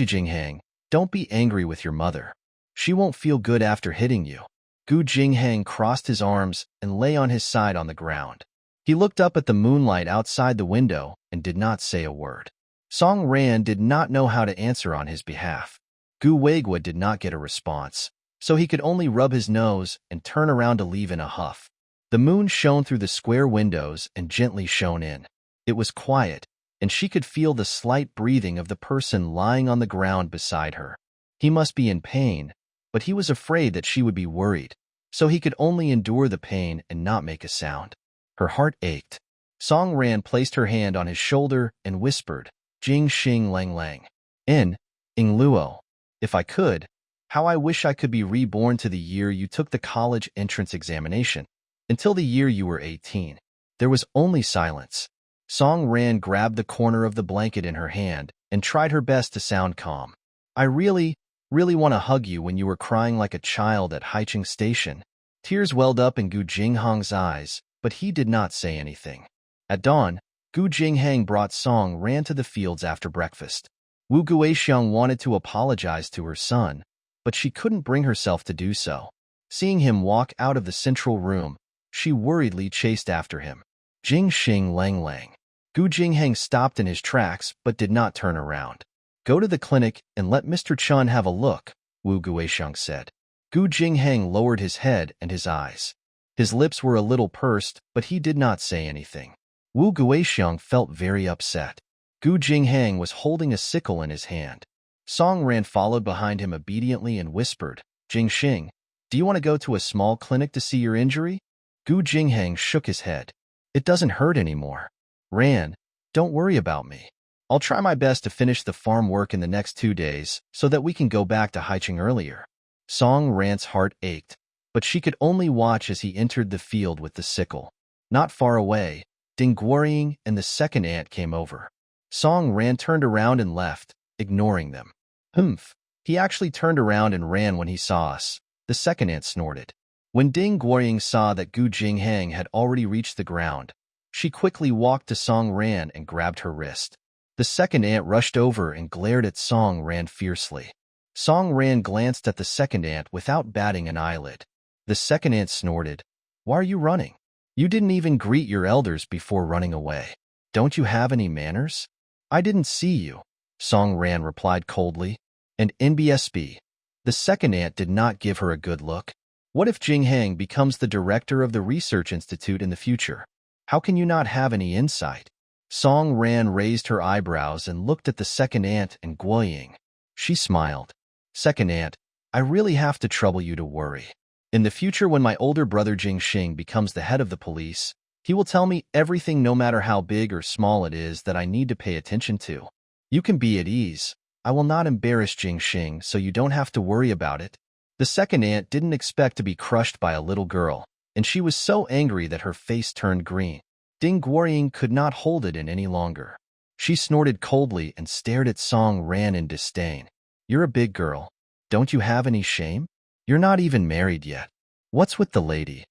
[SPEAKER 1] Jinghang, don't be angry with your mother. She won't feel good after hitting you. Gu Jinghang crossed his arms and lay on his side on the ground. He looked up at the moonlight outside the window and did not say a word. Song Ran did not know how to answer on his behalf. Gu Weigua did not get a response, so he could only rub his nose and turn around to leave in a huff. The moon shone through the square windows and gently shone in. It was quiet, and she could feel the slight breathing of the person lying on the ground beside her. He must be in pain, but he was afraid that she would be worried, so he could only endure the pain and not make a sound. Her heart ached. Song Ran placed her hand on his shoulder and whispered, Jing Xing Lang Lang. Ing Luo. If I could, how I wish I could be reborn to the year you took the college entrance examination, until the year you were 18. There was only silence. Song Ran grabbed the corner of the blanket in her hand and tried her best to sound calm. I really want to hug you when you were crying like a child at Haicheng Station. Tears welled up in Gu Jinghang's eyes, but he did not say anything. At dawn, Gu Jinghang brought Song Ran to the fields after breakfast. Wu Guixiang wanted to apologize to her son, but she couldn't bring herself to do so. Seeing him walk out of the central room, she worriedly chased after him. Jing Xing Lang Lang. Gu Jinghang stopped in his tracks but did not turn around. Go to the clinic and let Mr. Chun have a look, Wu Guixiang said. Gu Jinghang lowered his head and his eyes. His lips were a little pursed, but he did not say anything. Wu Guixiang felt very upset. Gu Jinghang was holding a sickle in his hand. Song Ran followed behind him obediently and whispered, Jing Xing, do you want to go to a small clinic to see your injury? Gu Jinghang shook his head. It doesn't hurt anymore. Ran, don't worry about me. I'll try my best to finish the farm work in the next 2 days so that we can go back to Haicheng earlier. Song Ran's heart ached, but she could only watch as he entered the field with the sickle. Not far away, Ding Guorying and the second aunt came over. Song Ran turned around and left, ignoring them. Humph. He actually turned around and ran when he saw us, the second aunt snorted. When Ding Guorying saw that Gu Jinghang had already reached the ground, she quickly walked to Song Ran and grabbed her wrist. The second aunt rushed over and glared at Song Ran fiercely. Song Ran glanced at the second aunt without batting an eyelid. The second aunt snorted, Why are you running? You didn't even greet your elders before running away. Don't you have any manners? I didn't see you, Song Ran replied coldly. And NBSB. The second aunt did not give her a good look. What if Jinghang becomes the director of the research institute in the future? How can you not have any insight? Song Ran raised her eyebrows and looked at the second aunt and Guoying. She smiled. Second aunt, I really have to trouble you to worry. In the future, when my older brother Jing Xing becomes the head of the police, he will tell me everything, no matter how big or small it is, that I need to pay attention to. You can be at ease. I will not embarrass Jing Xing, so you don't have to worry about it. The second aunt didn't expect to be crushed by a little girl, and she was so angry that her face turned green. Ding Guorying could not hold it in any longer. She snorted coldly and stared at Song Ran in disdain. You're a big girl. Don't you have any shame? You're not even married yet. What's with the lady?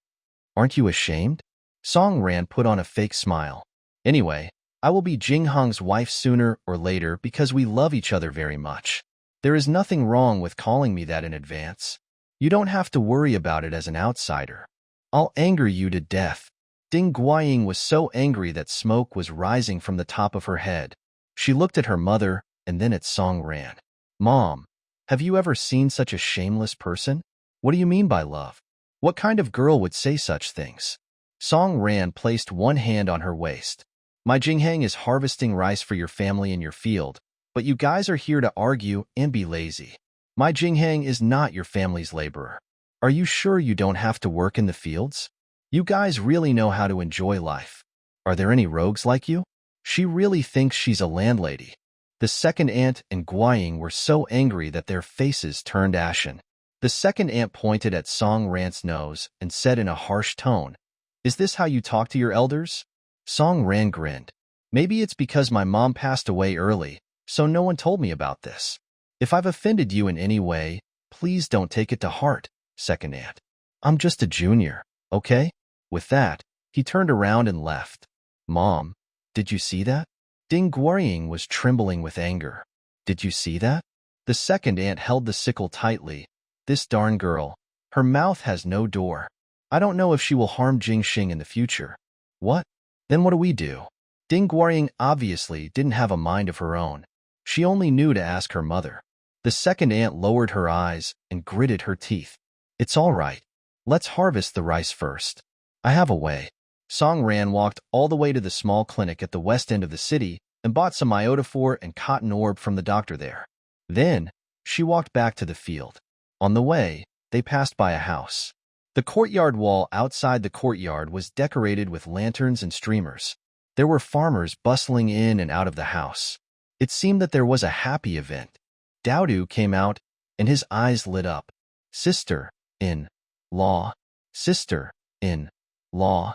[SPEAKER 1] Aren't you ashamed? Song Ran put on a fake smile. Anyway, I will be Jinghang's wife sooner or later because we love each other very much. There is nothing wrong with calling me that in advance. You don't have to worry about it as an outsider. I'll anger you to death. Ding Guoying was so angry that smoke was rising from the top of her head. She looked at her mother and then at Song Ran. Mom, have you ever seen such a shameless person? What do you mean by love? What kind of girl would say such things? Song Ran placed one hand on her waist. My Jinghang is harvesting rice for your family in your field, but you guys are here to argue and be lazy. My Jinghang is not your family's laborer. Are you sure you don't have to work in the fields? You guys really know how to enjoy life. Are there any rogues like you? She really thinks she's a landlady. The second aunt and Guaying were so angry that their faces turned ashen. The second aunt pointed at Song Ran's nose and said in a harsh tone, "Is this how you talk to your elders?" Song Ran grinned. "Maybe it's because my mom passed away early, so no one told me about this. If I've offended you in any way, please don't take it to heart, second aunt. I'm just a junior, okay?" With that, he turned around and left. "Mom, did you see that?" Ding Guorying was trembling with anger. "Did you see that?" The second aunt held the sickle tightly. "This darn girl. Her mouth has no door. I don't know if she will harm Jingxing in the future." "What? Then what do we do?" Ding Guorying obviously didn't have a mind of her own. She only knew to ask her mother. The second aunt lowered her eyes and gritted her teeth. "It's all right. Let's harvest the rice first. I have a way." Song Ran walked all the way to the small clinic at the west end of the city and bought some iodophore and cotton orb from the doctor there. Then, she walked back to the field. On the way, they passed by a house. The courtyard wall outside the courtyard was decorated with lanterns and streamers. There were farmers bustling in and out of the house. It seemed that there was a happy event. Daodu came out, and his eyes lit up. "Sister-in-law, sister-in-law.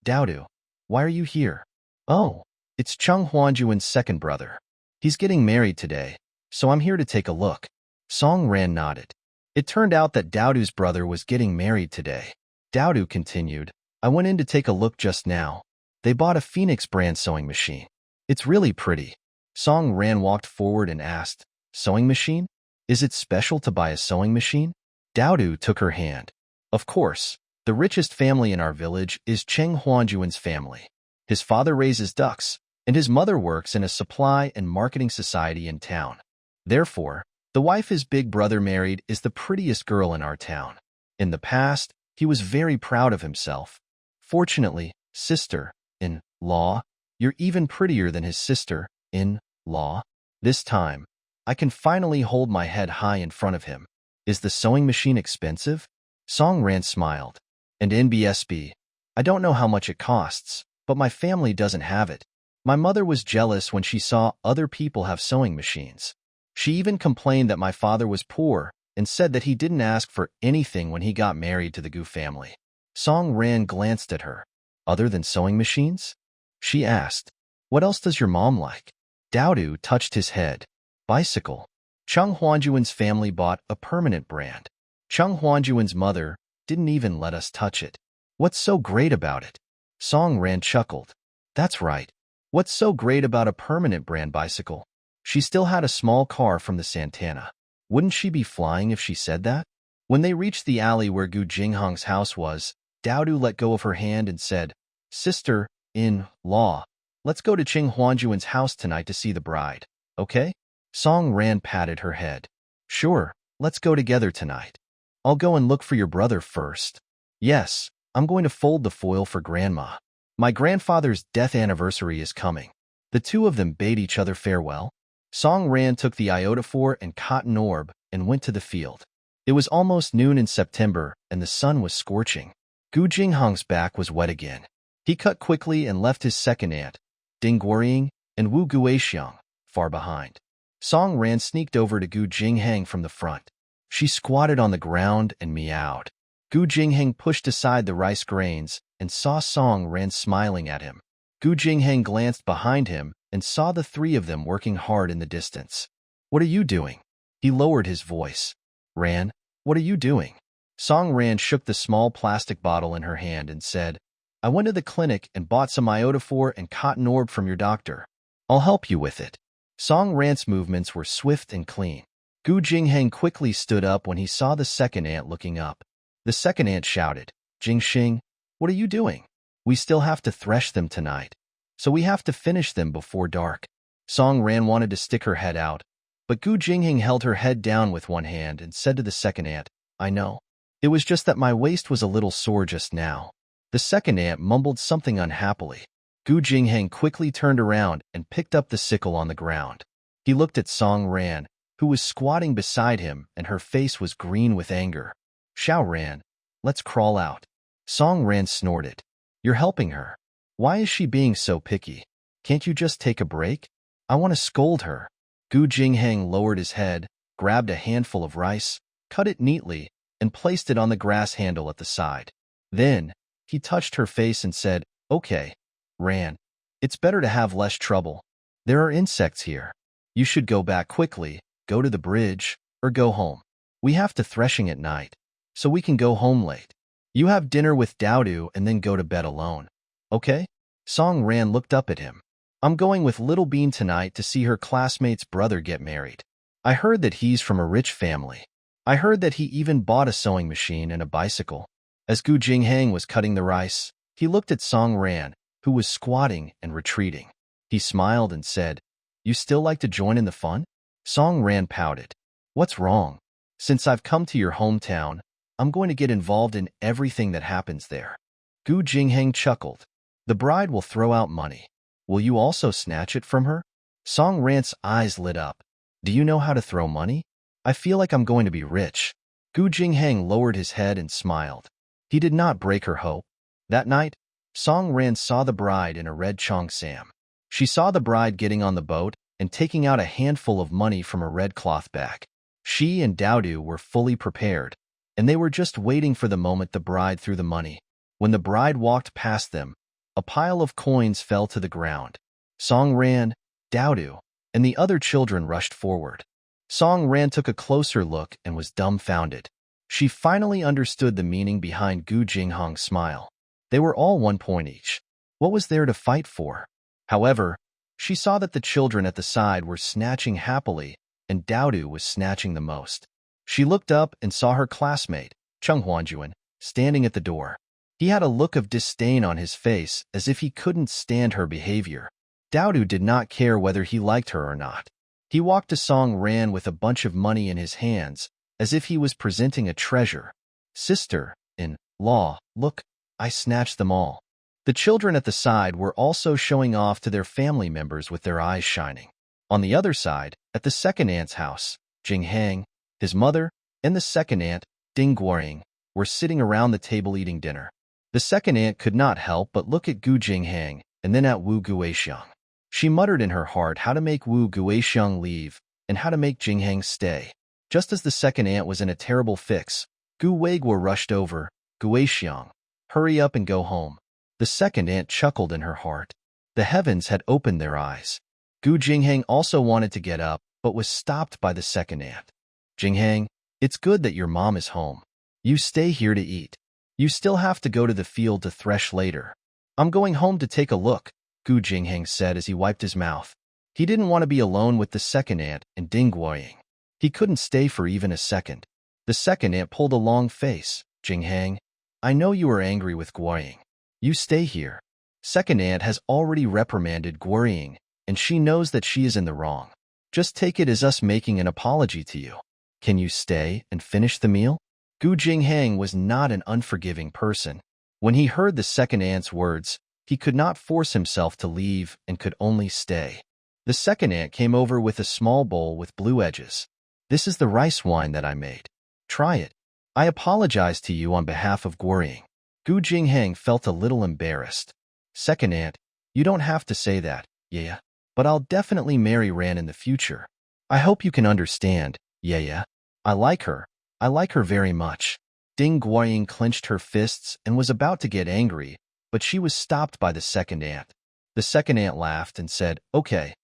[SPEAKER 1] Daodu, why are you here?" "Oh, it's Cheng Huanjuan's second brother. He's getting married today, so I'm here to take a look." Song Ran nodded. It turned out that Daodu's brother was getting married today. Daodu continued, "I went in to take a look just now. They bought a Phoenix brand sewing machine. It's really pretty." Song Ran walked forward and asked, "Sewing machine? Is it special to buy a sewing machine?" Daodu took her hand. "Of course. The richest family in our village is Cheng Huanjuan's family. His father raises ducks, and his mother works in a supply and marketing society in town. Therefore, the wife his big brother married is the prettiest girl in our town. In the past, he was very proud of himself. Fortunately, sister-in-law, you're even prettier than his sister-in-law. This time, I can finally hold my head high in front of him. Is the sewing machine expensive?" Song Ran smiled. "And NBSB, I don't know how much it costs, but my family doesn't have it. My mother was jealous when she saw other people have sewing machines. She even complained that my father was poor and said that he didn't ask for anything when he got married to the Gu family." Song Ran glanced at her. "Other than sewing machines?" She asked, "What else does your mom like?" Daodu touched his head. "Bicycle. Cheng Huanjuan's family bought a permanent brand. Cheng Huanjuan's mother didn't even let us touch it." "What's so great about it?" Song Ran chuckled. "That's right. What's so great about a permanent brand bicycle? She still had a small car from the Santana. Wouldn't she be flying if she said that?" When they reached the alley where Gu Jinghong's house was, Daodu let go of her hand and said, "Sister-in-law, let's go to Cheng Huanjuan's house tonight to see the bride, okay?" Song Ran patted her head. "Sure, let's go together tonight. I'll go and look for your brother first. Yes, I'm going to fold the foil for Grandma. My grandfather's death anniversary is coming." The two of them bade each other farewell. Song Ran took the iodophore and cotton orb and went to the field. It was almost noon in September, and the sun was scorching. Gu Jinghong's back was wet again. He cut quickly and left his second aunt, Ding Guorying, and Wu Guixiang, far behind. Song Ran sneaked over to Gu Jinghang from the front. She squatted on the ground and meowed. Gu Jinghang pushed aside the rice grains and saw Song Ran smiling at him. Gu Jinghang glanced behind him and saw the three of them working hard in the distance. "What are you doing?" He lowered his voice. "Ran, what are you doing?" Song Ran shook the small plastic bottle in her hand and said, "I went to the clinic and bought some iodophore and cotton orb from your doctor. I'll help you with it." Song Ran's movements were swift and clean. Gu Jinghang quickly stood up when he saw the second aunt looking up. The second aunt shouted, "Jingxing, what are you doing? We still have to thresh them tonight, so we have to finish them before dark." Song Ran wanted to stick her head out, but Gu Jinghang held her head down with one hand and said to the second aunt, "I know. It was just that my waist was a little sore just now." The second aunt mumbled something unhappily. Gu Jinghang quickly turned around and picked up the sickle on the ground. He looked at Song Ran, who was squatting beside him, and her face was green with anger. "Xiao Ran, let's crawl out." Song Ran snorted. "You're helping her." Why is she being so picky? Can't you just take a break? I want to scold her. Gu Jingheng lowered his head, grabbed a handful of rice, cut it neatly, and placed it on the grass handle at the side. Then, he touched her face and said, "Okay, Ran. It's better to have less trouble. There are insects here. You should go back quickly, go to the bridge, or go home. We have to threshing at night, so we can go home late. You have dinner with Dowdu and then go to bed alone. Okay?" Song Ran looked up at him. "I'm going with Little Bean tonight to see her classmate's brother get married. I heard that he's from a rich family. I heard that he even bought a sewing machine and a bicycle." As Gu Jingheng was cutting the rice, he looked at Song Ran, who was squatting and retreating. He smiled and said, "You still like to join in the fun?" Song Ran pouted. "What's wrong? Since I've come to your hometown, I'm going to get involved in everything that happens there." Gu Jingheng chuckled. "The bride will throw out money. Will you also snatch it from her?" Song Ran's eyes lit up. "Do you know how to throw money? I feel like I'm going to be rich." Gu Jingheng lowered his head and smiled. He did not break her hope. That night, Song Ran saw the bride in a red cheongsam. She saw the bride getting on the boat and taking out a handful of money from a red cloth bag. She and Dowdu were fully prepared, and they were just waiting for the moment the bride threw the money. When the bride walked past them, a pile of coins fell to the ground. Song Ran, Dowdu, and the other children rushed forward. Song Ran took a closer look and was dumbfounded. She finally understood the meaning behind Gu Jingheng's smile. They were all 1 point each. What was there to fight for? However, she saw that the children at the side were snatching happily, and Dowdu was snatching the most. She looked up and saw her classmate, Cheng Huanjuan, standing at the door. He had a look of disdain on his face, as if he couldn't stand her behavior. Dowdu did not care whether he liked her or not. He walked to Song Ran with a bunch of money in his hands, as if he was presenting a treasure. "Sister-in-law, look, I snatched them all." The children at the side were also showing off to their family members with their eyes shining. On the other side, at the second aunt's house, Jingheng, his mother, and the second aunt, Ding Guoying, were sitting around the table eating dinner. The second aunt could not help but look at Gu Jingheng and then at Wu Guixiang. She muttered in her heart how to make Wu Guixiang leave and how to make Jingheng stay. Just as the second aunt was in a terrible fix, Gu Weiguo rushed over. "Guixiang, hurry up and go home." The second aunt chuckled in her heart. The heavens had opened their eyes. Gu Jingheng also wanted to get up, but was stopped by the second aunt. "Jingheng, it's good that your mom is home. You stay here to eat. You still have to go to the field to thresh later." "I'm going home to take a look," Gu Jingheng said as he wiped his mouth. He didn't want to be alone with the second aunt and Ding Guoying. He couldn't stay for even a second. The second aunt pulled a long face. "Jingheng, I know you are angry with Guoying. You stay here." Second aunt has already reprimanded Guoying, and she knows that she is in the wrong. "Just take it as us making an apology to you. Can you stay and finish the meal?" Gu Jingheng was not an unforgiving person. When he heard the second aunt's words, he could not force himself to leave and could only stay. The second aunt came over with a small bowl with blue edges. "This is the rice wine that I made. Try it. I apologize to you on behalf of Guoying." Gu Jingheng felt a little embarrassed. "Second aunt, you don't have to say that, yeah, but I'll definitely marry Ran in the future. I hope you can understand, yeah. I like her. I like her very much." Ding Guoying clenched her fists and was about to get angry, but she was stopped by the second aunt. The second aunt laughed and said, Okay,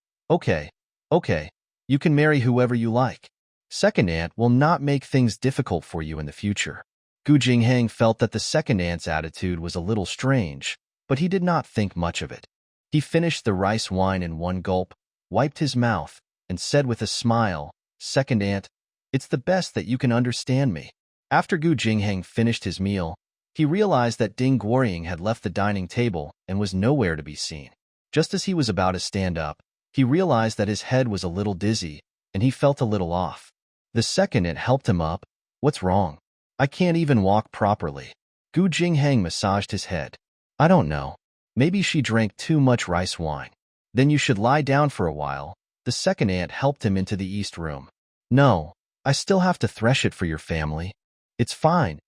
[SPEAKER 1] you can marry whoever you like. Second aunt will not make things difficult for you in the future." Gu Jingheng felt that the second aunt's attitude was a little strange, but he did not think much of it. He finished the rice wine in one gulp, wiped his mouth, and said with a smile, "Second aunt, it's the best that you can understand me." After Gu Jingheng finished his meal, he realized that Ding Guoying had left the dining table and was nowhere to be seen. Just as he was about to stand up, he realized that his head was a little dizzy, and he felt a little off. The second aunt helped him up. "What's wrong? I can't even walk properly." Gu Jingheng massaged his head. "I don't know. Maybe she drank too much rice wine. Then you should lie down for a while." The second aunt helped him into the east room. "No, I still have to thresh it for your family." It's fine.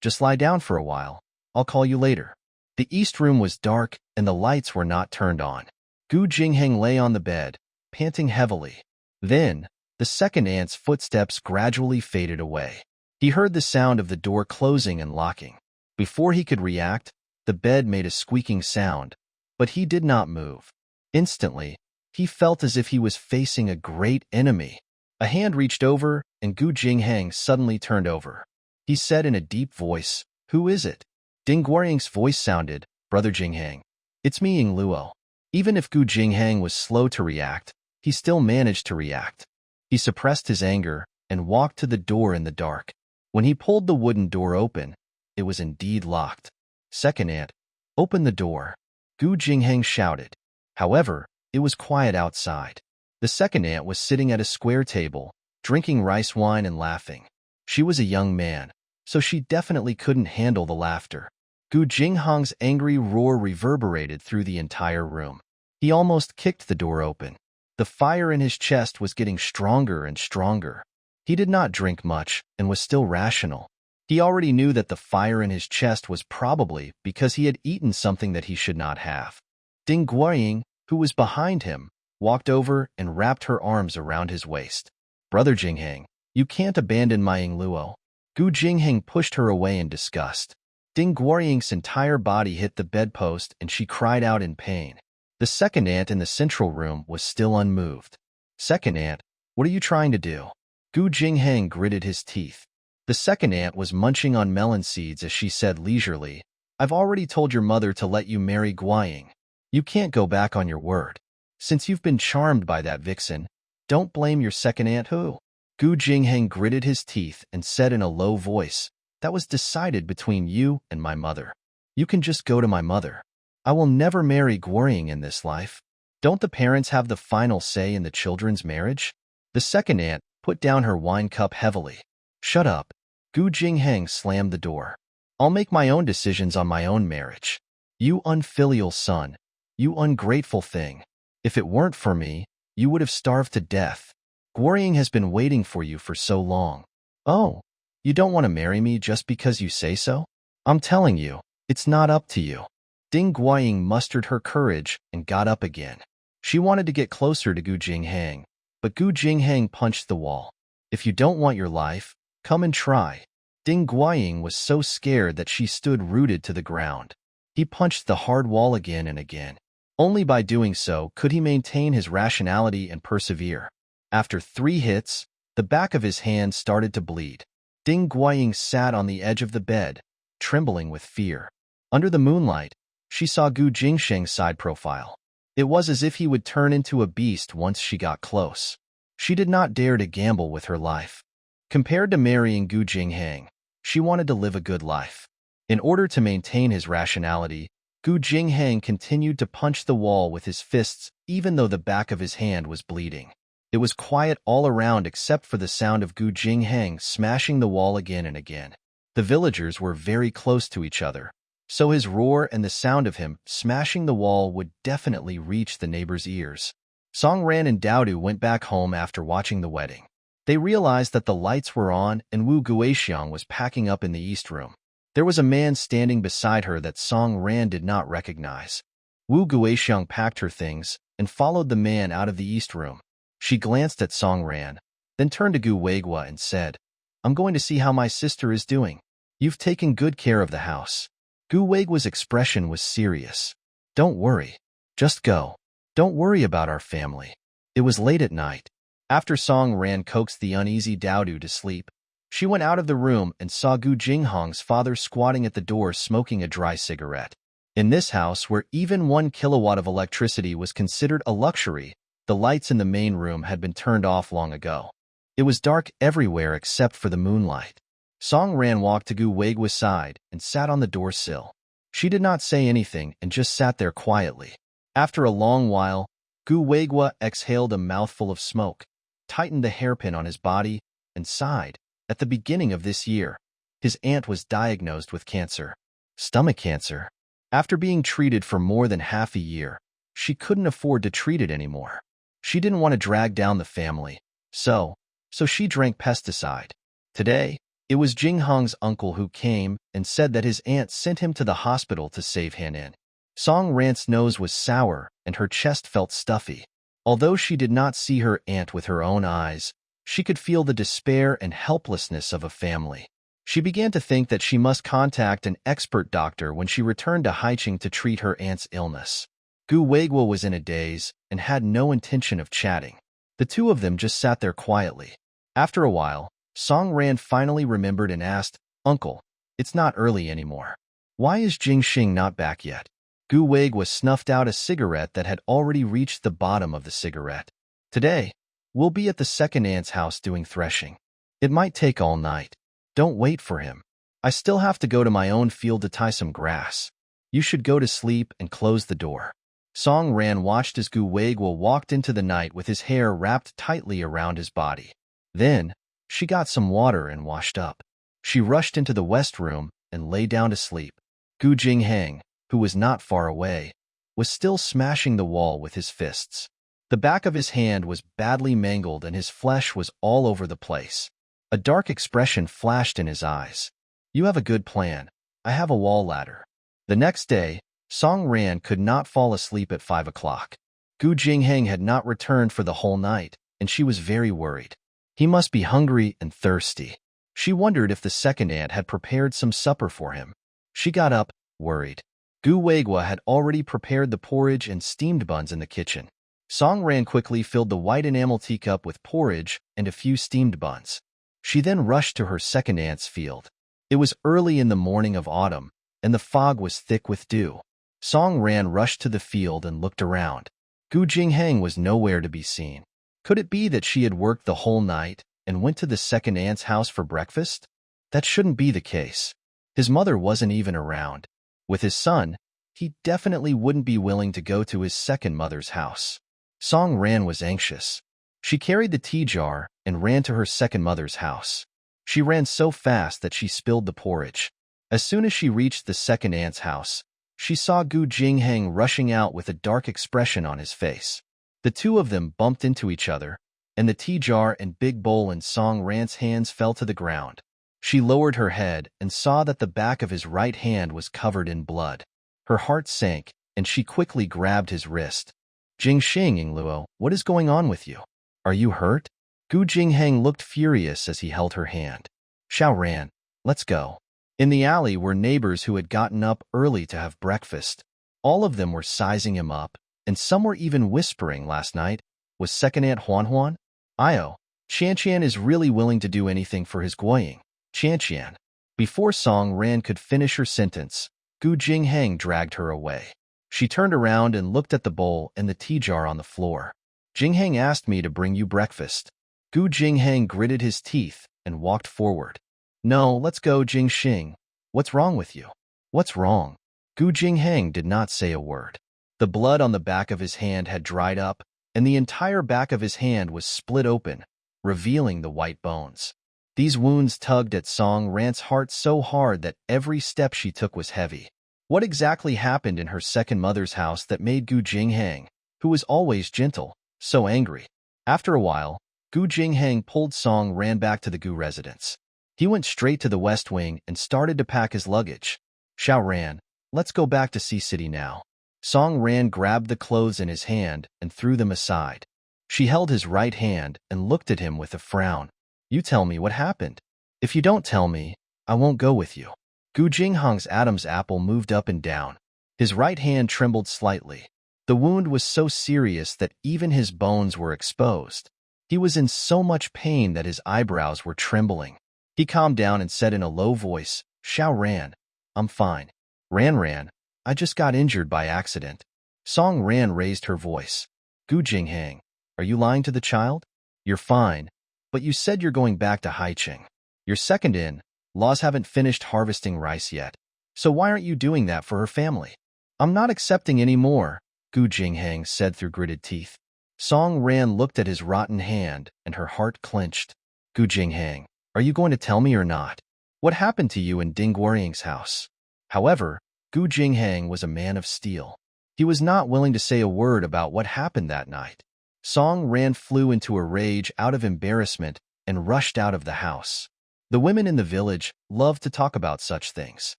[SPEAKER 1] Just lie down for a while. I'll call you later." The east room was dark and the lights were not turned on. Gu Jingheng lay on the bed, panting heavily. Then, the second aunt's footsteps gradually faded away. He heard the sound of the door closing and locking. Before he could react, the bed made a squeaking sound, but he did not move. Instantly, he felt as if he was facing a great enemy. A hand reached over, and Gu Jingheng suddenly turned over. He said in a deep voice, "Who is it?" Ding Guoying's voice sounded, "Brother Jingheng. It's me, Ying Luo." Even if Gu Jingheng was slow to react, he still managed to react. He suppressed his anger and walked to the door in the dark. When he pulled the wooden door open, it was indeed locked. "Second aunt, open the door," Gu Jingheng shouted. However, it was quiet outside. The second aunt was sitting at a square table, drinking rice wine and laughing. She was a young man, so she definitely couldn't handle the laughter. Gu Jingheng's angry roar reverberated through the entire room. He almost kicked the door open. The fire in his chest was getting stronger and stronger. He did not drink much and was still rational. He already knew that the fire in his chest was probably because he had eaten something that he should not have. Ding Guoying, who was behind him, walked over and wrapped her arms around his waist. "Brother Jingheng, you can't abandon my Ying Luo." Gu Jingheng pushed her away in disgust. Ding Guoying's entire body hit the bedpost and she cried out in pain. The second aunt in the central room was still unmoved. "Second aunt, what are you trying to do?" Gu Jingheng gritted his teeth. The second aunt was munching on melon seeds as she said leisurely, "I've already told your mother to let you marry Guoying. You can't go back on your word. Since you've been charmed by that vixen, don't blame your second aunt who?" Gu Jingheng gritted his teeth and said in a low voice, "That was decided between you and my mother. You can just go to my mother. I will never marry Guoying in this life. Don't the parents have the final say in the children's marriage?" The second aunt put down her wine cup heavily. "Shut up." Gu Jingheng slammed the door. "I'll make my own decisions on my own marriage. You unfilial son. You ungrateful thing. If it weren't for me, you would have starved to death. Guoying has been waiting for you for so long. Oh, you don't want to marry me just because you say so? I'm telling you, it's not up to you." Ding Guoying mustered her courage and got up again. She wanted to get closer to Gu Jingheng, but Gu Jingheng punched the wall. "If you don't want your life, come and try." Ding Guoying was so scared that she stood rooted to the ground. He punched the hard wall again and again. Only by doing so could he maintain his rationality and persevere. After 3 hits, the back of his hand started to bleed. Ding Guoying sat on the edge of the bed, trembling with fear. Under the moonlight, she saw Gu Jingheng's side profile. It was as if he would turn into a beast once she got close. She did not dare to gamble with her life. Compared to marrying Gu Jingheng, she wanted to live a good life. In order to maintain his rationality, Gu Jingheng continued to punch the wall with his fists even though the back of his hand was bleeding. It was quiet all around except for the sound of Gu Jingheng smashing the wall again and again. The villagers were very close to each other, so his roar and the sound of him smashing the wall would definitely reach the neighbors' ears. Song Ran and Daodu went back home after watching the wedding. They realized that the lights were on and Wu Guixiang was packing up in the east room. There was a man standing beside her that Song Ran did not recognize. Wu Guixiang packed her things and followed the man out of the east room. She glanced at Song Ran, then turned to Gu Weigua and said, "I'm going to see how my sister is doing. You've taken good care of the house." Gu Weigua's expression was serious. "Don't worry. Just go. Don't worry about our family." It was late at night. After Song Ran coaxed the uneasy Daodu to sleep, she went out of the room and saw Gu Jingheng's father squatting at the door smoking a dry cigarette. In this house, where even 1 kilowatt of electricity was considered a luxury, the lights in the main room had been turned off long ago. It was dark everywhere except for the moonlight. Song Ran walked to Gu Weigua's side and sat on the doorsill. She did not say anything and just sat there quietly. After a long while, Gu Weigua exhaled a mouthful of smoke, tightened the hairpin on his body, and sighed. At the beginning of this year, his aunt was diagnosed with cancer. Stomach cancer. After being treated for more than half a year, she couldn't afford to treat it anymore. She didn't want to drag down the family, so she drank pesticide. Today, It was Jing Hong's uncle who came and said that his aunt sent him to the hospital to save Han-in. Song Ran's nose was sour and her chest felt stuffy. Although she did not see her aunt with her own eyes, she could feel the despair and helplessness of a family. She began to think that she must contact an expert doctor when she returned to Haicheng to treat her aunt's illness. Gu Weiguo was in a daze and had no intention of chatting. The two of them just sat there quietly. After a while, Song Ran finally remembered and asked, "Uncle, it's not early anymore. Why is Jing Xing not back yet?" Gu Weiguo snuffed out a cigarette that had already reached the bottom of the cigarette. "Today, we'll be at the second aunt's house doing threshing. It might take all night. Don't wait for him. I still have to go to my own field to tie some grass. You should go to sleep and close the door." Song Ran watched as Gu Weiguo walked into the night with his hair wrapped tightly around his body. Then, she got some water and washed up. She rushed into the west room and lay down to sleep. Gu Jingheng, who was not far away, was still smashing the wall with his fists. The back of his hand was badly mangled and his flesh was all over the place. A dark expression flashed in his eyes. "You have a good plan. I have a wall ladder." The next day, Song Ran could not fall asleep at 5 o'clock. Gu Jingheng had not returned for the whole night, and she was very worried. He must be hungry and thirsty. She wondered if the second aunt had prepared some supper for him. She got up, worried. Gu Weiguo had already prepared the porridge and steamed buns in the kitchen. Song Ran quickly filled the white enamel teacup with porridge and a few steamed buns. She then rushed to her second aunt's field. It was early in the morning of autumn, and the fog was thick with dew. Song Ran rushed to the field and looked around. Gu Jingheng was nowhere to be seen. Could it be that she had worked the whole night and went to the second aunt's house for breakfast? That shouldn't be the case. His mother wasn't even around. With his son, he definitely wouldn't be willing to go to his second mother's house. Song Ran was anxious. She carried the tea jar and ran to her second mother's house. She ran so fast that she spilled the porridge. As soon as she reached the second aunt's house, she saw Gu Jingheng rushing out with a dark expression on his face. The two of them bumped into each other, and the tea jar and big bowl in Song Ran's hands fell to the ground. She lowered her head and saw that the back of his right hand was covered in blood. Her heart sank, and she quickly grabbed his wrist. "Jing Xing, Yingluo, what is going on with you? Are you hurt?" Gu Jingheng looked furious as he held her hand. "Xiao Ran, let's go." In the alley were neighbors who had gotten up early to have breakfast. All of them were sizing him up, and some were even whispering last night, "Was second aunt Huan Huan? Io, Qian is really willing to do anything for his Guoying. Qian." Before Song Ran could finish her sentence, Gu Jingheng dragged her away. She turned around and looked at the bowl and the tea jar on the floor. "Jingheng asked me to bring you breakfast." Gu Jingheng gritted his teeth and walked forward. "No, let's go, Jing Xing. What's wrong with you?" "What's wrong?" Gu Jingheng did not say a word. The blood on the back of his hand had dried up, and the entire back of his hand was split open, revealing the white bones. These wounds tugged at Song Ran's heart so hard that every step she took was heavy. What exactly happened in her second mother's house that made Gu Jingheng, who was always gentle, so angry? After a while, Gu Jingheng pulled Song Ran back to the Gu residence. He went straight to the West Wing and started to pack his luggage. "Xiao Ran, let's go back to Sea City now." Song Ran grabbed the clothes in his hand and threw them aside. She held his right hand and looked at him with a frown. "You tell me what happened. If you don't tell me, I won't go with you." Gu Jingheng's Adam's apple moved up and down. His right hand trembled slightly. The wound was so serious that even his bones were exposed. He was in so much pain that his eyebrows were trembling. He calmed down and said in a low voice, "Xiao Ran, I'm fine." Ran, I just got injured by accident." Song Ran raised her voice. "Gu Jingheng, are you lying to the child? You're fine, but you said you're going back to Haicheng. You're second in, laws haven't finished harvesting rice yet. So why aren't you doing that for her family?" "I'm not accepting any more," Gu Jingheng said through gritted teeth. Song Ran looked at his rotten hand, and her heart clenched. "Gu Jingheng, are you going to tell me or not? What happened to you in Ding Guoying's house?" However, Gu Jingheng was a man of steel. He was not willing to say a word about what happened that night. Song Ran flew into a rage out of embarrassment and rushed out of the house. The women in the village loved to talk about such things.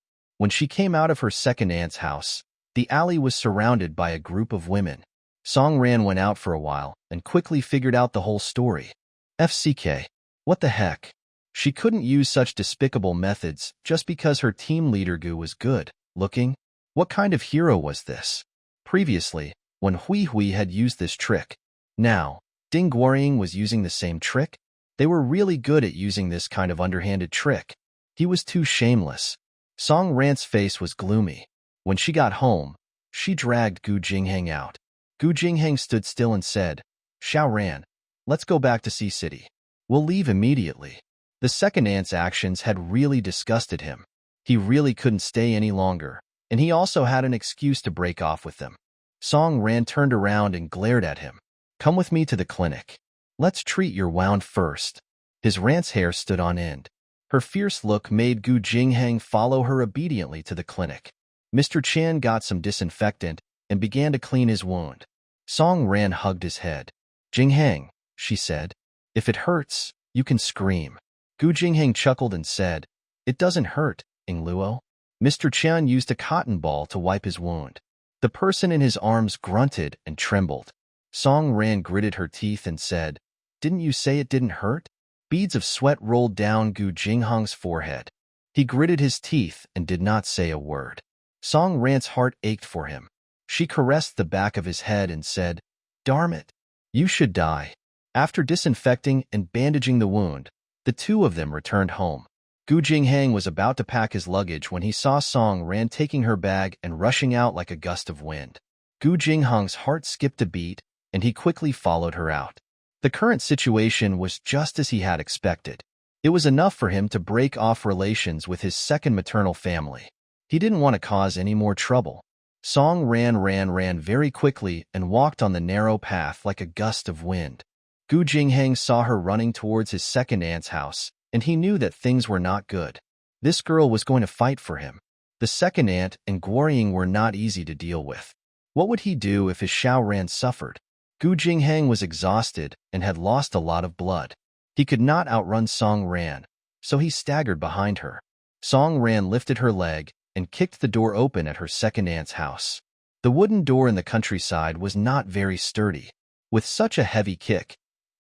[SPEAKER 1] When she came out of her second aunt's house, the alley was surrounded by a group of women. Song Ran went out for a while and quickly figured out the whole story. FCK. What the heck? She couldn't use such despicable methods just because her team leader Gu was good looking. What kind of hero was this? Previously, when Hui Hui had used this trick. Now, Ding Guorying was using the same trick? They were really good at using this kind of underhanded trick. He was too shameless. Song Ran's face was gloomy. When she got home, she dragged Gu Jingheng out. Gu Jingheng stood still and said, Xiao Ran, let's go back to Sea City. We'll leave immediately. The second aunt's actions had really disgusted him. He really couldn't stay any longer, and he also had an excuse to break off with them. Song Ran turned around and glared at him. Come with me to the clinic. Let's treat your wound first. His rant's hair stood on end. Her fierce look made Gu Jingheng follow her obediently to the clinic. Mr. Chan got some disinfectant and began to clean his wound. Song Ran hugged his head. Jingheng, she said, if it hurts, you can scream. Gu Jingheng chuckled and said, it doesn't hurt, Ingluo. Mr. Chan used a cotton ball to wipe his wound. The person in his arms grunted and trembled. Song Ran gritted her teeth and said, didn't you say it didn't hurt? Beads of sweat rolled down Gu Jingheng's forehead. He gritted his teeth and did not say a word. Song Ran's heart ached for him. She caressed the back of his head and said, darn it, you should die. After disinfecting and bandaging the wound, the two of them returned home. Gu Jingheng was about to pack his luggage when he saw Song Ran taking her bag and rushing out like a gust of wind. Gu Jingheng's heart skipped a beat, and he quickly followed her out. The current situation was just as he had expected. It was enough for him to break off relations with his second maternal family. He didn't want to cause any more trouble. Song Ran ran very quickly and walked on the narrow path like a gust of wind. Gu Jingheng saw her running towards his second aunt's house, and he knew that things were not good. This girl was going to fight for him. The second aunt and Guorying were not easy to deal with. What would he do if his Xiao Ran suffered? Gu Jingheng was exhausted and had lost a lot of blood. He could not outrun Song Ran, so he staggered behind her. Song Ran lifted her leg and kicked the door open at her second aunt's house. The wooden door in the countryside was not very sturdy. With such a heavy kick,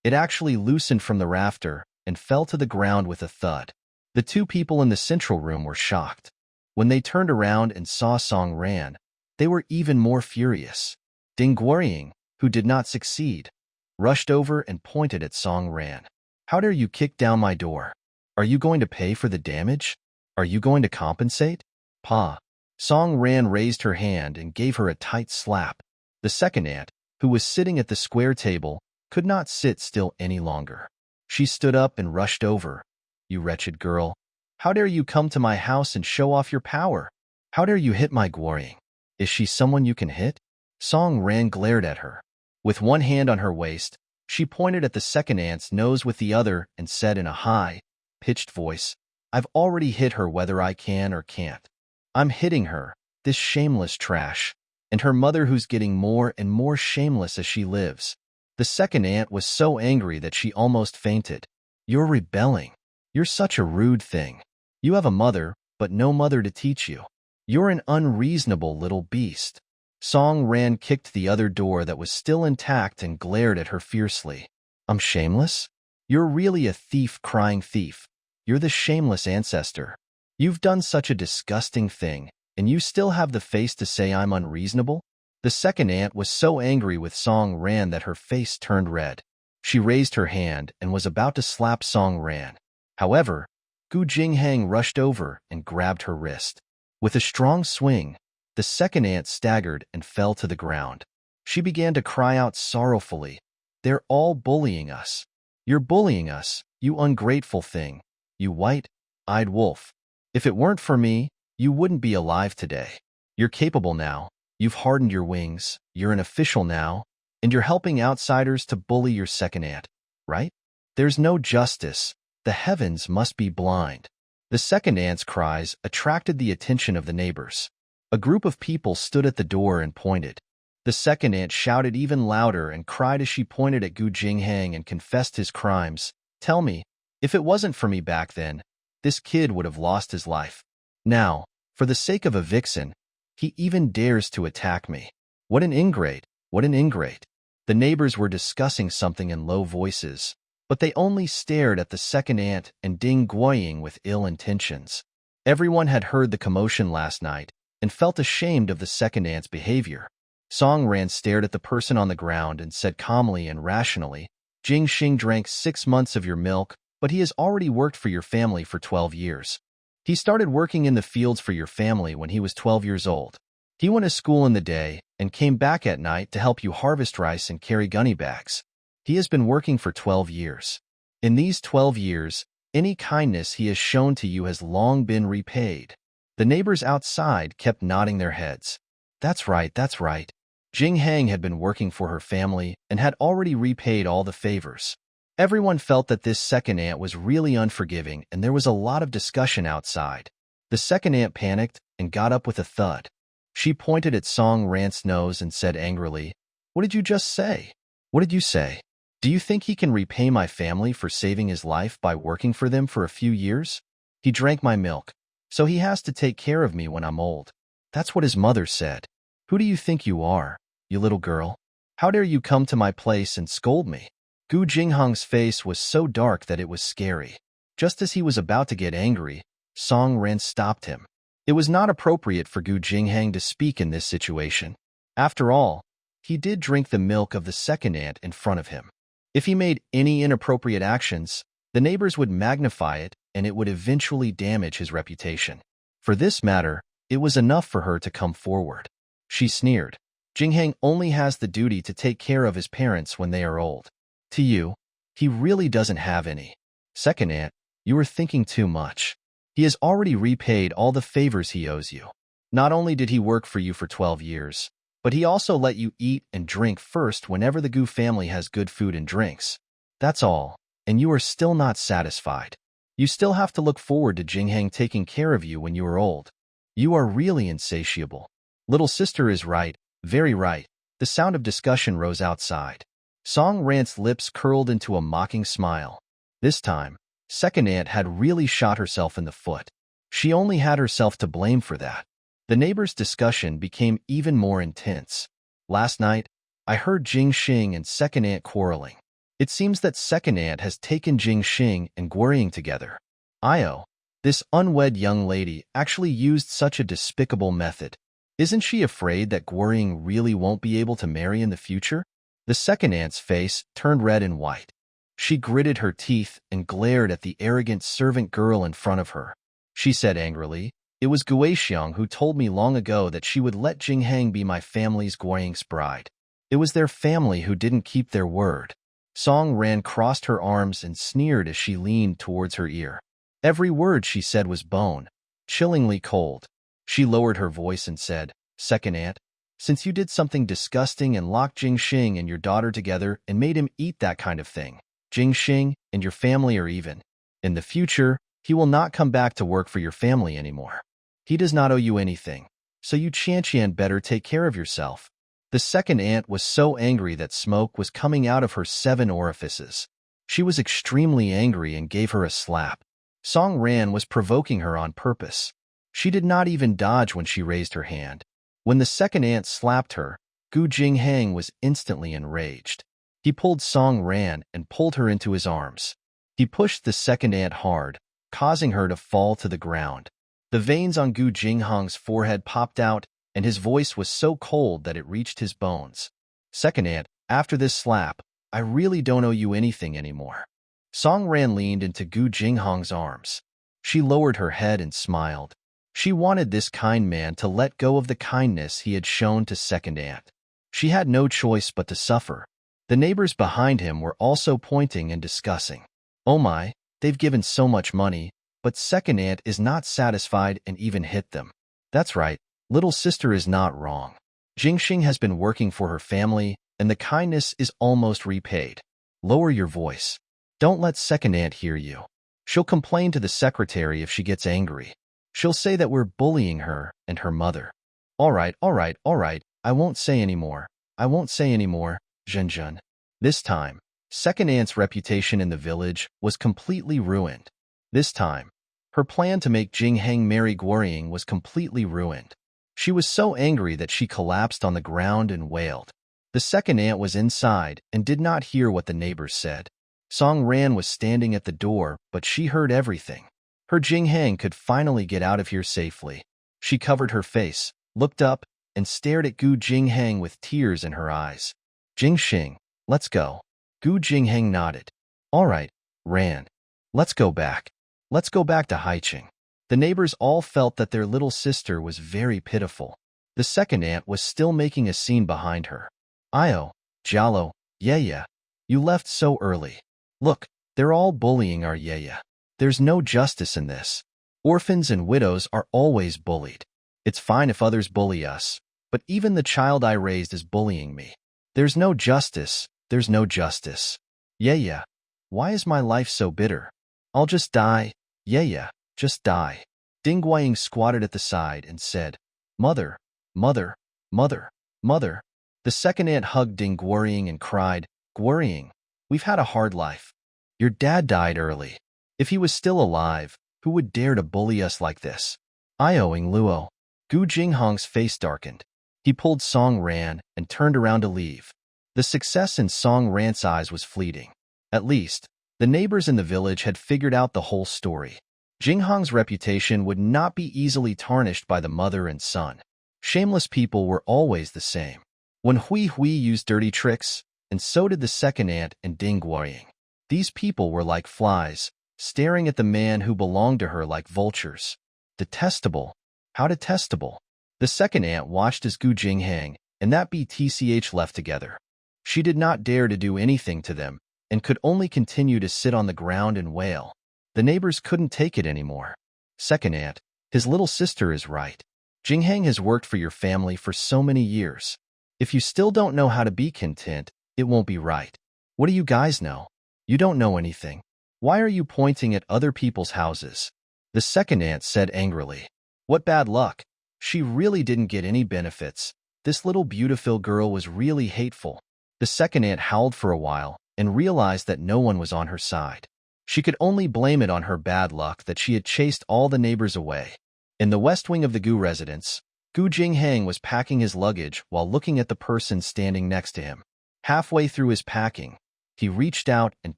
[SPEAKER 1] it actually loosened from the rafter and fell to the ground with a thud. The two people in the central room were shocked. When they turned around and saw Song Ran, they were even more furious. Ding Guorying, who did not succeed, rushed over and pointed at Song Ran. How dare you kick down my door? Are you going to pay for the damage? Are you going to compensate? Pa. Song Ran raised her hand and gave her a tight slap. The second aunt, who was sitting at the square table, could not sit still any longer. She stood up and rushed over. You wretched girl. How dare you come to my house and show off your power? How dare you hit my Guorying? Is she someone you can hit? Song Ran glared at her. With one hand on her waist, she pointed at the second aunt's nose with the other and said in a high-pitched voice, I've already hit her whether I can or can't. I'm hitting her, this shameless trash, and her mother who's getting more and more shameless as she lives. The second aunt was so angry that she almost fainted. You're rebelling. You're such a rude thing. You have a mother, but no mother to teach you. You're an unreasonable little beast. Song Ran kicked the other door that was still intact and glared at her fiercely. I'm shameless? You're really a thief crying thief. You're the shameless ancestor. You've done such a disgusting thing, and you still have the face to say I'm unreasonable? The second aunt was so angry with Song Ran that her face turned red. She raised her hand and was about to slap Song Ran. However, Gu Jingheng rushed over and grabbed her wrist. With a strong swing, the second aunt staggered and fell to the ground. She began to cry out sorrowfully. They're all bullying us. You're bullying us, you ungrateful thing, you white-eyed wolf. If it weren't for me, you wouldn't be alive today. You're capable now. You've hardened your wings. You're an official now, and you're helping outsiders to bully your second aunt, right? There's no justice. The heavens must be blind. The second aunt's cries attracted the attention of the neighbors. A group of people stood at the door and pointed. The second aunt shouted even louder and cried as she pointed at Gu Jingheng and confessed his crimes. Tell me, if it wasn't for me back then, this kid would have lost his life. Now, for the sake of a vixen, he even dares to attack me. What an ingrate, what an ingrate. The neighbors were discussing something in low voices, but they only stared at the second aunt and Ding Guoying with ill intentions. Everyone had heard the commotion last night and felt ashamed of the second aunt's behavior. Song Ran stared at the person on the ground and said calmly and rationally, Jing Xing drank 6 months of your milk, but he has already worked for your family for 12 years. He started working in the fields for your family when he was 12 years old. He went to school in the day and came back at night to help you harvest rice and carry gunny bags. He has been working for 12 years. In these 12 years, any kindness he has shown to you has long been repaid. The neighbors outside kept nodding their heads. That's right, that's right. Jing Hang had been working for her family and had already repaid all the favors. Everyone felt that this second aunt was really unforgiving, and there was a lot of discussion outside. The second aunt panicked and got up with a thud. She pointed at Song Ran's nose and said angrily, What did you just say? What did you say? Do you think he can repay my family for saving his life by working for them for a few years? He drank my milk, so he has to take care of me when I'm old. That's what his mother said. Who do you think you are, you little girl? How dare you come to my place and scold me? Gu Jinghang's face was so dark that it was scary. Just as he was about to get angry, Song Ran stopped him. It was not appropriate for Gu Jinghang to speak in this situation. After all, he did drink the milk of the second aunt in front of him. If he made any inappropriate actions, the neighbors would magnify it and it would eventually damage his reputation. For this matter, it was enough for her to come forward. She sneered. Jinghang only has the duty to take care of his parents when they are old. To you, he really doesn't have any. Second aunt, you are thinking too much. He has already repaid all the favors he owes you. Not only did he work for you for 12 years, but he also let you eat and drink first whenever the Gu family has good food and drinks. That's all, and you are still not satisfied. You still have to look forward to Jinghang taking care of you when you are old. You are really insatiable. Little sister is right, very right. The sound of discussion rose outside. Song Ran's lips curled into a mocking smile. This time, second aunt had really shot herself in the foot. She only had herself to blame for that. The neighbors' discussion became even more intense. Last night, I heard Jing Xing and second aunt quarreling. It seems that second aunt has taken Jing Xing and Guorying together. Io, this unwed young lady actually used such a despicable method. Isn't she afraid that Guorying really won't be able to marry in the future? The second aunt's face turned red and white. She gritted her teeth and glared at the arrogant servant girl in front of her. She said angrily, It was Guixiang who told me long ago that she would let Jinghang be my family's Guoying's bride. It was their family who didn't keep their word. Song Ran crossed her arms and sneered as she leaned towards her ear. Every word she said was bone, chillingly cold. She lowered her voice and said, Second aunt, since you did something disgusting and locked Jing Xing and your daughter together and made him eat that kind of thing, Jing Xing and your family are even. In the future, he will not come back to work for your family anymore. He does not owe you anything, so you Qianqian better take care of yourself. The second aunt was so angry that smoke was coming out of her 7 orifices. She was extremely angry and gave her a slap. Song Ran was provoking her on purpose. She did not even dodge when she raised her hand. When the second aunt slapped her, Gu Jinghang was instantly enraged. He pulled Song Ran and pulled her into his arms. He pushed the second aunt hard, causing her to fall to the ground. The veins on Gu Jinghang's forehead popped out, and his voice was so cold that it reached his bones. Second aunt, after this slap, I really don't owe you anything anymore. Song Ran leaned into Gu Jinghang's arms. She lowered her head and smiled. She wanted this kind man to let go of the kindness he had shown to second aunt. She had no choice but to suffer. The neighbors behind him were also pointing and discussing. Oh my, they've given so much money, but second aunt is not satisfied and even hit them. That's right, little sister is not wrong. Jingxing has been working for her family, and the kindness is almost repaid. Lower your voice. Don't let second aunt hear you. She'll complain to the secretary if she gets angry. She'll say that we're bullying her and her mother. All right, I won't say anymore. I won't say anymore, Zhenzhen. This time, second aunt's reputation in the village was completely ruined. This time, Her plan to make Jing Heng marry Guorying was completely ruined. She was so angry that she collapsed on the ground and wailed. The second aunt was inside and did not hear what the neighbors said. Song Ran was standing at the door, but she heard everything. Her Jing Heng could finally get out of here safely. She covered her face, looked up, and stared at Gu Jingheng with tears in her eyes. Jing Xing, let's go. Gu Jingheng nodded. All right, Ran. Let's go back. Let's go back to Haiqing. The neighbors all felt that their little sister was very pitiful. The second aunt was still making a scene behind her. Io, Jialo, Yaya, you left so early. Look, they're all bullying our Yaya. There's no justice in this. Orphans and widows are always bullied. It's fine if others bully us, but even the child I raised is bullying me. There's no justice, there's no justice. Yaya, why is my life so bitter? I'll just die. Yaya, just die. Ding Guiying squatted at the side and said, Mother, mother, mother, mother. The second aunt hugged Ding Guorying and cried, Guorying, we've had a hard life. Your dad died early. If he was still alive, who would dare to bully us like this? Ioing Luo. Gu Jinghong's face darkened. He pulled Song Ran and turned around to leave. The success in Song Ran's eyes was fleeting. At least, the neighbors in the village had figured out the whole story. Jinghong's reputation would not be easily tarnished by the mother and son. Shameless people were always the same. When Hui Hui used dirty tricks, and so did the second aunt and Ding Guorying. These people were like flies, staring at the man who belonged to her like vultures. Detestable. How detestable. The second aunt watched as Gu Jingheng and that BTCH left together. She did not dare to do anything to them, and could only continue to sit on the ground and wail. The neighbors couldn't take it anymore. Second aunt, his little sister is right. Jingheng has worked for your family for so many years. If you still don't know how to be content, it won't be right. What do you guys know? You don't know anything. Why are you pointing at other people's houses? The second aunt said angrily. What bad luck. She really didn't get any benefits. This little beautiful girl was really hateful. The second aunt howled for a while and realized that no one was on her side. She could only blame it on her bad luck that she had chased all the neighbors away. In the west wing of the Gu residence, Gu Jingheng was packing his luggage while looking at the person standing next to him. Halfway through his packing, he reached out and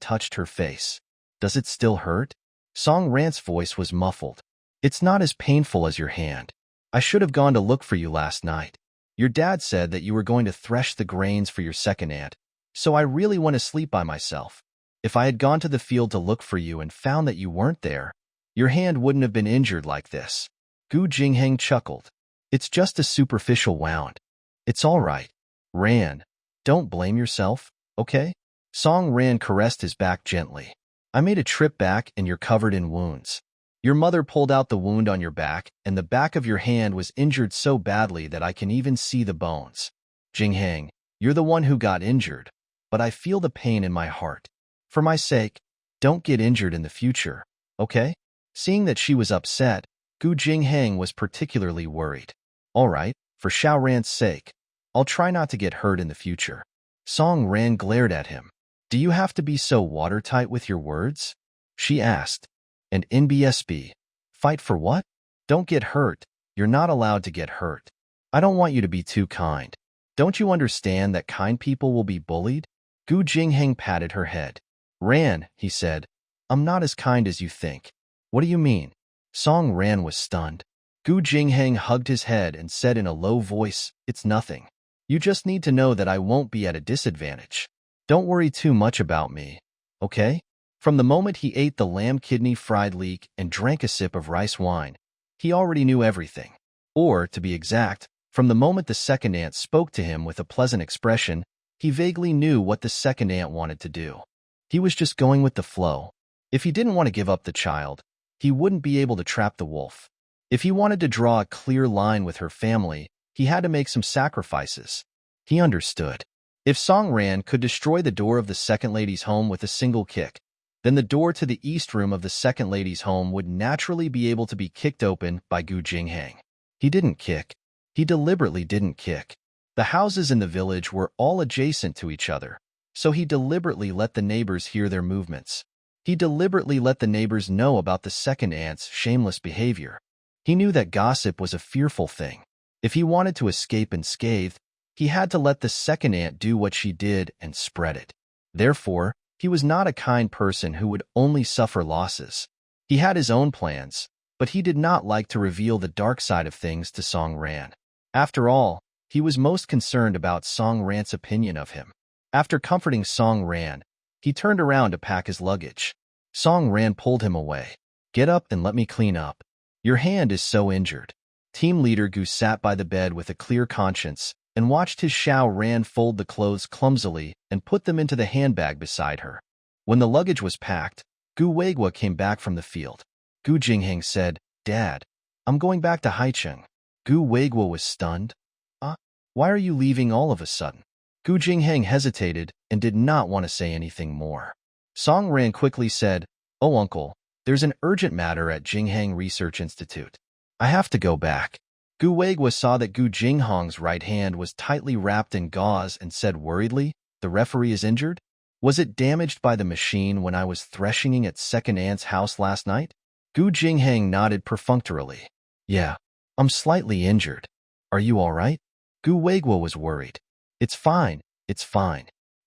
[SPEAKER 1] touched her face. Does it still hurt? Song Ran's voice was muffled. It's not as painful as your hand. I should have gone to look for you last night. Your dad said that you were going to thresh the grains for your second aunt, so I really want to sleep by myself. If I had gone to the field to look for you and found that you weren't there, your hand wouldn't have been injured like this. Gu Jingheng chuckled. It's just a superficial wound. It's all right. Ran, don't blame yourself, okay? Song Ran caressed his back gently. I made a trip back and you're covered in wounds. Your mother pulled out the wound on your back, and the back of your hand was injured so badly that I can even see the bones. Jingheng, you're the one who got injured, but I feel the pain in my heart. For my sake, don't get injured in the future, okay? Seeing that she was upset, Gu Jingheng was particularly worried. All right, for Xiao Ran's sake, I'll try not to get hurt in the future. Song Ran glared at him. Do you have to be so watertight with your words? She asked. And NBSB, fight for what? Don't get hurt. You're not allowed to get hurt. I don't want you to be too kind. Don't you understand that kind people will be bullied? Gu Jingheng patted her head. Ran, he said, I'm not as kind as you think. What do you mean? Song Ran was stunned. Gu Jingheng hugged his head and said in a low voice, It's nothing. You just need to know that I won't be at a disadvantage. Don't worry too much about me, okay? From the moment he ate the lamb kidney fried leek and drank a sip of rice wine, he already knew everything. Or, to be exact, from the moment the second aunt spoke to him with a pleasant expression, he vaguely knew what the second aunt wanted to do. He was just going with the flow. If he didn't want to give up the child, he wouldn't be able to trap the wolf. If he wanted to draw a clear line with her family, he had to make some sacrifices. He understood. If Song Ran could destroy the door of the second lady's home with a single kick, then the door to the east room of the second lady's home would naturally be able to be kicked open by Gu Jingheng. He didn't kick. He deliberately didn't kick. The houses in the village were all adjacent to each other, so he deliberately let the neighbors hear their movements. He deliberately let the neighbors know about the second aunt's shameless behavior. He knew that gossip was a fearful thing. If he wanted to escape unscathed, he had to let the second aunt do what she did and spread it. Therefore, he was not a kind person who would only suffer losses. He had his own plans, but he did not like to reveal the dark side of things to Song Ran. After all, he was most concerned about Song Ran's opinion of him. After comforting Song Ran, he turned around to pack his luggage. Song Ran pulled him away. "Get up and let me clean up. Your hand is so injured." Team leader Gu sat by the bed with a clear conscience and watched his Xiao Ran fold the clothes clumsily and put them into the handbag beside her. When the luggage was packed, Gu Weigua came back from the field. Gu Jingheng said, "Dad, I'm going back to Haicheng." Gu Weigua was stunned. Why are you leaving all of a sudden?" Gu Jingheng hesitated and did not want to say anything more. Song Ran quickly said, "Oh, uncle, there's an urgent matter at Jingheng Research Institute. I have to go back." Gu Weigua saw that Gu Jingheng's right hand was tightly wrapped in gauze and said worriedly, "The referee is injured? Was it damaged by the machine when I was threshing at second aunt's house last night?" Gu Jingheng nodded perfunctorily. "Yeah, I'm slightly injured. Are you all right?" Gu Weigua was worried. It's fine.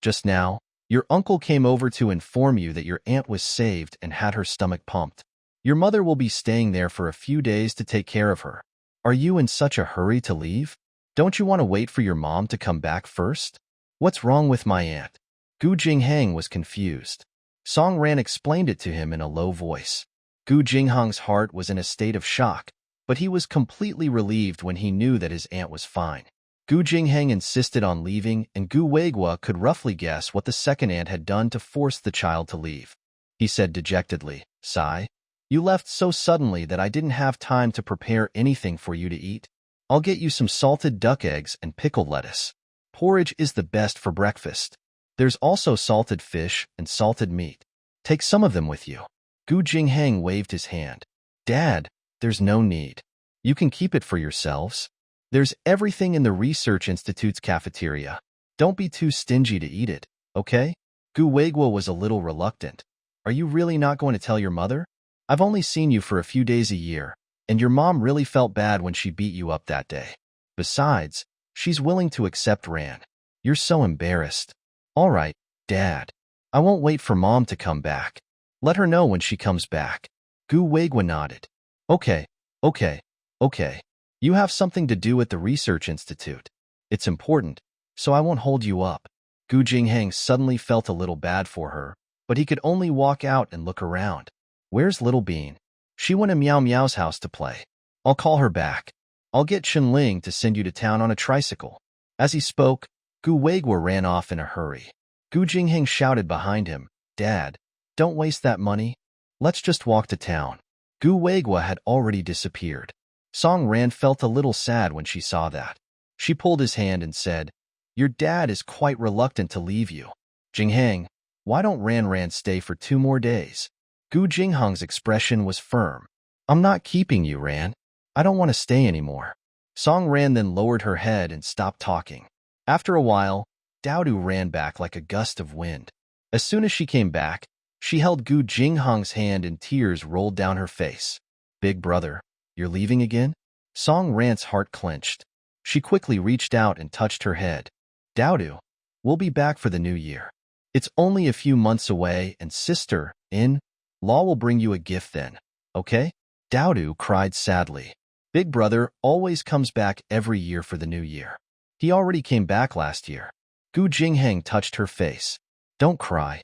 [SPEAKER 1] Just now, your uncle came over to inform you that your aunt was saved and had her stomach pumped. Your mother will be staying there for a few days to take care of her. Are you in such a hurry to leave? Don't you want to wait for your mom to come back first? What's wrong with my aunt?" Gu Jingheng was confused. Song Ran explained it to him in a low voice. Gu Jingheng's heart was in a state of shock, but he was completely relieved when he knew that his aunt was fine. Gu Jingheng insisted on leaving, and Gu Weigua could roughly guess what the second aunt had done to force the child to leave. He said dejectedly, "Sai, you left so suddenly that I didn't have time to prepare anything for you to eat. I'll get you some salted duck eggs and pickled lettuce. Porridge is the best for breakfast. There's also salted fish and salted meat. Take some of them with you." Gu Jingheng waved his hand. "Dad, there's no need. You can keep it for yourselves. There's everything in the Research Institute's cafeteria. Don't be too stingy to eat it, okay?" Gu Weigua was a little reluctant. "Are you really not going to tell your mother? I've only seen you for a few days a year, and your mom really felt bad when she beat you up that day. Besides, she's willing to accept Ran. You're so embarrassed." "All right, Dad. I won't wait for Mom to come back. Let her know when she comes back." Gu Weigua nodded. Okay. You have something to do at the Research Institute. It's important, so I won't hold you up." Gu Jingheng suddenly felt a little bad for her, but he could only walk out and look around. "Where's Little Bean? She went to Meow Meow's house to play. I'll call her back. I'll get Ling to send you to town on a tricycle." As he spoke, Gu Weigua ran off in a hurry. Gu Jingheng shouted behind him, "Dad, don't waste that money. Let's just walk to town." Gu Weigua had already disappeared. Song Ran felt a little sad when she saw that. She pulled his hand and said, "Your dad is quite reluctant to leave you. Jingheng, why don't Ran stay for 2 more days?" Gu Jingheng's expression was firm. "I'm not keeping you, Ran. I don't want to stay anymore." Song Ran then lowered her head and stopped talking. After a while, Daodu ran back like a gust of wind. As soon as she came back, she held Gu Jingheng's hand and tears rolled down her face. "Big brother, you're leaving again?" Song Ran's heart clenched. She quickly reached out and touched her head. "Daodu, we'll be back for the new year. It's only a few months away, and sister-in-law will bring you a gift then, okay?" Daodu cried sadly. "Big brother always comes back every year for the new year. He already came back last year." Gu Jingheng touched her face. Don't cry,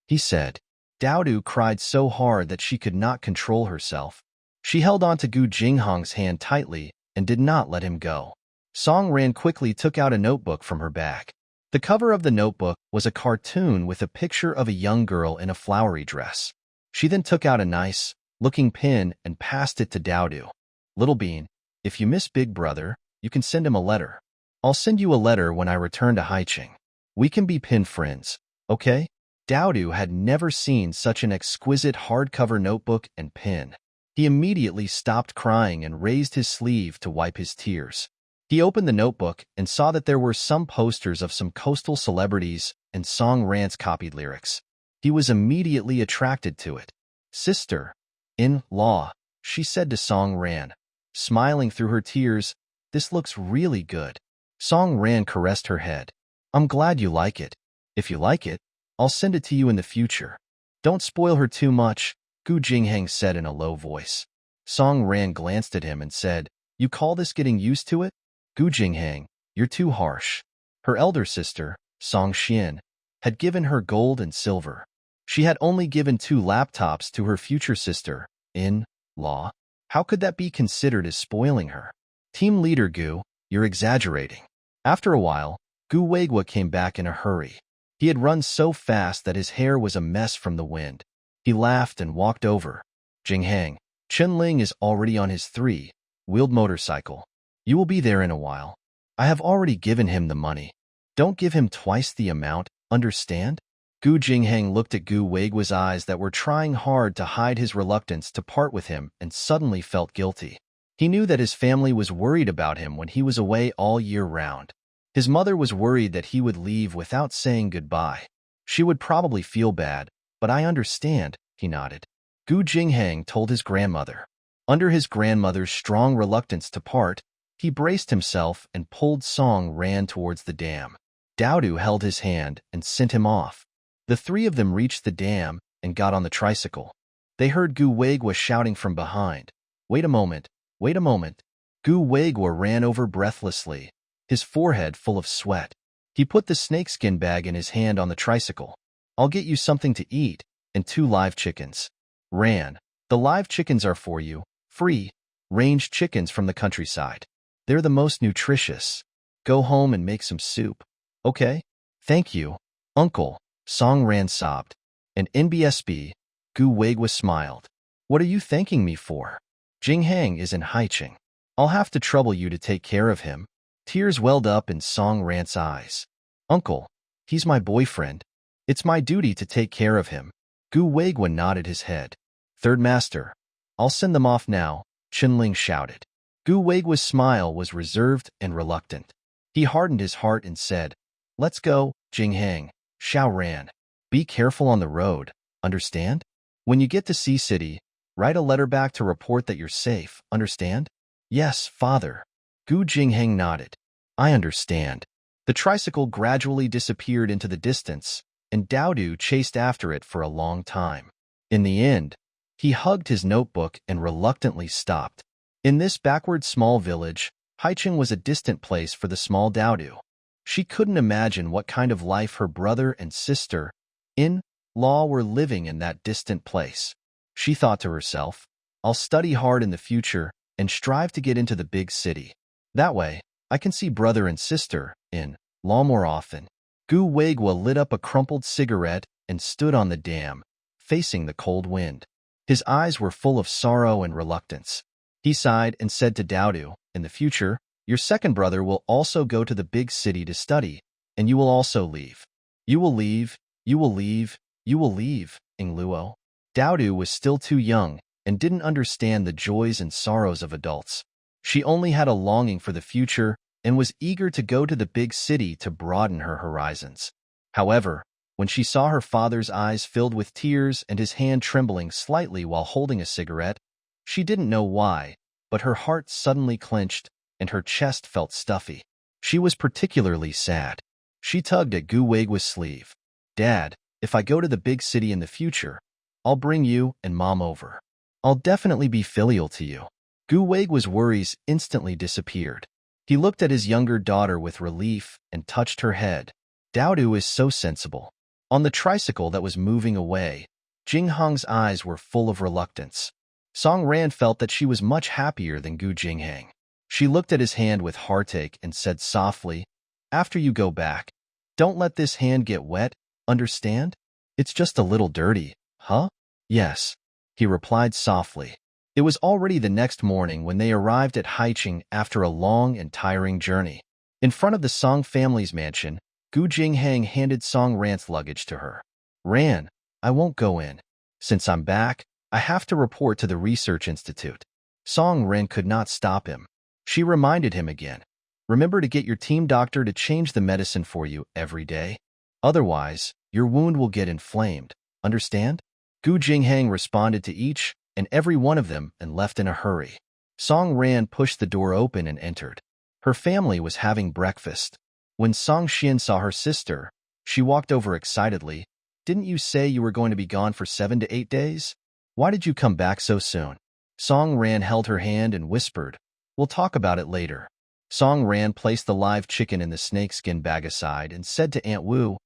[SPEAKER 1] he said. Daodu cried so hard that she could not control herself. She held on to Gu Jingheng's hand tightly and did not let him go. Song Ran quickly took out a notebook from her bag. The cover of the notebook was a cartoon with a picture of a young girl in a flowery dress. She then took out a nice-looking pin and passed it to Daodu. "Little Bean, if you miss Big Brother, you can send him a letter. I'll send you a letter when I return to Haicheng. We can be pin friends, okay?" Daodu had never seen such an exquisite hardcover notebook and pin. He immediately stopped crying and raised his sleeve to wipe his tears. He opened the notebook and saw that there were some posters of some coastal celebrities and Song Ran's copied lyrics. He was immediately attracted to it. Sister-in-law, she said to Song Ran, smiling through her tears, this looks really good. Song Ran caressed her head. I'm glad you like it. If you like it, I'll send it to you in the future. Don't spoil her too much, Gu Jingheng said in a low voice. Song Ran glanced at him and said, you call this getting used to it? Gu Jingheng, you're too harsh. Her elder sister, Song Xian, had given her gold and silver. She had only given 2 laptops to her future sister-in-law. How could that be considered as spoiling her? Team leader Gu, you're exaggerating. After a while, Gu Weigua came back in a hurry. He had run so fast that his hair was a mess from the wind. He laughed and walked over. Jingheng, Chenling is already on his 3-wheeled motorcycle. You will be there in a while. I have already given him the money. Don't give him twice the amount, understand? Gu Jingheng looked at Gu Weigua's eyes that were trying hard to hide his reluctance to part with him and suddenly felt guilty. He knew that his family was worried about him when he was away all year round. His mother was worried that he would leave without saying goodbye. She would probably feel bad, but I understand, he nodded. Gu Jingheng told his grandmother. Under his grandmother's strong reluctance to part, he braced himself and pulled Song Ran towards the dam. Daodu held his hand and sent him off. The 3 of them reached the dam and got on the tricycle. They heard Gu Weigua shouting from behind. Wait a moment, wait a moment. Gu Weigua ran over breathlessly, his forehead full of sweat. He put the snakeskin bag in his hand on the tricycle. I'll get you something to eat, and 2 live chickens. Ran, the live chickens are for you, free-range chickens from the countryside. They're the most nutritious. Go home and make some soup. Okay? Thank you, Uncle. Song Ran sobbed. And NBSB, Gu Weigua smiled. What are you thanking me for? Jingheng is in Haicheng. I'll have to trouble you to take care of him. Tears welled up in Song Ran's eyes. Uncle, he's my boyfriend. It's my duty to take care of him. Gu Weigua nodded his head. Third Master, I'll send them off now, Chenling shouted. Gu Weigua's smile was reserved and reluctant. He hardened his heart and said, let's go, Jingheng. Xiao Ran. Be careful on the road, understand? When you get to Sea City, write a letter back to report that you're safe, understand? Yes, father. Gu Jingheng nodded. I understand. The tricycle gradually disappeared into the distance, and Daodu chased after it for a long time. In the end, he hugged his notebook and reluctantly stopped. In this backward small village, Haicheng was a distant place for the small Daodu. She couldn't imagine what kind of life her brother and sister-in-law were living in that distant place. She thought to herself, I'll study hard in the future and strive to get into the big city. That way, I can see brother and sister-in-law more often. Gu Weigua lit up a crumpled cigarette and stood on the dam, facing the cold wind. His eyes were full of sorrow and reluctance. He sighed and said to Daodu, in the future, your second brother will also go to the big city to study, and you will also leave. You will leave, you will leave, you will leave, Ingluo. Daodu was still too young and didn't understand the joys and sorrows of adults. She only had a longing for the future and was eager to go to the big city to broaden her horizons. However, when she saw her father's eyes filled with tears and his hand trembling slightly while holding a cigarette, she didn't know why, but her heart suddenly clenched and her chest felt stuffy. She was particularly sad. She tugged at Gu Weigua's sleeve. Dad, if I go to the big city in the future, I'll bring you and Mom over. I'll definitely be filial to you. Gu Weigua's worries instantly disappeared. He looked at his younger daughter with relief and touched her head. Daodu is so sensible. On the tricycle that was moving away, Jingheng's eyes were full of reluctance. Song Ran felt that she was much happier than Gu Jingheng. She looked at his hand with heartache and said softly, after you go back, don't let this hand get wet, understand? It's just a little dirty, huh? Yes, he replied softly. It was already the next morning when they arrived at Haicheng after a long and tiring journey. In front of the Song family's mansion, Gu Jingheng handed Song Ran's luggage to her. Ran, I won't go in. Since I'm back, I have to report to the research institute. Song Ran could not stop him. She reminded him again. Remember to get your team doctor to change the medicine for you every day. Otherwise, your wound will get inflamed. Understand? Gu Jinghang responded to each and every one of them and left in a hurry. Song Ran pushed the door open and entered. Her family was having breakfast. When Song Xian saw her sister, she walked over excitedly. Didn't you say you were going to be gone for 7 to 8 days? Why did you come back so soon? Song Ran held her hand and whispered, We'll talk about it later. Song Ran placed the live chicken in the snakeskin bag aside and said to Aunt Wu,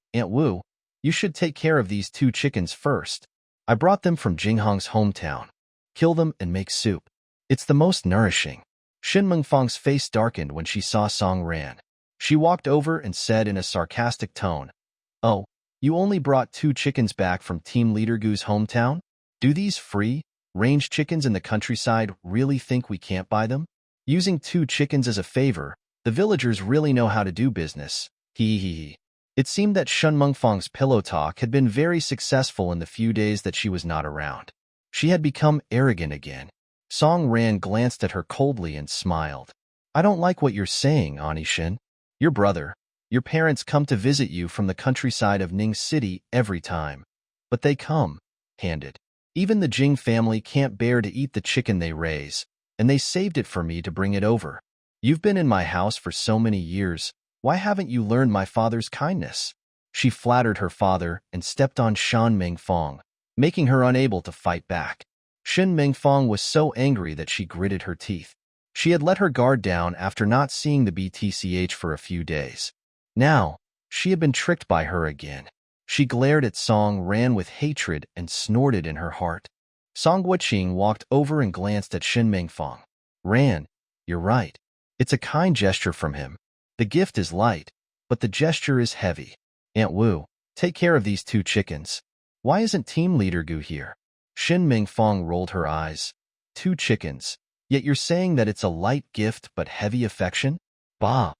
[SPEAKER 1] you should take care of these 2 chickens first. I brought them from Jinghong's hometown. Kill them and make soup. It's the most nourishing. Shin Mengfang's face darkened when she saw Song Ran. She walked over and said in a sarcastic tone, Oh, you only brought 2 chickens back from Team Leader Gu's hometown? Do these free-range chickens in the countryside really think we can't buy them? Using 2 chickens as a favor, the villagers really know how to do business. Hee. It seemed that Shun Mengfang's pillow talk had been very successful in the few days that she was not around. She had become arrogant again. Song Ran glanced at her coldly and smiled. I don't like what you're saying, Anishin. Your brother, your parents come to visit you from the countryside of Ning City every time. But they come, handed. Even the Jing family can't bear to eat the chicken they raise, and they saved it for me to bring it over. You've been in my house for so many years. Why haven't you learned my father's kindness? She flattered her father and stepped on Shan Mengfang, making her unable to fight back. Shin Mengfang was so angry that she gritted her teeth. She had let her guard down after not seeing the BTCH for a few days. Now, she had been tricked by her again. She glared at Song Ran with hatred and snorted in her heart. Song Guoqing walked over and glanced at Shin Mengfang. Ran, you're right. It's a kind gesture from him. The gift is light, but the gesture is heavy. Aunt Wu, take care of these 2 chickens. Why isn't Team Leader Gu here? Shin Mengfang rolled her eyes. 2 chickens. Yet you're saying that it's a light gift but heavy affection? Bah.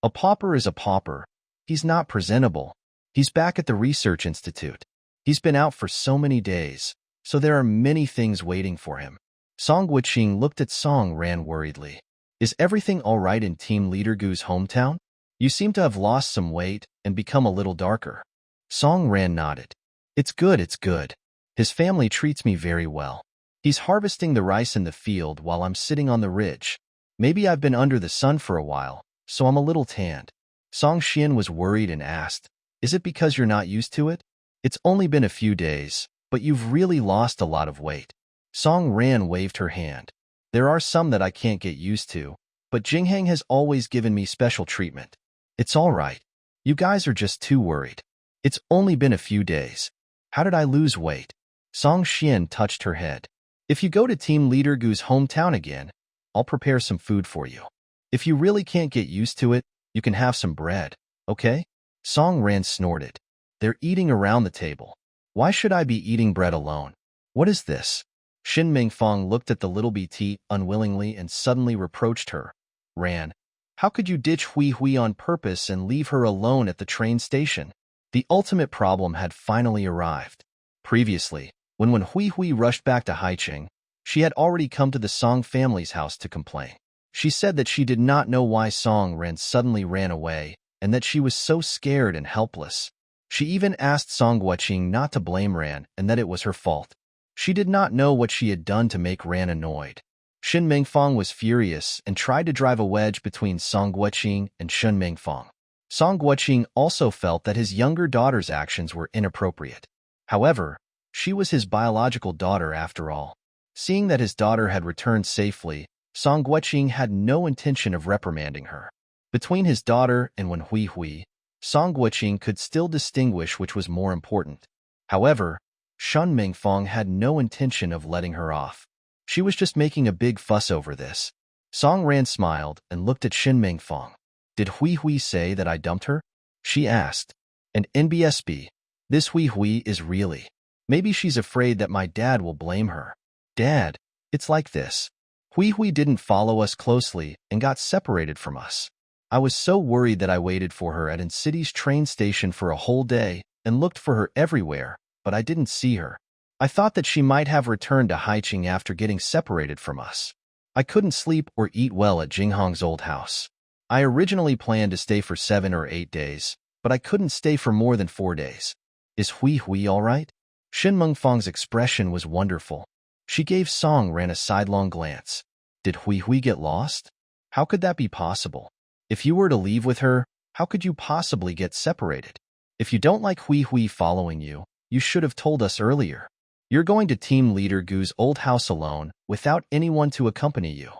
[SPEAKER 1] A pauper is a pauper. He's not presentable. He's back at the research institute. He's been out for so many days, so there are many things waiting for him. Song Guoqing looked at Song Ran worriedly. Is everything all right in Team Leader Gu's hometown? You seem to have lost some weight and become a little darker. Song Ran nodded. It's good. His family treats me very well. He's harvesting the rice in the field while I'm sitting on the ridge. Maybe I've been under the sun for a while, so I'm a little tanned. Song Xian was worried and asked, Is it because you're not used to it? It's only been a few days, but you've really lost a lot of weight. Song Ran waved her hand. There are some that I can't get used to, but Jinghang has always given me special treatment. It's all right. You guys are just too worried. It's only been a few days. How did I lose weight? Song Xian touched her head. If you go to Team Leader Gu's hometown again, I'll prepare some food for you. If you really can't get used to it, you can have some bread, okay? Song Ran snorted. They're eating around the table. Why should I be eating bread alone? What is this? Shin Mengfang looked at the little BT unwillingly and suddenly reproached her. Ran, how could you ditch Hui Hui on purpose and leave her alone at the train station? The ultimate problem had finally arrived. Previously, when Hui Hui rushed back to Haicheng, she had already come to the Song family's house to complain. She said that she did not know why Song Ran suddenly ran away and that she was so scared and helpless. She even asked Song Guoqing not to blame Ran and that it was her fault. She did not know what she had done to make Ran annoyed. Shin Mengfang was furious and tried to drive a wedge between Song Guoqing and Shin Mengfang. Song Guoqing also felt that his younger daughter's actions were inappropriate. However, she was his biological daughter after all. Seeing that his daughter had returned safely, Song Guoqing had no intention of reprimanding her. Between his daughter and Wen Hui Hui, Song Guoqing could still distinguish which was more important. However, Shun Mengfang had no intention of letting her off. She was just making a big fuss over this. Song Ran smiled and looked at Shin Mengfang. Did Hui Hui say that I dumped her? She asked. And NBSB, this Hui Hui is really. Maybe she's afraid that my dad will blame her. Dad, it's like this. Hui Hui didn't follow us closely and got separated from us. I was so worried that I waited for her at City's train station for a whole day and looked for her everywhere, but I didn't see her. I thought that she might have returned to Haicheng after getting separated from us. I couldn't sleep or eat well at Jinghong's old house. I originally planned to stay for 7 or 8 days, but I couldn't stay for more than 4 days. Is Hui Hui all right? Shin Mengfang's expression was wonderful. She gave Song Ran a sidelong glance. Did Hui Hui get lost? How could that be possible? If you were to leave with her, how could you possibly get separated? If you don't like Hui Hui following you, you should have told us earlier. You're going to Team Leader Gu's old house alone, without anyone to accompany you.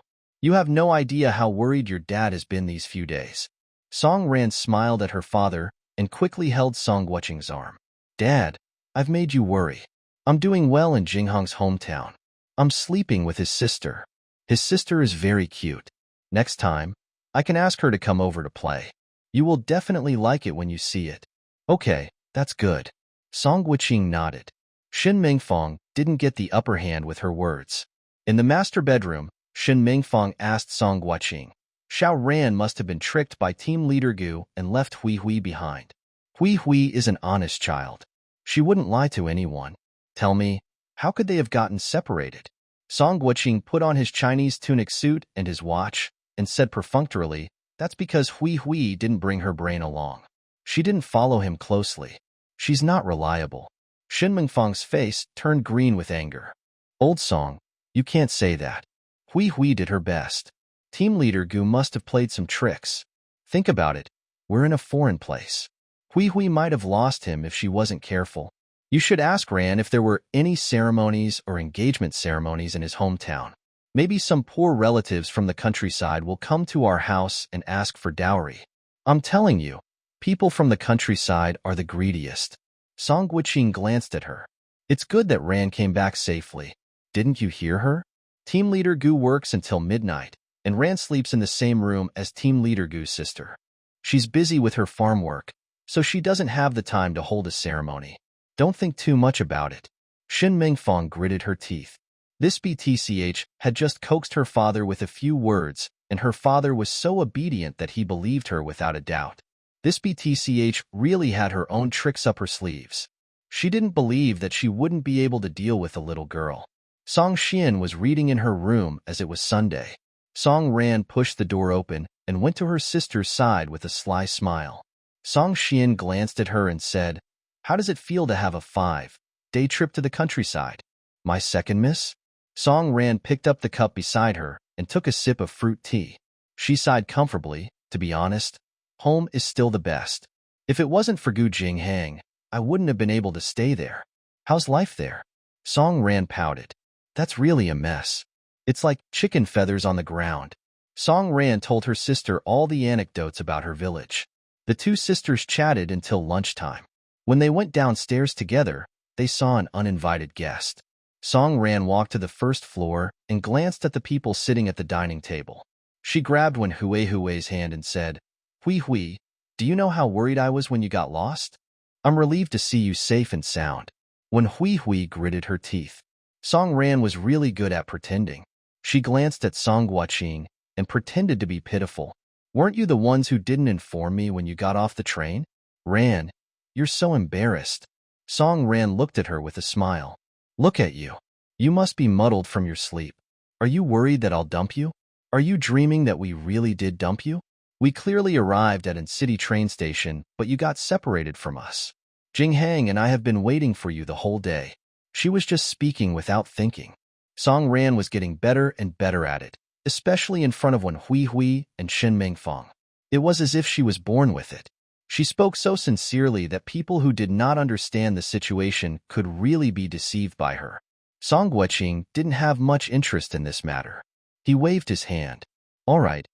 [SPEAKER 1] You have no idea how worried your dad has been these few days. Song Ran smiled at her father and quickly held Song Guoqing's arm. Dad, I've made you worry. I'm doing well in Jinghong's hometown. I'm sleeping with his sister. His sister is very cute. Next time, I can ask her to come over to play. You will definitely like it when you see it. Okay, that's good. Song Guoqing nodded. Shin Mengfang didn't get the upper hand with her words. In the master bedroom, Shin Mengfang asked Song Guoqing. Xiao Ran must have been tricked by Team Leader Gu and left Hui Hui behind. Hui Hui is an honest child. She wouldn't lie to anyone. Tell me, how could they have gotten separated? Song Guoqing put on his Chinese tunic suit and his watch, and said perfunctorily, that's because Hui Hui didn't bring her brain along. She didn't follow him closely. She's not reliable. Shin Mengfang's face turned green with anger. Old Song, you can't say that. Hui Hui did her best. Team Leader Gu must have played some tricks. Think about it. We're in a foreign place. Hui Hui might have lost him if she wasn't careful. You should ask Ran if there were any ceremonies or engagement ceremonies in his hometown. Maybe some poor relatives from the countryside will come to our house and ask for dowry. I'm telling you, people from the countryside are the greediest. Song Guoqing glanced at her. It's good that Ran came back safely. Didn't you hear her? Team Leader Gu works until midnight, and Ran sleeps in the same room as Team Leader Gu's sister. She's busy with her farm work, so she doesn't have the time to hold a ceremony. Don't think too much about it. Shin Mengfang gritted her teeth. This BTCH had just coaxed her father with a few words, and her father was so obedient that he believed her without a doubt. This BTCH really had her own tricks up her sleeves. She didn't believe that she wouldn't be able to deal with the little girl. Song Xian was reading in her room as it was Sunday. Song Ran pushed the door open and went to her sister's side with a sly smile. Song Xian glanced at her and said, how does it feel to have a 5-day trip to the countryside? My second miss? Song Ran picked up the cup beside her and took a sip of fruit tea. She sighed comfortably. To be honest, home is still the best. If it wasn't for Gu Jinghang, I wouldn't have been able to stay there. How's life there? Song Ran pouted. That's really a mess. It's like chicken feathers on the ground. Song Ran told her sister all the anecdotes about her village. The two sisters chatted until lunchtime. When they went downstairs together, they saw an uninvited guest. Song Ran walked to the first floor and glanced at the people sitting at the dining table. She grabbed Wen Hui's hand and said, Hui Hui, do you know how worried I was when you got lost? I'm relieved to see you safe and sound. When Hui gritted her teeth. Song Ran was really good at pretending. She glanced at Song Guoqing and pretended to be pitiful. Weren't you the ones who didn't inform me when you got off the train? Ran, you're so embarrassed. Song Ran looked at her with a smile. Look at you. You must be muddled from your sleep. Are you worried that I'll dump you? Are you dreaming that we really did dump you? We clearly arrived at an city train station, but you got separated from us. Jinghang and I have been waiting for you the whole day. She was just speaking without thinking. Song Ran was getting better and better at it, especially in front of Wen Hui and Shin Mengfang. It was as if she was born with it. She spoke so sincerely that people who did not understand the situation could really be deceived by her. Song Guoqing didn't have much interest in this matter. He waved his hand. All right.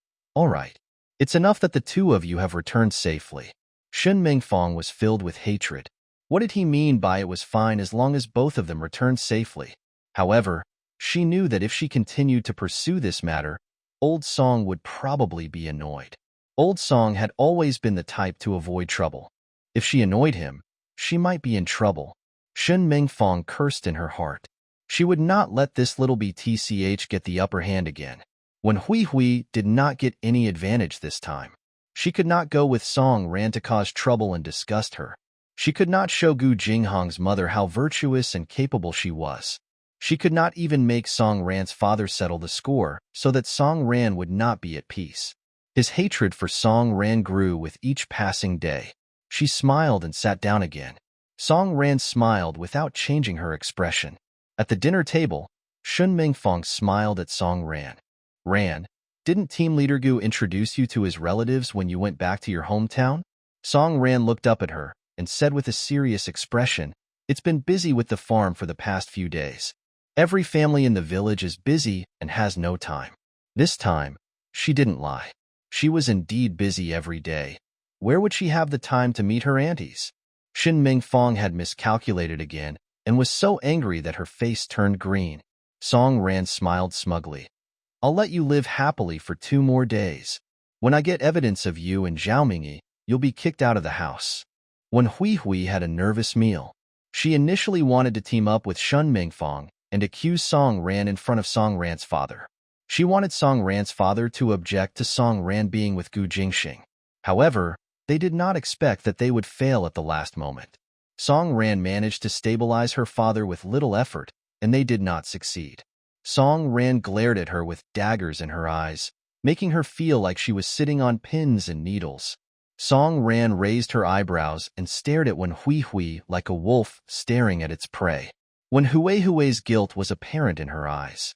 [SPEAKER 1] It's enough that the two of you have returned safely. Shin Mengfang was filled with hatred. What did he mean by it was fine as long as both of them returned safely? However, she knew that if she continued to pursue this matter, Old Song would probably be annoyed. Old Song had always been the type to avoid trouble. If she annoyed him, she might be in trouble. Shin Mengfang cursed in her heart. She would not let this little BTCH get the upper hand again. When Hui did not get any advantage this time. She could not go with Song Ran to cause trouble and disgust her. She could not show Gu Jinghong's mother how virtuous and capable she was. She could not even make Song Ran's father settle the score so that Song Ran would not be at peace. His hatred for Song Ran grew with each passing day. She smiled and sat down again. Song Ran smiled without changing her expression. At the dinner table, Shun Mingfong smiled at Song Ran. Ran, didn't Team Leader Gu introduce you to his relatives when you went back to your hometown? Song Ran looked up at her and said with a serious expression, "It's been busy with the farm for the past few days. Every family in the village is busy and has no time." This time, she didn't lie. She was indeed busy every day. Where would she have the time to meet her aunties? Shin Mingfong had miscalculated again and was so angry that her face turned green. Song Ran smiled smugly. "I'll let you live happily for 2 more days. When I get evidence of you and Zhao Mingyi, you'll be kicked out of the house." When Hui Hui had a nervous meal, she initially wanted to team up with Shun Mingfong and accuse Song Ran in front of Song Ran's father. She wanted Song Ran's father to object to Song Ran being with Gu Jingxing. However, they did not expect that they would fail at the last moment. Song Ran managed to stabilize her father with little effort, and they did not succeed. Song Ran glared at her with daggers in her eyes, making her feel like she was sitting on pins and needles. Song Ran raised her eyebrows and stared at Wen Hui Hui like a wolf staring at its prey. Wen Hui Hui's guilt was apparent in her eyes.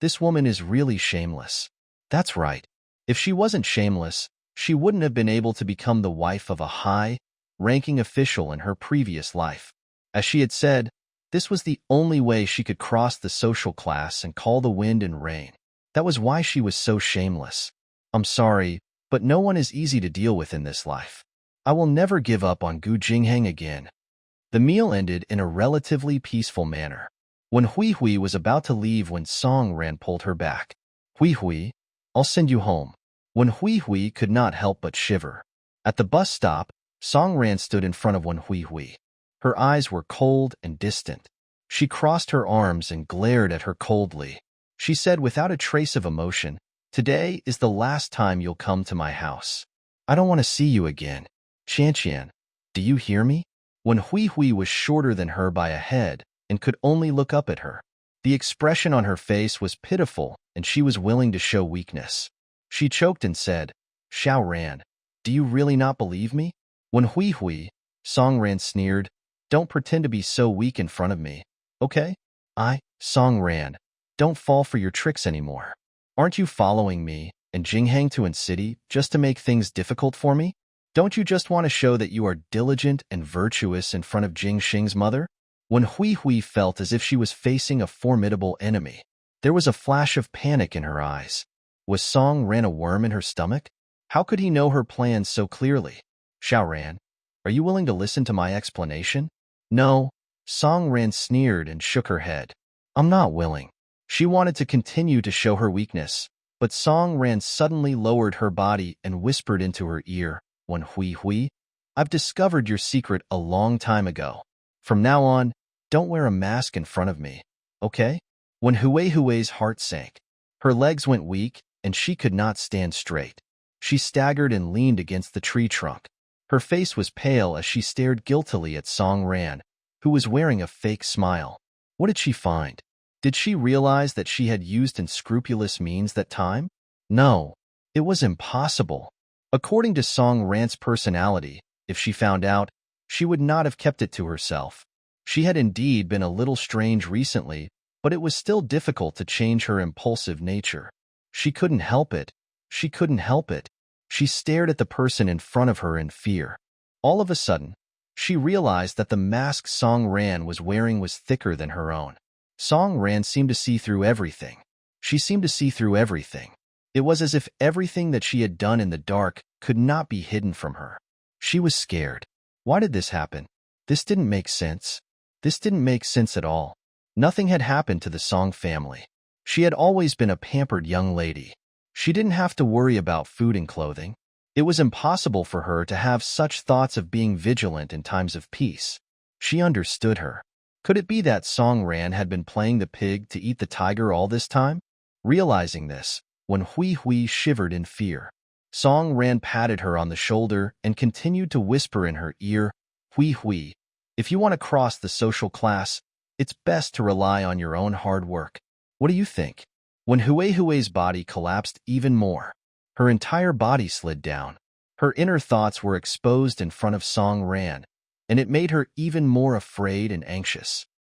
[SPEAKER 1] This woman is really shameless. That's right. If she wasn't shameless, she wouldn't have been able to become the wife of a high-ranking official in her previous life. As she had said, this was the only way she could cross the social class and call the wind and rain. That was why she was so shameless. I'm sorry, but no one is easy to deal with in this life. I will never give up on Gu Jingheng again. The meal ended in a relatively peaceful manner. When Hui Hui was about to leave when Song Ran pulled her back. "Hui Hui, I'll send you home." When Hui Hui could not help but shiver. At the bus stop, Song Ran stood in front of Wen Hui Hui. Her eyes were cold and distant. She crossed her arms and glared at her coldly. She said without a trace of emotion, "Today is the last time you'll come to my house. I don't want to see you again. Qian, do you hear me?" When Hui Hui was shorter than her by a head and could only look up at her. The expression on her face was pitiful and she was willing to show weakness. She choked and said, "Xiao Ran, do you really not believe me?" When Hui Hui, Song Ran sneered, "Don't pretend to be so weak in front of me, okay? Song Ran, don't fall for your tricks anymore. Aren't you following me and Jingheng to An City just to make things difficult for me? Don't you just want to show that you are diligent and virtuous in front of Jingxing's mother?" When Hui Hui felt as if she was facing a formidable enemy, there was a flash of panic in her eyes. Was Song Ran a worm in her stomach? How could he know her plans so clearly? "Xiao Ran, are you willing to listen to my explanation?" "No." Song Ran sneered and shook her head. "I'm not willing." She wanted to continue to show her weakness, but Song Ran suddenly lowered her body and whispered into her ear, "Wen Hui Hui, I've discovered your secret a long time ago. From now on, don't wear a mask in front of me, okay?" When Hui's heart sank, her legs went weak and she could not stand straight. She staggered and leaned against the tree trunk. Her face was pale as she stared guiltily at Song Ran, who was wearing a fake smile. What did she find? Did she realize that she had used unscrupulous means that time? No, it was impossible. According to Song Ran's personality, if she found out, she would not have kept it to herself. She had indeed been a little strange recently, but it was still difficult to change her impulsive nature. She couldn't help it. She couldn't help it. She stared at the person in front of her in fear. All of a sudden, she realized that the mask Song Ran was wearing was thicker than her own. Song Ran seemed to see through everything. She seemed to see through everything. It was as if everything that she had done in the dark could not be hidden from her. She was scared. Why did this happen? This didn't make sense. This didn't make sense at all. Nothing had happened to the Song family. She had always been a pampered young lady. She didn't have to worry about food and clothing. It was impossible for her to have such thoughts of being vigilant in times of peace. She understood her. Could it be that Song Ran had been playing the pig to eat the tiger all this time? Realizing this, Wen Hui Hui shivered in fear. Song Ran patted her on the shoulder and continued to whisper in her ear, "Hui Hui, if you want to cross the social class, it's best to rely on your own hard work. What do you think?" When Hui's body collapsed even more, her entire body slid down. Her inner thoughts were exposed in front of Song Ran, and it made her even more afraid and anxious.